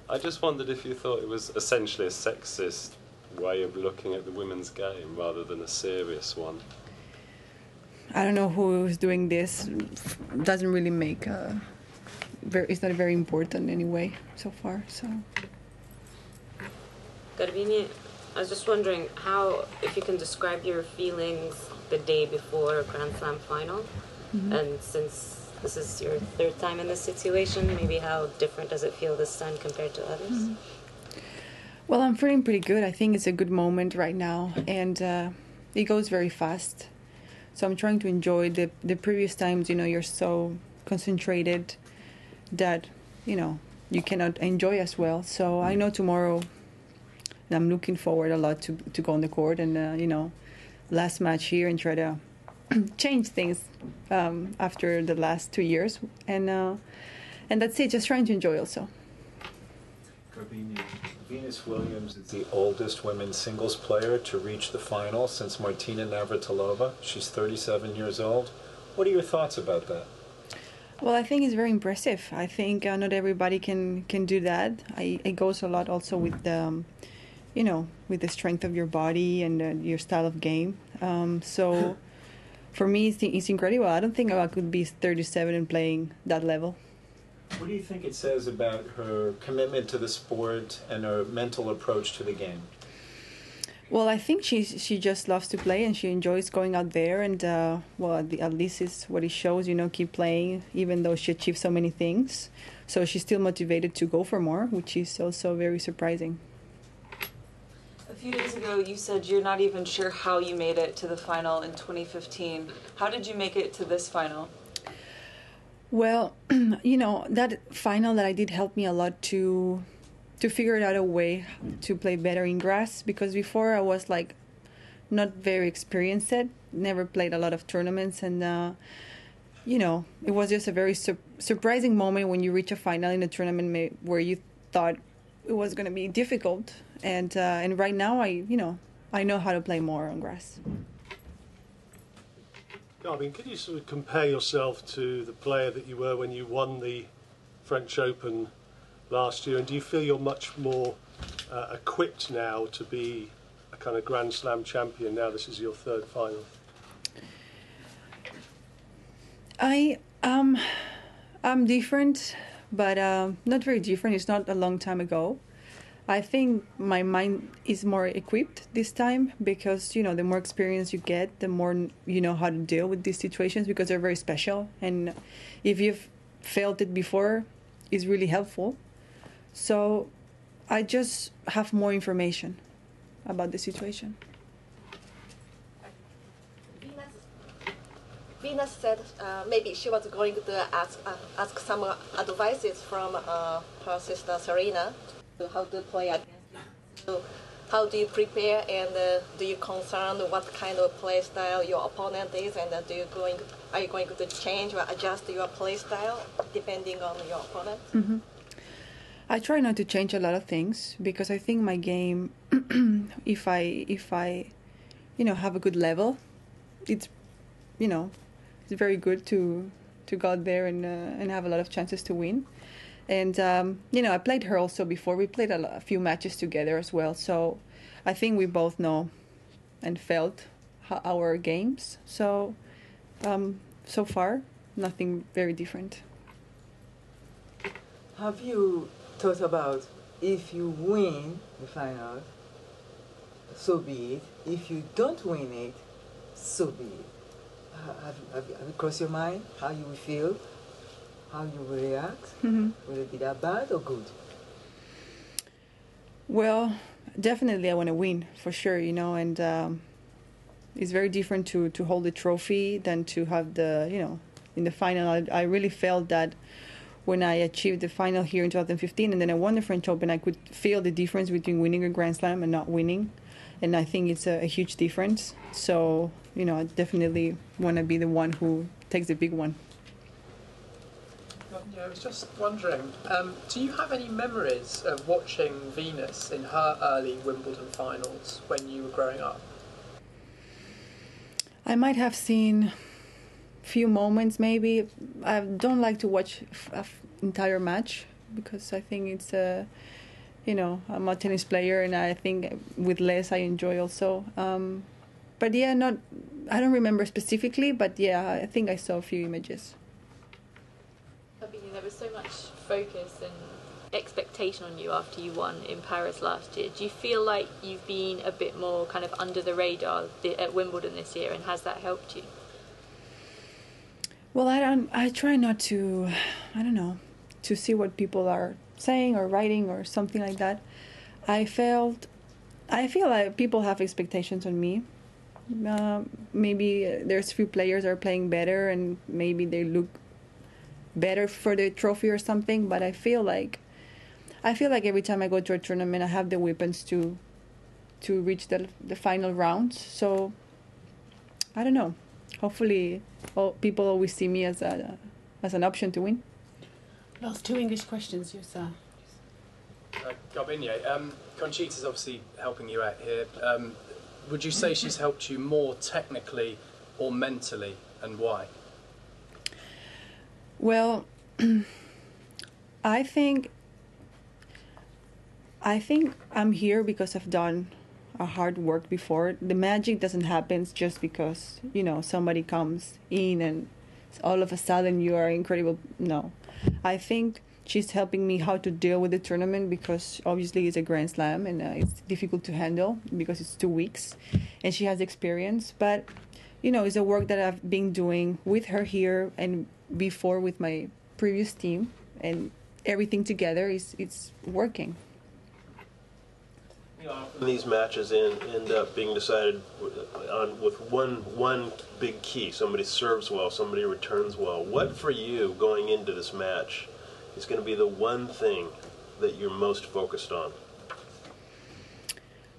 I just wondered if you thought it was essentially a sexist way of looking at the women's game rather than a serious one. I don't know who is doing this. Doesn't really make. It's not very important anyway so far. So. Garbini, I was just wondering if you can describe your feelings the day before a Grand Slam final, and since this is your third time in this situation, maybe how different does it feel this time compared to others? Well, I'm feeling pretty good. I think it's a good moment right now, and it goes very fast. So I'm trying to enjoy the previous times. You're so concentrated that you cannot enjoy as well. So I know tomorrow. I'm looking forward a lot to go on the court and last match here and try to change things after the last 2 years, and that's it. Just trying to enjoy also. Garbini, Venus Williams is the oldest women's singles player to reach the final since Martina Navratilova. She's 37 years old. What are your thoughts about that? Well, I think it's very impressive. I think not everybody can do that. It goes a lot also with the with the strength of your body and your style of game. So for me, it's incredible. I don't think I could be 37 and playing that level. What do you think it says about her commitment to the sport and her mental approach to the game? Well, I think she just loves to play and she enjoys going out there. And, at least it's what it shows, keep playing, even though she achieved so many things. So she's still motivated to go for more, which is also very surprising. A few days ago, you said you're not even sure how you made it to the final in 2015. How did you make it to this final? Well, that final that I did helped me a lot to figure out a way to play better in grass, because before I was not very experienced yet, never played a lot of tournaments, and it was just a very surprising moment when you reach a final in a tournament where you thought it was going to be difficult, and right now I know how to play more on grass. Garbin, could you sort of compare yourself to the player that you were when you won the French Open last year, and do you feel you're much more equipped now to be a kind of Grand Slam champion now this is your third final? I'm different, but not very different. It's not a long time ago. I think my mind is more equipped this time because, the more experience you get, the more you know how to deal with these situations, because they're very special. And if you've felt it before, it's really helpful. So I just have more information about the situation. Venus said maybe she was going to ask some advices from her sister Serena. How to play against you. So how do you prepare, and do you concern what kind of play style your opponent is, and are you going to change or adjust your play style depending on your opponent? Mm-hmm. I try not to change a lot of things because I think my game, if I have a good level, it's very good to go out there and have a lot of chances to win. And, I played her also before. We played a few matches together as well. So I think we both know and felt our games. So, so far, nothing very different. Have you thought about if you win the final, so be it. If you don't win it, so be it. Have you crossed your mind how you will feel, how you will react? Mm-hmm. Will it be that bad or good? Well, definitely I want to win for sure, you know, and it's very different to hold the trophy than to have the, you know, in the final. I really felt that when I achieved the final here in 2015 and then I won the French Open, I could feel the difference between winning a Grand Slam and not winning. And I think it's a huge difference. So, you know, I definitely want to be the one who takes the big one. Yeah, I was just wondering, do you have any memories of watching Venus in her early Wimbledon finals when you were growing up? I might have seen few moments maybe. I don't like to watch an entire match because I think it's you know, I'm a tennis player and I think with less I enjoy also. But yeah, I don't remember specifically, but yeah, I think I saw a few images. There was so much focus and expectation on you after you won in Paris last year. Do you feel like you've been a bit more kind of under the radar at Wimbledon this year, and has that helped you? Well, I try not to, I don't know, to see what people are saying or writing or something like that. I feel like people have expectations on me. Maybe there's few players that are playing better and maybe they look better for the trophy or something, but I feel like every time I go to a tournament I have the weapons to reach the final rounds. So I don't know. Hopefully people always see me as an option to win. Last two English questions, yes, sir. Garbinier, Conchita's obviously helping you out here. Would you say she's helped you more technically or mentally, and why? Well, I think I'm here because I've done a hard work before. The magic doesn't happen just because, you know, somebody comes in and all of a sudden you are incredible. No, I think she's helping me how to deal with the tournament because obviously it's a Grand Slam and it's difficult to handle because it's 2 weeks and she has experience. But, you know, it's a work that I've been doing with her here and before with my previous team, and everything together it's working. These matches end up being decided with one big key. Somebody serves well, somebody returns well. What for you going into this match is going to be the one thing that you're most focused on?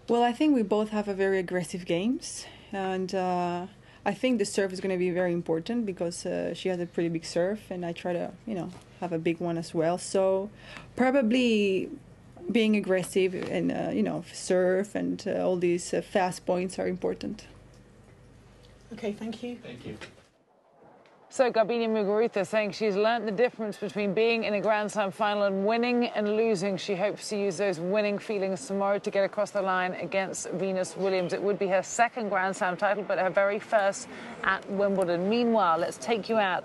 Well, I think we both have a very aggressive games, and I think the serve is going to be very important because she has a pretty big serve, and I try to, you know, have a big one as well. So probably being aggressive and, you know, serve and all these fast points are important. Okay, thank you. Thank you. So Garbine Muguruza saying she's learnt the difference between being in a Grand Slam final and winning and losing. She hopes to use those winning feelings tomorrow to get across the line against Venus Williams. It would be her second Grand Slam title, but her very first at Wimbledon. Meanwhile, let's take you out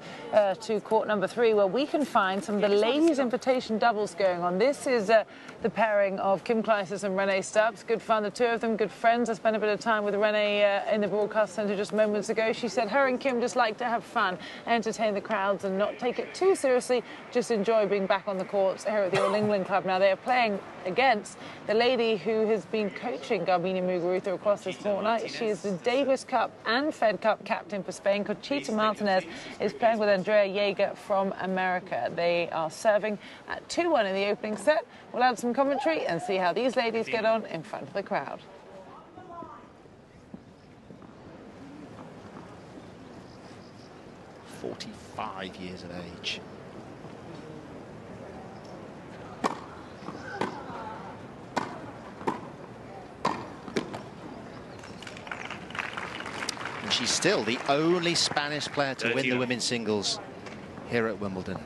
to court number 3, where we can find some of the ladies' invitation doubles going on. This is the pairing of Kim Clijsters and Renee Stubbs. Good fun, the two of them, good friends. I spent a bit of time with Renee in the broadcast centre just moments ago. She said her and Kim just like to have fun, entertain the crowds and not take it too seriously, just enjoy being back on the courts here at the All England Club. Now they are playing against the lady who has been coaching Garbine Muguruza across this fortnight. She is the Davis Cup and Fed Cup captain for Spain. Conchita Martinez is playing with Andrea Jaeger from America. They are serving at 2-1 in the opening set. We'll add some commentary and see how these ladies get on in front of the crowd. 45 years of age. And she's still the only Spanish player to win the women's singles here at Wimbledon.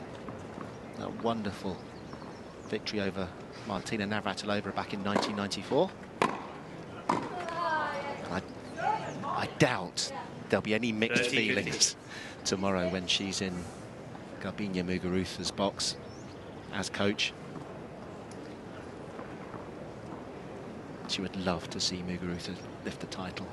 A wonderful victory over Martina Navratilova back in 1994. I I doubt there'll be any mixed feelings tomorrow when she's in Garbiñe Muguruza's box as coach. She would love to see Muguruza lift the title.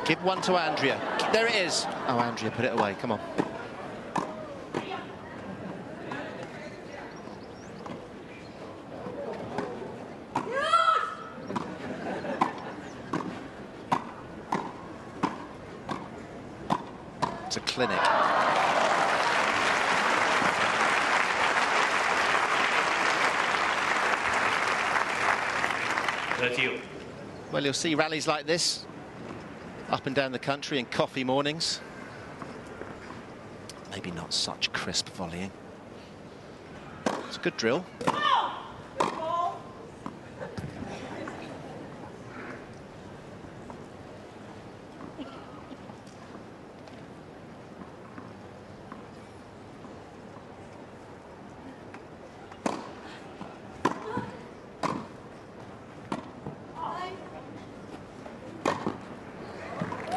Give one to Andrea. There it is. Oh, Andrea, put it away. Come on. It's a clinic. Well, you'll see rallies like this up and down the country in coffee mornings. Maybe not such crisp volleying. It's a good drill.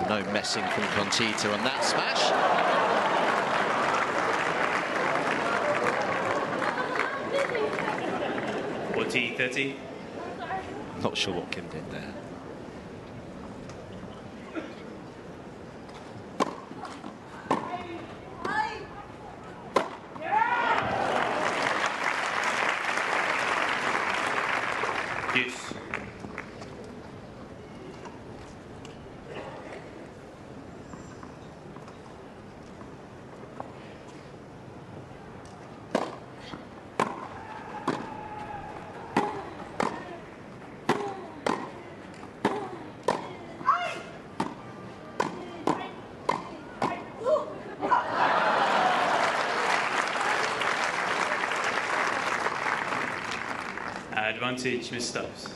No messing from Conchita on that smash. 40-30. Not sure what Kim did there. Deuce. Advantage, Miss Stubbs.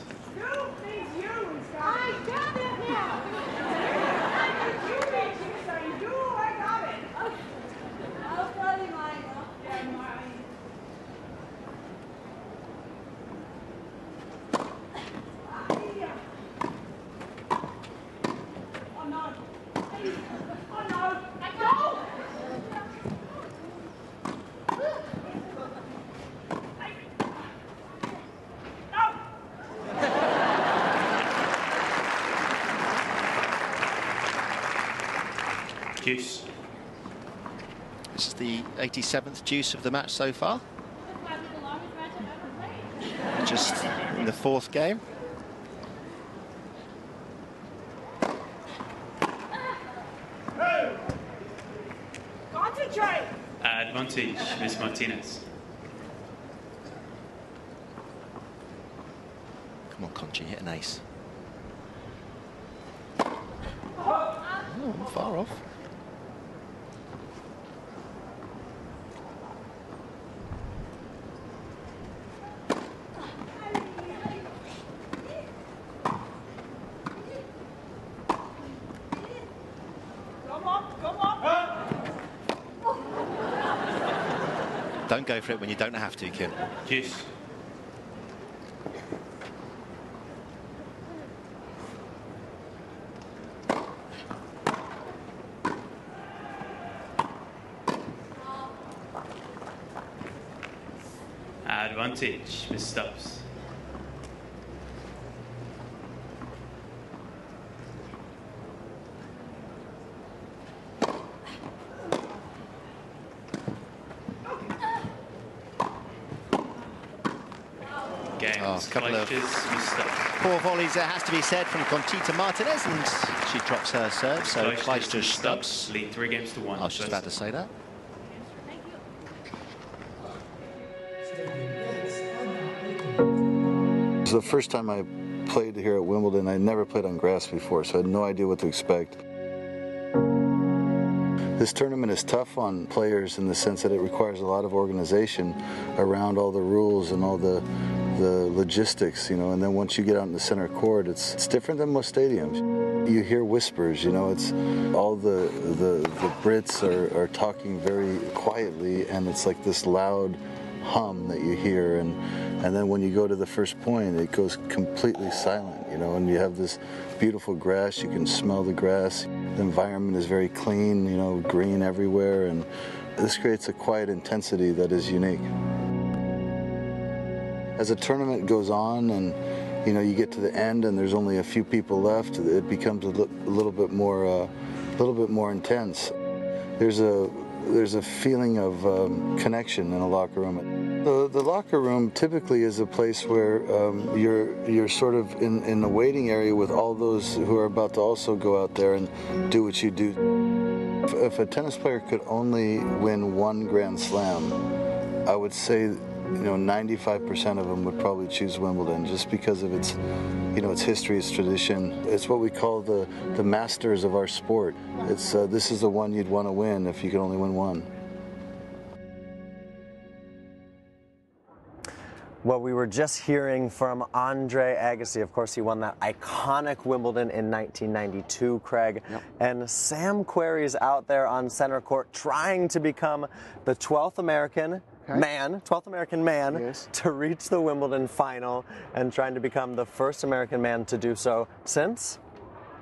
Deuce. This is the 87th deuce of the match so far. Just in the fourth game. Concentrate. Advantage, Miss Martinez. Come on, Conchi, hit an ace. Oh, far off. Don't go for it when you don't have to, Kim. Deuce. Advantage, Miss Stubbs. Oh, a couple of poor volleys, there has to be said, from Conchita Martinez, and she drops her serve, so Fleischter's Stubbs. Lead 3-1. I was just about to say that. It was the first time I played here at Wimbledon. I never played on grass before, so I had no idea what to expect. This tournament is tough on players in the sense that it requires a lot of organization around all the rules and all the logistics, you know, and then once you get out in the center court, it's different than most stadiums. You hear whispers, you know, it's all the Brits are talking very quietly, and it's like this loud hum that you hear, and then when you go to the first point, it goes completely silent, you know, and you have this beautiful grass, you can smell the grass, the environment is very clean, you know, green everywhere, and this creates a quiet intensity that is unique. As a tournament goes on and you know you get to the end and there's only a few people left, it becomes a little bit more intense. There's a feeling of connection in a locker room. The locker room typically is a place where you're sort of in the waiting area with all those who are about to also go out there and do what you do. If a tennis player could only win one Grand Slam, I would say, you know, 95% of them would probably choose Wimbledon just because of its, you know, its history, its tradition. It's what we call the masters of our sport. It's this is the one you'd want to win if you could only win one. Well, we were just hearing from Andre Agassi. Of course, he won that iconic Wimbledon in 1992, Craig. Yep. And Sam Querrey's out there on center court trying to become the 12th American man yes, to reach the Wimbledon final, and trying to become the first American man to do so since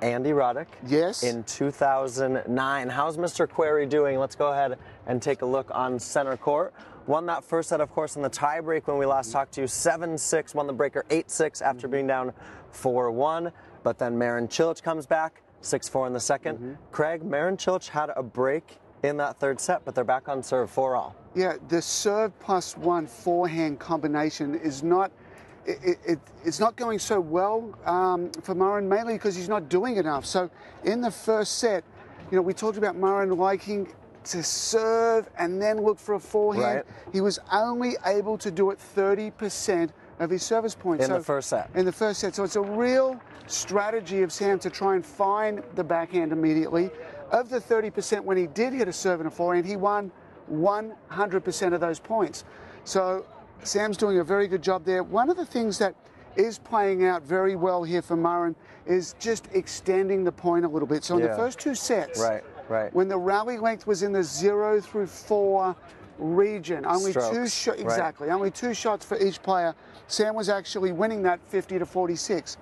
Andy Roddick. Yes. In 2009. How's Mr. Querrey doing? Let's go ahead and take a look on center court. Won that first set, of course, in the tiebreak when we last talked to you. 7-6, won the breaker 8-6 after being down 4-1. But then Marin Cilic comes back, 6-4 in the second. Craig, Marin Cilic had a break in that third set, but they're back on serve 4-all. Yeah, the serve plus one forehand combination is not, it's not going so well for Marin, mainly because he's not doing enough. So in the first set, you know, we talked about Marin liking to serve and then look for a forehand. Right. He was only able to do it 30% of his service points. In the first set. In the first set. So it's a real strategy of Sam to try and find the backhand immediately. Of the 30% when he did hit a serve and a forehand, he won 100% of those points. So Sam's doing a very good job there. One of the things that is playing out very well here for Marin is just extending the point a little bit. So in the first two sets, when the rally length was in the 0 through 4 region, only strokes, only two shots for each player, Sam was actually winning that 50-46.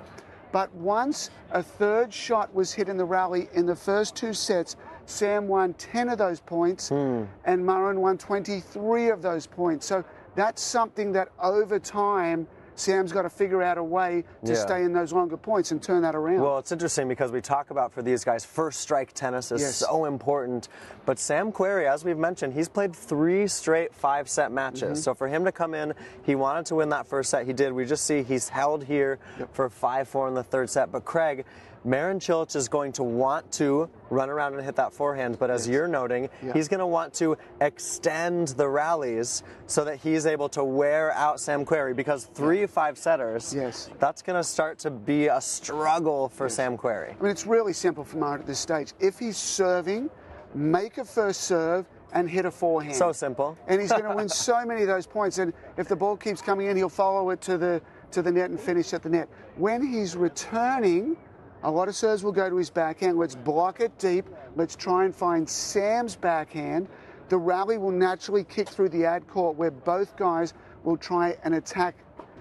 But once a third shot was hit in the rally in the first two sets, Sam won 10 of those points and Marin won 23 of those points. So that's something that over time Sam's got to figure out a way to stay in those longer points and turn that around. Well, it's interesting because we talk about, for these guys, first strike tennis is so important. But Sam Querrey, as we've mentioned, he's played 3 straight 5-set matches. So for him to come in, he wanted to win that first set. He did. We just see he's held here for 5-4 in the third set. But Craig, Marin Cilic is going to want to run around and hit that forehand, but as you're noting, he's going to want to extend the rallies so that he's able to wear out Sam Querrey, because 3 5-setters, that's going to start to be a struggle for Sam Querrey. I mean, it's really simple for Marin at this stage. If he's serving, make a first serve and hit a forehand. So simple. And he's going to win so many of those points, and if the ball keeps coming in, he'll follow it to the net and finish at the net. When he's returning, a lot of serves will go to his backhand. Let's block it deep. Let's try and find Sam's backhand. The rally will naturally kick through the ad court where both guys will try and attack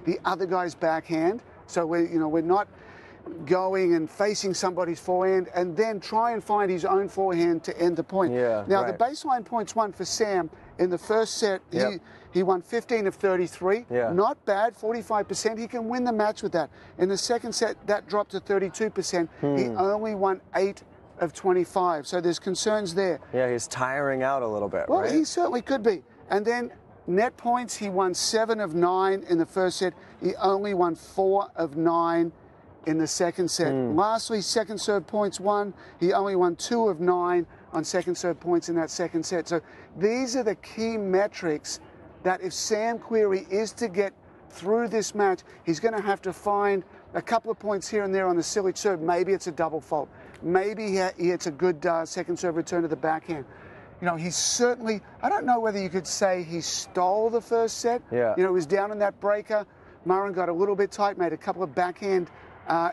the other guy's backhand. So we're not going and facing somebody's forehand and then try and find his own forehand to end the point. Now, the baseline points won for Sam in the first set. He won 15 of 33. Not bad, 45%. He can win the match with that. In the second set, that dropped to 32%. He only won 8 of 25. So there's concerns there. Yeah, he's tiring out a little bit, well, he certainly could be. And then net points, he won 7 of 9 in the first set. He only won 4 of 9 in the second set. Lastly, second serve points won. He only won 2 of 9 on second serve points in that second set. So these are the key metrics that if Sam Querrey is to get through this match, he's going to have to find a couple of points here and there on the Cilic serve. Maybe it's a double fault. Maybe he hits a good second serve return to the backhand. You know, he's certainly, I don't know whether you could say he stole the first set. You know, he was down in that breaker. Murren got a little bit tight, made a couple of backhand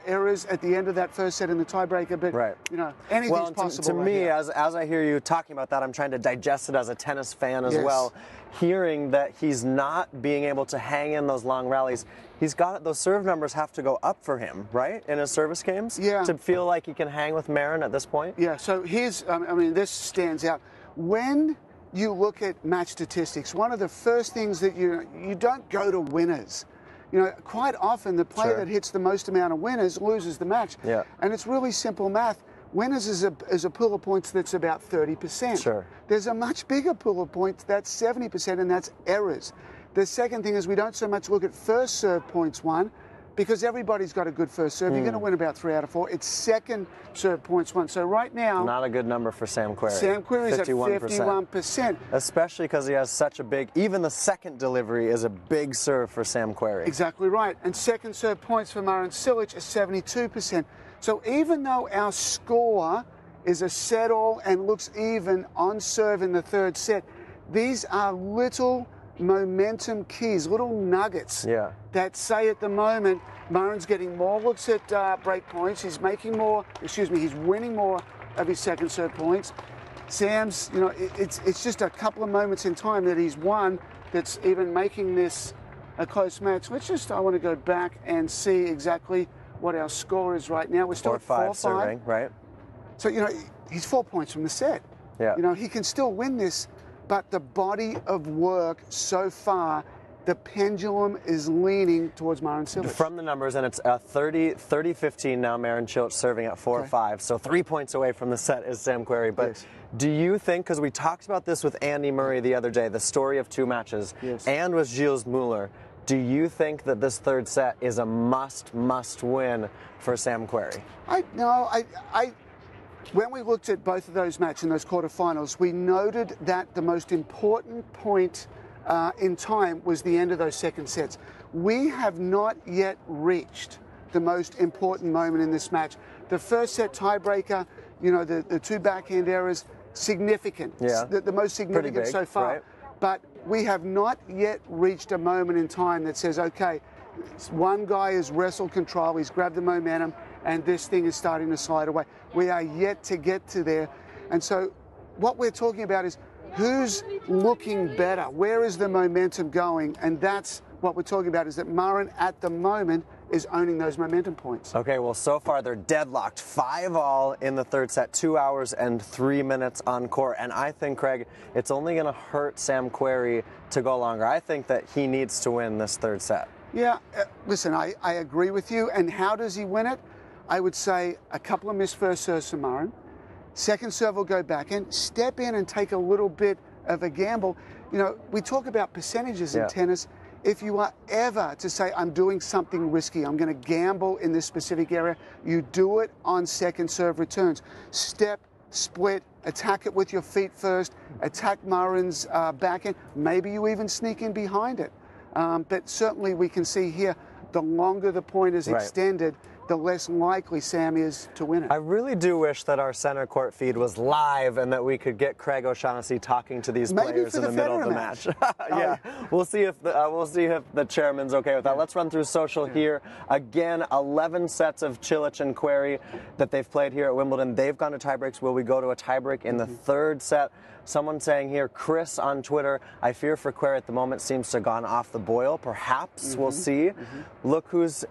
errors at the end of that first set in the tiebreaker, but you know, anything's possible. To me, as I hear you talking about that, I'm trying to digest it as a tennis fan as well. Hearing that he's not being able to hang in those long rallies, he's got those serve numbers have to go up for him, right, in his service games, to feel like he can hang with Murren at this point. Yeah. So here's, I mean, this stands out when you look at match statistics. One of the first things that you don't go to winners. You know, quite often the player that hits the most amount of winners loses the match. Yeah. And it's really simple math. Winners is a pool of points that's about 30%. Sure. There's a much bigger pool of points that's 70%, and that's errors. The second thing is we don't so much look at first serve points won, because everybody's got a good first serve. You're going to win about 3 out of 4. It's second serve points won. So right now, not a good number for Sam Querrey. Sam Querrey's at 51%. Especially because he has such a big, even the second delivery is a big serve for Sam Querrey. Exactly right. And second serve points for Murren Cilic is 72%. So even though our score is a set all and looks even on serve in the third set, these are little momentum keys, little nuggets that say at the moment Murren's getting more looks at break points. He's making more, he's winning more of his second serve points. Sam's, you know, it's just a couple of moments in time that he's won that's even making this a close match. I want to go back and see exactly what our score is right now. We're still 4-5 at 4-5 serving, right? So, you know, he's 4 points from the set. Yeah. You know, he can still win this. But the body of work so far, the pendulum is leaning towards Murren Cilic. From the numbers, and it's 30-15 now, Murren Cilic serving at 4-5. So 3 points away from the set is Sam Querrey. But do you think, because we talked about this with Andy Murray the other day, the story of 2 matches, and with Gilles Muller, do you think that this third set is a must win for Sam Querrey? When we looked at both of those matches in those quarterfinals, we noted that the most important point in time was the end of those second sets. We have not yet reached the most important moment in this match. The first set tiebreaker, you know, the 2 backhand errors, significant. Yeah. The most significant big, so far. right? But we have not yet reached a moment in time that says, okay, one guy has wrestled control, he's grabbed the momentum, and this thing is starting to slide away. We are yet to get to there. And so what we're talking about is who's looking better? Where is the momentum going? And that's what we're talking about, is that Murren at the moment is owning those momentum points. Okay, well, so far they're deadlocked. 5-all in the third set, 2 hours and 3 minutes on court. And I think, Craig, it's only going to hurt Sam Querrey to go longer. I think that he needs to win this third set. Yeah, listen, I agree with you. And how does he win it? I would say a couple of missed first serves for Murren. Second serve will go back in. Step in and take a little bit of a gamble. You know, we talk about percentages in tennis. If you are ever to say, I'm doing something risky, I'm going to gamble in this specific area, you do it on second serve returns. Step, split, attack it with your feet first, attack Murren's backhand. Maybe you even sneak in behind it. But certainly we can see here, the longer the point is extended, the less likely Sam is to win it. I really do wish that our center court feed was live and that we could get Craig O'Shaughnessy talking to these players in the middle of the match. Yeah, we'll see if the chairman's okay with that. Let's run through social here. Again, 11 sets of Cilic and Querrey that they've played here at Wimbledon. They've gone to tiebreaks. Will we go to a tiebreak in the third set? Someone saying here, Chris on Twitter, I fear for Querrey at the moment seems to have gone off the boil. Perhaps, we'll see. Look who's...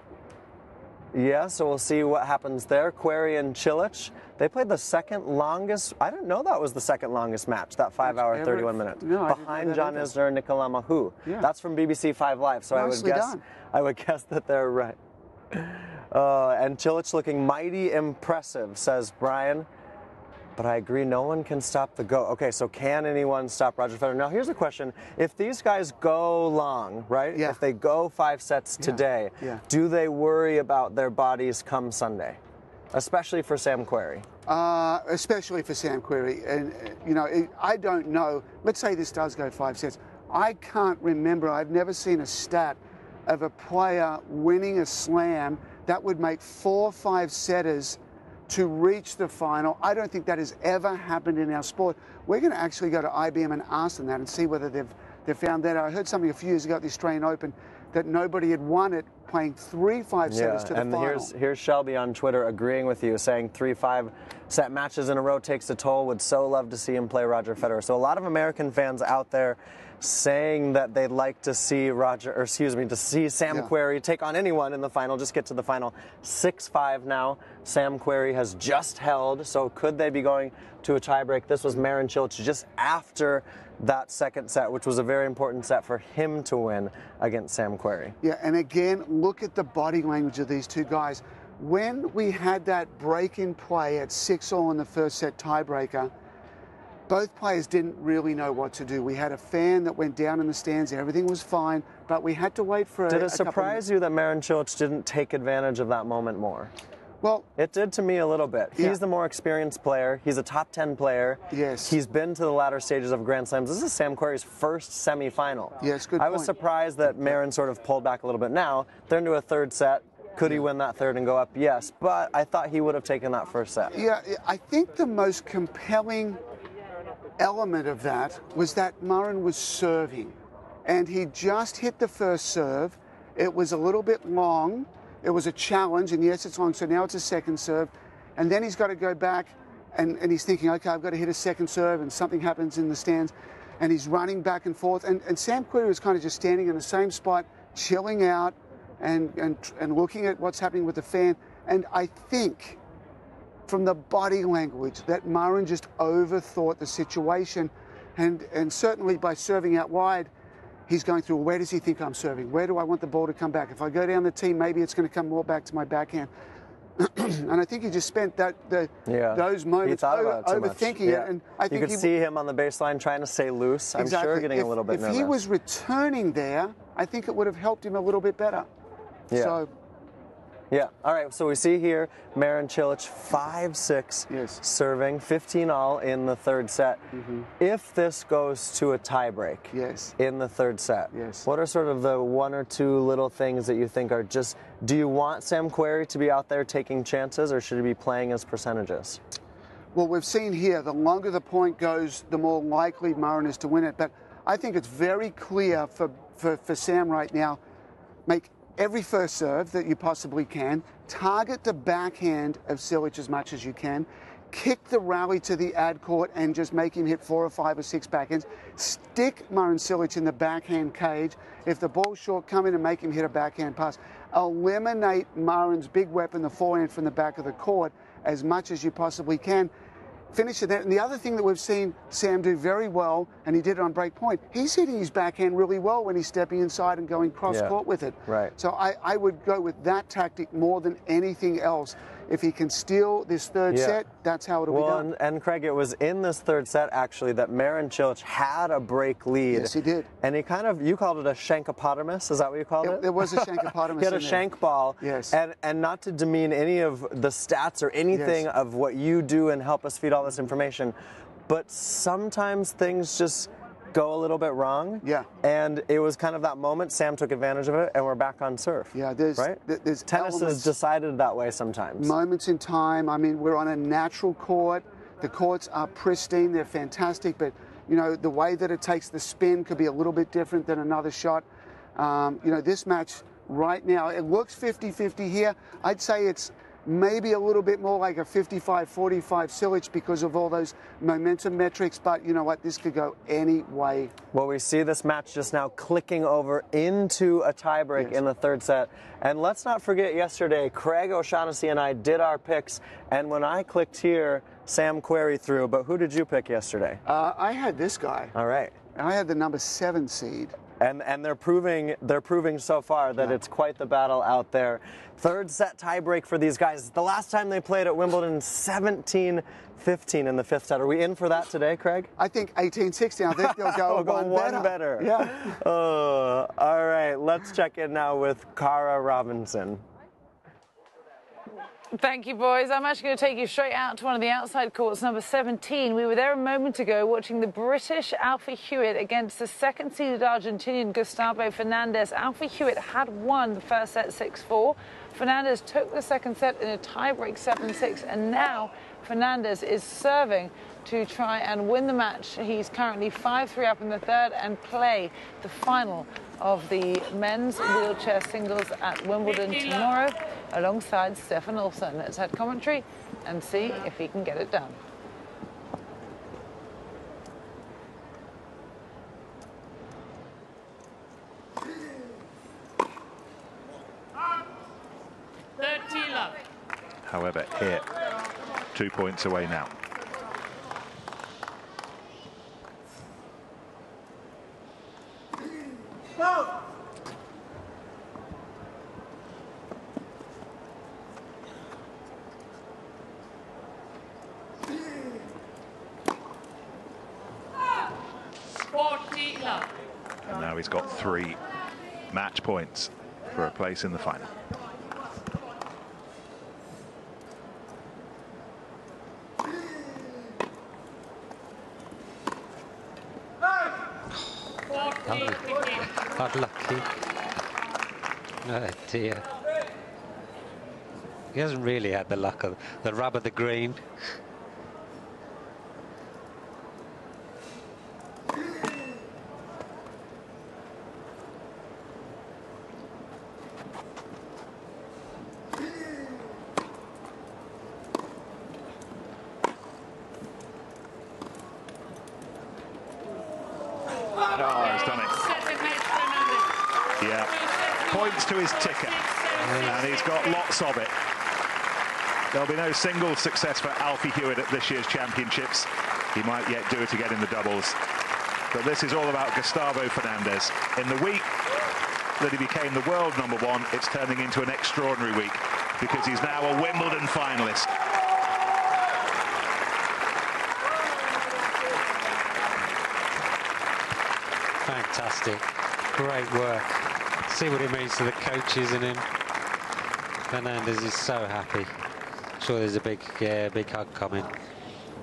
Yeah, so we'll see what happens there. Querrey and Cilic, they played the second longest, I didn't know that was the second longest match, that 5 hour, 31 minutes. No, behind John Isner and Nicolas Mahut. Yeah. That's from BBC 5 Live, so I would guess that they're right. And Cilic looking mighty impressive, says Brian. But I agree, no one can stop the go. Okay, so can anyone stop Roger Federer? Now, here's a question. If these guys go long, right? Yeah. If they go 5 sets today, do they worry about their bodies come Sunday? Especially for Sam Querrey. Especially for Sam Querrey. And, you know, I don't know. Let's say this does go 5 sets. I can't remember. I've never seen a stat of a player winning a slam that would make 4 5-setters to reach the final. I don't think that has ever happened in our sport. We're going to actually go to IBM and ask them that and see whether they've They found that. I heard something a few years ago at the Australian Open that nobody had won it playing 3 5-setters to the final. And here's Shelby on Twitter agreeing with you, saying 3 5-set matches in a row takes a toll. Would so love to see him play Roger Federer. So a lot of American fans out there saying that they'd like to see Sam Querrey take on anyone in the final, just get to the final. 6-5 now. Sam Querrey has just held, so could they be going to a tiebreak? This was Marin Cilic just after that second set, which was a very important set for him to win against Sam Querrey. Yeah, and again, look at the body language of these two guys. When we had that break in play at 6-all in the first set tiebreaker, both players didn't really know what to do. We had a fan that went down in the stands, everything was fine, but we had to wait for Did it surprise you that Marin Cilic didn't take advantage of that moment more? Well, it did to me a little bit. Yeah. He's the more experienced player. He's a top 10 player. Yes. He's been to the latter stages of Grand Slams. This is Sam Querrey's first semifinal. Yes, good I point. was surprised that Marin sort of pulled back a little bit. Now, they're into a third set. Could he win that third and go up? Yes, but I thought he would have taken that first set. Yeah, I think the most compelling element of that was that Marin was serving, and he just hit the first serve. It was a little bit long. It was a challenge, and yes, it's long, so now it's a second serve. And then he's got to go back, and he's thinking, okay, I've got to hit a second serve, and something happens in the stands, and he's running back and forth. And Sam Querrey was kind of just standing in the same spot, chilling out, and looking at what's happening with the fan. And I think, from the body language, that Marin just overthought the situation, and certainly by serving out wide, he's going through, where does he think I'm serving? Where do I want the ball to come back? If I go down the tee, maybe it's going to come more back to my backhand. And I think he just spent those moments overthinking it. And I think you could see him on the baseline trying to stay loose. I'm sure getting a little bit nervous. If he was returning there, I think it would have helped him a little bit better. Yeah. So, yeah. All right. So we see here Marin Cilic 5-6 serving 15-all in the third set. If this goes to a tiebreak in the third set, what are sort of the 1 or 2 little things that you think are just, do you want Sam Querrey to be out there taking chances, or should he be playing his percentages? Well, we've seen here, the longer the point goes, the more likely Marin is to win it. But I think it's very clear for Sam right now, make every first serve that you possibly can, target the backhand of Cilic as much as you can, kick the rally to the ad court and just make him hit 4 or 5 or 6 backhands, stick Marin Cilic in the backhand cage. If the ball's short, come in and make him hit a backhand pass. Eliminate Marin's big weapon, the forehand, from the back of the court as much as you possibly can. Finish it. And the other thing that we've seen Sam do very well, and he did it on break point, he's hitting his backhand really well when he's stepping inside and going cross-court with it. Right. So I would go with that tactic more than anything else. If he can steal this third set, that's how it'll be done. And Craig, it was in this third set, actually, that Marin Cilic had a break lead. Yes, he did. And he kind of, you called it a shankopotamus, is that what you called it? It was a shankopotamus. He had a shank ball. Yes. And not to demean any of the stats or anything of what you do and help us feed all this information, but sometimes things just go a little bit wrong. Yeah. And it was kind of that moment, Sam took advantage of it, and we're back on serve. Yeah, there's tennis is decided that way sometimes. Moments in time. I mean, we're on a natural court. The courts are pristine. They're fantastic. But, you know, the way that it takes the spin could be a little bit different than another shot. You know, this match right now, it looks 50-50 here. I'd say it's maybe a little bit more like a 55-45 Cilic because of all those momentum metrics, but you know what, this could go any way. Well, we see this match just now clicking over into a tiebreak in the third set. And let's not forget yesterday, Craig O'Shaughnessy and I did our picks, and when I clicked here, Sam Querrey threw, but who did you pick yesterday? I had this guy. All right. I had the number 7 seed. And they're proving so far that it's quite the battle out there. Third set tiebreak for these guys. The last time they played at Wimbledon, 17-15 in the fifth set. Are we in for that today, Craig? I think 18-16. I think they'll go one better. Yeah. All right, let's check in now with Cara Robinson. Thank you, boys. I'm actually going to take you straight out to one of the outside courts, number 17. We were there a moment ago watching the British Alfie Hewitt against the second-seeded Argentinian Gustavo Fernandez. Alfie Hewitt had won the first set 6-4. Fernandez took the second set in a tiebreak 7-6, and now Fernandez is serving to try and win the match. He's currently 5-3 up in the third and play the final of the men's wheelchair singles at Wimbledon tomorrow alongside Stefan Olsson. Let's head commentary and see if he can get it done. However, here, 2 points away now. And now he's got 3 match points for a place in the final. Unlucky. Oh dear. He hasn't really had the luck of the rub of the green. To his ticker, and he's got lots of it. There'll be no single success for Alfie Hewitt at this year's championships. He might yet do it again in the doubles, but this is all about Gustavo Fernandez. In the week that he became the world #1, it's turning into an extraordinary week because he's now a Wimbledon finalist. Fantastic, great work. See what it means to the coaches and him. Fernandez is so happy. I'm sure there's a big hug coming.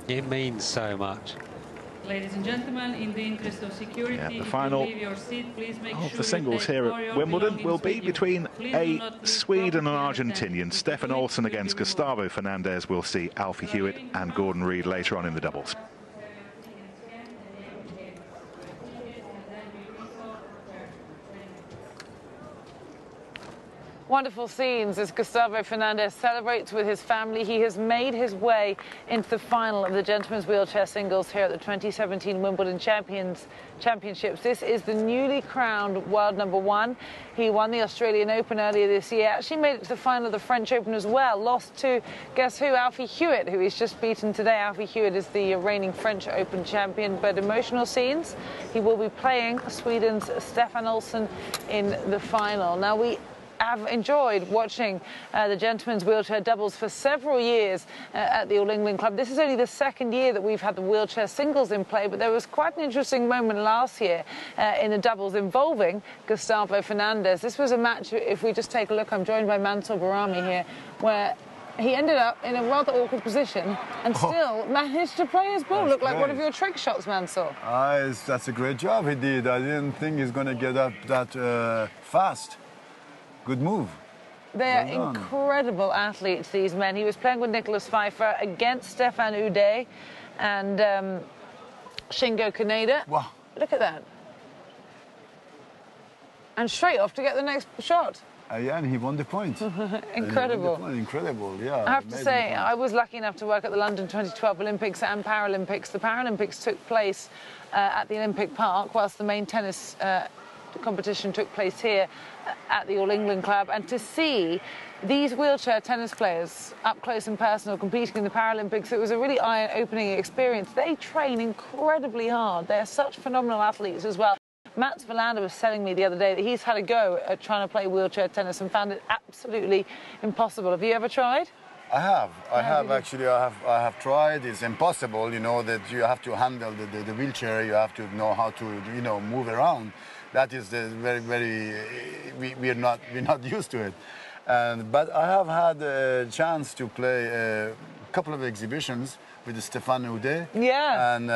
It means so much. Ladies and gentlemen, in the interest of security, the final of the singles here at Wimbledon will be between a Swede and an Argentinian. Stefan Olsson against Gustavo Fernandez. We'll see Alfie Hewitt and Gordon Reid later on in the doubles. Wonderful scenes as Gustavo Fernandez celebrates with his family. He has made his way into the final of the gentlemen's wheelchair singles here at the 2017 Wimbledon Championships. This is the newly crowned world #1. He won the Australian Open earlier this year. Actually made it to the final of the French Open as well. Lost to, guess who, Alfie Hewitt, who he's just beaten today. Alfie Hewitt is the reigning French Open champion. But emotional scenes. He will be playing Sweden's Stefan Olsson in the final. Now, we have enjoyed watching the gentlemen's wheelchair doubles for several years at the All England Club. This is only the second year that we've had the wheelchair singles in play, but there was quite an interesting moment last year in the doubles involving Gustavo Fernandez. This was a match, if we just take a look, I'm joined by Mansour Barami here, where he ended up in a rather awkward position and still managed to play his ball. Looked like one of your trick shots, Mansour. That's a great job he did. I didn't think he's going to get up that fast. Good move. They're incredible athletes, these men. He was playing with Nicholas Pfeiffer against Stefan Ude and Shingo Kaneda. Wow. Look at that. And straight off to get the next shot. Yeah, and he won the point. Incredible. Incredible, yeah. I have to say, I was lucky enough to work at the London 2012 Olympics and Paralympics. The Paralympics took place at the Olympic Park, whilst the main tennis competition took place here at the All England Club. And to see these wheelchair tennis players up close and personal competing in the Paralympics, it was a really eye-opening experience. They train incredibly hard. They're such phenomenal athletes as well. Mats Wilander was telling me the other day that he's had a go at trying to play wheelchair tennis and found it absolutely impossible. Have you ever tried? I have tried. It's impossible, you know, that you have to handle the wheelchair, you have to know how to, you know, move around. That is we're not used to it. But I have had a chance to play a couple of exhibitions with Stefan Ude. Yeah. And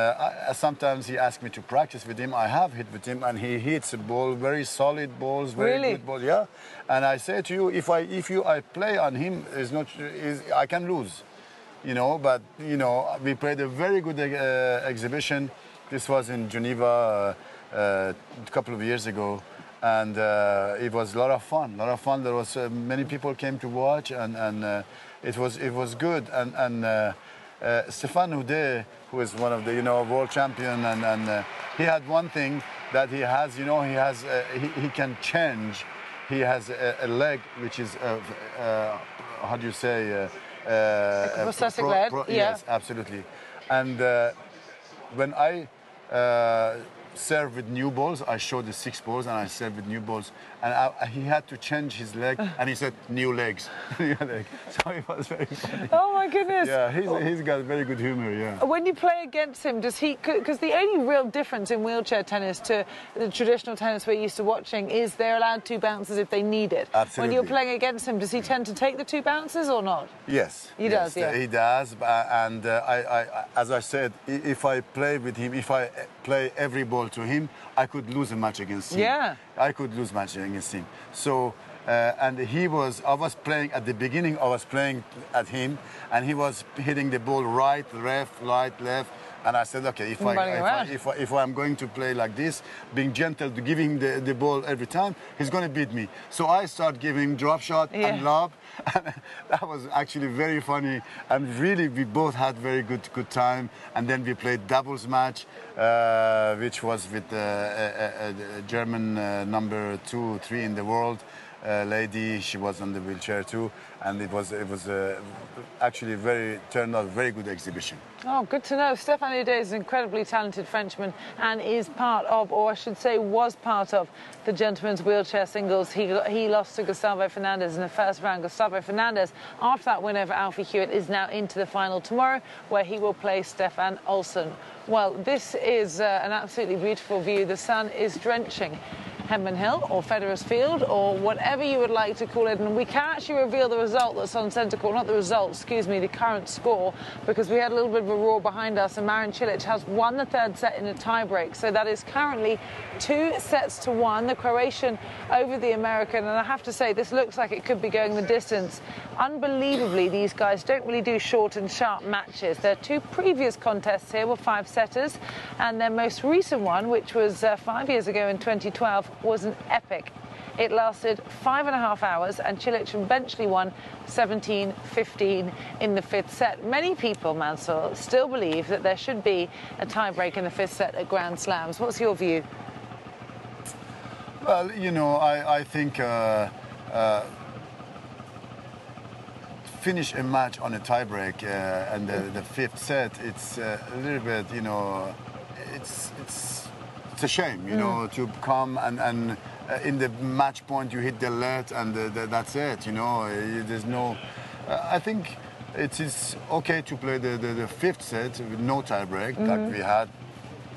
sometimes he asks me to practice with him. I have hit with him, and he hits a ball, very solid balls, very good balls. Yeah. And I say to you, if I play on him, I can lose. you know, but, you know, we played a very good exhibition. This was in Geneva a couple of years ago, and it was a lot of fun. There was many people came to watch, and it was good. And Stéphane Houdet, who is one of the world champion, and he had one thing that he has, he can change. He has a leg which is how do you say? A prosthetic leg. Yes, absolutely. And when I serve with new balls, I showed the 6 balls and I serve with new balls, and he had to change his leg, and he said new legs. New leg. So it was very funny. Oh my goodness. Yeah, he's got very good humor, yeah. When you play against him, does he, because the only real difference in wheelchair tennis to the traditional tennis we're used to watching is they're allowed 2 bounces if they need it. Absolutely. When you're playing against him, does he tend to take the 2 bounces or not? Yes. He does, yeah. He does, and I, as I said, if I play with him, if I play every ball to him, I could lose a match against him. Yeah. I could lose match against him. So, and I was playing at the beginning, I was playing at him, and he was hitting the ball right, left, and I said, okay, if I'm going to play like this, being gentle to give him the ball every time, he's going to beat me. So I start giving drop shot and lob, and that was actually very funny, and really we both had very good time. And then we played doubles match, which was with a German number 2, 3 in the world. Lady, she was on the wheelchair too, and it was actually turned out a very good exhibition. Oh, good to know. Stéphane Houdet is an incredibly talented Frenchman and is part of, or I should say was part of, the gentlemen's wheelchair singles. He lost to Gustavo Fernandez in the first round. Gustavo Fernandez, after that win over Alfie Hewitt, is now into the final tomorrow, where he will play Stefan Olsson. Well, this is an absolutely beautiful view. The sun is drenching Henman Hill or Federer's Field or whatever you would like to call it, and we can actually reveal the result that's on centre court, not the result, excuse me, the current score, because we had a little bit of a roar behind us, and Marin Cilic has won the 3rd set in a tie-break, so that is currently 2-1, the Croatian over the American, and I have to say this looks like it could be going the distance. Unbelievably, these guys don't really do short and sharp matches. Their 2 previous contests here were 5-setters, and their most recent one, which was 5 years ago in 2012, was an epic. It lasted 5.5 hours, and Cilic eventually won 17-15 in the 5th set. Many people, Mansour, still believe that there should be a tie-break in the 5th set at Grand Slams. What's your view? Well, I think finish a match on a tie-break and the 5th set, it's a little bit, it's a shame, to come and in the match point you hit the lead and that's it, there's no... I think it is okay to play the 5th set with no tie-break, like we had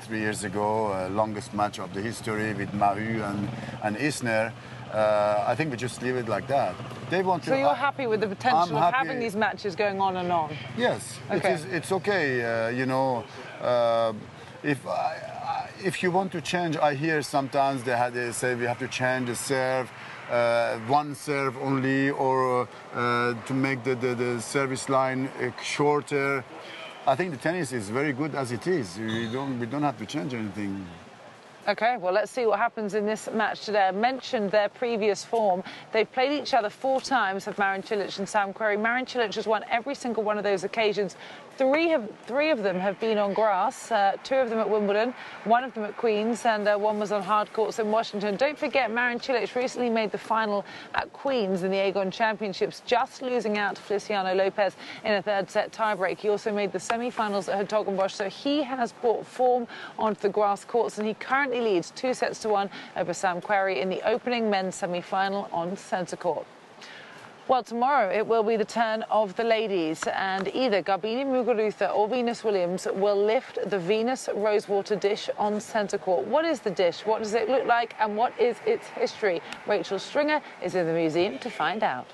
3 years ago, longest match of the history with Mahu and Isner. I think we just leave it like that. They want to. So you're happy with the potential of having these matches going on and on? Yes, okay. It's okay. If you want to change, I hear sometimes they say we have to change the serve, one serve only, or to make the service line shorter. I think the tennis is very good as it is. We don't have to change anything. OK, well, let's see what happens in this match today. I mentioned their previous form. They've played each other 4 times, have Marin Cilic and Sam Querrey. Marin Cilic has won every single one of those occasions. Three of them have been on grass, 2 of them at Wimbledon, 1 of them at Queen's, and 1 was on hard courts in Washington. Don't forget, Marin Cilic recently made the final at Queen's in the Aegon Championships, just losing out to Feliciano Lopez in a 3rd set tiebreak. He also made the semi-finals at Hertogenbosch, so he has brought form onto the grass courts, and he currently leads 2-1 over Sam Querrey in the opening men's semi-final on centre court. Well, tomorrow it will be the turn of the ladies, and either Garbine Muguruza or Venus Williams will lift the Venus Rosewater dish on centre court. What is the dish? What does it look like? And what is its history? Rachel Stringer is in the museum to find out.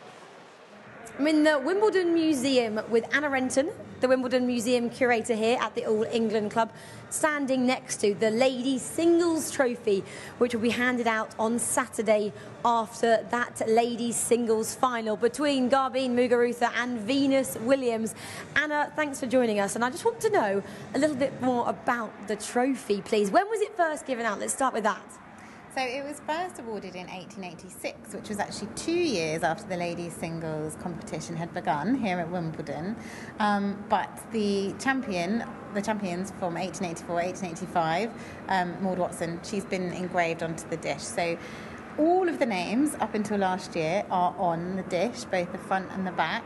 I'm in the Wimbledon Museum with Anna Renton, the Wimbledon Museum curator here at the All England Club, standing next to the Ladies Singles Trophy, which will be handed out on Saturday after that Ladies Singles final between Garbine Muguruza and Venus Williams. Anna, thanks for joining us, and I just want to know a little bit more about the trophy, please. When was it first given out? Let's start with that. So it was first awarded in 1886, which was actually 2 years after the ladies' singles competition had begun here at Wimbledon. But the champions from 1884, 1885, Maud Watson, she's been engraved onto the dish. So all of the names up until last year are on the dish, both the front and the back.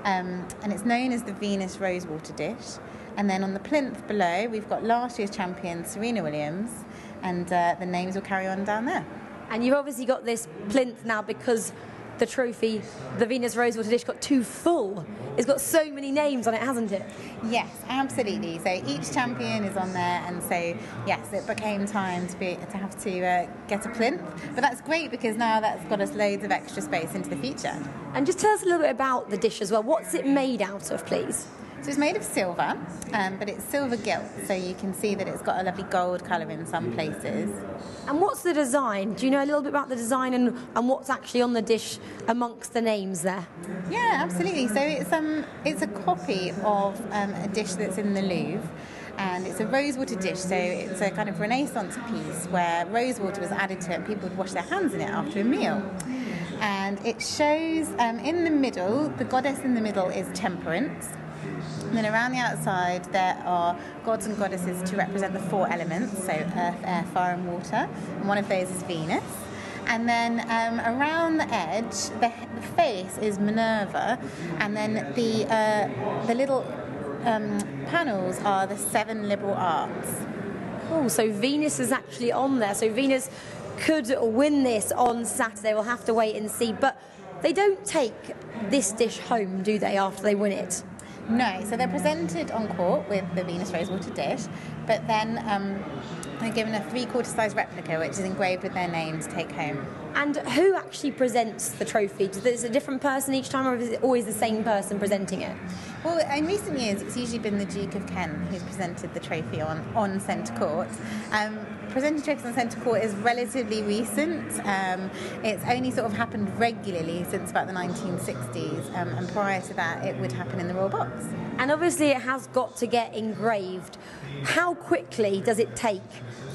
And it's known as the Venus Rosewater dish. And then on the plinth below, we've got last year's champion, Serena Williams, and the names will carry on down there. And you've obviously got this plinth now because the trophy, the Venus Rosewater dish, got too full. It's got so many names on it, hasn't it? Yes, absolutely. So each champion is on there, and so yes, it became time to have to get a plinth. But that's great because now that's got us loads of extra space into the future. And just tell us a little bit about the dish as well. What's it made out of, please? So it's made of silver, but it's silver gilt, so you can see that it's got a lovely gold colour in some places. And what's the design? Do you know a little bit about the design and what's actually on the dish amongst the names there? Yeah, absolutely. So it's a copy of a dish that's in the Louvre. And it's a rosewater dish, so it's a kind of Renaissance piece where rosewater was added to it and people would wash their hands in it after a meal. And it shows, in the middle, the goddess in the middle is Temperance. And then around the outside there are gods and goddesses to represent the 4 elements, so earth, air, fire and water, and one of those is Venus. And then around the edge, the face is Minerva, and then the little panels are the 7 liberal arts. Oh, so Venus is actually on there. So Venus could win this on Saturday. We'll have to wait and see. But they don't take this dish home, do they, after they win it? No, so they're presented on court with the Venus Rosewater dish, but then they're given a 3/4 size replica which is engraved with their name to take home. And who actually presents the trophy? Is it a different person each time, or is it always the same person presenting it? Well, in recent years it's usually been the Duke of Kent who's presented the trophy on centre court. Presenting trophies on centre court is relatively recent. It's only sort of happened regularly since about the 1960s, and prior to that it would happen in the Royal Box. And obviously it has got to get engraved. How quickly does it take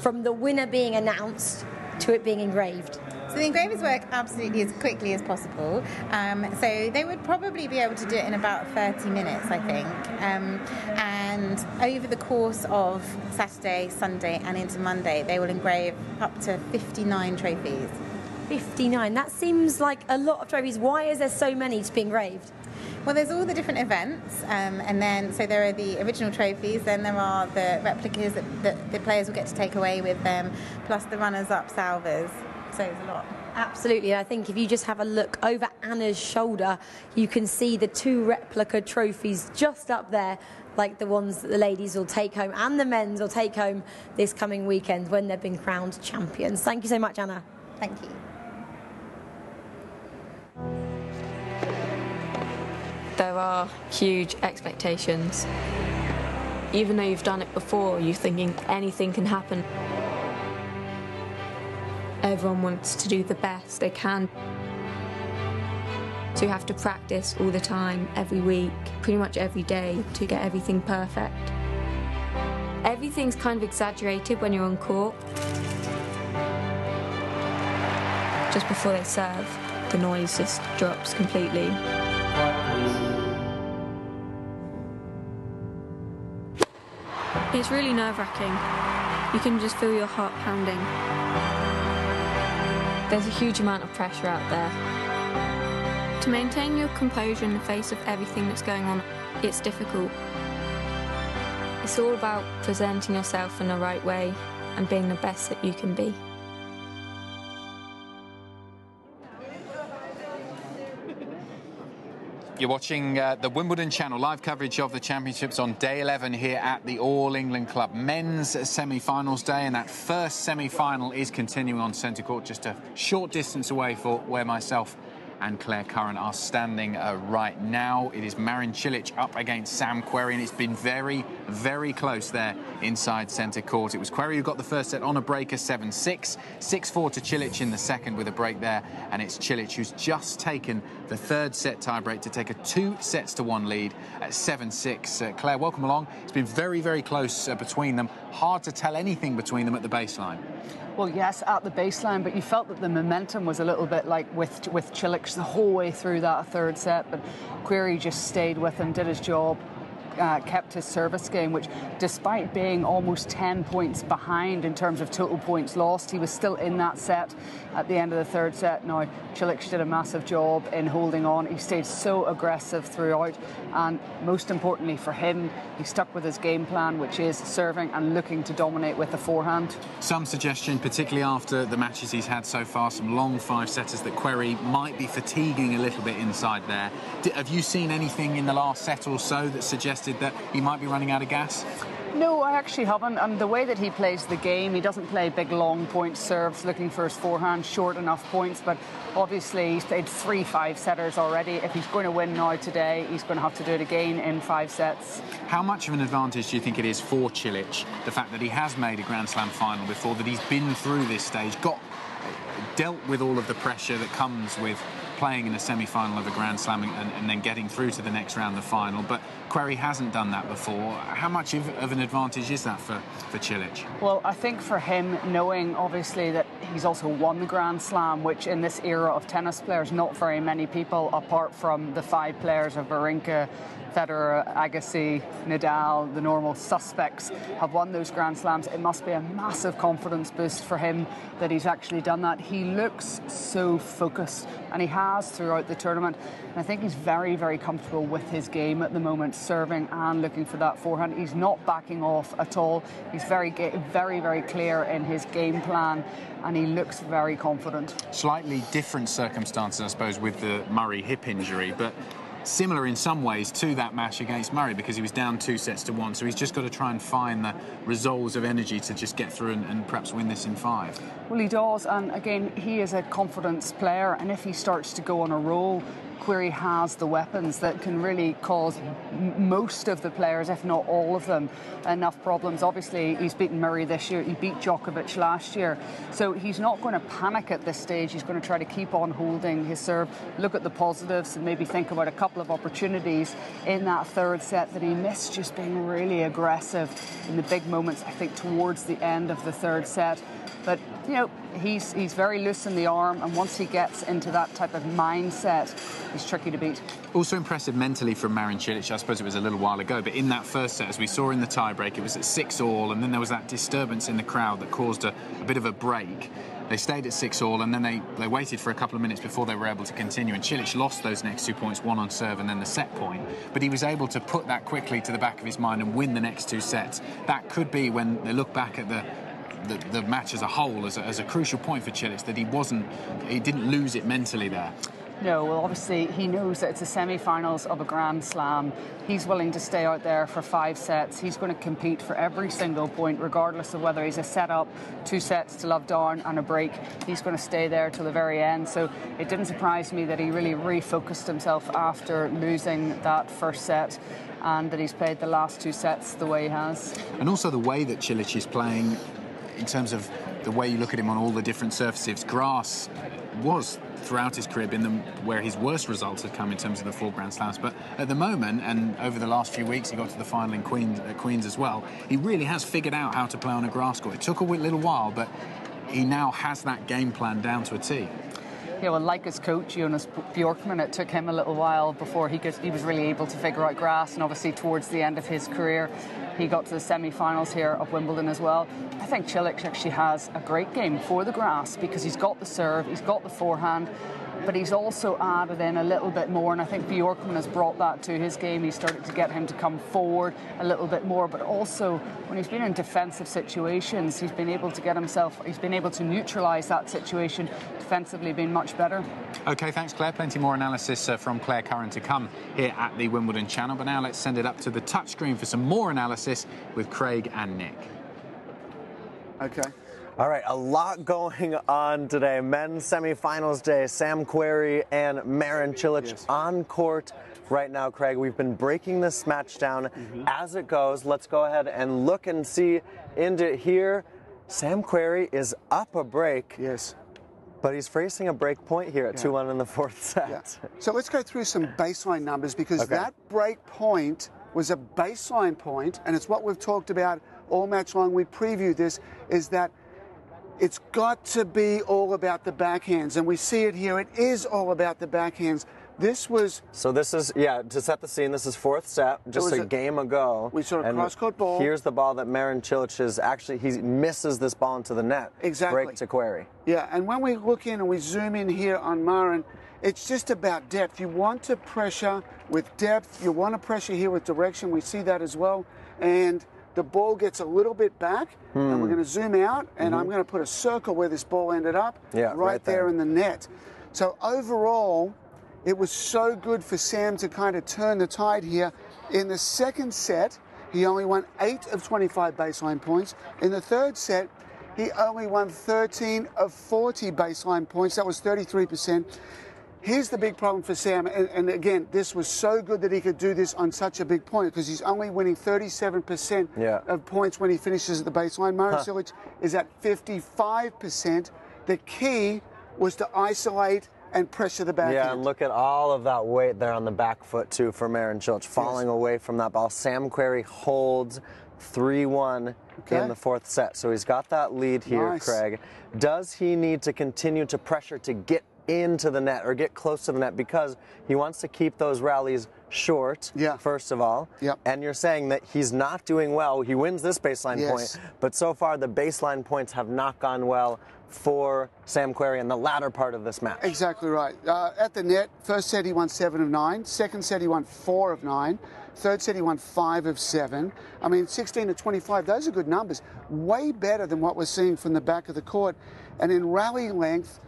from the winner being announced to it being engraved? So the engravers work absolutely as quickly as possible. So they would probably be able to do it in about 30 minutes, I think. And over the course of Saturday, Sunday and into Monday, they will engrave up to 59 trophies. 59? That seems like a lot of trophies. Why is there so many to be engraved? Well, there's all the different events, and then so there are the original trophies, then there are the replicas that the players will get to take away with them, plus the runners-up salvers. So it's a lot. Absolutely. I think if you just have a look over Anna's shoulder, you can see the 2 replica trophies just up there, like the ones that the ladies will take home and the men's will take home this coming weekend when they've been crowned champions. Thank you so much, Anna. Thank you. There are huge expectations. Even though you've done it before, you're thinking anything can happen. Everyone wants to do the best they can. So you have to practice all the time, every week, pretty much every day, to get everything perfect. Everything's kind of exaggerated when you're on court. Just before they serve, the noise just drops completely. It's really nerve-wracking. You can just feel your heart pounding. There's a huge amount of pressure out there. To maintain your composure in the face of everything that's going on, it's difficult. It's all about presenting yourself in the right way and being the best that you can be. You're watching the Wimbledon channel, live coverage of the championships on day 11 here at the All England Club. Men's semi-finals day, and that first semi-final is continuing on centre court, just a short distance away for where myself and Claire Curran are standing right now. It is Marin Cilic up against Sam Querrey, and it's been very, very close there inside centre court. It was Querrey who got the first set on a breaker, 7-6, 6-4 to Cilic in the second with a break there, and it's Cilic who's just taken the third set tiebreak to take a 2-1 lead at 7-6. Claire, welcome along. It's been very, very close between them. Hard to tell anything between them at the baseline. Well, yes, at the baseline, but you felt that the momentum was a little bit like with Cilic the whole way through that third set, but Querrey just stayed with him, did his job, kept his service game, which despite being almost 10 points behind in terms of total points lost, he was still in that set at the end of the third set. Now, Cilic did a massive job in holding on. He stayed so aggressive throughout, and most importantly for him, he stuck with his game plan, which is serving and looking to dominate with the forehand. Some suggestion, particularly after the matches he's had so far, some long five-setters, that Querrey might be fatiguing a little bit inside there. Have you seen anything in the last set or so that suggested that he might be running out of gas? No, I actually haven't. And the way that he plays the game, he doesn't play big, long point serves, looking for his forehand, short enough points. But obviously, he's played 3 5-setters already. If he's going to win now today, he's going to have to do it again in 5 sets. How much of an advantage do you think it is for Cilic, the fact that he has made a Grand Slam final before, that he's been through this stage, dealt with all of the pressure that comes with playing in a semi-final of a Grand Slam and then getting through to the next round, the final, but Querrey hasn't done that before. How much of an advantage is that for Cilic? Well, I think for him, knowing obviously that he's also won the Grand Slam, which in this era of tennis players, not very many people, apart from the 5 players of Wawrinka, Federer, Agassi, Nadal, the normal suspects, have won those Grand Slams. It must be a massive confidence boost for him that he's actually done that. He looks so focused, and he has throughout the tournament. And I think he's very, very comfortable with his game at the moment, serving and looking for that forehand. He's not backing off at all. He's very, very clear in his game plan, and he looks very confident. Slightly different circumstances, I suppose, with the Murray hip injury, but similar in some ways to that match against Murray, because he was down 2-1, so he's just got to try and find the resolves of energy to just get through and perhaps win this in 5. Well, he does, and again, he is a confidence player, and if he starts to go on a roll, Querrey has the weapons that can really cause most of the players, if not all of them, enough problems. Obviously, he's beaten Murray this year. He beat Djokovic last year. So he's not going to panic at this stage. He's going to try to keep on holding his serve, look at the positives, and maybe think about a couple of opportunities in that third set that he missed, just being really aggressive in the big moments, I think, towards the end of the third set. But, you know, he's very loose in the arm, and once he gets into that type of mindset, he's tricky to beat. Also impressive mentally from Marin Cilic. I suppose it was a little while ago, but in that first set, as we saw in the tiebreak, it was at 6-all, and then there was that disturbance in the crowd that caused a bit of a break. They stayed at 6-all, and then they waited for a couple of minutes before they were able to continue, and Cilic lost those next 2 points, one on serve and then the set point. But he was able to put that quickly to the back of his mind and win the next 2 sets. That could be, when they look back at the match as a whole, as a crucial point for Cilic, that he didn't lose it mentally there. No, well, obviously he knows that it's the semi-finals of a Grand Slam. He's willing to stay out there for 5 sets. He's going to compete for every single point, regardless of whether he's a set-up, 2 sets to love down and a break. He's going to stay there till the very end. So it didn't surprise me that he really refocused himself after losing that first set, and that he's played the last 2 sets the way he has. And also the way that Cilic is playing, in terms of the way you look at him on all the different surfaces. Grass was, throughout his career, been where his worst results had come in terms of the 4 Grand Slams. But at the moment, and over the last few weeks, he got to the final in Queens as well, he really has figured out how to play on a grass court. It took a little while, but he now has that game plan down to a T. Yeah, well, like his coach, Jonas Bjorkman, it took him a little while before he was really able to figure out grass, and obviously towards the end of his career, he got to the semi-finals here of Wimbledon as well. I think Cilic actually has a great game for the grass, because he's got the serve, he's got the forehand, but he's also added in a little bit more, and I think Bjorkman has brought that to his game. He started to get him to come forward a little bit more, but also when he's been in defensive situations, he's been able to neutralise that situation, defensively being much better. OK, thanks, Claire. Plenty more analysis from Claire Curran to come here at the Wimbledon channel, but now let's send it up to the touchscreen for some more analysis with Craig and Nick. OK. All right, a lot going on today. Men's semifinals day. Sam Querrey and Marin Cilic on court right now, Craig. We've been breaking this match down as it goes. Let's go ahead and look and see into it here. Sam Querrey is up a break. Yes. But he's facing a break point here at 2-1 in the fourth set. Yeah. So let's go through some baseline numbers, because that break point was a baseline point, and it's what we've talked about all match long. We previewed this, is that it's got to be all about the backhands, and we see it here. It is all about the backhands. This was... So this is, to set the scene, this is fourth set, just a game ago. We saw a cross-court ball. Here's the ball that Marin Cilic is actually, he misses this ball into the net. Exactly. Break to Querrey. Yeah, and when we look in and we zoom in here on Marin, it's just about depth. You want to pressure with depth. You want to pressure here with direction. We see that as well. And the ball gets a little bit back, and we're going to zoom out, and I'm going to put a circle where this ball ended up, right there in the net. So overall, it was so good for Sam to kind of turn the tide here. In the second set, he only won 8 of 25 baseline points. In the third set, he only won 13 of 40 baseline points. That was 33%. Here's the big problem for Sam, and again, this was so good that he could do this on such a big point, because he's only winning 37% of points when he finishes at the baseline. Marin Cilic is at 55%. The key was to isolate and pressure the backhand. Yeah, and look at all of that weight there on the back foot, too, for Marin Cilic, falling away from that ball. Sam Querrey holds 3-1 in the fourth set, so he's got that lead here, Craig. Does he need to continue to pressure to get into the net or get close to the net, because he wants to keep those rallies short, first of all, and you're saying that he's not doing well. He wins this baseline point, but so far the baseline points have not gone well for Sam Querrey in the latter part of this match. Exactly right. At the net, first set he won 7 of 9, second set he won 4 of 9, third set he won 5 of 7. I mean, 16 to 25, those are good numbers. Way better than what we're seeing from the back of the court. And in rally length,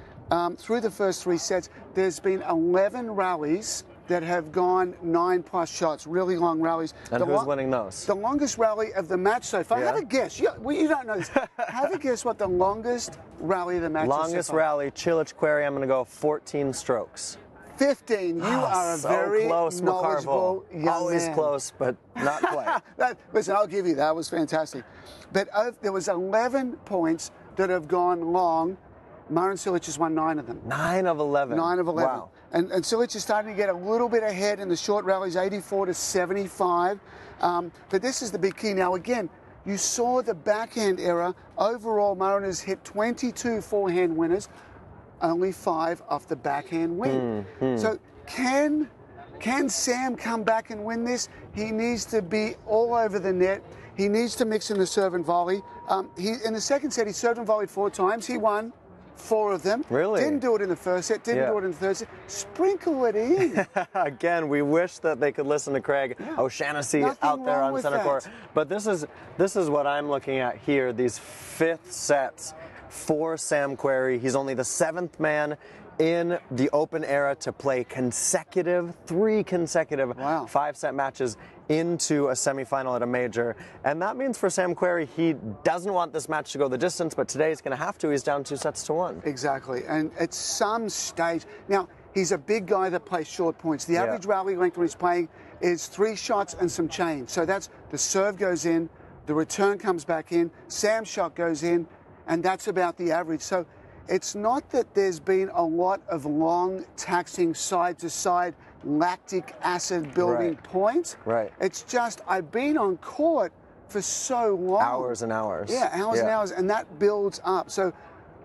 through the first 3 sets, there's been 11 rallies that have gone 9+ shots, really long rallies. And who's winning those? The longest rally of the match so far. Have a guess. You don't know this. Have a guess what the longest rally of the match is. Longest rally, Cilic Querrey, I'm going to go 14 strokes. 15. You are a very knowledgeable young Always man. Close, but not quite. Listen, I'll give you that. It was fantastic. But there was 11 points that have gone long. Marin Cilic has won 9 of them. 9 of 11. 9 of 11. Wow. And Cilic is starting to get a little bit ahead in the short rallies, 84 to 75. But this is the big key. Now, again, you saw the backhand error. Overall, Marin has hit 22 forehand winners, only 5 off the backhand win. So can Sam come back and win this? He needs to be all over the net. He needs to mix in the serve and volley. In the second set, he served and volleyed 4 times. He won 4 of them. Really? Didn't do it in the first set, didn't do it in the third set. Sprinkle it in. Again, we wish that they could listen to Craig O'Shaughnessy out there on center court. But this is what I'm looking at here, these 5th sets for Sam Querrey. He's only the 7th man in the Open era to play 3 consecutive 5-set matches into a semifinal at a major. And that means for Sam Querrey, he doesn't want this match to go the distance, but today he's going to have to. He's down 2-1. Exactly. And at some stage, now, he's a big guy that plays short points. The average rally length when he's playing is 3 shots and some change. So that's the serve goes in, the return comes back in, Sam's shot goes in, and that's about the average. So it's not that there's been a lot of long, taxing, side-to-side lactic acid building points. It's just I've been on court for so long. Hours and hours. Yeah, hours and hours, and that builds up. So,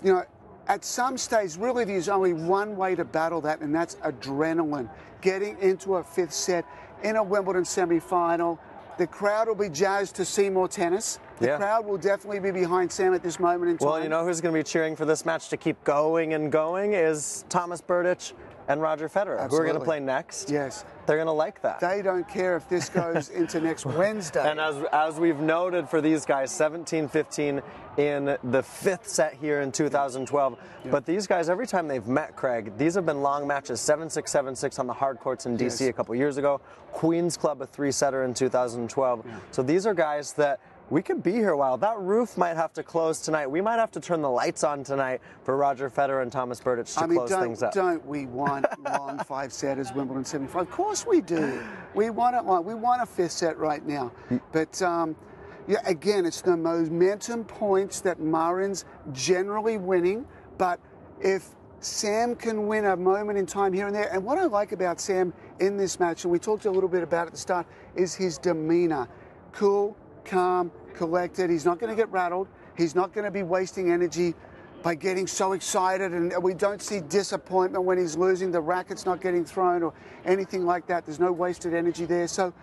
you know, at some stage, really there's only one way to battle that, and that's adrenaline. Getting into a 5th set in a Wimbledon semi-final. The crowd will be jazzed to see more tennis. The crowd will definitely be behind Sam at this moment in time. Well, you know who's going to be cheering for this match to keep going and going is Thomas Berdych and Roger Federer, who are going to play next. Yes. They're going to like that. They don't care if this goes into next Wednesday. And as we've noted for these guys, 17-15 in the 5th set here in 2012. But these guys, every time they've met, Craig, these have been long matches, 7-6, 7-6 on the hard courts in D.C. a couple years ago. Queen's Club, a 3-setter in 2012. So these are guys that we could be here a while. That roof might have to close tonight. We might have to turn the lights on tonight for Roger Federer and Thomas Berdych to close things up. Don't we want long 5-setters, Wimbledon 75? Of course we do. We want it long. We want a 5th set right now. But yeah, again, it's the momentum points that Marin's generally winning. But if Sam can win a moment in time here and there, and what I like about Sam in this match, and we talked a little bit about it at the start, is his demeanor. Cool, calm, collected. He's not going to get rattled. He's not going to be wasting energy by getting so excited, and we don't see disappointment when he's losing. The racket's not getting thrown or anything like that. There's no wasted energy there. So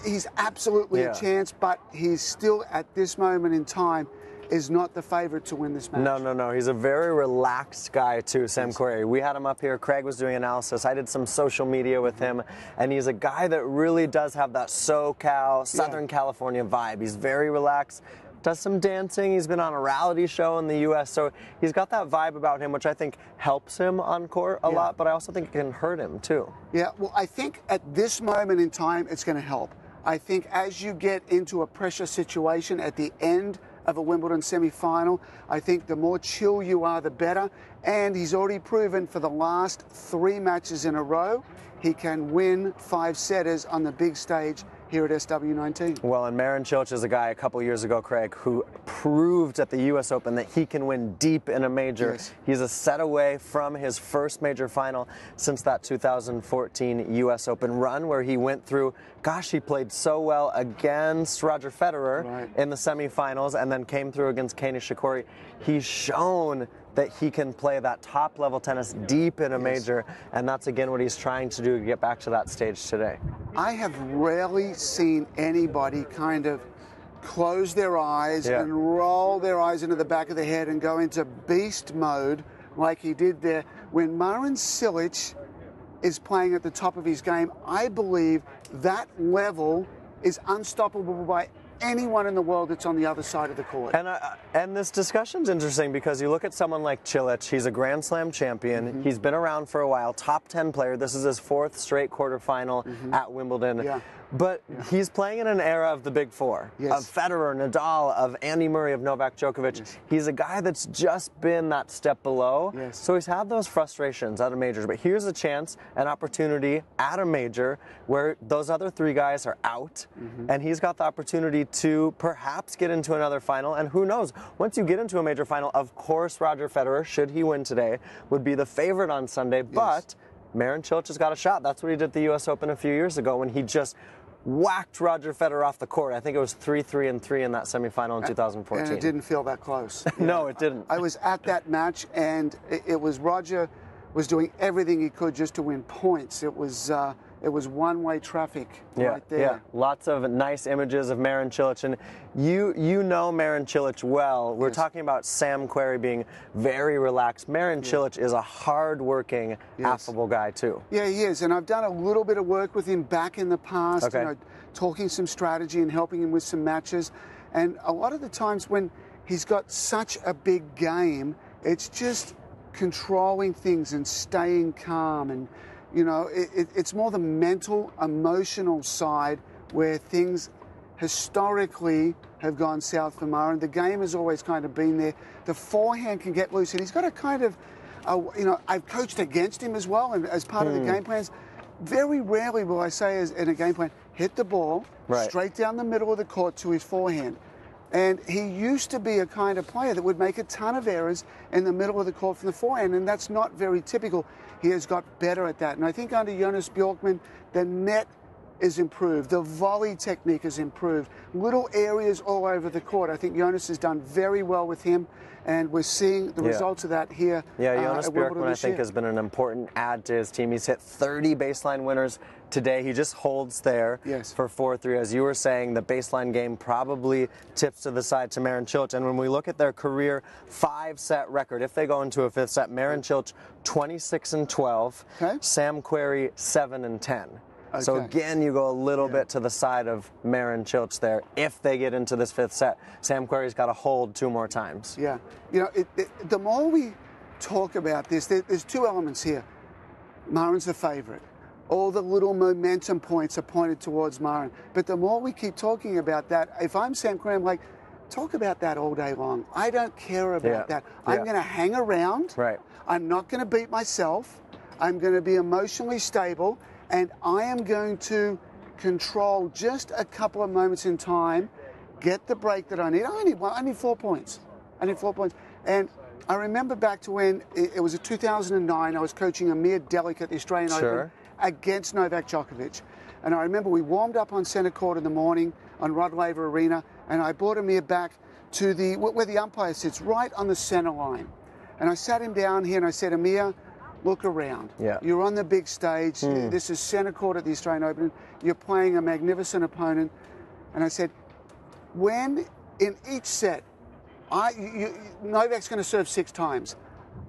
he's absolutely a chance, but he's still, at this moment in time, is not the favorite to win this match. No. He's a very relaxed guy, too, Sam Querrey. We had him up here. Craig was doing analysis. I did some social media with him, and he's a guy that really does have that SoCal, Southern California vibe. He's very relaxed, does some dancing. He's been on a reality show in the U.S., so he's got that vibe about him, which I think helps him on court a lot, but I also think it can hurt him, too. Yeah, well, I think at this moment in time, it's going to help. I think as you get into a pressure situation at the end of a Wimbledon semi-final, I think the more chill you are, the better. And he's already proven for the last 3 matches in a row, he can win 5-setters on the big stage here at SW19. Well, and Marin Cilic is a guy a couple years ago, Craig, who proved at the U.S. Open that he can win deep in a major. Yes. He's a set away from his first major final since that 2014 U.S. Open run where he went through, gosh, he played so well against Roger Federer in the semifinals and then came through against Kei Nishikori. He's shown that he can play that top-level tennis deep in a major, and that's, again, what he's trying to do to get back to that stage today. I have rarely seen anybody kind of close their eyes and roll their eyes into the back of the head and go into beast mode like he did there. When Marin Cilic is playing at the top of his game, I believe that level is unstoppable by anyone in the world that's on the other side of the court. And this discussion's interesting because you look at someone like Cilic, he's a Grand Slam champion, he's been around for a while, top 10 player, this is his 4th straight quarterfinal at Wimbledon. But he's playing in an era of the big four, of Federer, Nadal, of Andy Murray, of Novak Djokovic. He's a guy that's just been that step below. So he's had those frustrations at a major. But here's a chance, an opportunity at a major where those other 3 guys are out. And he's got the opportunity to perhaps get into another final. And who knows, once you get into a major final, of course Roger Federer, should he win today, would be the favorite on Sunday. But Marin Cilic has got a shot. That's what he did at the U.S. Open a few years ago when he just whacked Roger Federer off the court. I think it was 3-3-3 in that semifinal in 2014. And it didn't feel that close. No, it didn't. I was at that match, and it was Roger was doing everything he could just to win points. It was one-way traffic right there. Yeah, lots of nice images of Marin Cilic, and you know Marin Cilic well. We're talking about Sam Querrey being very relaxed. Marin Cilic is a hard-working, affable guy too. Yeah, he is, and I've done a little bit of work with him back in the past, you know, talking some strategy and helping him with some matches. And a lot of the times when he's got such a big game, it's just controlling things and staying calm, and you know, it's more the mental, emotional side where things historically have gone south for Marin. The game has always kind of been there. The forehand can get loose, and he's got a kind of, you know, I've coached against him as well, and as part of the game plans, very rarely will I say as in a game plan, hit the ball straight down the middle of the court to his forehand. And he used to be a kind of player that would make a ton of errors in the middle of the court from the forehand, and that's not very typical. He has got better at that. And I think under Jonas Bjorkman, the net is improved. The volley technique is improved. Little areas all over the court. I think Jonas has done very well with him, and we're seeing the results of that here. Yeah, Jonas Bjorkman, I think, has been an important add to his team. He's hit 30 baseline winners today. He just holds there for 4-3. As you were saying, the baseline game probably tips to the side to Marin Cilic. And when we look at their career 5-set record, if they go into a 5th set, Marin Cilic 26-12, Sam Querrey 7-10. So again, you go a little bit to the side of Marin Cilic there. If they get into this 5th set, Sam Querrey's got to hold 2 more times. Yeah, you know, the more we talk about this, there's 2 elements here. Marin's the favorite. all the little momentum points are pointed towards Marin. But the more we keep talking about that, if I'm Sam Querrey, I'm like, talk about that all day long. I don't care about that. I'm going to hang around. Right. I'm not going to beat myself. I'm going to be emotionally stable, and I am going to control just a couple of moments in time, get the break that I need. I need 4 points. I need 4 points. And I remember back to when it was in 2009, I was coaching Amir Delic at the Australian Open against Novak Djokovic. And I remember we warmed up on centre court in the morning on Rod Laver Arena, and I brought Amir back to where the umpire sits, right on the centre line. And I sat him down here and I said, Amir, look around. Yeah. You're on the big stage. This is centre court at the Australian Open. You're playing a magnificent opponent. And I said, when in each set, Novak's going to serve 6 times.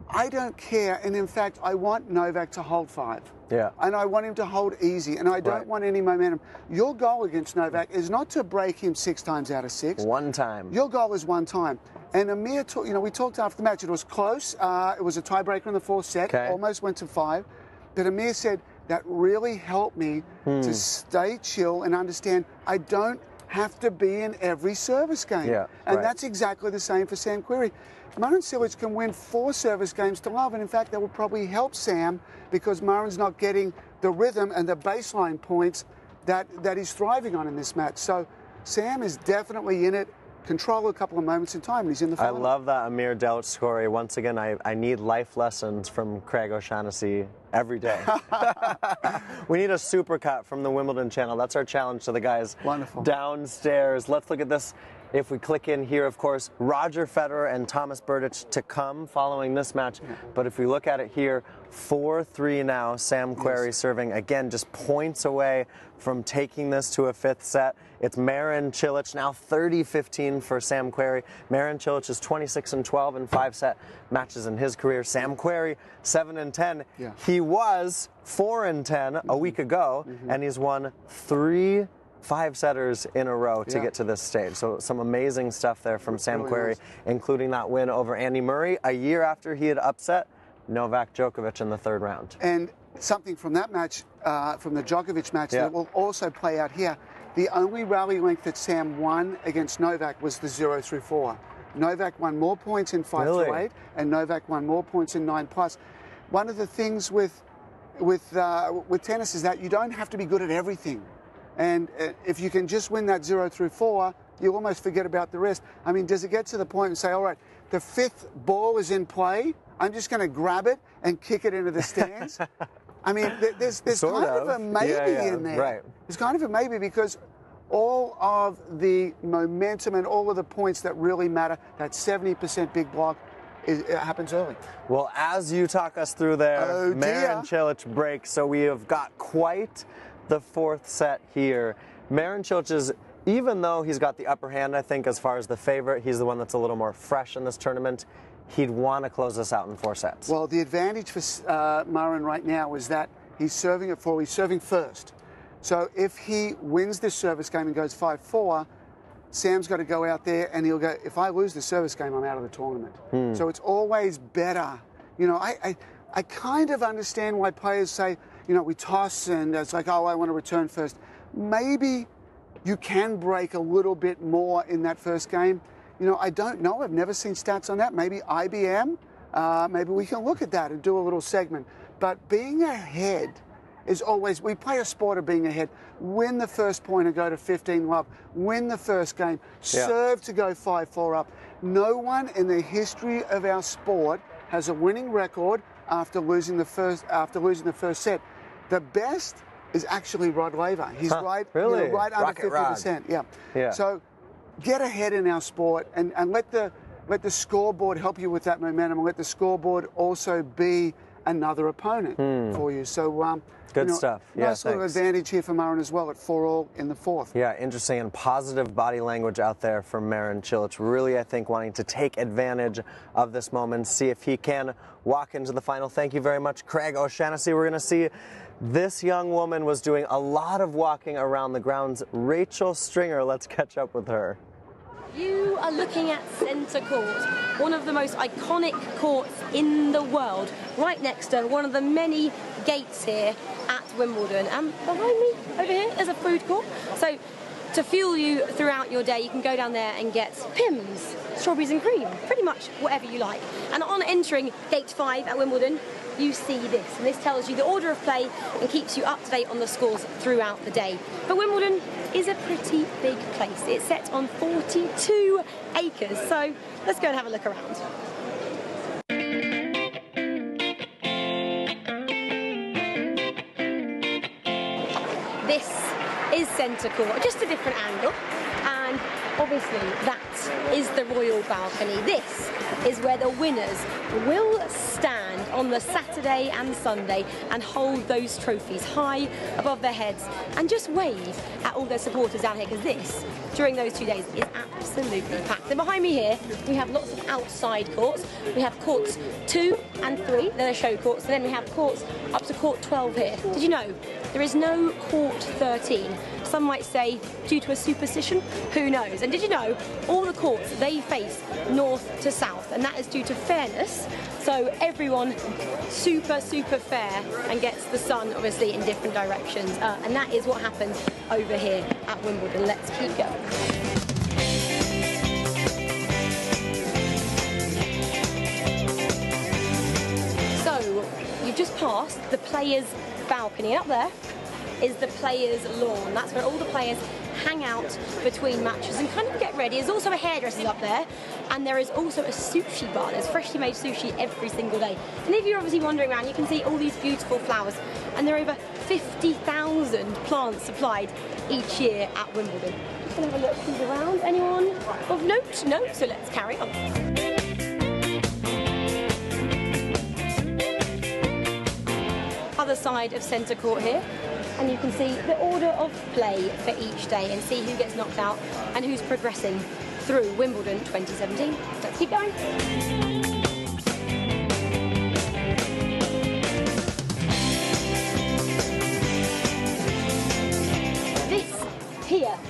I don't care, and in fact, I want Novak to hold 5. Yeah. And I want him to hold easy, and I don't want any momentum. Your goal against Novak is not to break him 6 times out of 6. 1 time. Your goal is 1 time. And Amir, we talked after the match. It was close. It was a tiebreaker in the 4th set. Almost went to 5. But Amir said that really helped me to stay chill and understand I don't have to be in every service game. Yeah, and that's exactly the same for Sam Querrey. Marin Cilic can win 4 service games to love, and in fact that will probably help Sam because Marin's not getting the rhythm and the baseline points that he's thriving on in this match. So Sam is definitely in it. Control a couple of moments in time, and he's in the final. I love that Amir Delic story. Once again, I need life lessons from Craig O'Shaughnessy every day. We need a supercut from the Wimbledon channel. That's our challenge to the guys downstairs. Let's look at this. If we click in here, of course, Roger Federer and Thomas Berdych to come following this match. But if we look at it here, 4-3 now. Sam Querrey serving, again, just points away from taking this to a 5th set. It's Marin Cilic, now 30-15 for Sam Querrey. Marin Cilic is 26-12 in 5-set matches in his career. Sam Querrey, 7-10. He was 4-10 a week ago, and he's won 3 5-setters in a row to get to this stage. So some amazing stuff there from Sam Querrey, including that win over Andy Murray a year after he had upset Novak Djokovic in the 3rd round. And something from that match, from the Djokovic match, that will also play out here. The only rally length that Sam won against Novak was the 0-4. Novak won more points in 5-8, and Novak won more points in 9+. One of the things with tennis is that you don't have to be good at everything. And if you can just win that 0-4, you almost forget about the rest. I mean, does it get to the point and say, all right, the 5th ball is in play, I'm just going to grab it and kick it into the stands? I mean, there's kind of a maybe in there. Right. There's kind of a maybe because all of the momentum and all of the points that really matter, that 70% big block, it happens early. Well, as you talk us through there, Marin Cilic breaks, so we have got quite the 4th set here. Marin Cilic is, even though he's got the upper hand, I think, as far as the favorite, he's the one that's a little more fresh in this tournament. He'd want to close this out in 4 sets. Well, the advantage for Marin right now is that he's serving at 4. He's serving first. So if he wins this service game and goes 5-4, Sam's got to go out there and he'll go, if I lose the service game, I'm out of the tournament. So it's always better. You know, I kind of understand why players say, you know, we toss and it's like, oh, I want to return first. Maybe you can break a little bit more in that first game. You know, I don't know. I've never seen stats on that. Maybe IBM. Maybe we can look at that and do a little segment. But being ahead is always, we play a sport of being ahead. Win the first point and go to 15-love. Win the first game. Serve to go 5-4 up. No one in the history of our sport has a winning record after losing the first set. The best is actually Rod Laver. He's right under 50%. Yeah. So get ahead in our sport and let the scoreboard help you with that momentum, and let the scoreboard also be another opponent for you. So good stuff. Nice little advantage here for Marin as well at 4-all in the 4th. Yeah, interesting and positive body language out there from Marin Cilic. Really, I think, wanting to take advantage of this moment, see if he can walk into the final. Thank you very much, Craig O'Shaughnessy. We're going to see this young woman was doing a lot of walking around the grounds. Rachel Stringer, let's catch up with her. You are looking at Centre Court, one of the most iconic courts in the world, right next to one of the many gates here at Wimbledon. And behind me, over here, there's a food court. So to fuel you throughout your day, you can go down there and get Pimm's, strawberries and cream, pretty much whatever you like. And on entering Gate 5 at Wimbledon, you see this, and this tells you the order of play and keeps you up to date on the scores throughout the day. But Wimbledon is a pretty big place. It's set on 42 acres, so let's go and have a look around. This is centre court, just a different angle, and obviously that is the royal balcony. This is where the winners will stand on the Saturday and Sunday and hold those trophies high above their heads and just wave at all their supporters down here, because this, during those 2 days, is absolutely packed. And behind me here, we have lots of outside courts. We have courts 2 and 3, they're show courts, and then we have courts up to court 12 here. Did you know there is no court 13? Some might say due to a superstition, who knows? And did you know all the courts, they face north to south, and that is due to fairness. So everyone super fair and gets the sun obviously in different directions. And that is what happens over here at Wimbledon. Let's keep going. So you've just passed the players' balcony. Up there is the players' lawn. That's where all the players hang out between matches and kind of get ready. There's also a hairdresser up there, and there is also a sushi bar. There's freshly made sushi every single day. And if you're obviously wandering around, you can see all these beautiful flowers, and there are over 50,000 plants supplied each year at Wimbledon. Just gonna have a look who's around. Anyone of note? No, so let's carry on. Other side of centre court here, and you can see the order of play for each day and see who gets knocked out and who's progressing through Wimbledon 2017. Let's keep going.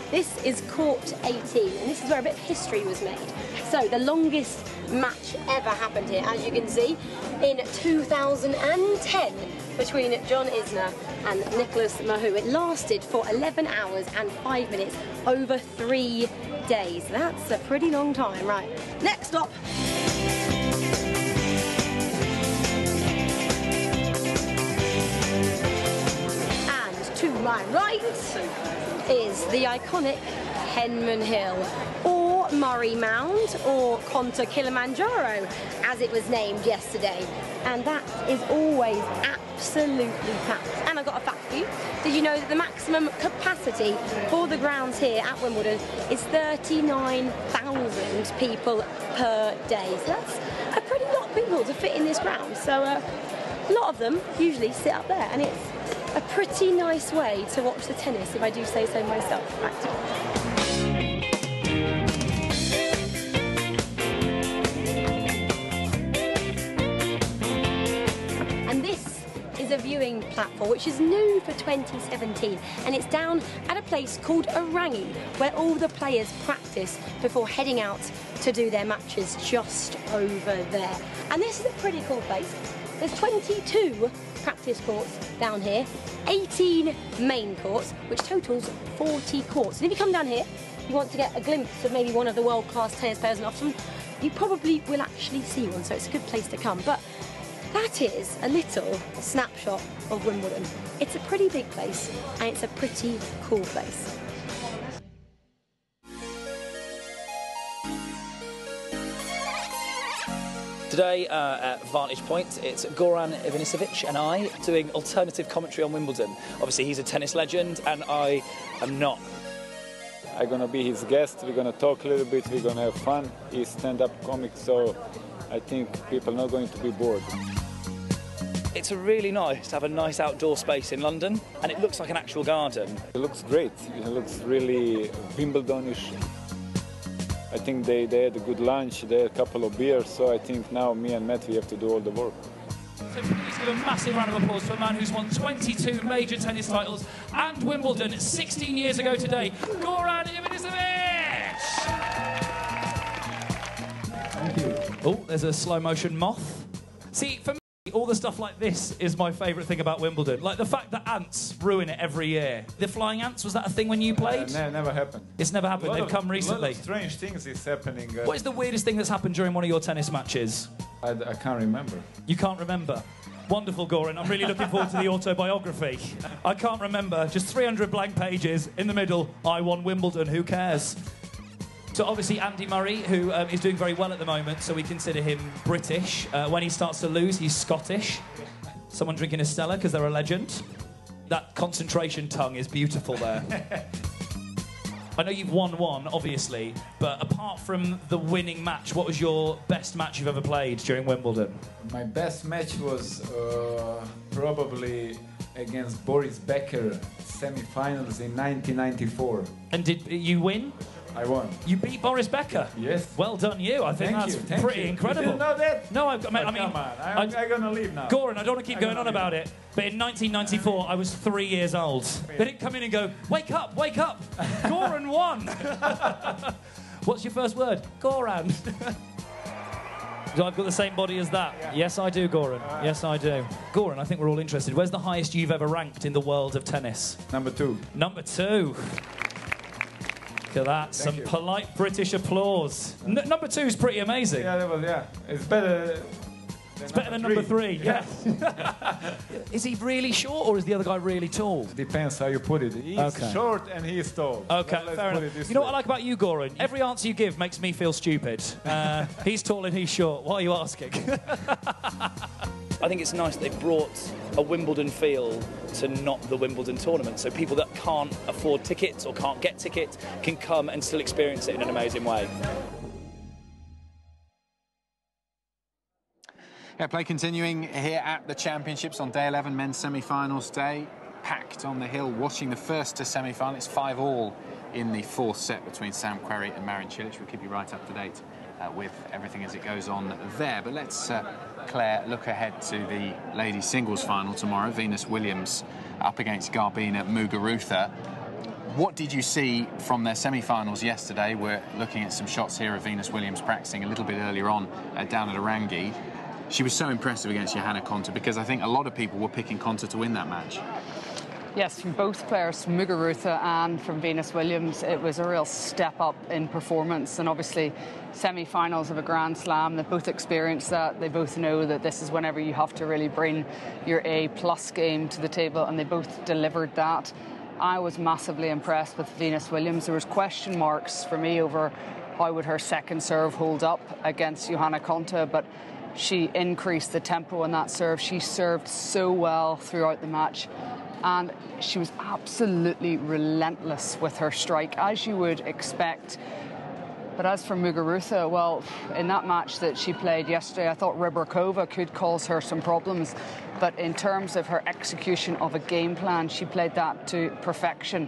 This is court 18, and this is where a bit of history was made. So the longest match ever happened here, as you can see, in 2010 between John Isner and Nicholas Mahou. It lasted for 11 hours and 5 minutes over 3 days. That's a pretty long time. Right, next stop. And to my right is the iconic Henman Hill, or Murray Mound, or Conta Kilimanjaro, as it was named yesterday. And that is always absolutely packed. And I've got a fact for you. Did you know that the maximum capacity for the grounds here at Wimbledon is 39,000 people per day? So that's a pretty lot of people to fit in this ground. So a lot of them usually sit up there, and it's a pretty nice way to watch the tennis, if I do say so myself. Right. And this is a viewing platform which is new for 2017, and it's down at a place called Orangi, where all the players practice before heading out to do their matches just over there. And this is a pretty cool place. There's 22 practice courts down here, 18 main courts, which totals 40 courts. And if you come down here, you want to get a glimpse of maybe one of the world-class tennis players in Oxford, you probably will actually see one, so it's a good place to come. But that is a little snapshot of Wimbledon. It's a pretty big place, and it's a pretty cool place. Today at Vantage Point, it's Goran Ivanisevic and I doing alternative commentary on Wimbledon. Obviously, he's a tennis legend, and I am not. I'm gonna be his guest. We're gonna talk a little bit. We're gonna have fun. He's stand-up comic, so I think people are not going to be bored. It's really nice to have a nice outdoor space in London, and it looks like an actual garden. It looks great. It looks really Wimbledonish. I think they had a good lunch, they had a couple of beers, so I think now me and Matt, we have to do all the work. So please give a massive round of applause for a man who's won 22 major tennis titles and Wimbledon 16 years ago today, Goran Ivanisevic! Thank you. Oh, there's a slow motion moth. See, for All the stuff like this is my favourite thing about Wimbledon. Like the fact that ants ruin it every year. The flying ants, was that a thing when you played? No, never happened. It's never happened. They've come recently. A lot of strange things is happening. What is the weirdest thing that's happened during one of your tennis matches? I can't remember. You can't remember? Wonderful, Goran. I'm really looking forward to the autobiography. I can't remember. Just 300 blank pages. In the middle, I won Wimbledon. Who cares? So obviously Andy Murray, who is doing very well at the moment, so we consider him British. When he starts to lose, he's Scottish. Someone drinking a Stella because they're a legend. That concentration tongue is beautiful there. I know you've won one, obviously, but apart from the winning match, what was your best match you've ever played during Wimbledon? My best match was probably against Boris Becker, semi-finals in 1994. And did you win? I won. You beat Boris Becker? Yes. Well done, you. I think that's pretty incredible. You didn't know that? No, I mean, come on. I'm going to leave now. Goran, I don't want to keep going on about it, but in 1994, I was 3 years old. They didn't come in and go, wake up, wake up. Goran won. What's your first word? Goran. So I've got the same body as that. Yeah. Yes, I do, Goran. Yes, I do. Goran, I think we're all interested. Where's the highest you've ever ranked in the world of tennis? Number 2. Number 2. Look at that. Some polite British applause. Number 2 is pretty amazing. Yeah, that was, It's better. It's better than number 3. Yeah. Is he really short or is the other guy really tall? Depends how you put it. He's short and he is tall. Okay, fair enough. You know what I like about you, Goran? Every answer you give makes me feel stupid. He's tall and he's short. Why are you asking? I think it's nice that they've brought a Wimbledon feel to not the Wimbledon tournament, so people that can't afford tickets or can't get tickets can come and still experience it in an amazing way. Yeah, play continuing here at the Championships on day 11, men's semi-finals day. Packed on the hill, watching the first to semi-final. It's 5-all in the 4th set between Sam Querrey and Marin Cilic. We'll keep you right up to date with everything as it goes on there. But let's, Claire, look ahead to the ladies' singles final tomorrow. Venus Williams up against Garbina Muguruza. What did you see from their semi-finals yesterday? We're looking at some shots here of Venus Williams practicing a little bit earlier on down at Orangi. She was so impressive against Johanna Konta because I think a lot of people were picking Konta to win that match. Yes, from both players, from Muguruza and from Venus Williams, it was a real step up in performance. And obviously, semi-finals of a Grand Slam, they've both experienced that. They both know that this is whenever you have to really bring your A+ game to the table, and they both delivered that. I was massively impressed with Venus Williams. There was question marks for me over how would her second serve hold up against Johanna Konta, but she increased the tempo in that serve. She served so well throughout the match, and she was absolutely relentless with her strike, as you would expect. But as for Muguruza, well, in that match that she played yesterday, I thought Rybakova could cause her some problems. But in terms of her execution of a game plan, she played that to perfection.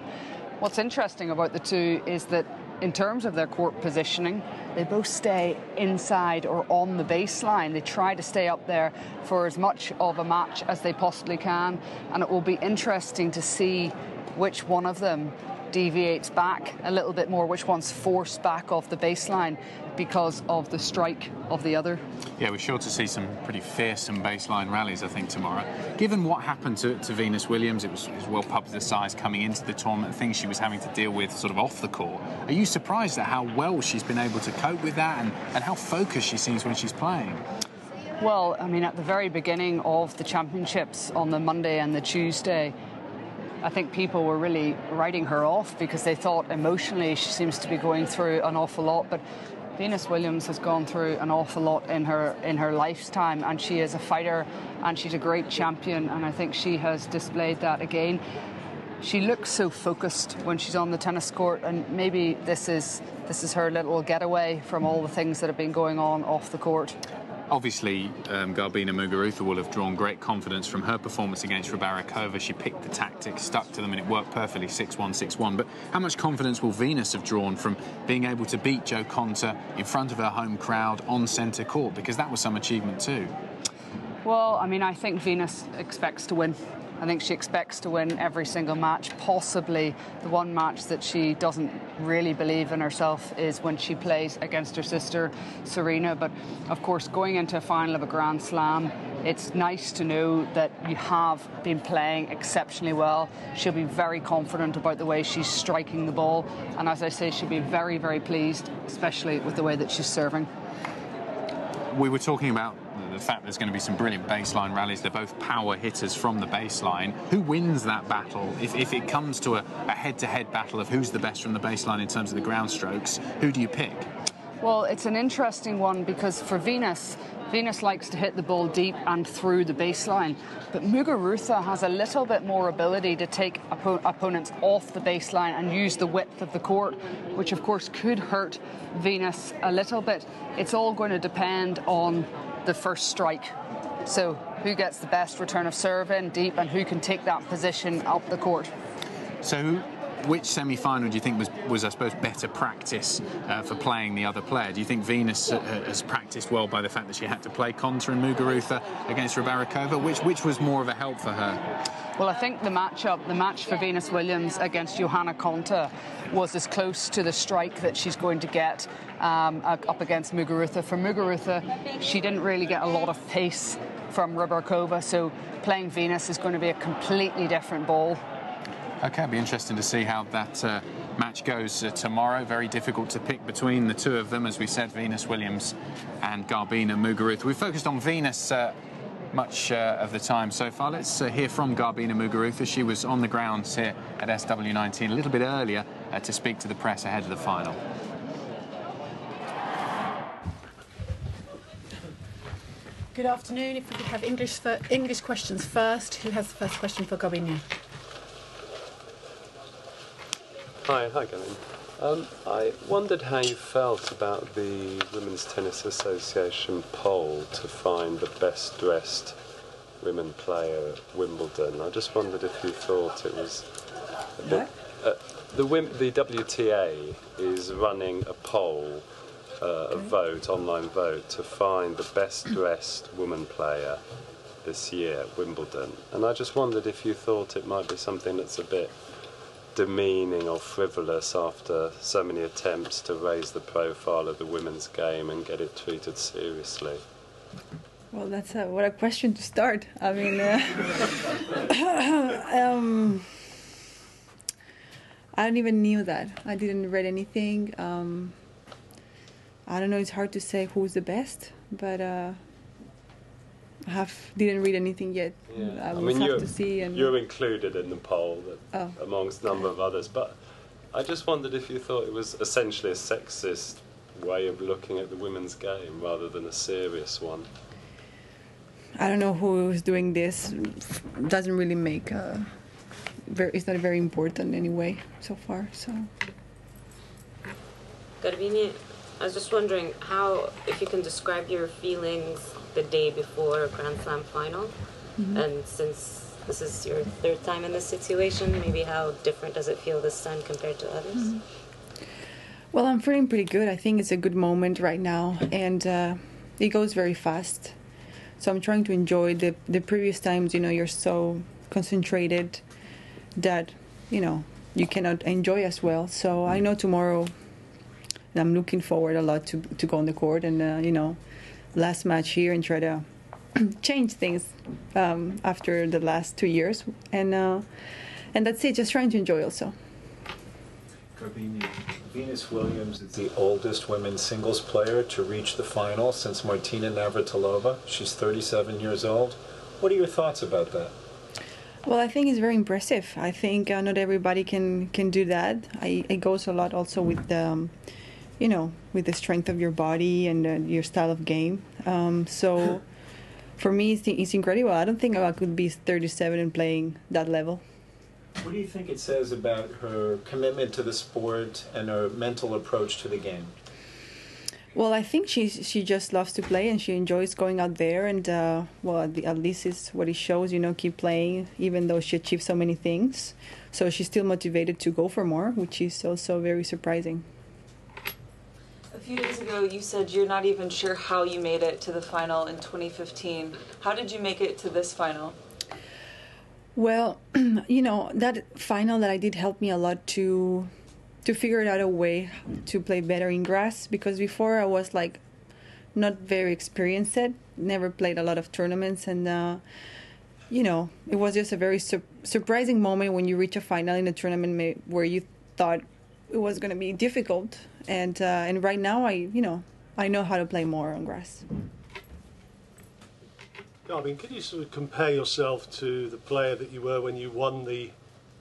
What's interesting about the two is that in terms of their court positioning, they both stay inside or on the baseline. They try to stay up there for as much of a match as they possibly can. And it will be interesting to see which one of them deviates back a little bit more, which one's forced back off the baseline because of the strike of the other. Yeah, we're sure to see some pretty fearsome baseline rallies, I think, tomorrow. Given what happened to Venus Williams, it was well publicised coming into the tournament, things she was having to deal with sort of off the court. Are you surprised at how well she's been able to cope with that and how focused she seems when she's playing? Well, I mean, at the very beginning of the championships on the Monday and the Tuesday, I think people were really writing her off because they thought emotionally she seems to be going through an awful lot. But Venus Williams has gone through an awful lot in her lifetime, and she is a fighter and she's a great champion, and I think she has displayed that again. She looks so focused when she's on the tennis court, and maybe this is her little getaway from all the things that have been going on off the court. Obviously, Garbina Muguruza will have drawn great confidence from her performance against Rybakova. She picked the tactics, stuck to them, and it worked perfectly, 6-1, 6-1. But how much confidence will Venus have drawn from being able to beat Jo Konta in front of her home crowd on centre court? Because that was some achievement too. Well, I mean, I think Venus expects to win. I think she expects to win every single match. Possibly the one match that she doesn't really believe in herself is when she plays against her sister Serena. But of course, going into a final of a Grand Slam, it's nice to know that you have been playing exceptionally well. She'll be very confident about the way she's striking the ball, and as I say, she'll be very, very pleased, especially with the way that she's serving. We were talking about the fact there's going to be some brilliant baseline rallies. They're both power hitters from the baseline. Who wins that battle? If it comes to a head-to-head battle of who's the best from the baseline in terms of the ground strokes, who do you pick? Well, it's an interesting one because for Venus likes to hit the ball deep and through the baseline, but Muguruza has a little bit more ability to take opponents off the baseline and use the width of the court, which of course could hurt Venus a little bit. It's all going to depend on the first strike. So who gets the best return of serve in deep and who can take that position up the court. So which semi-final do you think was I suppose, better practice for playing the other player? Do you think Venus has practiced well by the fact that she had to play Konta and Muguruza against Rybarikova? Which was more of a help for her? Well, I think the match for Venus Williams against Johanna Konta was as close to the strike that she's going to get up against Muguruza. For Muguruza, she didn't really get a lot of pace from Rybarikova, so playing Venus is going to be a completely different ball. Okay, it'll be interesting to see how that match goes tomorrow. Very difficult to pick between the two of them, as we said, Venus Williams and Garbina Muguruza. We've focused on Venus much of the time so far. Let's hear from Garbina Muguruza. She was on the grounds here at SW19 a little bit earlier to speak to the press ahead of the final. Good afternoon. If we could have English questions first. Who has the first question for Garbina? Hi Gavin. I wondered how you felt about the Women's Tennis Association poll to find the best dressed women player at Wimbledon. I just wondered if you thought it was a bit... the WTA is running a poll, a vote, online vote, to find the best dressed woman player this year at Wimbledon. And I just wondered if you thought it might be something that's a bit demeaning or frivolous after so many attempts to raise the profile of the women's game and get it treated seriously. Well, that's what a question to start. I mean, I don't even knew that. I didn't read anything. I don't know. It's hard to say who's the best, but didn't read anything yet. Yeah. I will have to see. And you're included in the poll amongst a number of others, but I just wondered if you thought it was essentially a sexist way of looking at the women's game rather than a serious one. I don't know who is doing this. Doesn't really make. It's not very important anyway so far. So. Garbina, I was just wondering if you can describe your feelings the day before a Grand Slam final, and since this is your third time in this situation, maybe how different does it feel this time compared to others? Well, I'm feeling pretty good. I think it's a good moment right now, and it goes very fast. So I'm trying to enjoy the previous times. You're so concentrated that you cannot enjoy as well. So I know tomorrow, and I'm looking forward a lot to go on the court and last match here and try to change things after the last 2 years, and that's it. Just trying to enjoy also. Garbina, Venus Williams is the oldest women's singles player to reach the final since Martina Navratilova. She's 37 years old. What are your thoughts about that? Well, I think it's very impressive. I think not everybody can do that. It goes a lot also with the with the strength of your body and your style of game. So for me, it's incredible. I don't think I could be 37 and playing that level. What do you think it says about her commitment to the sport and her mental approach to the game? Well, I think she just loves to play and she enjoys going out there. And, at least it's what it shows, keep playing, even though she achieved so many things. So she's still motivated to go for more, which is also very surprising. A few days ago, you said you're not even sure how you made it to the final in 2015. How did you make it to this final? Well, that final that I did helped me a lot to figure out a way to play better in grass, because before I was not very experienced never played a lot of tournaments, and you know, it was just a very surprising moment when you reach a final in a tournament where you thought it was going to be difficult, and right now I know how to play more on grass. Garbine, could you sort of compare yourself to the player that you were when you won the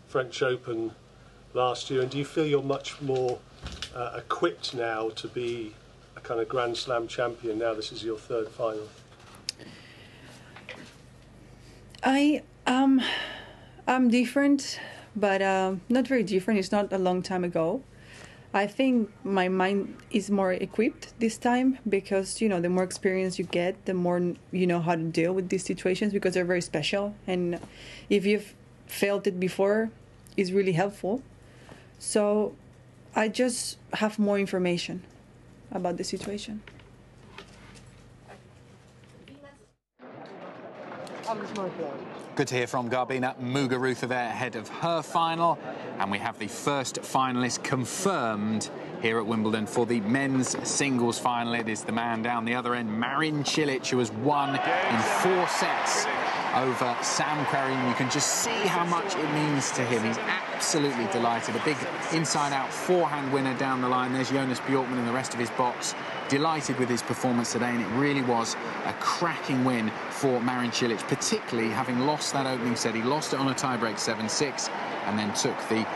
French Open last year, and do you feel you're much more equipped now to be a kind of Grand Slam champion now this is your third final? I'm different, but not very different. It's not a long time ago. I think my mind is more equipped this time because, you know, the more experience you get, the more you know how to deal with these situations because they're very special. And if you've felt it before, it's really helpful. So I just have more information about the situation. Good to hear from Garbine Muguruza there ahead of her final. And we have the first finalist confirmed here at Wimbledon for the men's singles final. It is the man down the other end, Marin Cilic, who has won in 4 sets over Sam Querrey. And you can just see how much it means to him. He's absolutely delighted. A big inside-out forehand winner down the line. There's Jonas Bjorkman and the rest of his box. Delighted with his performance today, and it really was a cracking win for Marin Cilic, particularly having lost that opening set. He lost it on a tiebreak 7-6 and then took the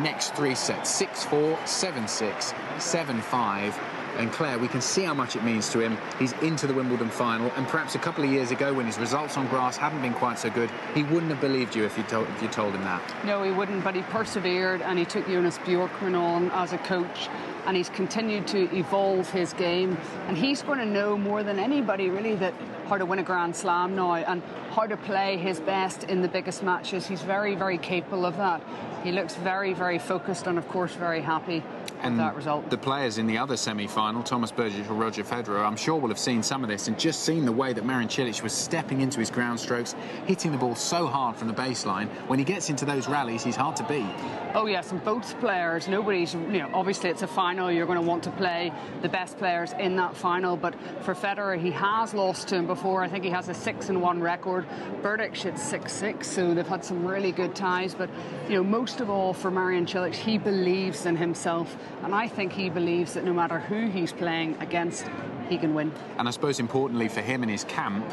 next 3 sets, 6-4, 7-6, 7-5. And Claire, we can see how much it means to him. He's into the Wimbledon final, and perhaps a couple of years ago when his results on grass hadn't been quite so good, he wouldn't have believed you if you told him that. No, he wouldn't, but he persevered and he took Jonas Bjorkman on as a coach, and he's continued to evolve his game, and he's going to know more than anybody really that how to win a Grand Slam now and how to play his best in the biggest matches. He's very, very capable of that. He looks very, very focused and of course very happy with that result. The players in the other semi-final, Thomas Berdych or Roger Federer, I'm sure will have seen some of this and just seen the way that Marin Cilic was stepping into his ground strokes, hitting the ball so hard from the baseline. When he gets into those rallies, he's hard to beat. Oh yes, and both players, nobody's, obviously it's a final, you're going to want to play the best players in that final, but for Federer, he has lost to him before. I think he has a 6-1 record. Berdych hit 6-6, so they've had some really good ties, but most of all for Marin Cilic, he believes in himself, and I think he believes that no matter who he's playing against, he can win. And I suppose importantly for him in his camp,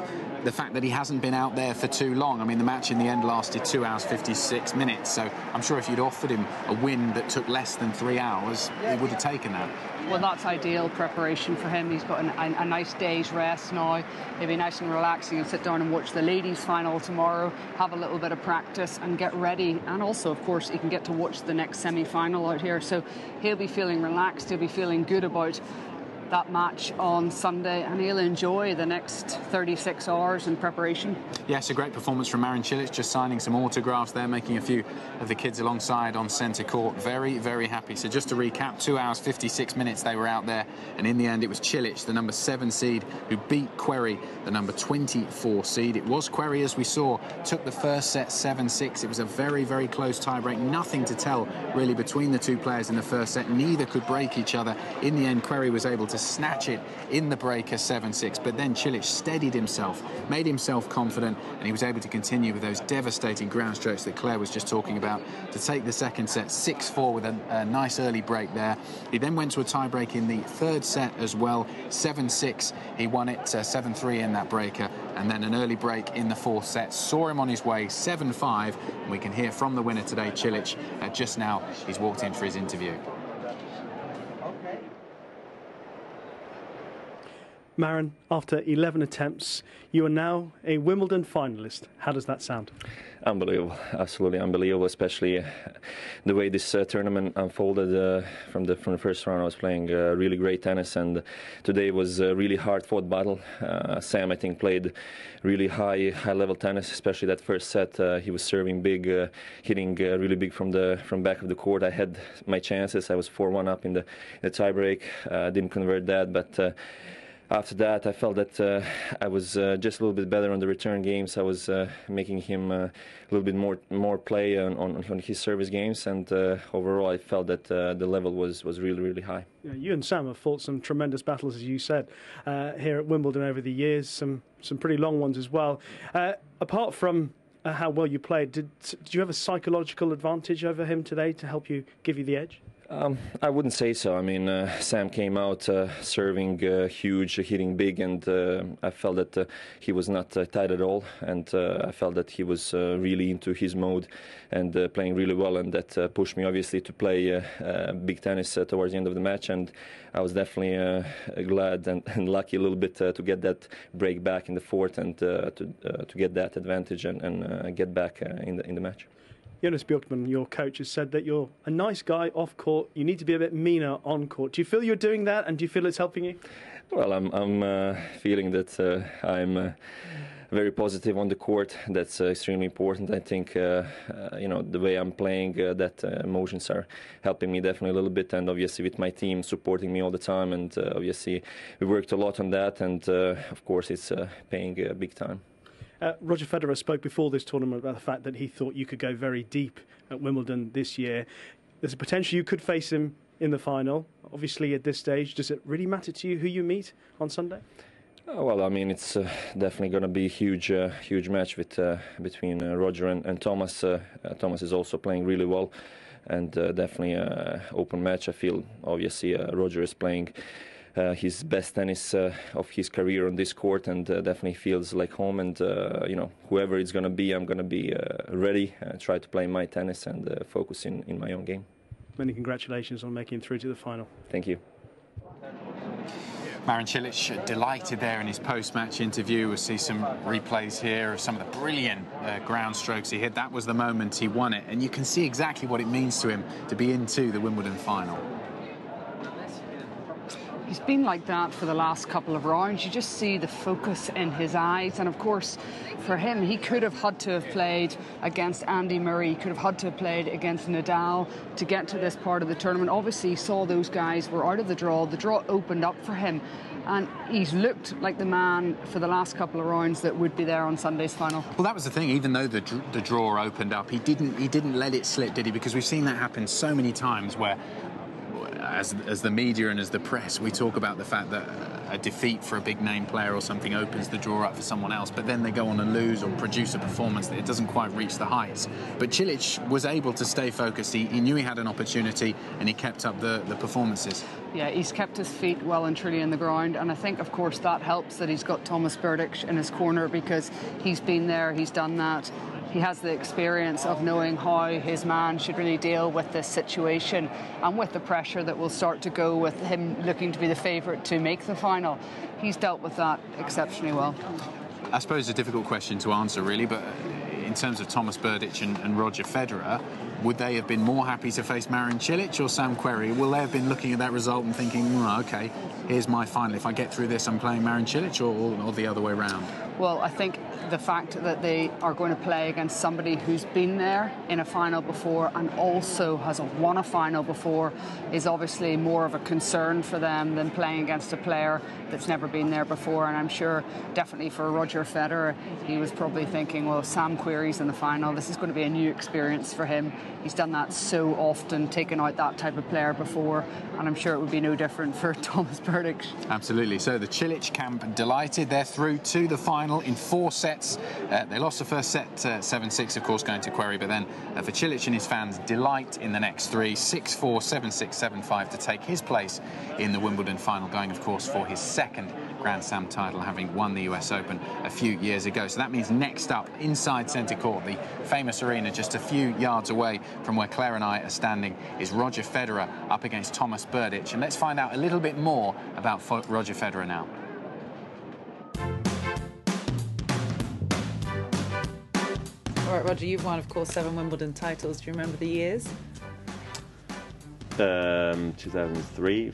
the fact that he hasn't been out there for too long. I mean, the match in the end lasted 2 hours 56 minutes, so I'm sure if you'd offered him a win that took less than 3 hours, he would have taken that. Well, that's ideal preparation for him. He's got a nice day's rest now. He'll be nice and relaxing and sit down and watch the ladies' final tomorrow, have a little bit of practice and get ready. And also, of course, he can get to watch the next semi-final out here. So he'll be feeling relaxed. He'll be feeling good about that match on Sunday, and he'll enjoy the next 36 hours in preparation. Yes, a great performance from Marin Cilic, just signing some autographs there, making a few of the kids alongside on centre court. Very, very happy. So just to recap, 2 hours 56 minutes they were out there, and in the end it was Cilic, the number 7 seed, who beat Querrey, the number 24 seed. It was Querrey, as we saw, took the first set 7-6. It was a very, very close tiebreak. Nothing to tell really between the two players in the first set. Neither could break each other. In the end, Querrey was able to snatch it in the breaker 7-6, but then Cilic steadied himself, made himself confident, and he was able to continue with those devastating ground strokes that Claire was just talking about to take the second set 6-4 with a nice early break there. He then went to a tiebreak in the third set as well, 7-6. He won it 7-3 in that breaker, and then an early break in the fourth set saw him on his way 7-5, and we can hear from the winner today, Cilic. Just now he's walked in for his interview. Marin, after 11 attempts, you are now a Wimbledon finalist. How does that sound? Unbelievable, absolutely unbelievable, especially the way this tournament unfolded from the first round. I was playing really great tennis, and today was a really hard-fought battle. Sam, I think, played really high-level tennis, especially that first set. He was serving big, hitting really big from back of the court. I had my chances. I was 4-1 up in the tiebreak. Didn't convert that, but after that, I felt that I was just a little bit better on the return games. I was making him a little bit more play on his service games, and overall, I felt that the level was really, really high. Yeah, you and Sam have fought some tremendous battles, as you said, here at Wimbledon over the years. Some pretty long ones as well. Apart from how well you played, did you have a psychological advantage over him today to help you give you the edge? I wouldn't say so. I mean, Sam came out serving huge, hitting big, and I felt that he was not tight at all, and I felt that he was really into his mode and playing really well, and that pushed me obviously to play big tennis towards the end of the match, and I was definitely glad and lucky a little bit to get that break back in the fourth and to get that advantage and get back in the match. Jonas Björkman, your coach, has said that you're a nice guy off court. You need to be a bit meaner on court. Do you feel you're doing that, and do you feel it's helping you? Well, I'm feeling that I'm very positive on the court. That's extremely important. I think the way I'm playing, that emotions are helping me definitely a little bit, and obviously with my team supporting me all the time, and obviously we worked a lot on that, and of course it's paying big time. Roger Federer spoke before this tournament about the fact that he thought you could go very deep at Wimbledon this year. There's a potential you could face him in the final. Obviously, at this stage, does it really matter to you who you meet on Sunday? Well, I mean, it's definitely going to be a huge match between Roger and Thomas. Thomas is also playing really well, and definitely an open match. I feel, obviously, Roger is playing his best tennis of his career on this court, and definitely feels like home, and whoever it's going to be, I'm going to be ready, try to play my tennis and focus in my own game. Many congratulations on making it through to the final. Thank you. Marin Cilic delighted there in his post-match interview. We'll see some replays here of some of the brilliant ground strokes he hit. That was the moment he won it, and you can see exactly what it means to him to be into the Wimbledon final. He's been like that for the last couple of rounds. You just see the focus in his eyes. And of course, for him, he could have had to have played against Andy Murray. He could have had to have played against Nadal to get to this part of the tournament. Obviously, he saw those guys were out of the draw. The draw opened up for him. And he's looked like the man for the last couple of rounds that would be there on Sunday's final. Well, that was the thing. Even though the draw opened up, he didn't let it slip, did he? Because we've seen that happen so many times where, as the media and as the press, we talk about the fact that a defeat for a big name player or something opens the draw up for someone else, but then they go on and lose or produce a performance that it doesn't quite reach the heights. But Cilic was able to stay focused. He knew he had an opportunity, and he kept up the performances. Yeah, he's kept his feet well and truly in the ground, and I think, of course, that helps that he's got Thomas Berdych in his corner, because he's been there, he's done that. He has the experience of knowing how his man should really deal with this situation, and with the pressure that will start to go with him looking to be the favourite to make the final. He's dealt with that exceptionally well. I suppose a difficult question to answer, really, but in terms of Thomas Berdych and Roger Federer, would they have been more happy to face Marin Cilic or Sam Querrey? Will they have been looking at that result and thinking, OK, here's my final. If I get through this, I'm playing Marin Cilic, or the other way round? Well, I think the fact that they are going to play against somebody who's been there in a final before and also has won a final before is obviously more of a concern for them than playing against a player that's never been there before. And I'm sure definitely for Roger Federer, he was probably thinking, well, Sam Querrey's in the final. This is going to be a new experience for him. He's done that so often, taken out that type of player before, and I'm sure it would be no different for Thomas Berdych. Absolutely. So the Cilic camp delighted. They're through to the final in 4 sets. They lost the first set 7-6, of course, going to Querrey, but then for Cilic and his fans, delight in the next 3, 6-4, 7-6, 7-5 to take his place in the Wimbledon final, going, of course, for his second Grand Slam title, having won the US Open a few years ago. So that means next up, inside centre court, the famous arena just a few yards away from where Claire and I are standing, is Roger Federer up against Thomas Berdych. And let's find out a little bit more about Roger Federer now. All right, Roger, you've won, of course, 7 Wimbledon titles. Do you remember the years? 2003,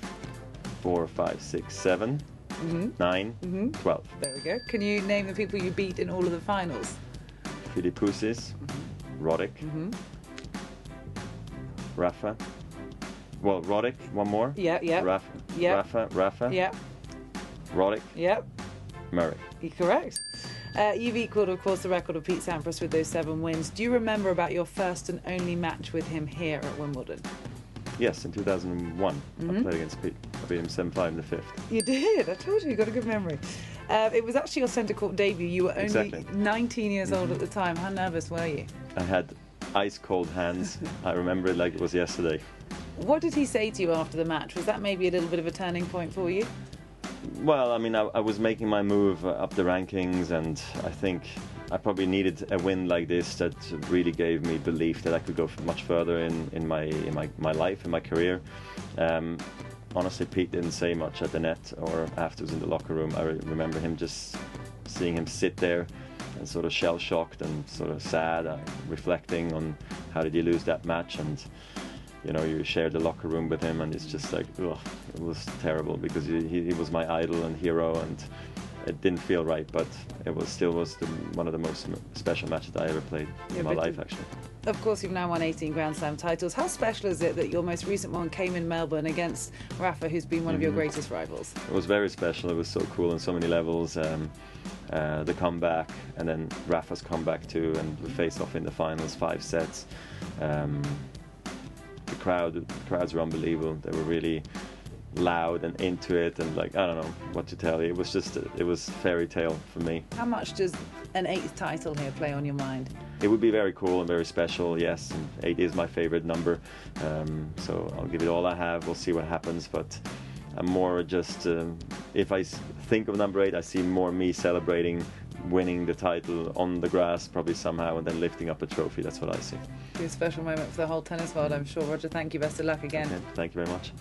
4, 5, 6, 7, 9, 12. There we go. Can you name the people you beat in all of the finals? Filipoussis, Roddick, Rafa. Well, Roddick, one more. Yeah. Rafa. Yeah. Roddick. Yep. Murray. You're correct. You've equalled, of course, the record of Pete Sampras with those 7 wins. Do you remember about your first and only match with him here at Wimbledon? Yes, in 2001. I played against Pete. I beat him 7-5 in the 5th. You did. I told you got a good memory. It was actually your centre court debut. You were only 19 years old at the time. How nervous were you? I had ice cold hands. I remember it like it was yesterday. What did he say to you after the match? Was that maybe a little bit of a turning point for you? Well, I mean, I was making my move up the rankings, and I think I probably needed a win like this that really gave me belief that I could go much further in my life, in my career. Honestly, Pete didn't say much at the net or afterwards in the locker room. I remember him just seeing him sit there and sort of shell-shocked and sort of sad, reflecting on how did he lose that match. And you know, you shared the locker room with him, and it's just like, ugh, it was terrible because he was my idol and hero, and it didn't feel right, but it was still one of the most special matches I ever played in my life, actually. Of course, you've now won 18 Grand Slam titles. How special is it that your most recent one came in Melbourne against Rafa, who's been one of your greatest rivals? It was very special. It was so cool on so many levels. The comeback, and then Rafa's comeback too, and we faced off in the finals, 5 sets. The crowds were unbelievable. They were really loud and into it, and like, I don't know what to tell you. It was fairy tale for me. How much does an 8th title here play on your mind? It would be very cool and very special, yes. And 8 is my favorite number, so I'll give it all I have. We'll see what happens, but I'm more just, if I think of number 8, I see more me celebrating winning the title on the grass, probably somehow, and then lifting up a trophy. That's what I see. It's a special moment for the whole tennis world, I'm sure. Roger, thank you. Best of luck again. Okay, thank you very much.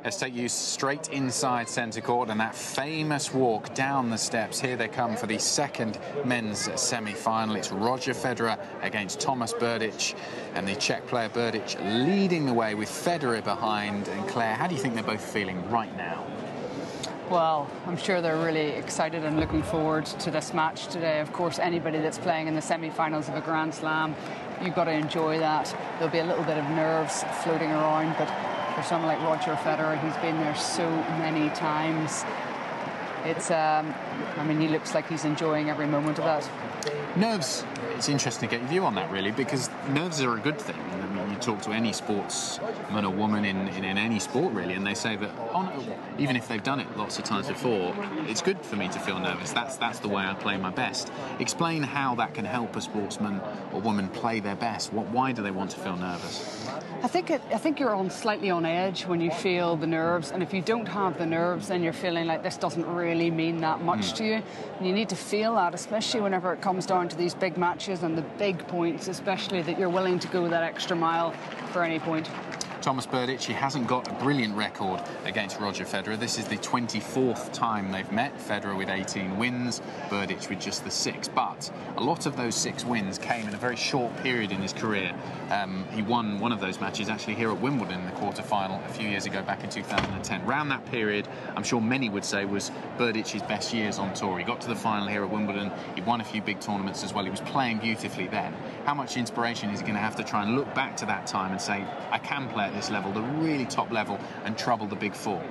Let's take you straight inside centre court, and that famous walk down the steps. Here they come for the second men's semi-final. It's Roger Federer against Thomas Berdych, and the Czech player Berdych leading the way with Federer behind. And Claire, how do you think they're both feeling right now? Well, I'm sure they're really excited and looking forward to this match today. Of course, anybody that's playing in the semi-finals of a Grand Slam, you've got to enjoy that. There'll be a little bit of nerves floating around, but for someone like Roger Federer, he's been there so many times. It's, I mean, he looks like he's enjoying every moment of that. Nerves, it's interesting to get your view on that, really, because nerves are a good thing. I mean, you talk to any sportsman or woman in any sport, really, and they say that even if they've done it lots of times before, it's good for me to feel nervous. That's the way I play my best. Explain how that can help a sportsman or woman play their best. Why do they want to feel nervous? I think you're slightly on edge when you feel the nerves, and if you don't have the nerves, then you're feeling like this doesn't really mean that much to you. And you need to feel that, especially whenever it comes down to these big matches and the big points, especially that you're willing to go that extra mile for any point. Thomas Berdych, he hasn't got a brilliant record against Roger Federer. This is the 24th time they've met. Federer with 18 wins, Berdych with just the 6. But a lot of those 6 wins came in a very short period in his career. He won one of those matches actually here at Wimbledon in the quarter-final a few years ago, back in 2010. Around that period, I'm sure many would say, was Berdych's best years on tour. He got to the final here at Wimbledon. He won a few big tournaments as well. He was playing beautifully then. How much inspiration is he going to have to try and look back to that time and say, I can play at this level, the really top level, and trouble the big 4?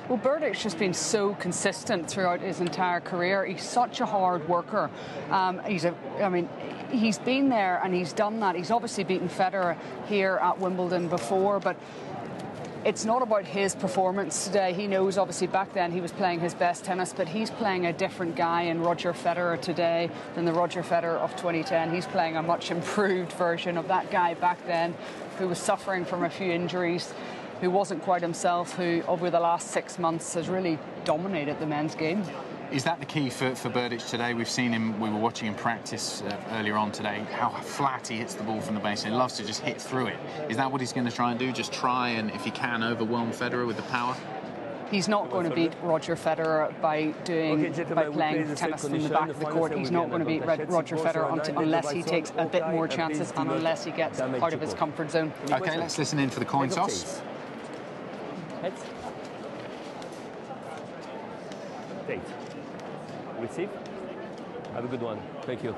Well, Berdych has been so consistent throughout his entire career. He's such a hard worker. He's been there and he's done that. He's obviously beaten Federer here at Wimbledon before, but it's not about his performance today. He knows, obviously, back then he was playing his best tennis, but he's playing a different guy in Roger Federer today than the Roger Federer of 2010. He's playing a much improved version of that guy back then, who was suffering from a few injuries, who wasn't quite himself, who over the last 6 months has really dominated the men's game. Is that the key for Berdych today? We've seen him, we were watching him practice earlier on today, how flat he hits the ball from the base. He loves to just hit through it. Is that what he's going to try and do? Just try and, if he can, overwhelm Federer with the power? He's not going to beat Roger Federer by playing tennis from the back of the court. He's not going to beat Roger Federer unless he takes a bit more chances and unless he gets out of his comfort zone. OK, let's listen in for the coin toss. Heads. Take. Receive. Have a good one. Thank you.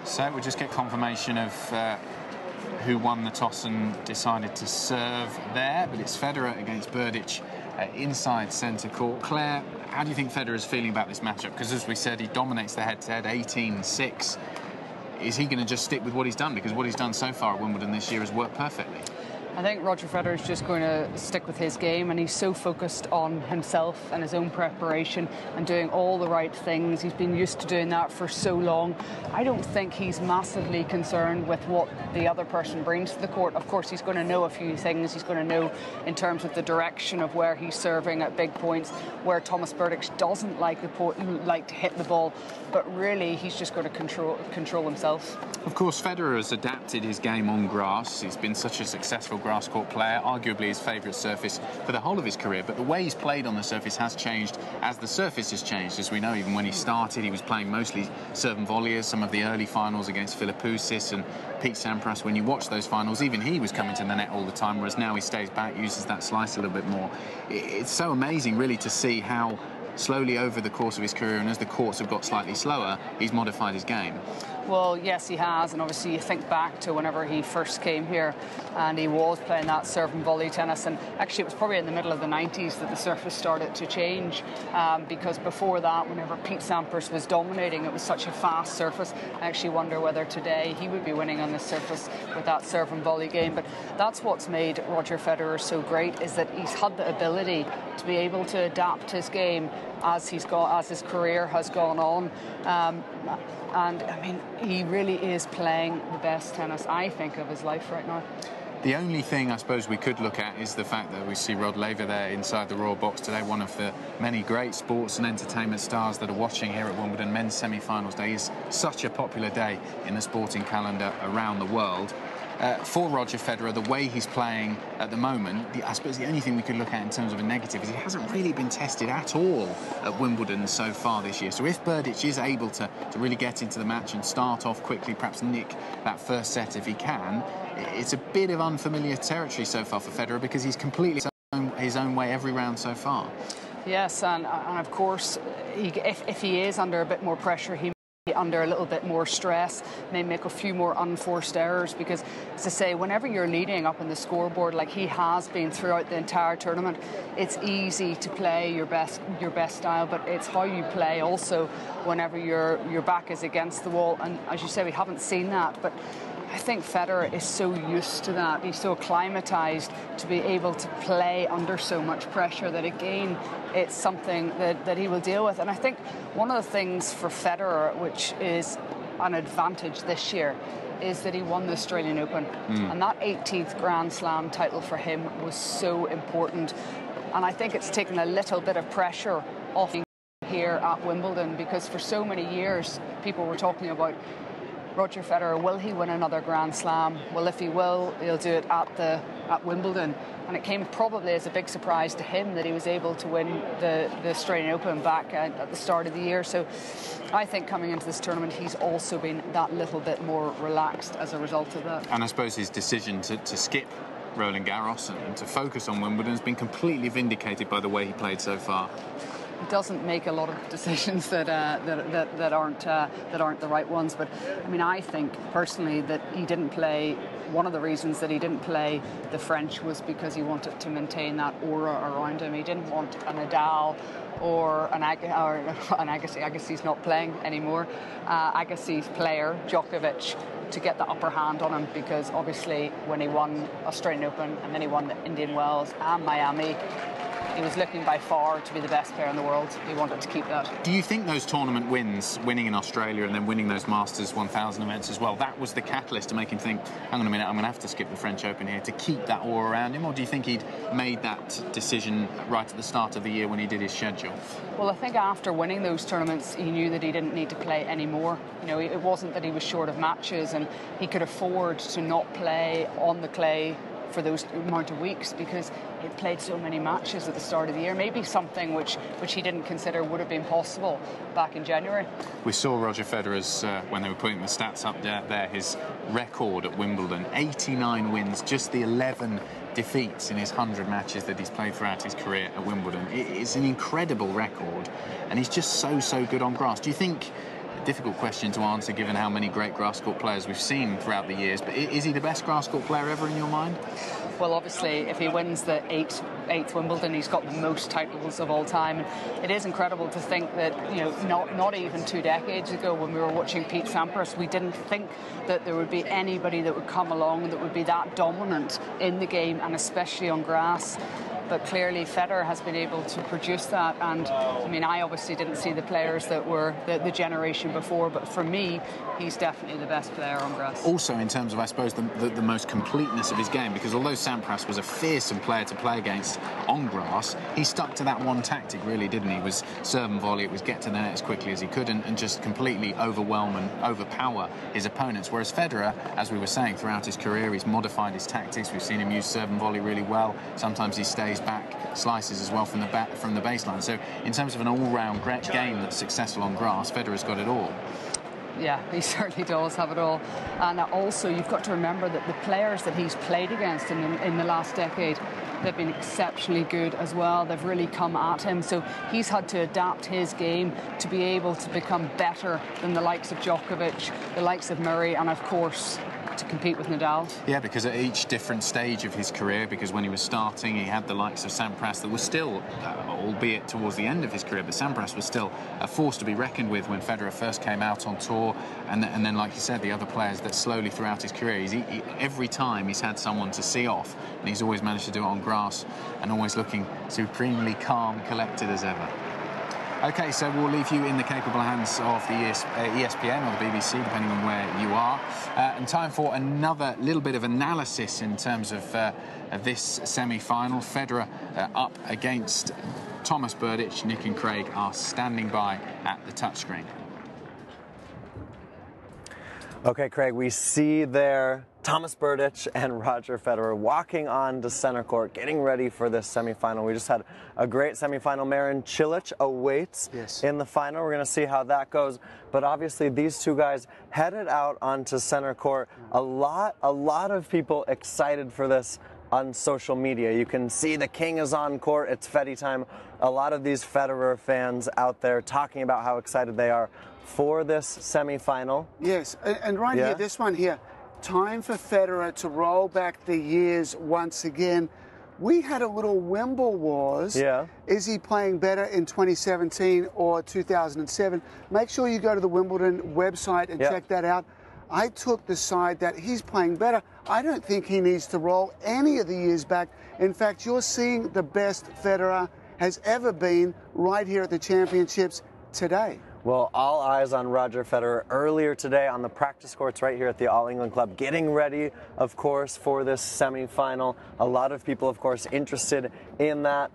So we'll just get confirmation of who won the toss and decided to serve there, but it's Federer against Berdych inside centre court. Claire, how do you think Federer is feeling about this matchup? Because as we said, he dominates the head-to-head, 18-6. Is he going to just stick with what he's done? Because what he's done so far at Wimbledon this year has worked perfectly. I think Roger Federer is just going to stick with his game, and he's so focused on himself and his own preparation and doing all the right things. He's been used to doing that for so long. I don't think he's massively concerned with what the other person brings to the court. Of course, he's going to know a few things. He's going to know in terms of the direction of where he's serving at big points, where Thomas Berdych doesn't like to hit the ball. But really, he's just going to control himself. Of course, Federer has adapted his game on grass. He's been such a successful grass court player, arguably his favourite surface for the whole of his career, but the way he's played on the surface has changed as the surface has changed. As we know, even when he started, he was playing mostly serve and volleyers. Some of the early finals against Philippoussis and Pete Sampras, when you watch those finals, even he was coming to the net all the time, whereas now he stays back, uses that slice a little bit more. It's so amazing, really, to see how slowly over the course of his career, and as the courts have got slightly slower, he's modified his game. Well, yes, he has, and obviously you think back to whenever he first came here and he was playing that serve and volley tennis, and actually it was probably in the middle of the 90s that the surface started to change, because before that, whenever Pete Sampras was dominating, it was such a fast surface. I actually wonder whether today he would be winning on this surface with that serve and volley game. But that's what's made Roger Federer so great, is that he's had the ability to be able to adapt his game as his career has gone on. And I mean, he really is playing the best tennis, I think, of his life right now. The only thing I suppose we could look at is the fact that we see Rod Laver there inside the Royal Box today, one of the many great sports and entertainment stars that are watching here at Wimbledon. Men's semi-finals day is such a popular day in the sporting calendar around the world. For Roger Federer, the way he's playing at the moment, I suppose the only thing we could look at in terms of a negative is he hasn't really been tested at all at Wimbledon so far this year. So if Berdych is able to really get into the match and start off quickly, perhaps nick that first set if he can, it's a bit of unfamiliar territory so far for Federer, because he's completely his own way every round so far. Yes, and of course, if he is under a bit more pressure, he under a little bit more stress, may make a few more unforced errors, because, as I say, whenever you're leading up in the scoreboard like he has been throughout the entire tournament, it's easy to play your best style, but it's how you play also whenever your back is against the wall. And as you say, we haven't seen that, but I think Federer is so used to that. He's so acclimatized to be able to play under so much pressure that, again, it's something that he will deal with. And I think one of the things for Federer, which is an advantage this year, is that he won the Australian Open. And that 18th Grand Slam title for him was so important. And I think it's taken a little bit of pressure off here at Wimbledon, because for so many years people were talking about Roger Federer, will he win another Grand Slam? Well, if he will, he'll do it at Wimbledon. And it came probably as a big surprise to him that he was able to win the Australian Open back at the start of the year. So I think coming into this tournament, he's also been that little bit more relaxed as a result of that. And I suppose his decision to skip Roland Garros and to focus on Wimbledon has been completely vindicated by the way he played so far. He doesn't make a lot of decisions that aren't the right ones. But I mean, I think personally that he didn't play. One of the reasons that he didn't play the French was because he wanted to maintain that aura around him. He didn't want a Nadal or an Agassi. Agassi's not playing anymore. Agassi's player, Djokovic, to get the upper hand on him, because obviously when he won Australian Open and then he won the Indian Wells and Miami, he was looking by far to be the best player in the world. He wanted to keep that. Do you think those tournament wins, winning in Australia and then winning those Masters 1000 events as well, that was the catalyst to make him think, hang on a minute, I'm going to have to skip the French Open here to keep that aura around him? Or do you think he'd made that decision right at the start of the year when he did his schedule? Well, I think after winning those tournaments, he knew that he didn't need to play anymore. You know, it wasn't that he was short of matches, and he could afford to not play on the clay for those amount of weeks because he'd played so many matches at the start of the year. Maybe something which he didn't consider would have been possible back in January. We saw Roger Federer's, when they were putting the stats up there, his record at Wimbledon, 89 wins, just the 11 defeats in his 100 matches that he's played throughout his career at Wimbledon. It's an incredible record, and he's just so good on grass. Do you think, difficult question to answer given how many great grass court players we've seen throughout the years, but is he the best grass court player ever in your mind? Well, obviously, if he wins the eighth Wimbledon, he's got the most titles of all time. It is incredible to think that, you know, not even 2 decades ago when we were watching Pete Sampras, we didn't think that there would be anybody that would come along that would be that dominant in the game, and especially on grass. But clearly Federer has been able to produce that, and I mean, I obviously didn't see the players that were the generation before, but for me, he's definitely the best player on grass. Also in terms of, I suppose, the most completeness of his game, because although Sampras was a fearsome player to play against on grass, he stuck to that one tactic, really, didn't he? It was serve and volley, it was get to the net as quickly as he could and just completely overwhelm and overpower his opponents, whereas Federer, as we were saying, throughout his career, he's modified his tactics. We've seen him use serve and volley really well. Sometimes he stays back, slices as well from the baseline. So in terms of an all-round game that's successful on grass, Federer's got it all. Yeah, he certainly does have it all. And also, you've got to remember that the players that he's played against in the last decade, they've been exceptionally good as well. They've really come at him. So he's had to adapt his game to be able to become better than the likes of Djokovic, the likes of Murray, and of course, to compete with Nadal. Yeah, because at each different stage of his career, because when he was starting, he had the likes of Sampras that was still, albeit towards the end of his career, but Sampras was still a force to be reckoned with when Federer first came out on tour. And then, like you said, the other players that slowly throughout his career, every time he's had someone to see off, and he's always managed to do it on grass and always looking supremely calm, collected as ever. OK, so we'll leave you in the capable hands of the ESPN or the BBC, depending on where you are. And time for another little bit of analysis in terms of this semi-final. Federer up against Thomas Berdych. Nick and Craig are standing by at the touchscreen. OK, Craig, we see there Thomas Berdych and Roger Federer walking on to center court, getting ready for this semifinal. We just had a great semifinal. Marin Cilic awaits in the final. We're going to see how that goes. But obviously, these two guys headed out onto center court. A lot of people excited for this on social media. You can see the king is on court. It's Fedi time. A lot of these Federer fans out there talking about how excited they are for this semifinal. Yes, and right here, this one here. Time for Federer to roll back the years once again. We had a little Wimble wars. Yeah. Is he playing better in 2017 or 2007? Make sure you go to the Wimbledon website and check that out. I took the side that he's playing better. I don't think he needs to roll any of the years back. In fact, you're seeing the best Federer has ever been right here at the championships today. Well, all eyes on Roger Federer earlier today on the practice courts right here at the All England Club, getting ready, of course, for this semifinal. A lot of people, of course, interested in that.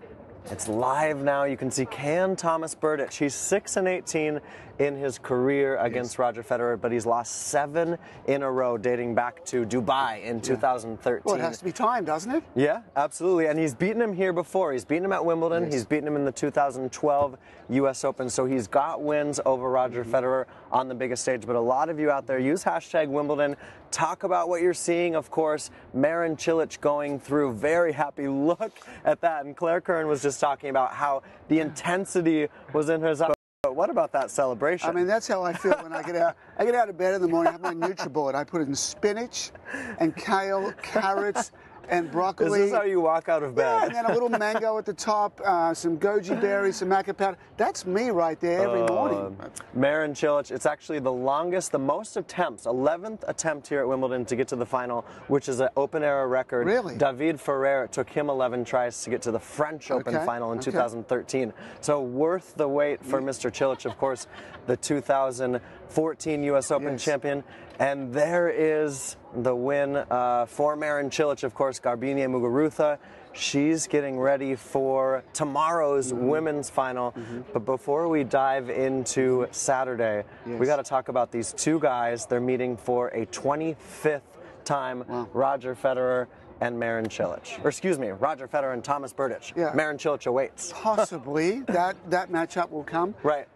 It's live now. You can see Thomas Berdych. He's 6-18 in his career against Roger Federer, but he's lost 7 in a row dating back to Dubai in 2013. Well, it has to be time, doesn't it? Yeah, absolutely. And he's beaten him here before. He's beaten him at Wimbledon. Yes. He's beaten him in the 2012 U.S. Open. So he's got wins over Roger Federer on the biggest stage. But a lot of you out there use hashtag Wimbledon. Talk about what you're seeing, of course. Marin Cilic going through. Very happy. Look at that. And Claire Curran was just talking about how the intensity was in hers. But what about that celebration? I mean, that's how I feel when I get out. I get out of bed in the morning, I have my NutriBoard. I put in spinach and kale, carrots, and broccoli. Is this how you walk out of bed? Yeah, and then a little mango at the top, some goji berries, some maca powder. That's me right there every morning. Marin Cilic, it's actually the longest, the most attempts, 11th attempt here at Wimbledon to get to the final, which is an open-era record. Really? David Ferrer, it took him 11 tries to get to the French Open final in 2013. So worth the wait for Mr. Cilic, of course, the 2014 U.S. Open champion. And there is the win for Marin Cilic, of course, Garbiñe Muguruza. She's getting ready for tomorrow's women's final. But before we dive into Saturday, we got to talk about these two guys. They're meeting for a 25th time, Roger Federer and Marin Cilic. Or excuse me, Roger Federer and Thomas Berdych. Yeah. Marin Cilic awaits. Possibly that matchup will come. Right.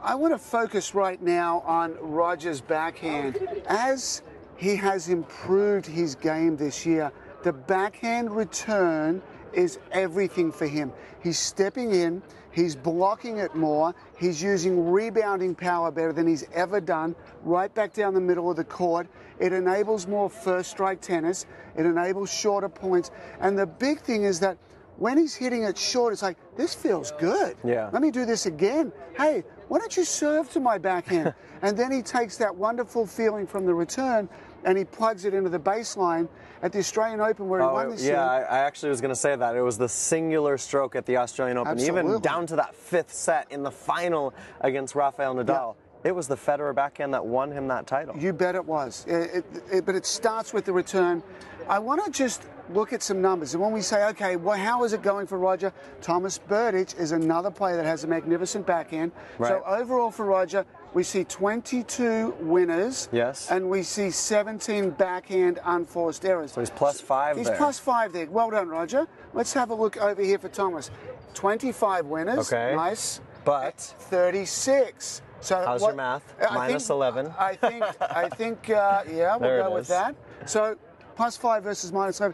I want to focus right now on Roger's backhand. As he has improved his game this year, the backhand return is everything for him. He's stepping in, he's blocking it more, he's using rebounding power better than he's ever done, right back down the middle of the court. It enables more first strike tennis, it enables shorter points, and the big thing is that when he's hitting it short, it's like, this feels good. Yeah. Let me do this again. Hey, why don't you serve to my backhand? And then he takes that wonderful feeling from the return and he plugs it into the baseline at the Australian Open where he won this year. Yeah, I actually was going to say that. It was the singular stroke at the Australian Open, even down to that 5th set in the final against Rafael Nadal. Yeah. It was the Federer backhand that won him that title. You bet it was. But it starts with the return. I want to just look at some numbers. And when we say, okay, well, how is it going for Roger? Thomas Berdych is another player that has a magnificent backhand. Right. So overall for Roger, we see 22 winners. Yes. And we see 17 backhand unforced errors. So he's +5 He's there. +5 there. Well done, Roger. Let's have a look over here for Thomas. 25 winners. Okay. Nice. But 36. So how's your math? -11. I think, yeah, we'll go with that. So +5 versus -11.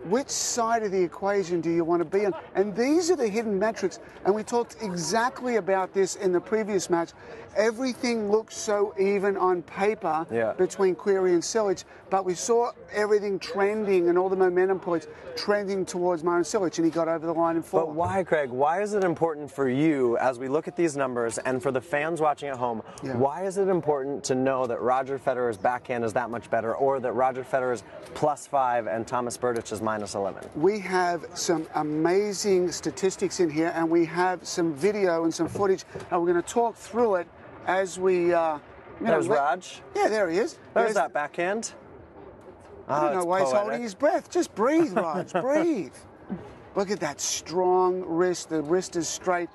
Which side of the equation do you want to be on? And these are the hidden metrics. And we talked exactly about this in the previous match. Everything looks so even on paper between Querrey and Cilic, but we saw everything trending and all the momentum points trending towards Marin Cilic, and he got over the line in 4. But why, Craig? Why is it important for you, as we look at these numbers, and for the fans watching at home, why is it important to know that Roger Federer's backhand is that much better, or that Roger Federer's +5 and Thomas Berdych is -11? We have some amazing statistics in here, and we have some video and some footage, and we're going to talk through it as we... There's Raj. Yeah, there he is. There's that backhand. I don't know why he's holding his breath. Just breathe, Raj, breathe. Look at that strong wrist. The wrist is straight.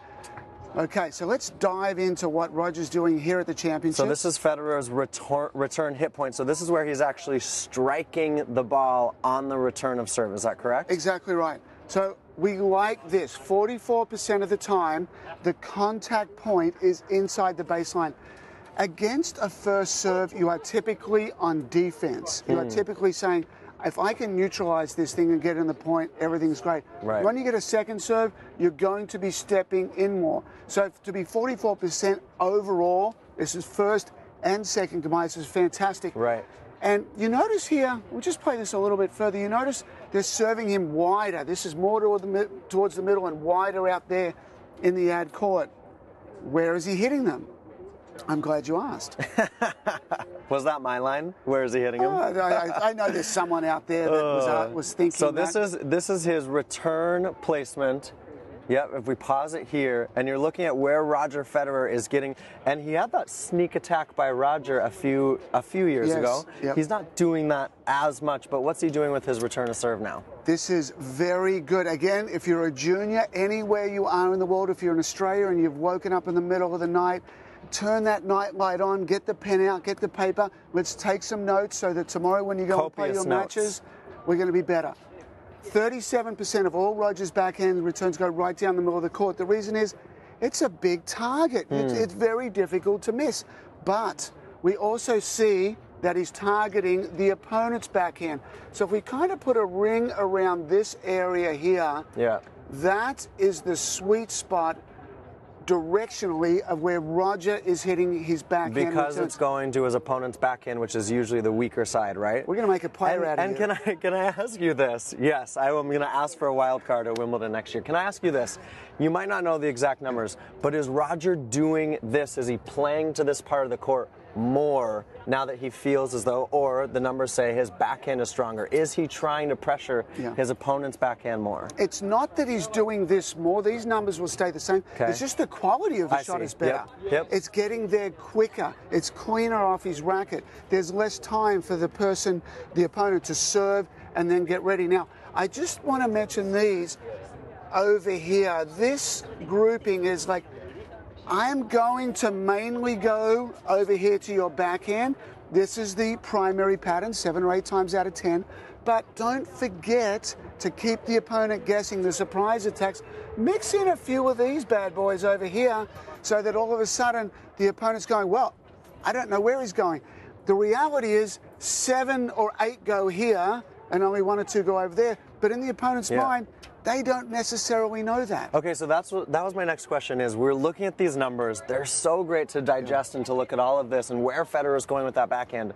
Okay, so let's dive into what Roger's doing here at the championship. So this is Federer's return hit point. So this is where he's actually striking the ball on the return of serve. Is that correct? Exactly right. So we like this. 44% of the time, the contact point is inside the baseline. Against a first serve, you are typically on defense. You are typically saying, if I can neutralize this thing and get in the point, everything's great. Right. When you get a second serve, you're going to be stepping in more. So to be 44% overall, this is first and second combined. This is fantastic. Right. And you notice here, we'll just play this a little bit further. You notice they're serving him wider. This is more towards the middle and wider out there in the ad court. Where is he hitting them? I'm glad you asked. Was that my line? Where is he hitting him? I know there's someone out there that was thinking. So this is his return placement Yep, if we pause it here, and you're looking at where Roger Federer is getting, and he had that sneak attack by Roger a few years ago. Yep. He's not doing that as much, but what's he doing with his return to serve now? This is very good. Again, if you're a junior, anywhere you are in the world, if you're in Australia and you've woken up in the middle of the night, turn that night light on, get the pen out, get the paper. Let's take some notes so that tomorrow when you go and play your matches, we're going to be better. 37% of all Roger's backhand returns go right down the middle of the court. The reason is it's a big target. It's very difficult to miss. But we also see that he's targeting the opponent's backhand. So if we kind of put a ring around this area here, that is the sweet spot directionally of where Roger is hitting his backhand. Because it's going to his opponent's backhand, which is usually the weaker side, right? We're going to make a player out of it. it. And can I ask you this? Yes, I am going to ask for a wild card at Wimbledon next year. Can I ask you this? You might not know the exact numbers, but is Roger doing this? Is he playing to this part of the court more now that he feels as though, or the numbers say his backhand is stronger? Is he trying to pressure his opponent's backhand more? It's not that he's doing this more. These numbers will stay the same. It's just the quality of the shot is better. It's getting there quicker. It's cleaner off his racket. There's less time for the opponent to serve and then get ready. Now, I just want to mention these over here. This grouping is like, I'm going to mainly go over here to your backhand. This is the primary pattern, 7 or 8 times out of 10. But don't forget to keep the opponent guessing the surprise attacks. Mix in a few of these bad boys over here so that all of a sudden the opponent's going, well, I don't know where he's going. The reality is 7 or 8 go here and only 1 or 2 go over there. But in the opponent's mind, they don't necessarily know that. Okay, so that was my next question is, we're looking at these numbers. They're so great to digest and to look at all of this and where Federer's going with that backhand.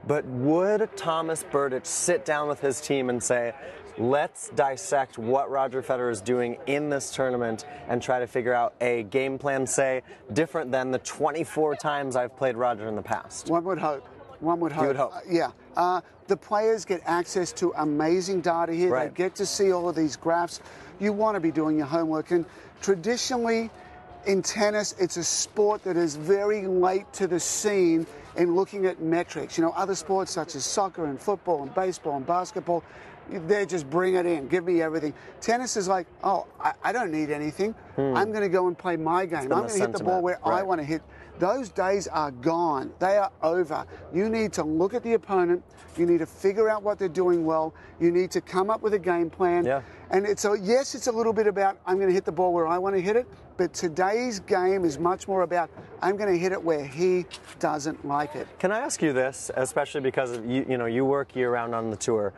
But would Thomas Berdych sit down with his team and say, let's dissect what Roger Federer is doing in this tournament and try to figure out a game plan, say, different than the 24 times I've played Roger in the past? One would hope. One would hope. You would hope. Yeah. The players get access to amazing data here. They get to see all of these graphs. You want to be doing your homework. And traditionally, in tennis, it's a sport that is very late to the scene in looking at metrics. You know, other sports such as soccer and football and baseball and basketball, they just bring it in, give me everything. Tennis is like, oh, I don't need anything. I'm going to go and play my game. I'm going to hit the ball where I want to hit. Those days are gone. They are over. You need to look at the opponent. You need to figure out what they're doing well. You need to come up with a game plan. And yes, it's a little bit about I'm going to hit the ball where I want to hit it, but today's game is much more about I'm going to hit it where he doesn't like it. Can I ask you this, especially because you work year-round on the tour?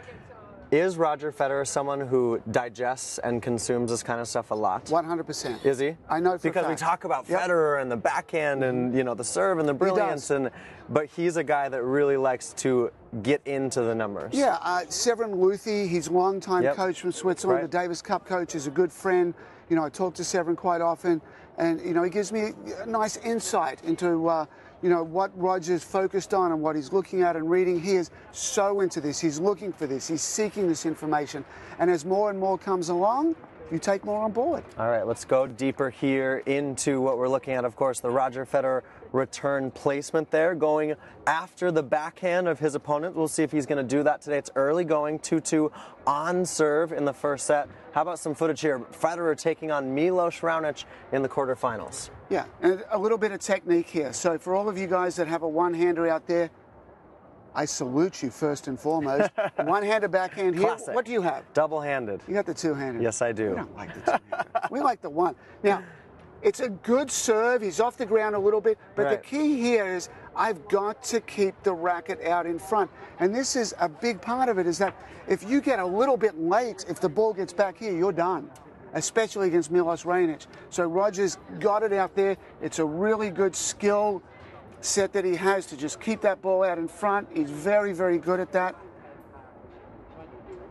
Is Roger Federer someone who digests and consumes this kind of stuff a lot? 100%. Is he? I know for because a we fact. talk about Federer and the backhand and the serve and the brilliance, but he's a guy that really likes to get into the numbers. Yeah, Severin Luthi, he's longtime coach from Switzerland, the Davis Cup coach, is a good friend. You know, I talk to Severin quite often, and he gives me a nice insight into what Roger's focused on and what he's looking at and reading. He is so into this. He's looking for this. He's seeking this information. And as more and more comes along, you take more on board. All right, let's go deeper here into what we're looking at, of course, the Roger Federer return placement there, going after the backhand of his opponent. We'll see if he's going to do that today. It's early going, 2-2 on serve in the first set. How about some footage here? Federer taking on Milos Raonic in the quarterfinals. Yeah, and a little bit of technique here. So for all of you guys that have a one-hander out there, I salute you first and foremost. One-handed backhand here. Classic. What do you have? Double-handed. You got the two-handed. Yes, I do. We don't like the two-handed. We like the one. Now, it's a good serve. He's off the ground a little bit. But the key here is I've got to keep the racket out in front. And this is a big part of it, is that if you get a little bit late, if the ball gets back here, you're done, especially against Milos Raonic. So Roger's got it out there. It's a really good skill set that he has to just keep that ball out in front. He's very, very good at that.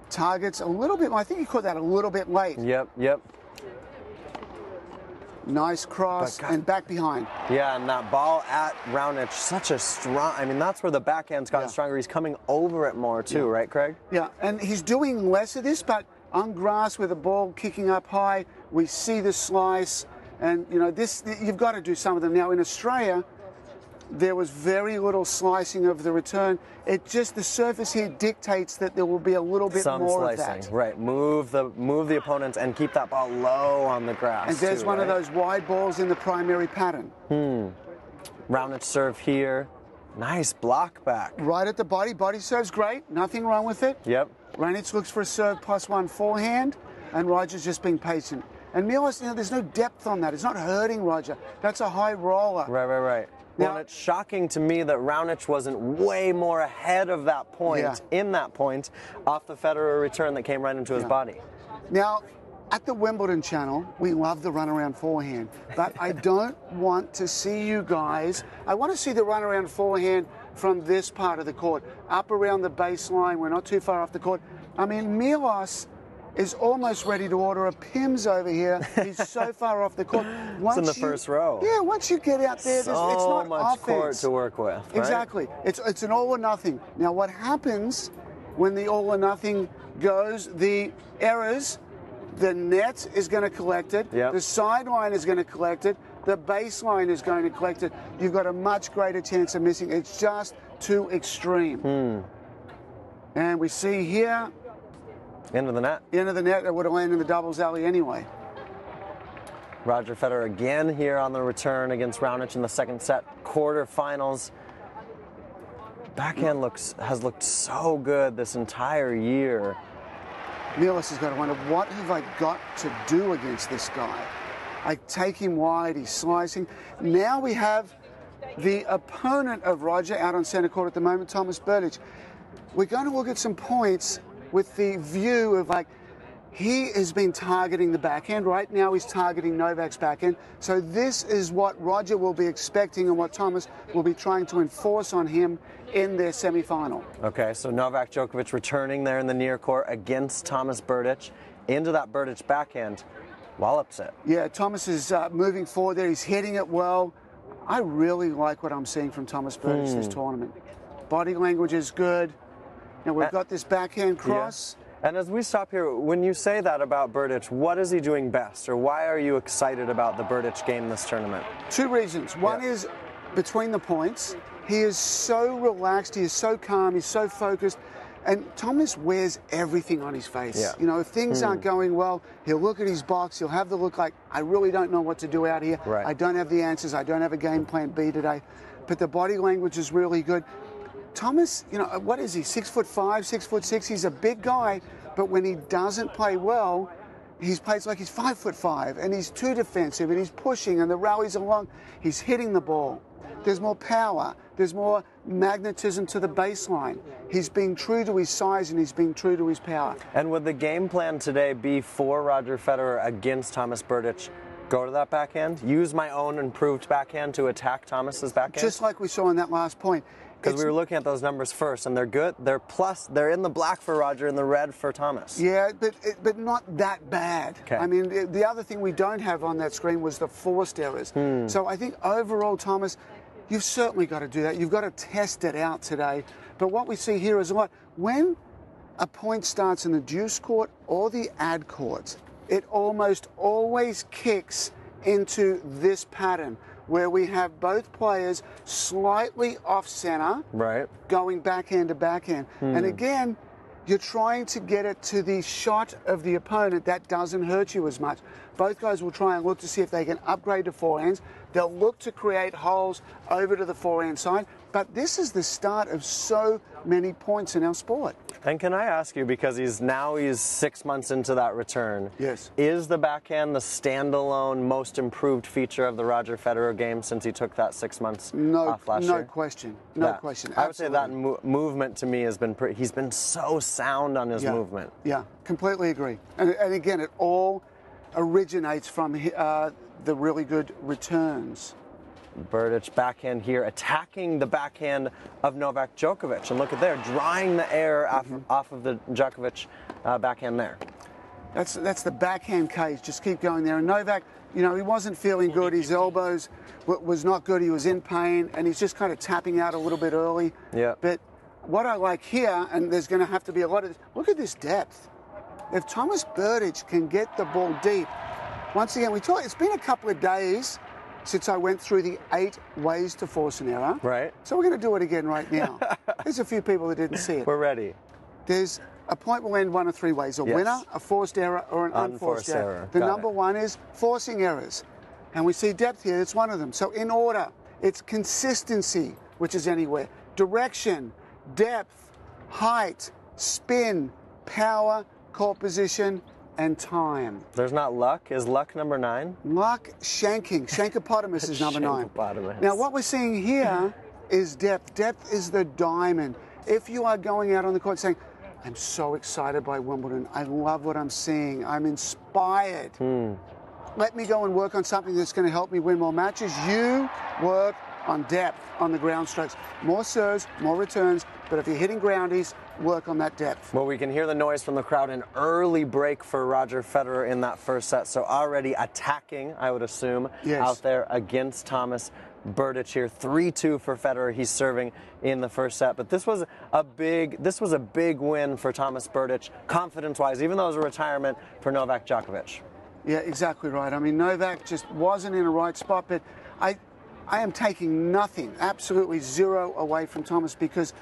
Targets a little bit, I think he caught that a little bit late. Yep. Nice cross and back behind. Yeah, and that ball at Raonic, such a strong, I mean, that's where the backhand's gotten stronger. He's coming over it more too, right, Craig? Yeah, and he's doing less of this, but On grass with the ball kicking up high, we see the slice, and you know this. You've got to do some of them now. In Australia, there was very little slicing of the return. It just, the surface here dictates that there will be a little bit Some more slicing, of that. right? Move the opponents and keep that ball low on the grass. And there's too, one right? of those wide balls in the primary pattern. Roundage serve here. Nice block back. Right at the body. Body serve's great. Nothing wrong with it. Yep. Raonic looks for a serve +1 forehand, and Roger's just being patient. And Milos, you know, there's no depth on that. It's not hurting Roger. That's a high roller. Right. Now, well, it's shocking to me that Raonic wasn't way more ahead of that point, in that point, off the Federer return that came right into his body. Now, at the Wimbledon channel, we love the runaround forehand, but I don't want to see you guys. I want to see the runaround forehand from this part of the court, up around the baseline. We're not too far off the court. I mean, Milos is almost ready to order a Pims over here. He's so far off the court. It's in the first row. Yeah, once you get out there, it's not much offense. court to work with. Right? Exactly. It's an all or nothing. Now, what happens when the all or nothing goes? The errors, the net is going to collect it. Yep. The sideline is going to collect it. The baseline is going to collect it. You've got a much greater chance of missing. It's just too extreme. And we see here, into the net. Into the net. It would have landed in the doubles alley anyway. Roger Federer again here on the return against Raonic in the second set, quarterfinals. Backhand has looked so good this entire year. Milos has got to wonder, what have I got to do against this guy? I take him wide, he's slicing. Now we have the opponent of Roger out on centre court at the moment, Thomas Berdych. We're going to look at some points with the view of, like, he has been targeting the backhand. Right now he's targeting Novak's backhand. So this is what Roger will be expecting and what Thomas will be trying to enforce on him in their semi-final. Okay, so Novak Djokovic returning there in the near court against Thomas Berdych. Into that Berdych backhand, wallops it. Yeah, Thomas is moving forward there. He's hitting it well. I really like what I'm seeing from Thomas Berdych this tournament. Body language is good. Now we've got this backhand cross. Yeah. And as we stop here, when you say that about Berdych, what is he doing best, or why are you excited about the Berdych game this tournament? Two reasons. One is between the points. He is so relaxed, he is so calm, he's so focused, and Thomas wears everything on his face. Yeah. You know, if things aren't going well, he'll look at his box, he'll have the look like, I really don't know what to do out here. Right. I don't have the answers, I don't have a game plan B today. But the body language is really good. Thomas, you know, what is he, 6'5", 6'6"? He's a big guy, but when he doesn't play well, he plays like he's 5'5", and he's too defensive, and he's pushing, and the rallies along, he's hitting the ball. There's more power, there's more magnetism to the baseline. He's being true to his size, and he's being true to his power. And would the game plan today be for Roger Federer against Thomas Berdych? Go to that backhand, use my own improved backhand to attack Thomas's backhand? Just like we saw in that last point. Because we were looking at those numbers first, and they're good. They're plus. They're in the black for Roger and the red for Thomas. Yeah, but not that bad. Okay. I mean, the other thing we don't have on that screen was the forced errors. So I think overall, Thomas, you've certainly got to do that. You've got to test it out today. But what we see here is a lot. When a point starts in the deuce court or the ad court, it almost always kicks into this pattern, where we have both players slightly off center, right, going backhand to backhand. And again, you're trying to get it to the shot of the opponent. That doesn't hurt you as much. Both guys will try and look to see if they can upgrade to forehands. They'll look to create holes over to the forehand side. But this is the start of so many points in our sport. And can I ask you, because he's 6 months into that return. Yes. Is the backhand the standalone most improved feature of the Roger Federer game since he took that 6 months off last year? No question. No question. I would say that movement to me has been he's been so sound on his movement. Yeah, completely agree. And again, it all originates from the really good returns. Berdych backhand here, attacking the backhand of Novak Djokovic. And look at there, drawing the air off of the Djokovic backhand there. That's the backhand case. Just keep going there. And Novak, you know, he wasn't feeling good. His elbows was not good. He was in pain, and he's just kind of tapping out a little bit early. Yeah. But what I like here, and there's going to have to be a lot of this, look at this depth. if Thomas Berdych can get the ball deep, once again, it's been a couple of days since I went through the 8 ways to force an error. Right. So we're going to do it again right now. There's a few people that didn't see it. We're ready. There's a point will end one of 3 ways: a winner, a forced error, or an unforced error. The number 1 is forcing errors. And we see depth here, it's one of them. So in order, it's consistency, which is anywhere, direction, depth, height, spin, power, court position, and time. There's not luck. Is luck number 9? Luck, shanking. Shankopotamus is number 9. Shankopotamus. Now, what we're seeing here is depth. Depth is the diamond. If you are going out on the court saying, I'm so excited by Wimbledon, I love what I'm seeing, I'm inspired, let me go and work on something that's going to help me win more matches, you work on depth on the ground strokes. More serves, more returns, but if you're hitting groundies, work on that depth. Well, we can hear the noise from the crowd. An early break for Roger Federer in that first set, so already attacking, I would assume, out there against Thomas Berdych here. 3-2 for Federer. He's serving in the first set, but this was a big win for Thomas Berdych, confidence-wise, even though it was a retirement for Novak Djokovic. Yeah, exactly right. I mean, Novak just wasn't in a right spot, but I am taking nothing, absolutely zero away from Thomas, because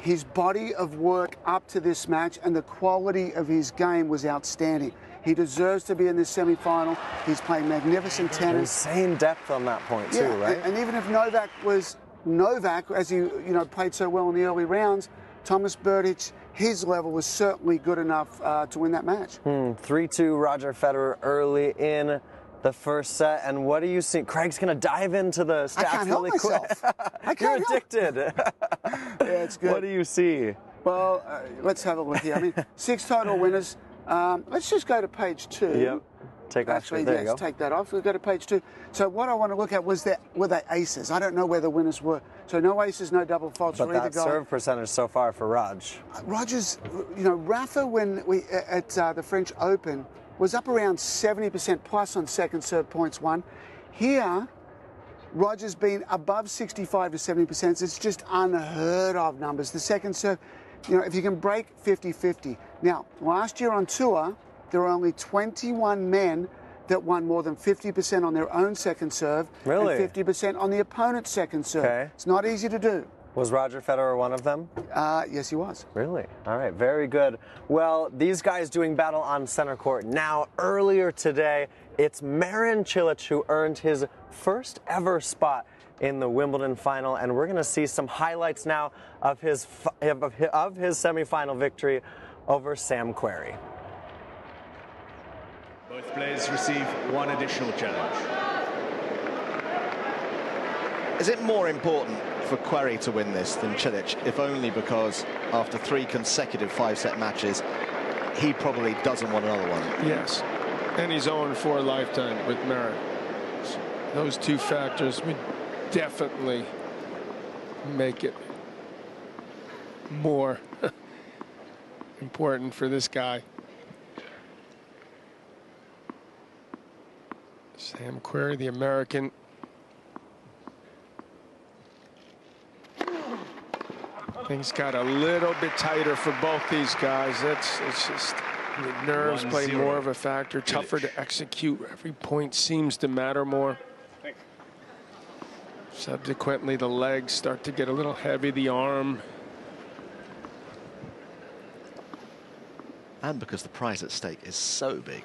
his body of work up to this match and the quality of his game was outstanding. He deserves to be in this semi-final. He's playing magnificent tennis. Insane depth on that point too, right? And even if Novak was Novak, as he played so well in the early rounds, Thomas Berdych, his level was certainly good enough to win that match. 3-2 Roger Federer early in the first set. And what do you see? Craig's going to dive into the stats I can't help really quick. You're addicted. Yeah, it's good. What do you see? Well, let's have a look here. I mean, 6 total winners. Let's just go to page 2. Yep. Take off. Actually, there yes, you go. take that off. We'll go to page 2. So what I want to look at was were they aces? I don't know where the winners were. So no aces, no double faults But for either that guy. serve percentage so far for Raj. Rogers, Rafa, when we at the French Open, was up around 70% plus on second serve points won. Here, Rogers been above 65 to 70%. It's just unheard of numbers. The second serve, if you can break 50-50. Now, last year on tour, there were only 21 men that won more than 50% on their own second serve. Really? And 50% on the opponent's second serve. Okay. It's not easy to do. Was Roger Federer one of them? Yes, he was. Really? All right, very good. Well, these guys doing battle on center court now. Earlier today, it's Marin Cilic who earned his first ever spot in the Wimbledon final, and we're going to see some highlights now of his semifinal victory over Sam Querrey. Both players receive one additional challenge. Is it more important for Querrey to win this than Cilic, if only because after 3 consecutive 5-set matches, he probably doesn't want another one? Yes, and he's 0 for a lifetime with Marin. Those 2 factors would definitely make it more important for this guy. Sam Querrey, the American. Things got a little bit tighter for both these guys. It's just the nerves play more of a factor, tougher to execute. Every point seems to matter more. Subsequently, the legs start to get a little heavy, the arm. And because the prize at stake is so big.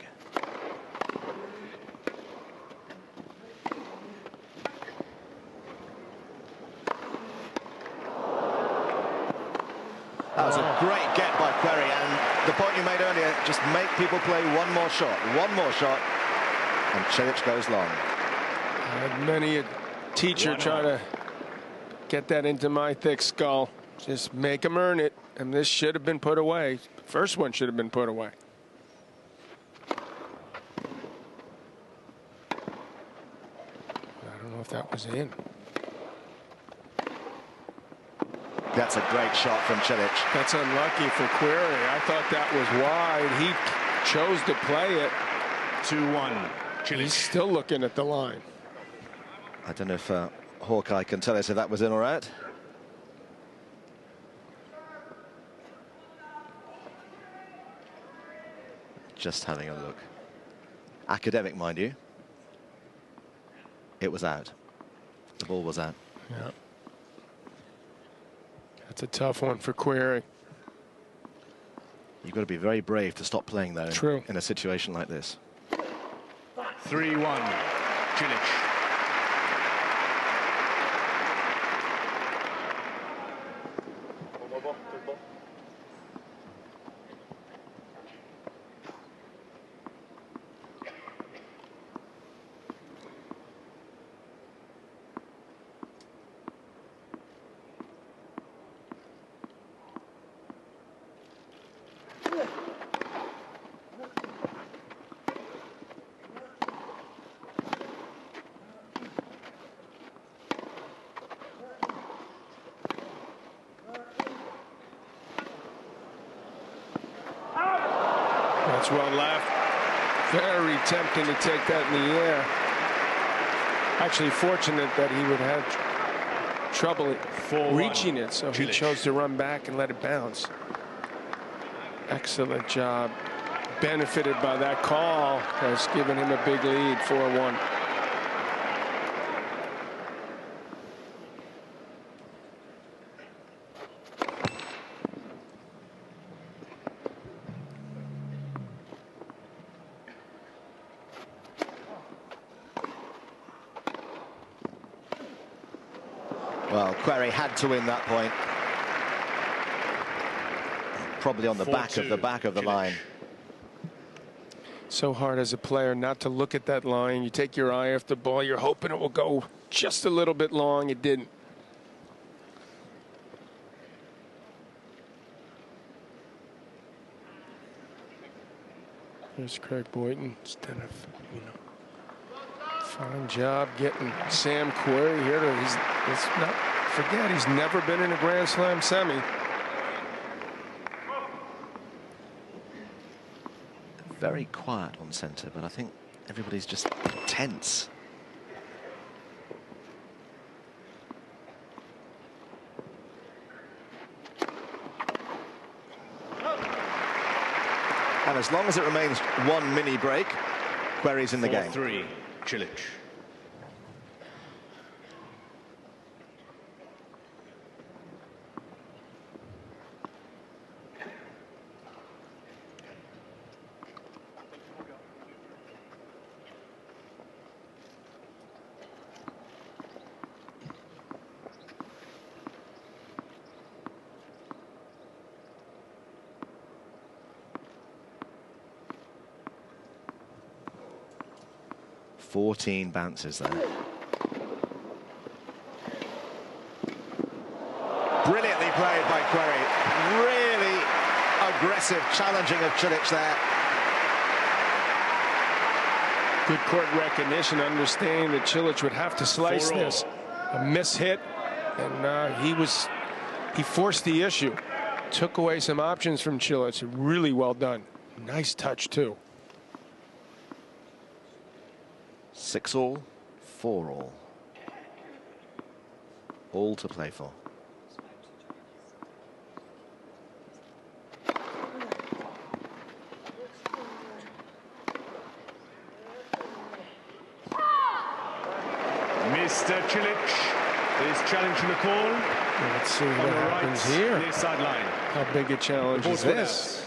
That was a great get by Querrey, and the point you made earlier, just make people play one more shot, and Cilic goes long. I had many a teacher try to get that into my thick skull. Just make them earn it, and this should have been put away. The first one should have been put away. I don't know if that was in. That's a great shot from Cilic. That's unlucky for Querrey. I thought that was wide. He chose to play it. 2-1. Cilic. He's still looking at the line. I don't know if Hawkeye can tell us if that was in or out. Just having a look. Academic, mind you. It was out. The ball was out. Yeah. That's a tough one for Querrey. You've got to be very brave to stop playing, though. True. In a situation like this. 3-1, Cilic. That's well left. Very tempting to take that in the air. Actually fortunate that he would have trouble reaching it, so he chose to run back and let it bounce. Excellent job. Benefited by that call, has given him a big lead, 4-1. Well, Querrey had to win that point. Probably on the back of the line. So hard as a player not to look at that line. You take your eye off the ball. You're hoping it will go just a little bit long. It didn't. There's Craig Boyton instead of, fine job getting Sam Querrey here. Let's not forget, he's never been in a Grand Slam semi. Very quiet on centre, but I think everybody's just tense. And as long as it remains one mini break, Querrey's in the game. 4-3, Cilic. Fourteen bounces there. Brilliantly played by Querrey. Really aggressive challenging of Cilic there. Good court recognition, understanding that Cilic would have to slice this. A miss hit, and he forced the issue. Took away some options from Cilic. Really well done. Nice touch, too. 6-all, 4-all. All to play for. Mr. Cilic is challenging the call. Let's see what happens here. Near sideline. How big a challenge is this?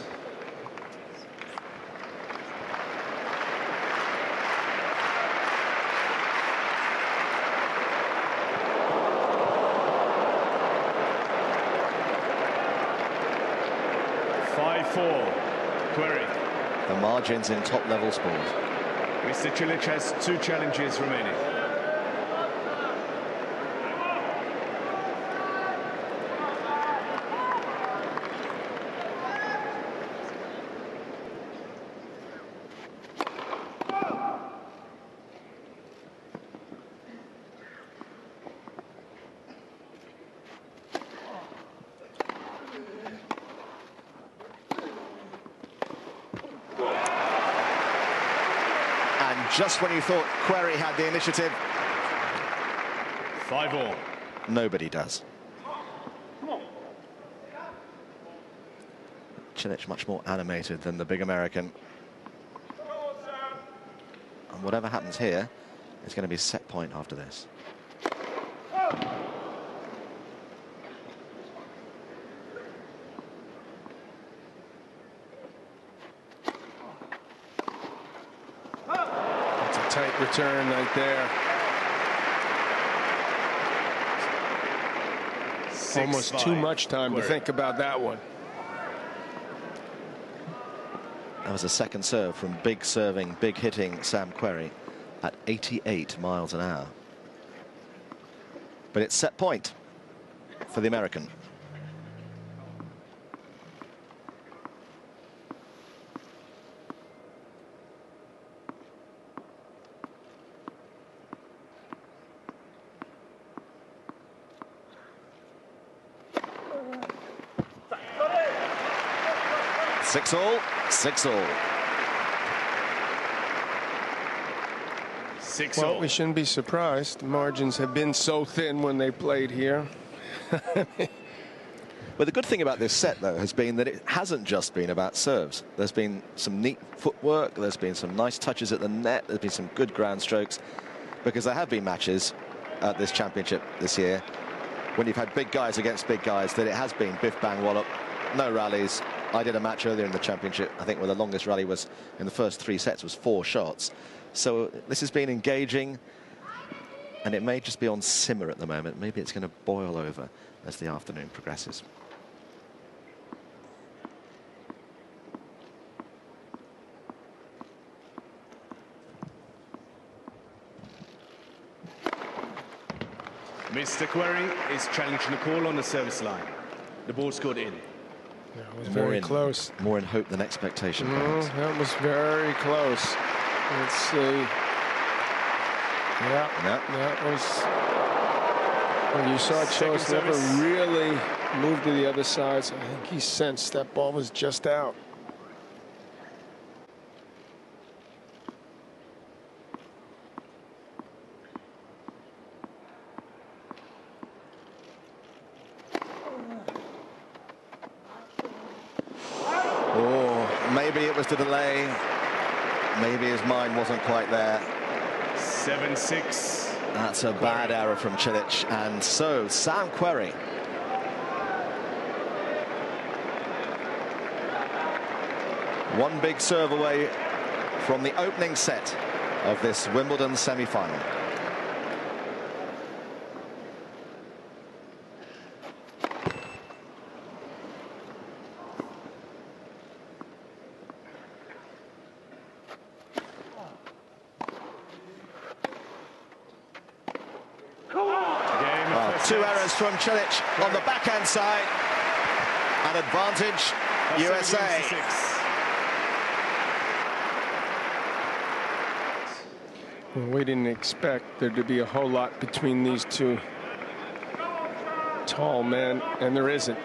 Querrey. The margins in top-level sport. Mr. Cilic has 2 challenges remaining. Just when you thought Querrey had the initiative, 5-all. Nobody does. Cilic much more animated than the big American. And whatever happens here, it's going to be set point after this. It's a tight return right there. Almost too much time to think about that one. That was a second serve from big serving, big hitting Sam Querrey at 88 miles an hour. But it's set point for the American. Six all, 6-all. Well, we shouldn't be surprised. The margins have been so thin when they played here. Well, the good thing about this set, though, has been that it hasn't just been about serves. There's been some neat footwork, there's been some nice touches at the net, there's been some good ground strokes, because there have been matches at this championship this year when you've had big guys against big guys that it has been biff, bang, wallop, no rallies. I did a match earlier in the championship, I think, where the longest rally was in the first 3 sets was 4 shots. So this has been engaging, and it may just be on simmer at the moment. Maybe it's going to boil over as the afternoon progresses. Mr. Querrey is challenging the call on the service line. The ball scored in. Yeah, it was very close. More in hope than expectation. That was very close. Let's see. Yeah, that was. Well, you saw Chos never really moved to the other side, so I think he sensed that ball was just out. Maybe it was the delay. Maybe his mind wasn't quite there. 7-6. That's a bad error from Cilic. And so Sam Querrey one big serve away from the opening set of this Wimbledon semi-final. Two errors from Cilic on the backhand side. An advantage, USA. Well, we didn't expect there to be a whole lot between these two tall men, and there isn't.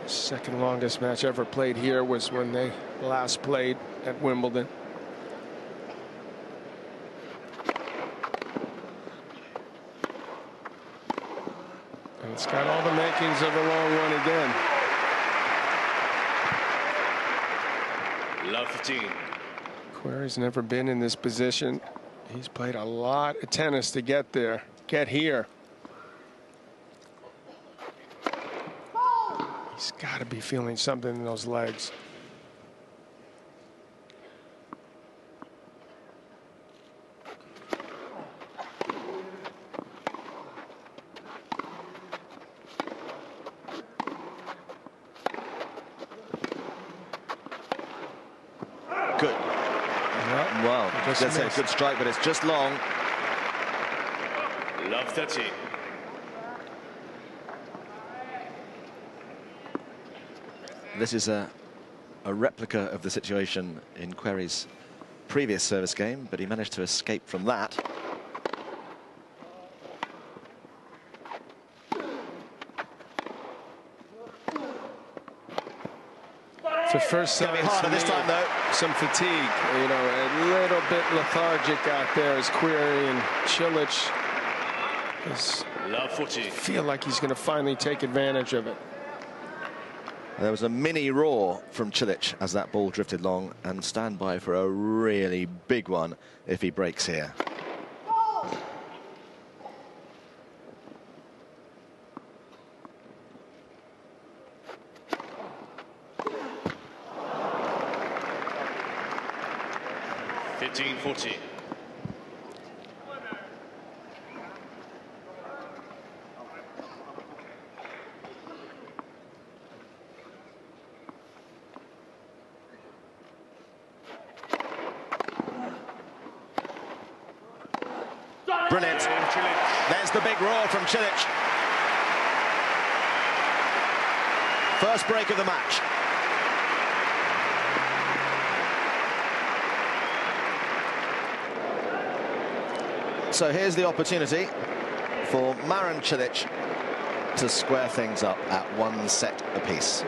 Second longest match ever played here was when they last played at Wimbledon. It's got all the makings of a long one again. Love 15. Querrey's never been in this position. He's played a lot of tennis to get there, get here. He's got to be feeling something in those legs. Good. Well, that's a good strike, but it's just long. Love 30. This is a replica of the situation in Querrey's previous service game, but he managed to escape from that. It's the first sign this time, though. Some fatigue, you know, a little bit lethargic out there as Querrey and Cilic Love 40. feel like he's going to finally take advantage of it. There was a mini roar from Cilic as that ball drifted long, and stand by for a really big one if he breaks here. Brilliant. There's the big roar from Cilic. First break of the match. So here's the opportunity for Marin Cilic to square things up at 1 set apiece.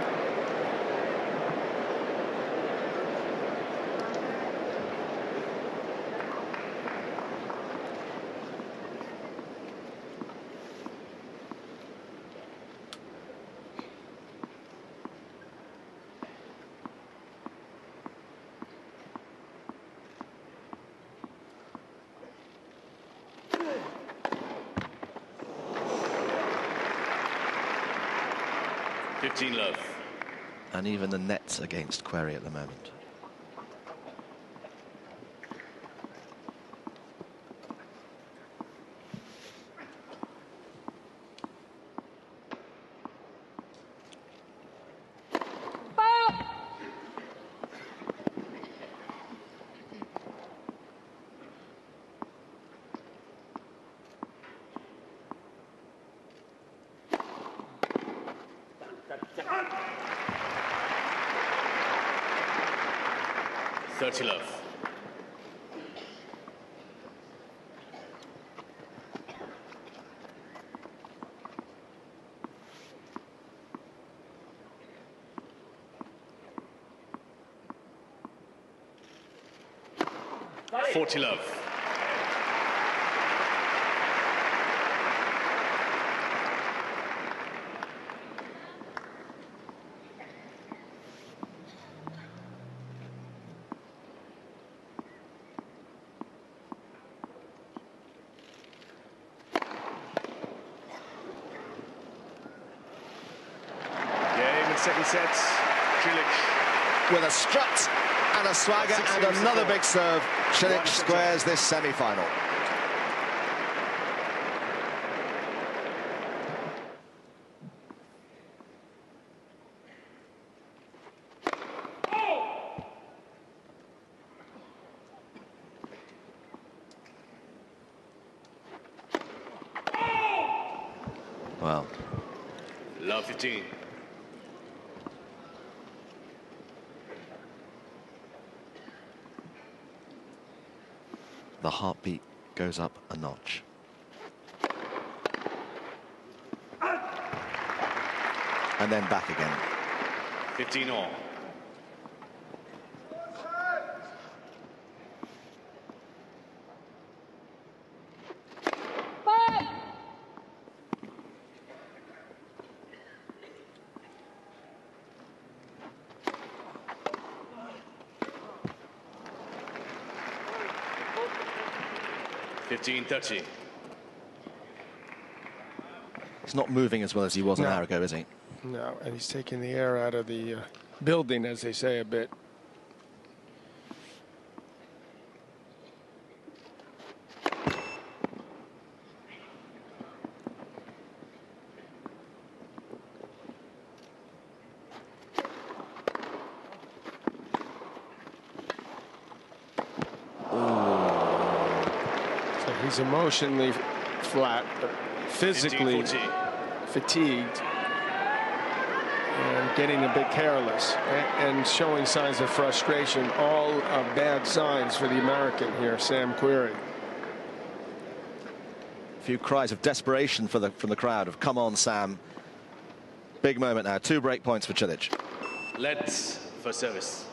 Love. And even the net's against Querrey at the moment. Love. Love. Second set, Cilic. With a strut and a swagger and another big serve, Cilic squares this semi-final. Well, Love 15. the heartbeat goes up a notch. And then back again. 15 all. .30. He's not moving as well as he was an hour ago, is he? No, and he's taking the air out of the building, as they say, a bit. He's emotionally flat, but physically fatigued and getting a bit careless and showing signs of frustration. All bad signs for the American here, Sam Querrey. A few cries of desperation from the crowd of "Come on, Sam!" Big moment now. 2 break points for Cilic. Let's for service.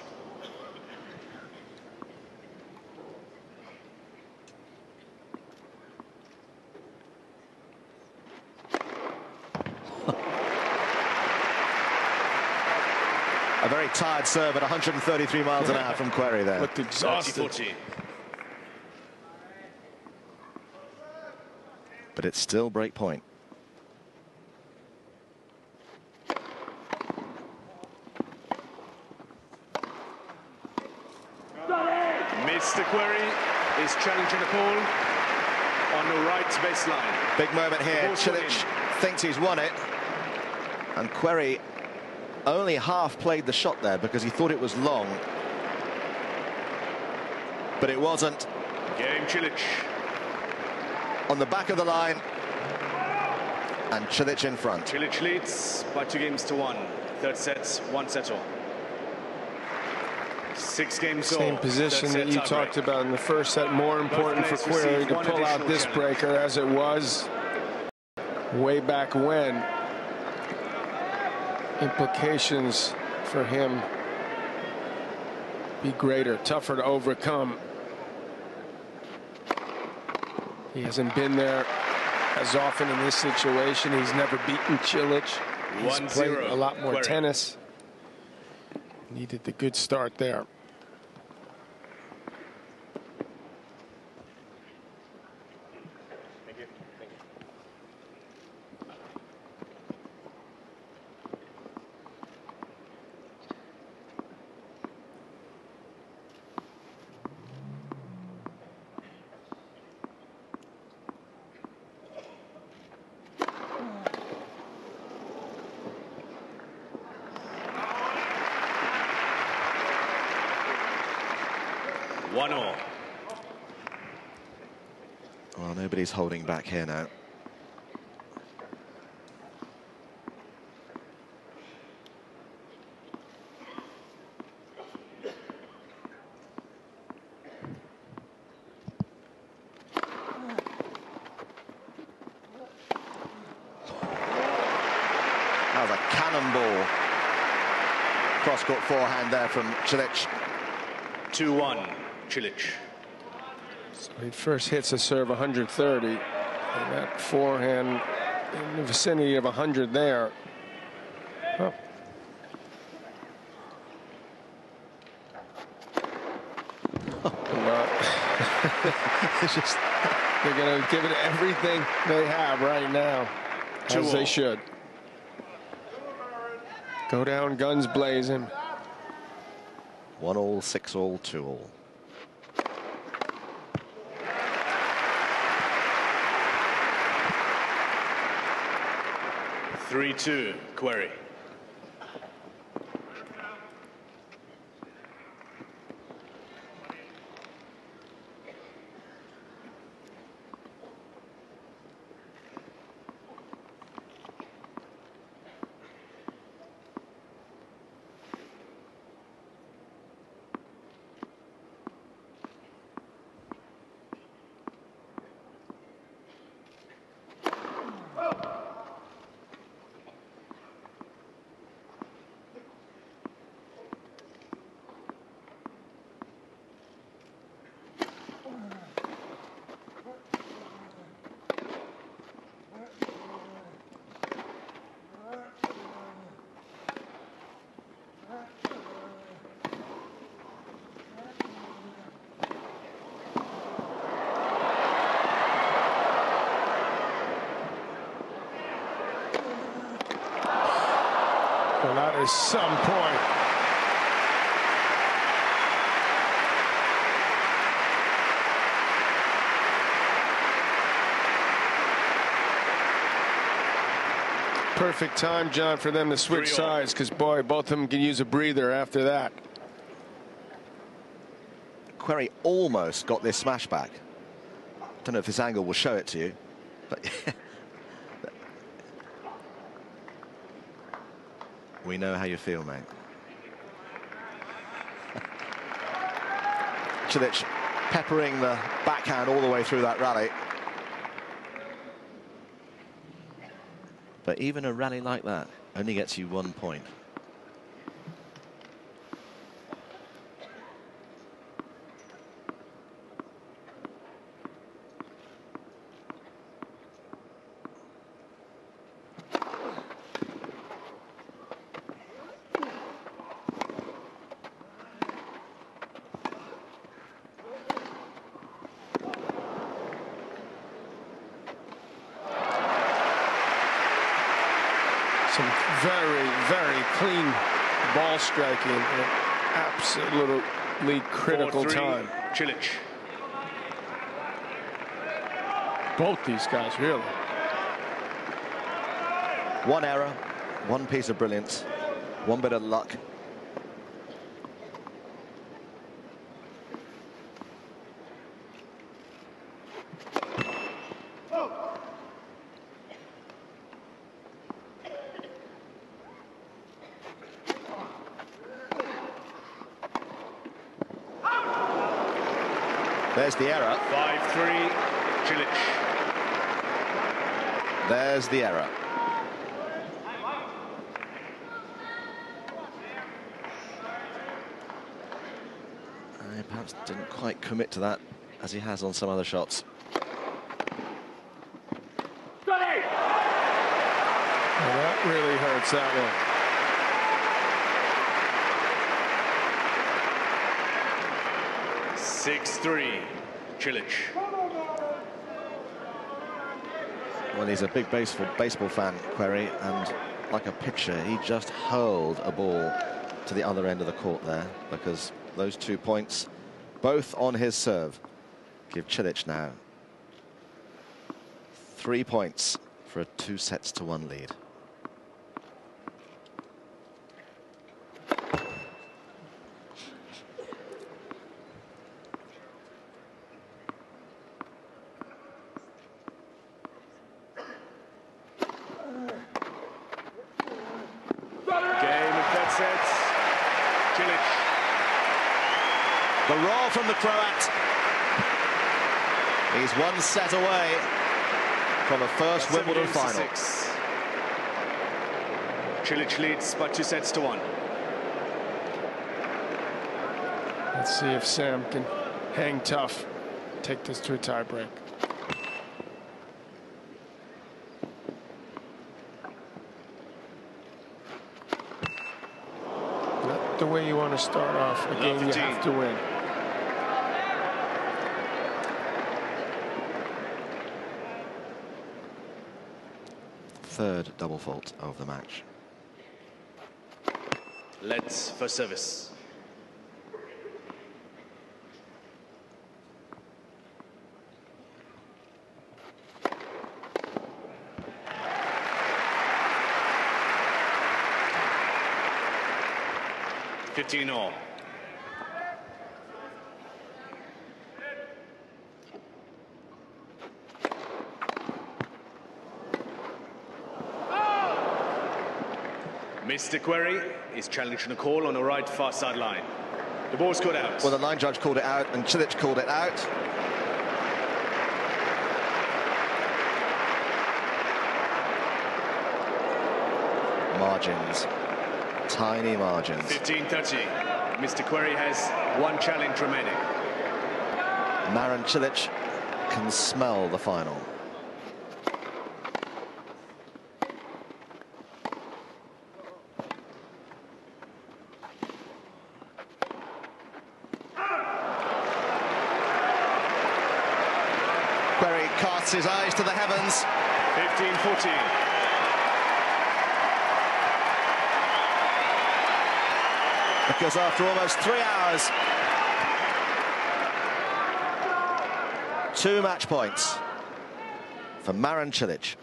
A very tired serve at 133 miles an hour from Querrey there. Looked exhausted. 30-40. But it's still break point. Mr. Querrey is challenging the ball on the right baseline. Big moment here. Cilic thinks he's won it. And Querrey only half played the shot there because he thought it was long. But it wasn't. Game Cilic. On the back of the line. And Cilic in front. Cilic leads by 2-1. Third set, 1-set all. 6 games all. Same position that you talked about in the first set. More important for Querrey to pull out this breaker as it was way back when. Implications for him be greater, tougher to overcome. He hasn't been there as often in this situation. He's never beaten Cilic. He's played a lot more tennis. Needed the good start there. Well, nobody's holding back here now. That was a cannonball cross-court forehand there from Cilic. 2-1, Cilic. So he first hits a serve 130, and that forehand in the vicinity of 100 there. Oh. It's just, they're going to give it everything they have right now, as they should. Go down, guns blazing. 1-all, 6-all, 2-all. Three-two, Querrey. Well, that is some point. Perfect time, John, for them to switch sides, because, boy, both of them can use a breather after that. Querrey almost got this smash back. Don't know if this angle will show it to you, but we know how you feel, mate. Cilic peppering the backhand all the way through that rally. But even a rally like that only gets you 1 point. Some very, very clean ball striking at absolutely critical 4-3, time. Cilic. Both these guys, really. One error, one piece of brilliance, one bit of luck. There's the error. 5-3, Cilic. There's the error. He perhaps didn't quite commit to that as he has on some other shots. Well, that really hurts that one. 6-3, Cilic. Well, he's a big baseball fan, Querry, and like a pitcher, he just hurled a ball to the other end of the court there, because those 2 points, both on his serve, give Cilic now 3 points for a 2-1 lead. The roll from the Croat. He's 1 set away from a first Wimbledon final. Cilic leads by 2-1. Let's see if Sam can hang tough, take this to a tiebreak. Not the way you want to start off a game you have to win. Third double fault of the match. Let's for service. all. Mr. Querry is challenging a call on the right far sideline. The ball's called out. Well, the line judge called it out and Cilic called it out. Margins. Tiny margins. 15-30. Mr. Querry has one challenge remaining. Marin Cilic can smell the final. Querry casts his eyes to the heavens. 15-14. Because after almost 3 hours, 2 match points for Marin Cilic.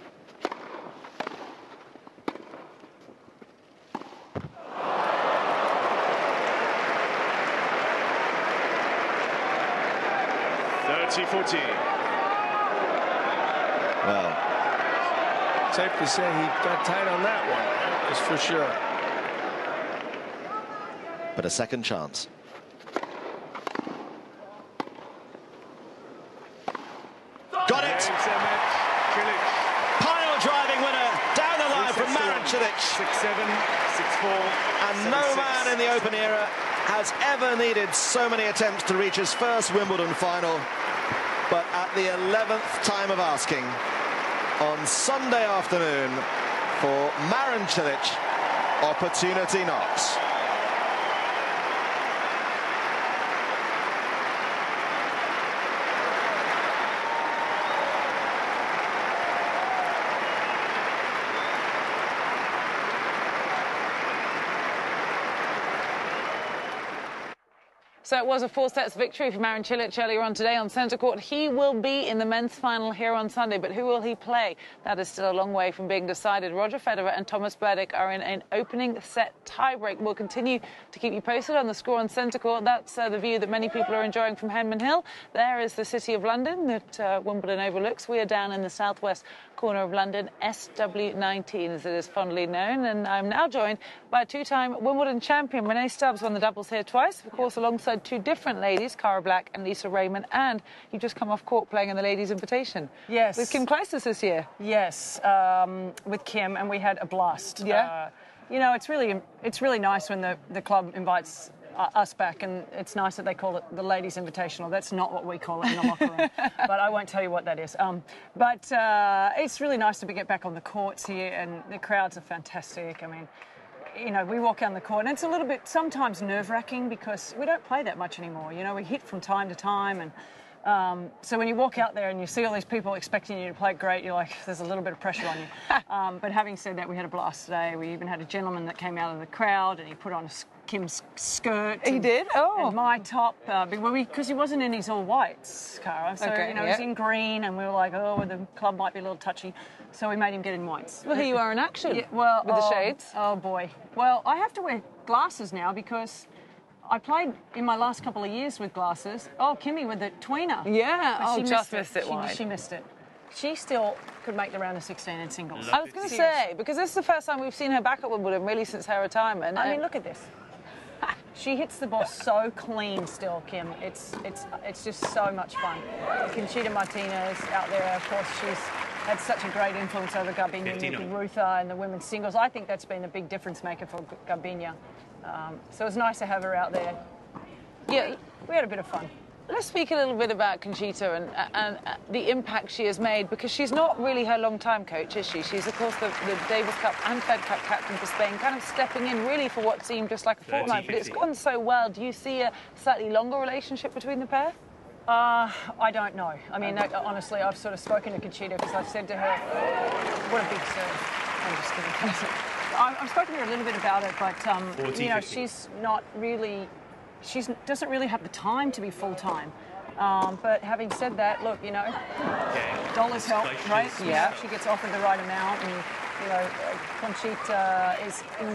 Well, safe to say he got tight on that one, that's for sure. But a second chance. Got it! Pile driving winner down the line from Marin Cilic. 6-7, 6-4. And no man in the Open era has ever needed so many attempts to reach his first Wimbledon final. But at the 11th time of asking, on Sunday afternoon, for Marin Cilic, opportunity knocks. So it was a 4-sets victory for Marin Cilic earlier on today on centre court. He will be in the men's final here on Sunday, but who will he play? That is still a long way from being decided. Roger Federer and Thomas Berdych are in an opening set tiebreak. We'll continue to keep you posted on the score on centre court. That's the view that many people are enjoying from Henman Hill. There is the City of London that Wimbledon overlooks. We are down in the southwest corner of London, SW19 as it is fondly known, and I'm now joined by a two-time Wimbledon champion. Renee Stubbs won the doubles here twice, of course, alongside two different ladies, Cara Black and Lisa Raymond, and you've just come off court playing in the Ladies' Invitation. Yes. With Kim Clijsters this year. Yes, with Kim, and we had a blast. Yeah. You know, it's really nice when the club invites us back, and it's nice that they call it the Ladies' Invitational. That's not what we call it in the locker room, but I won't tell you what that is. But it's really nice to get back on the courts here, and the crowds are fantastic. I mean, you know, we walk down the court, and it's a little bit sometimes nerve-wracking because we don't play that much anymore. You know, we hit from time to time, and so when you walk out there and you see all these people expecting you to play great, you're like, there's a little bit of pressure on you. But having said that, we had a blast today. We even had a gentleman that came out of the crowd, and he put on Kim's skirt. He did? Oh. And my top, because he wasn't in his all whites, Cara. So, okay, you know, he's in green, and we were like, oh, the club might be a little touchy. So we made him get in whites. Well, here you are in action. Yeah, well, with the shades. Oh, boy. Well, I have to wear glasses now because I played in my last couple of years with glasses. Oh, Kimmy with the tweener. Yeah, But oh, she just missed it wide. She missed it. She still could make the round of 16 in singles. I was going to say, because this is the first time we've seen her back at Wimbledon, really, since her retirement. I mean, look at this. She hits the ball so clean still, Kim. It's just so much fun. Conchita Martinez out there, of course, she's had such a great influence over Garbiñe and Muguruza in the women's singles. I think that's been a big difference maker for Garbiñe. So it's nice to have her out there. Yeah, we had a bit of fun. Let's speak a little bit about Conchita and the impact she has made, because she's not really her long-time coach, is she? She's, of course, the Davis Cup and Fed Cup captain for Spain, kind of stepping in really for what seemed just like a fortnight, but it's gone so well. Do you see a slightly longer relationship between the pair? I don't know. I mean, honestly, I've sort of spoken to Conchita because I've said to her, what a big serve. I'm just kidding. I've spoken to her a little bit about it, but, you know, she's not really... She doesn't really have the time to be full-time. But having said that, look, you know, dollars help, right? Yeah. She gets offered the right amount, and, you know, Conchita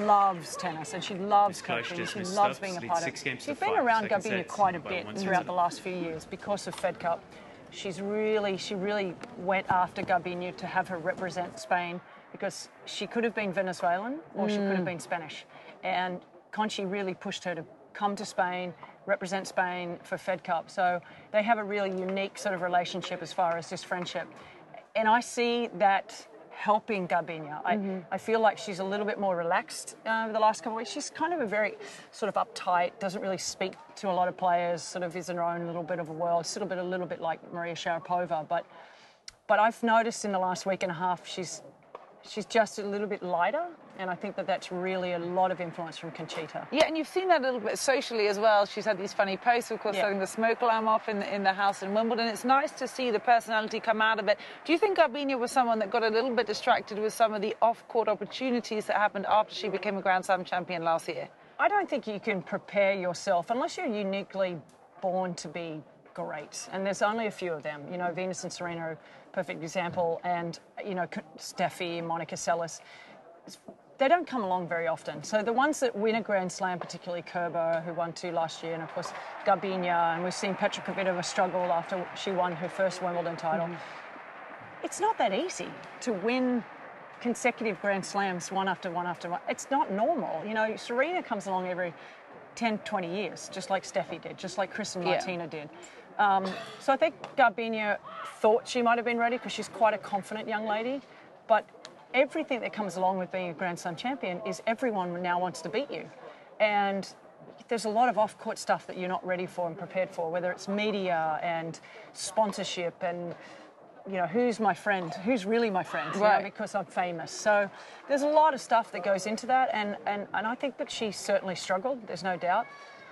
loves tennis, and she loves coaching. She loves being a part of it. She's been around Garbiñe quite a bit throughout the last few years because of Fed Cup. She really went after Garbiñe to have her represent Spain, because she could have been Venezuelan or she could have been Spanish. And Conchi really pushed her to come to Spain, represent Spain for Fed Cup. So they have a really unique sort of relationship as far as just friendship. And I see that helping Garbiñe. I feel like she's a little bit more relaxed over the last couple of weeks. She's kind of a very sort of uptight, doesn't really speak to a lot of players, sort of is in her own little bit of a world, a little bit like Maria Sharapova. But I've noticed in the last week and a half she's just a little bit lighter, and I think that that's really a lot of influence from Conchita. Yeah, and you've seen that a little bit socially as well. She's had these funny posts, of course, setting the smoke alarm off in the house in Wimbledon. It's nice to see the personality come out of it. Do you think Garbiñe was someone that got a little bit distracted with some of the off-court opportunities that happened after she became a Grand Slam champion last year? I don't think you can prepare yourself, unless you're uniquely born to be great. And there's only a few of them. You know, Venus and Serena are a perfect example, and, you know, Steffi, Monica Seles. They don't come along very often. So the ones that win a Grand Slam, particularly Kerber, who won 2 last year, and of course Garbiñe, and we've seen Petra Kvitova struggle after she won her first Wimbledon title. It's not that easy to win consecutive Grand Slams one after one after one. It's not normal. You know, Serena comes along every 10, 20 years, just like Steffi did, just like Chris and Martina did. So I think Garbiñe thought she might have been ready because she's quite a confident young lady, but everything that comes along with being a Grand Slam champion is everyone now wants to beat you. And there's a lot of off-court stuff that you're not ready for and prepared for, whether it's media and sponsorship and, you know, who's my friend, who's really my friend, you know, because I'm famous. So there's a lot of stuff that goes into that, and I think that she certainly struggled, there's no doubt.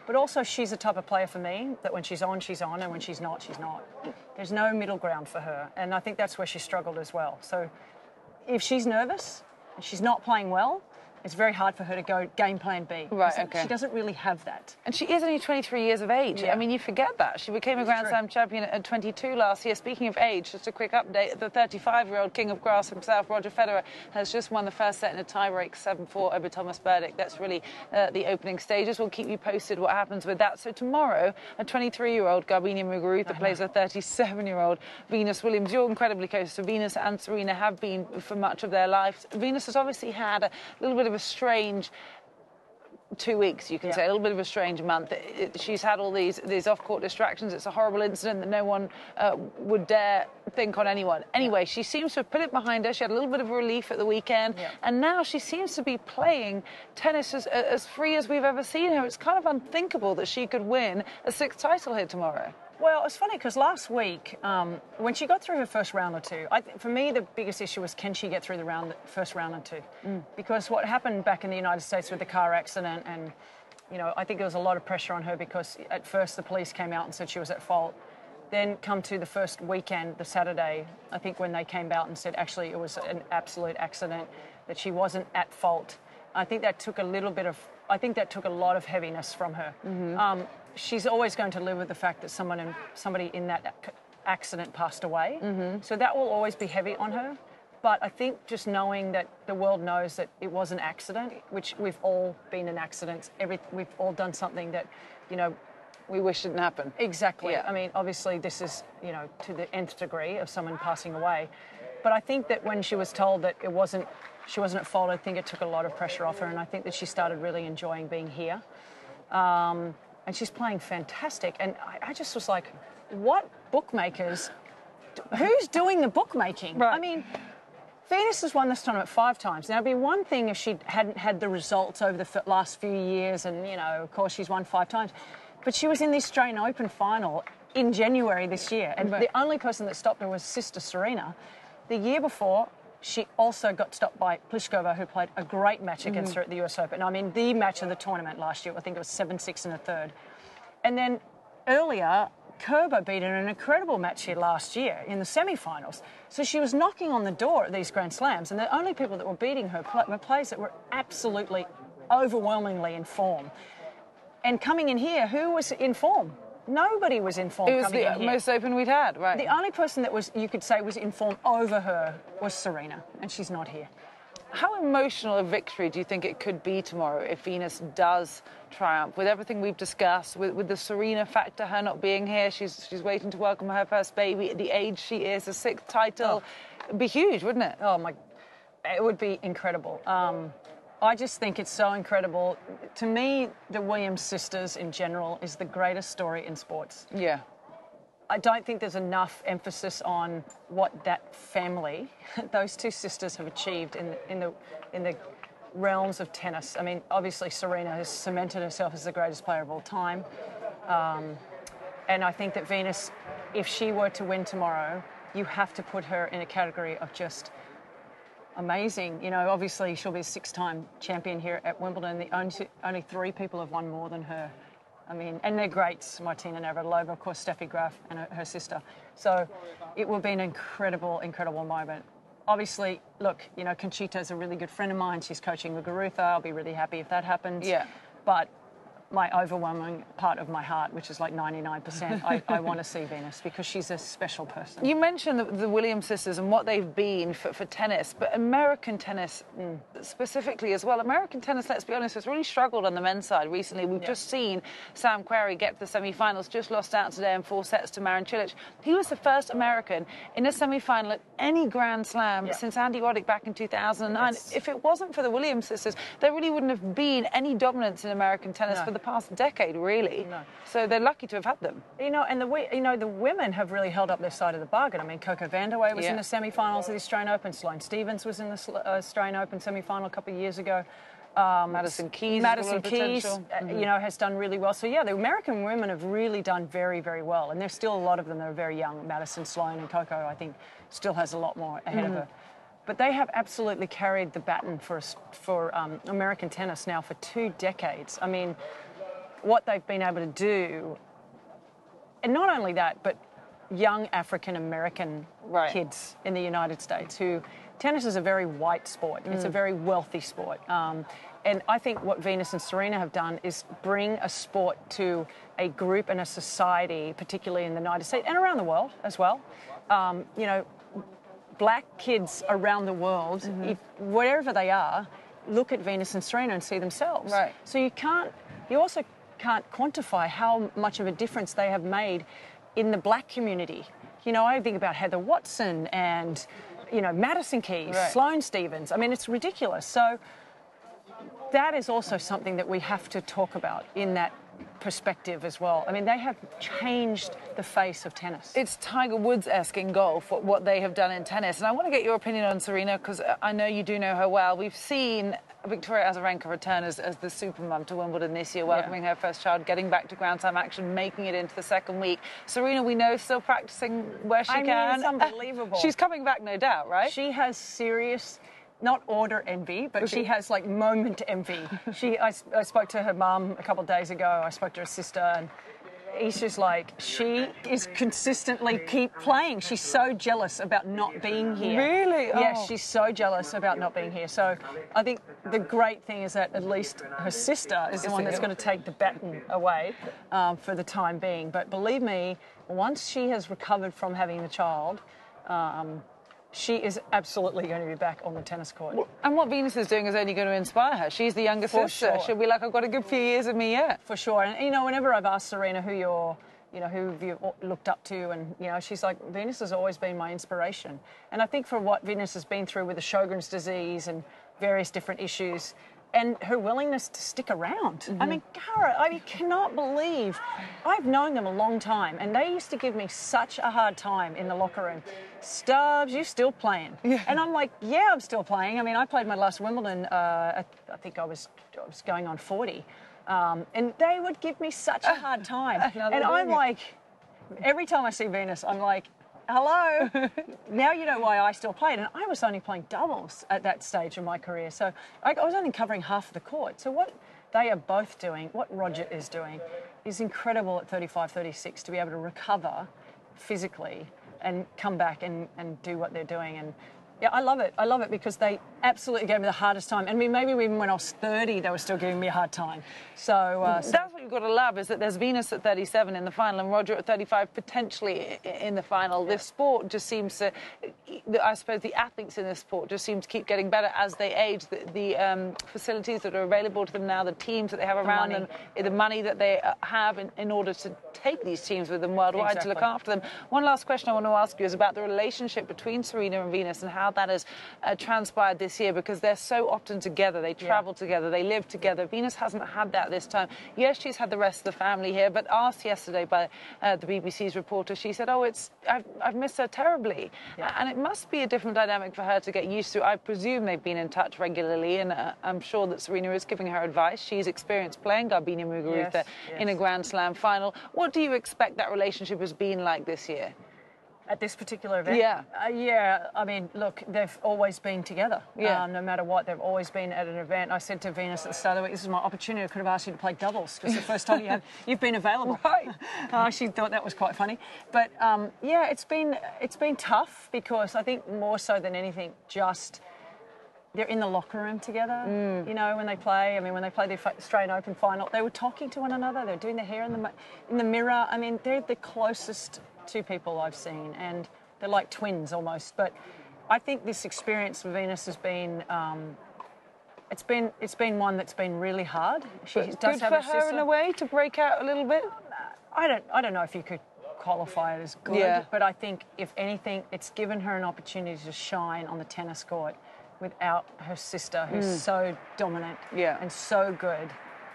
But also she's the type of player for me that when she's on, and when she's not, she's not. There's no middle ground for her, and I think that's where she struggled as well. So if she's nervous and she's not playing well, it's very hard for her to go game plan B. Right, okay. She doesn't really have that. And she is only 23 years of age. Yeah. I mean, you forget that. She became a Grand Slam champion at 22 last year. Speaking of age, just a quick update. The 35-year-old king of grass himself, Roger Federer, has just won the first set in a tie-break, 7-4 over Thomas Berdych. That's really the opening stages. We'll keep you posted what happens with that. So tomorrow, a 23-year-old Garbine Muguruza plays a 37-year-old Venus Williams. You're incredibly close to Venus, and Serena have been for much of their lives. Venus has obviously had a little bit of a strange 2 weeks, you can say, a little bit of a strange month. She's had all these off-court distractions. It's a horrible incident that no one would dare think on anyone. Anyway, she seems to have put it behind her. She had a little bit of relief at the weekend, and now she seems to be playing tennis as free as we've ever seen her. It's kind of unthinkable that she could win a 6th title here tomorrow. Well, it's funny because last week, when she got through her first round or two, for me the biggest issue was can she get through the first round or two? Because what happened back in the United States with the car accident, and I think there was a lot of pressure on her because at first the police came out and said she was at fault. Then come to the first weekend, the Saturday, I think when they came out and said actually it was an absolute accident, that she wasn't at fault. I think that took a lot of heaviness from her. She's always going to live with the fact that somebody in that accident passed away. So that will always be heavy on her. But I think just knowing that the world knows that it was an accident, which we've all been in accidents. We've all done something that, we wish didn't happen. Exactly. Yeah. I mean, obviously this is, to the nth degree of someone passing away. But I think that when she was told that she wasn't at fault, I think it took a lot of pressure off her, and I think that she started really enjoying being here. And she's playing fantastic. And I just was like, what bookmakers? Who's doing the bookmaking? Right. I mean, Venus has won this tournament 5 times. Now, it'd be one thing if she hadn't had the results over the last few years, and, of course, she's won 5 times. But she was in the Australian Open final in January this year, and the only person that stopped her was sister Serena. The year before, she also got stopped by Pliskova, who played a great match against her at the US Open. I mean, the match of the tournament last year. I think it was 7-6 in a third. And then earlier, Kerber beat her in an incredible match here last year in the semi-finals. So she was knocking on the door at these Grand Slams, and the only people that were beating her were players that were absolutely, overwhelmingly in form. And coming in here, who was in form? Nobody was in form. It was the most open we'd had, right? The only person that you could say was in form over her was Serena, and she's not here. How emotional a victory do you think it could be tomorrow if Venus does triumph? With everything we've discussed, with the Serena factor, her not being here, she's waiting to welcome her first baby at the age she is, a 6th title. It'd be huge, wouldn't it? Oh, it would be incredible. I just think it's so incredible. To me, the Williams sisters in general is the greatest story in sports. Yeah. I don't think there's enough emphasis on what that family, those 2 sisters, have achieved in the realms of tennis. I mean, obviously Serena has cemented herself as the greatest player of all time. And I think that Venus, if she were to win tomorrow, you have to put her in a category of just amazing. Obviously she'll be a 6-time champion here at Wimbledon. Only 3 people have won more than her. I mean, and they're greats, Martina Navratilova, of course, Steffi Graf and her sister. So it will be an incredible, incredible moment. Obviously, look, Conchita's a really good friend of mine. She's coaching Muguruza. I'll be really happy if that happens. Yeah. But my overwhelming part of my heart, which is like 99%, I want to see Venus because she's a special person. You mentioned the Williams sisters and what they've been for tennis, but American tennis specifically as well. American tennis, let's be honest, has really struggled on the men's side recently. We've just seen Sam Querrey get to the semi-finals, just lost out today in 4 sets to Marin Cilic. He was the first American in a semi-final at any Grand Slam since Andy Roddick back in 2009. If it wasn't for the Williams sisters, there really wouldn't have been any dominance in American tennis for the past decade, really. No. So they're lucky to have had them. And the women have really held up their side of the bargain. I mean, Coco Vandeweghe was in the semi-finals of the Australian Open. Sloane Stephens was in the Australian Open semi-final a couple of years ago. Madison Keys, has done really well. So the American women have really done very, very well. And there's still a lot of them that are very young. Madison, Sloane, and Coco, I think, still has a lot more ahead of her. But they have absolutely carried the baton for American tennis now for 2 decades. I mean, what they've been able to do, and not only that, but young African-American kids in the United States who tennis is a very white sport. It's a very wealthy sport. And I think what Venus and Serena have done is bring a sport to a group and a society, particularly in the United States and around the world as well. You know, black kids around the world, if, wherever they are, look at Venus and Serena and see themselves. Right. So you also can't quantify how much of a difference they have made in the black community. You know, I think about Heather Watson and, you know, Madison Keys, Sloane Stephens. I mean, it's ridiculous. So that is also something that we have to talk about in that perspective as well. I mean, they have changed the face of tennis. It's Tiger Woods-esque in golf, what they have done in tennis. And I want to get your opinion on Serena, because I know you do know her well. We've seen Victoria Azarenka return as the supermum to Wimbledon this year, welcoming her first child, getting back to Grand Slam action, making it into the second week. Serena, we know, still practicing where she can. It's unbelievable. She's coming back, no doubt, right? She has serious, not order envy, but she has like moment envy. I spoke to her mum a couple of days ago. I spoke to her sister, and it's just like, she is consistently keep playing. She's so jealous about not being here. Really? Yes, she's so jealous about not being here. So I think the great thing is that at least her sister is the one that's going to take the baton away for the time being. But believe me, once she has recovered from having the child, she is absolutely going to be back on the tennis court. And what Venus is doing is only going to inspire her. She's the younger sister. Sure. She'll be like, I've got a good few years of me yet. For sure. And, you know, whenever I've asked Serena who have you looked up to, and, you know, she's like, Venus has always been my inspiration. And I think for what Venus has been through with the Sjogren's disease and various different issues, and her willingness to stick around. I mean, Cara, I cannot believe, I've known them a long time, and they used to give me such a hard time in the locker room. Stubbs, you still playing? Yeah. And I'm like, yeah, I'm still playing. I mean, I played my last Wimbledon, I think I was going on 40. And they would give me such a hard time. And I'm like, every time I see Venus, I'm like, hello. Now you know why I still played. And I was only playing doubles at that stage of my career. So I was only covering half of the court. So what they are both doing, what Roger is doing, is incredible at 35, 36 to be able to recover physically and come back and do what they're doing. And yeah, I love it. I love it because they absolutely gave me the hardest time. And I mean, maybe even when I was 30, they were still giving me a hard time. So that's what you've got to love, is that there's Venus at 37 in the final and Roger at 35 potentially in the final. This sport just seems to, I suppose the athletes in this sport just seem to keep getting better as they age. The facilities that are available to them now, the teams that they have around them, the money that they have in order to take these teams with them worldwide to look after them. One last question I want to ask you is about the relationship between Serena and Venus and how that has transpired this year, because they're so often together. They travel together, they live together. Venus hasn't had that this time. Yes, she's had the rest of the family here, but asked yesterday by the BBC's reporter, she said, oh, I've missed her terribly. And it must be a different dynamic for her to get used to. I presume they've been in touch regularly, and I'm sure that Serena is giving her advice. She's experienced playing Garbine Muguruza in a Grand Slam final. What do you expect that relationship has been like this year? At this particular event? Yeah. Yeah, I mean, look, they've always been together. Yeah. No matter what, they've always been at an event. I said to Venus at the start of the week, this is my opportunity. I could have asked you to play doubles, because the first time you've been available. Right. She thought that was quite funny. But, yeah, it's been tough, because I think more so than anything, just they're in the locker room together, you know, when they play. I mean, when they played the Australian Open final, they were talking to one another. They were doing their hair in the mirror. I mean, they're the closest two people I've seen, and they're like twins almost. But I think this experience for Venus has been, it's been one that's been really hard. She does good have for a sister. her in a way to break out a little bit. I don't know if you could qualify it as good, but I think if anything, it's given her an opportunity to shine on the tennis court without her sister, who's so dominant and so good.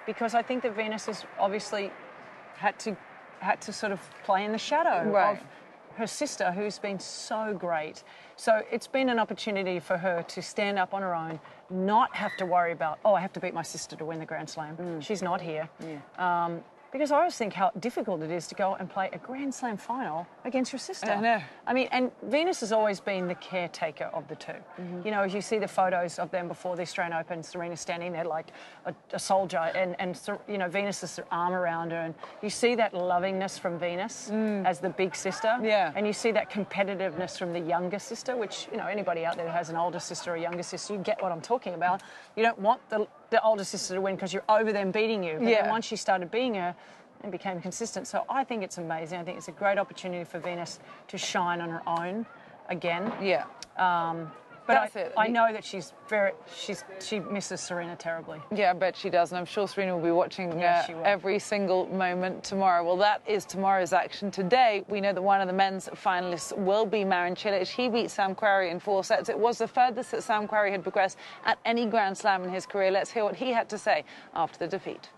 Because I think that Venus has obviously had to sort of play in the shadow of her sister, who's been so great. So it's been an opportunity for her to stand up on her own, not have to worry about, oh, I have to beat my sister to win the Grand Slam. She's not here. Because I always think how difficult it is to go and play a Grand Slam final against your sister. I know. I mean, and Venus has always been the caretaker of the two. You know, as you see the photos of them before the Australian Open, Serena's standing there like a soldier, and you know, Venus has her arm around her, and you see that lovingness from Venus as the big sister. Yeah. And you see that competitiveness from the younger sister, which, you know, anybody out there who has an older sister or a younger sister, you get what I'm talking about. You don't want the older sister to win because you're over them beating you. But then once she started beating her, and became consistent. So I think it's amazing. I think it's a great opportunity for Venus to shine on her own again. Yeah. But I know that she misses Serena terribly. Yeah, I bet she does, and I'm sure Serena will be watching she will. every single moment tomorrow. Well, that is tomorrow's action. Today, we know that one of the men's finalists will be Marin Cilic. He beat Sam Querrey in 4 sets. It was the furthest that Sam Querrey had progressed at any Grand Slam in his career. Let's hear what he had to say after the defeat.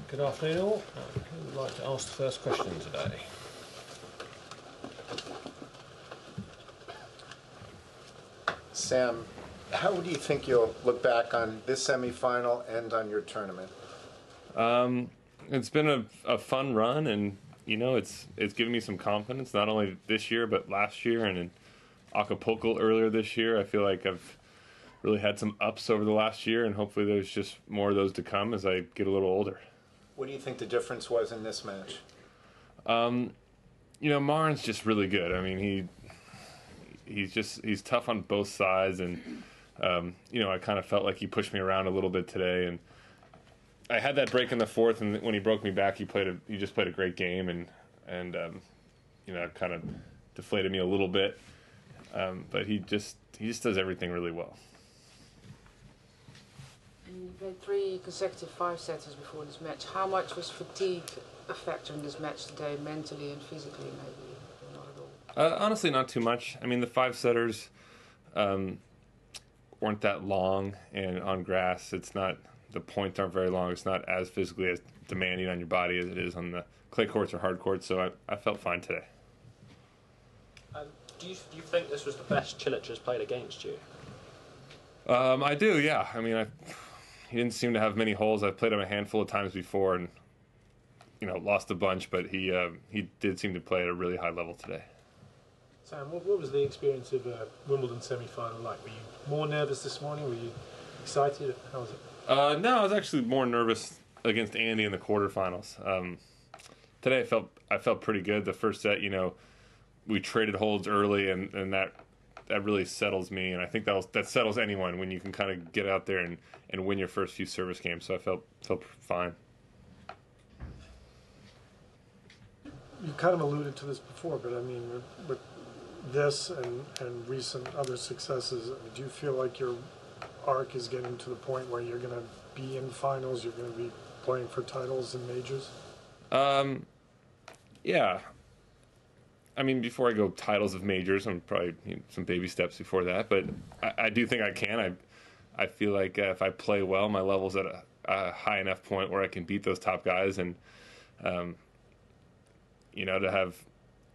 Good afternoon all. Who would like to ask the first question today? Sam, how do you think you'll look back on this semi-final and on your tournament? It's been a fun run, and you know, it's given me some confidence, not only this year but last year and in Acapulco earlier this year. I feel like I've really had some ups over the last year, and hopefully there's just more of those to come as I get a little older. What do you think the difference was in this match? You know, Marin's just really good. I mean, he's tough on both sides, and you know, I kind of felt like he pushed me around a little bit today, and I had that break in the fourth, and when he broke me back, he just played a great game, and you know, it kind of deflated me a little bit, but he just does everything really well. You played 3 consecutive 5-setters before this match. How much was fatigue a factor in this match today, mentally and physically, maybe? Not at all. Honestly, not too much. I mean, the 5-setters weren't that long, and on grass, the points aren't very long. It's not as physically as demanding on your body as it is on the clay courts or hard courts, so I felt fine today. Do you think this was the best Cilic has played against you? I do, yeah. I mean, he didn't seem to have many holes. I've played him a handful of times before and, you know, lost a bunch, but he did seem to play at a really high level today. Sam, what was the experience of a Wimbledon semi-final like? Were you more nervous this morning? Were you excited? How was it? No, I was actually more nervous against Andy in the quarterfinals. Today I felt pretty good. The first set, you know, we traded holds early, and that really settles me, and I think that settles anyone when you can kind of get out there and win your first few service games. So I felt fine. You kind of alluded to this before, but I mean, with this and recent other successes, do you feel like your arc is getting to the point where you're going to be in finals, you're going to be playing for titles and majors? Yeah. I mean, before I go titles of majors, I'm probably some baby steps before that, but I do think I can. I feel like if I play well, my level's at a high enough point where I can beat those top guys, and you know, to have,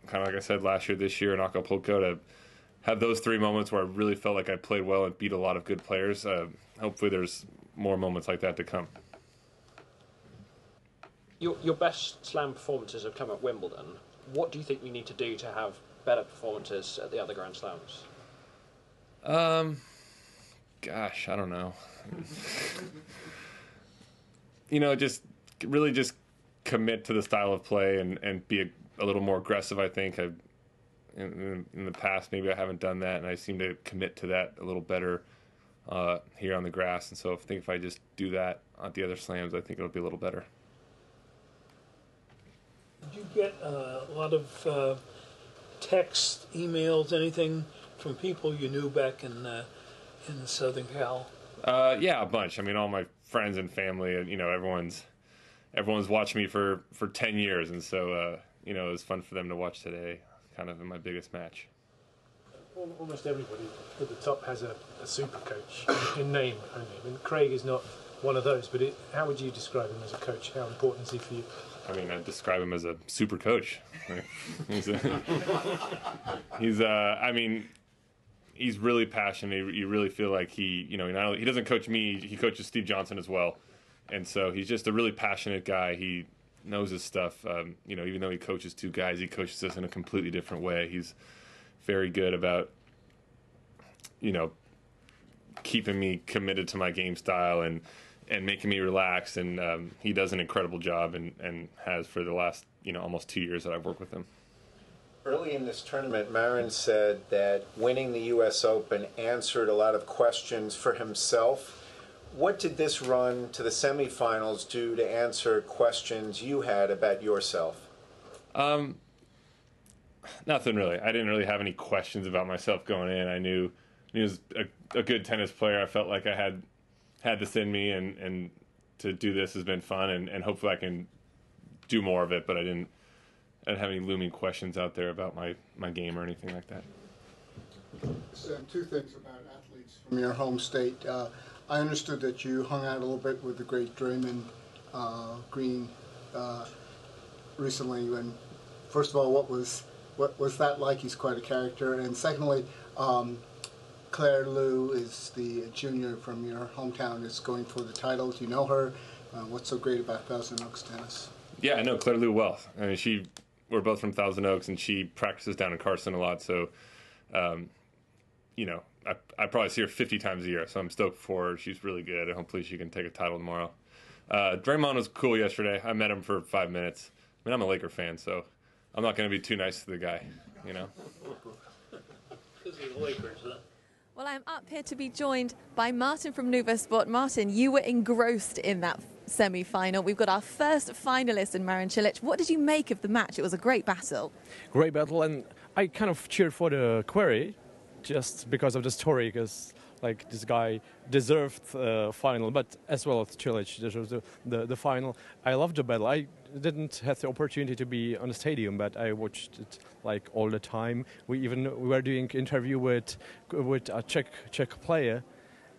kind of like I said last year, this year in Acapulco, to have those 3 moments where I really felt like I played well and beat a lot of good players. Hopefully there's more moments like that to come. Your best slam performances have come at Wimbledon. What do you think you need to do to have better performances at the other Grand Slams? Gosh, I don't know. You know, just commit to the style of play and be a little more aggressive, I think. In the past, maybe I haven't done that, and I seem to commit to that a little better here on the grass. And so I think if I just do that at the other slams, I think it'll be a little better. Did you get a lot of text, emails, anything from people you knew back in the Southern Cal? Yeah, a bunch. I mean, all my friends and family, you know, everyone's watched me for 10 years, and so you know, it was fun for them to watch today, kind of in my biggest match. Almost everybody at the top has a super coach in name only. I mean, Craig is not one of those, but how would you describe him as a coach? How important is he for you? I mean, I'd describe him as a super coach. I mean, he's really passionate. You really feel like he doesn't coach me. He coaches Steve Johnson as well, and so he's just a really passionate guy. He knows his stuff. Even though he coaches two guys, he coaches us in a completely different way. He's very good about keeping me committed to my game style and making me relax. And he does an incredible job and has for the last almost 2 years that I've worked with him. Early in this tournament, Marin said that winning the U.S. Open answered a lot of questions for himself. What did this run to the semifinals do to answer questions you had about yourself? Nothing really. I didn't really have any questions about myself going in. I knew he was a good tennis player. I felt like I had this in me, and to do this has been fun, and hopefully I can do more of it, but I didn't have any looming questions out there about my game or anything like that. So, two things about athletes from your home state. I understood that you hung out a little bit with the great Draymond Green recently. And first of all, what was that like? He's quite a character. And secondly, Claire Liu is the junior from your hometown is going for the title. Do you know her? What's so great about Thousand Oaks tennis? Yeah, I know Claire Liu well. I mean, we're both from Thousand Oaks, and she practices down in Carson a lot. So, I probably see her 50 times a year. So I'm stoked for her. She's really good, and hopefully she can take a title tomorrow. Draymond was cool yesterday. I met him for 5 minutes. I mean, I'm a Laker fan, so I'm not going to be too nice to the guy, Because he's the Lakers, huh? Well, I'm up here to be joined by Martin from Nuva Sport. Martin, you were engrossed in that semi-final. We've got our first finalist in Marin Cilic. What did you make of the match? It was a great battle. Great battle, and I kind of cheered for the query just because of the story, because this guy deserved final, but as well as Cilic deserves the final. I loved the battle. I didn't have the opportunity to be on the stadium, but I watched it all the time. We were doing interview with a Czech player,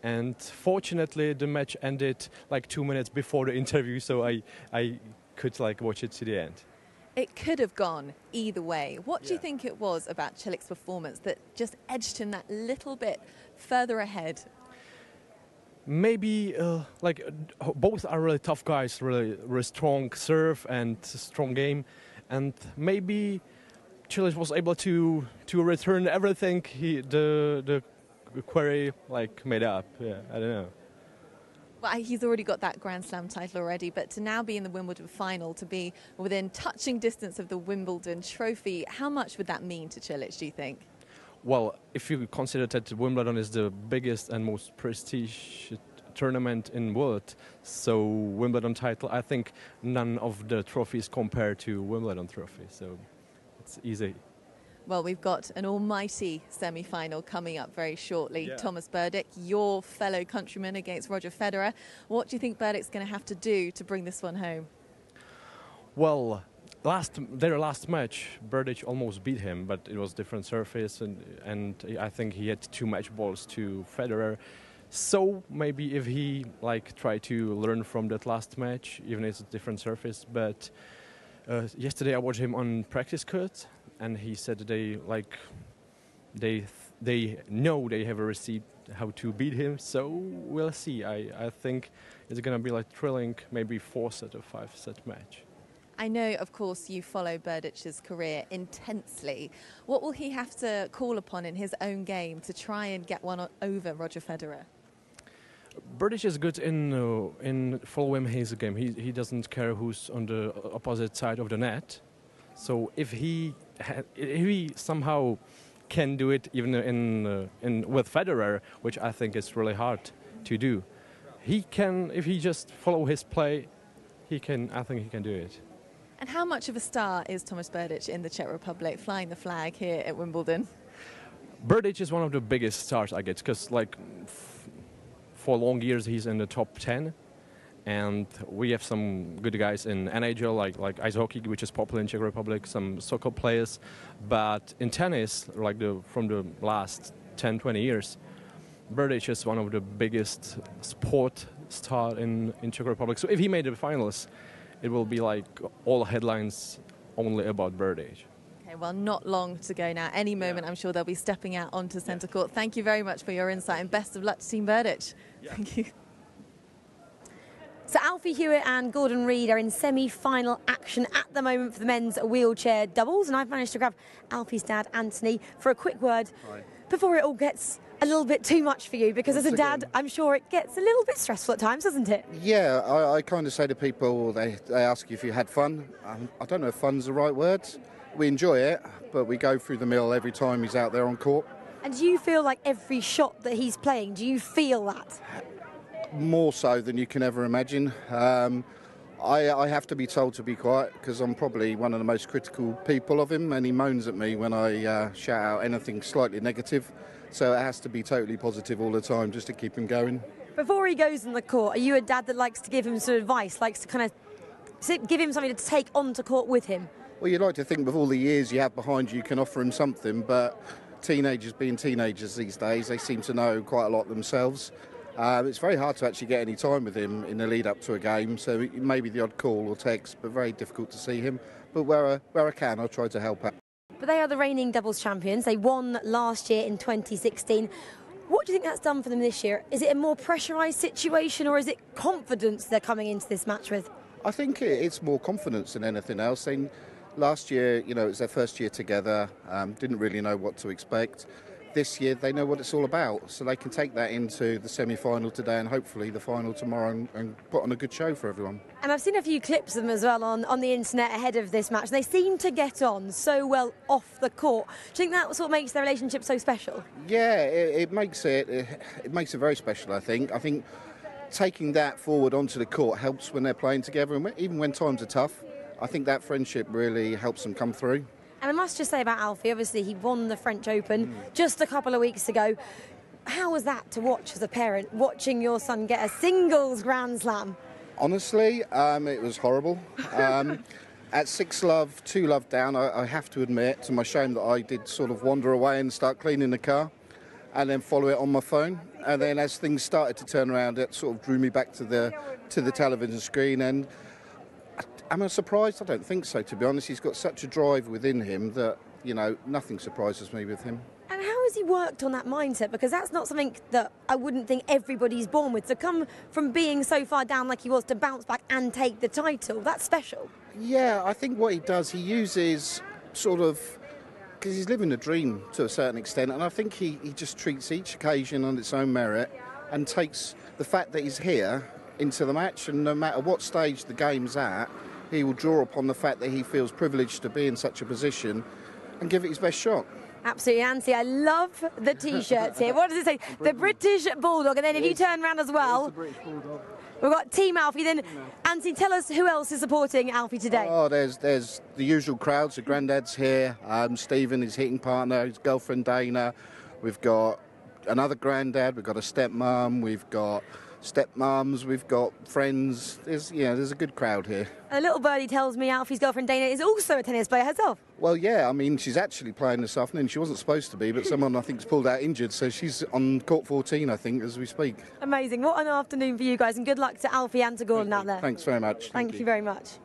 and fortunately the match ended 2 minutes before the interview, so I could watch it to the end. It could have gone either way. What do you think it was about Cilic's performance that just edged him that little bit further ahead? Maybe both are really tough guys, really strong serve and strong game, and maybe Cilic was able to return everything the query made up. Yeah, I don't know. Well, he's already got that Grand Slam title already, but to now be in the Wimbledon final, to be within touching distance of the Wimbledon trophy, how much would that mean to Cilic, do you think? Well, if you consider that Wimbledon is the biggest and most prestigious tournament in the world, so Wimbledon title, I think none of the trophies compare to Wimbledon trophy, so it's easy. Well, we've got an almighty semi-final coming up very shortly. Yeah. Thomas Berdych, your fellow countryman against Roger Federer. What do you think Berdych's going to have to do to bring this one home? Well, their last match, Berdych almost beat him, but it was different surface, and I think he had 2 match balls to Federer. So maybe if he try to learn from that last match, even if it's a different surface. But yesterday I watched him on practice court, and he said they know they have a receipt how to beat him. So we'll see. I think it's gonna be thrilling, maybe 4-set or 5-set match. I know, of course, you follow Berdych's career intensely. What will he have to call upon in his own game to try and get one over Roger Federer? Berdych is good in following his game. He doesn't care who's on the opposite side of the net. So if he somehow can do it even with Federer, which I think is really hard to do, he can. If he just follow his play, he can. I think he can do it. And how much of a star is Thomas Berdych in the Czech Republic, flying the flag here at Wimbledon? Berdych is one of the biggest stars, I guess, because for long years he's in the top 10, and we have some good guys in NHL like ice hockey, which is popular in Czech Republic, some soccer players, but in tennis, from the last 10-20 years, Berdych is one of the biggest sport star in Czech Republic. So if he made the finals, it will be all headlines only about Berdych. Okay, well, not long to go now. Any moment, I'm sure they'll be stepping out onto centre court. Thank you very much for your insight and best of luck to Team Burditch. Thank you. So Alfie Hewitt and Gordon Reid are in semi-final action at the moment for the men's wheelchair doubles, and I've managed to grab Alfie's dad, Anthony, for a quick word before it all gets a little bit too much for you, because as a dad, I'm sure it gets a little bit stressful at times, doesn't it? Yeah, I kind of say to people, they ask you if you had fun. I don't know if fun's the right word. We enjoy it, but we go through the mill every time he's out there on court. And do you feel like every shot that he's playing, do you feel that? More so than you can ever imagine. I have to be told to be quiet because I'm probably one of the most critical people of him, and he moans at me when I shout out anything slightly negative. So it has to be totally positive all the time just to keep him going. Before he goes on the court, are you a dad that likes to give him some advice, likes to kind of give him something to take onto court with him? Well, you'd like to think with all the years you have behind you can offer him something, but teenagers being teenagers these days, they seem to know quite a lot themselves. It's very hard to actually get any time with him in the lead up to a game, so maybe the odd call or text, but very difficult to see him. But where I can, I'll try to help out. But they are the reigning doubles champions. They won last year in 2016. What do you think that's done for them this year? Is it a more pressurised situation, or is it confidence they're coming into this match with? I think it's more confidence than anything else. Last year, it was their first year together, didn't really know what to expect. This year they know what it's all about, so they can take that into the semi-final today and hopefully the final tomorrow and put on a good show for everyone. And I've seen a few clips of them as well on the internet ahead of this match. They seem to get on so well off the court. Do you think that's what makes their relationship so special? Yeah, it makes it very special, I think. I think taking that forward onto the court helps when they're playing together, and even when times are tough, I think that friendship really helps them come through. And I must just say about Alfie, obviously he won the French Open just a couple of weeks ago. How was that to watch as a parent, watching your son get a singles Grand Slam? Honestly, it was horrible. At 6-love, 2-love down, I have to admit, to my shame, that I did sort of wander away and start cleaning the car and then follow it on my phone. And then as things started to turn around, it sort of drew me back to the television screen. And am I surprised? I don't think so, to be honest. He's got such a drive within him that, nothing surprises me with him. And how has he worked on that mindset? Because that's not something that I wouldn't think everybody's born with. To come from being so far down like he was to bounce back and take the title, that's special. Yeah, I think what he does, he uses sort of, because he's living a dream to a certain extent, and I think he just treats each occasion on its own merit and takes the fact that he's here into the match, and no matter what stage the game's at, he will draw upon the fact that he feels privileged to be in such a position and give it his best shot. Absolutely, Nancy. I love the T-shirts here. What does it say? The British Bulldog. And then if you turn around as well, we've got Team Alfie. Then, Nancy, tell us who else is supporting Alfie today. Oh, there's the usual crowds. The granddad's here. Stephen, his hitting partner, his girlfriend Dana. We've got another granddad. We've got a stepmom. We've got stepmoms, we've got friends. There's a good crowd here. A little birdie tells me Alfie's girlfriend Dana is also a tennis player herself. Well, yeah, I mean, she's actually playing this afternoon. She wasn't supposed to be, but someone I think's pulled out injured, so she's on court 14, I think, as we speak. Amazing. What an afternoon for you guys, and good luck to Alfie and to Gordon out there. Thanks very much. Thank you very much.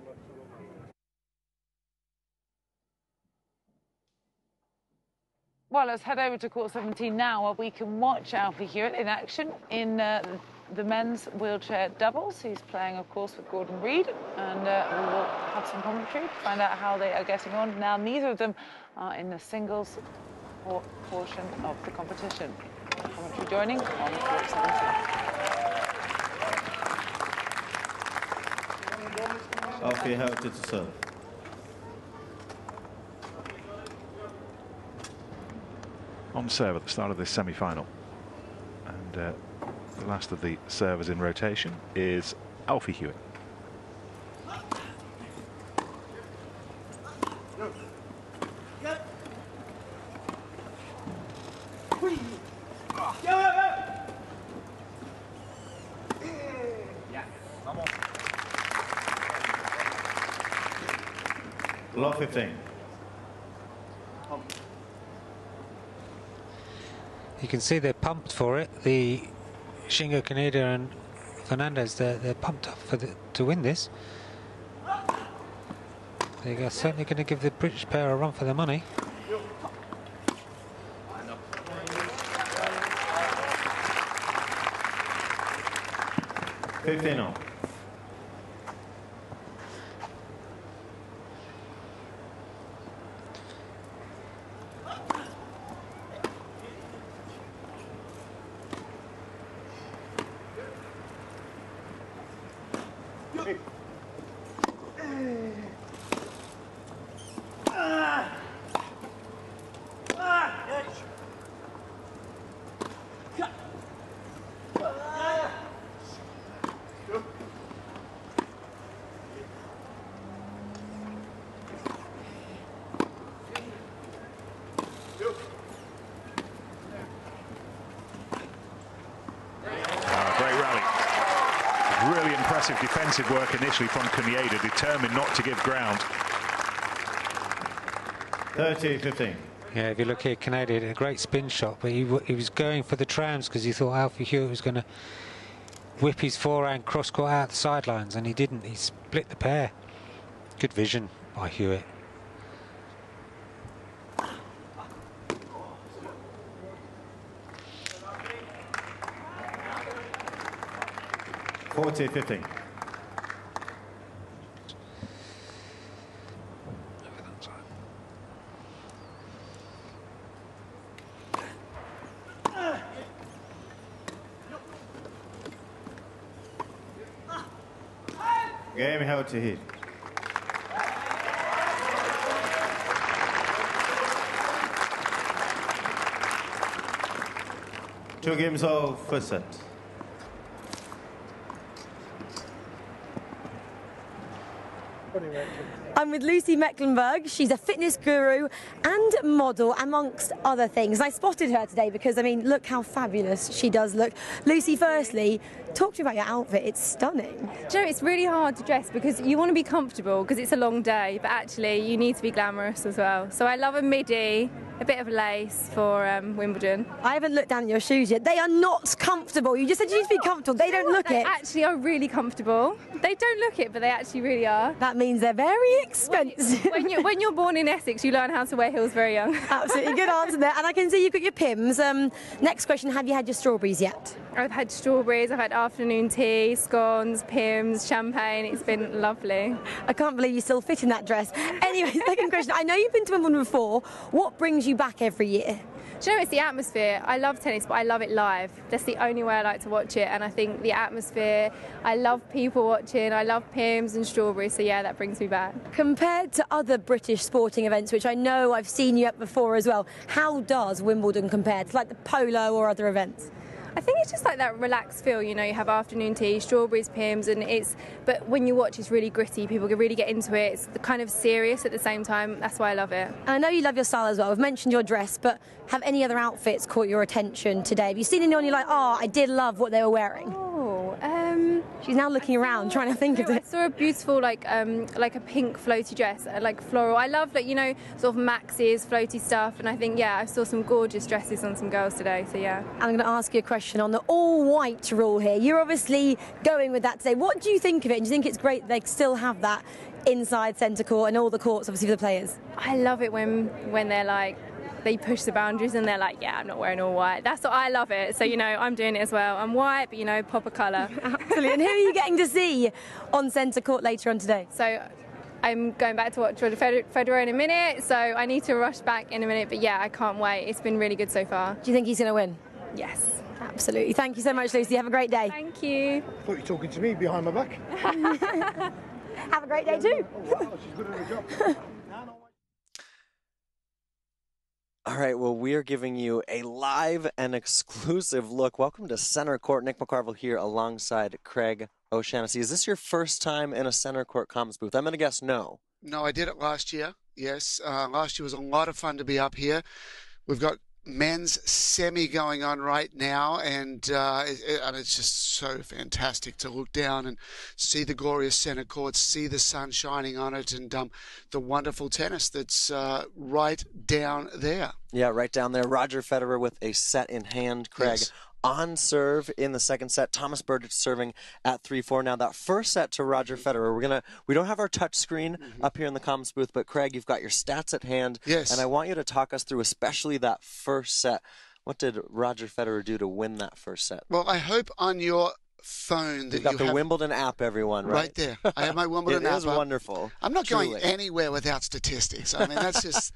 Well, let's head over to court 17 now, where we can watch Alfie Hewitt in action in the men's wheelchair doubles. He's playing, of course, with Gordon Reid, and we will have some commentary to find out how they are getting on. Now, neither of them are in the singles portion of the competition. Commentary joining on court 17. Alfie Hewitt to serve. On serve at the start of this semi-final, and the last of the servers in rotation is Alfie Hewitt. Lot 15. You can see they're pumped for it. The Shingo Kaneda and Fernandez, they're pumped up to win this. They're certainly going to give the British pair a run for their money. Fifteen. Really impressive defensive work initially from Konieда, determined not to give ground. 30-15. Yeah, if you look here, Konieda did a great spin shot, but he was going for the trams because he thought Alfie Hewitt was going to whip his forehand cross-court out the sidelines, and he didn't. He split the pair. Good vision by Hewitt. $40-15. Game held to hit. Two games of first set. I'm with Lucy Mecklenburg. She's a fitness guru and model, amongst other things. I spotted her today because, I mean, look how fabulous she does look. Lucy, firstly, talk to me about your outfit. It's stunning. Do you know, it's really hard to dress because you want to be comfortable because it's a long day, but actually you need to be glamorous as well. So I love a midi, a bit of lace for Wimbledon. I haven't looked down at your shoes yet. They are not comfortable. You just said you need to be comfortable. They don't look it. They actually are really comfortable. They don't look it, but they actually really are. That means they're very expensive. When you're born in Essex, you learn how to wear heels very young. Absolutely, good answer there. And I can see you've got your Pims. Next question, have you had your strawberries yet? I've had strawberries, I've had afternoon tea, scones, Pims, champagne. It's been lovely. I can't believe you still fit in that dress. Anyway, second question. I know you've been to Wimbledon before. What brings you back every year? Do you know, it's the atmosphere. I love tennis, but I love it live. That's the only way I like to watch it. And I think the atmosphere, I love people watching, I love Pims and strawberries, so yeah, that brings me back. Compared to other British sporting events, which I know I've seen you at before as well, how does Wimbledon compare to like the polo or other events? I think it's just like that relaxed feel, you know, you have afternoon tea, strawberries, Pims, and but when you watch, it's really gritty. People can really get into it. It's kind of serious at the same time. That's why I love it. And I know you love your style as well. I've mentioned your dress, but have any other outfits caught your attention today? Have you seen anyone you're like, oh, I did love what they were wearing? She's now looking around, trying to think of it. I saw a beautiful, like a pink floaty dress, like floral. I love, like, you know, sort of maxis, floaty stuff, and I think, yeah, I saw some gorgeous dresses on some girls today, so yeah. I'm going to ask you a question on the all-white rule here. You're obviously going with that today. What do you think of it? Do you think it's great they still have that inside centre court and all the courts, obviously, for the players? I love it when they're like, they push the boundaries and they're like, yeah, I'm not wearing all white. That's what I love it. So, you know, I'm doing it as well. I'm white, but, you know, pop a colour. Absolutely. And who are you getting to see on centre court later on today? So I'm going back to watch Roger Federer in a minute, so I need to rush back in a minute. But, yeah, I can't wait. It's been really good so far. Do you think he's going to win? Yes. Absolutely. Thank you so much, Lucy. Have a great day. Thank you. I thought you were talking to me behind my back. Have a great day too. Oh, wow, she's good at her job. All right, well, we are giving you a live and exclusive look. Welcome to Center Court. Nick McCarville here alongside Craig O'Shaughnessy. Is this your first time in a Center Court comms booth? I'm going to guess no. No, I did it last year, yes. Last year was a lot of fun to be up here. We've got men's semi going on right now, and it's just so fantastic to look down and see the glorious center court, see the sun shining on it, and the wonderful tennis that's right down there. Yeah, right down there. Roger Federer with a set in hand, Craig. Yes. on serve in the second set. Thomas Berdych serving at 3-4. Now that first set to Roger Federer, we don't have our touch screen up here in the comms booth, but Craig, you've got your stats at hand. Yes. And I want you to talk us through especially that first set. What did Roger Federer do to win that first set? Well, I hope on your phone that You've got you the have Wimbledon app, everyone, right? right there. I have my Wimbledon app. It is wonderful. I'm not truly. going anywhere without statistics. I mean, that's just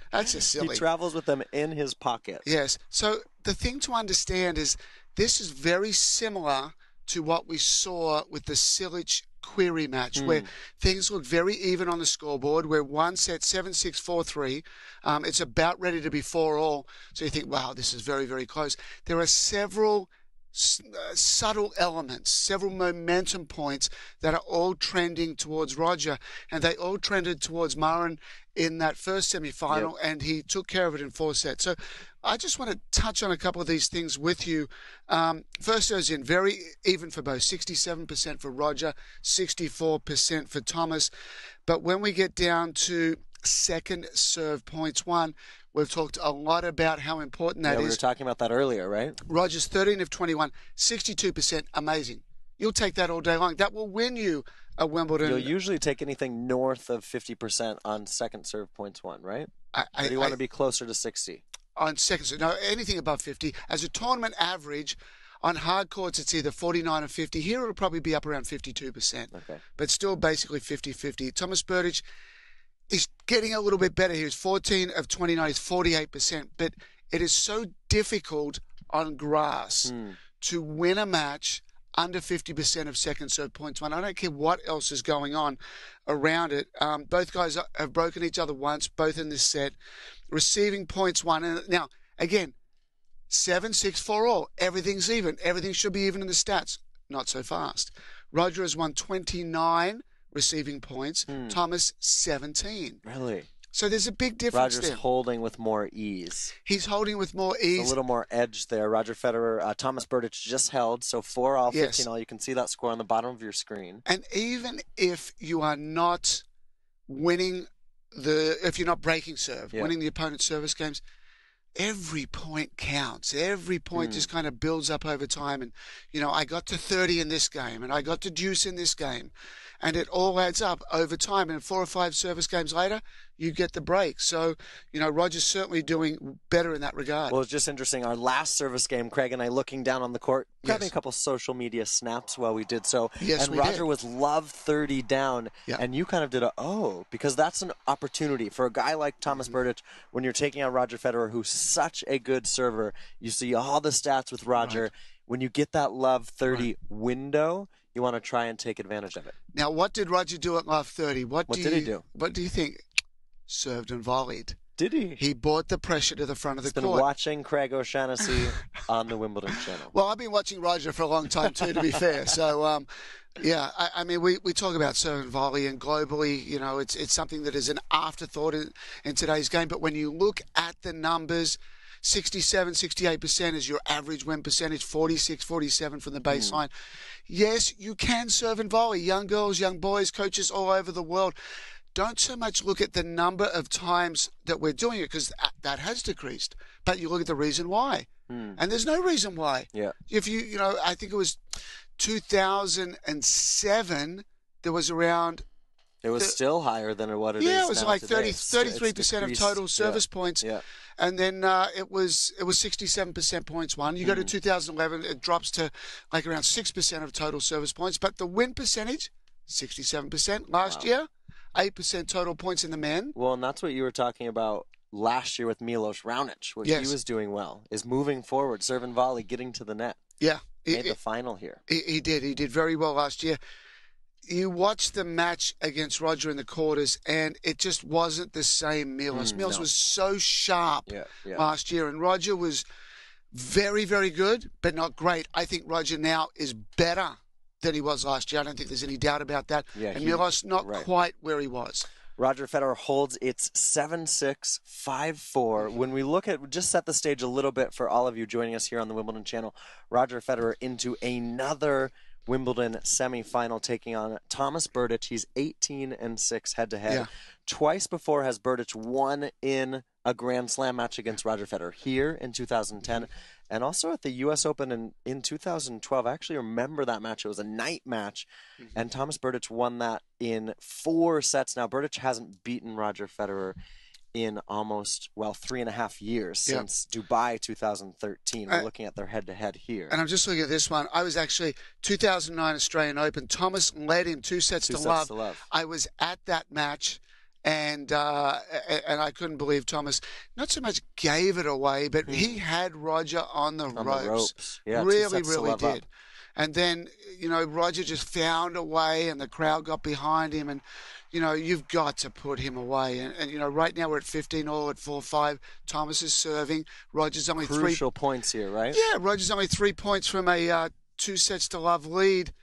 silly. He travels with them in his pocket. Yes. So the thing to understand is this is very similar to what we saw with the Cilic Query match, where things look very even on the scoreboard, where one set 7-6, 4-3. It's about ready to be 4-all. So you think, wow, this is very, very close. There are several subtle elements, several momentum points that are all trending towards Roger, and they all trended towards Marin in that first semi-final, and he took care of it in 4 sets. So I just want to touch on a couple of these things with you. First goes in very even for both, 67% for Roger, 64% for Thomas. But when we get down to second serve points won, we've talked a lot about how important that is. We were talking about that earlier, right? Roger's 13 of 21, 62%, amazing. You'll take that all day long. That will win you a Wimbledon. You'll usually take anything north of 50% on second serve points won, right? Or do you want to be closer to 60? On second serve, no, anything above 50. As a tournament average, on hard courts, it's either 49 or 50. Here, it'll probably be up around 52%. Okay. But still basically 50-50. Thomas Berdych is getting a little bit better here. He's 14 of 29, he's 48%. But it is so difficult on grass to win a match under 50% of second serve points won. I don't care what else is going on around it. Both guys have broken each other once, both in this set. Receiving points won. And now, again, 7-6, 4-all. Everything's even. Everything should be even in the stats. Not so fast. Roger has won 29 receiving points. Thomas, 17. Really? So there's a big difference Roger's there. holding with more ease. He's holding with more ease. A little more edge there. Roger Federer, Thomas Berdych just held, so 4-all, 15-all. You can see that score on the bottom of your screen. And even if you are not winning if you're not breaking serve, winning the opponent's service games, every point counts. Every point just kind of builds up over time. And, I got to 30 in this game, and I got to deuce in this game. And it all adds up over time. And 4 or 5 service games later, you get the break. So, Roger's certainly doing better in that regard. Well, it's just interesting. Our last service game, Craig and I looking down on the court, grabbing a couple social media snaps while we did so. Yes, and Roger was love 30 down. And you kind of did because that's an opportunity for a guy like Thomas Berdych when you're taking out Roger Federer, who's such a good server. You see all the stats with Roger. Right. When you get that love 30 window, you want to try and take advantage of it. Now, what did Roger do at love 30? What did he do? What do you think? Served and volleyed. Did he? He brought the pressure to the front of the court. He's been watching Craig O'Shaughnessy on the Wimbledon channel. Well, I've been watching Roger for a long time too, to be fair. So, I mean, we talk about serve and volley, and globally, it's something that is an afterthought in today's game. But when you look at the numbers, 67, 68% is your average win percentage, 46, 47 from the baseline. Yes, you can serve and volley. Young girls, young boys, coaches all over the world. Don't so much look at the number of times that we're doing it, because that has decreased. But you look at the reason why. And there's no reason why. Yeah. If I think it was 2007, there was around... It was still higher than what it is now. Yeah, it was like today. 33% of total service points. Yeah. And then it was 67% points won. You go to 2011, it drops to like around 6% of total service points. But the win percentage, 67% last year, 8% total points in the men. Well, and that's what you were talking about last year with Milos Raonic, what he was doing well, is moving forward, serve and volley, getting to the net. Yeah. Made the final here. He did. He did very well last year. You watched the match against Roger in the quarters, and it just wasn't the same Milos. Milos was so sharp last year, and Roger was very, very good, but not great. I think Roger now is better than he was last year. I don't think there's any doubt about that. Yeah, and Milos not quite where he was. Roger Federer holds its 7-6, 5-4. When we look at, just set the stage a little bit for all of you joining us here on the Wimbledon channel, Roger Federer into another Wimbledon semifinal, taking on Thomas Berdych. He's 18-6 head-to-head. Yeah. Twice before has Berdych won in a Grand Slam match against Roger Federer, here in 2010 And also at the U.S. Open in 2012, I actually remember that match. It was a night match, and Thomas Berdych won that in 4 sets. Now, Berdych hasn't beaten Roger Federer in almost, 3.5 years, since Dubai 2013. We're looking at their head-to-head here. And I'm just looking at this one. I was actually 2009 Australian Open. Thomas led him 2 sets to love. I was at that match, and I couldn't believe Thomas not so much gave it away, but he had Roger on the ropes. Yeah, really did. Up. And then, Roger just found a way, and the crowd got behind him, and you've got to put him away. And right now we're at 15-all at 4-5. Thomas is serving. Roger's only Crucial points here, right? Yeah, Roger's only 3 points from a 2 sets to love lead.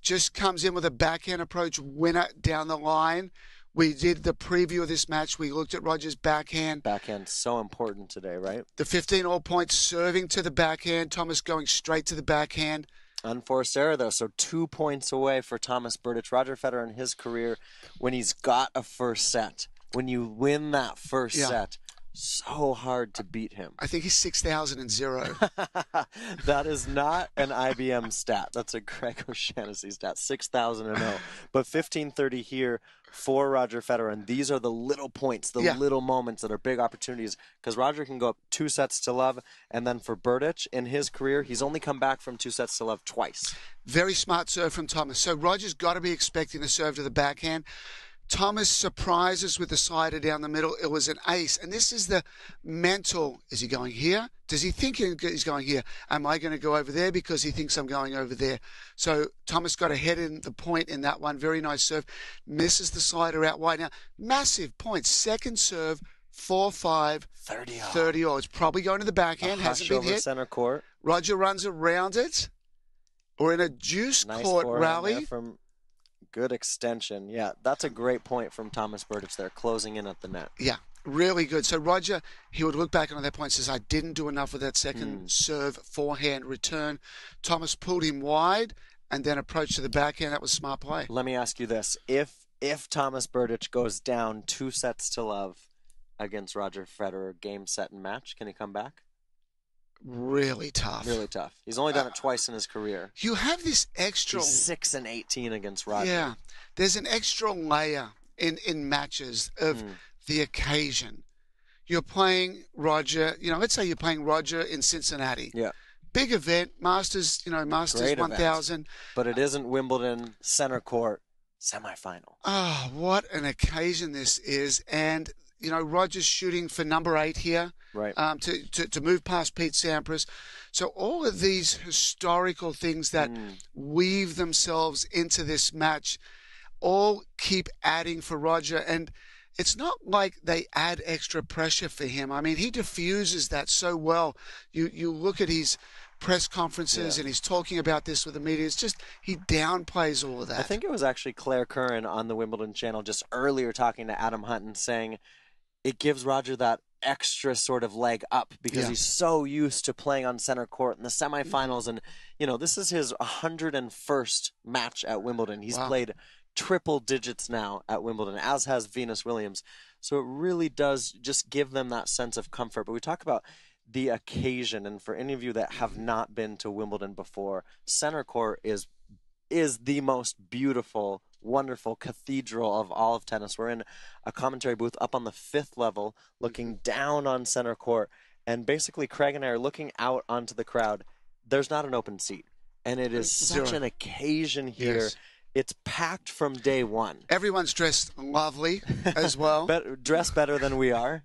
Just comes in with a backhand approach winner down the line. We did the preview of this match. We looked at Roger's backhand. Backhand so important today, right? The 15-all points serving to the backhand. Thomas going straight to the backhand. Unforced error, though, so 2 points away for Thomas Berdych. Roger Federer in his career, when he's got a first set, when you win that first set, so hard to beat him. I think he's 6,000-0. That is not an IBM stat. That's a Greg O'Shaughnessy stat, 6,000-0. But 1530 here for Roger Federer, and these are the little points, the little moments that are big opportunities, because Roger can go up 2 sets to love, and then for Berdych, in his career, he's only come back from 2 sets to love twice. Very smart serve from Thomas. So Roger's got to be expecting a serve to the backhand. Thomas surprises with the slider down the middle. It was an ace. And this is the mental. Is he going here? Does he think he's going here? Am I going to go over there because he thinks I'm going over there? So Thomas got ahead in the point in that one. Very nice serve. Misses the slider out wide. Now, massive points. Second serve, 4-5. 30 all. It's probably going to the backhand. Hasn't been hit. Center court. Roger runs around it. Or in a juice court rally. From good extension. Yeah, that's a great point from Thomas Berdych there, closing in at the net. Yeah, really good. So Roger, he would look back on that point and says, I didn't do enough with that second serve, forehand return. Thomas pulled him wide and then approached to the backhand. That was smart play. Let me ask you this. If Thomas Berdych goes down 2 sets to love against Roger Federer, game, set, and match, can he come back? Really tough. Really tough. He's only done it twice in his career. You have this extra... He's 6-18 against Roger. Yeah. There's an extra layer in matches of the occasion. You're playing Roger, let's say you're playing Roger in Cincinnati. Yeah. Big event, Masters, Masters Great 1000. Event. But it isn't Wimbledon center court semifinal. Oh, what an occasion this is. And, Roger's shooting for number 8 here. Right. To move past Pete Sampras. So all of these historical things that weave themselves into this match all keep adding for Roger. And it's not like they add extra pressure for him. I mean, he diffuses that so well. You look at his press conferences and he's talking about this with the media. It's just he downplays all of that. I think it was actually Claire Curran on the Wimbledon channel just earlier talking to Adam Hutton saying it gives Roger that extra sort of leg up because he's so used to playing on center court in the semifinals. And, this is his 101st match at Wimbledon. He's played triple digits now at Wimbledon, as has Venus Williams. So it really does just give them that sense of comfort. But we talk about the occasion, and for any of you that have not been to Wimbledon before, center court is the most beautiful, wonderful cathedral of all of tennis. We're in a commentary booth up on the 5th level, looking down on center court, and basically Craig and I are looking out onto the crowd. There's not an open seat, and it is such an occasion here. Yes. It's packed from day one. Everyone's dressed lovely as well. Dressed better than we are.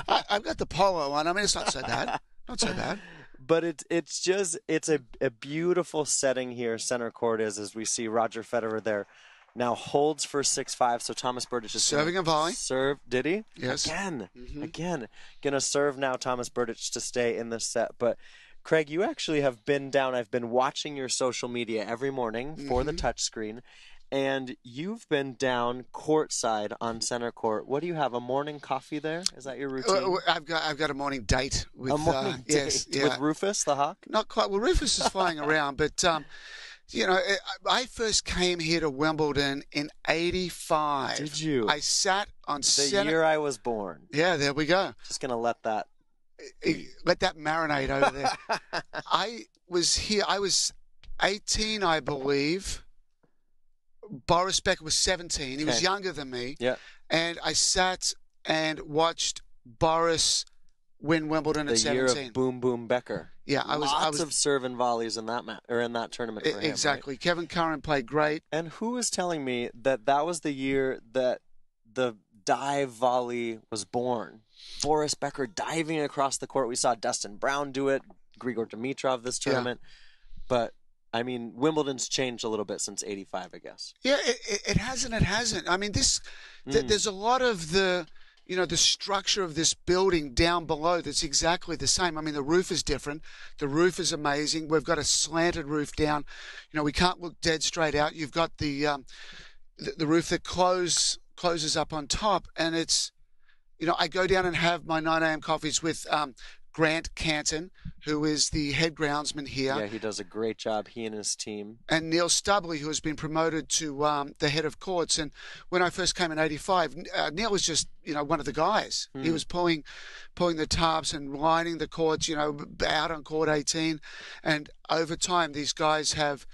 I've got the polo on. I mean, it's not so bad. Not so bad. But it's a beautiful setting here. Center court is, as we see Roger Federer there. Now holds for 6-5, so Thomas Berdych is serving a volley. Serve, did he? Yes. Again. Gonna serve now Thomas Berdych to stay in this set. But Craig, you actually have been down. I've been watching your social media every morning for the touchscreen, and you've been down courtside on center court. What do you have? A morning coffee there? Is that your routine? I've got a morning date with with Rufus the Hawk. Not quite. Well, Rufus is flying around, but I first came here to Wimbledon in '85. Did you? I sat on the year I was born. Yeah, there we go. Just gonna let that let that marinate over there. I was here. I was 18, I believe. Boris Becker was 17. He was younger than me. Yeah. And I sat and watched Boris win Wimbledon at 17. The year of Boom Boom Becker. Yeah, I was. Lots of serve and volleys in that in that tournament for him. Exactly. Right? Kevin Curran played great. And who was telling me that that was the year that the dive volley was born? Boris Becker diving across the court. We saw Dustin Brown do it, Grigor Dimitrov this tournament. But, I mean, Wimbledon's changed a little bit since '85, I guess. Yeah, it hasn't. It hasn't. I mean, there's a lot of the structure of this building down below that's exactly the same. I mean, the roof is different. The roof is amazing. We've got a slanted roof down. We can't look dead straight out. You've got the roof that closes up on top, and it's, I go down and have my 9 a.m. coffees with Grant Canton, who is the head groundsman here. Yeah, he does a great job, he and his team. And Neil Stubley, who has been promoted to the head of courts. And when I first came in '85, Neil was just, one of the guys. He was pulling the tarps and lining the courts, out on court 18. And over time, these guys have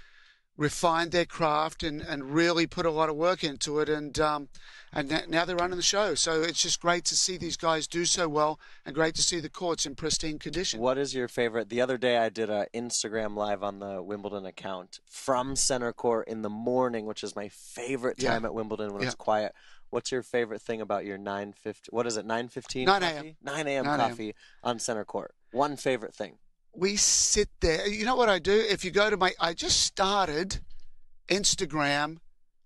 refined their craft and really put a lot of work into it. And now they're running the show. So it's just great to see these guys do so well and great to see the courts in pristine condition. What is your favorite? The other day I did an Instagram live on the Wimbledon account from center court in the morning, which is my favorite time at Wimbledon when it's quiet. What's your favorite thing about your 9:15? What is it, 9:15? 9 a.m. 9 a.m. coffee on center court. One favorite thing. We sit there. You know what I do? If you go to I just started Instagram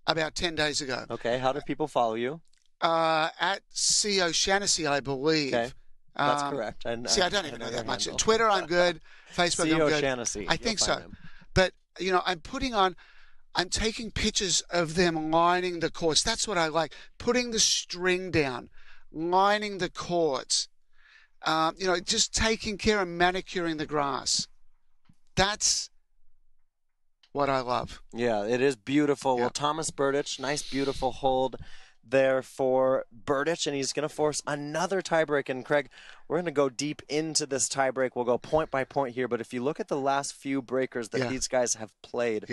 about 10 days ago. Okay, how do people follow you? At C. O'Shaughnessy, I believe. Okay, that's correct. I don't even know that much. Twitter, I'm good. Facebook, I'm good. O'Shaughnessy. I think so. But, I'm taking pictures of them lining the courts. That's what I like. Putting the string down, lining the courts. Just taking care of manicuring the grass. That's what I love. Yeah, it is beautiful. Well, Thomas Berdych, nice, beautiful hold there for Berdych, and he's going to force another tiebreak. And Craig, we're going to go deep into this tiebreak. We'll go point by point here, but if you look at the last few breakers that these guys have played,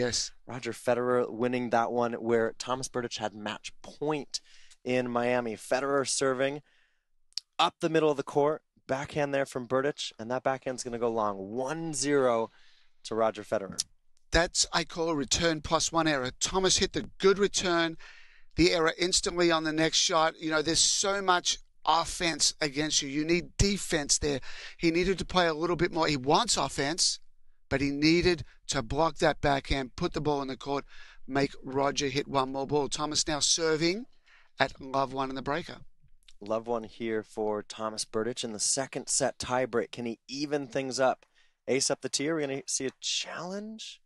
Roger Federer winning that one where Thomas Berdych had match point in Miami. Federer serving up the middle of the court, backhand there from Berdych, and that backhand's going to go long. 1-0 to Roger Federer. That's, I call a return +1 error. Thomas hit the good return, the error instantly on the next shot. There's so much offense against you. You need defense there. He needed to play a little bit more. He wants offense, but he needed to block that backhand, put the ball in the court, make Roger hit one more ball. Thomas now serving at love one in the breaker. Love one here for Thomas Berdych in the second set tiebreak. Can he even things up? Ace up the tee. Are we going to see a challenge?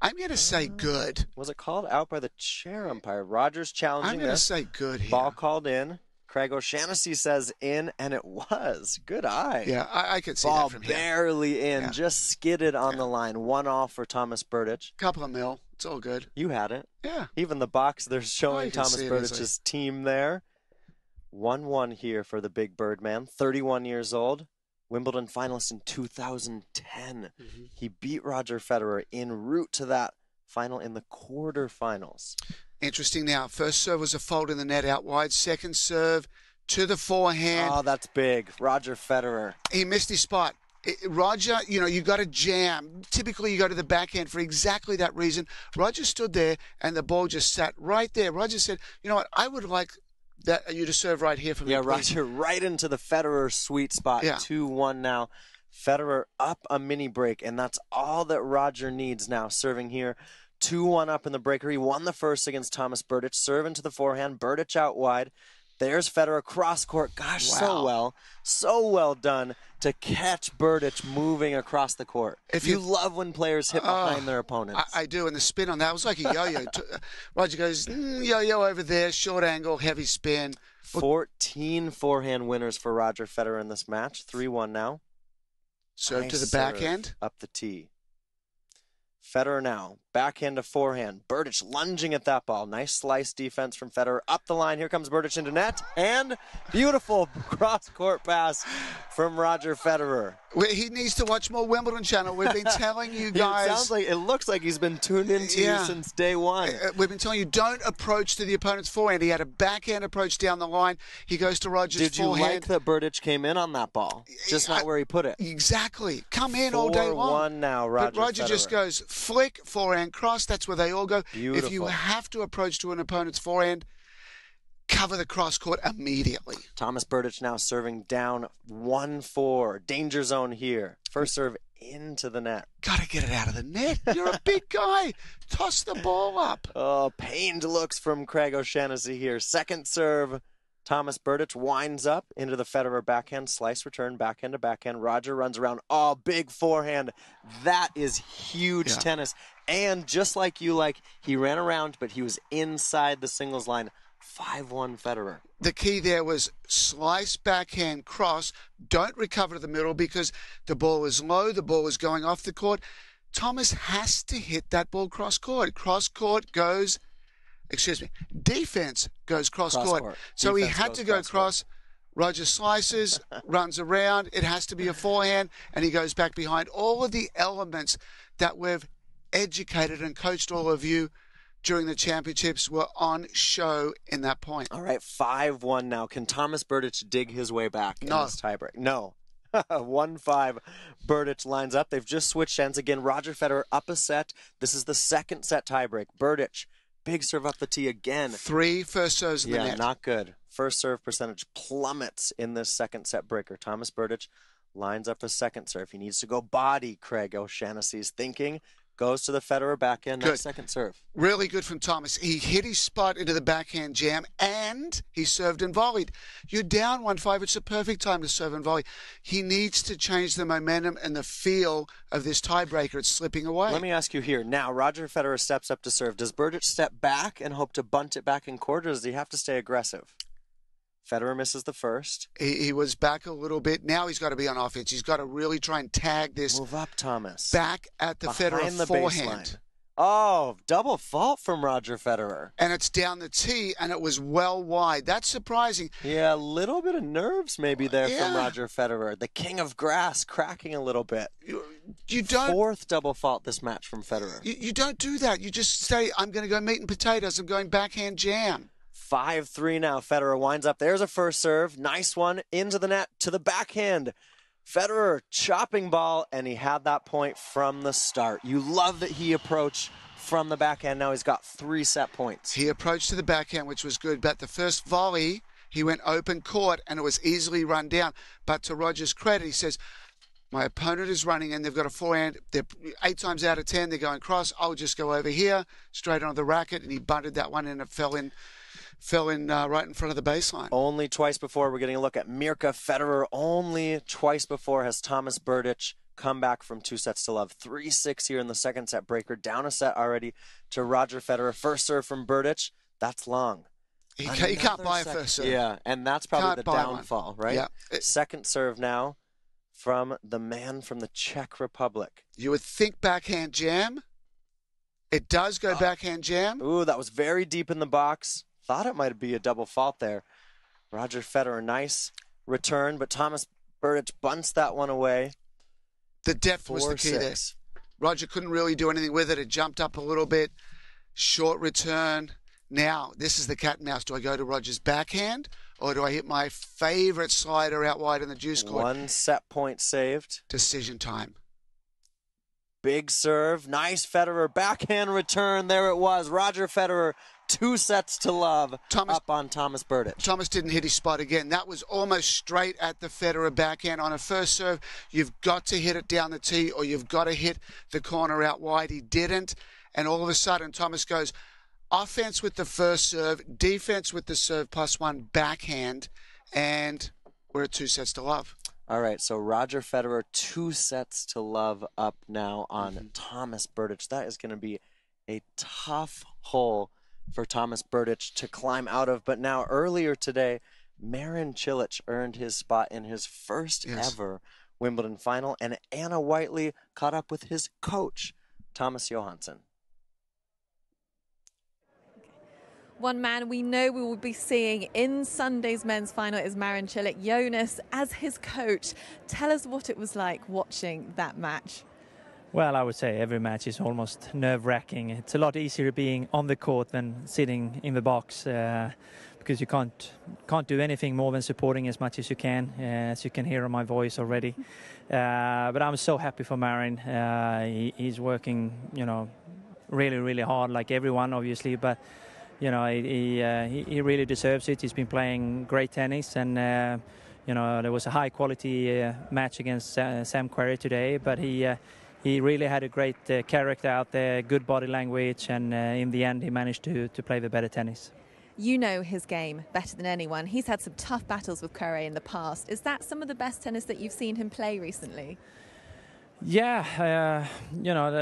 I'm going to say good. Was it called out by the chair umpire? Rogers challenging I'm going to say good here. Ball called in. Craig O'Shaughnessy says in, and it was. Good eye. Yeah, I could see Ball that from here. barely in, just skidded on the line. 1-1 for Thomas Berdych. Couple of mil. It's all good. You had it. Yeah. Even the box, they're showing Thomas see it Berdych's team there. 1-1 here for the big Birdman. 31 years old. Wimbledon finalist in 2010. He beat Roger Federer en route to that final in the quarterfinals. Interesting now. First serve was a fault in the net out wide. Second serve to the forehand. Oh, that's big. Roger Federer. He missed his spot. Roger, you got to jam. Typically, you go to the backhand for exactly that reason. Roger stood there, and the ball just sat right there. Roger said, you know what, I would like you to serve right here for me. Yeah, Roger right into the Federer sweet spot. 2-1 now. Federer up a mini break, and that's all that Roger needs now. Serving here, 2-1 up in the breaker. He won the first against Thomas Berdych. Serve into the forehand. Berdych out wide. There's Federer cross court. Gosh, so well done to catch Berdych moving across the court. If you love when players hit behind their opponents. I do, and the spin on that was like a yo-yo. Roger goes, yo-yo over there, short angle, heavy spin. 14 forehand winners for Roger Federer in this match. 3-1 now. Serve to the backhand. Up the tee. Federer now Backhand to forehand. Berdych lunging at that ball. Nice slice defense from Federer. Up the line. Here comes Berdych into net. And beautiful cross-court pass from Roger Federer. He needs to watch more Wimbledon channel. We've been telling you guys. It looks like he's been tuned into you since day one. We've been telling you, don't approach to the opponent's forehand. He had a backhand approach down the line. He goes to Roger's forehand. Did you like that Berdych came in on that ball? Just not where he put it. Exactly. Come in all day long. 4-1 now, Roger But Roger Federer. just goes flick, forehand, cross. That's where they all go. Beautiful. If you have to approach to an opponent's forehand, cover the cross court immediately. Thomas Berdych now serving down 1-4. Danger zone here. First serve into the net. Gotta get it out of the net. You're a big guy. Toss the ball up. Oh, pained looks from Craig O'Shaughnessy here. Second serve. Thomas Berdych winds up into the Federer backhand. Slice return, backhand to backhand. Roger runs around. Oh, big forehand. That is huge tennis. And just like you he ran around, but he was inside the singles line. 5-1 Federer. The key there was slice, backhand, cross. Don't recover to the middle because the ball was low. The ball was going off the court. Thomas has to hit that ball cross court. Cross court goes, defense goes cross court. So he had to go cross. Roger slices, runs around. It has to be a forehand, and he goes back behind. All of the elements that we've educated and coached all of you during the championships were on show in that point. All right, 5-1 now. Can Thomas Berdych dig his way back in this tiebreak? No. 1-5. Berdych lines up. They've just switched ends again. Roger Federer up a set. This is the second set tiebreak. Berdych, big serve up the tee again. 3 first serves in the net. Yeah, not good. First serve percentage plummets in this second set breaker. Thomas Berdych lines up a second serve. He needs to go body, Craig O'Shaughnessy's thinking. Goes to the Federer backhand, nice second serve. Really good from Thomas. He hit his spot into the backhand jam, and he served and volleyed. You're down 1-5. It's a perfect time to serve and volley. He needs to change the momentum and the feel of this tiebreaker. It's slipping away. Let me ask you here. Now, Roger Federer steps up to serve. Does Berdych step back and hope to bunt it back in court, or does he have to stay aggressive? Federer misses the first. He was back a little bit. Now he's got to be on offense. He's got to really try and tag this. Move up, Thomas. Back at the Behind Federer forehand. Baseline. Oh, double fault from Roger Federer. And it's down the tee, and it was well wide. That's surprising. Yeah, a little bit of nerves maybe there from Roger Federer. The king of grass cracking a little bit. You don't. Fourth double fault this match from Federer. You don't do that. You just say, I'm going to go meat and potatoes. I'm going backhand jam. 5-3 now. Federer winds up. There's a first serve. Nice one. Into the net. To the backhand. Federer chopping ball, and he had that point from the start. You love that he approached from the backhand. Now he's got 3 set points. He approached to the backhand, which was good. But the first volley, he went open court, and it was easily run down. But to Roger's credit, he says, my opponent is running in. They've got a forehand. They're 8 times out of 10. They're going cross. I'll just go over here, straight onto the racket. And he bunted that one, and it fell in right in front of the baseline. Only twice before, we're getting a look at Mirka Federer. Only twice before has Thomas Berdych come back from 2-0. 3-6 here in the second set breaker. Down a set already to Roger Federer. First serve from Berdych. That's long. He can't buy a first serve. Yeah, and that's probably the downfall, right? Yeah. Second serve now from the man from the Czech Republic. You would think backhand jam. It does go backhand jam. Ooh, that was very deep in the box. Thought it might be a double fault there. Roger Federer, nice return, but Thomas Berdych bunts that one away. The depth was the key there. Roger couldn't really do anything with it. It jumped up a little bit. Short return. Now, this is the cat and mouse. Do I go to Roger's backhand, or do I hit my favorite slider out wide in the juice court? 1 set point saved. Decision time. Big serve. Nice Federer backhand return. There it was. Roger Federer, 2-0 up on Thomas Berdych. Thomas didn't hit his spot again. That was almost straight at the Federer backhand. On a first serve, you've got to hit it down the tee, or you've got to hit the corner out wide. He didn't. And all of a sudden, Thomas goes offense with the first serve, defense with the serve +1 backhand, and we're at 2-0. All right, so Roger Federer, 2-0 up now on Thomas Berdych. That is going to be a tough hole for Thomas Berdych to climb out of. But now, earlier today, Marin Cilic earned his spot in his first ever Wimbledon final, and Anna Whiteley caught up with his coach, Thomas Johansson. One man we know we will be seeing in Sunday's men's final is Marin Cilic. Jonas, as his coach, tell us what it was like watching that match. Well, I would say every match is almost nerve-wracking. It's a lot easier being on the court than sitting in the box because you can't do anything more than supporting as much as you can hear on my voice already. But I'm so happy for Marin. He's working, really, really hard, like everyone, obviously. But he really deserves it. He's been playing great tennis, and there was a high-quality match against Sam Querrey today, but he really had a great character out there, good body language, and in the end he managed to play the better tennis. You know his game better than anyone. He's had some tough battles with Querrey in the past. Is that some of the best tennis that you've seen him play recently? Yeah,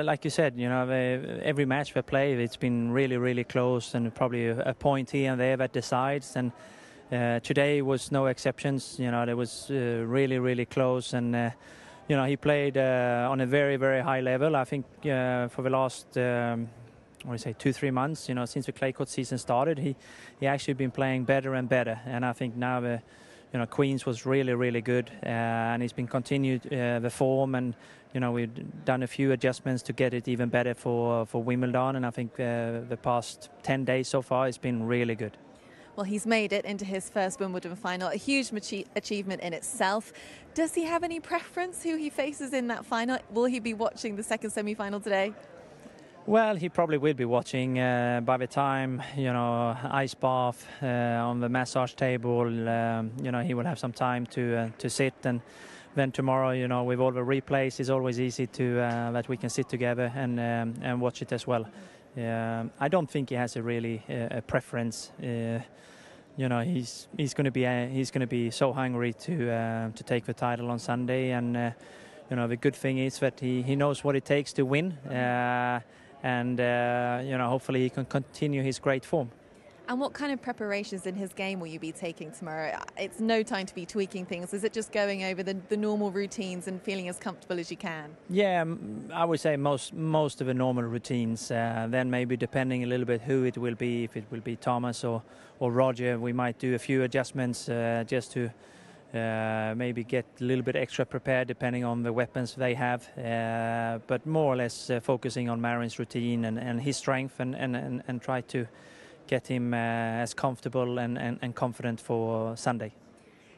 like you said, every match they play, it's been really, really close, and probably a point here and there that decides. And today was no exceptions. It was really, really close, and he played on a very, very high level. I think for the last 2-3 months, since the clay court season started, he actually been playing better and better. And I think now the Queens was really, really good, and he's been continued the form, and we've done a few adjustments to get it even better for Wimbledon, and I think the past 10 days so far has been really good. Well, he's made it into his first Wimbledon final, a huge achievement in itself. Does he have any preference who he faces in that final? Will he be watching the second semi-final today? Well, he probably will be watching by the time, ice bath on the massage table, he will have some time to sit, and then tomorrow, with all the replays, it's always easy to that we can sit together and watch it as well. I don't think he has a preference. He's going to be so hungry to take the title on Sunday, and the good thing is that he knows what it takes to win, and hopefully he can continue his great form. And what kind of preparations in his game will you be taking tomorrow? It's no time to be tweaking things. Is it just going over the normal routines and feeling as comfortable as you can? Yeah, I would say most of the normal routines. Then maybe depending a little bit who it will be, if it will be Thomas or Roger, we might do a few adjustments just to maybe get a little bit extra prepared depending on the weapons they have. But more or less focusing on Marin's routine and his strength, and try to get him as comfortable and confident for Sunday.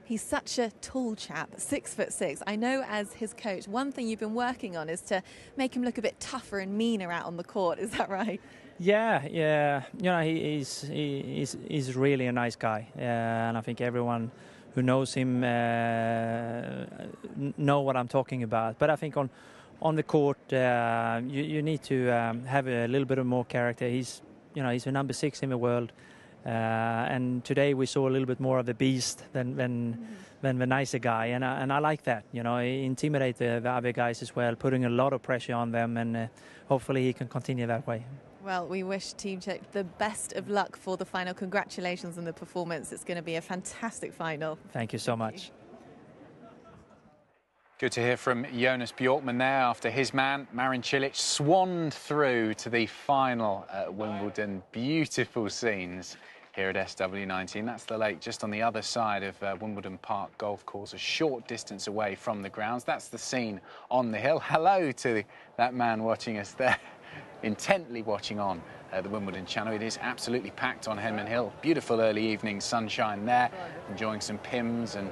He's such a tall chap, 6'6". I know as his coach, one thing you've been working on is to make him look a bit tougher and meaner out on the court. Is that right? Yeah. He's really a nice guy, and I think everyone who knows him know what I'm talking about. But I think on the court, you need to have a little bit of more character. He's the number 6 in the world, and today we saw a little bit more of the beast than the nicer guy, and I like that. He intimidate the other guys as well, putting a lot of pressure on them, and hopefully he can continue that way. Well, we wish Team Cilic the best of luck for the final. Congratulations on the performance. It's going to be a fantastic final. Thank you so much. Good to hear from Jonas Bjorkman there after his man, Marin Cilic, swanned through to the final at Wimbledon. Beautiful scenes here at SW19. That's the lake just on the other side of Wimbledon Park Golf Course, a short distance away from the grounds. That's the scene on the hill. Hello to that man watching us there, intently watching on the Wimbledon channel. It is absolutely packed on Henman Hill. Beautiful early evening sunshine there, enjoying some Pimm's and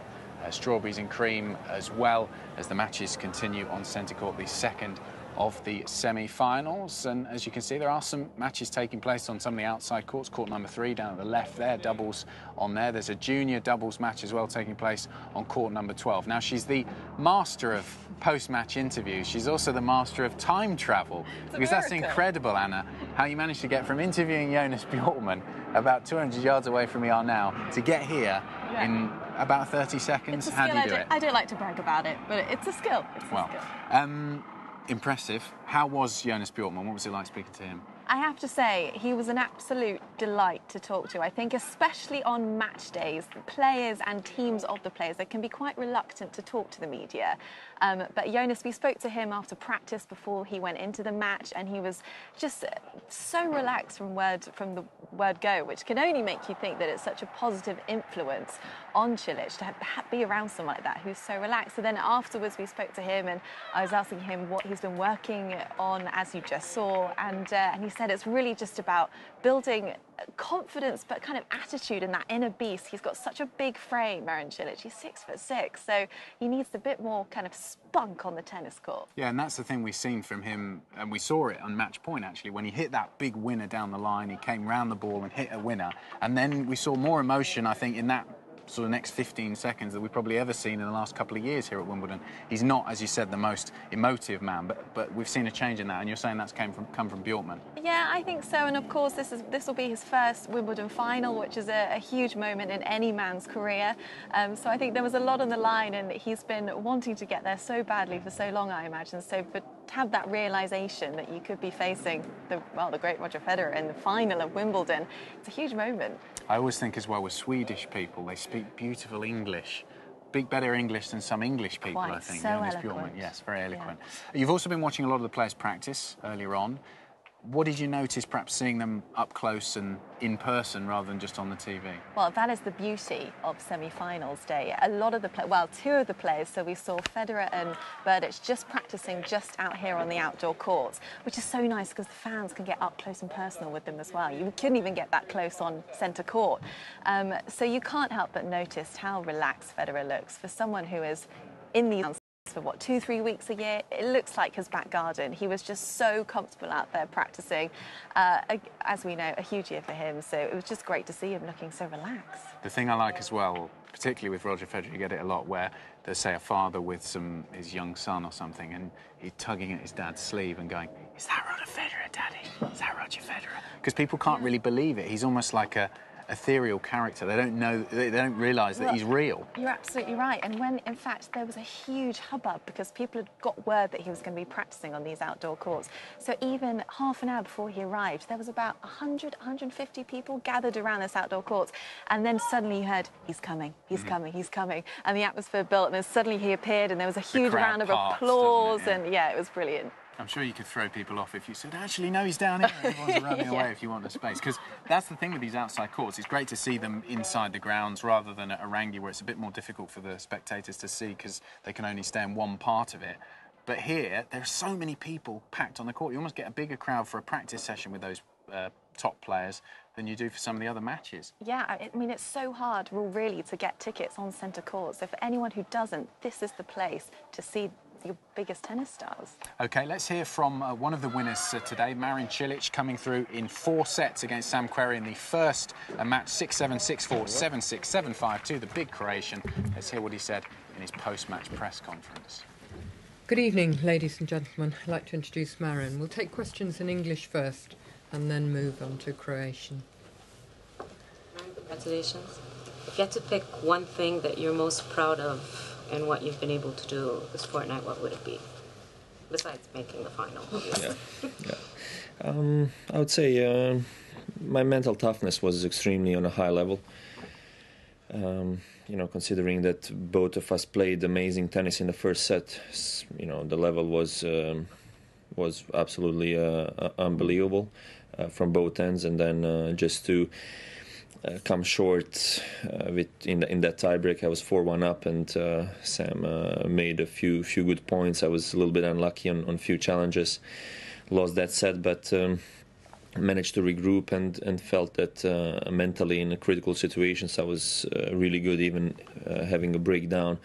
strawberries and cream, as well as the matches continue on centre court, the second of the semi-finals. And as you can see, there are some matches taking place on some of the outside courts. Court number 3 down at the left there, doubles on there. There's a junior doubles match as well taking place on court number 12. Now, she's the master of post-match interviews. She's also the master of time travel, because that's incredible, Anna, how you managed to get from interviewing Jonas Bjorkman about 200 yards away from we are now to get here in about 30 seconds. How do you do it? I don't like to brag about it, but it's a skill. It's a skill. Impressive. How was Jonas Bjorkman? What was it like speaking to him? I have to say, he was an absolute delight to talk to. I think especially on match days, the players and teams of the players, they can be quite reluctant to talk to the media. But Jonas, we spoke to him after practice before he went into the match, and he was just so relaxed from the word go, which can only make you think that it's such a positive influence on Cilic to be around someone like that who's so relaxed. So then afterwards we spoke to him, and I was asking him what he's been working on, as you just saw, and he said it's really just about building confidence but kind of attitude and that inner beast. He's got such a big frame, Marin Cilic. He's 6'6", so he needs a bit more kind of spunk on the tennis court. Yeah, and that's the thing we've seen from him, and we saw it on match point actually, when he hit that big winner down the line. He came round the ball and hit a winner, and then we saw more emotion, I think, in that sort of next 15 seconds that we've probably ever seen in the last couple of years here at Wimbledon. He's not, as you said, the most emotive man, but we've seen a change in that, and you're saying that's come from Bjorkman. Yeah, I think so, and of course this will be his first Wimbledon final, which is a huge moment in any man's career. So I think there was a lot on the line, and he's been wanting to get there so badly for so long, I imagine. So to have that realisation that you could be facing the great Roger Federer in the final of Wimbledon, it's a huge moment. I always think as well with Swedish people, they speak beautiful English. Speak better English than some English people, Quite, I think. so Jonas eloquent. Bjorkman. Yes, very eloquent. Yeah. You've also been watching a lot of the players practice earlier on. What did you notice, perhaps seeing them up close and in person rather than just on the TV? Well, that is the beauty of semi-finals day. A lot of the two of the players, so we saw Federer and Berdych just practicing just out here on the outdoor courts, which is so nice because the fans can get up close and personal with them as well. You couldn't even get that close on centre court. So you can't help but notice how relaxed Federer looks for someone who is in the for 2-3 weeks a year. It looks like his back garden. He was just so comfortable out there practicing. As we know, a huge year for him, so it was just great to see him looking so relaxed. The thing I like as well, particularly with Roger Federer, you get it a lot, where there's, say, a father with his young son or something, and he's tugging at his dad's sleeve and going, "Is that Roger Federer, Daddy? Is that Roger Federer?" Because people can't really believe it. He's almost like a ethereal character. They don't know, they don't realise that he's real. You're absolutely right. And when, in fact, there was a huge hubbub because people had got word that he was going to be practicing on these outdoor courts. So even half an hour before he arrived, there was about 100, 150 people gathered around this outdoor courts. And then suddenly you heard, he's coming, he's coming, he's coming. And the atmosphere built, and then suddenly he appeared, and there was a huge round of applause. And yeah, it was brilliant. I'm sure you could throw people off if you said, actually, no, he's down here. Everyone's running away if you want the space. Because that's the thing with these outside courts. It's great to see them inside the grounds rather than at Orangi, where it's a bit more difficult for the spectators to see because they can only stay in one part of it. But here, there are so many people packed on the court. You almost get a bigger crowd for a practice session with those top players than you do for some of the other matches. Yeah, I mean, it's so hard, really, to get tickets on centre court. So for anyone who doesn't, this is the place to see your biggest tennis stars. OK, let's hear from one of the winners today, Marin Cilic, coming through in 4 sets against Sam Querrey in the first match, 6-7, 6-4, 7-6, 7-5 the big Croatian. Let's hear what he said in his post-match press conference. Good evening, ladies and gentlemen. I'd like to introduce Marin. We'll take questions in English first and then move on to Croatian. Marin, congratulations. If you had to pick one thing that you're most proud of and what you've been able to do this fortnight, what would it be? Besides making the final, obviously. I would say my mental toughness was extremely on a high level. You know, considering that both of us played amazing tennis in the first set, you know, the level was absolutely unbelievable from both ends, and then just to come short in that tiebreak. I was 4-1 up, and Sam made a few good points. I was a little bit unlucky on a few challenges, lost that set, but managed to regroup and felt that mentally in critical situations I was really good. Even having a breakdown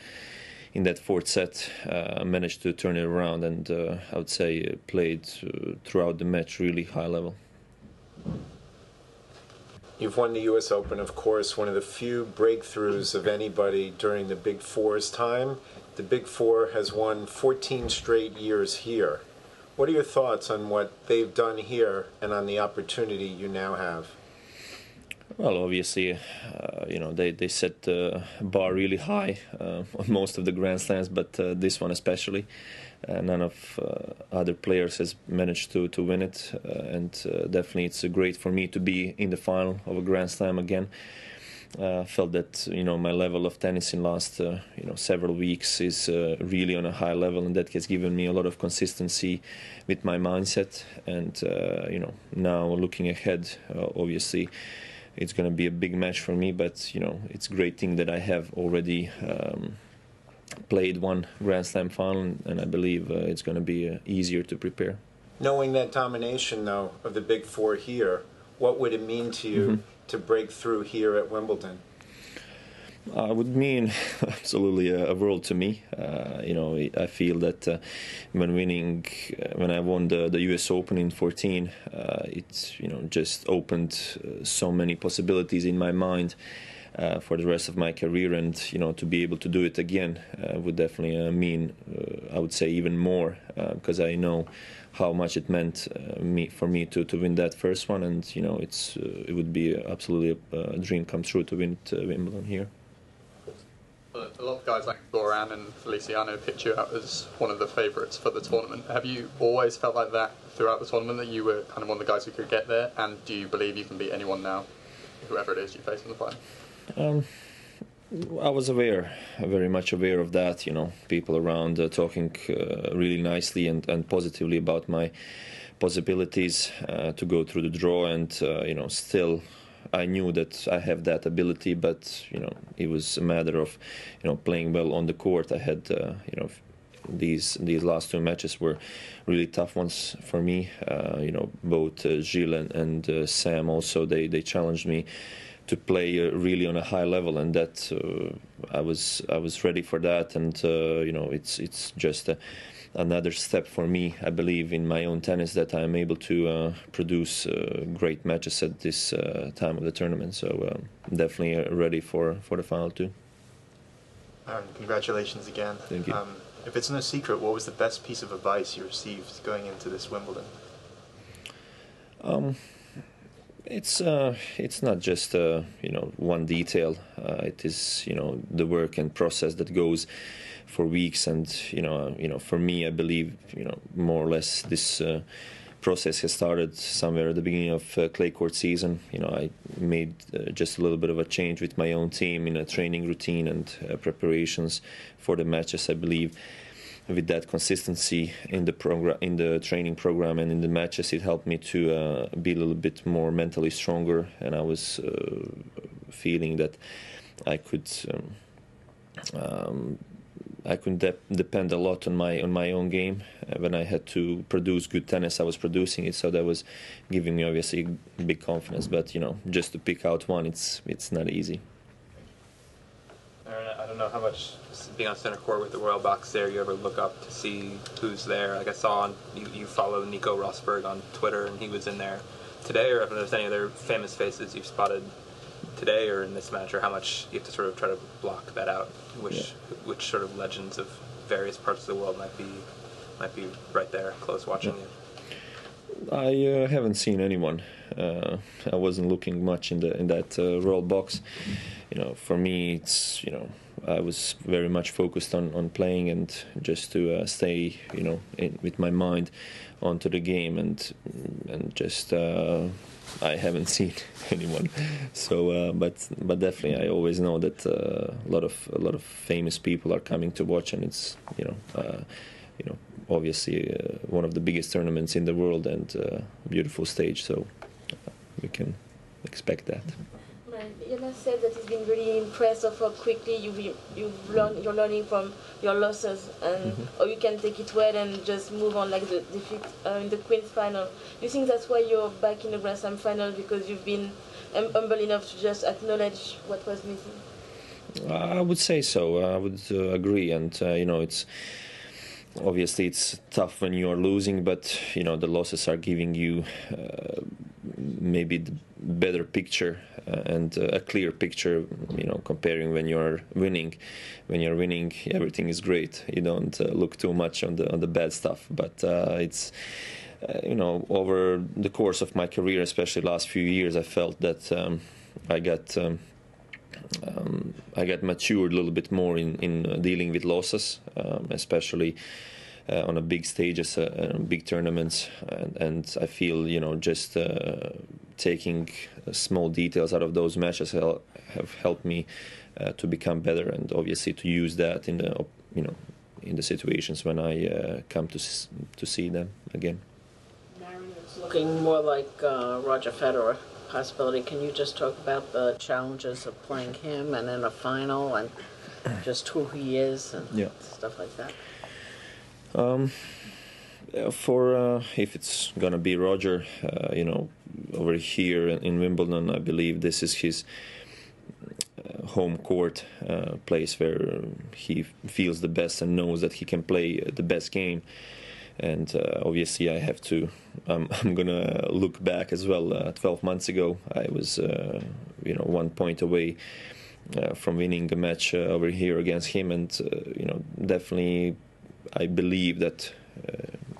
in that fourth set, I managed to turn it around, and I would say played throughout the match really high level. You've won the U.S. Open, of course, one of the few breakthroughs of anybody during the Big Four's time. The Big Four has won 14 straight years here. What are your thoughts on what they've done here and on the opportunity you now have? Well, obviously, you know, they set the bar really high on most of the Grand Slams, but this one especially. None of other players has managed to win it, and definitely it's great for me to be in the final of a Grand Slam again. Felt that my level of tennis in last several weeks is really on a high level, and that has given me a lot of consistency with my mindset. And now looking ahead, obviously it's going to be a big match for me, but it's a great thing that I have already played one Grand Slam final, and I believe it's going to be easier to prepare. Knowing that domination, though, of the big four here, what would it mean to you to break through here at Wimbledon? It would mean absolutely a world to me. I feel that when I won the U.S. Open in 2014, it just opened so many possibilities in my mind for the rest of my career, and to be able to do it again would definitely mean, I would say, even more, because I know how much it meant for me to win that first one, and it would be absolutely a dream come true to win Wimbledon here. A lot of guys like Goran and Feliciano picked you out as one of the favourites for the tournament. Have you always felt like that throughout the tournament, that you were kind of one of the guys who could get there? And do you believe you can beat anyone now, whoever it is you face in the final? I was very much aware of that. People around talking really nicely and positively about my possibilities to go through the draw, and still I knew that I have that ability, but it was a matter of playing well on the court. I had these last two matches were really tough ones for me. Both Gilles and Sam also they challenged me to play really on a high level, and that I was ready for that, and it's just another step for me, I believe, in my own tennis, that I am able to produce great matches at this time of the tournament. So definitely ready for the final too. Aaron, congratulations again. Thank you. If it's no secret, what was the best piece of advice you received going into this Wimbledon? It's not just one detail. It is the work and process that goes for weeks, and for me, I believe more or less this process has started somewhere at the beginning of clay court season. I made just a little bit of a change with my own team in a training routine and preparations for the matches. I believe with that consistency in the training program and in the matches, it helped me to be a little bit more mentally stronger, and I was feeling that I could depend a lot on my own game. When I had to produce good tennis, I was producing it, so that was giving me obviously big confidence. But just to pick out one, it's not easy. Aaron, I don't know how much being on center court with the Royal Box there, you ever look up to see who's there. Like I saw you follow Nico Rosberg on Twitter, and he was in there today, or if there's any other famous faces you've spotted today or in this match, or how much you have to sort of try to block that out, which sort of legends of various parts of the world might be right there close watching you. I haven't seen anyone. I wasn't looking much in that Royal Box. For me, it's I was very much focused on playing and just to stay with my mind onto the game, and just I haven't seen anyone. So, but definitely, I always know that a lot of famous people are coming to watch, and it's obviously one of the biggest tournaments in the world, and beautiful stage. So we can expect that. Jonas said that he's been really impressed of how quickly you're learning from your losses, and or you can take it well and just move on, like the defeat in the Queen's final. Do you think that's why you're back in the Grand Slam final, because you've been humble enough to just acknowledge what was missing? I would say so. I would agree, and it's obviously it's tough when you are losing, but the losses are giving you maybe the better picture and a clear picture, comparing when you're winning. When you're winning, everything is great. You don't look too much on the bad stuff. But it's over the course of my career, especially last few years, I felt that I got matured a little bit more in dealing with losses, especially on a big stages, big tournaments, and I feel, you know, just taking small details out of those matches have helped me to become better, and obviously to use that in the, you know, in the situations when I come to see them again. It's looking more like Roger Federer possibility. Can you just talk about the challenges of playing him and in a final, and just who he is and stuff like that? For if it's gonna be Roger, you know, over here in Wimbledon, I believe this is his home court, place where he feels the best and knows that he can play the best game. And obviously, I have to. I'm gonna look back as well. 12 months ago, I was, you know, 1 point away from winning a match over here against him, and you know, definitely, I believe that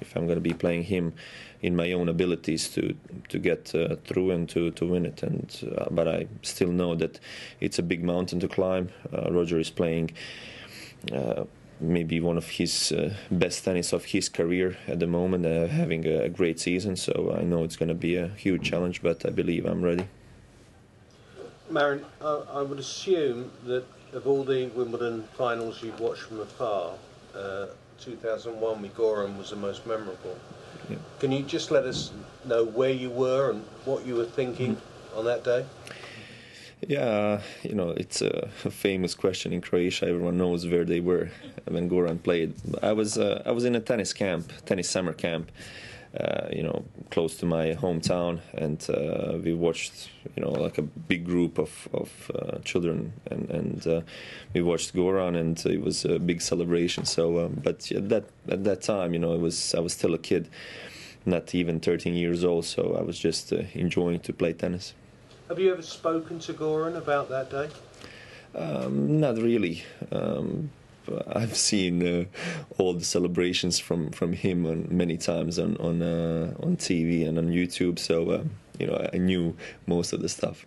if I'm gonna be playing him, in my own abilities to get through and to win it. And but I still know that it's a big mountain to climb. Roger is playing. Maybe one of his best tennis of his career at the moment, having a great season. So I know it's going to be a huge challenge, but I believe I'm ready. Marin, I would assume that of all the Wimbledon finals you've watched from afar, 2001 with Goran was the most memorable. Yeah. Can you just let us know where you were and what you were thinking on that day? Yeah, you know, it's a famous question in Croatia. Everyone knows where they were when Goran played. I was in a tennis summer camp, you know, close to my hometown, and we watched, you know, like a big group of children, and we watched Goran, and it was a big celebration. So, but at that time, you know, I was still a kid, not even 13 years old. So I was just enjoying to play tennis. Have you ever spoken to Goran about that day? Not really. I've seen all the celebrations from him many times on TV and on YouTube. So you know, I knew most of the stuff.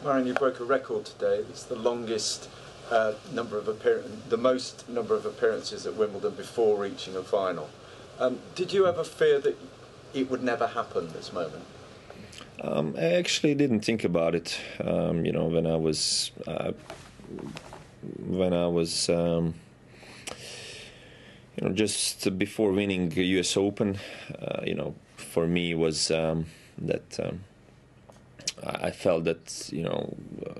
Marin, you broke a record today. It's the longest the most number of appearances at Wimbledon before reaching a final. Did you ever fear that it would never happen, this moment? I actually didn't think about it. You know, when I was you know, just before winning the U.S. Open, you know, for me was that I felt that, you know,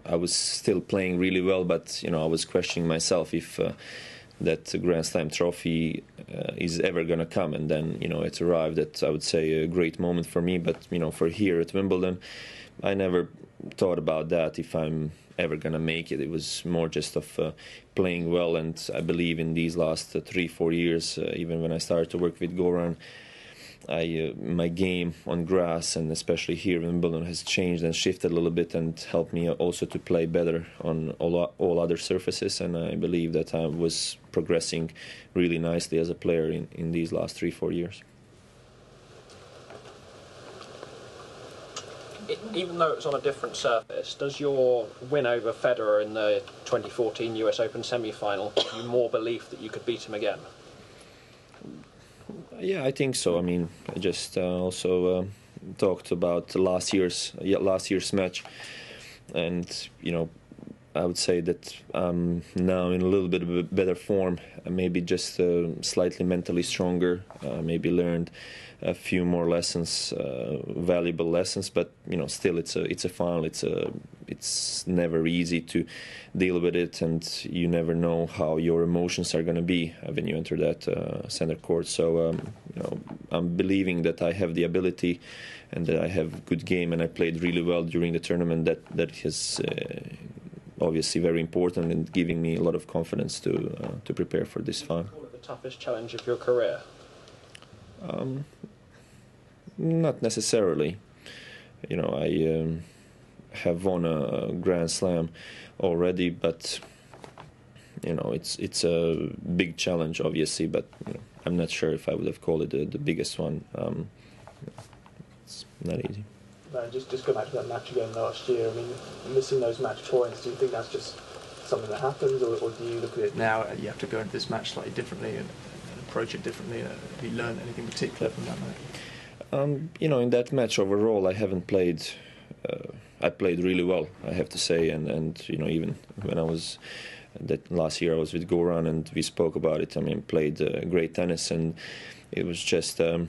I was still playing really well, but, you know, I was questioning myself if that Grand Slam trophy is ever going to come. And then, you know, it arrived at, I would say, a great moment for me. But, you know, for here at Wimbledon, I never thought about that, if I'm ever going to make it. It was more just of playing well. And I believe in these last 3-4 years, even when I started to work with Goran, my game on grass, and especially here in Wimbledon, has changed and shifted a little bit, and helped me also to play better on all other surfaces. And I believe that I was progressing really nicely as a player in these last 3-4 years. Even though it was on a different surface, does your win over Federer in the 2014 US Open semi-final give you more belief that you could beat him again? Yeah, I think so. I mean, I just also talked about last year's match, and, you know, I would say that I'm now in a little bit of a better form, maybe just slightly mentally stronger, maybe learned a few more lessons, valuable lessons, but, you know, still it's a final. It's never easy to deal with it, and you never know how your emotions are going to be when you enter that center court. So you know, I'm believing that I have the ability and that I have good game, and I played really well during the tournament. That is obviously very important and giving me a lot of confidence to prepare for this final. Call it the toughest challenge of your career? Not necessarily. You know, I have won a Grand Slam already, but, you know, it's a big challenge, obviously. But, you know, I'm not sure if I would have called it the biggest one. It's not easy. Just go back to that match again last year. I mean, missing those match points. Do you think that's just something that happened, or do you look at it now and you have to go into this match slightly differently and approach it differently? Have you learned anything particular from that match? You know, in that match overall, I haven't played. I played really well, I have to say, and you know, even when I was that last year, I was with Goran and we spoke about it. I mean, played great tennis, and it was just you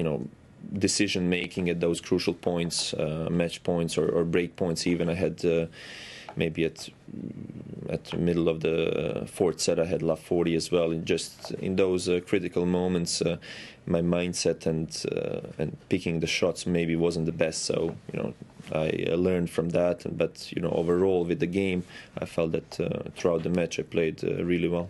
know, decision making at those crucial points, match points or break points. Even I had maybe at the middle of the fourth set, I had love 40 as well. And just in those critical moments, my mindset and picking the shots maybe wasn't the best. So you know, I learned from that. But you know, overall with the game, I felt that throughout the match I played really well.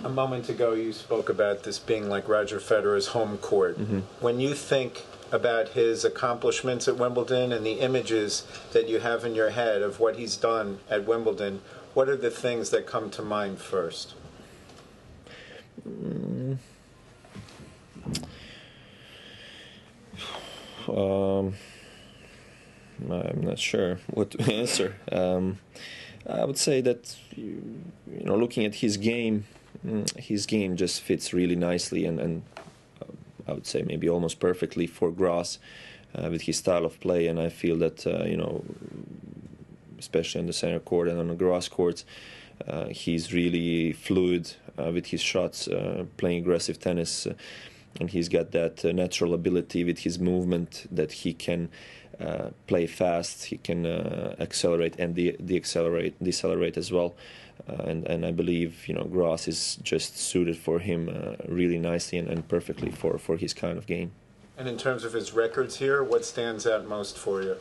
A moment ago, you spoke about this being like Roger Federer's home court. Mm-hmm. When you think about his accomplishments at Wimbledon and the images that you have in your head of what he's done at Wimbledon, what are the things that come to mind first? I'm not sure what to answer. I would say that, you know, looking at his game just fits really nicely and I would say maybe almost perfectly for grass with his style of play. And I feel that, you know, especially on the center court and on the grass courts, he's really fluid with his shots, playing aggressive tennis. And he's got that natural ability with his movement that he can play fast, he can accelerate and decelerate as well. And I believe, you know, grass is just suited for him really nicely and perfectly for his kind of game. And in terms of his records here, what stands out most for you?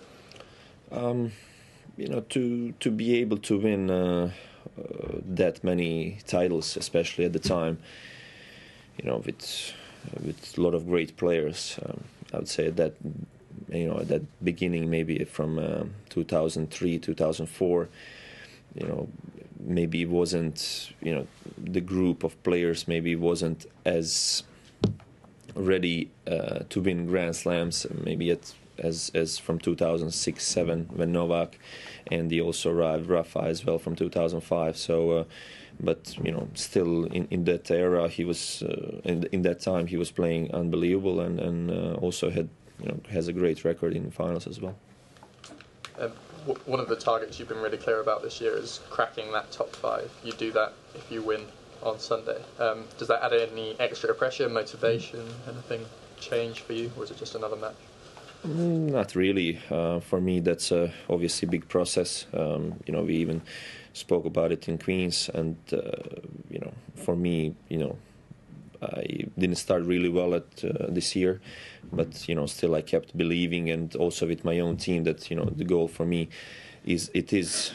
You know, to be able to win that many titles, especially at the time, you know, with a lot of great players. I would say that, you know, at that beginning, maybe from 2003, 2004, you know, maybe it wasn't, you know, the group of players maybe wasn't as ready to win Grand Slams, maybe as from 2006-07 when Novak, and he also arrived, Rafa as well from 2005. So, but you know, still in that era, he was in that time he was playing unbelievable, and also had, you know, has a great record in finals as well. One of the targets you've been really clear about this year is cracking that top 5. You do that if you win on Sunday. Does that add any extra pressure, motivation, anything change for you, or is it just another match? Not really. For me, that's obviously a big process. You know, we even spoke about it in Queens, and you know, for me, you know, I didn't start really well at this year, but you know, still I kept believing, and also with my own team that, you know, the goal for me is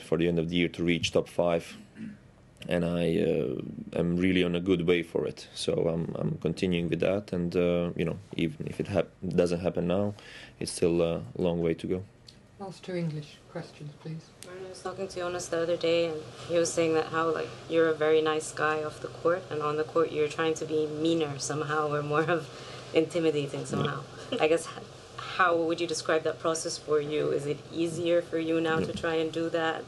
for the end of the year to reach top 5, and I am really on a good way for it. So I'm continuing with that, and you know, even if it doesn't happen now, it's still a long way to go. Last 2 English questions, please. I was talking to Jonas the other day, and he was saying that how, like, you're a very nice guy off the court, and on the court you're trying to be meaner somehow, or more of intimidating somehow. I guess, how would you describe that process for you? Is it easier for you now to try and do that?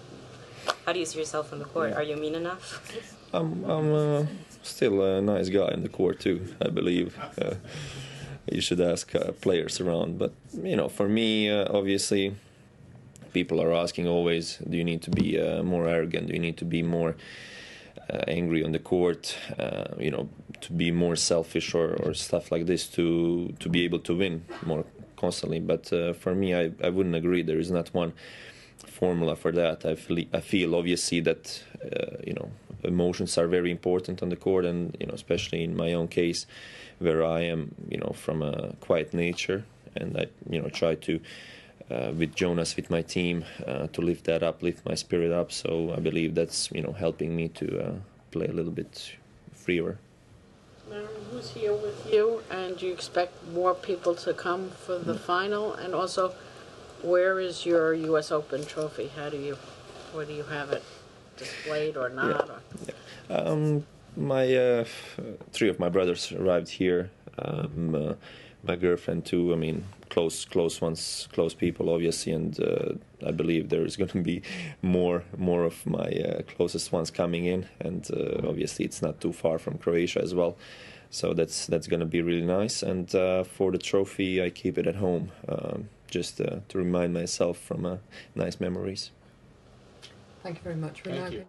How do you see yourself on the court? Are you mean enough? I'm still a nice guy on the court too, I believe. You should ask players around, but you know, for me, obviously, people are asking always, do you need to be more arrogant? Do you need to be more angry on the court? You know, to be more selfish or stuff like this to be able to win more constantly. But for me, I wouldn't agree. There is not one formula for that. I feel obviously that you know, emotions are very important on the court, and you know, especially in my own case, where I am, you know, from a quiet nature, and I, you know, try to with Jonas, with my team, to lift that up, lift my spirit up. So I believe that's, you know, helping me to play a little bit freer. Maren, who's here with you, and do you expect more people to come for the final? And also, where is your U.S. Open trophy? Where do you have it displayed or not? Yeah. My 3 of my brothers arrived here my girlfriend too. I mean, close ones, close people, obviously, and I believe there is going to be more of my closest ones coming in, and obviously it's not too far from Croatia as well, so that's going to be really nice. And for the trophy, I keep it at home, just to remind myself from nice memories. Thank you very much. Thank you.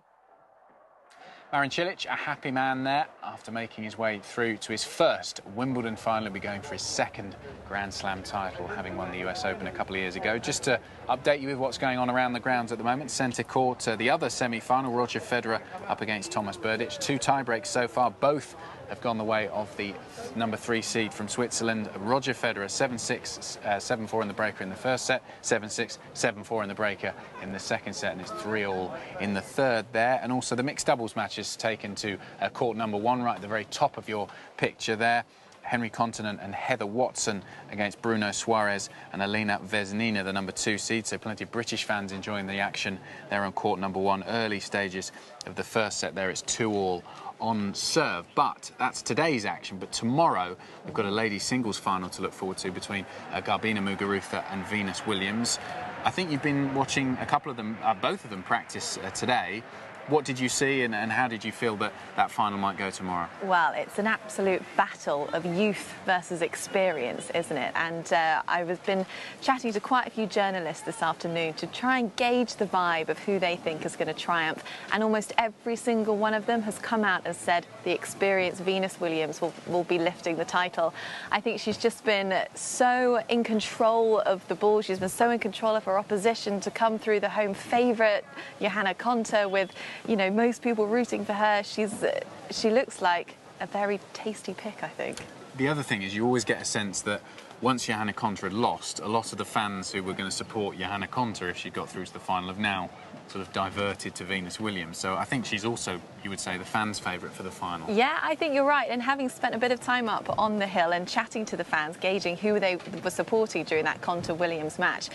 Marin Cilic, a happy man there after making his way through to his first Wimbledon final. He'll be going for his second Grand Slam title, having won the US Open a couple of years ago. Just to update you with what's going on around the grounds at the moment, centre court, the other semi-final, Roger Federer up against Thomas Berdych. 2 tie-breaks so far, both have gone the way of the number 3 seed from Switzerland, Roger Federer, 7-6, 7-4 in the breaker in the first set, 7-6, 7-4 in the breaker in the second set, and it's 3-all in the third there. And also the mixed doubles matches taken to court number 1, right at the very top of your picture there. Henry Continent and Heather Watson against Bruno Suarez and Elena Vesnina, the number 2 seed. So plenty of British fans enjoying the action there on court number 1. Early stages of the first set there, it's 2-all on serve. But that's today's action. But tomorrow we've got a ladies singles final to look forward to between Garbina Muguruza and Venus Williams. I think you've been watching a couple of them, both of them practice today. What did you see, and how did you feel that that final might go tomorrow? Well, it's an absolute battle of youth versus experience, isn't it? And I've been chatting to quite a few journalists this afternoon to try and gauge the vibe of who they think is going to triumph. And almost every single one of them has come out and said the experienced Venus Williams will be lifting the title. I think she's just been so in control of the ball. She's been so in control of her opposition to come through the home favourite, Johanna Konta, with, you know, most people rooting for her. She looks like a very tasty pick, I think. The other thing is you always get a sense that once Johanna Konta had lost, a lot of the fans who were going to support Johanna Konta if she got through to the final have now sort of diverted to Venus Williams. So I think she's also, you would say, the fans' favourite for the final. Yeah, I think you're right. And having spent a bit of time up on the hill and chatting to the fans, gauging who they were supporting during that Konta-Williams match,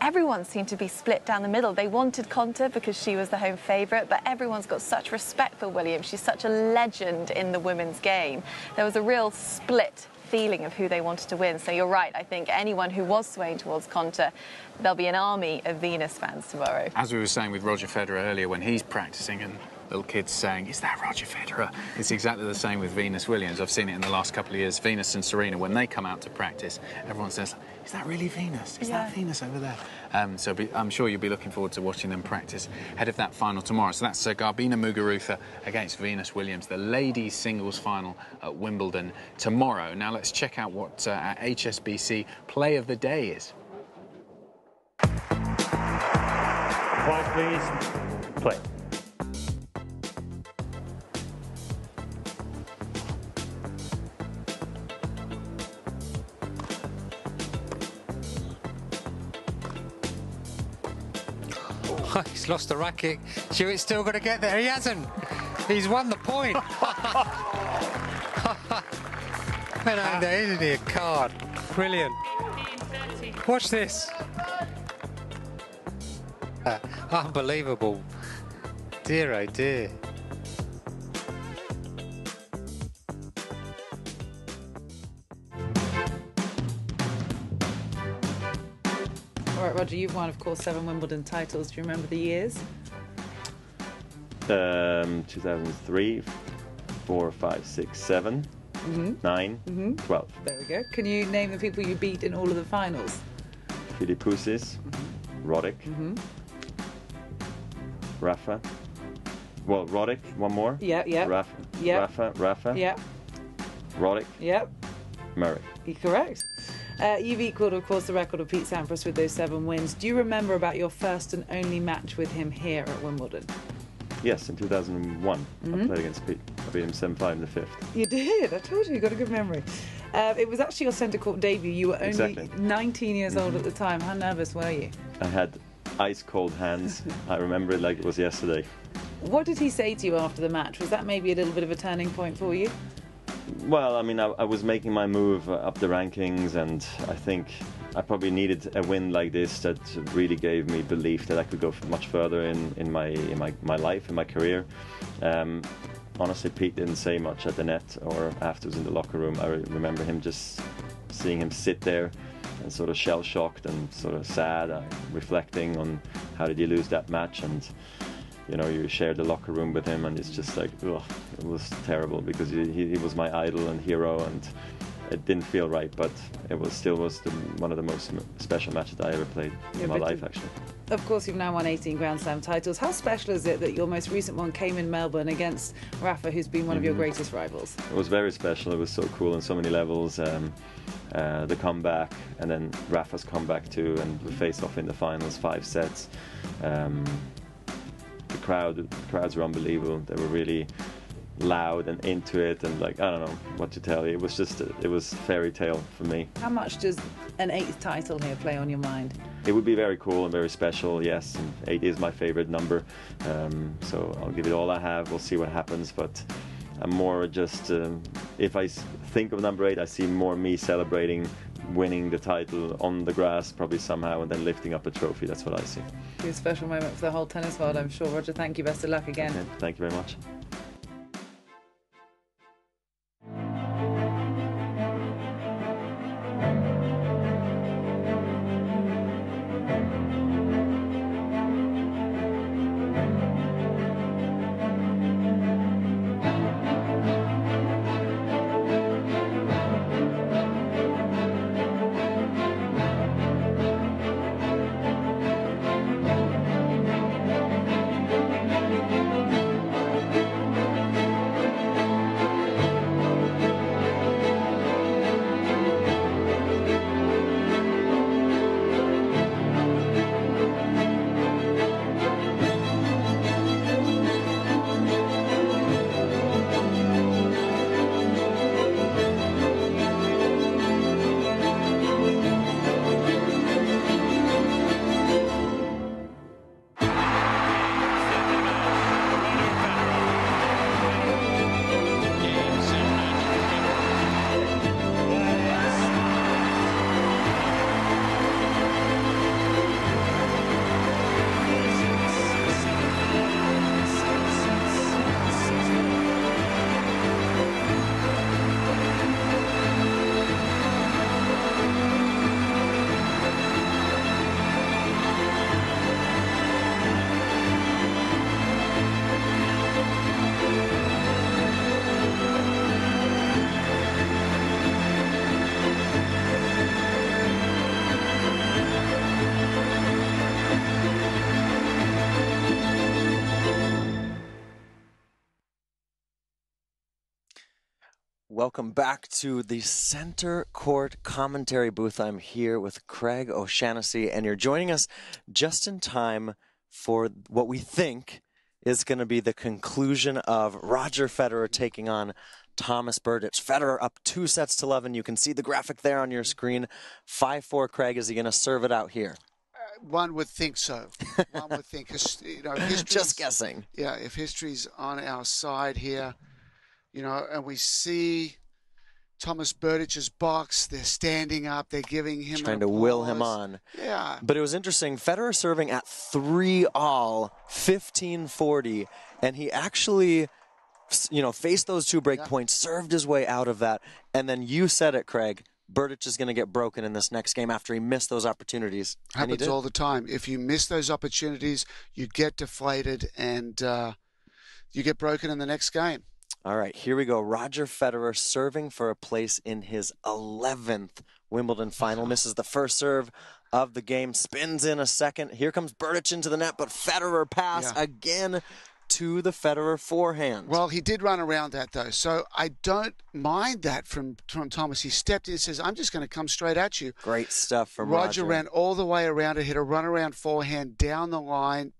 everyone seemed to be split down the middle. They wanted Konta because she was the home favourite, but everyone's got such respect for Williams. She's such a legend in the women's game. There was a real split feeling of who they wanted to win. So you're right. I think anyone who was swaying towards Konta, there'll be an army of Venus fans tomorrow. As we were saying with Roger Federer earlier, when he's practicing and little kids saying, is that Roger Federer? It's exactly the same with Venus Williams. I've seen it in the last couple of years. Venus and Serena, when they come out to practice, everyone says, is that really Venus? Is that Venus over there? So I'm sure you'll be looking forward to watching them practice ahead of that final tomorrow. So that's Garbina Muguruza against Venus Williams, the ladies singles final at Wimbledon tomorrow. Now let's check out what our HSBC play of the day is. Quiet, please. Play. He's lost the racket. Hewitt's still going to get there. He hasn't. He's won the point. Man, isn't he a card? Brilliant. Watch this. Unbelievable. Dear, oh dear. All right, Roger, you've won, of course, 7 Wimbledon titles. Do you remember the years? 2003, 4, 5, 6, 7, 9, 12. There we go. Can you name the people you beat in all of the finals? Filipoussis, Roddick, Rafa. Well, Roddick, one more. Yeah. Rafa. Yeah. Rafa. Yeah. Roddick. Yeah. Murray. You're correct. You've equalled, of course, the record of Pete Sampras with those 7 wins. Do you remember about your first and only match with him here at Wimbledon? Yes, in 2001. I played against Pete. I beat him 7-5 in the 5th. You did. I told you. You got a good memory. It was actually your centre court debut. You were only 19 years old at the time. How nervous were you? I had ice-cold hands. I remember it like it was yesterday. What did he say to you after the match? Was that maybe a little bit of a turning point for you? Well, I mean, I was making my move up the rankings, and I think I probably needed a win like this that really gave me belief that I could go much further in my life, in my career. Honestly, Pete didn't say much at the net or afterwards in the locker room. I remember him just seeing him sit there and sort of shell-shocked and sort of sad, reflecting on how did he lose that match, and you know, you shared the locker room with him, and it's just like, ugh, it was terrible because he was my idol and hero, and it didn't feel right, but it was still one of the most special matches I ever played in my life, actually. Of course, you've now won 18 Grand Slam titles. How special is it that your most recent one came in Melbourne against Rafa, who's been one of your greatest rivals? It was very special. It was so cool on so many levels. The comeback, and then Rafa's comeback too, and we faced off in the finals, 5 sets. The crowds were unbelievable. They were really loud and into it, and like, I don't know what to tell you. It was just, it was fairy tale for me. How much does an 8th title here play on your mind? It would be very cool and very special, yes. And 8 is my favorite number, so I'll give it all I have. We'll see what happens, but I'm more just, if I think of number 8, I see more me celebrating winning the title on the grass, probably somehow, and then lifting up a trophy. That's what I see. It'll be a special moment for the whole tennis world, I'm sure. Roger, thank you. Best of luck again. Okay, thank you very much. Welcome back to the Center Court Commentary Booth. I'm here with Craig O'Shaughnessy, and you're joining us just in time for what we think is going to be the conclusion of Roger Federer taking on Thomas Berdych. Federer up 2-0. You can see the graphic there on your screen. 5-4, Craig. Is he going to serve it out here? One would think so. One would think, you know, just guessing. Yeah, if history's on our side here, you know, and we see Thomas Berdych's box, they're standing up, they're giving him trying to will him on. Yeah. But it was interesting. Federer serving at 3-all, 15-40, and he actually, you know, faced those 2 break points, served his way out of that, and then you said it, Craig. Berdych is going to get broken in this next game after he missed those opportunities. Happens all the time. If you miss those opportunities, you get deflated and you get broken in the next game. All right, here we go. Roger Federer serving for a place in his 11th Wimbledon final. Misses the first serve of the game, spins in a second. Here comes Berdych into the net, but Federer pass again to the Federer forehand. Well, he did run around that, though, so I don't mind that from Thomas. He stepped in and says, I'm just going to come straight at you. Great stuff from Roger. Ran all the way around it, hit a run-around forehand down the line.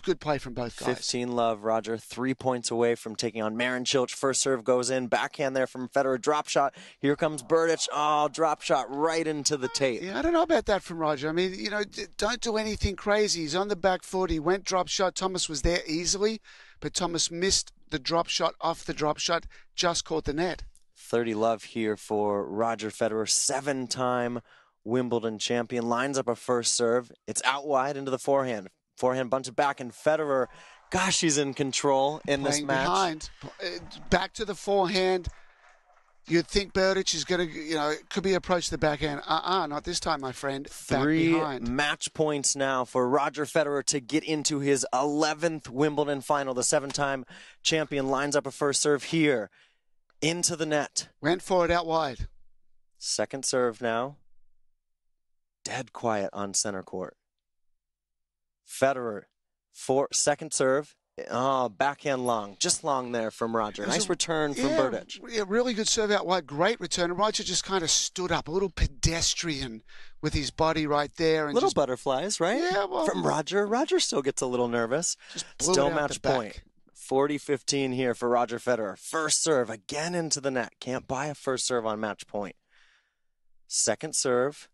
Good play from both guys. 15-love, Roger. 3 points away from taking on Marin Cilic. First serve goes in. Backhand there from Federer. Drop shot. Here comes Berdych. Oh, drop shot right into the tape. Yeah, I don't know about that from Roger. I mean, you know, don't do anything crazy. He's on the back foot. He went drop shot. Thomas was there easily, but Thomas missed the drop shot off the drop shot. Just caught the net. 30-love here for Roger Federer. 7-time Wimbledon champion. Lines up a first serve. It's out wide into the forehand. Forehand bunted back, and Federer, gosh, he's in control in this match. Behind. Back to the forehand. You'd think Berdych is going to, could be approached the backhand. Not this time, my friend. Back 3 behind. match points now for Roger Federer to get into his 11th Wimbledon final. The 7-time champion lines up a first serve here. Into the net. Went for it out wide. Second serve now. Dead quiet on center court. Federer, second serve. Backhand long. Just long there from Roger. Nice return from Berdych. Yeah, really good serve out wide. Great return. And Roger just kind of stood up, a little pedestrian with his body right there. And little just, butterflies, right? Yeah, well. From Roger. Roger still gets a little nervous. Still match point. 40-15 here for Roger Federer. First serve again into the net. Can't buy a first serve on match point. Second serve.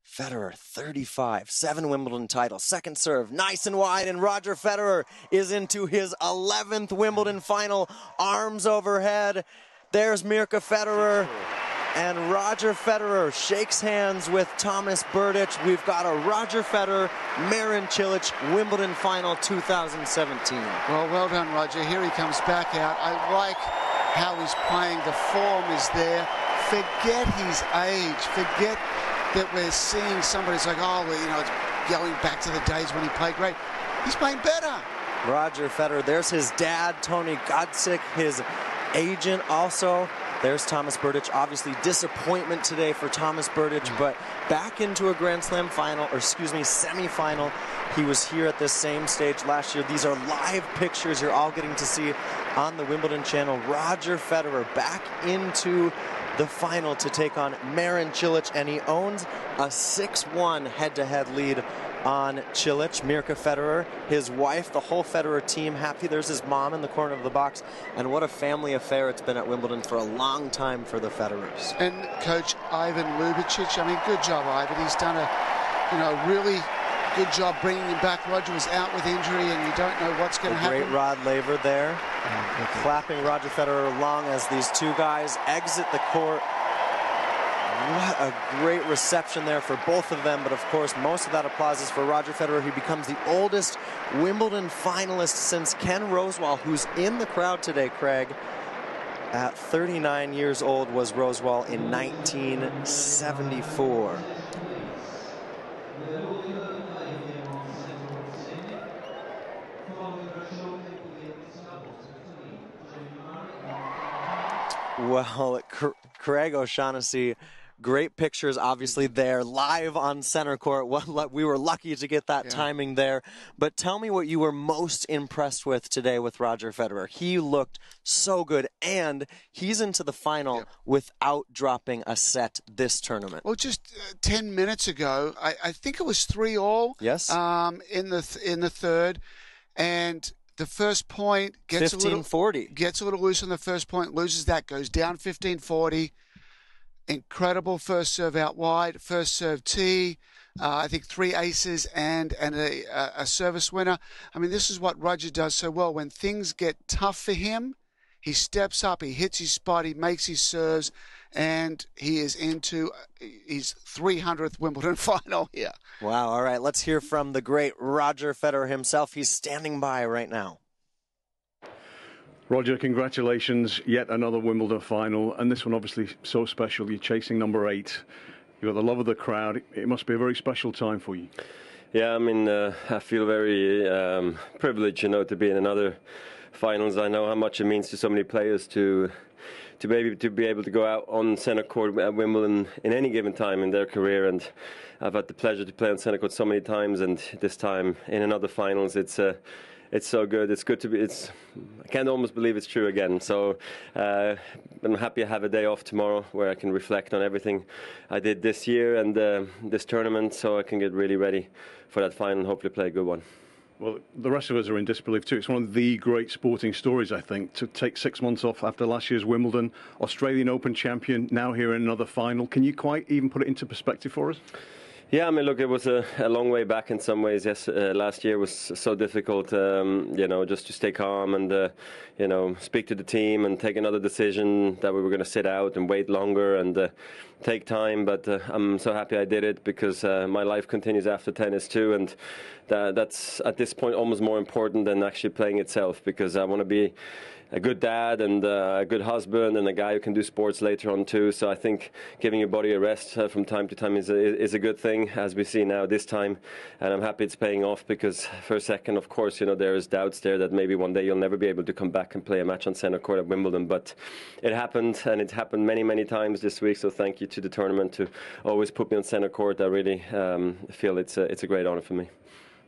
Federer, 35, 7 Wimbledon titles. Second serve, nice and wide, and Roger Federer is into his 11th Wimbledon final. Arms overhead. There's Mirka Federer, and Roger Federer shakes hands with Thomas Berdych. We've got a Roger Federer, Marin Cilic Wimbledon final 2017. Well done, Roger. Here he comes back out. I like how he's playing. The form is there. Forget his age. Forget that we're seeing somebody who's like, it's going back to the days when he played great. He's playing better. Roger Federer, there's his dad, Tony Godsick, his agent also. There's Thomas Berdych. Obviously, disappointment today for Thomas Berdych, but back into a Grand Slam semifinal. He was here at this same stage last year. These are live pictures you're all getting to see on the Wimbledon channel. Roger Federer back into the final to take on Marin Cilic, and he owns a 6-1 head-to-head lead on Cilic. Mirka Federer, his wife, the whole Federer team happy. There's his mom in the corner of the box, and what a family affair it's been at Wimbledon for a long time for the Federers. And Coach Ivan Lubicic, good job, Ivan. He's done a really good job bringing him back. Roger was out with injury, and you don't know what's going to happen. Great Rod Laver there, clapping Roger Federer along as these two guys exit the court. What a great reception there for both of them, but of course most of that applause is for Roger Federer. He becomes the oldest Wimbledon finalist since Ken Rosewall, who's in the crowd today, Craig. At 39 years old was Rosewall in 1974. Well, Craig O'Shaughnessy, great pictures obviously there, live on center court. We were lucky to get that timing there. But tell me what you were most impressed with today with Roger Federer. He looked so good, and he's into the final without dropping a set this tournament. Well, just 10 minutes ago, I think it was 3-all. Yes. In the third, and the first point gets 15-40. Gets a little loose on the first point, loses that, goes down 15-40. Incredible first serve out wide, first serve tee. I think 3 aces and a service winner. This is what Roger does so well. When things get tough for him, he steps up, he hits his spot, he makes his serves, and he is into his 300th Wimbledon final here. Wow, all right, let's hear from the great Roger Federer himself. He's standing by right now. Roger, congratulations. Yet another Wimbledon final, and this one obviously so special. You're chasing number 8. You've got the love of the crowd. It must be a very special time for you. Yeah, I feel very privileged, to be in another finals. I know how much it means to so many players to be able to go out on center court at Wimbledon in any given time in their career, and I've had the pleasure to play on center court so many times, and this time in another finals, it's so good. It's good to be. I can't almost believe it's true again. So I'm happy I have a day off tomorrow where I can reflect on everything I did this year and this tournament, so I can get really ready for that final and hopefully play a good one. Well, the rest of us are in disbelief too. It's one of the great sporting stories, I think, to take 6 months off after last year's Wimbledon, Australian Open champion, now here in another final. Can you quite even put it into perspective for us? Yeah, look, it was a long way back in some ways. Yes, last year was so difficult, just to stay calm and, speak to the team and take another decision that we were going to sit out and wait longer and take time. But I'm so happy I did it because my life continues after tennis too. And that's, at this point, almost more important than actually playing itself, because I want to be a good dad and a good husband and a guy who can do sports later on too. So I think giving your body a rest from time to time is a good thing, as we see now this time. And I'm happy it's paying off, because for a second, of course, there is doubts there that maybe one day you'll never be able to come back and play a match on center court at Wimbledon. But it happened, and it happened many, many times this week. So thank you to the tournament to always put me on center court. I really feel it's a great honor for me.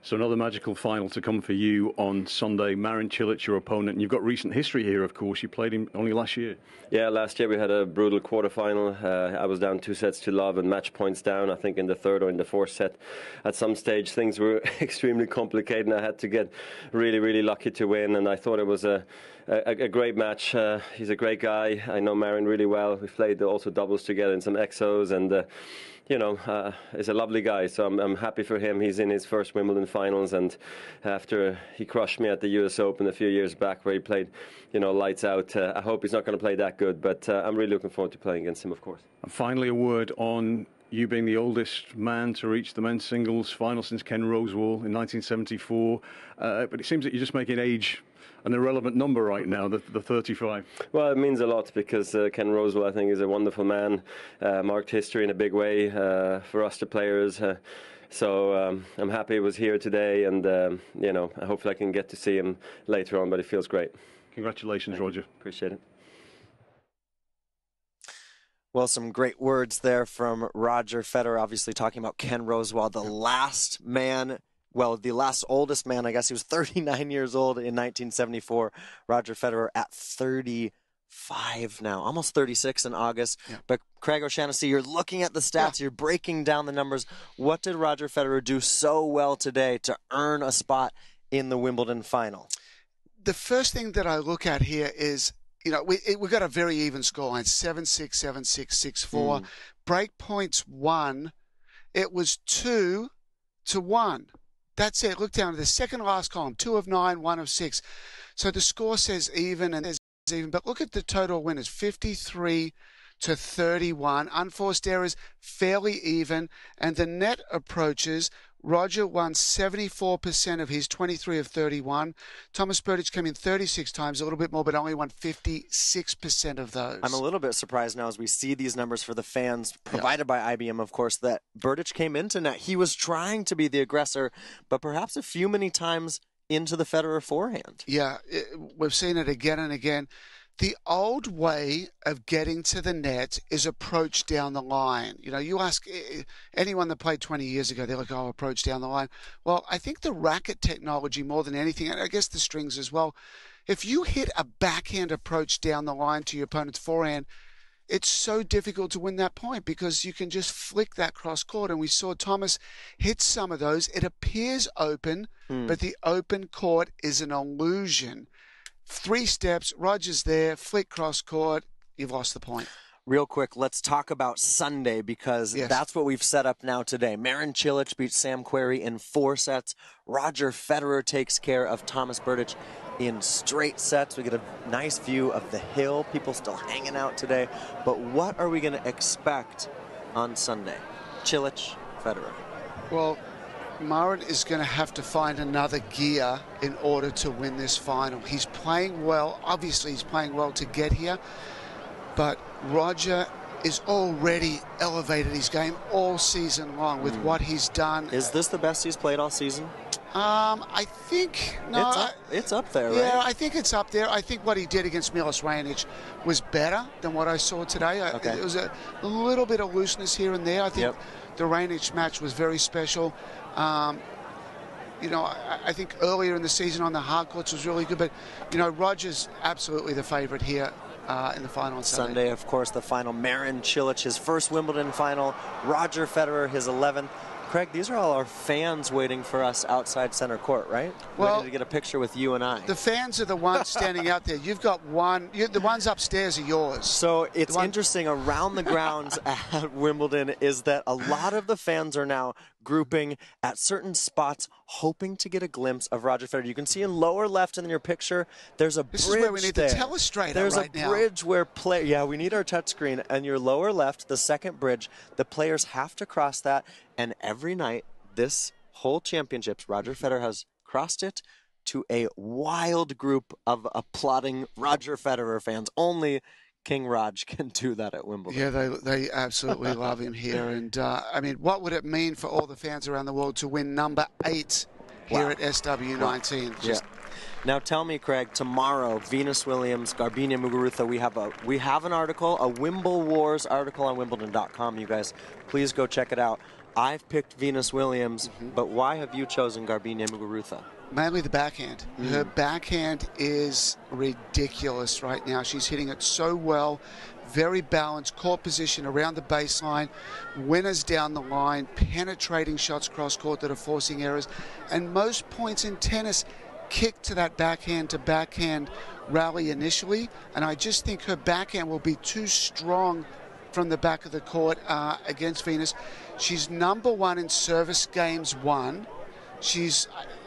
So another magical final to come for you on Sunday. Marin Cilic, your opponent, and you've got recent history here, of course. You played him only last year. Yeah, last year we had a brutal quarterfinal. I was down 2-0 and match points down, I think in the third or in the fourth set. At some stage things were extremely complicated, and I had to get really, really lucky to win, and I thought it was a great match. He's a great guy. I know Marin really well. We played also doubles together in some exos, and he's a lovely guy, so I'm happy for him. He's in his first Wimbledon finals, and after he crushed me at the US Open a few years back where he played, lights out, I hope he's not going to play that good, but I'm really looking forward to playing against him, of course. And finally, a word on you being the oldest man to reach the men's singles final since Ken Rosewall in 1974, but it seems that you're just making age an irrelevant number right now, the 35. Well, it means a lot, because Ken Rosewall, I think, is a wonderful man, marked history in a big way for us, the players. So I'm happy he was here today, and hopefully I can get to see him later on, but it feels great. Congratulations, Roger. Appreciate it. Well, some great words there from Roger Federer, obviously talking about Ken Rosewall, the last man. Well, the last oldest man, I guess he was 39 years old in 1974. Roger Federer at 35 now, almost 36 in August. Yeah. But Craig O'Shaughnessy, you're looking at the stats, you're breaking down the numbers. What did Roger Federer do so well today to earn a spot in the Wimbledon final? The first thing that I look at here is, we got a very even scoreline, 7-6, 7-6, 6-4. Break points 1. It was 2-1. That's it. Look down to the second last column, 2 of 9, 1 of 6. So the score says even, and there's even. But look at the total winners, 53-31. Unforced errors, fairly even. And the net approaches, Roger won 74% of his 23 of 31. Thomas Berdych came in 36 times, a little bit more, but only won 56% of those. I'm a little bit surprised now as we see these numbers for the fans, provided by IBM, of course, that Berdych came into net. He was trying to be the aggressor, but perhaps a few many times into the Federer forehand. Yeah, we've seen it again and again. The old way of getting to the net is approach down the line. You ask anyone that played 20 years ago, they're like, oh, approach down the line. Well, I think the racket technology more than anything, and I guess the strings as well, if you hit a backhand approach down the line to your opponent's forehand, it's so difficult to win that point because you can just flick that cross court. And we saw Thomas hit some of those. It appears open, but the open court is an illusion. 3 steps, Roger's there, flick cross court, you've lost the point. Real quick, let's talk about Sunday, because that's what we've set up now today. Marin Cilic beats Sam Querrey in 4 sets. Roger Federer takes care of Thomas Berdych in straight sets. We get a nice view of the hill, people still hanging out today. But what are we going to expect on Sunday? Cilic, Federer. Well, Marin is going to have to find another gear in order to win this final. He's playing well. Obviously, he's playing well to get here. But Roger is already elevated his game all season long with what he's done. Is this the best he's played all season? I think... No, it's up there, right? Yeah, I think it's up there. I think what he did against Milos Raonic was better than what I saw today. It was a little bit of looseness here and there. I think the Raonic match was very special. I think earlier in the season on the hard courts was really good, but, Roger's absolutely the favorite here in the final on Sunday. Sunday, of course, the final. Marin Cilic, his first Wimbledon final. Roger Federer, his 11th. Craig, these are all our fans waiting for us outside center court, right? Well, ready to get a picture with you and I. The fans are the ones standing out there. You've got one. The ones upstairs are yours. So it's interesting around the grounds at Wimbledon is that a lot of the fans are now grouping at certain spots, hoping to get a glimpse of Roger Federer. You can see in lower left in your picture, there's a bridge. This is where we need there. the telestrator There's right a bridge where we need our touchscreen. And your lower left, the second bridge, the players have to cross that. And every night, this whole championships, Roger Federer has crossed it to a wild group of applauding Roger Federer fans. Only King Raj can do that at Wimbledon. Yeah, they absolutely love him here. And, I mean, what would it mean for all the fans around the world to win number 8 here at SW19? Wow. Yeah. Now tell me, Craig, tomorrow, Venus Williams, Garbiñe Muguruza, we have an article, a Wimble Wars article on Wimbledon.com. You guys, please go check it out. I've picked Venus Williams, but why have you chosen Garbiñe Muguruza? Mainly the backhand. Her backhand is ridiculous right now. She's hitting it so well. Very balanced, court position around the baseline, winners down the line, penetrating shots cross court that are forcing errors. And most points in tennis kick to that backhand to backhand rally initially. And I just think her backhand will be too strong from the back of the court against Venus. She's number 1 in service games won.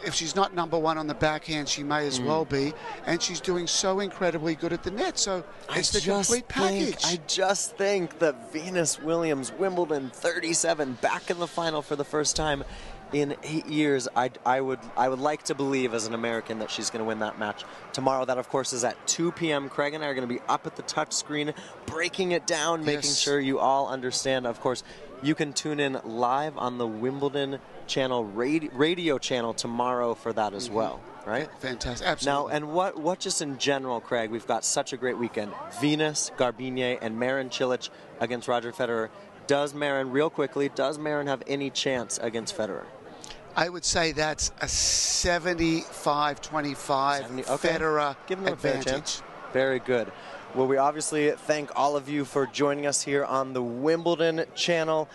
If she's not number 1 on the backhand, she may as well be. And she's doing so incredibly good at the net. So it's the complete package. I just think that Venus Williams, Wimbledon 37, back in the final for the first time in 8 years. I would like to believe as an American that she's going to win that match tomorrow. That, of course, is at 2 p.m. Craig and I are going to be up at the touch screen, breaking it down, making sure you all understand. Of course, you can tune in live on the Wimbledon channel, radio channel tomorrow for that as well, right? Fantastic, absolutely. Now, and what just in general, Craig, we've got such a great weekend. Venus, Garbiñe, and Marin Cilic against Roger Federer. Does Marin have any chance against Federer? I would say that's a 75-25 Federer Give him a fair advantage. chance. Very good. Well, we obviously thank all of you for joining us here on the Wimbledon channel.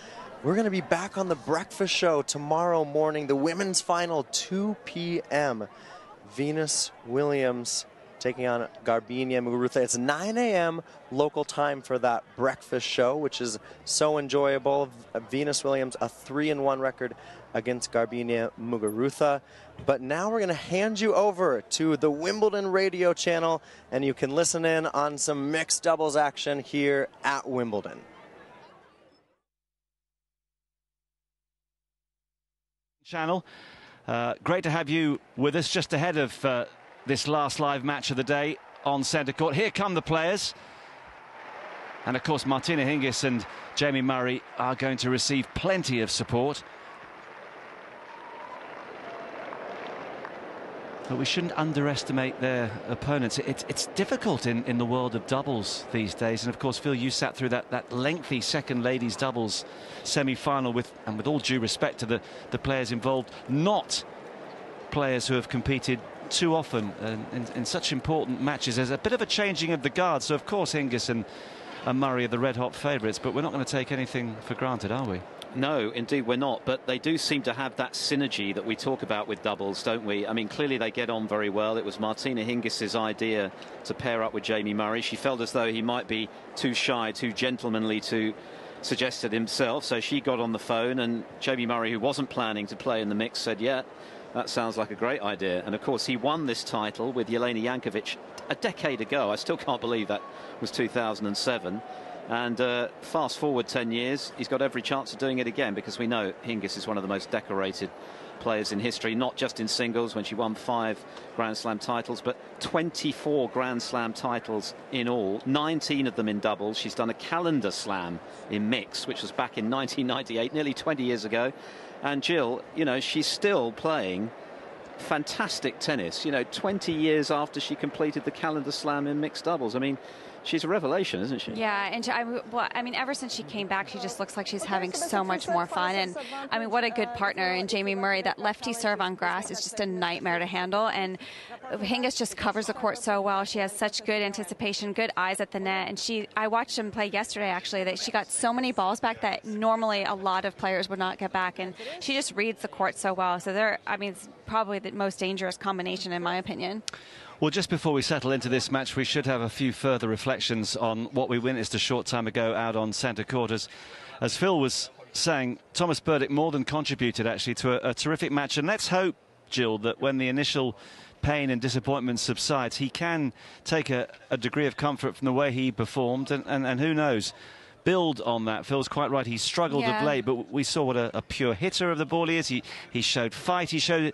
We're going to be back on the breakfast show tomorrow morning. The women's final, 2 p.m. Venus Williams taking on Garbiñe Muguruza. It's 9 a.m. local time for that breakfast show, which is so enjoyable. Venus Williams, a 3-1 record against Garbiñe Muguruza. But now we're going to hand you over to the Wimbledon radio channel, and you can listen in on some mixed doubles action here at Wimbledon. Channel. Great to have you with us just ahead of this last live match of the day on centre court. Here come the players. And of course, Martina Hingis and Jamie Murray are going to receive plenty of support. But we shouldn't underestimate their opponents. It's difficult in the world of doubles these days. And of course, Phil, you sat through that lengthy second ladies doubles semi-final with all due respect to the players involved, not players who have competed too often in such important matches. There's a bit of a changing of the guard. So of course, Hingis and Murray are the red-hot favourites, but we're not going to take anything for granted, are we? No, indeed we're not, but they do seem to have that synergy that we talk about with doubles, don't we? I mean, clearly they get on very well. It was Martina Hingis's idea to pair up with Jamie Murray. She felt as though he might be too shy, too gentlemanly to suggest it himself, so she got on the phone, and Jamie Murray, who wasn't planning to play in the mix, said, yeah, that sounds like a great idea. And of course, he won this title with Jelena Jankovic a decade ago. I still can't believe that was 2007. And fast forward 10 years, he's got every chance of doing it again, because we know Hingis is one of the most decorated players in history, not just in singles when she won 5 Grand Slam titles, but 24 Grand Slam titles in all, 19 of them in doubles. She's done a calendar slam in mix, which was back in 1998, nearly 20 years ago. And Jill, you know, she's still playing fantastic tennis, you know, 20 years after she completed the calendar slam in mixed doubles. I mean, she's a revelation, isn't she? Yeah, and I mean, ever since she came back, she just looks like she's having so much more fun. And I mean, what a good partner in Jamie Murray. That lefty serve on grass is just a nightmare to handle. And Hingis just covers the court so well. She has such good anticipation, good eyes at the net. And I watched them play yesterday, actually, that she got so many balls back that normally a lot of players would not get back. And she just reads the court so well. So I mean, it's probably the most dangerous combination, in my opinion. Well, just before we settle into this match, we should have a few further reflections on what we witnessed a short time ago out on centre court. As Phil was saying, Thomas Burdick more than contributed, actually, to a terrific match. And let's hope, Jill, that when the initial pain and disappointment subsides, he can take a degree of comfort from the way he performed. And who knows, build on that. Phil's quite right. He struggled of late, but we saw what a pure hitter of the ball he is. He showed fight. He showed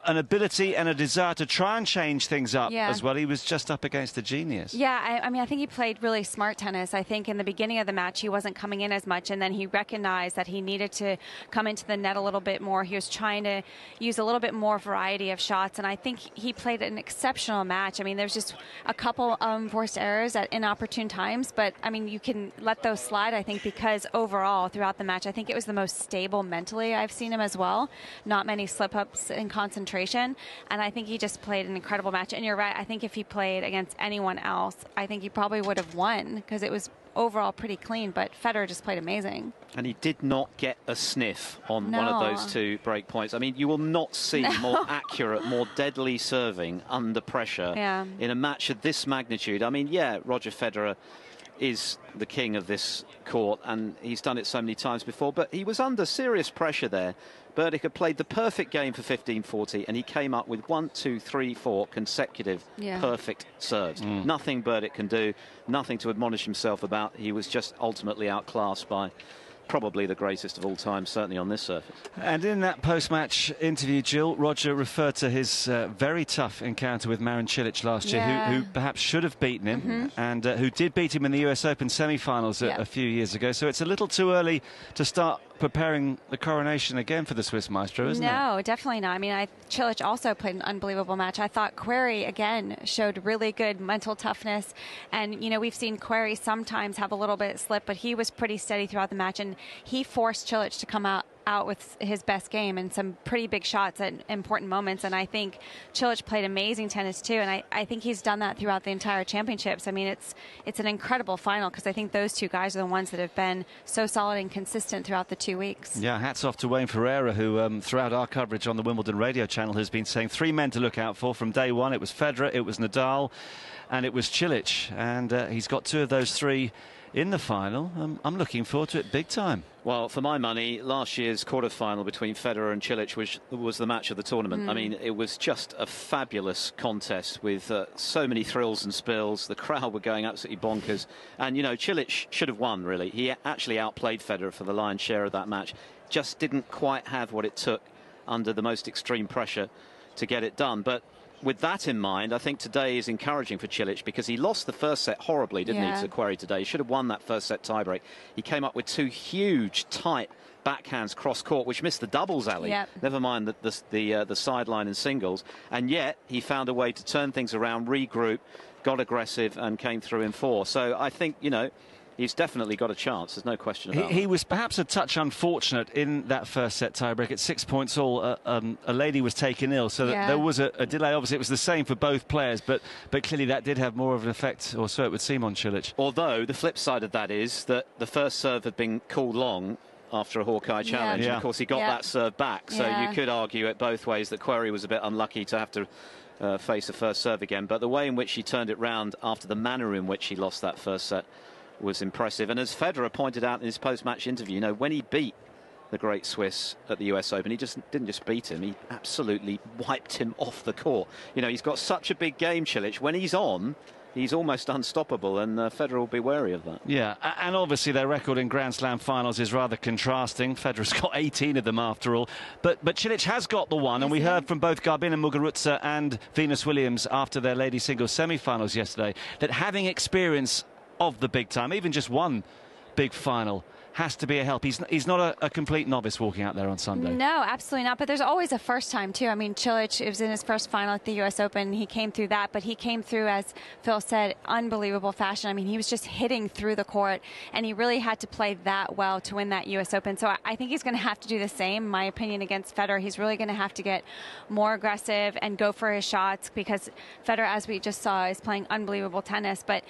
an ability and a desire to try and change things up as well. He was just up against a genius. Yeah, I mean, I think he played really smart tennis. I think in the beginning of the match, he wasn't coming in as much, and then he recognized that he needed to come into the net a little bit more. He was trying to use a little bit more variety of shots, and I think he played an exceptional match. I mean, there's just a couple forced errors at inopportune times, but I mean, you can let those slide, I think, because overall throughout the match, I think it was the most stable mentally I've seen him as well. Not many slip-ups in concentration, and I think he just played an incredible match. And you're right, I think if he played against anyone else, I think he probably would have won, because it was overall pretty clean, but Federer just played amazing. And he did not get a sniff on one of those 2 break points. I mean, you will not see more accurate, more deadly serving under pressure in a match of this magnitude. I mean, Roger Federer is the king of this court, and he's done it so many times before, but he was under serious pressure there. Burdick had played the perfect game for 15-40, and he came up with 1, 2, 3, 4 consecutive perfect serves. Nothing Burdick can do, nothing to admonish himself about. He was just ultimately outclassed by probably the greatest of all time, certainly on this surface. And in that post-match interview, Jill, Roger referred to his very tough encounter with Marin Cilic last year, who perhaps should have beaten him, and who did beat him in the US Open semi-finals a few years ago. So it's a little too early to start preparing the coronation again for the Swiss maestro, isn't it? No, definitely not. I mean, Cilic also played an unbelievable match. I thought Querrey, again, showed really good mental toughness. And, you know, we've seen Querrey sometimes have a little bit slip, but he was pretty steady throughout the match. And he forced Cilic to come out with his best game and some pretty big shots at important moments. And I think Cilic played amazing tennis too, and I think he's done that throughout the entire championships. I mean, it's an incredible final, because I think those 2 guys are the ones that have been so solid and consistent throughout the 2 weeks. Yeah, hats off to Wayne Ferreira, who throughout our coverage on the Wimbledon radio channel has been saying 3 men to look out for from day one. It was Federer, it was Nadal, and it was Cilic, and he's got 2 of those 3 in the final. I'm looking forward to it big time. Well, for my money, last year's quarter-final between Federer and Cilic was the match of the tournament. I mean, it was just a fabulous contest with so many thrills and spills. The crowd were going absolutely bonkers. And, you know, Cilic should have won, really. He actually outplayed Federer for the lion's share of that match. Just didn't quite have what it took under the most extreme pressure to get it done. But with that in mind, I think today is encouraging for Cilic, because he lost the first set horribly, didn't he, to Querrey today. He should have won that first set tiebreak. He came up with 2 huge, tight backhands cross-court, which missed the doubles alley. Never mind the sideline and singles. And yet, he found a way to turn things around, regroup, got aggressive, and came through in 4. So I think, you know, he's definitely got a chance. There's no question about it. He was perhaps a touch unfortunate in that first set tiebreak. At 6 points all, a lady was taken ill, so there was a delay. Obviously, it was the same for both players, but clearly that did have more of an effect, or so it would seem, on Cilic. Although the flip side of that is that the first serve had been called long after a Hawkeye challenge. And of course, he got that serve back. So you could argue it both ways, that Querrey was a bit unlucky to have to face a first serve again. But the way in which he turned it round after the manner in which he lost that first set was impressive. And as Federer pointed out in his post-match interview, you know, when he beat the great Swiss at the US Open, he didn't just beat him, he absolutely wiped him off the court. You know, he's got such a big game, Cilic. When he's on, he's almost unstoppable, and Federer will be wary of that. Yeah, and obviously their record in Grand Slam finals is rather contrasting. Federer's got 18 of them after all. But Cilic has got the one, and we heard from both Garbina Muguruza and Venus Williams after their ladies singles semi-finals yesterday that having experience of the big time, even just one big final, has to be a help. He's not a complete novice walking out there on Sunday. No, absolutely not. But there's always a first time, too. I mean, Cilic, it was in his first final at the U.S. Open. He came through that, but he came through, as Phil said, unbelievable fashion. I mean, he was just hitting through the court, and he really had to play that well to win that U.S. Open. So I think he's going to have to do the same, in my opinion, against Federer. He's really going to have to get more aggressive and go for his shots, because Federer, as we just saw, is playing unbelievable tennis. But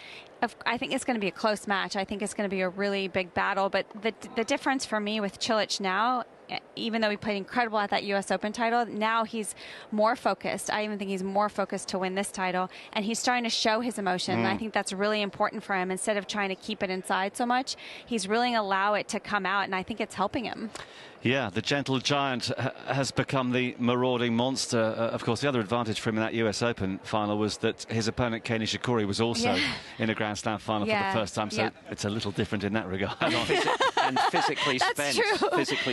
I think it's going to be a close match. I think it's going to be a really big battle. But the difference for me with Cilic now even though he played incredible at that U.S. Open title, now he's more focused. I even think he's more focused to win this title, and he's starting to show his emotion. And I think that's really important for him. Instead of trying to keep it inside so much, he's really allow it to come out, and I think it's helping him. Yeah, the gentle giant has become the marauding monster. Of course, the other advantage for him in that US Open final was that his opponent, Kei Nishikori, was also in a Grand Slam final for the first time, so it's a little different in that regard. And physically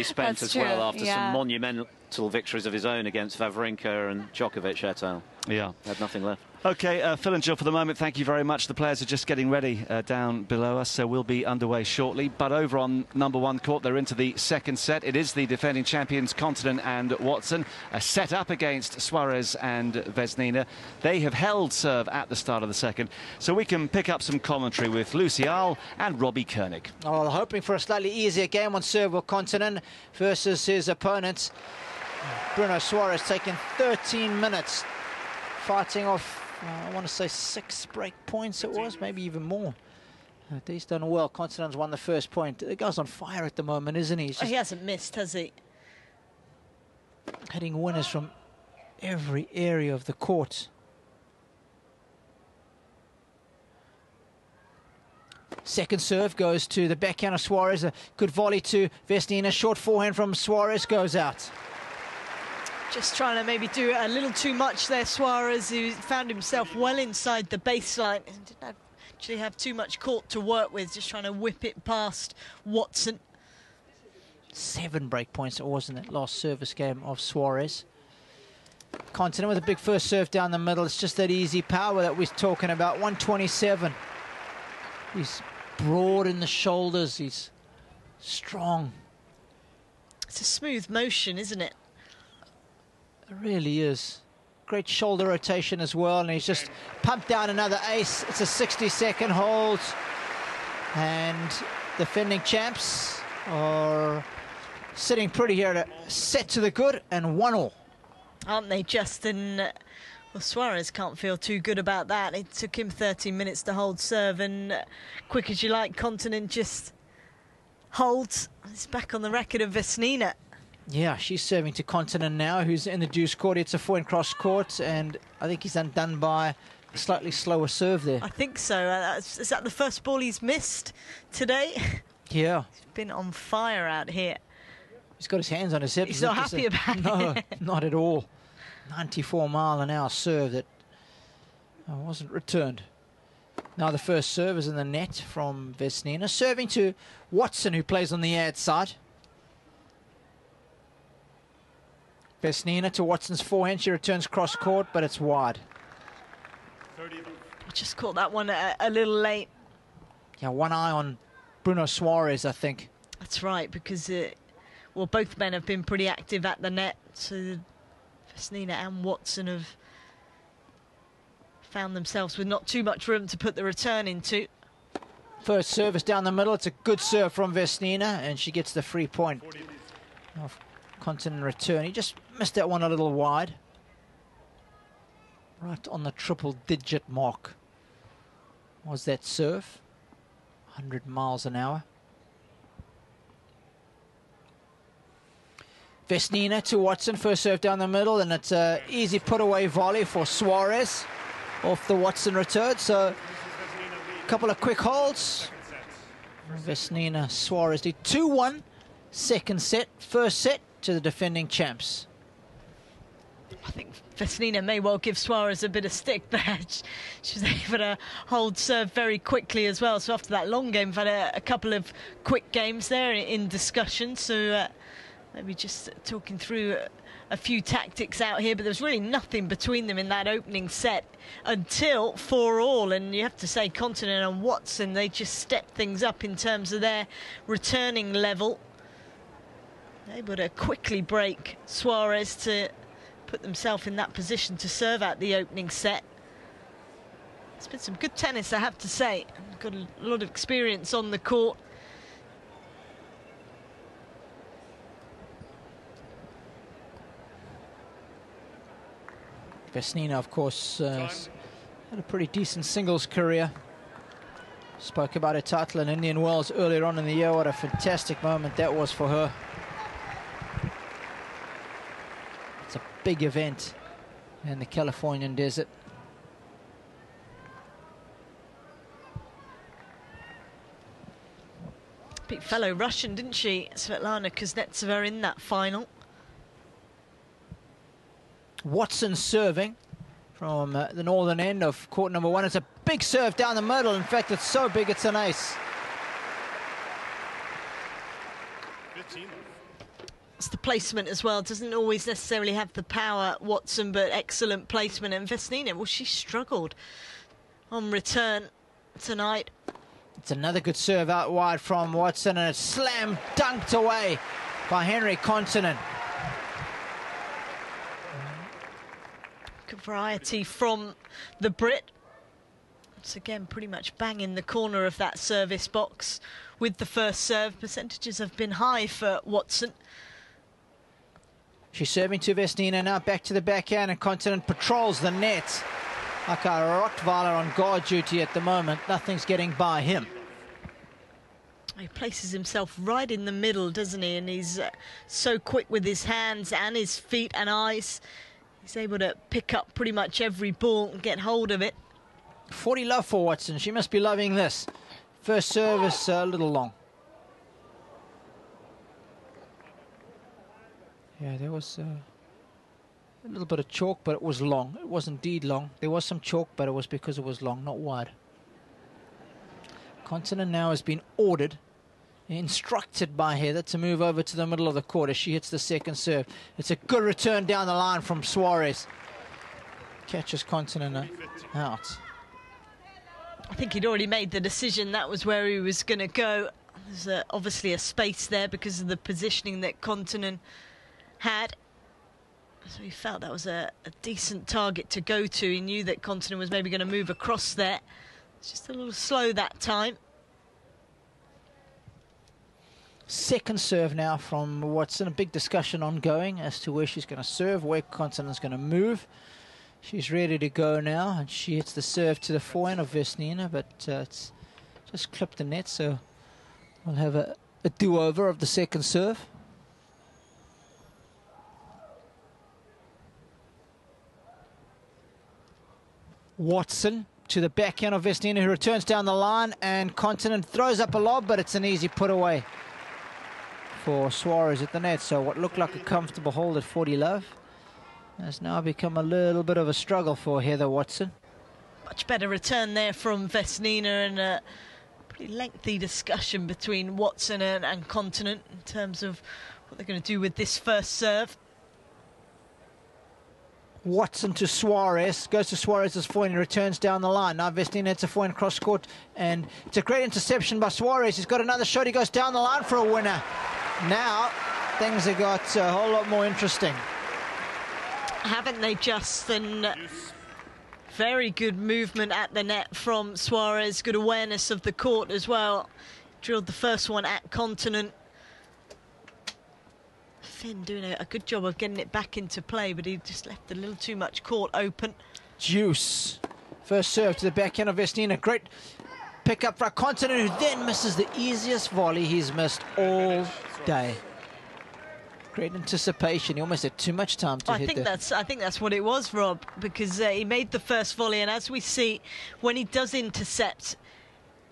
spent as well after some monumental victories of his own against Wawrinka and Djokovic et al. Yeah. Had nothing left. OK, Phil and Jill, for the moment, thank you very much. The players are just getting ready down below us, so we'll be underway shortly. But over on number 1 court, they're into the second set. It is the defending champions, Continent and Watson, set up against Suarez and Vesnina. They have held serve at the start of the second, so we can pick up some commentary with Lucy Ahl and Robbie Koenig. Oh, hoping for a slightly easier game on serve with Continent versus his opponents. Bruno Suarez taking 13 minutes, fighting off, I want to say 6 break points it was, maybe even more. He's done well. Continent's won the first point. The guy's on fire at the moment, isn't he? He hasn't missed, has he? Hitting winners from every area of the court. Second serve goes to the backhand of Suarez. A good volley to Vesnina. Short forehand from Suarez goes out. Just trying to maybe do a little too much there, Suarez, who found himself well inside the baseline and didn't actually have too much court to work with, just trying to whip it past Watson. 7 break points it was in that last service game of Suarez. Continent with a big first serve down the middle. It's just that easy power that we're talking about. 127. He's broad in the shoulders. He's strong. It's a smooth motion, isn't it? It really is. Great shoulder rotation as well, and he's just pumped down another ace. It's a 60-second hold, and defending champs are sitting pretty here to set to the good and 1-1. Aren't they, Justin? Well, Suarez can't feel too good about that. It took him 13 minutes to hold serve, and quick as you like, Continent just holds. It's back on the record of Vesnina. Yeah, she's serving to Continent now, who's in the deuce court. It's a forehand cross court, and I think he's undone by a slightly slower serve there. I think so. Is that the first ball he's missed today? Yeah. He's been on fire out here. He's got his hands on his hips. He's not happy about it. No, not at all. 94-mile-an-hour serve that wasn't returned. Now the first serve is in the net from Vesnina. Serving to Watson, who plays on the ad side. Vesnina to Watson's forehand. She returns cross court, but it's wide. I just caught that one a little late. Yeah, one eye on Bruno Suarez, I think. That's right, because well, both men have been pretty active at the net. So Vesnina and Watson have found themselves with not too much room to put the return into. First service down the middle. It's a good serve from Vesnina, and she gets the free point. Continent return. He just missed that one a little wide. Right on the triple-digit mark was that serve. 100 miles an hour. Vesnina to Watson. First serve down the middle, and it's an easy put-away volley for Suarez off the Watson return. So a couple of quick holds. Vesnina, Suarez did 2-1. Second set. First set to the defending champs. I think Vesnina may well give Suarez a bit of stick there. She was able to hold serve very quickly as well. So after that long game, we've had a couple of quick games there in discussion. So maybe just talking through a few tactics out here. But there was really nothing between them in that opening set until 4-4. And you have to say Continent and Watson, they just stepped things up in terms of their returning level. Able to quickly break Suarez to put themselves in that position to serve out the opening set. It's been some good tennis, I have to say. Got a lot of experience on the court. Vesnina, of course, had a pretty decent singles career. Spoke about her title in Indian Wells earlier on in the year. What a fantastic moment that was for her. big event in the Californian desert. Beat fellow Russian, didn't she? Svetlana Kuznetsova in that final. Watson serving from the northern end of court number 1. It's a big serve down the middle. In fact, it's so big it's an ace. It's the placement as well. Doesn't always necessarily have the power, Watson, but excellent placement. And Vesnina, well, she struggled on return tonight. It's another good serve out wide from Watson, and it's slam dunked away by Henry Kontanen. Good variety from the Brit. Once again, pretty much bang in the corner of that service box with the first serve. Percentages have been high for Watson. She's serving to Vesnina now, back to the backhand, and Kontanen patrols the net like a Rottweiler on guard duty at the moment. Nothing's getting by him. He places himself right in the middle, doesn't he? And he's so quick with his hands and his feet and eyes. He's able to pick up pretty much every ball and get hold of it. 40 love for Watson. She must be loving this. First service a little long. Yeah, there was a little bit of chalk, but it was long. It was indeed long. There was some chalk, but it was because it was long, not wide. Kontanen now has been ordered, instructed by Heather to move over to the middle of the court as she hits the second serve. It's a good return down the line from Suarez. Catches Kontanen out. I think he'd already made the decision that was where he was going to go. There's obviously a space there because of the positioning that Kontanen had. So he felt that was a decent target to go to. He knew that Kontanen was maybe going to move across there. It's just a little slow that time. Second serve now from Watson. A big discussion ongoing as to where she's going to serve, where Kontanen's going to move. She's ready to go now, and she hits the serve to the forehand of Vesnina, but it's just clipped the net, so we'll have a do-over of the second serve. Watson to the backhand of Vesnina, who returns down the line, and Kontanen throws up a lob, but it's an easy put away for Suarez at the net. So what looked like a comfortable hold at 40 love has now become a little bit of a struggle for Heather Watson. Much better return there from Vesnina, and a pretty lengthy discussion between Watson and Kontanen in terms of what they're going to do with this first serve. Watson to Suarez, goes to Suarez's forehand, returns down the line. Now Vesnina hits a forehand cross court, and it's a great interception by Suarez. He's got another shot, he goes down the line for a winner. Now things have got a whole lot more interesting. Haven't they just? And very good movement at the net from Suarez, good awareness of the court as well. Drilled the first one at Kontanen. Finn doing a good job of getting it back into play, but he just left a little too much court open. Juice. First serve to the backhand of Vesnina. Great pick up for Kontanen, who then misses the easiest volley he's missed all day. Great anticipation. He almost had too much time to hit that. I think that's what it was, Rob, because he made the first volley, and as we see, when he does intercept,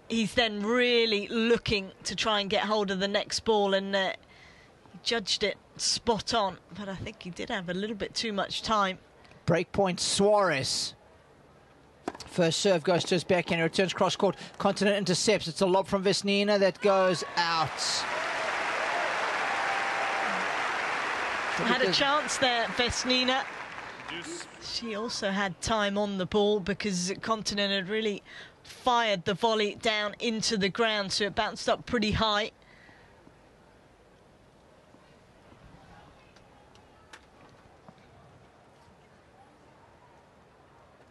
he's then really looking to try and get hold of the next ball, and he judged it spot on, but I think he did have a little bit too much time. Breakpoint Suarez. First serve goes to his backhand, returns cross court. Kontanen intercepts. It's a lob from Vesnina that goes out. Had a chance there, Vesnina. She also had time on the ball because Kontanen had really fired the volley down into the ground, so it bounced up pretty high.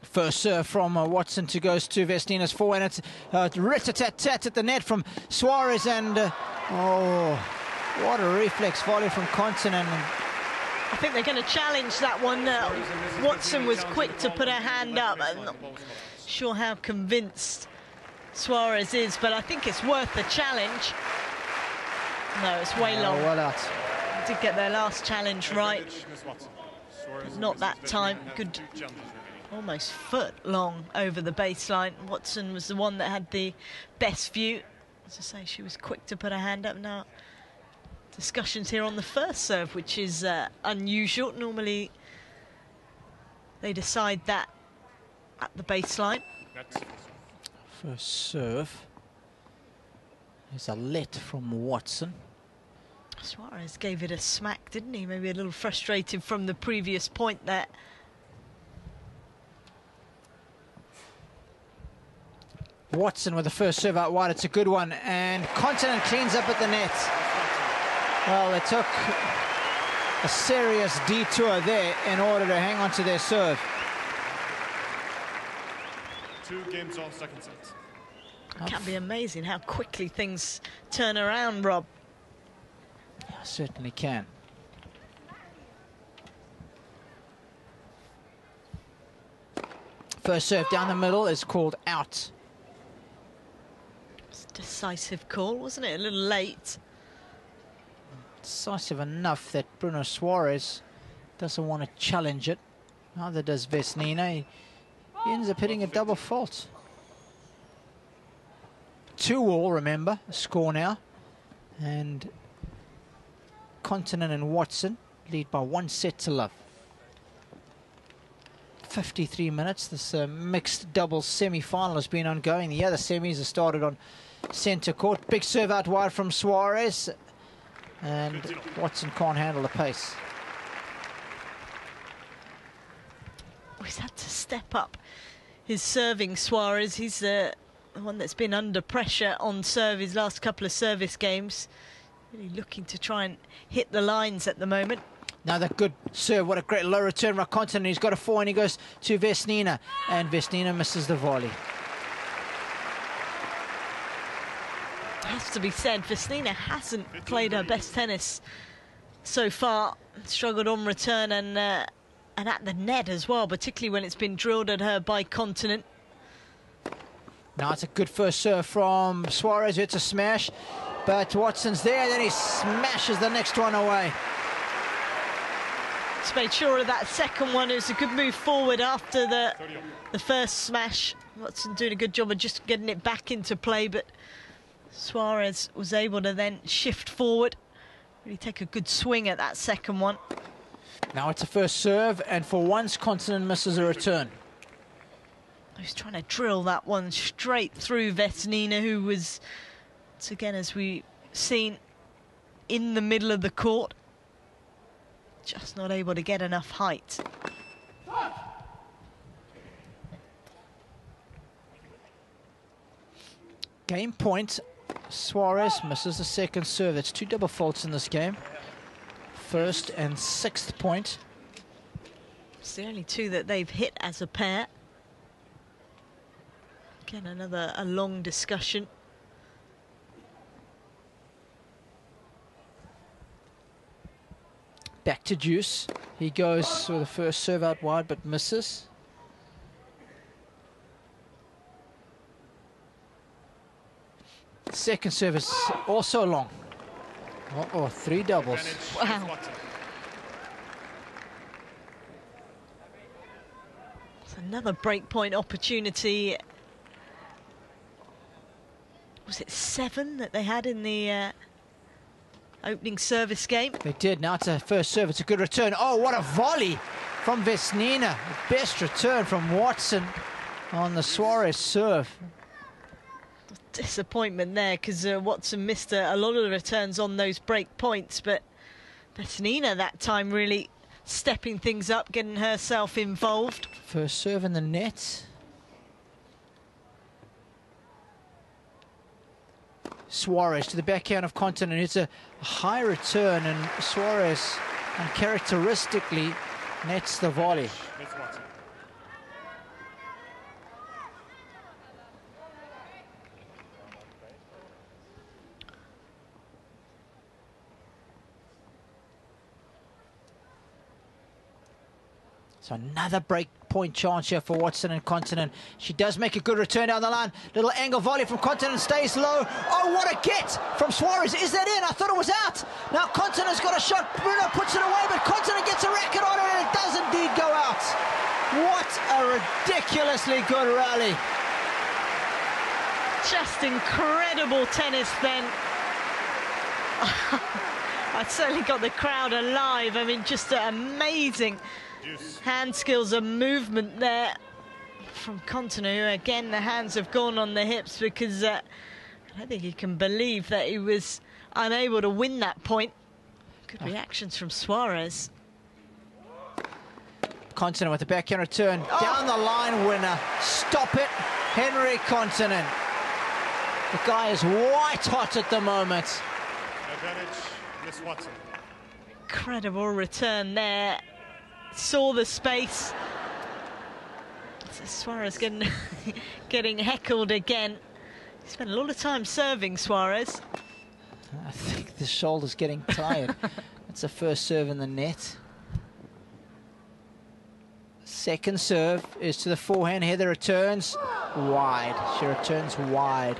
First serve from Watson to goes to Vesnina's forehand. It's rit-a-tat-tat at the net from Suarez, and oh, what a reflex volley from Kontanen. I think they're going to challenge that one. Watson was quick to put her hand up. I'm not sure how convinced Suarez is, but I think it's worth the challenge. No, it's way long. Well out. Did get their last challenge right. Not that time. Good, almost foot long over the baseline. Watson was the one that had the best view. As I say, she was quick to put her hand up. Now, discussions here on the first serve, which is unusual. Normally, they decide that at the baseline. First serve. There's a let from Watson. Suarez gave it a smack, didn't he? Maybe a little frustrated from the previous point there. Watson with the first serve out wide. It's a good one. And Continent cleans up at the net. Well, they took a serious detour there in order to hang on to their serve. 2 games on second set. It can be amazing how quickly things turn around, Rob. Yeah, certainly can. First serve down the middle is called out. It's a decisive call, wasn't it? A little late. Decisive enough that Bruno Suarez doesn't want to challenge it. Neither does Vesnina. He ends up hitting a double fault. 2-all, remember, the score now. And Continent and Watson lead by 1 set to love. 53 minutes. This mixed doubles semi-final has been ongoing. The other semis have started on centre court. Big serve out wide from Suarez. And Watson can't handle the pace. He's had to step up his serving, Suarez. He's the one that's been under pressure on serve his last couple of service games. Really looking to try and hit the lines at the moment. Another good serve. What a great low return from Continent. He's got a 4 and he goes to Vesnina. And Vesnina misses the volley. Has to be said, Vesnina hasn't played her best tennis so far. Struggled on return and at the net as well, particularly when it's been drilled at her by Continent. Now it's a good first serve from Suarez. It's a smash, but Watson's there, and then he smashes the next one away. Just made sure of that second one. It was a good move forward after the first smash. Watson doing a good job of just getting it back into play, but Suarez was able to then shift forward, really take a good swing at that second one. Now it's a first serve, and for once Continent misses a return. He's trying to drill that one straight through Vesnina, who was, once again, as we've seen, in the middle of the court. Just not able to get enough height. Game point. Suarez misses the second serve. That's 2 double faults in this game. First and 6th point. It's the only 2 that they've hit as a pair. Again, a long discussion. Back to Juice. He goes with the first serve out wide, but misses. Second serve is also long. Uh-oh, 3 doubles. Wow. It's another breakpoint opportunity. Was it 7 that they had in the opening service game? They did. Now it's a first serve. It's a good return. Oh, what a volley from Vesnina. The best return from Watson on the Suarez serve. Disappointment there, because Watson missed a lot of the returns on those break points, but Vesnina that time really stepping things up, getting herself involved. First serve in the net. Suarez to the backhand of Continent. It's a high return, and Suarez uncharacteristically nets the volley. So another break point chance here for Watson and Continent. She does make a good return down the line. Little angle volley from Continent, stays low. Oh, what a get from Suarez. Is that in? I thought it was out. Now Continent's got a shot. Bruno puts it away, but Continent gets a racket on it, and it doesn't What a ridiculously good rally. Just incredible tennis then. I certainly got the crowd alive. I mean, just amazing hand skills and movement there from Continu. Again, the hands have gone on the hips because I don't think he can believe that he was unable to win that point. Good reactions from Suarez. Continent with the backhand return. Down the line winner. Stop it, Henry Continent. The guy is white hot at the moment. Advantage, Miss Watson. Incredible return there. Saw the space. Suarez getting heckled again. He spent a lot of time serving, Suarez. I think the shoulder's getting tired. That's the first serve in the net. Second serve is to the forehand. Heather returns wide. She returns wide.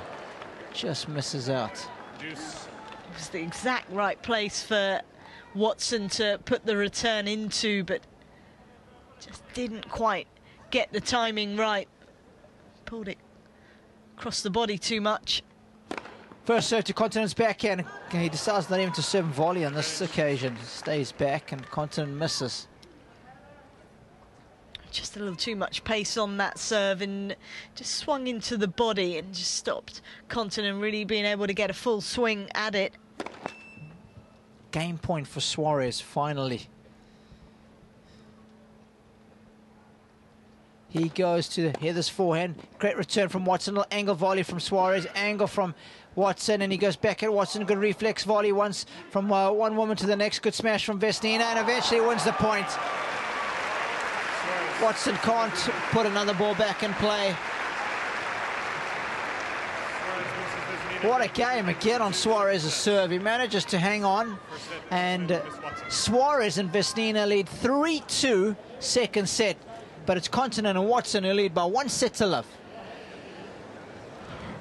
Just misses out. It was the exact right place for Watson to put the return into, but just didn't quite get the timing right. Pulled it across the body too much. First serve to Continent's backhand. He decides not even to serve volley on this occasion. Stays back and Continent misses. Just a little too much pace on that serve and just swung into the body and just stopped Continent really being able to get a full swing at it. Game point for Suarez, finally. He goes to Heather's forehand. Great return from Watson. Little angle volley from Suarez. Angle from Watson, and he goes back at Watson. Good reflex volley once from one woman to the next. Good smash from Vesnina, and eventually wins the point. Watson can't put another ball back in play. What a game again on Suarez's serve. He manages to hang on, and Suarez and Vesnina lead 3-2 second set. But it's Continent and Watson who lead by 1 set to love.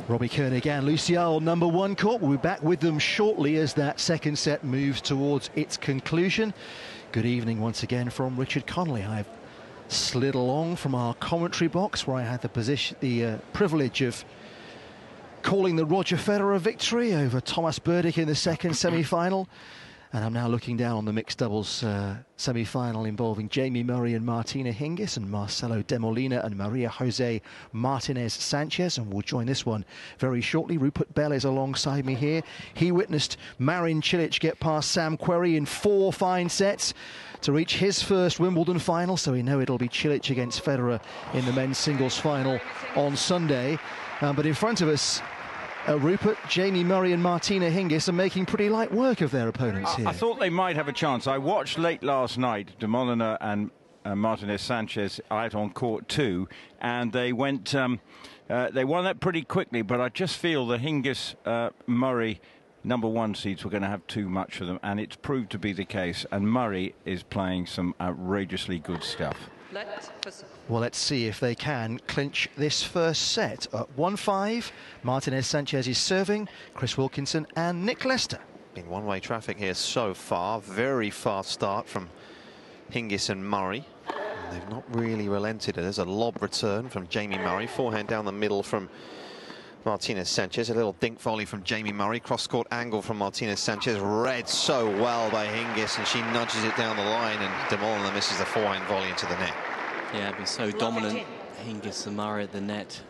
Robbie Koenig and Lucial, number one court. We'll be back with them shortly as that second set moves towards its conclusion. Good evening once again from Richard Connolly. I've slid along from our commentary box where I had the privilege of calling the Roger Federer victory over Thomas Berdych in the second semi-final. And I'm now looking down on the mixed doubles semi-final involving Jamie Murray and Martina Hingis and Marcelo De Molina and Maria Jose Martinez Sanchez. And we'll join this one very shortly. Rupert Bell is alongside me here. He witnessed Marin Cilic get past Sam Querrey in 4 fine sets to reach his first Wimbledon final. So we know it'll be Cilic against Federer in the men's singles final on Sunday. But in front of us, Rupert, Jamie Murray and Martina Hingis are making pretty light work of their opponents here. I thought they might have a chance. I watched late last night De Molina and Martinez Sanchez out on court 2, and they went. They won that pretty quickly, but I just feel the Hingis Murray number 1 seeds were going to have too much for them, and it's proved to be the case. And Murray is playing some outrageously good stuff. Well, let's see if they can clinch this first set. 1-5, Martinez Sanchez is serving, Chris Wilkinson and Nick Lester. Been one-way traffic here so far. Very fast start from Hingis and Murray. And they've not really relented. There's a lob return from Jamie Murray. Forehand down the middle from Martinez Sanchez. A little dink volley from Jamie Murray. Cross-court angle from Martinez Sanchez. Read so well by Hingis, and she nudges it down the line, and De Molina misses the forehand volley into the net. Yeah, been so dominant, Hingis and Murray at the net.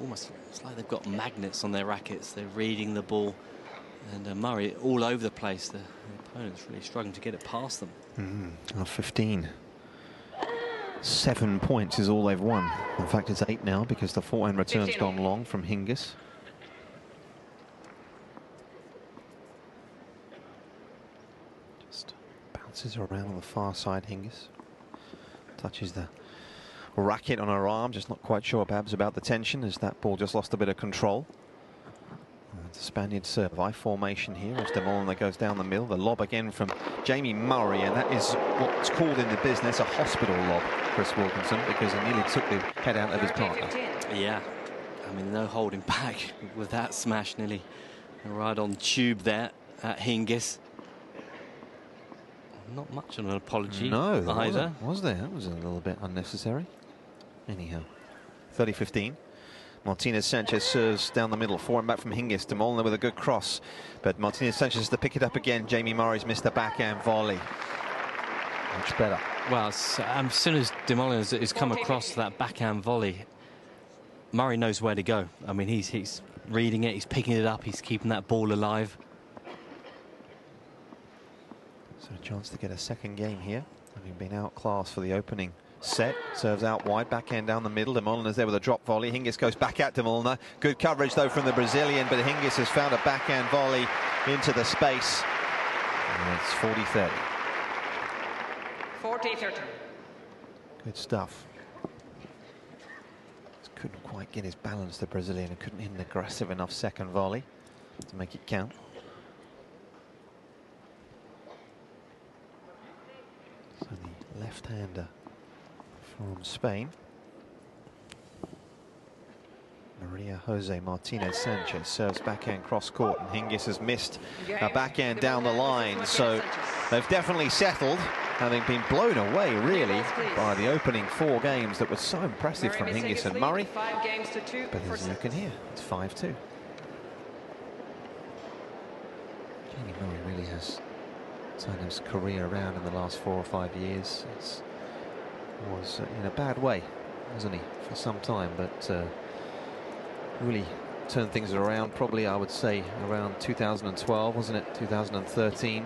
Almost, it's like they've got magnets on their rackets. They're reading the ball, and Murray all over the place. The opponent's really struggling to get it past them. 15. 7 points is all they've won. In fact, it's 8 now because the forehand return's gone long from Hingis. Just bounces around on the far side, Hingis. Touches the racket on her arm, just not quite sure perhaps about the tension as that ball just lost a bit of control. The Spaniard serve I formation here as De Molina goes down the middle. The lob again from Jamie Murray, and that is what's called in the business a hospital lob, Chris Wilkinson, because he nearly took the head out of his partner. Yeah, I mean, no holding back with that smash, nearly right on tube there at Hingis. not much of an apology No, there either. wasn't, was there? That was a little bit unnecessary. Anyhow, 30-15. Martinez Sanchez serves down the middle, forehand back from Hingis. De Molina with a good cross, but Martinez Sanchez has to pick it up again. Jamie Murray's missed a backhand volley. Much better. Well, as soon as De Molina has come across that backhand volley, Murray knows where to go. I mean, he's reading it, he's picking it up, he's keeping that ball alive. So a chance to get a second game here, having been outclassed for the opening set. Serves out wide, backhand down the middle. De Molina's there with a drop volley. Hingis goes back at De Molina. Good coverage though from the Brazilian, but Hingis has found a backhand volley into the space. And it's 40-30. 40-30. Good stuff. Just couldn't quite get his balance, the Brazilian, and couldn't hit an aggressive enough second volley to make it count. So the left-hander from Spain, Maria Jose Martinez Sanchez, serves backhand cross court, and Hingis has missed a backhand down the line. So they've definitely settled, having been blown away really by the opening 4 games that were so impressive from Hingis and Murray. But as you can hear, it's 5-2. Jamie Murray really has turned his career around in the last 4 or 5 years. It was in a bad way, wasn't he, for some time, but really turned things around, probably I would say around 2012, wasn't it, 2013.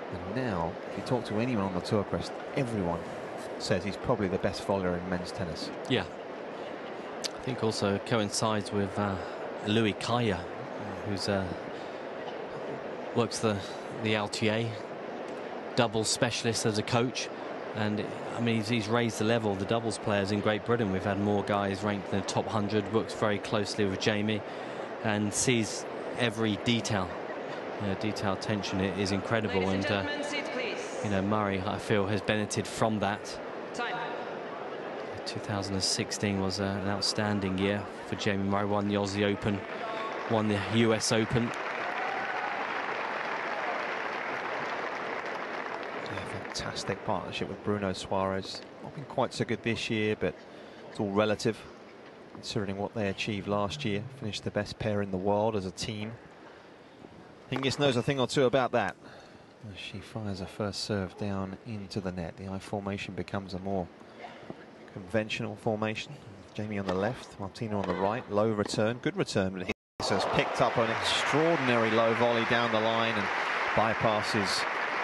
And now, if you talk to anyone on the tour crest, everyone says he's probably the best volleyer in men's tennis. Yeah. I think also coincides with Louis Kaya, who's works the LTA, doubles specialist as a coach. And I mean, he's raised the level of the doubles players in Great Britain. We've had more guys ranked in the top 100, works very closely with Jamie and sees every detail. Detail attention is incredible. And you know, Murray, I feel, has benefited from that. 2016 was an outstanding year for Jamie Murray. Won the Aussie Open, won the US Open. Fantastic partnership with Bruno Suarez. Not been quite so good this year, but it's all relative considering what they achieved last year. Finished the best pair in the world as a team. Hingis knows a thing or two about that. As she fires her first serve down into the net, the I formation becomes a more conventional formation. Jamie on the left, Martina on the right. Low return, good return, but Hingis has picked up an extraordinary low volley down the line and bypasses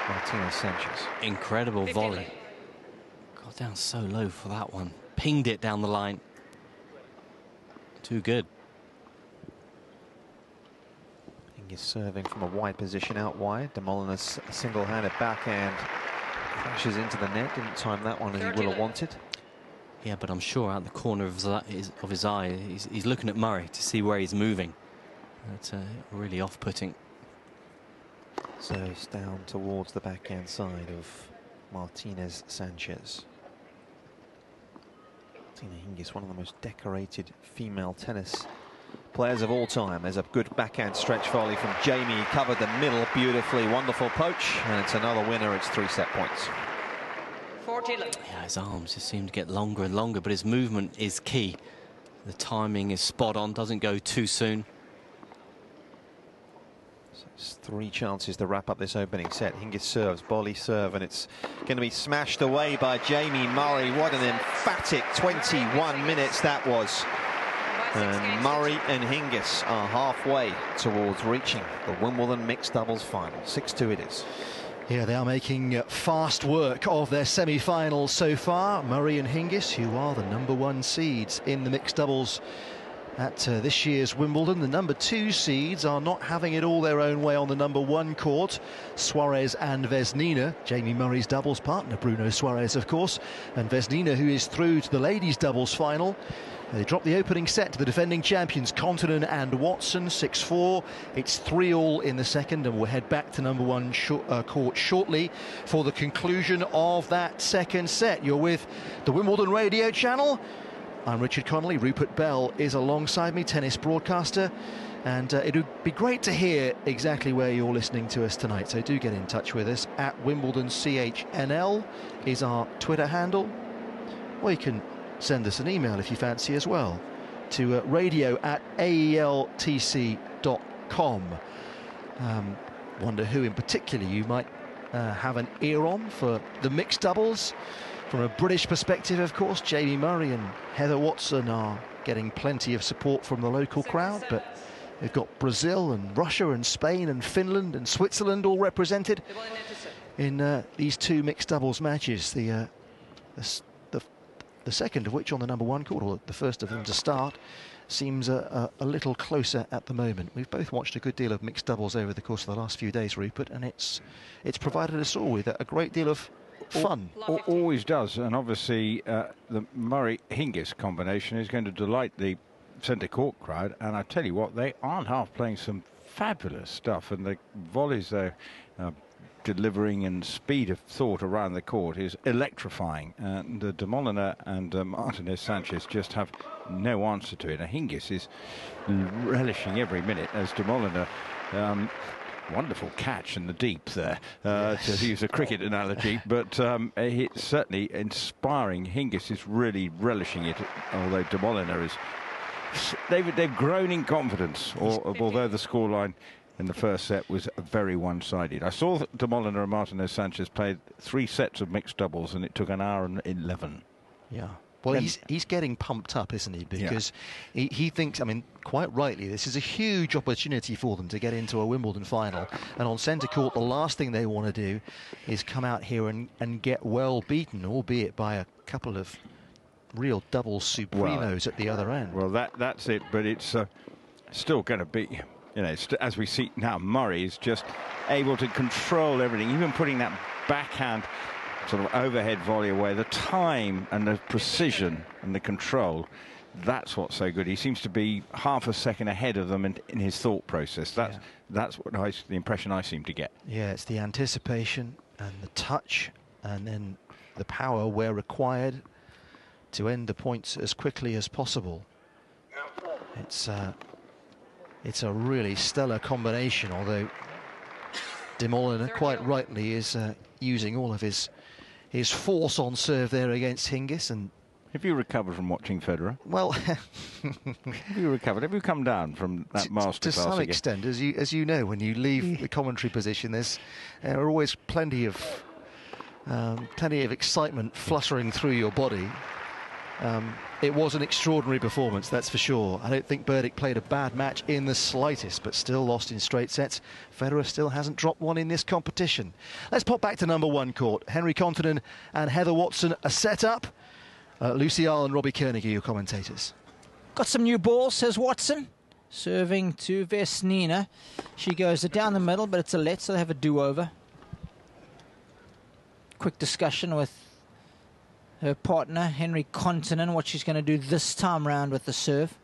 Martinez Sanchez. Incredible volley. Got down so low for that one. Pinged it down the line. Too good. Hingis serving from a wide position out wide. De Molina's single-handed backhand crashes into the net. Didn't time that one as he would have wanted. Yeah, but I'm sure out the corner of his eye, he's looking at Murray to see where he's moving. That's really off-putting. Serves down towards the backhand side of Martinez Sanchez. Martina Hingis, one of the most decorated female tennis players of all time. There's a good backhand stretch volley from Jamie. He covered the middle beautifully. Wonderful poach, and it's another winner. It's 3 set points. Yeah, his arms just seem to get longer and longer, but his movement is key. The timing is spot on, doesn't go too soon. It's 3 chances to wrap up this opening set. Hingis serves, volley serve, and it's going to be smashed away by Jamie Murray. What an emphatic 21 minutes that was. And Murray and Hingis are halfway towards reaching the Wimbledon mixed doubles final. 6-2 it is. Yeah, they are making fast work of their semi-finals so far. Murray and Hingis, who are the #1 seeds in the mixed doubles at this year's Wimbledon. The #2 seeds are not having it all their own way on the #1 court. Suarez and Vesnina, Jamie Murray's doubles partner, Bruno Suarez, of course, and Vesnina, who is through to the ladies' doubles final. They dropped the opening set to the defending champions, Continen and Watson, 6-4. It's 3-all in the second, and we'll head back to #1 court shortly for the conclusion of that second set. You're with the Wimbledon Radio Channel. I'm Richard Connolly. Rupert Bell is alongside me, tennis broadcaster. And it would be great to hear exactly where you're listening to us tonight, so do get in touch with us. At Wimbledon CHNL is our Twitter handle. Or you can send us an email if you fancy as well, to radio@aeltc.com. Wonder who in particular you might have an ear on for the mixed doubles. From a British perspective, of course, Jamie Murray and Heather Watson are getting plenty of support from the local crowd, but we've got Brazil and Russia and Spain and Finland and Switzerland all represented in these two mixed doubles matches. The second of which on the #1 court, or the first of them to start, seems a little closer at the moment. We've both watched a good deal of mixed doubles over the course of the last few days, Rupert, and it's provided us all with a great deal of fun. Always does, and obviously the Murray-Hingis combination is going to delight the centre court crowd, and I tell you what, they aren't half playing some fabulous stuff, and the volleys they're delivering and speed of thought around the court is electrifying, and De Molina and Martinez Sanchez just have no answer to it. And Hingis is relishing every minute as De Molina, wonderful catch in the deep there, to use a cricket analogy, but it's certainly inspiring. Hingis is really relishing it, although De Molina is, they've grown in confidence, although the scoreline in the first set was very one-sided. I saw De Molina and Martinez Sanchez played 3 sets of mixed doubles, and it took an hour and 11. Yeah. Well, he's getting pumped up, isn't he? Because he thinks, I mean, quite rightly, this is a huge opportunity for them to get into a Wimbledon final. And on centre court, the last thing they want to do is come out here and get well beaten, albeit by a couple of real double supremos at the other end. Well, that's it, but it's still going to be, you know, as we see now, Murray is just able to control everything, even putting that backhand sort of overhead volley away. The time and the precision and the control, that's what's so good. He seems to be half a second ahead of them in his thought process. That's what the impression I seem to get. Yeah, it's the anticipation and the touch, and then the power where required to end the points as quickly as possible. It's a really stellar combination, although De Molina quite rightly is using all of his force on serve there against Hingis. And have you recovered from watching Federer? Well, have you recovered? Have you come down from that masterclass to some extent? As you know, when you leave the commentary position, there are always plenty of excitement fluttering through your body. It was an extraordinary performance, that's for sure. I don't think Burdick played a bad match in the slightest, but still lost in straight sets. Federer still hasn't dropped one in this competition. Let's pop back to #1 court. Henry Kontanen and Heather Watson are set up. Lucy Earle and Robbie Koenig are your commentators. Got some new balls, says Watson. Serving to Vesnina. She goes down the middle, but it's a let, so they have a do-over. Quick discussion with her partner, Henry Kontanen, what she's going to do this time round with the serve.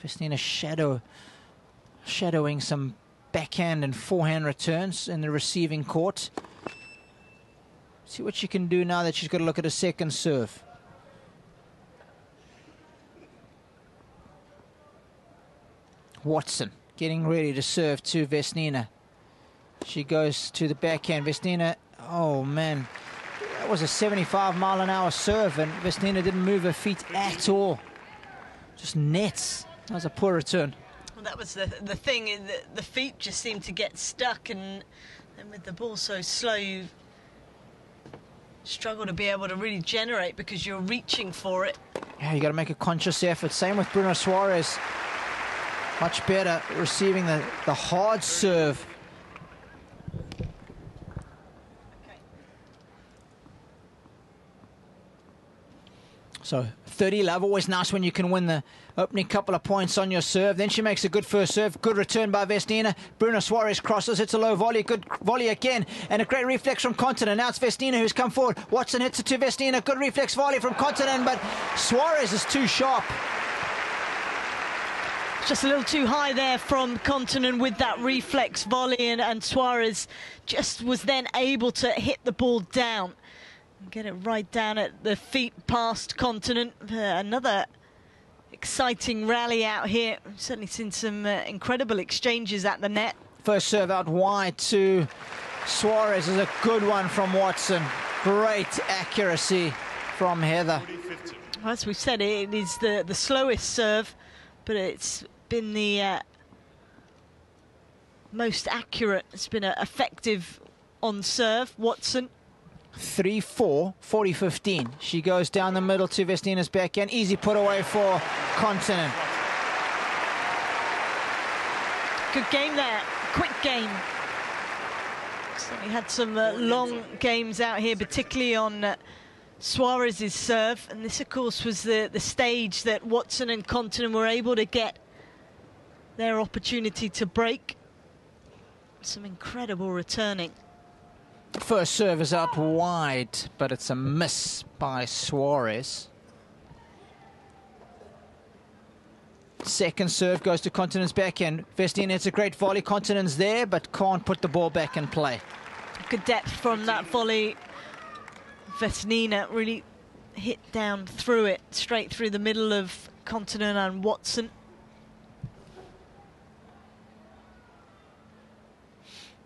Vesnina shadowing some backhand and forehand returns in the receiving court. See what she can do now that she's got to look at a second serve. Watson getting ready to serve to Vesnina. She goes to the backhand. Vesnina, oh man. That was a 75-mile-an-hour serve, and Vesnina didn't move her feet at all. Just nets. That was a poor return. Well, that was the thing. The feet just seemed to get stuck, and with the ball so slow, you struggle to be able to really generate because you're reaching for it. Yeah, you got to make a conscious effort. Same with Bruno Suarez. Much better receiving the hard serve. So 30 love, always nice when you can win the opening couple of points on your serve. Then she makes a good first serve. Good return by Vesnina. Bruno Suarez crosses. It's a low volley. Good volley again. And a great reflex from Kontanen. Now it's Vesnina who's come forward. Watson hits it to Vesnina. Good reflex volley from Kontanen, but Suarez is too sharp. Just a little too high there from Kontanen with that reflex volley, and Suarez just was then able to hit the ball down. Get it right down at the feet past Kontanen. Another exciting rally out here. We've certainly seen some incredible exchanges at the net. First serve out wide to Suarez is a good one from Watson. Great accuracy from Heather. As we said, it is the slowest serve, but it's been the most accurate. It's been effective on serve. Watson. 3-4, 40-15. She goes down the middle to Vesnina's backhand. Easy put away for Continent. Good game there. Quick game. Certainly had some long games out here, particularly on Suarez's serve. And this, of course, was the stage that Watson and Continent were able to get their opportunity to break. Some incredible returning. First serve is out wide, but it's a miss by Suarez. Second serve goes to Continent's backhand. Vesnina, it's a great volley. Continent's there, but can't put the ball back in play. Good depth from that volley. Vesnina really hit down through it, straight through the middle of Continent and Watson.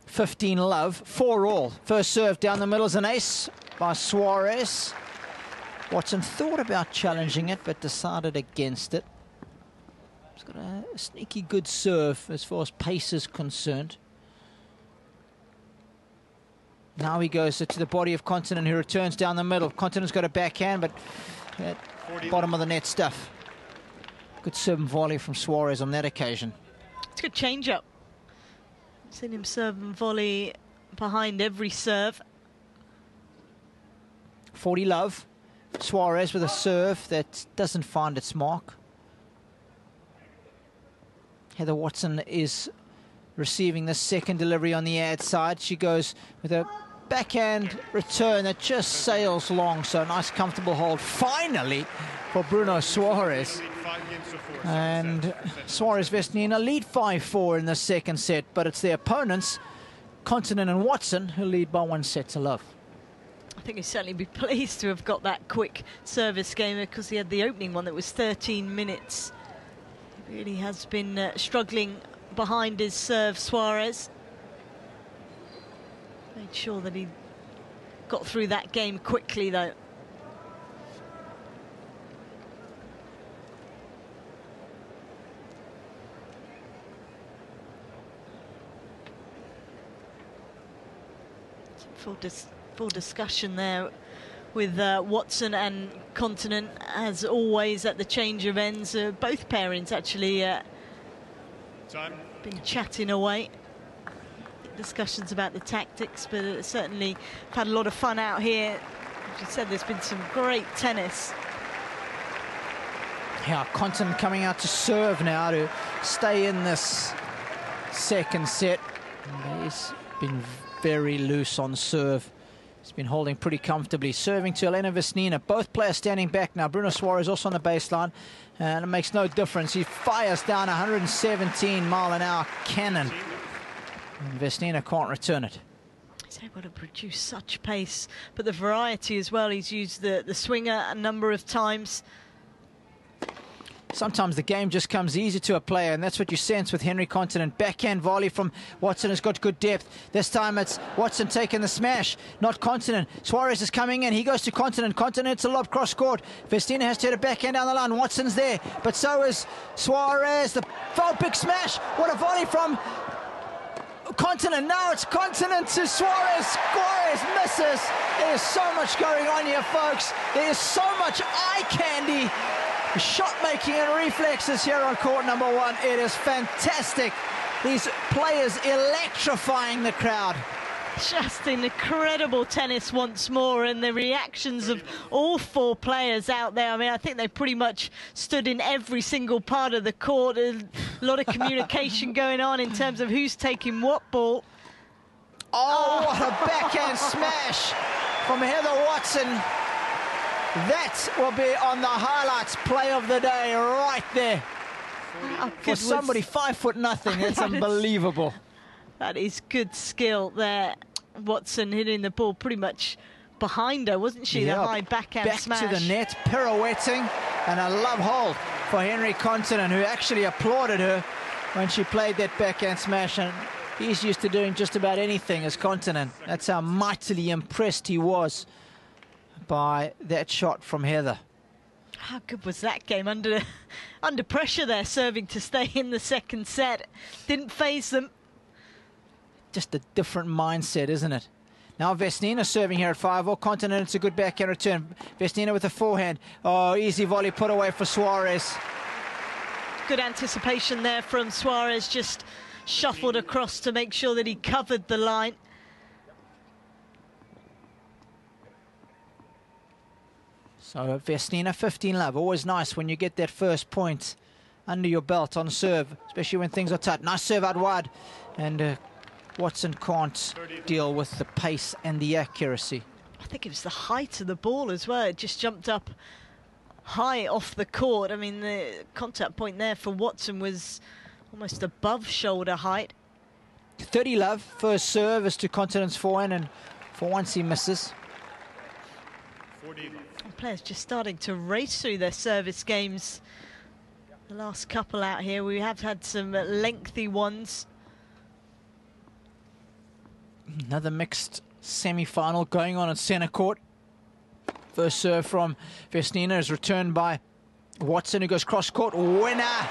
15 love, 4-all. First serve down the middle is an ace by Suarez. Watson thought about challenging it, but decided against it. He's got a sneaky good serve as far as pace is concerned. Now he goes to the body of Continent, who returns down the middle. Continent's got a backhand, but at bottom of the net stuff. Good serve and volley from Suarez on that occasion. It's a good change-up. Seen him serve and volley behind every serve. 40 love. Suarez with a serve that doesn't find its mark. Heather Watson is receiving the second delivery on the ad side. She goes with a backhand return that just sails long. So nice, comfortable hold. Finally for Bruno Suarez. And Suarez-Vesnina lead 5-4 in the second set, but it's their opponents, Continent and Watson, who lead by 1 set to love. I think he'd certainly be pleased to have got that quick service game, because he had the opening one that was 13 minutes. He really has been struggling behind his serve, Suarez. Made sure that he got through that game quickly, though. Full discussion there with Watson and Continent, as always at the change of ends. Both pairings actually been chatting away. Discussions about the tactics, but certainly had a lot of fun out here. As you said, there's been some great tennis. Yeah, Continent coming out to serve now to stay in this second set. He's been very loose on serve. He's been holding pretty comfortably. Serving to Elena Vesnina. Both players standing back now. Bruno Suarez also on the baseline. And it makes no difference. He fires down 117-mile-an-hour cannon. And Vesnina can't return it. He's able to produce such pace. But the variety as well. He's used the swinger a number of times. Sometimes the game just comes easy to a player, and that's what you sense with Henry Continent. Backhand volley from Watson has got good depth. This time it's Watson taking the smash, not Continent. Suarez is coming in. He goes to Continent. Continent's a lob cross-court. Vesnina has to hit a backhand down the line. Watson's there, but so is Suarez. The foul, big smash. What a volley from Continent. Now it's Continent to Suarez. Suarez misses. There's so much going on here, folks. There's so much eye candy. Shot making and reflexes here on court number 1. It is fantastic. These players electrifying the crowd. Just incredible tennis once more, and the reactions of all 4 players out there. I mean, I think they pretty much stood in every single part of the court. A lot of communication going on in terms of who's taking what ball. Oh, what a backhand smash from Heather Watson. That will be on the highlights play of the day right there. For somebody 5'0", it's unbelievable. That is good skill there. Watson hitting the ball pretty much behind her, wasn't she? Yeah, the high backhand back smash. to the net, pirouetting, and a love hold. for Henry Continent, who actually applauded her when she played that backhand smash. And he's used to doing just about anything as Continent. That's how mightily impressed he was by that shot from Heather. How good was that game? Under pressure there, serving to stay in the second set. Didn't faze them. Just a different mindset, isn't it? Now Vesnina serving here at 5-all. Continent, it's a good backhand return. Vesnina with a forehand. Oh, easy volley put away for Suarez. Good anticipation there from Suarez, just shuffled across to make sure that he covered the line. So Vesnina, 15 love. Always nice when you get that first point under your belt on serve, especially when things are tight. Nice serve out wide. And Watson can't deal with the pace and the accuracy. I think it was the height of the ball as well. It just jumped up high off the court. I mean, the contact point there for Watson was almost above shoulder height. 30 love. First serve is to Continent's forehand, and for once he misses. Players just starting to race through their service games. The last couple out here, we have had some lengthy ones. Another mixed semi-final going on at centre court. First serve from Vesnina is returned by Watson, who goes cross-court. Winner!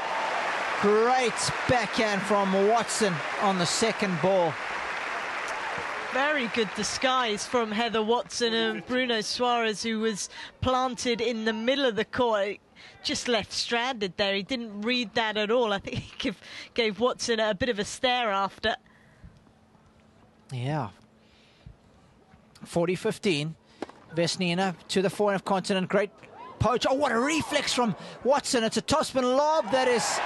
Great backhand from Watson on the second ball. Very good disguise from Heather Watson, and Bruno Suarez, who was planted in the middle of the court, just left stranded there. He didn't read that at all. I think he gave Watson a bit of a stare after. Yeah. 40-15. Vesnina to the forehand of Continent. Great poach. Oh, what a reflex from Watson. It's a topspin lob that is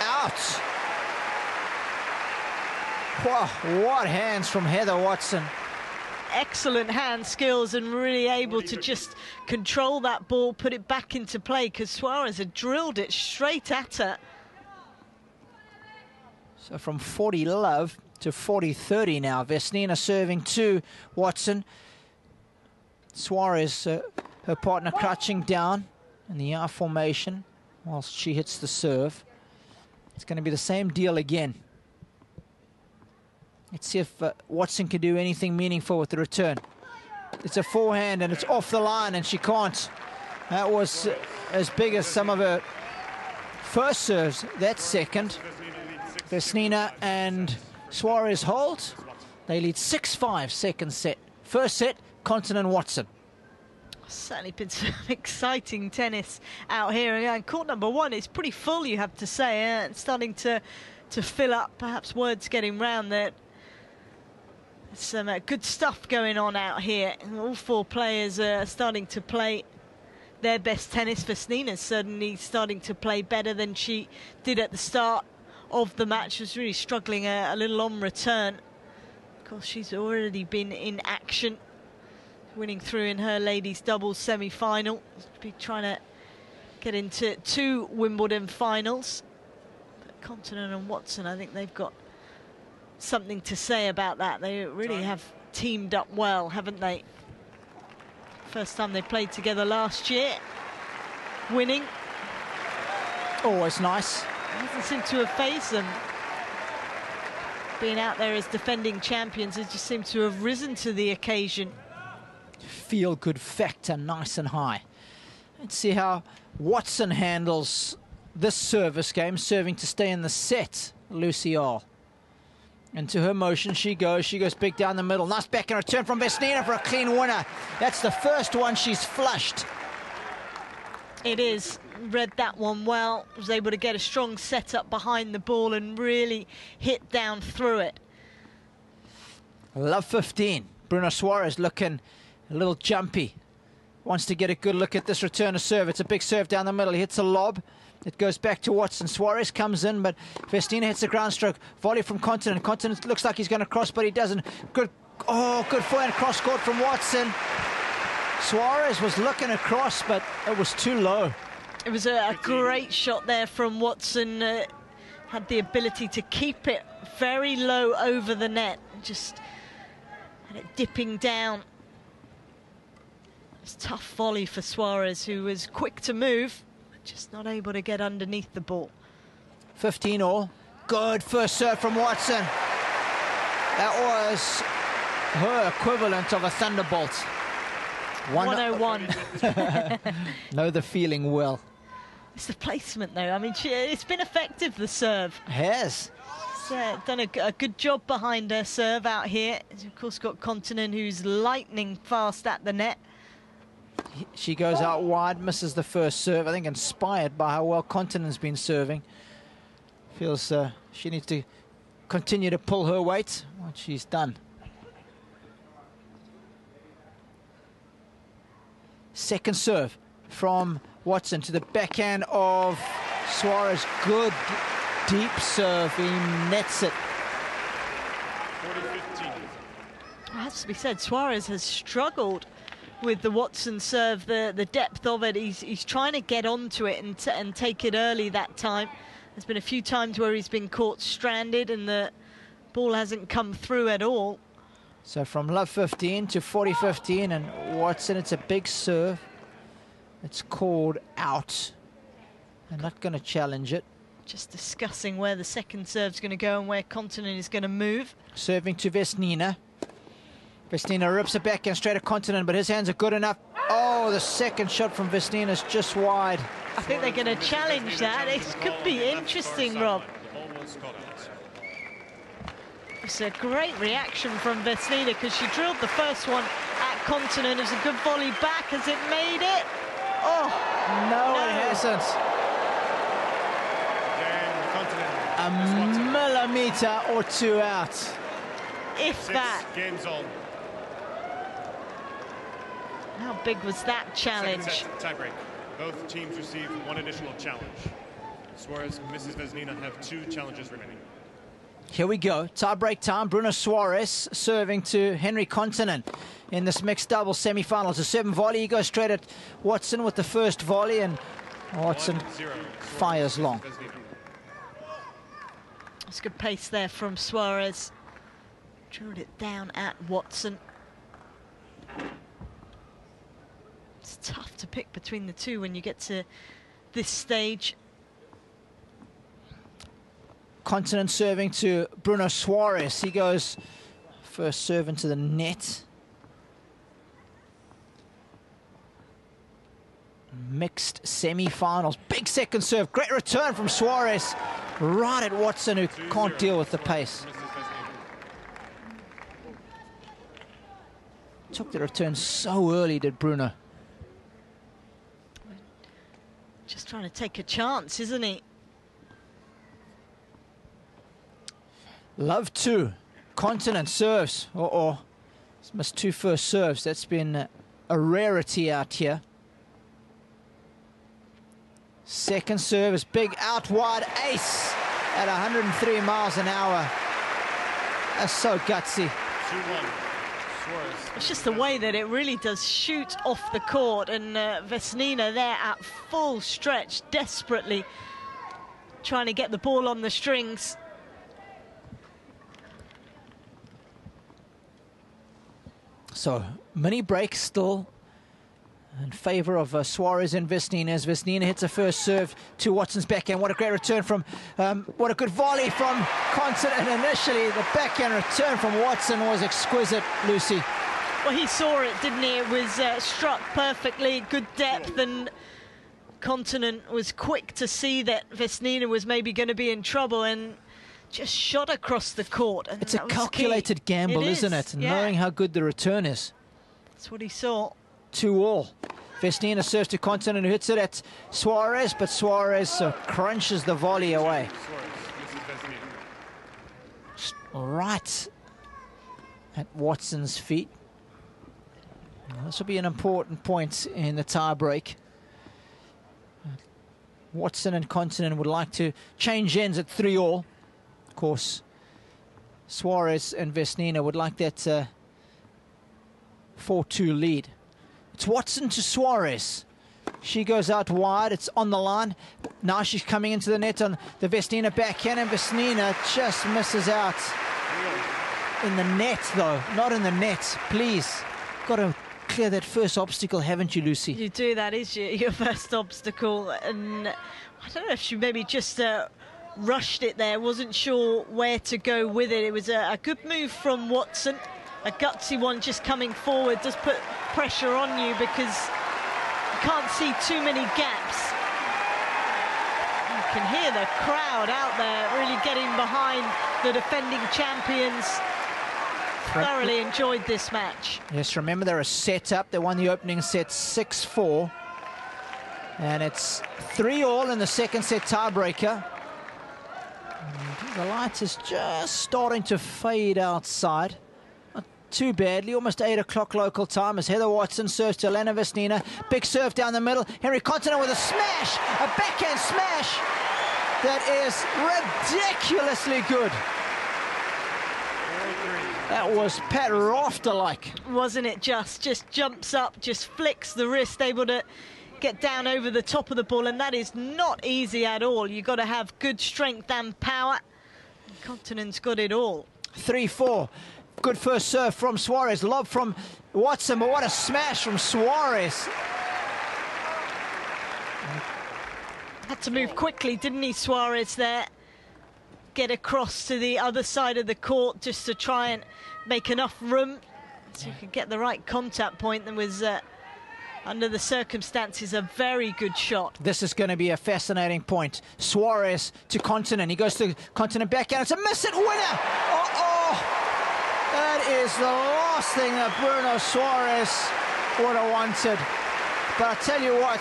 out. Wow, what hands from Heather Watson. Excellent hand skills and really able to just control that ball, put it back into play, because Suarez had drilled it straight at her. So from 40 love to 40-30 now. Vesnina serving to Watson. Suarez, her partner, crouching down in the R formation whilst she hits the serve. It's going to be the same deal again. Let's see if Watson can do anything meaningful with the return. It's a forehand and it's off the line, and she can't. That was as big as some of her first serves. That second. Vesnina and Suarez hold. They lead 6-5 second set. First set, Continent Watson. Certainly been some exciting tennis out here. And court number one is pretty full, you have to say. It's starting to fill up. Perhaps word's getting round that some good stuff going on out here. All four players are starting to play their best tennis. Vesnina's certainly starting to play better than she did at the start of the match. She was really struggling a little on return. Of course, she's already been in action, winning through in her ladies doubles semi-final. Be trying to get into 2 Wimbledon finals. But Continent and Watson, I think they've got something to say about that. They really have teamed up well, haven't they? First time they played together last year, winning. Always nice. Doesn't seem to have fazed them. Being out there as defending champions, they just seem to have risen to the occasion. Feel-good factor, nice and high. Let's see how Watson handles this service game, serving to stay in the set, Lucy All. Into her motion she goes big down the middle. Nice backhand return from Vesnina for a clean winner. That's the first one she's flushed. It is. Read that one well. Was able to get a strong setup behind the ball and really hit down through it. Love 15. Bruno Suarez looking a little jumpy. Wants to get a good look at this return of serve. It's a big serve down the middle. He hits a lob. It goes back to Watson. Suarez comes in, but Vesnina hits a ground stroke. Volley from Continent. Continent looks like he's going to cross, but he doesn't. Good forehand cross court from Watson. Suarez was looking across, but it was too low. It was a great shot there from Watson. Had the ability to keep it very low over the net. Just had it dipping down. It's a tough volley for Suarez, who was quick to move. Just not able to get underneath the ball. 15 all. Good first serve from Watson. That was her equivalent of a thunderbolt. 101. Know the feeling well. It's the placement, though. I mean, it's been effective, the serve. Has. Done a good job behind her serve out here. She's of course got Continent, who's lightning fast at the net. She goes out wide, misses the first serve. I think inspired by how well Continent's been serving. Feels she needs to continue to pull her weight, what she's done. Second serve from Watson to the backhand of Suarez. Good deep serve. He nets it. 40-15. It has to be said, Suarez has struggled with the Watson serve, the depth of it. He's trying to get onto it and take it early that time. There's been a few times where he's been caught stranded and the ball hasn't come through at all. So from love 15 to 40-15, and Watson, it's a big serve. It's called out. I'm not going to challenge it. Just discussing where the second serve's going to go and where Continent is going to move. Serving to Vesnina. Vesnina rips it back and straight at Continent, but his hands are good enough. Oh, the second shot from Vesnina is just wide. I think they're going to challenge that. It could be interesting, Rob. It's a great reaction from Vesnina because she drilled the first one at Continent. It was a good volley back. Has it made it? Oh, no, it hasn't. A millimetre or two out. If that. Games on. How big was that challenge? Tiebreak. Both teams receive one additional challenge. Suarez and Mrs. Vesnina have 2 challenges remaining. Here we go. Tie-break time. Bruno Suarez serving to Henry Continent in this mixed double semi-final. It's a 7 volley. He goes straight at Watson with the first volley, and Watson fires long. It's good pace there from Suarez. Drilled it down at Watson. It's tough to pick between the two when you get to this stage. Continent serving to Bruno Suarez. He goes first serve into the net. Mixed semi-finals. Big second serve. Great return from Suarez. Right at Watson, who can't deal with the pace. Took the return so early, did Bruno. Just trying to take a chance, isn't he? Love 2. Continent serves. He's missed 2 first serves. That's been a rarity out here. Second serve is big, out wide, ace at 103 miles an hour. That's so gutsy. 2-1. Suarez. It's just the way that it really does shoot off the court, and Vesnina there at full stretch, desperately trying to get the ball on the strings. So, mini break still in favour of Suarez and Vesnina, as Vesnina hits a first serve to Watson's backhand. What a great return from, what a good volley from Continent. Initially, the backhand return from Watson was exquisite, Lucy. Well, he saw it, didn't he? It was struck perfectly, good depth, and Continent was quick to see that Vesnina was maybe going to be in trouble and just shot across the court. And it's a calculated gamble, isn't it? Yeah. Knowing how good the return is. That's what he saw. 2-all. Vesnina serves to Continent, who hits it at Suarez, but Suarez crunches the volley away. Right at Watson's feet. This will be an important point in the tie-break. Watson and Continent would like to change ends at 3-all. Of course, Suarez and Vesnina would like that 4-2 lead. It's Watson to Suarez. She goes out wide. It's on the line. Now she's coming into the net on the Vesnina backhand, and Vesnina just misses out. In the net, though. Not in the net. Please. Got to clear that first obstacle, haven't you, Lucy? You do, that is your first obstacle. And I don't know if she maybe just rushed it there, wasn't sure where to go with it. It was a good move from Watson, a gutsy one just coming forward, does put pressure on you because you can't see too many gaps. You can hear the crowd out there really getting behind the defending champions. Thoroughly enjoyed this match. Yes, remember they're a set up. They won the opening set 6-4. And it's 3-all in the second set tiebreaker. And the light is just starting to fade outside. Not too badly, almost 8 o'clock local time as Heather Watson serves to Elena Vesnina. Big serve down the middle. Henry Continent with a smash, a backhand smash that is ridiculously good. That was Pat Rafter-like. Wasn't it just jumps up, just flicks the wrist, able to get down over the top of the ball, and that is not easy at all. You've got to have good strength and power. Continent's got it all. 3-4. Good first serve from Suarez. Lob from Watson, but what a smash from Suarez. Had to move quickly, didn't he, Suarez there? Get across to the other side of the court just to try and make enough room so you could get the right contact point. That was, under the circumstances, a very good shot. This is going to be a fascinating point. Suarez to Continent. He goes to Continent backhand. It's a miss it winner. That is the last thing that Bruno Suarez would have wanted. But I tell you what,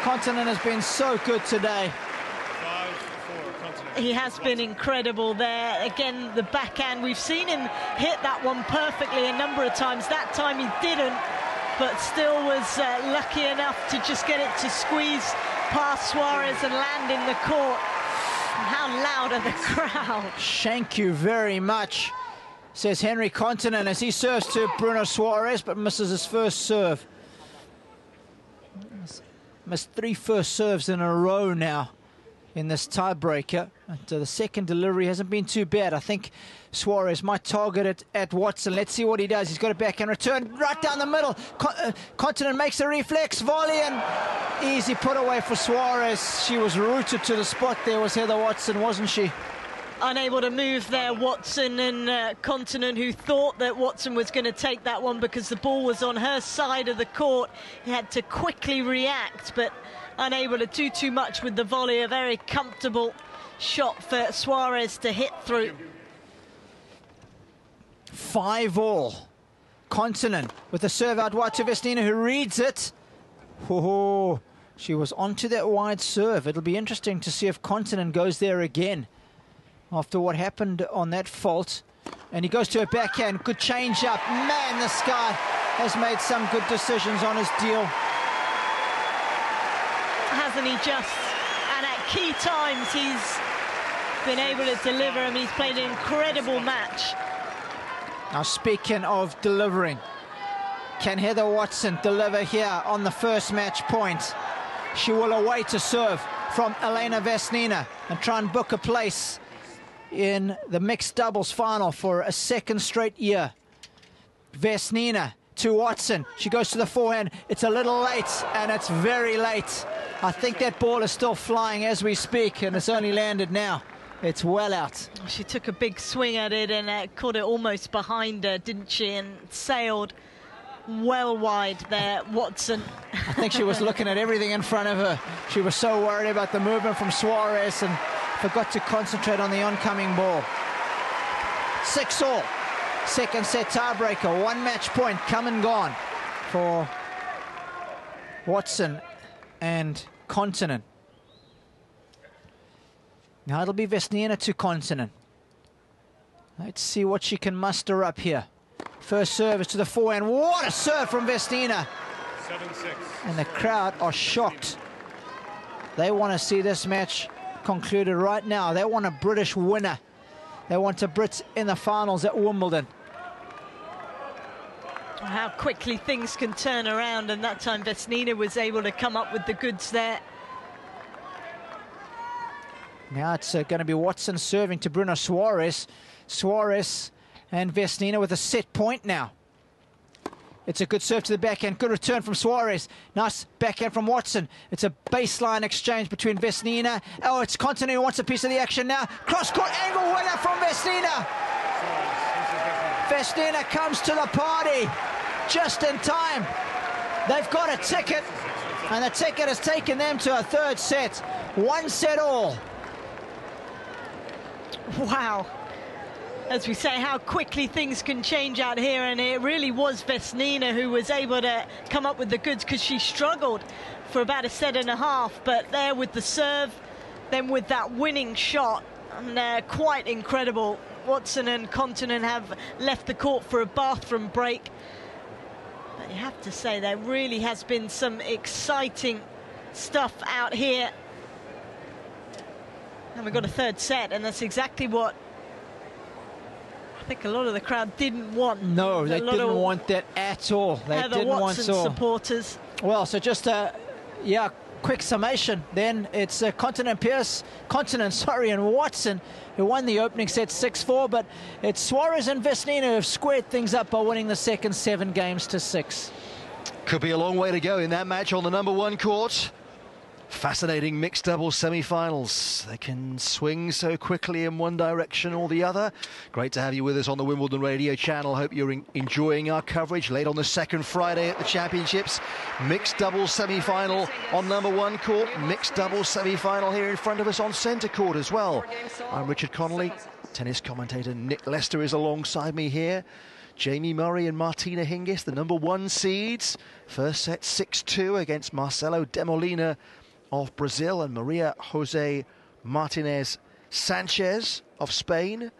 Continent has been so good today. He has been incredible there. Again, the backhand, we've seen him hit that one perfectly a number of times. That time he didn't, but still was lucky enough to just get it to squeeze past Suarez and land in the court. How loud are the crowd? Thank you very much, says Henry Continent as he serves to Bruno Suarez, but misses his first serve. Missed 3 first serves in a row now in this tiebreaker. The second delivery hasn't been too bad. I think Suarez might target it at Watson. Let's see what he does. He's got it back and return right down the middle. Continent makes a reflex volley and easy put away for Suarez. She was rooted to the spot there, was Heather Watson, wasn't she? Unable to move there, Watson, and Continent, who thought that Watson was going to take that one because the ball was on her side of the court. He had to quickly react, but unable to do too much with the volley. A very comfortable shot for Suarez to hit through. 5-all. Continent with the serve out wide to Vesnina, who reads it. Oh, she was onto that wide serve. It'll be interesting to see if Continent goes there again after what happened on that fault. And he goes to a backhand. Good change up. Man, this guy has made some good decisions on his deal. Hasn't he just? And at key times he's been able to deliver, and he's played an incredible match. Now, speaking of delivering, can Heather Watson deliver here on the first match point? She will await a serve from Elena Vesnina and try and book a place in the mixed doubles final for a second straight year. Vesnina to Watson. She goes to the forehand. It's a little late, and it's very late. I think that ball is still flying as we speak, and it's only landed now. It's well out. She took a big swing at it and caught it almost behind her, didn't she? And sailed well wide there, Watson. I think she was looking at everything in front of her. She was so worried about the movement from Suarez and forgot to concentrate on the oncoming ball. 6-all. Second set tiebreaker. 1 match point come and gone for Watson and Continent. Now it'll be Vesnina to Continent. Let's see what she can muster up here. First service to the forehand. What a serve from Vesnina. 7-6. And the crowd are shocked. They want to see this match concluded right now. They want a British winner. They want a Brit in the finals at Wimbledon. How quickly things can turn around, and that time Vesnina was able to come up with the goods there. Now it's going to be Watson serving to Bruno Suarez. Suarez and Vesnina with a set point now. It's a good serve to the backhand. Good return from Suarez. Nice backhand from Watson. It's a baseline exchange between Vesnina. Oh, it's Continent who wants a piece of the action now. Cross-court angle winner from Vesnina. Vesnina comes to the party just in time. They've got a ticket, and the ticket has taken them to a third set. 1 set all. Wow. As we say, how quickly things can change out here, and it really was Vesnina who was able to come up with the goods, because she struggled for about a set and a half, but there with the serve, then with that winning shot, and quite incredible. Watson and Continent have left the court for a bathroom break, but you have to say there really has been some exciting stuff out here, and we've got a third set, and that's exactly what I think a lot of the crowd didn't want. No, they didn't want that at all. They didn't want Watson supporters. Well, so just a quick summation. Then it's Continent, and Watson who won the opening set 6-4, but it's Suarez and Vesnina who have squared things up by winning the second 7 games to 6. Could be a long way to go in that match on the number 1 court. Fascinating mixed doubles semi-finals. They can swing so quickly in one direction or the other. Great to have you with us on the Wimbledon radio channel. Hope you're enjoying our coverage late on the second Friday at the Championships. Mixed doubles semi-final on number 1 court. Mixed doubles semi-final here in front of us on centre court as well. I'm Richard Connolly. Tennis commentator Nick Lester is alongside me here. Jamie Murray and Martina Hingis, the number 1 seeds. First set 6-2 against Marcelo de Molina of Brazil and Maria Jose Martinez Sanchez of Spain.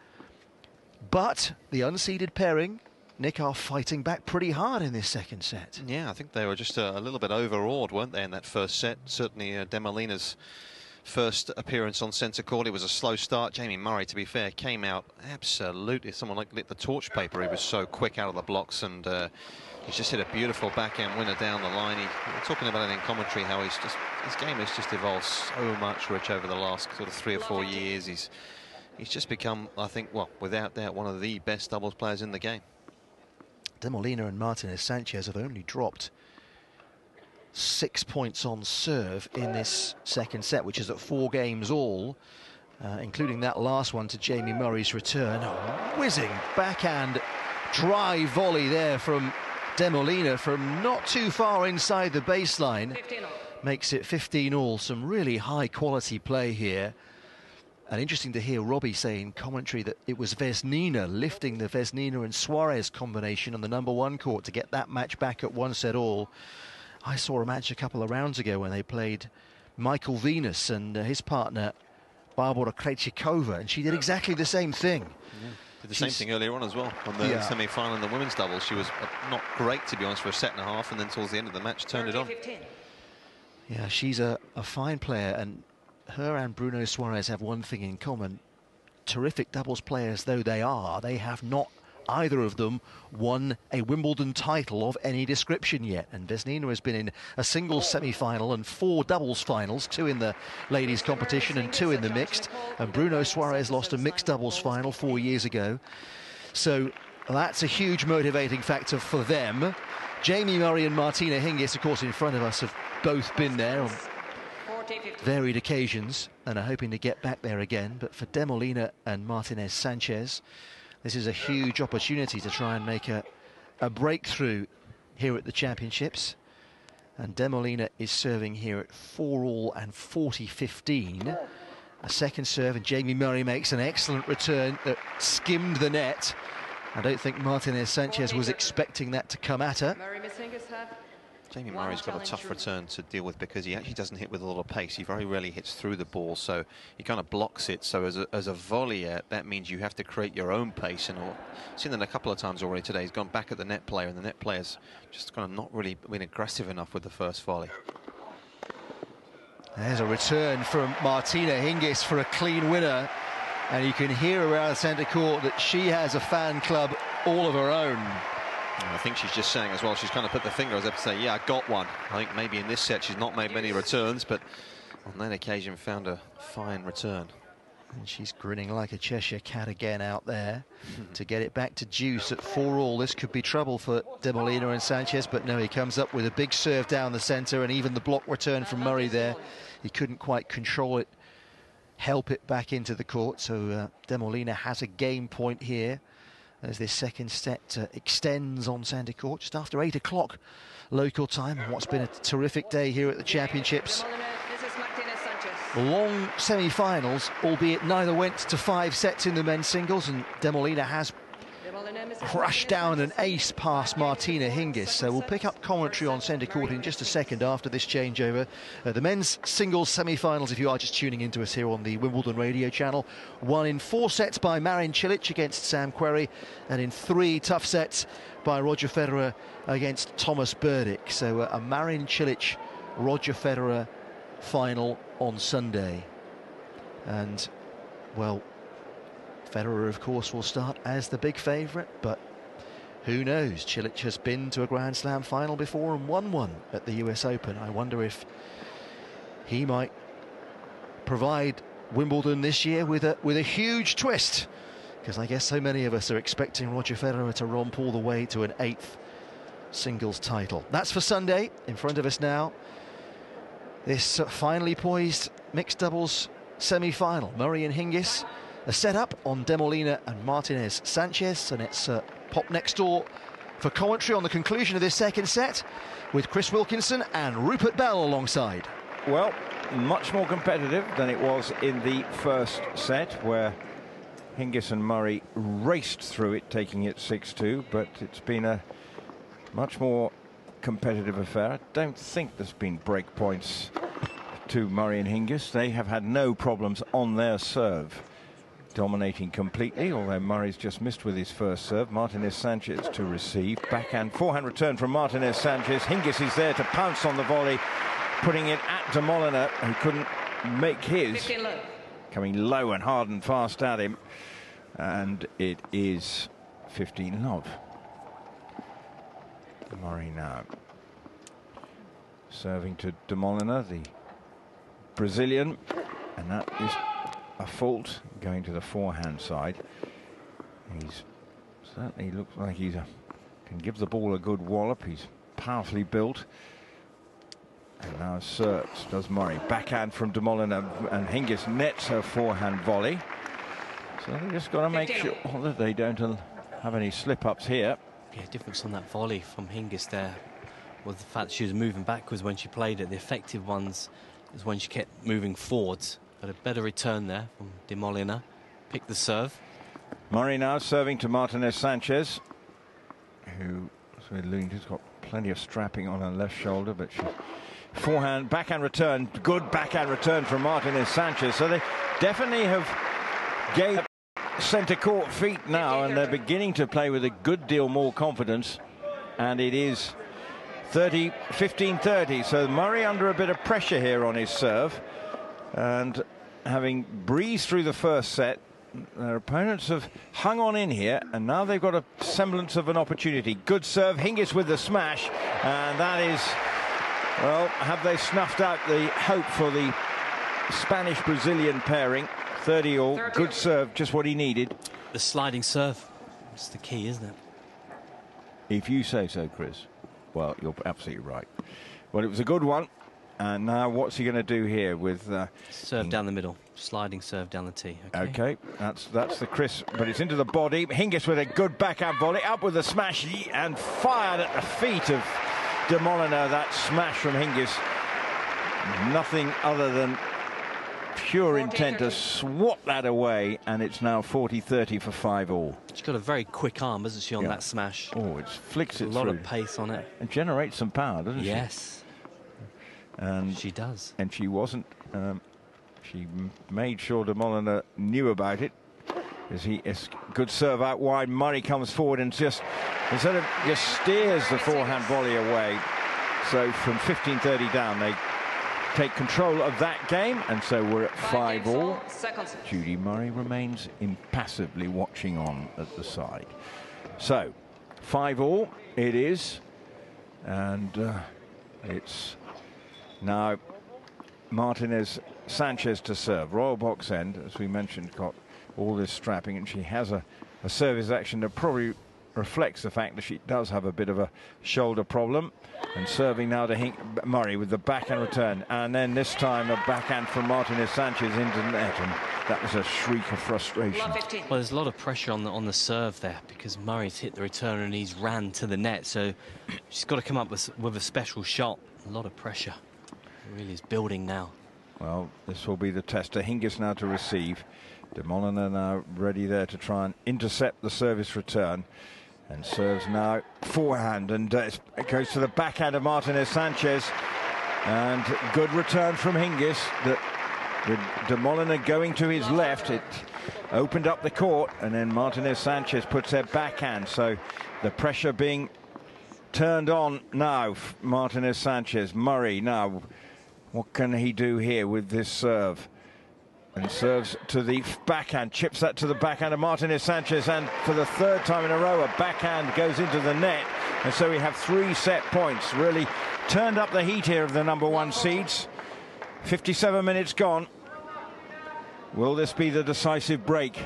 But the unseeded pairing, Nick, are fighting back pretty hard in this second set. Yeah, I think they were just a little bit overawed, weren't they, in that first set? Certainly de Molina's first appearance on centre court, it was a slow start. Jamie Murray, to be fair, came out absolutely someone like lit the torch paper. He was so quick out of the blocks, and he's just hit a beautiful backhand winner down the line. We're talking about it in commentary, how his game has just evolved so much, Rich, over the last sort of 3 or 4 years. He's just become, I think, well, without doubt, one of the best doubles players in the game. De Molina and Martinez Sanchez have only dropped 6 points on serve in this second set, which is at 4 games all, including that last one to Jamie Murray's return. A whizzing backhand drive volley there from de Molina from not too far inside the baseline. Makes it 15 all. Some really high quality play here. And interesting to hear Robbie say in commentary that it was Vesnina lifting the Vesnina and Suarez combination on the number 1 court to get that match back at 1 set all. I saw a match a couple of rounds ago when they played Michael Venus and his partner Barbara Krejcikova, and she did exactly the same thing. Yeah. Did the same thing earlier on as well, on the semi-final in the women's doubles. She was not great, to be honest, for a set and a half, and then towards the end of the match turned it on. Yeah, she's a fine player, and her and Bruno Suarez have one thing in common. Terrific doubles players though they are, they have not, either of them, won a Wimbledon title of any description yet. And Vesnina has been in a singles semi-final and 4 doubles finals, 2 in the ladies competition and 2 in the mixed. And Bruno Suarez lost a mixed doubles final 4 years ago. So that's a huge motivating factor for them. Jamie Murray and Martina Hingis, of course, in front of us, have both been there on varied occasions and are hoping to get back there again. But for de Molina and Martinez Sanchez, this is a huge opportunity to try and make a breakthrough here at the Championships. And de Molina is serving here at 4 all and 40-15. A second serve, and Jamie Murray makes an excellent return that skimmed the net. I don't think Martinez Sanchez was expecting that to come at her. Jamie Murray's got a tough return to deal with because he actually doesn't hit with a lot of pace. He very rarely hits through the ball, so he kind of blocks it. So as a volleyer, that means you have to create your own pace. And I've seen that a couple of times already today. He's gone back at the net player, and the net player's just kind of not really been aggressive enough with the first volley. There's a return from Martina Hingis for a clean winner. And you can hear around the centre court that she has a fan club all of her own. And I think she's just saying as well, she's kind of put the finger as if to say, yeah, I got one. I think maybe in this set she's not made many returns, but on that occasion found a fine return. And she's grinning like a Cheshire cat again out there to get it back to deuce at 4-all. This could be trouble for De Molina and Sanchez, but no, he comes up with a big serve down the centre, and even the block return from Murray there, he couldn't quite control it, help it back into the court. So De Molina has a game point here as this second set extends on centre court just after 8 o'clock local time. What's been a terrific day here at the Championships. Long semi-finals, albeit neither went to 5 sets in the men's singles, and De Molina has crushed down an ace past Martina Hingis. So we'll pick up commentary on centre court in just a second after this changeover. The men's singles semi-finals, if you are just tuning into us here on the Wimbledon radio channel, won in 4 sets by Marin Cilic against Sam Querrey, and in 3 tough sets by Roger Federer against Thomas Berdych. So a Marin Cilic, Roger Federer final on Sunday. And, well, Federer, of course, will start as the big favourite, but who knows? Cilic has been to a Grand Slam final before and won one at the US Open. I wonder if he might provide Wimbledon this year with a huge twist, because I guess so many of us are expecting Roger Federer to romp all the way to an 8th singles title. That's for Sunday. In front of us now, this finely poised mixed doubles semi-final. Murray and Hingis, a set-up on De Molina and Martinez Sanchez, and it's pop next door for commentary on the conclusion of this second set with Chris Wilkinson and Rupert Bell alongside. Well, much more competitive than it was in the first set, where Hingis and Murray raced through it, taking it 6-2, but it's been a much more competitive affair. I don't think there's been break points to Murray and Hingis. They have had no problems on their serve, dominating completely, although Murray's just missed with his first serve. Martinez Sanchez to receive. Backhand forehand return from Martinez Sanchez. Hingis is there to pounce on the volley, putting it at De Molina, who couldn't make his. Coming low and hard and fast at him. And it is 15 love. Murray now serving to De Molina, the Brazilian, and that is a fault going to the forehand side. He's certainly looks like he's can give the ball a good wallop. He's powerfully built. And now serves, does Murray. Backhand from De Molina, and Hingis nets her forehand volley. So they just got to make sure that they don't have any slip-ups here. Yeah, difference on that volley from Hingis there was the fact she was moving backwards when she played it. The effective ones is when she kept moving forwards. But a better return there from De Molina. Picked the serve. Murray now serving to Martinez Sanchez, who has got plenty of strapping on her left shoulder, but she forehand, backhand return, good backhand return from Martinez Sanchez. So they definitely have gained centre court feet now, and they're beginning to play with a good deal more confidence. And it is 15-30. So Murray under a bit of pressure here on his serve, and having breezed through the first set, their opponents have hung on in here, and now they've got a semblance of an opportunity. Good serve, Hingis with the smash, and that is, well, have they snuffed out the hope for the Spanish-Brazilian pairing? 30-all, good serve, just what he needed. The sliding serve, it's the key, isn't it? If you say so, Chris. Well, you're absolutely right. Well, it was a good one. And now what's he going to do here with... serve down the middle, sliding serve down the tee. Okay, that's the Chris, but it's into the body. Hingis with a good backhand volley, up with the smash, and fired at the feet of De Molina. That smash from Hingis. Nothing other than pure intent to swat that away, and it's now 40-30 for 5-all. She's got a very quick arm, hasn't she, on that smash? Oh, it flicks it a lot through. Of pace on it. And generates some power, doesn't she? Yes. And she does. And she wasn't. She made sure De Molina knew about it. As he is good serve out wide. Murray comes forward and just instead of just steers the forehand volley away. So from 15-30 down, they take control of that game, and so we're at 5-all. Judy Murray remains impassively watching on at the side. So 5-all it is, and it's now Martinez Sanchez to serve. Royal box end, as we mentioned, got all this strapping, and she has a service action that probably reflects the fact that she does have a bit of a shoulder problem. And serving now to Murray with the backhand return, and then this time a backhand from Martinez Sanchez into the net, and that was a shriek of frustration. Well, there's a lot of pressure on the serve there because Murray's hit the return and he's ran to the net, so she's got to come up with a special shot. A lot of pressure. It really is building now. Well, this will be the tester. Hingis now to receive. De Molenaar now ready there to try and intercept the service return. And serves now forehand, and it goes to the backhand of Martinez Sanchez. And good return from Hingis. With De Molenaar going to his left, it opened up the court, and then Martinez Sanchez puts their backhand. So the pressure being turned on now. Martinez Sanchez. Murray now. What can he do here with this serve? And serves to the backhand, chips that to the backhand of Martinez Sanchez, and for the third time in a row a backhand goes into the net, and so we have 3 set points. Really turned up the heat here of the #1 seeds. 57 minutes gone. Will this be the decisive break,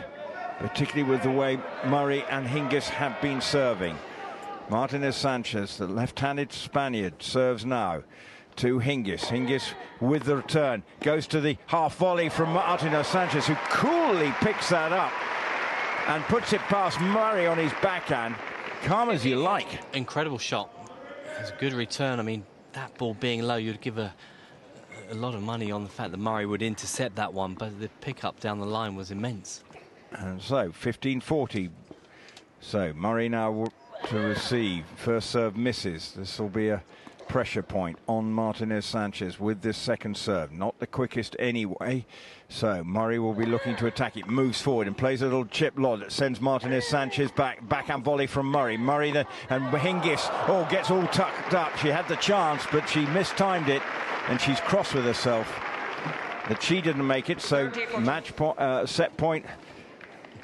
particularly with the way Murray and Hingis have been serving? Martinez Sanchez, the left-handed Spaniard, serves now to Hingis. Hingis with the return goes to the half volley from Martinez Sanchez, who coolly picks that up and puts it past Murray on his backhand. Calm as you like. Incredible shot. It's a good return. I mean, that ball being low, you'd give a lot of money on the fact that Murray would intercept that one, but the pickup down the line was immense. And so 15-40. So Murray now to receive. First serve misses. This will be a pressure point on Martinez Sanchez with this second serve. Not the quickest anyway. So Murray will be looking to attack it. Moves forward and plays a little chip lod that sends Martinez Sanchez back. Backhand volley from Murray. Murray then, and Hingis gets all tucked up. She had the chance, but she mistimed it, and she's cross with herself that she didn't make it. So match set point.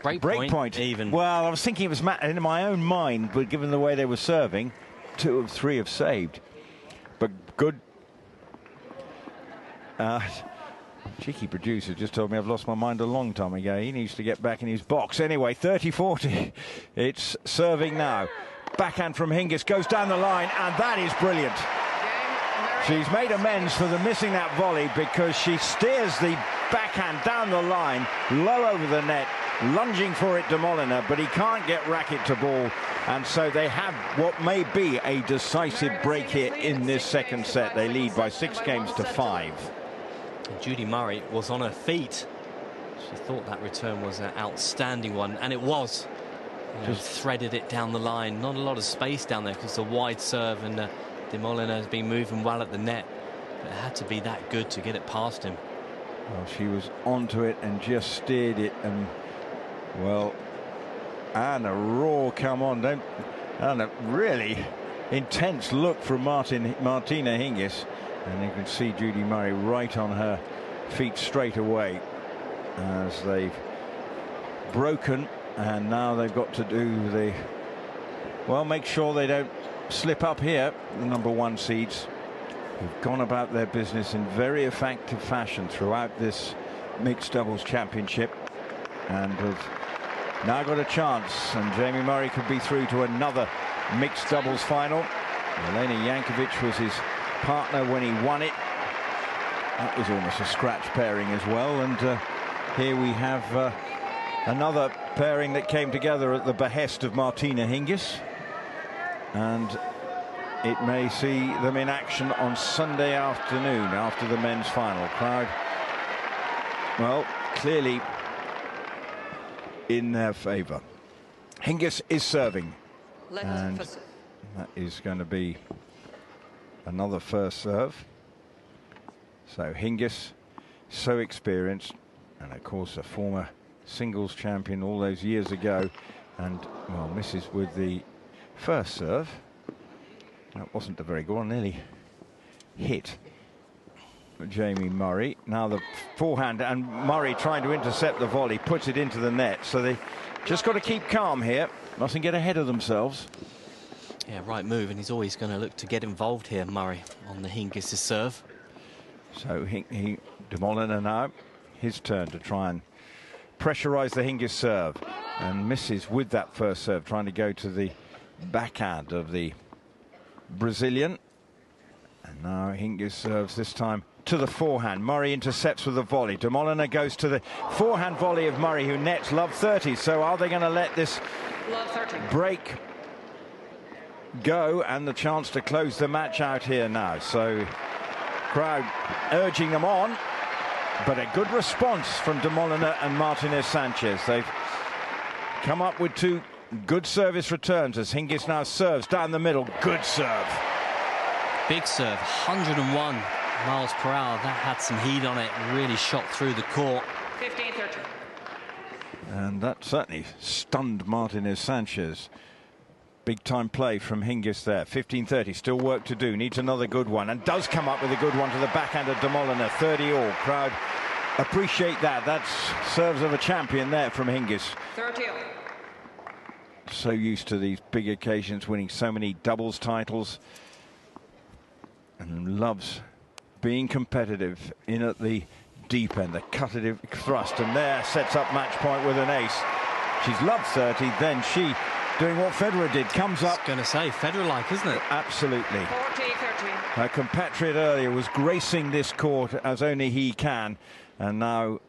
Break point even. Well, I was thinking it was in my own mind, but given the way they were serving, 2 of 3 have saved. But good. Cheeky producer just told me I've lost my mind a long time ago. He needs to get back in his box. Anyway, 30-40. It's serving now. Backhand from Hingis goes down the line, and that is brilliant. She's made amends for the missing that volley because she steers the backhand down the line, low over the net, lunging for it, De Molenaar, but he can't get racket to ball, and so they have what may be a decisive break here in this second set. They lead by 6 games to 5. Judy Murray was on her feet. She thought that return was an outstanding one, and it was. Just threaded it down the line. Not a lot of space down there because the wide serve, and De Molenaar has been moving well at the net, but it had to be that good to get it past him. Well, she was onto it and just steered it, and well, and a raw come on, and a really intense look from Martina Hingis, and you can see Judy Murray right on her feet straight away as they've broken, and now they've got to do the, well, make sure they don't slip up here. The #1 seeds who've gone about their business in very effective fashion throughout this mixed doubles championship, and have now got a chance, and Jamie Murray could be through to another mixed doubles final. Elena Jankovic was his partner when he won it. That was almost a scratch pairing as well, and here we have another pairing that came together at the behest of Martina Hingis, and it may see them in action on Sunday afternoon after the men's final. Crowd, well, clearly in their favour. Hingis is serving, and that is going to be another first serve. So Hingis, so experienced, and of course a former singles champion all those years ago, and well, misses with the first serve. That wasn't a very good one, nearly hit Jamie Murray. Now the forehand, and Murray trying to intercept the volley, puts it into the net. So they just got to keep calm here, mustn't get ahead of themselves. Yeah, right move, and he's always going to look to get involved here, Murray, on the Hingis' serve. So De Molina now, his turn to try and pressurise the Hingis serve, and misses with that first serve, trying to go to the backhand of the Brazilian. And now Hingis serves this time to the forehand. Murray intercepts with a volley. De Molina goes to the forehand volley of Murray, who nets love 30. So are they going to let this break go, and the chance to close the match out here now? So crowd urging them on, but a good response from De Molina and Martinez Sanchez. They've come up with two good service returns as Hingis now serves down the middle. Good serve. Big serve, 101 miles per hour. That had some heat on it, really shot through the court. 15-13. And that certainly stunned Martinez Sanchez. Big time play from Hingis there. 15-30, still work to do. Needs another good one, and does come up with a good one to the backhand of De Molina. 30 all. Crowd appreciate that. That's serves of a champion there from Hingis. 30 all. So used to these big occasions, winning so many doubles titles, and loves being competitive in at the deep end, the cutative thrust, and there sets up match point with an ace. She's loved 30, then she doing what Federer did, comes up. Going to say Federer-like, isn't it? Absolutely. 40-13. Her compatriot earlier was gracing this court as only he can, and now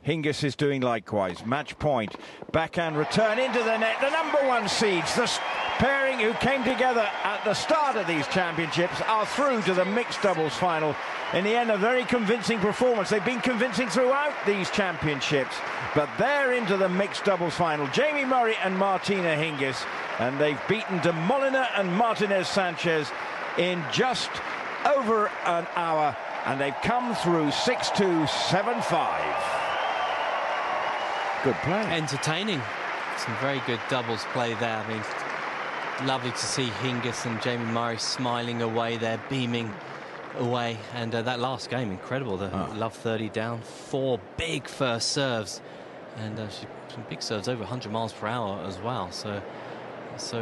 Hingis is doing likewise. Match point, backhand return into the net. The number one seeds, the pairing who came together at the start of these championships, are through to the mixed doubles final. In the end, a very convincing performance. They've been convincing throughout these championships, but they're into the mixed doubles final. Jamie Murray and Martina Hingis, and they've beaten De Molina and Martinez Sanchez in just over an hour, and they've come through 6-2, 7-5. Good play. Entertaining. Some very good doubles play there. I mean, lovely to see Hingis and Jamie Murray smiling away there, beaming away. And that last game, incredible. The love 30 down, 4 big first serves. And some big serves over 100 miles per hour as well. So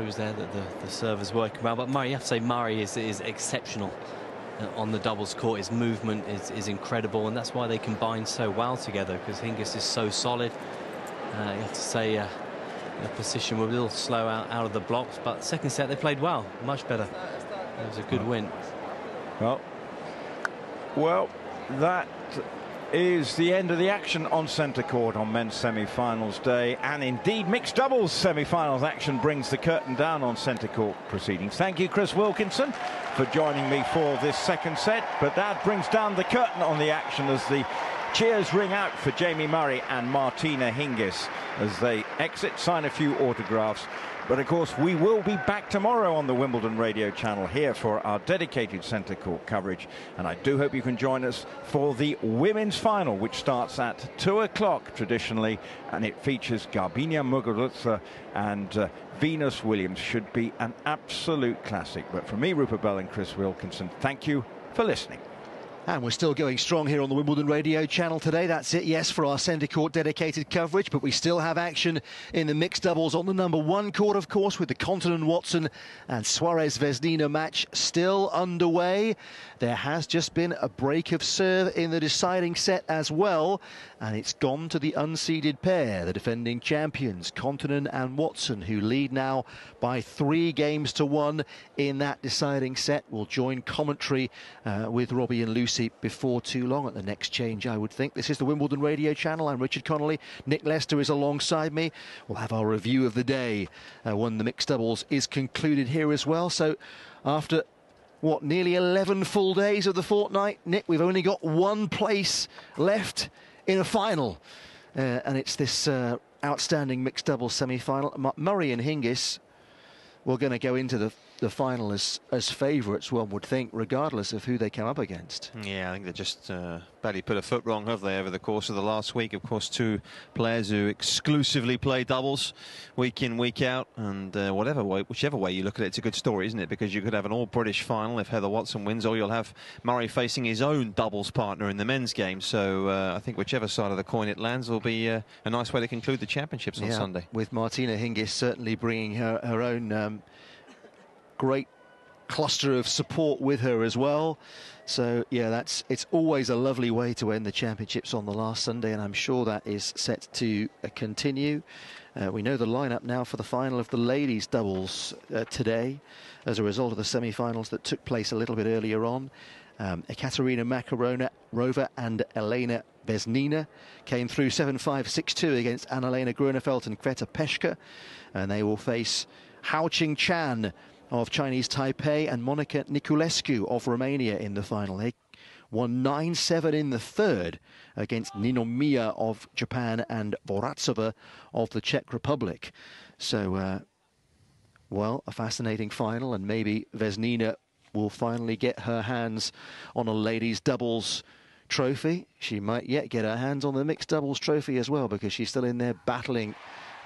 is there that the serve is working well. But Murray, you have to say Murray is exceptional on the doubles court. His movement is incredible, and that's why they combine so well together, because Hingis is so solid. You have to say the position was a little slow out of the blocks, but second set they played well, much better. It was a good win. Well, that is the end of the action on centre court on men's semi-finals day, and indeed mixed doubles semi-finals action brings the curtain down on centre court proceedings. Thank you, Chris Wilkinson, for joining me for this second set, but that brings down the curtain on the action as the cheers ring out for Jamie Murray and Martina Hingis as they exit, sign a few autographs. But of course we will be back tomorrow on the Wimbledon radio channel here for our dedicated centre court coverage, and I do hope you can join us for the women's final, which starts at 2 o'clock traditionally, and it features Garbiñe Muguruza and Venus Williams. Should be an absolute classic. But from me, Rupert Bell, and Chris Wilkinson, thank you for listening. And we're still going strong here on the Wimbledon radio channel today. That's it, yes, for our centre court dedicated coverage. But we still have action in the mixed doubles on the number one court, of course, with the Continent Watson and Suarez Vesnina match still underway. There has just been a break of serve in the deciding set as well, and it's gone to the unseeded pair, the defending champions, Continent and Watson, who lead now by 3 games to 1 in that deciding set. We'll join commentary with Robbie and Lucy before too long at the next change, I would think. This is the Wimbledon radio channel. I'm Richard Connolly. Nick Lester is alongside me. We'll have our review of the day when the mixed doubles is concluded here as well. So after what, nearly 11 full days of the fortnight, Nick, we've only got one place left in a final, and it's this outstanding mixed doubles semi-final. Murray and Hingis were going to go into the final as favourites, one would think, regardless of who they come up against. Yeah, I think they just barely put a foot wrong, have they, over the course of the last week. Of course, 2 players who exclusively play doubles week in, week out, and whichever way you look at it, it's a good story, isn't it? Because you could have an all-British final if Heather Watson wins, or you'll have Murray facing his own doubles partner in the men's game. So I think whichever side of the coin it lands will be a nice way to conclude the championships on Sunday. With Martina Hingis certainly bringing her own great cluster of support with her as well. So yeah, it's always a lovely way to end the championships on the last Sunday, and I'm sure that is set to continue. We know the lineup now for the final of the ladies doubles today, as a result of the semi-finals that took place a little bit earlier on. Ekaterina Makarova and Elena Vesnina came through 7-5, 6-2 against Annalena Grunefeld and Kveta Peshka, and they will face Hao Qing Chan of Chinese Taipei and Monica Niculescu of Romania in the final. They won 9-7 in the third against Ninomiya of Japan and Voratsova of the Czech Republic. So, well, a fascinating final, and maybe Vesnina will finally get her hands on a ladies' doubles trophy. She might yet get her hands on the mixed doubles trophy as well, because she's still in there battling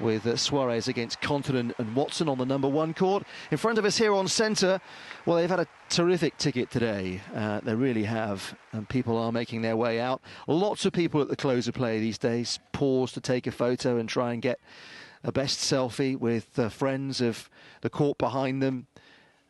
with Suarez against Continent and Watson on the #1 court. In front of us here on centre, well, they've had a terrific ticket today. They really have, and people are making their way out. Lots of people at the close of play these days pause to take a photo and try and get a best selfie with friends of the court behind them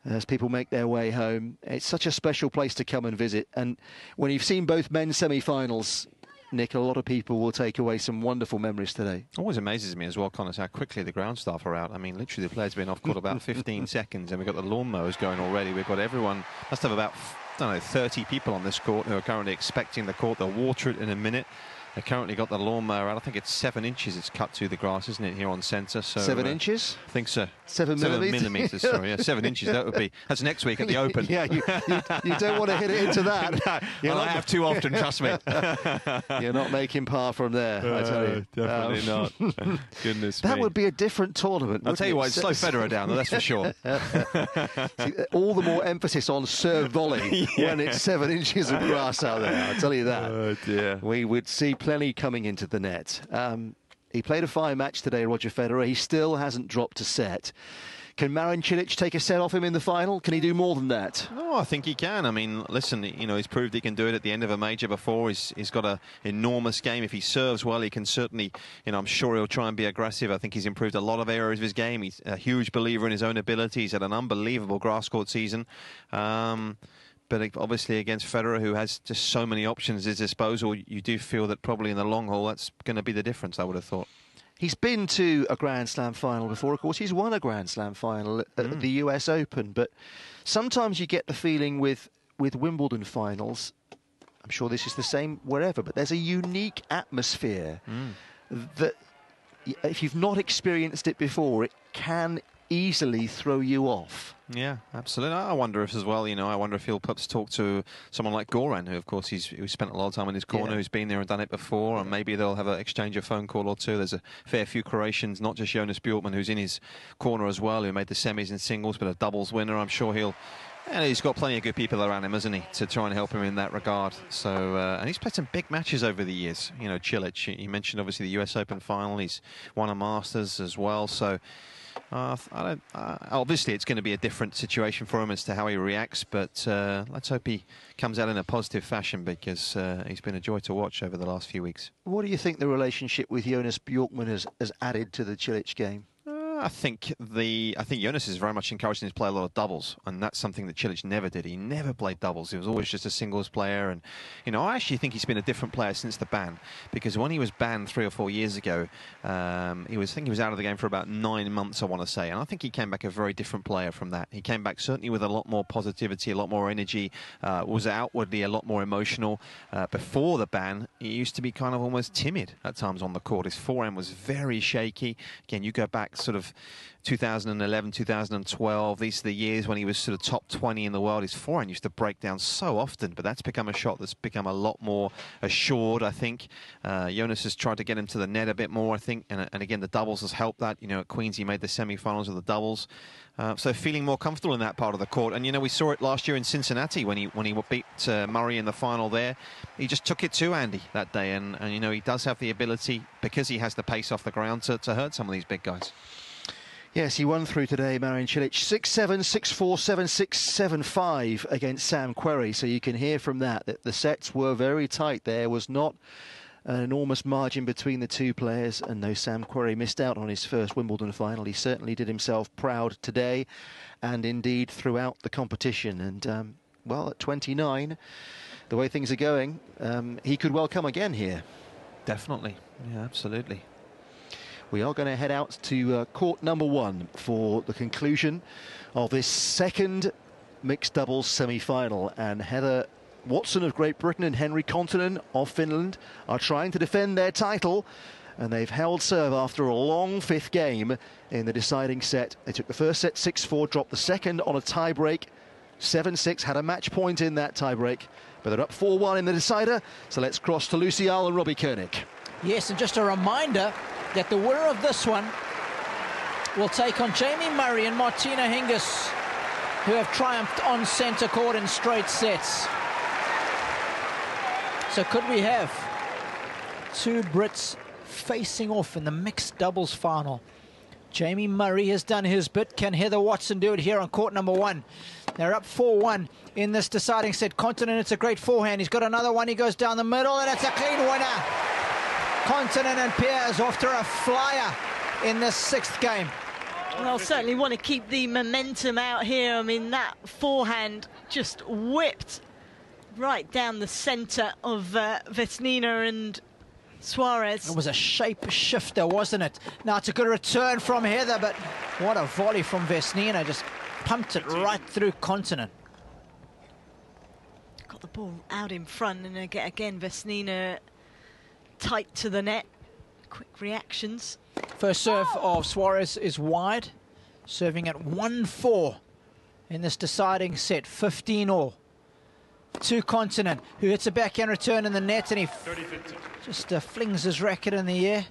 as people make their way home. It's such a special place to come and visit, and when you've seen both men's semi-finals, Nick, a lot of people will take away some wonderful memories today. Always amazes me as well, Connor, how quickly the ground staff are out. I mean, literally the players have been off court about 15 seconds, and we've got the lawnmowers going already. We've got everyone, must have about, I don't know, 30 people on this court who are currently expecting the court. They'll water it in a minute. They've currently got the lawnmower out. I think it's 7 inches it's cut to the grass, isn't it, here on centre? So 7 inches? I think so. 7 millimetres, sorry. Yeah, 7 inches, that would be. That's next week at the Open. Yeah, you don't want to hit it into that. No, I have too often, trust me. You're not making par from there, I tell you. Definitely not. Goodness That me. would be a different tournament. I'll tell you what, it's slow Federer down, though, that's for sure. See, all the more emphasis on serve volley when it's 7 inches of grass out there, I'll tell you that. Oh, dear. We would see plenty coming into the net. He played a fine match today, Roger Federer. He still hasn't dropped a set. Can Marin Cilic take a set off him in the final? Can he do more than that? No, I think he can. I mean, listen, you know, he's proved he can do it at the end of a major before. He's got an enormous game. If he serves well, he can certainly, you know, I'm sure he'll try and be aggressive. I think he's improved a lot of areas of his game. He's a huge believer in his own ability. He's had an unbelievable grass court season. But obviously against Federer, who has just so many options at his disposal, you do feel that probably in the long haul that's going to be the difference, I would have thought. He's been to a Grand Slam final before. Of course, he's won a Grand Slam final at the US Open. But sometimes you get the feeling with Wimbledon finals, I'm sure this is the same wherever, but there's a unique atmosphere that if you've not experienced it before, it can easily throw you off. Yeah, absolutely. I wonder if as well, you know, I wonder if he'll perhaps talk to someone like Goran, who of course he's spent a lot of time in his corner, who's been there and done it before, and maybe they'll have an exchange of phone call or two. There's a fair few Croatians, not just Jonas Bjorkman, who's in his corner as well, who made the semis in singles, but a doubles winner. I'm sure he's got plenty of good people around him, hasn't he, to try and help him in that regard. So, and he's played some big matches over the years. You know, Cilic, you mentioned obviously the US Open final. He's won a Masters as well. So, obviously it's going to be a different situation for him as to how he reacts, but let's hope he comes out in a positive fashion, because he's been a joy to watch over the last few weeks. What do you think the relationship with Jonas Bjorkman has added to the Cilic game? I think Jonas is very much encouraging him to play a lot of doubles, and that's something that Cilic never did. He never played doubles. He was always just a singles player, and you know, I actually think he's been a different player since the ban, because when he was banned 3 or 4 years ago, I think he was out of the game for about 9 months, I want to say, and I think he came back a very different player from that. He came back certainly with a lot more positivity, a lot more energy, was outwardly a lot more emotional. Before the ban, he used to be kind of almost timid at times on the court. His forehand was very shaky. Again, you go back sort of 2011, 2012, these are the years when he was sort of top 20 in the world. His forehand used to break down so often, but that's become a shot that's become a lot more assured, I think. Jonas has tried to get him to the net a bit more, I think, and again, the doubles has helped that. You know, at Queens, he made the semi-finals of the doubles. So feeling more comfortable in that part of the court. And, you know, we saw it last year in Cincinnati when he beat Murray in the final there. He just took it to Andy that day. And you know, he does have the ability, because he has the pace off the ground, to hurt some of these big guys. Yes, he won through today, Marin Cilic, 6-7, 6-4, 7-6, 7-5 against Sam Querrey. So you can hear from that the sets were very tight. There was not an enormous margin between the two players, and though Sam Querrey missed out on his first Wimbledon final, he certainly did himself proud today and indeed throughout the competition. And well, at 29, the way things are going, he could well come again here. Definitely, yeah, absolutely. We are going to head out to court number 1 for the conclusion of this second mixed doubles semi-final, and Heather Watson of Great Britain and Henry Kontunen of Finland are trying to defend their title, and they've held serve after a long 5th game in the deciding set. They took the first set 6-4, dropped the second on a tie-break 7-6, had a match point in that tie-break, but they're up 4-1 in the decider. So let's cross to Lucy Earle and Robbie Koenig. Yes, and just a reminder that the winner of this one will take on Jamie Murray and Martina Hingis, who have triumphed on centre court in straight sets. So could we have 2 Brits facing off in the mixed doubles final? Jamie Murray has done his bit. Can Heather Watson do it here on court number 1? They're up 4-1 in this deciding set. Kontunen, it's a great forehand. He's got another one. He goes down the middle, and it's a clean winner. Kontunen and Piers off to a flyer in this 6th game. They'll certainly want to keep the momentum out here. I mean, that forehand just whipped right down the centre of Vesnina and Suarez. It was a shape shifter, wasn't it? Now it's a good return from Heather, but what a volley from Vesnina. Just pumped it right through Kontunen. Got the ball out in front, and again Vesnina tight to the net. Quick reactions. First serve of Suarez is wide, serving at 1-4 in this deciding set, 15-all. To Kontunen, who hits a backhand return in the net, and he just flings his racket in the air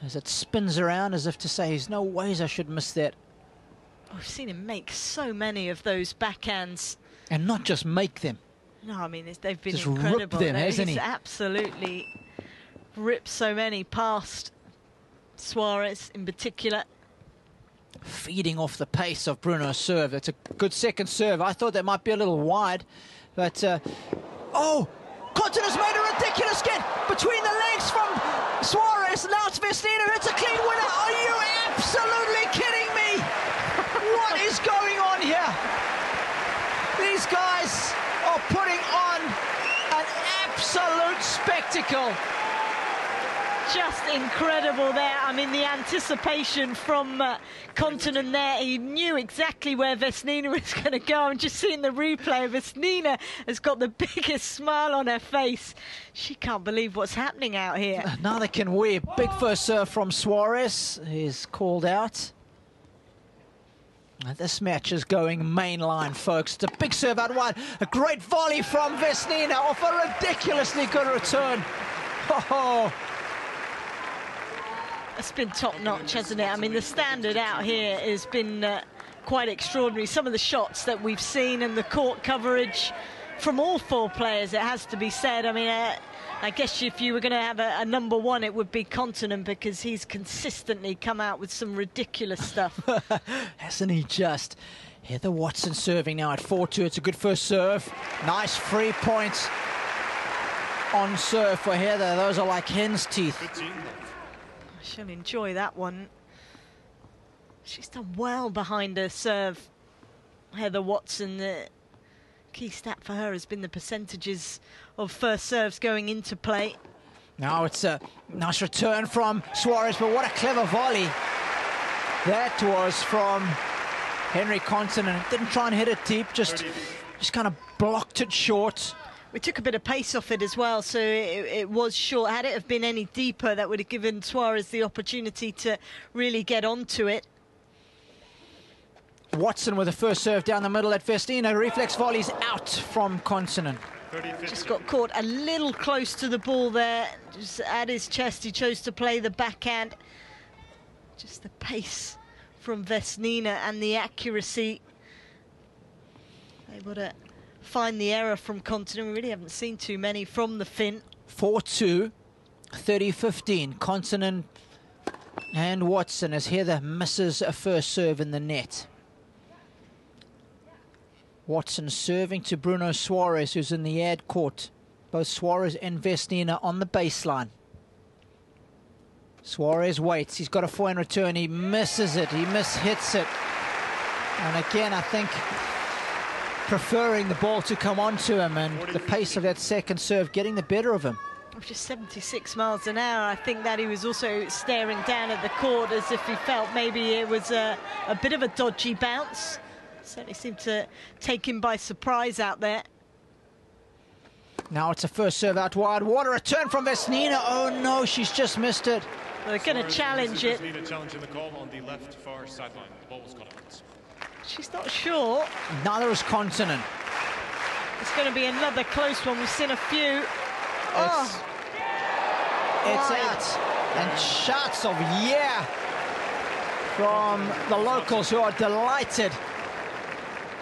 as it spins around as if to say, there's no ways I should miss that. I've seen him make so many of those backhands. And not just make them. No, I mean, they've been just incredible. Ripped them, hasn't he? He's absolutely ripped so many past Suarez in particular. Feeding off the pace of Bruno's serve. It's a good second serve. I thought that might be a little wide, but oh, Kontunen's made a ridiculous get between the legs from Suarez. Now it's Vesnina who hits a clean winner. Are you absolutely kidding me? What is going on here? These guys are putting on an absolute spectacle. Just incredible there. I mean, the anticipation from Kontunen there. He knew exactly where Vesnina was going to go. And just seeing the replay, Vesnina has got the biggest smile on her face. She can't believe what's happening out here. Neither can we. Big first serve from Suarez is called out. And this match is going mainline, folks. It's a big serve out wide. A great volley from Vesnina off a ridiculously good return. Oh. It's been top-notch, hasn't it? I mean, the standard out here has been quite extraordinary. Some of the shots that we've seen and the court coverage from all 4 players, it has to be said. I mean, I guess if you were going to have a number 1, it would be Kontunen, because he's consistently come out with some ridiculous stuff. Hasn't he just? Heather Watson serving now at 4-2. It's a good first serve. Nice free points on serve for Heather. Those are like hen's teeth. She'll enjoy that one. She's done well behind her serve, Heather Watson. The key stat for her has been the percentages of first serves going into play. Now it's a nice return from Suarez, but what a clever volley that was from Henry Kontunen. Didn't try and hit it deep, just kind of blocked it short. We took a bit of pace off it as well, so it was short. Had it have been any deeper, that would have given Suarez the opportunity to really get onto it. Watson with the first serve down the middle at Vesnina. Reflex volleys out from Kontunen. Just got caught a little close to the ball there. Just at his chest, he chose to play the backhand. Just the pace from Vesnina and the accuracy. Able to find the error from Kontunen. We really haven't seen too many from the Finn. 4-2, 30-15. Kontunen and Watson as Heather misses a first serve in the net. Watson serving to Bruno Suarez, who's in the ad court. Both Suarez and Vesnina on the baseline. Suarez waits. He's got a forehand return. He misses it. He mishits it. And again, I think preferring the ball to come onto him, and the pace of that second serve getting the better of him. Just 76 miles an hour. I think that he was also staring down at the court as if he felt maybe it was a bit of a dodgy bounce. Certainly seemed to take him by surprise out there. Now it's a first serve out wide. What a return from Vesnina. Oh no, she's just missed it. They're going to challenge it. Vesnina challenging the call on the left far sideline. The ball was cut out. She's not sure. Neither is Continent. It's going to be another close one. We've seen a few. It's out. And shots of yeah from the locals, who are delighted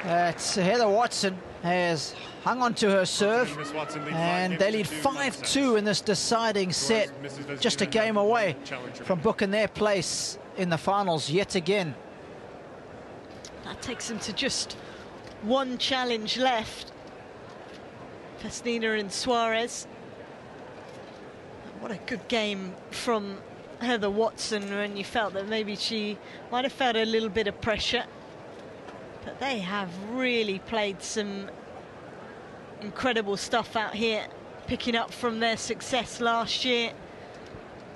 that Heather Watson has hung on to her serve, and they lead 5-2 in this deciding set, just a game away from booking their place in the finals yet again. That takes them to just one challenge left. Vesnina and Suarez. What a good game from Heather Watson, when you felt that maybe she might have felt a little bit of pressure. But they have really played some incredible stuff out here, picking up from their success last year.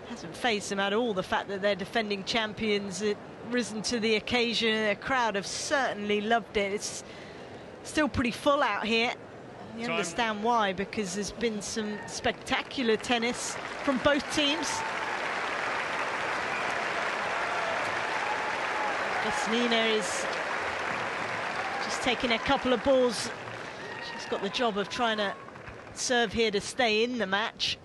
Hasn't fazed them at all, the fact that they're defending champions. It risen to the occasion. The crowd have certainly loved it. It's still pretty full out here. You understand why, because there's been some spectacular tennis from both teams. Vesnina is just taking a couple of balls. She's got the job of trying to serve here to stay in the match.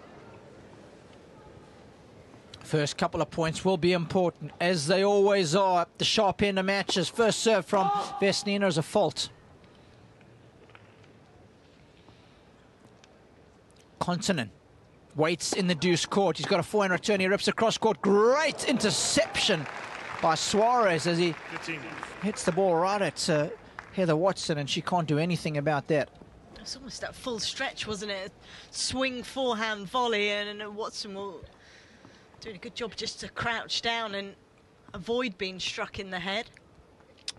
First couple of points will be important, as they always are at the sharp end of matches. First serve from Vesnina is a fault. Continent waits in the deuce court. He's got a forehand return. He rips across court. Great interception by Suarez as he hits the ball right at Heather Watson, and she can't do anything about that. It was almost that full stretch, wasn't it? Swing forehand volley, and Watson will doing a good job just to crouch down and avoid being struck in the head.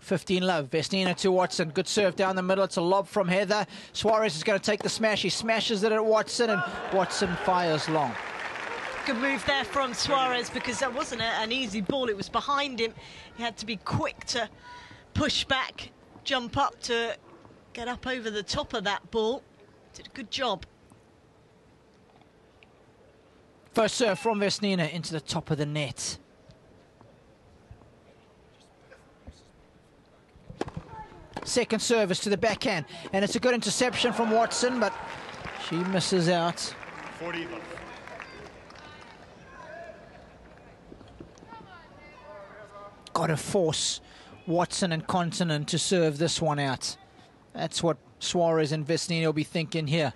15-love. Vesnina to Watson. Good serve down the middle. It's a lob from Heather. Suarez is going to take the smash. He smashes it at Watson, and Watson fires long. Good move there from Suarez, because that wasn't an easy ball. It was behind him. He had to be quick to push back, jump up to get up over the top of that ball. Did a good job. First serve from Vesnina into the top of the net. Second service to the backhand, and it's a good interception from Watson, but she misses out. 40 love. Got to force Watson and Continent to serve this one out. That's what Suarez and Vesnina will be thinking here.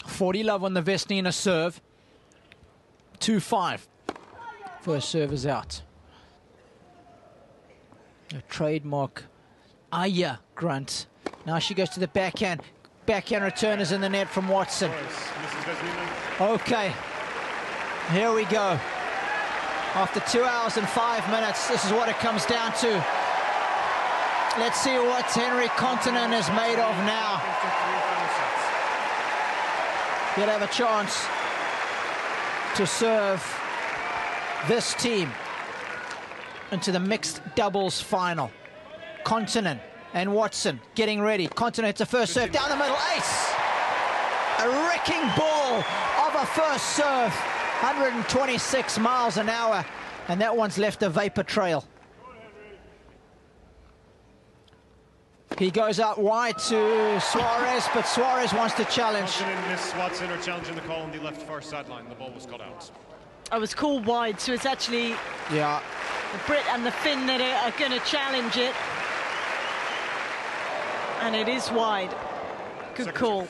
40 love on the Vesnina serve. 2-5. First serve is out. A trademark Aya grunt. Now she goes to the backhand. Backhand return is in the net from Watson. Okay, here we go. After 2 hours and 5 minutes, this is what it comes down to. Let's see what Henry Continent is made of now. He'll have a chance to serve this team into the mixed doubles final. Continent and Watson getting ready. Continent hits a first serve down the middle. Ace! A wrecking ball of a first serve. 126 miles an hour. And that one's left a vapor trail. He goes out wide to Suarez, but Suarez wants to challenge. Continent and Miss Watson are challenging the call on the left far sideline. The ball was cut out. I was called wide, so it's actually the Brit and the Finn that are going to challenge it. And it is wide. Good call.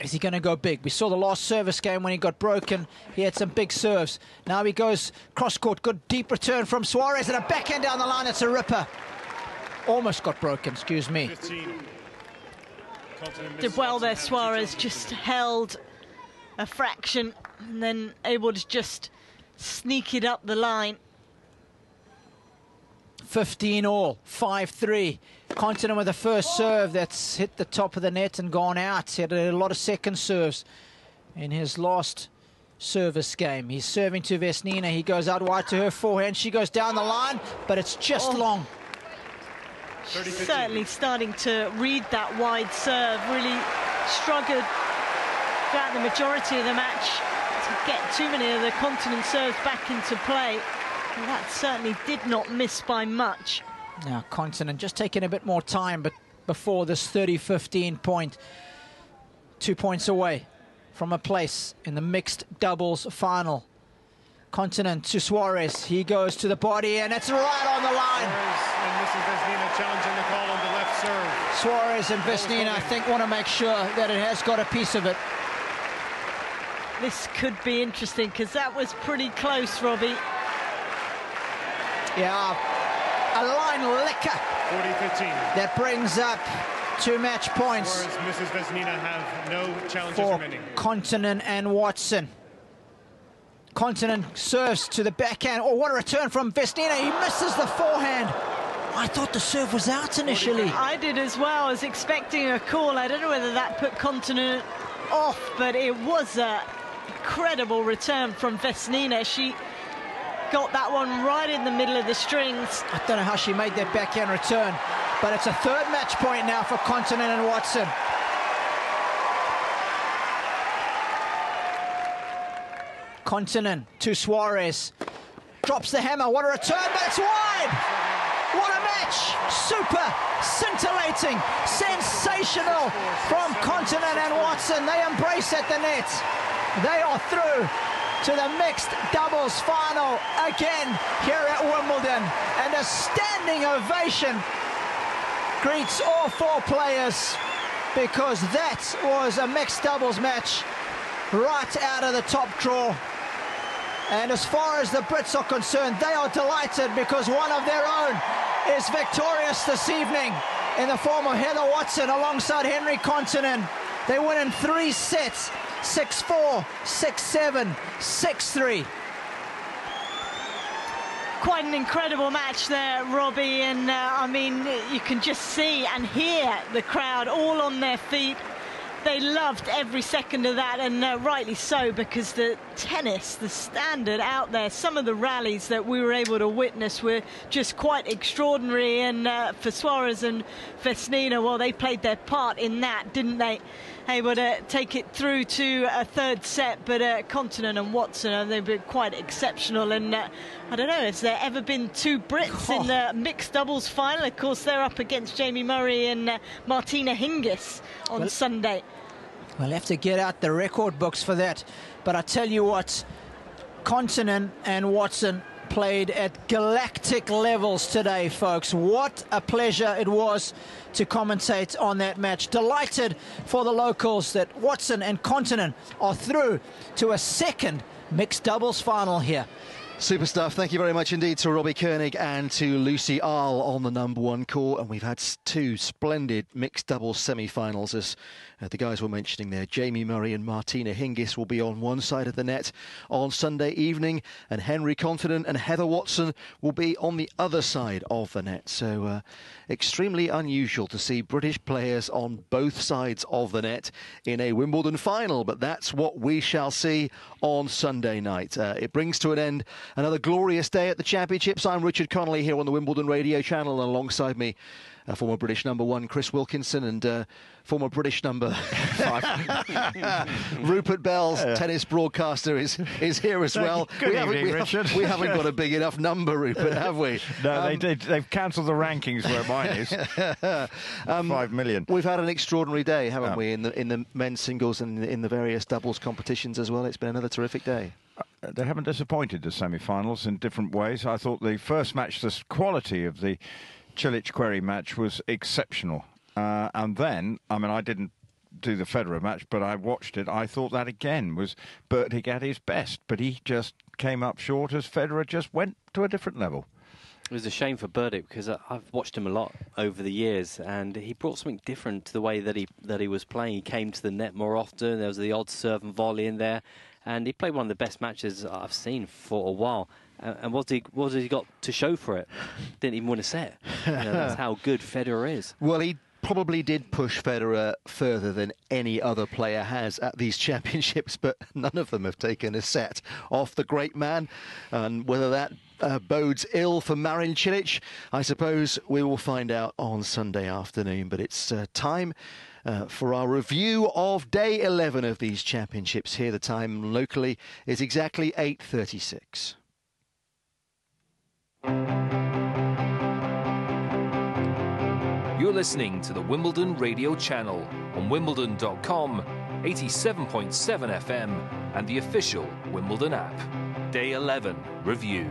Is he going to go big? We saw the last service game when he got broken. He had some big serves. Now he goes cross-court. Good deep return from Suarez, and a backhand down the line. It's a ripper. Almost got broken, excuse me. 15. did well there, Suarez. Just held a fraction and then able to just sneak it up the line. 15 all, 5-3. Continent with the first serve that's hit the top of the net and gone out. He had a lot of second serves in his last service game. He's serving to Vesnina. He goes out wide to her forehand. She goes down the line, but it's just long. She's certainly starting to read that wide serve. Really struggled throughout the majority of the match to get too many of the Continent serves back into play. And that certainly did not miss by much. Now, Continent just taking a bit more time, but before this 30-15 point, 2 points away from a place in the mixed doubles final. Continent to Suarez. He goes to the body, and it's right on the line. And Mrs. Vesnina challenging the call on the left serve. Suarez and Vesnina, I think, want to make sure that it has got a piece of it. This could be interesting, because that was pretty close, Robbie. Yeah, a line licker. 40-15. That brings up 2 match points. Whereas Mrs. Vesnina have no challenges for remaining. Continent and Watson. Continent serves to the backhand. Oh, what a return from Vesnina. He misses the forehand. I thought the serve was out initially. I did as well. I was expecting a call. I don't know whether that put Continent off, but it was an incredible return from Vesnina. She got that one right in the middle of the strings. I don't know how she made that backhand return, but it's a 3rd match point now for Continent and Watson. Continent to Suarez. Drops the hammer. What a return, but it's wide. What a match. Super, scintillating, sensational from Continent and Watson. They embrace at the net. They are through to the mixed doubles final again here at Wimbledon. And a standing ovation greets all 4 players, because that was a mixed doubles match right out of the top draw. And as far as the Brits are concerned, they are delighted, because one of their own is victorious this evening in the form of Heather Watson alongside Henry Continent. They win in 3 sets, 6-4, 6-7, 6-3. Quite an incredible match there, Robbie, and I mean, you can just see and hear the crowd all on their feet. They loved every second of that, and rightly so, because the tennis, the standard out there, some of the rallies that we were able to witness were just quite extraordinary. And for Suarez and Vesnina, well, they played their part in that, didn't they? Able to take it through to a 3rd set, but Continent and Watson, they've been quite exceptional. And I don't know, has there ever been 2 Brits in the mixed doubles final? Of course, they're up against Jamie Murray and Martina Hingis on Sunday. We'll have to get out the record books for that. But I tell you what, Continent and Watson played at galactic levels today, folks. What a pleasure it was to commentate on that match. Delighted for the locals that Watson and Continent are through to a 2nd mixed doubles final here. Super stuff. Thank you very much indeed to Robbie Koenig and to Lucy Ahl on the #1 court. And we've had 2 splendid mixed doubles semi-finals, as the guys were mentioning there. Jamie Murray and Martina Hingis will be on one side of the net on Sunday evening, and Henry Continent and Heather Watson will be on the other side of the net. So extremely unusual to see British players on both sides of the net in a Wimbledon final, but that's what we shall see on Sunday night. It brings to an end another glorious day at the Championships. I'm Richard Connolly here on the Wimbledon radio channel, and alongside me, former British #1 Chris Wilkinson and former British #5 Rupert Bells, tennis broadcaster, is here as well. Good evening, Richard. We haven't got a big enough number, Rupert, have we? No, they did. They've cancelled the rankings where mine is. 5 million. We've had an extraordinary day, haven't we, in the men's singles and in the various doubles competitions as well. It's been another terrific day. They haven't disappointed, the semi-finals, in different ways. I thought the first match, the quality of the Cilic-Querrey match was exceptional. And then, I mean, I didn't do the Federer match, but I watched it. I thought that again was Bjertig at his best, but he just came up short as Federer just went to a different level. It was a shame for Burdick because I've watched him a lot over the years, and he brought something different to the way that he was playing. He came to the net more often. There was the odd serve and volley in there, and he played one of the best matches I've seen for a while. And what has he got to show for it? Didn't even win a set. That's how good Federer is. Well, he probably did push Federer further than any other player has at these championships, but none of them have taken a set off the great man. And whether that bodes ill for Marin Cilic, I suppose we will find out on Sunday afternoon. But it's time for our review of day 11 of these championships. Here the time locally is exactly 8:36. You're listening to the Wimbledon radio channel on Wimbledon.com, 87.7 FM and the official Wimbledon app. Day 11 review.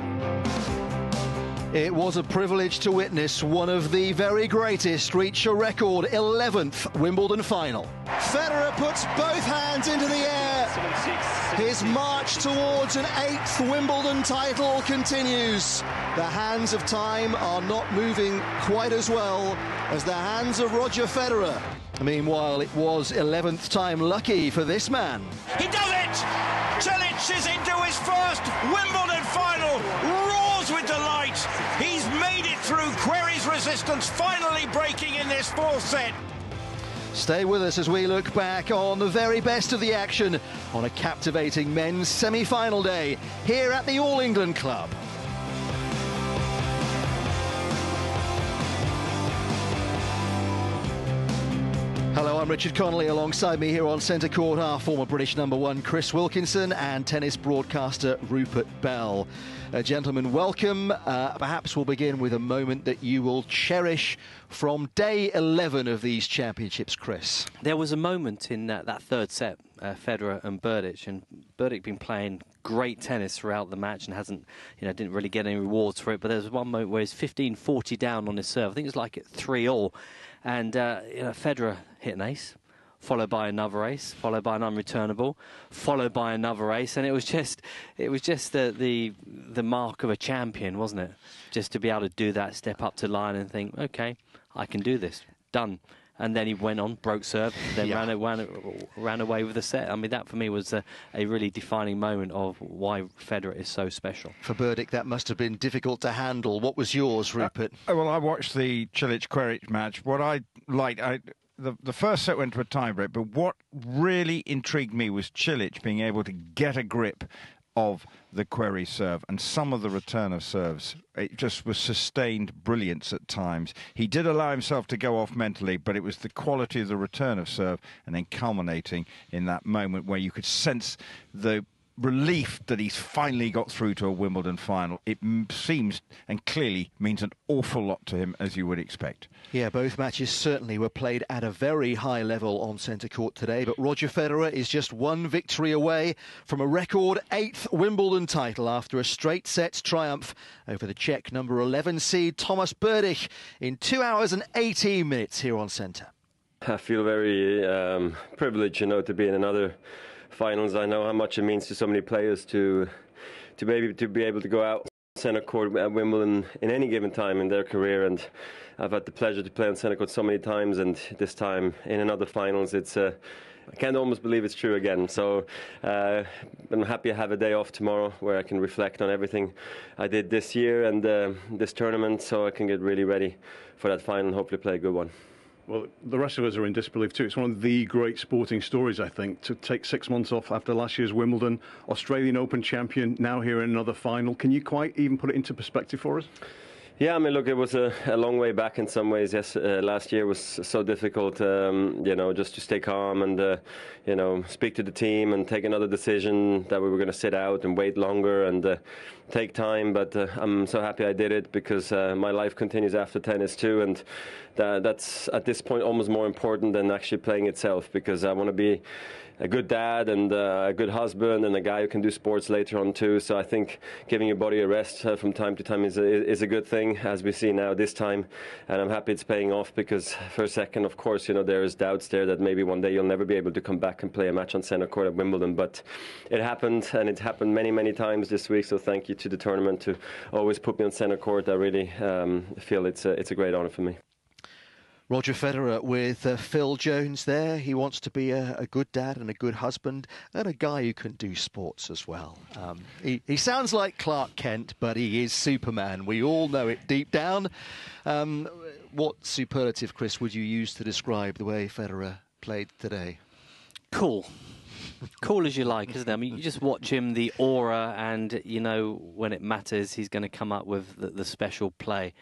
It was a privilege to witness one of the very greatest reach a record 11th Wimbledon final. Federer puts both hands into the air. His march towards an 8th Wimbledon title continues. The hands of time are not moving quite as well as the hands of Roger Federer. Meanwhile, it was 11th time lucky for this man. He does it! Cilic is into his first Wimbledon final, roars with delight. He's made it through Querrey's resistance, finally breaking in this fourth set. Stay with us as we look back on the very best of the action on a captivating men's semi-final day here at the All England Club. Hello, I'm Richard Connolly. Alongside me here on centre court are former British #1 Chris Wilkinson and tennis broadcaster Rupert Bell. Gentlemen, welcome. Perhaps we'll begin with a moment that you will cherish from day 11 of these championships, Chris. There was a moment in that third set, Federer and Burdick, and Burdick been playing great tennis throughout the match and hasn't, didn't really get any rewards for it. But there was one moment where he's 15-40 down on his serve. I think it was like at 3-all. And Federer hit an ace, followed by another ace, followed by an unreturnable, followed by another ace, and it was just the mark of a champion, wasn't it? Just to be able to do that, step up to line and think, okay, I can do this, done. And then he went on, broke serve, then ran away with the set. I mean, that for me was a really defining moment of why Federer is so special. For Burdick, that must have been difficult to handle. What was yours, Rupert? Well, I watched the Cilic-Querrey match. What I liked, the first set went to a tiebreak, but what really intrigued me was Cilic being able to get a grip of the Querrey serve and some of the return of serves. It just was sustained brilliance at times. He did allow himself to go off mentally, but it was the quality of the return of serve and then culminating in that moment where you could sense the relief that he's finally got through to a Wimbledon final. It seems and clearly means an awful lot to him, as you would expect. Yeah, both matches certainly were played at a very high level on centre court today, but Roger Federer is just one victory away from a record 8th Wimbledon title after a straight sets triumph over the Czech number 11 seed Thomas Burdick in 2 hours and 18 minutes here on centre. I feel very privileged, to be in another finals. I know how much it means to so many players to be able to go out centre court at Wimbledon in any given time in their career, and I've had the pleasure to play on centre court so many times, and this time in another finals, it's I can't almost believe it's true again. So I'm happy I have a day off tomorrow where I can reflect on everything I did this year and this tournament, so I can get really ready for that final and hopefully play a good one. Well, the rest of us are in disbelief too. It's one of the great sporting stories, I think, to take 6 months off after last year's Wimbledon, Australian Open champion, now here in another final. Can you quite even put it into perspective for us? Yeah, I mean, look, it was a long way back in some ways. Yes, last year was so difficult, just to stay calm and, speak to the team and take another decision that we were going to sit out and wait longer and take time. But I'm so happy I did it because my life continues after tennis too. And that's, at this point, almost more important than actually playing itself, because I want to be a good dad and a good husband and a guy who can do sports later on too. So I think giving your body a rest from time to time is a good thing, as we see now this time. And I'm happy it's paying off, because for a second, of course, there is doubts there that maybe one day you'll never be able to come back and play a match on centre court at Wimbledon. But it happened, and it happened many, many times this week. So thank you to the tournament to always put me on centre court. I really feel it's a great honour for me. Roger Federer with Phil Jones there. He wants to be a good dad and a good husband and a guy who can do sports as well. He sounds like Clark Kent, but he is Superman. We all know it deep down. What superlative, Chris, would you use to describe the way Federer played today? Cool. Cool as you like, isn't it? I mean, you just watch him, the aura, and, when it matters, he's going to come up with the special play.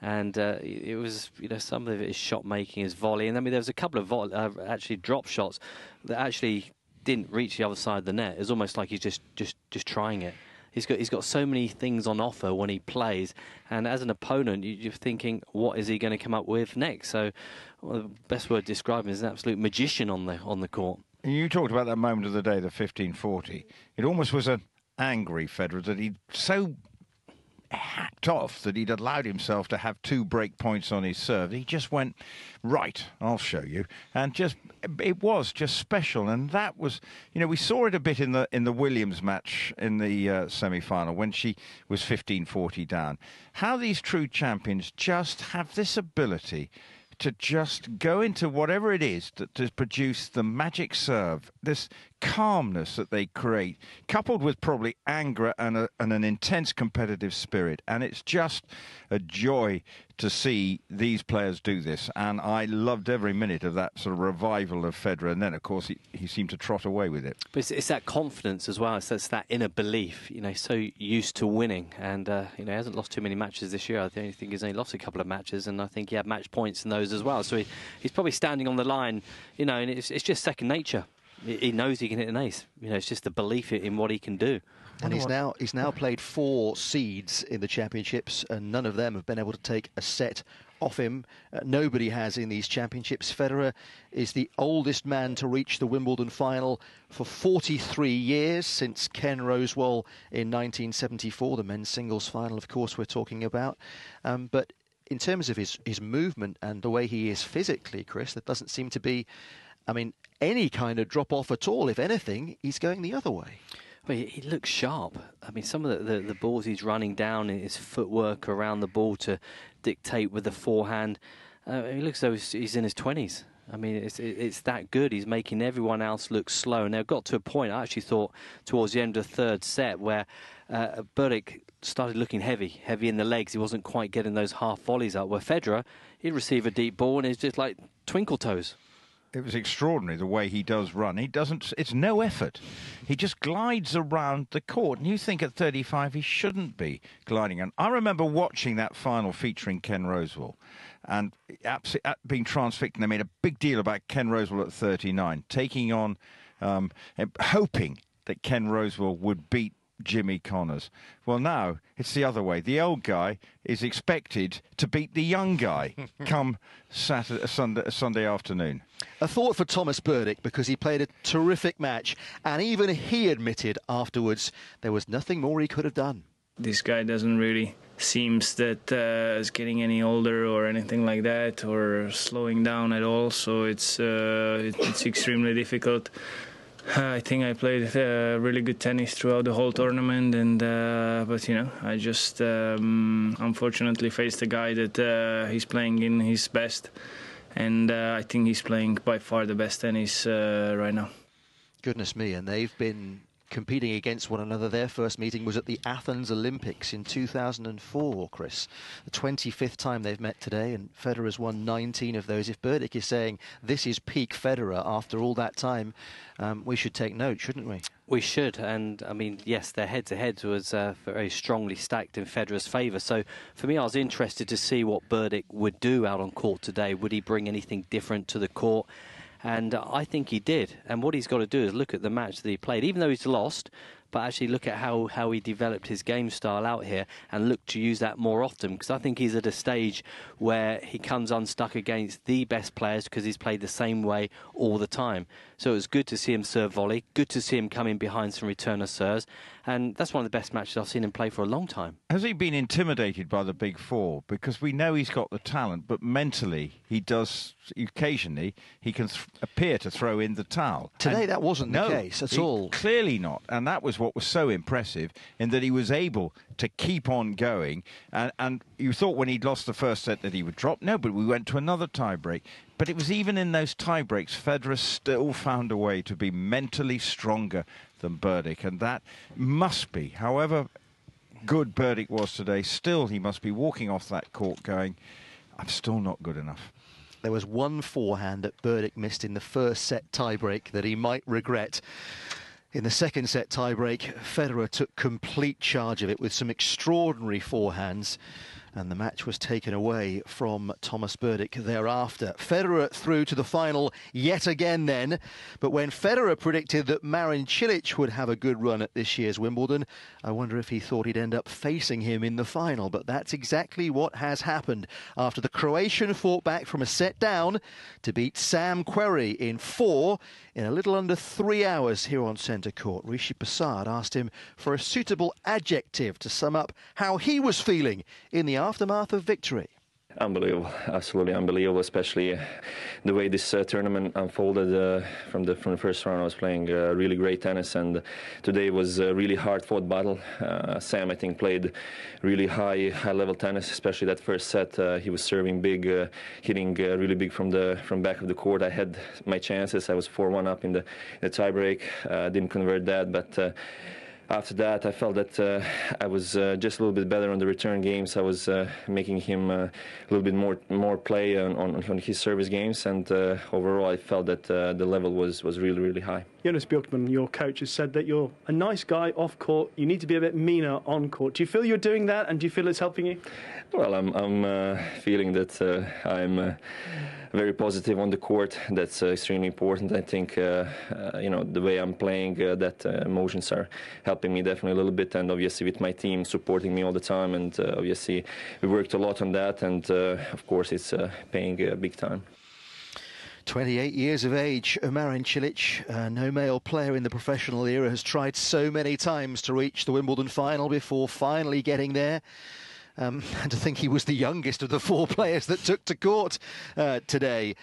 And it was, some of his shot making, his volley, and I mean there was a couple of actually drop shots that actually didn't reach the other side of the net. It was almost like he's just trying it. He's got so many things on offer when he plays, and as an opponent, you're thinking, what is he going to come up with next? So, the best word to describe him is an absolute magician on the court. You talked about that moment of the day, the 1540. It almost was an angry Federer that he'd so hacked off that he'd allowed himself to have 2 break points on his serve. He just went, right, I'll show you. And it was just special. And that was, we saw it a bit in the Williams match in the semi-final when she was 15-40 down. How these true champions just have this ability to just go into whatever it is to produce the magic serve, this calmness that they create, coupled with probably anger and an intense competitive spirit. And it's just a joy to see these players do this. And I loved every minute of that sort of revival of Federer. And then, of course, he seemed to trot away with it. But it's that confidence as well. It's that inner belief, so used to winning. And, he hasn't lost too many matches this year. I think he's only lost a couple of matches. And I think he had match points in those as well. So he's probably standing on the line, and it's just second nature. He knows he can hit an ace. It's just the belief in what he can do. And he's now played 4 seeds in the championships, and none of them have been able to take a set off him. Nobody has in these championships. Federer is the oldest man to reach the Wimbledon final for 43 years, since Ken Rosewall in 1974, the men's singles final, of course, we're talking about. But in terms of his movement and the way he is physically, Chris, there doesn't seem to be, any kind of drop-off at all. If anything, he's going the other way. Well, he looks sharp. I mean, some of the balls he's running down, his footwork around the ball to dictate with the forehand, he looks as though he's in his 20s. I mean, it's that good. He's making everyone else look slow. Now, it got to a point, I actually thought, towards the end of the third set, where Berdych started looking heavy in the legs. He wasn't quite getting those half volleys up, where Federer, he'd receive a deep ball and it's just like twinkle toes. It was extraordinary the way he does run. It's no effort. He just glides around the court. And you think at 35 he shouldn't be gliding. And I remember watching that final featuring Ken Rosewall and being transfixed. And they made a big deal about Ken Rosewall at 39, taking on, hoping that Ken Rosewall would beat Jimmy Connors. Well, now it's the other way. The old guy is expected to beat the young guy come Sunday afternoon. A thought for Thomas Berdych, because he played a terrific match, and even he admitted afterwards there was nothing more he could have done. This guy doesn't really seems that is getting any older or anything like that, or slowing down at all. So it's extremely difficult. I think I played really good tennis throughout the whole tournament, and but I just unfortunately faced a guy that he's playing in his best, and I think he's playing by far the best tennis right now. Goodness me, and they've been competing against one another. Their first meeting was at the Athens Olympics in 2004, Chris. The 25th time they've met today, and Federer's won 19 of those. If Berdych is saying this is peak Federer after all that time, we should take note, shouldn't we? We should, and I mean, yes, their head-to-head was very strongly stacked in Federer's favour. So for me, I was interested to see what Berdych would do out on court today. Would he bring anything different to the court? And I think he did. And what he's got to do is look at the match that he played. Even though he's lost, but actually look at how he developed his game style out here and look to use that more often, because I think he's at a stage where he comes unstuck against the best players because he's played the same way all the time. So it was good to see him serve volley, good to see him come in behind some returner serves, and that's one of the best matches I've seen him play for a long time. Has he been intimidated by the big four? Because we know he's got the talent, but mentally he does, occasionally, he can appear to throw in the towel. Today that wasn't the case at all. Clearly not. And that was what was so impressive, in that he was able to keep on going. And you thought when he'd lost the first set that he would drop. No, but we went to another tie-break. But it was even in those tie-breaks, Federer still found a way to be mentally stronger than Burdick. And that must be, however good Burdick was today, still he must be walking off that court going, I'm still not good enough. There was one forehand that Burdick missed in the first set tiebreak that he might regret. In the second set tiebreak, Federer took complete charge of it with some extraordinary forehands, and the match was taken away from Thomas Burdick thereafter. Federer through to the final yet again then, but when Federer predicted that Marin Cilic would have a good run at this year's Wimbledon, I wonder if he thought he'd end up facing him in the final, but that's exactly what has happened. After the Croatian fought back from a set down to beat Sam Querrey in 4 in a little under 3 hours here on centre court, Rishi Prasad asked him for a suitable adjective to sum up how he was feeling in the aftermath of victory. Unbelievable, absolutely unbelievable, especially the way this tournament unfolded from the first round. I was playing really great tennis, and today was a really hard-fought battle. Sam, I think, played really high-level tennis, especially that first set. He was serving big, hitting really big from back of the court. I had my chances. I was 4-1 up in the tiebreak. Didn't convert that, but after that, I felt that I was just a little bit better on the return games. I was making him a little bit more play on his service games, and overall, I felt that the level was really, really high. Jonas Björkman, your coach, has said that you're a nice guy off court. You need to be a bit meaner on court. Do you feel you're doing that, and do you feel it's helping you? Well, I'm feeling that I'm very positive on the court. That's extremely important. I think the way I'm playing, that emotions are helping me definitely a little bit, and obviously with my team supporting me all the time, and obviously we worked a lot on that, and of course it's paying big time. 28 years of age, Marin Cilic, no male player in the professional era has tried so many times to reach the Wimbledon final before finally getting there. And to think he was the youngest of the 4 players that took to court today.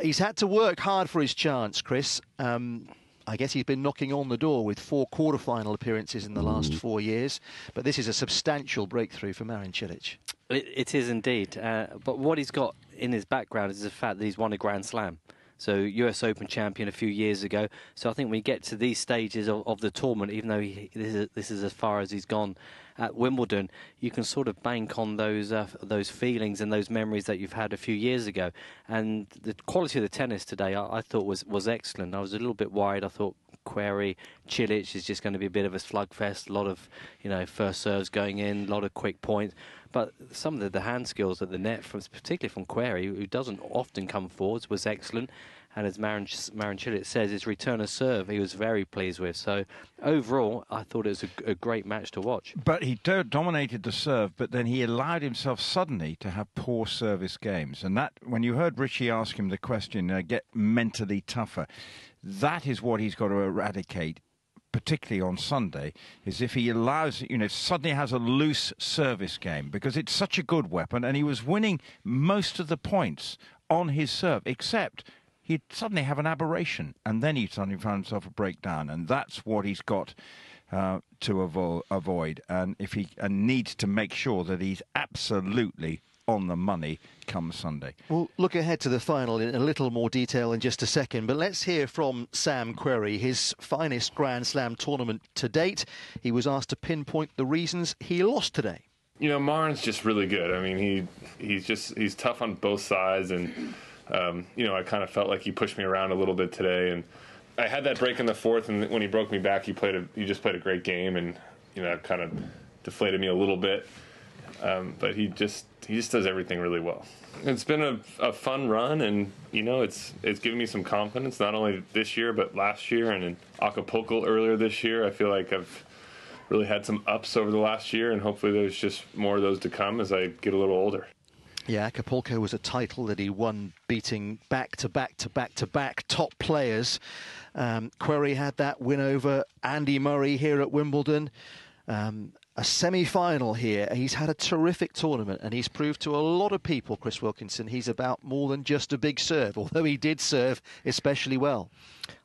He's had to work hard for his chance, Chris. I guess he's been knocking on the door with 4 quarter-final appearances in the last 4 years. But this is a substantial breakthrough for Marin Cilic. It is indeed. But what he's got in his background is the fact that he's won a Grand Slam. So US Open champion a few years ago. So I think when you get to these stages of the tournament, even though this is as far as he's gone at Wimbledon, you can sort of bank on those feelings and those memories that you've had a few years ago. And the quality of the tennis today, I thought was excellent. I was a little bit worried. I thought Querrey, Cilic is just going to be a bit of a slugfest. A lot of first serves going in, a lot of quick points. But some of the hand skills at the net, particularly from Querrey, who doesn't often come forwards, was excellent. And as Marin Cilic says, his returner serve he was very pleased with. So overall, I thought it was a great match to watch. But he dominated the serve, but then he allowed himself suddenly to have poor service games. And that, when you heard Richie ask him the question, get mentally tougher, that is what he's got to eradicate, particularly on Sunday, is if he allows, suddenly has a loose service game, because it's such a good weapon, and he was winning most of the points on his serve, except he'd suddenly have an aberration, and then he suddenly found himself a breakdown, and that's what he's got to avoid, and needs to make sure that he's absolutely on the money come Sunday. We'll look ahead to the final in a little more detail in just a second, but let's hear from Sam Querrey, his finest Grand Slam tournament to date. He was asked to pinpoint the reasons he lost today. Marin's just really good. I mean, he's tough on both sides, and I kind of felt like he pushed me around a little bit today, and I had that break in the fourth, and when he broke me back, he just played a great game, and that kind of deflated me a little bit. But he just does everything really well. It's been a fun run, and it's given me some confidence, not only this year but last year and in Acapulco earlier this year. I feel like I've really had some ups over the last year, and hopefully there's just more of those to come as I get a little older. Yeah, Acapulco was a title that he won beating back-to-back top players. Querrey had that win over Andy Murray here at Wimbledon. A semi-final here. He's had a terrific tournament, and he's proved to a lot of people, Chris Wilkinson, he's about more than just a big serve, although he did serve especially well.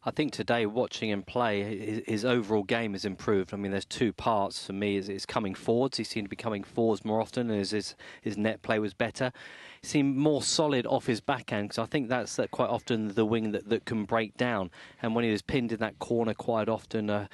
I think today, watching him play, his overall game has improved. I mean, there's two parts for me. Is coming forwards. He seemed to be coming forwards more often, and his net play was better. He seemed more solid off his backhand, because I think that's quite often the wing that can break down. And when he was pinned in that corner quite often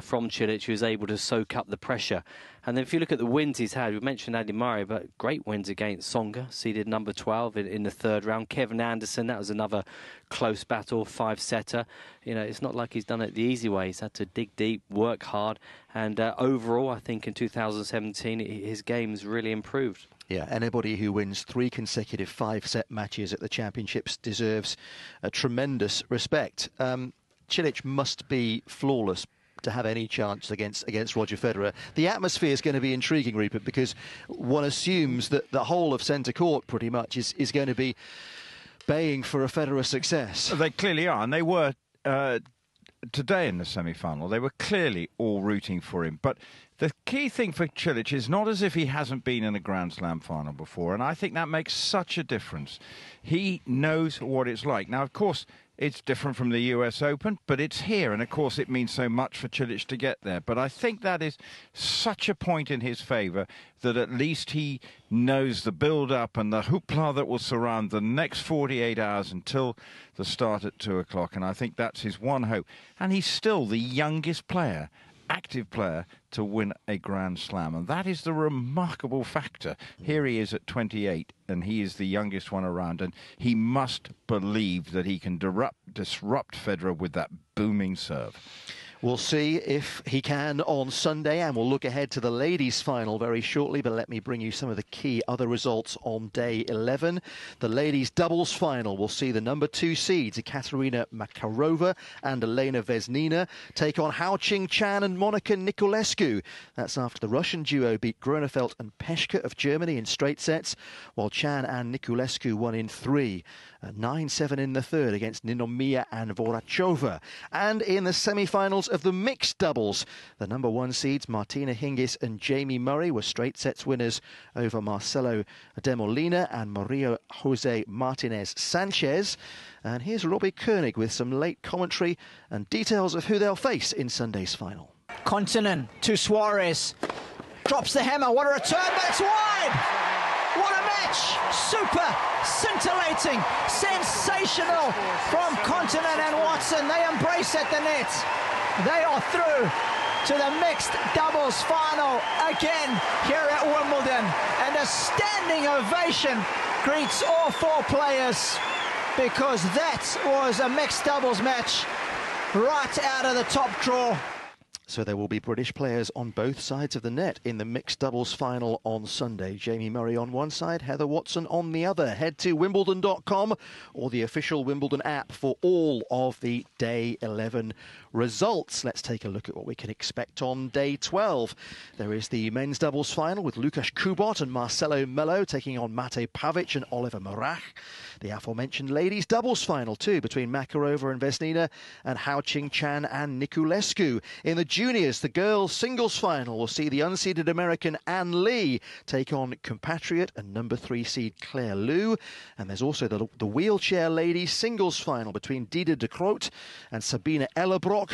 from Cilic, he was able to soak up the pressure. And then if you look at the wins he's had, we mentioned Andy Murray, but great wins against Tsonga, seeded number 12 in the third round. Kevin Anderson, that was another close battle, 5-setter. You know, it's not like he's done it the easy way. He's had to dig deep, work hard, and overall, I think in 2017, his game's really improved. Yeah, anybody who wins 3 consecutive 5-set matches at the championships deserves a tremendous respect. Cilic must be flawless to have any chance against Roger Federer. The atmosphere is going to be intriguing, Rupert, because one assumes that the whole of centre court pretty much is going to be baying for a Federer success. They clearly are, and they were today in the semi-final. They were clearly all rooting for him. But the key thing for Cilic is not as if he hasn't been in a Grand Slam final before, and I think that makes such a difference. He knows what it's like. Now, of course, it's different from the US Open, but it's here, and of course it means so much for Cilic to get there. But I think that is such a point in his favour that at least he knows the build-up and the hoopla that will surround the next 48 hours until the start at 2 o'clock, and I think that's his one hope. And he's still the youngest player, active player, to win a Grand Slam, and that is the remarkable factor. Here he is at 28, and he is the youngest one around, and he must believe that he can disrupt Federer with that booming serve. We'll see if he can on Sunday, and we'll look ahead to the ladies' final very shortly, but let me bring you some of the key other results on day 11. The ladies' doubles final will see the number 2 seeds, Ekaterina Makarova and Elena Vesnina, take on Hao Qing-Chan and Monica Niculescu. That's after the Russian duo beat Grönefeld and Peschke of Germany in straight sets, while Chan and Niculescu won in 3. 9-7 in the third against Ninomiya and Vorachova. And in the semi-finals of the mixed doubles, the number 1 seeds Martina Hingis and Jamie Murray were straight sets winners over Marcelo de Molina and Maria Jose Martinez Sanchez. And here's Robbie Koenig with some late commentary and details of who they'll face in Sunday's final. Kontanen to Suarez. Drops the hammer. What a return, but it's wide! What a match! Super, scintillating, sensational from Kontanen and Watson. They embrace at the net. They are through to the mixed doubles final again here at Wimbledon. And a standing ovation greets all 4 players, because that was a mixed doubles match right out of the top draw. So there will be British players on both sides of the net in the mixed doubles final on Sunday. Jamie Murray on one side, Heather Watson on the other. Head to Wimbledon.com or the official Wimbledon app for all of the day 11 results. Let's take a look at what we can expect on day 12. There is the men's doubles final with Lukasz Kubot and Marcelo Melo taking on Mate Pavic and Oliver Marach. The aforementioned ladies doubles final too between Makarova and Vesnina and Hao Qing-Chan and Niculescu. In the juniors, the girls singles final will see the unseeded American Ann Lee take on compatriot and number 3 seed Claire Liu. And there's also the wheelchair ladies singles final between Dida de Groot and Sabine Ellerbrock,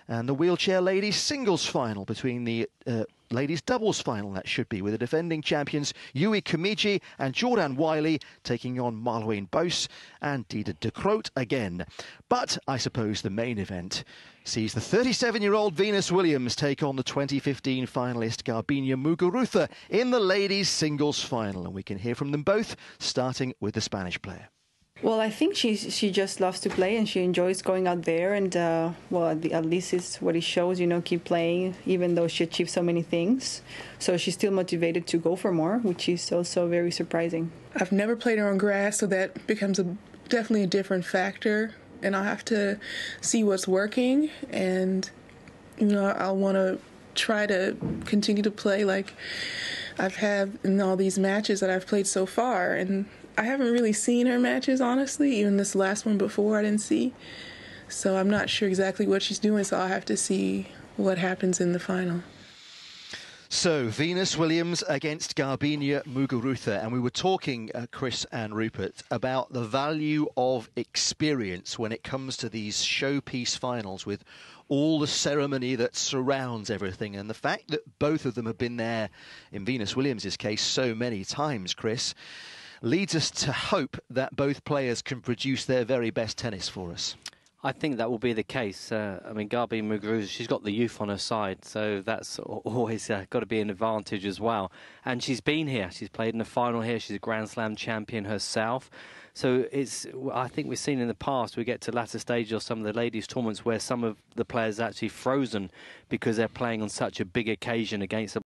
and the wheelchair ladies singles final between the ladies doubles final, that should be, with the defending champions Yui Kimiji and Jordan Wiley taking on Marlene Bose and Dida de Groot again. But I suppose the main event sees the 37-year-old Venus Williams take on the 2015 finalist Garbiñe Muguruza in the ladies singles final, and we can hear from them both, starting with the Spanish player. Well, I think she just loves to play and she enjoys going out there, and well, at least it's what it shows, you know, keep playing even though she achieved so many things. So she's still motivated to go for more, which is also very surprising. I've never played her on grass, so that becomes definitely a different factor, and I'll have to see what's working, and you know, I'll want to try to continue to play like I've had in all these matches that I've played so far. And I haven't really seen her matches, honestly. Even this last one before I didn't see. So I'm not sure exactly what she's doing, so I'll have to see what happens in the final. So, Venus Williams against Garbiñe Muguruza, and we were talking, Chris and Rupert, about the value of experience when it comes to these showpiece finals with all the ceremony that surrounds everything, and the fact that both of them have been there, in Venus Williams' case, so many times, Chris, leads us to hope that both players can produce their very best tennis for us. I think that will be the case. I mean, Garbiñe Muguruza, she's got the youth on her side, so that's always got to be an advantage as well. And she's been here. She's played in the final here. She's a Grand Slam champion herself. So I think we've seen in the past, we get to latter stages of some of the ladies' tournaments where some of the players are actually frozen because they're playing on such a big occasion against a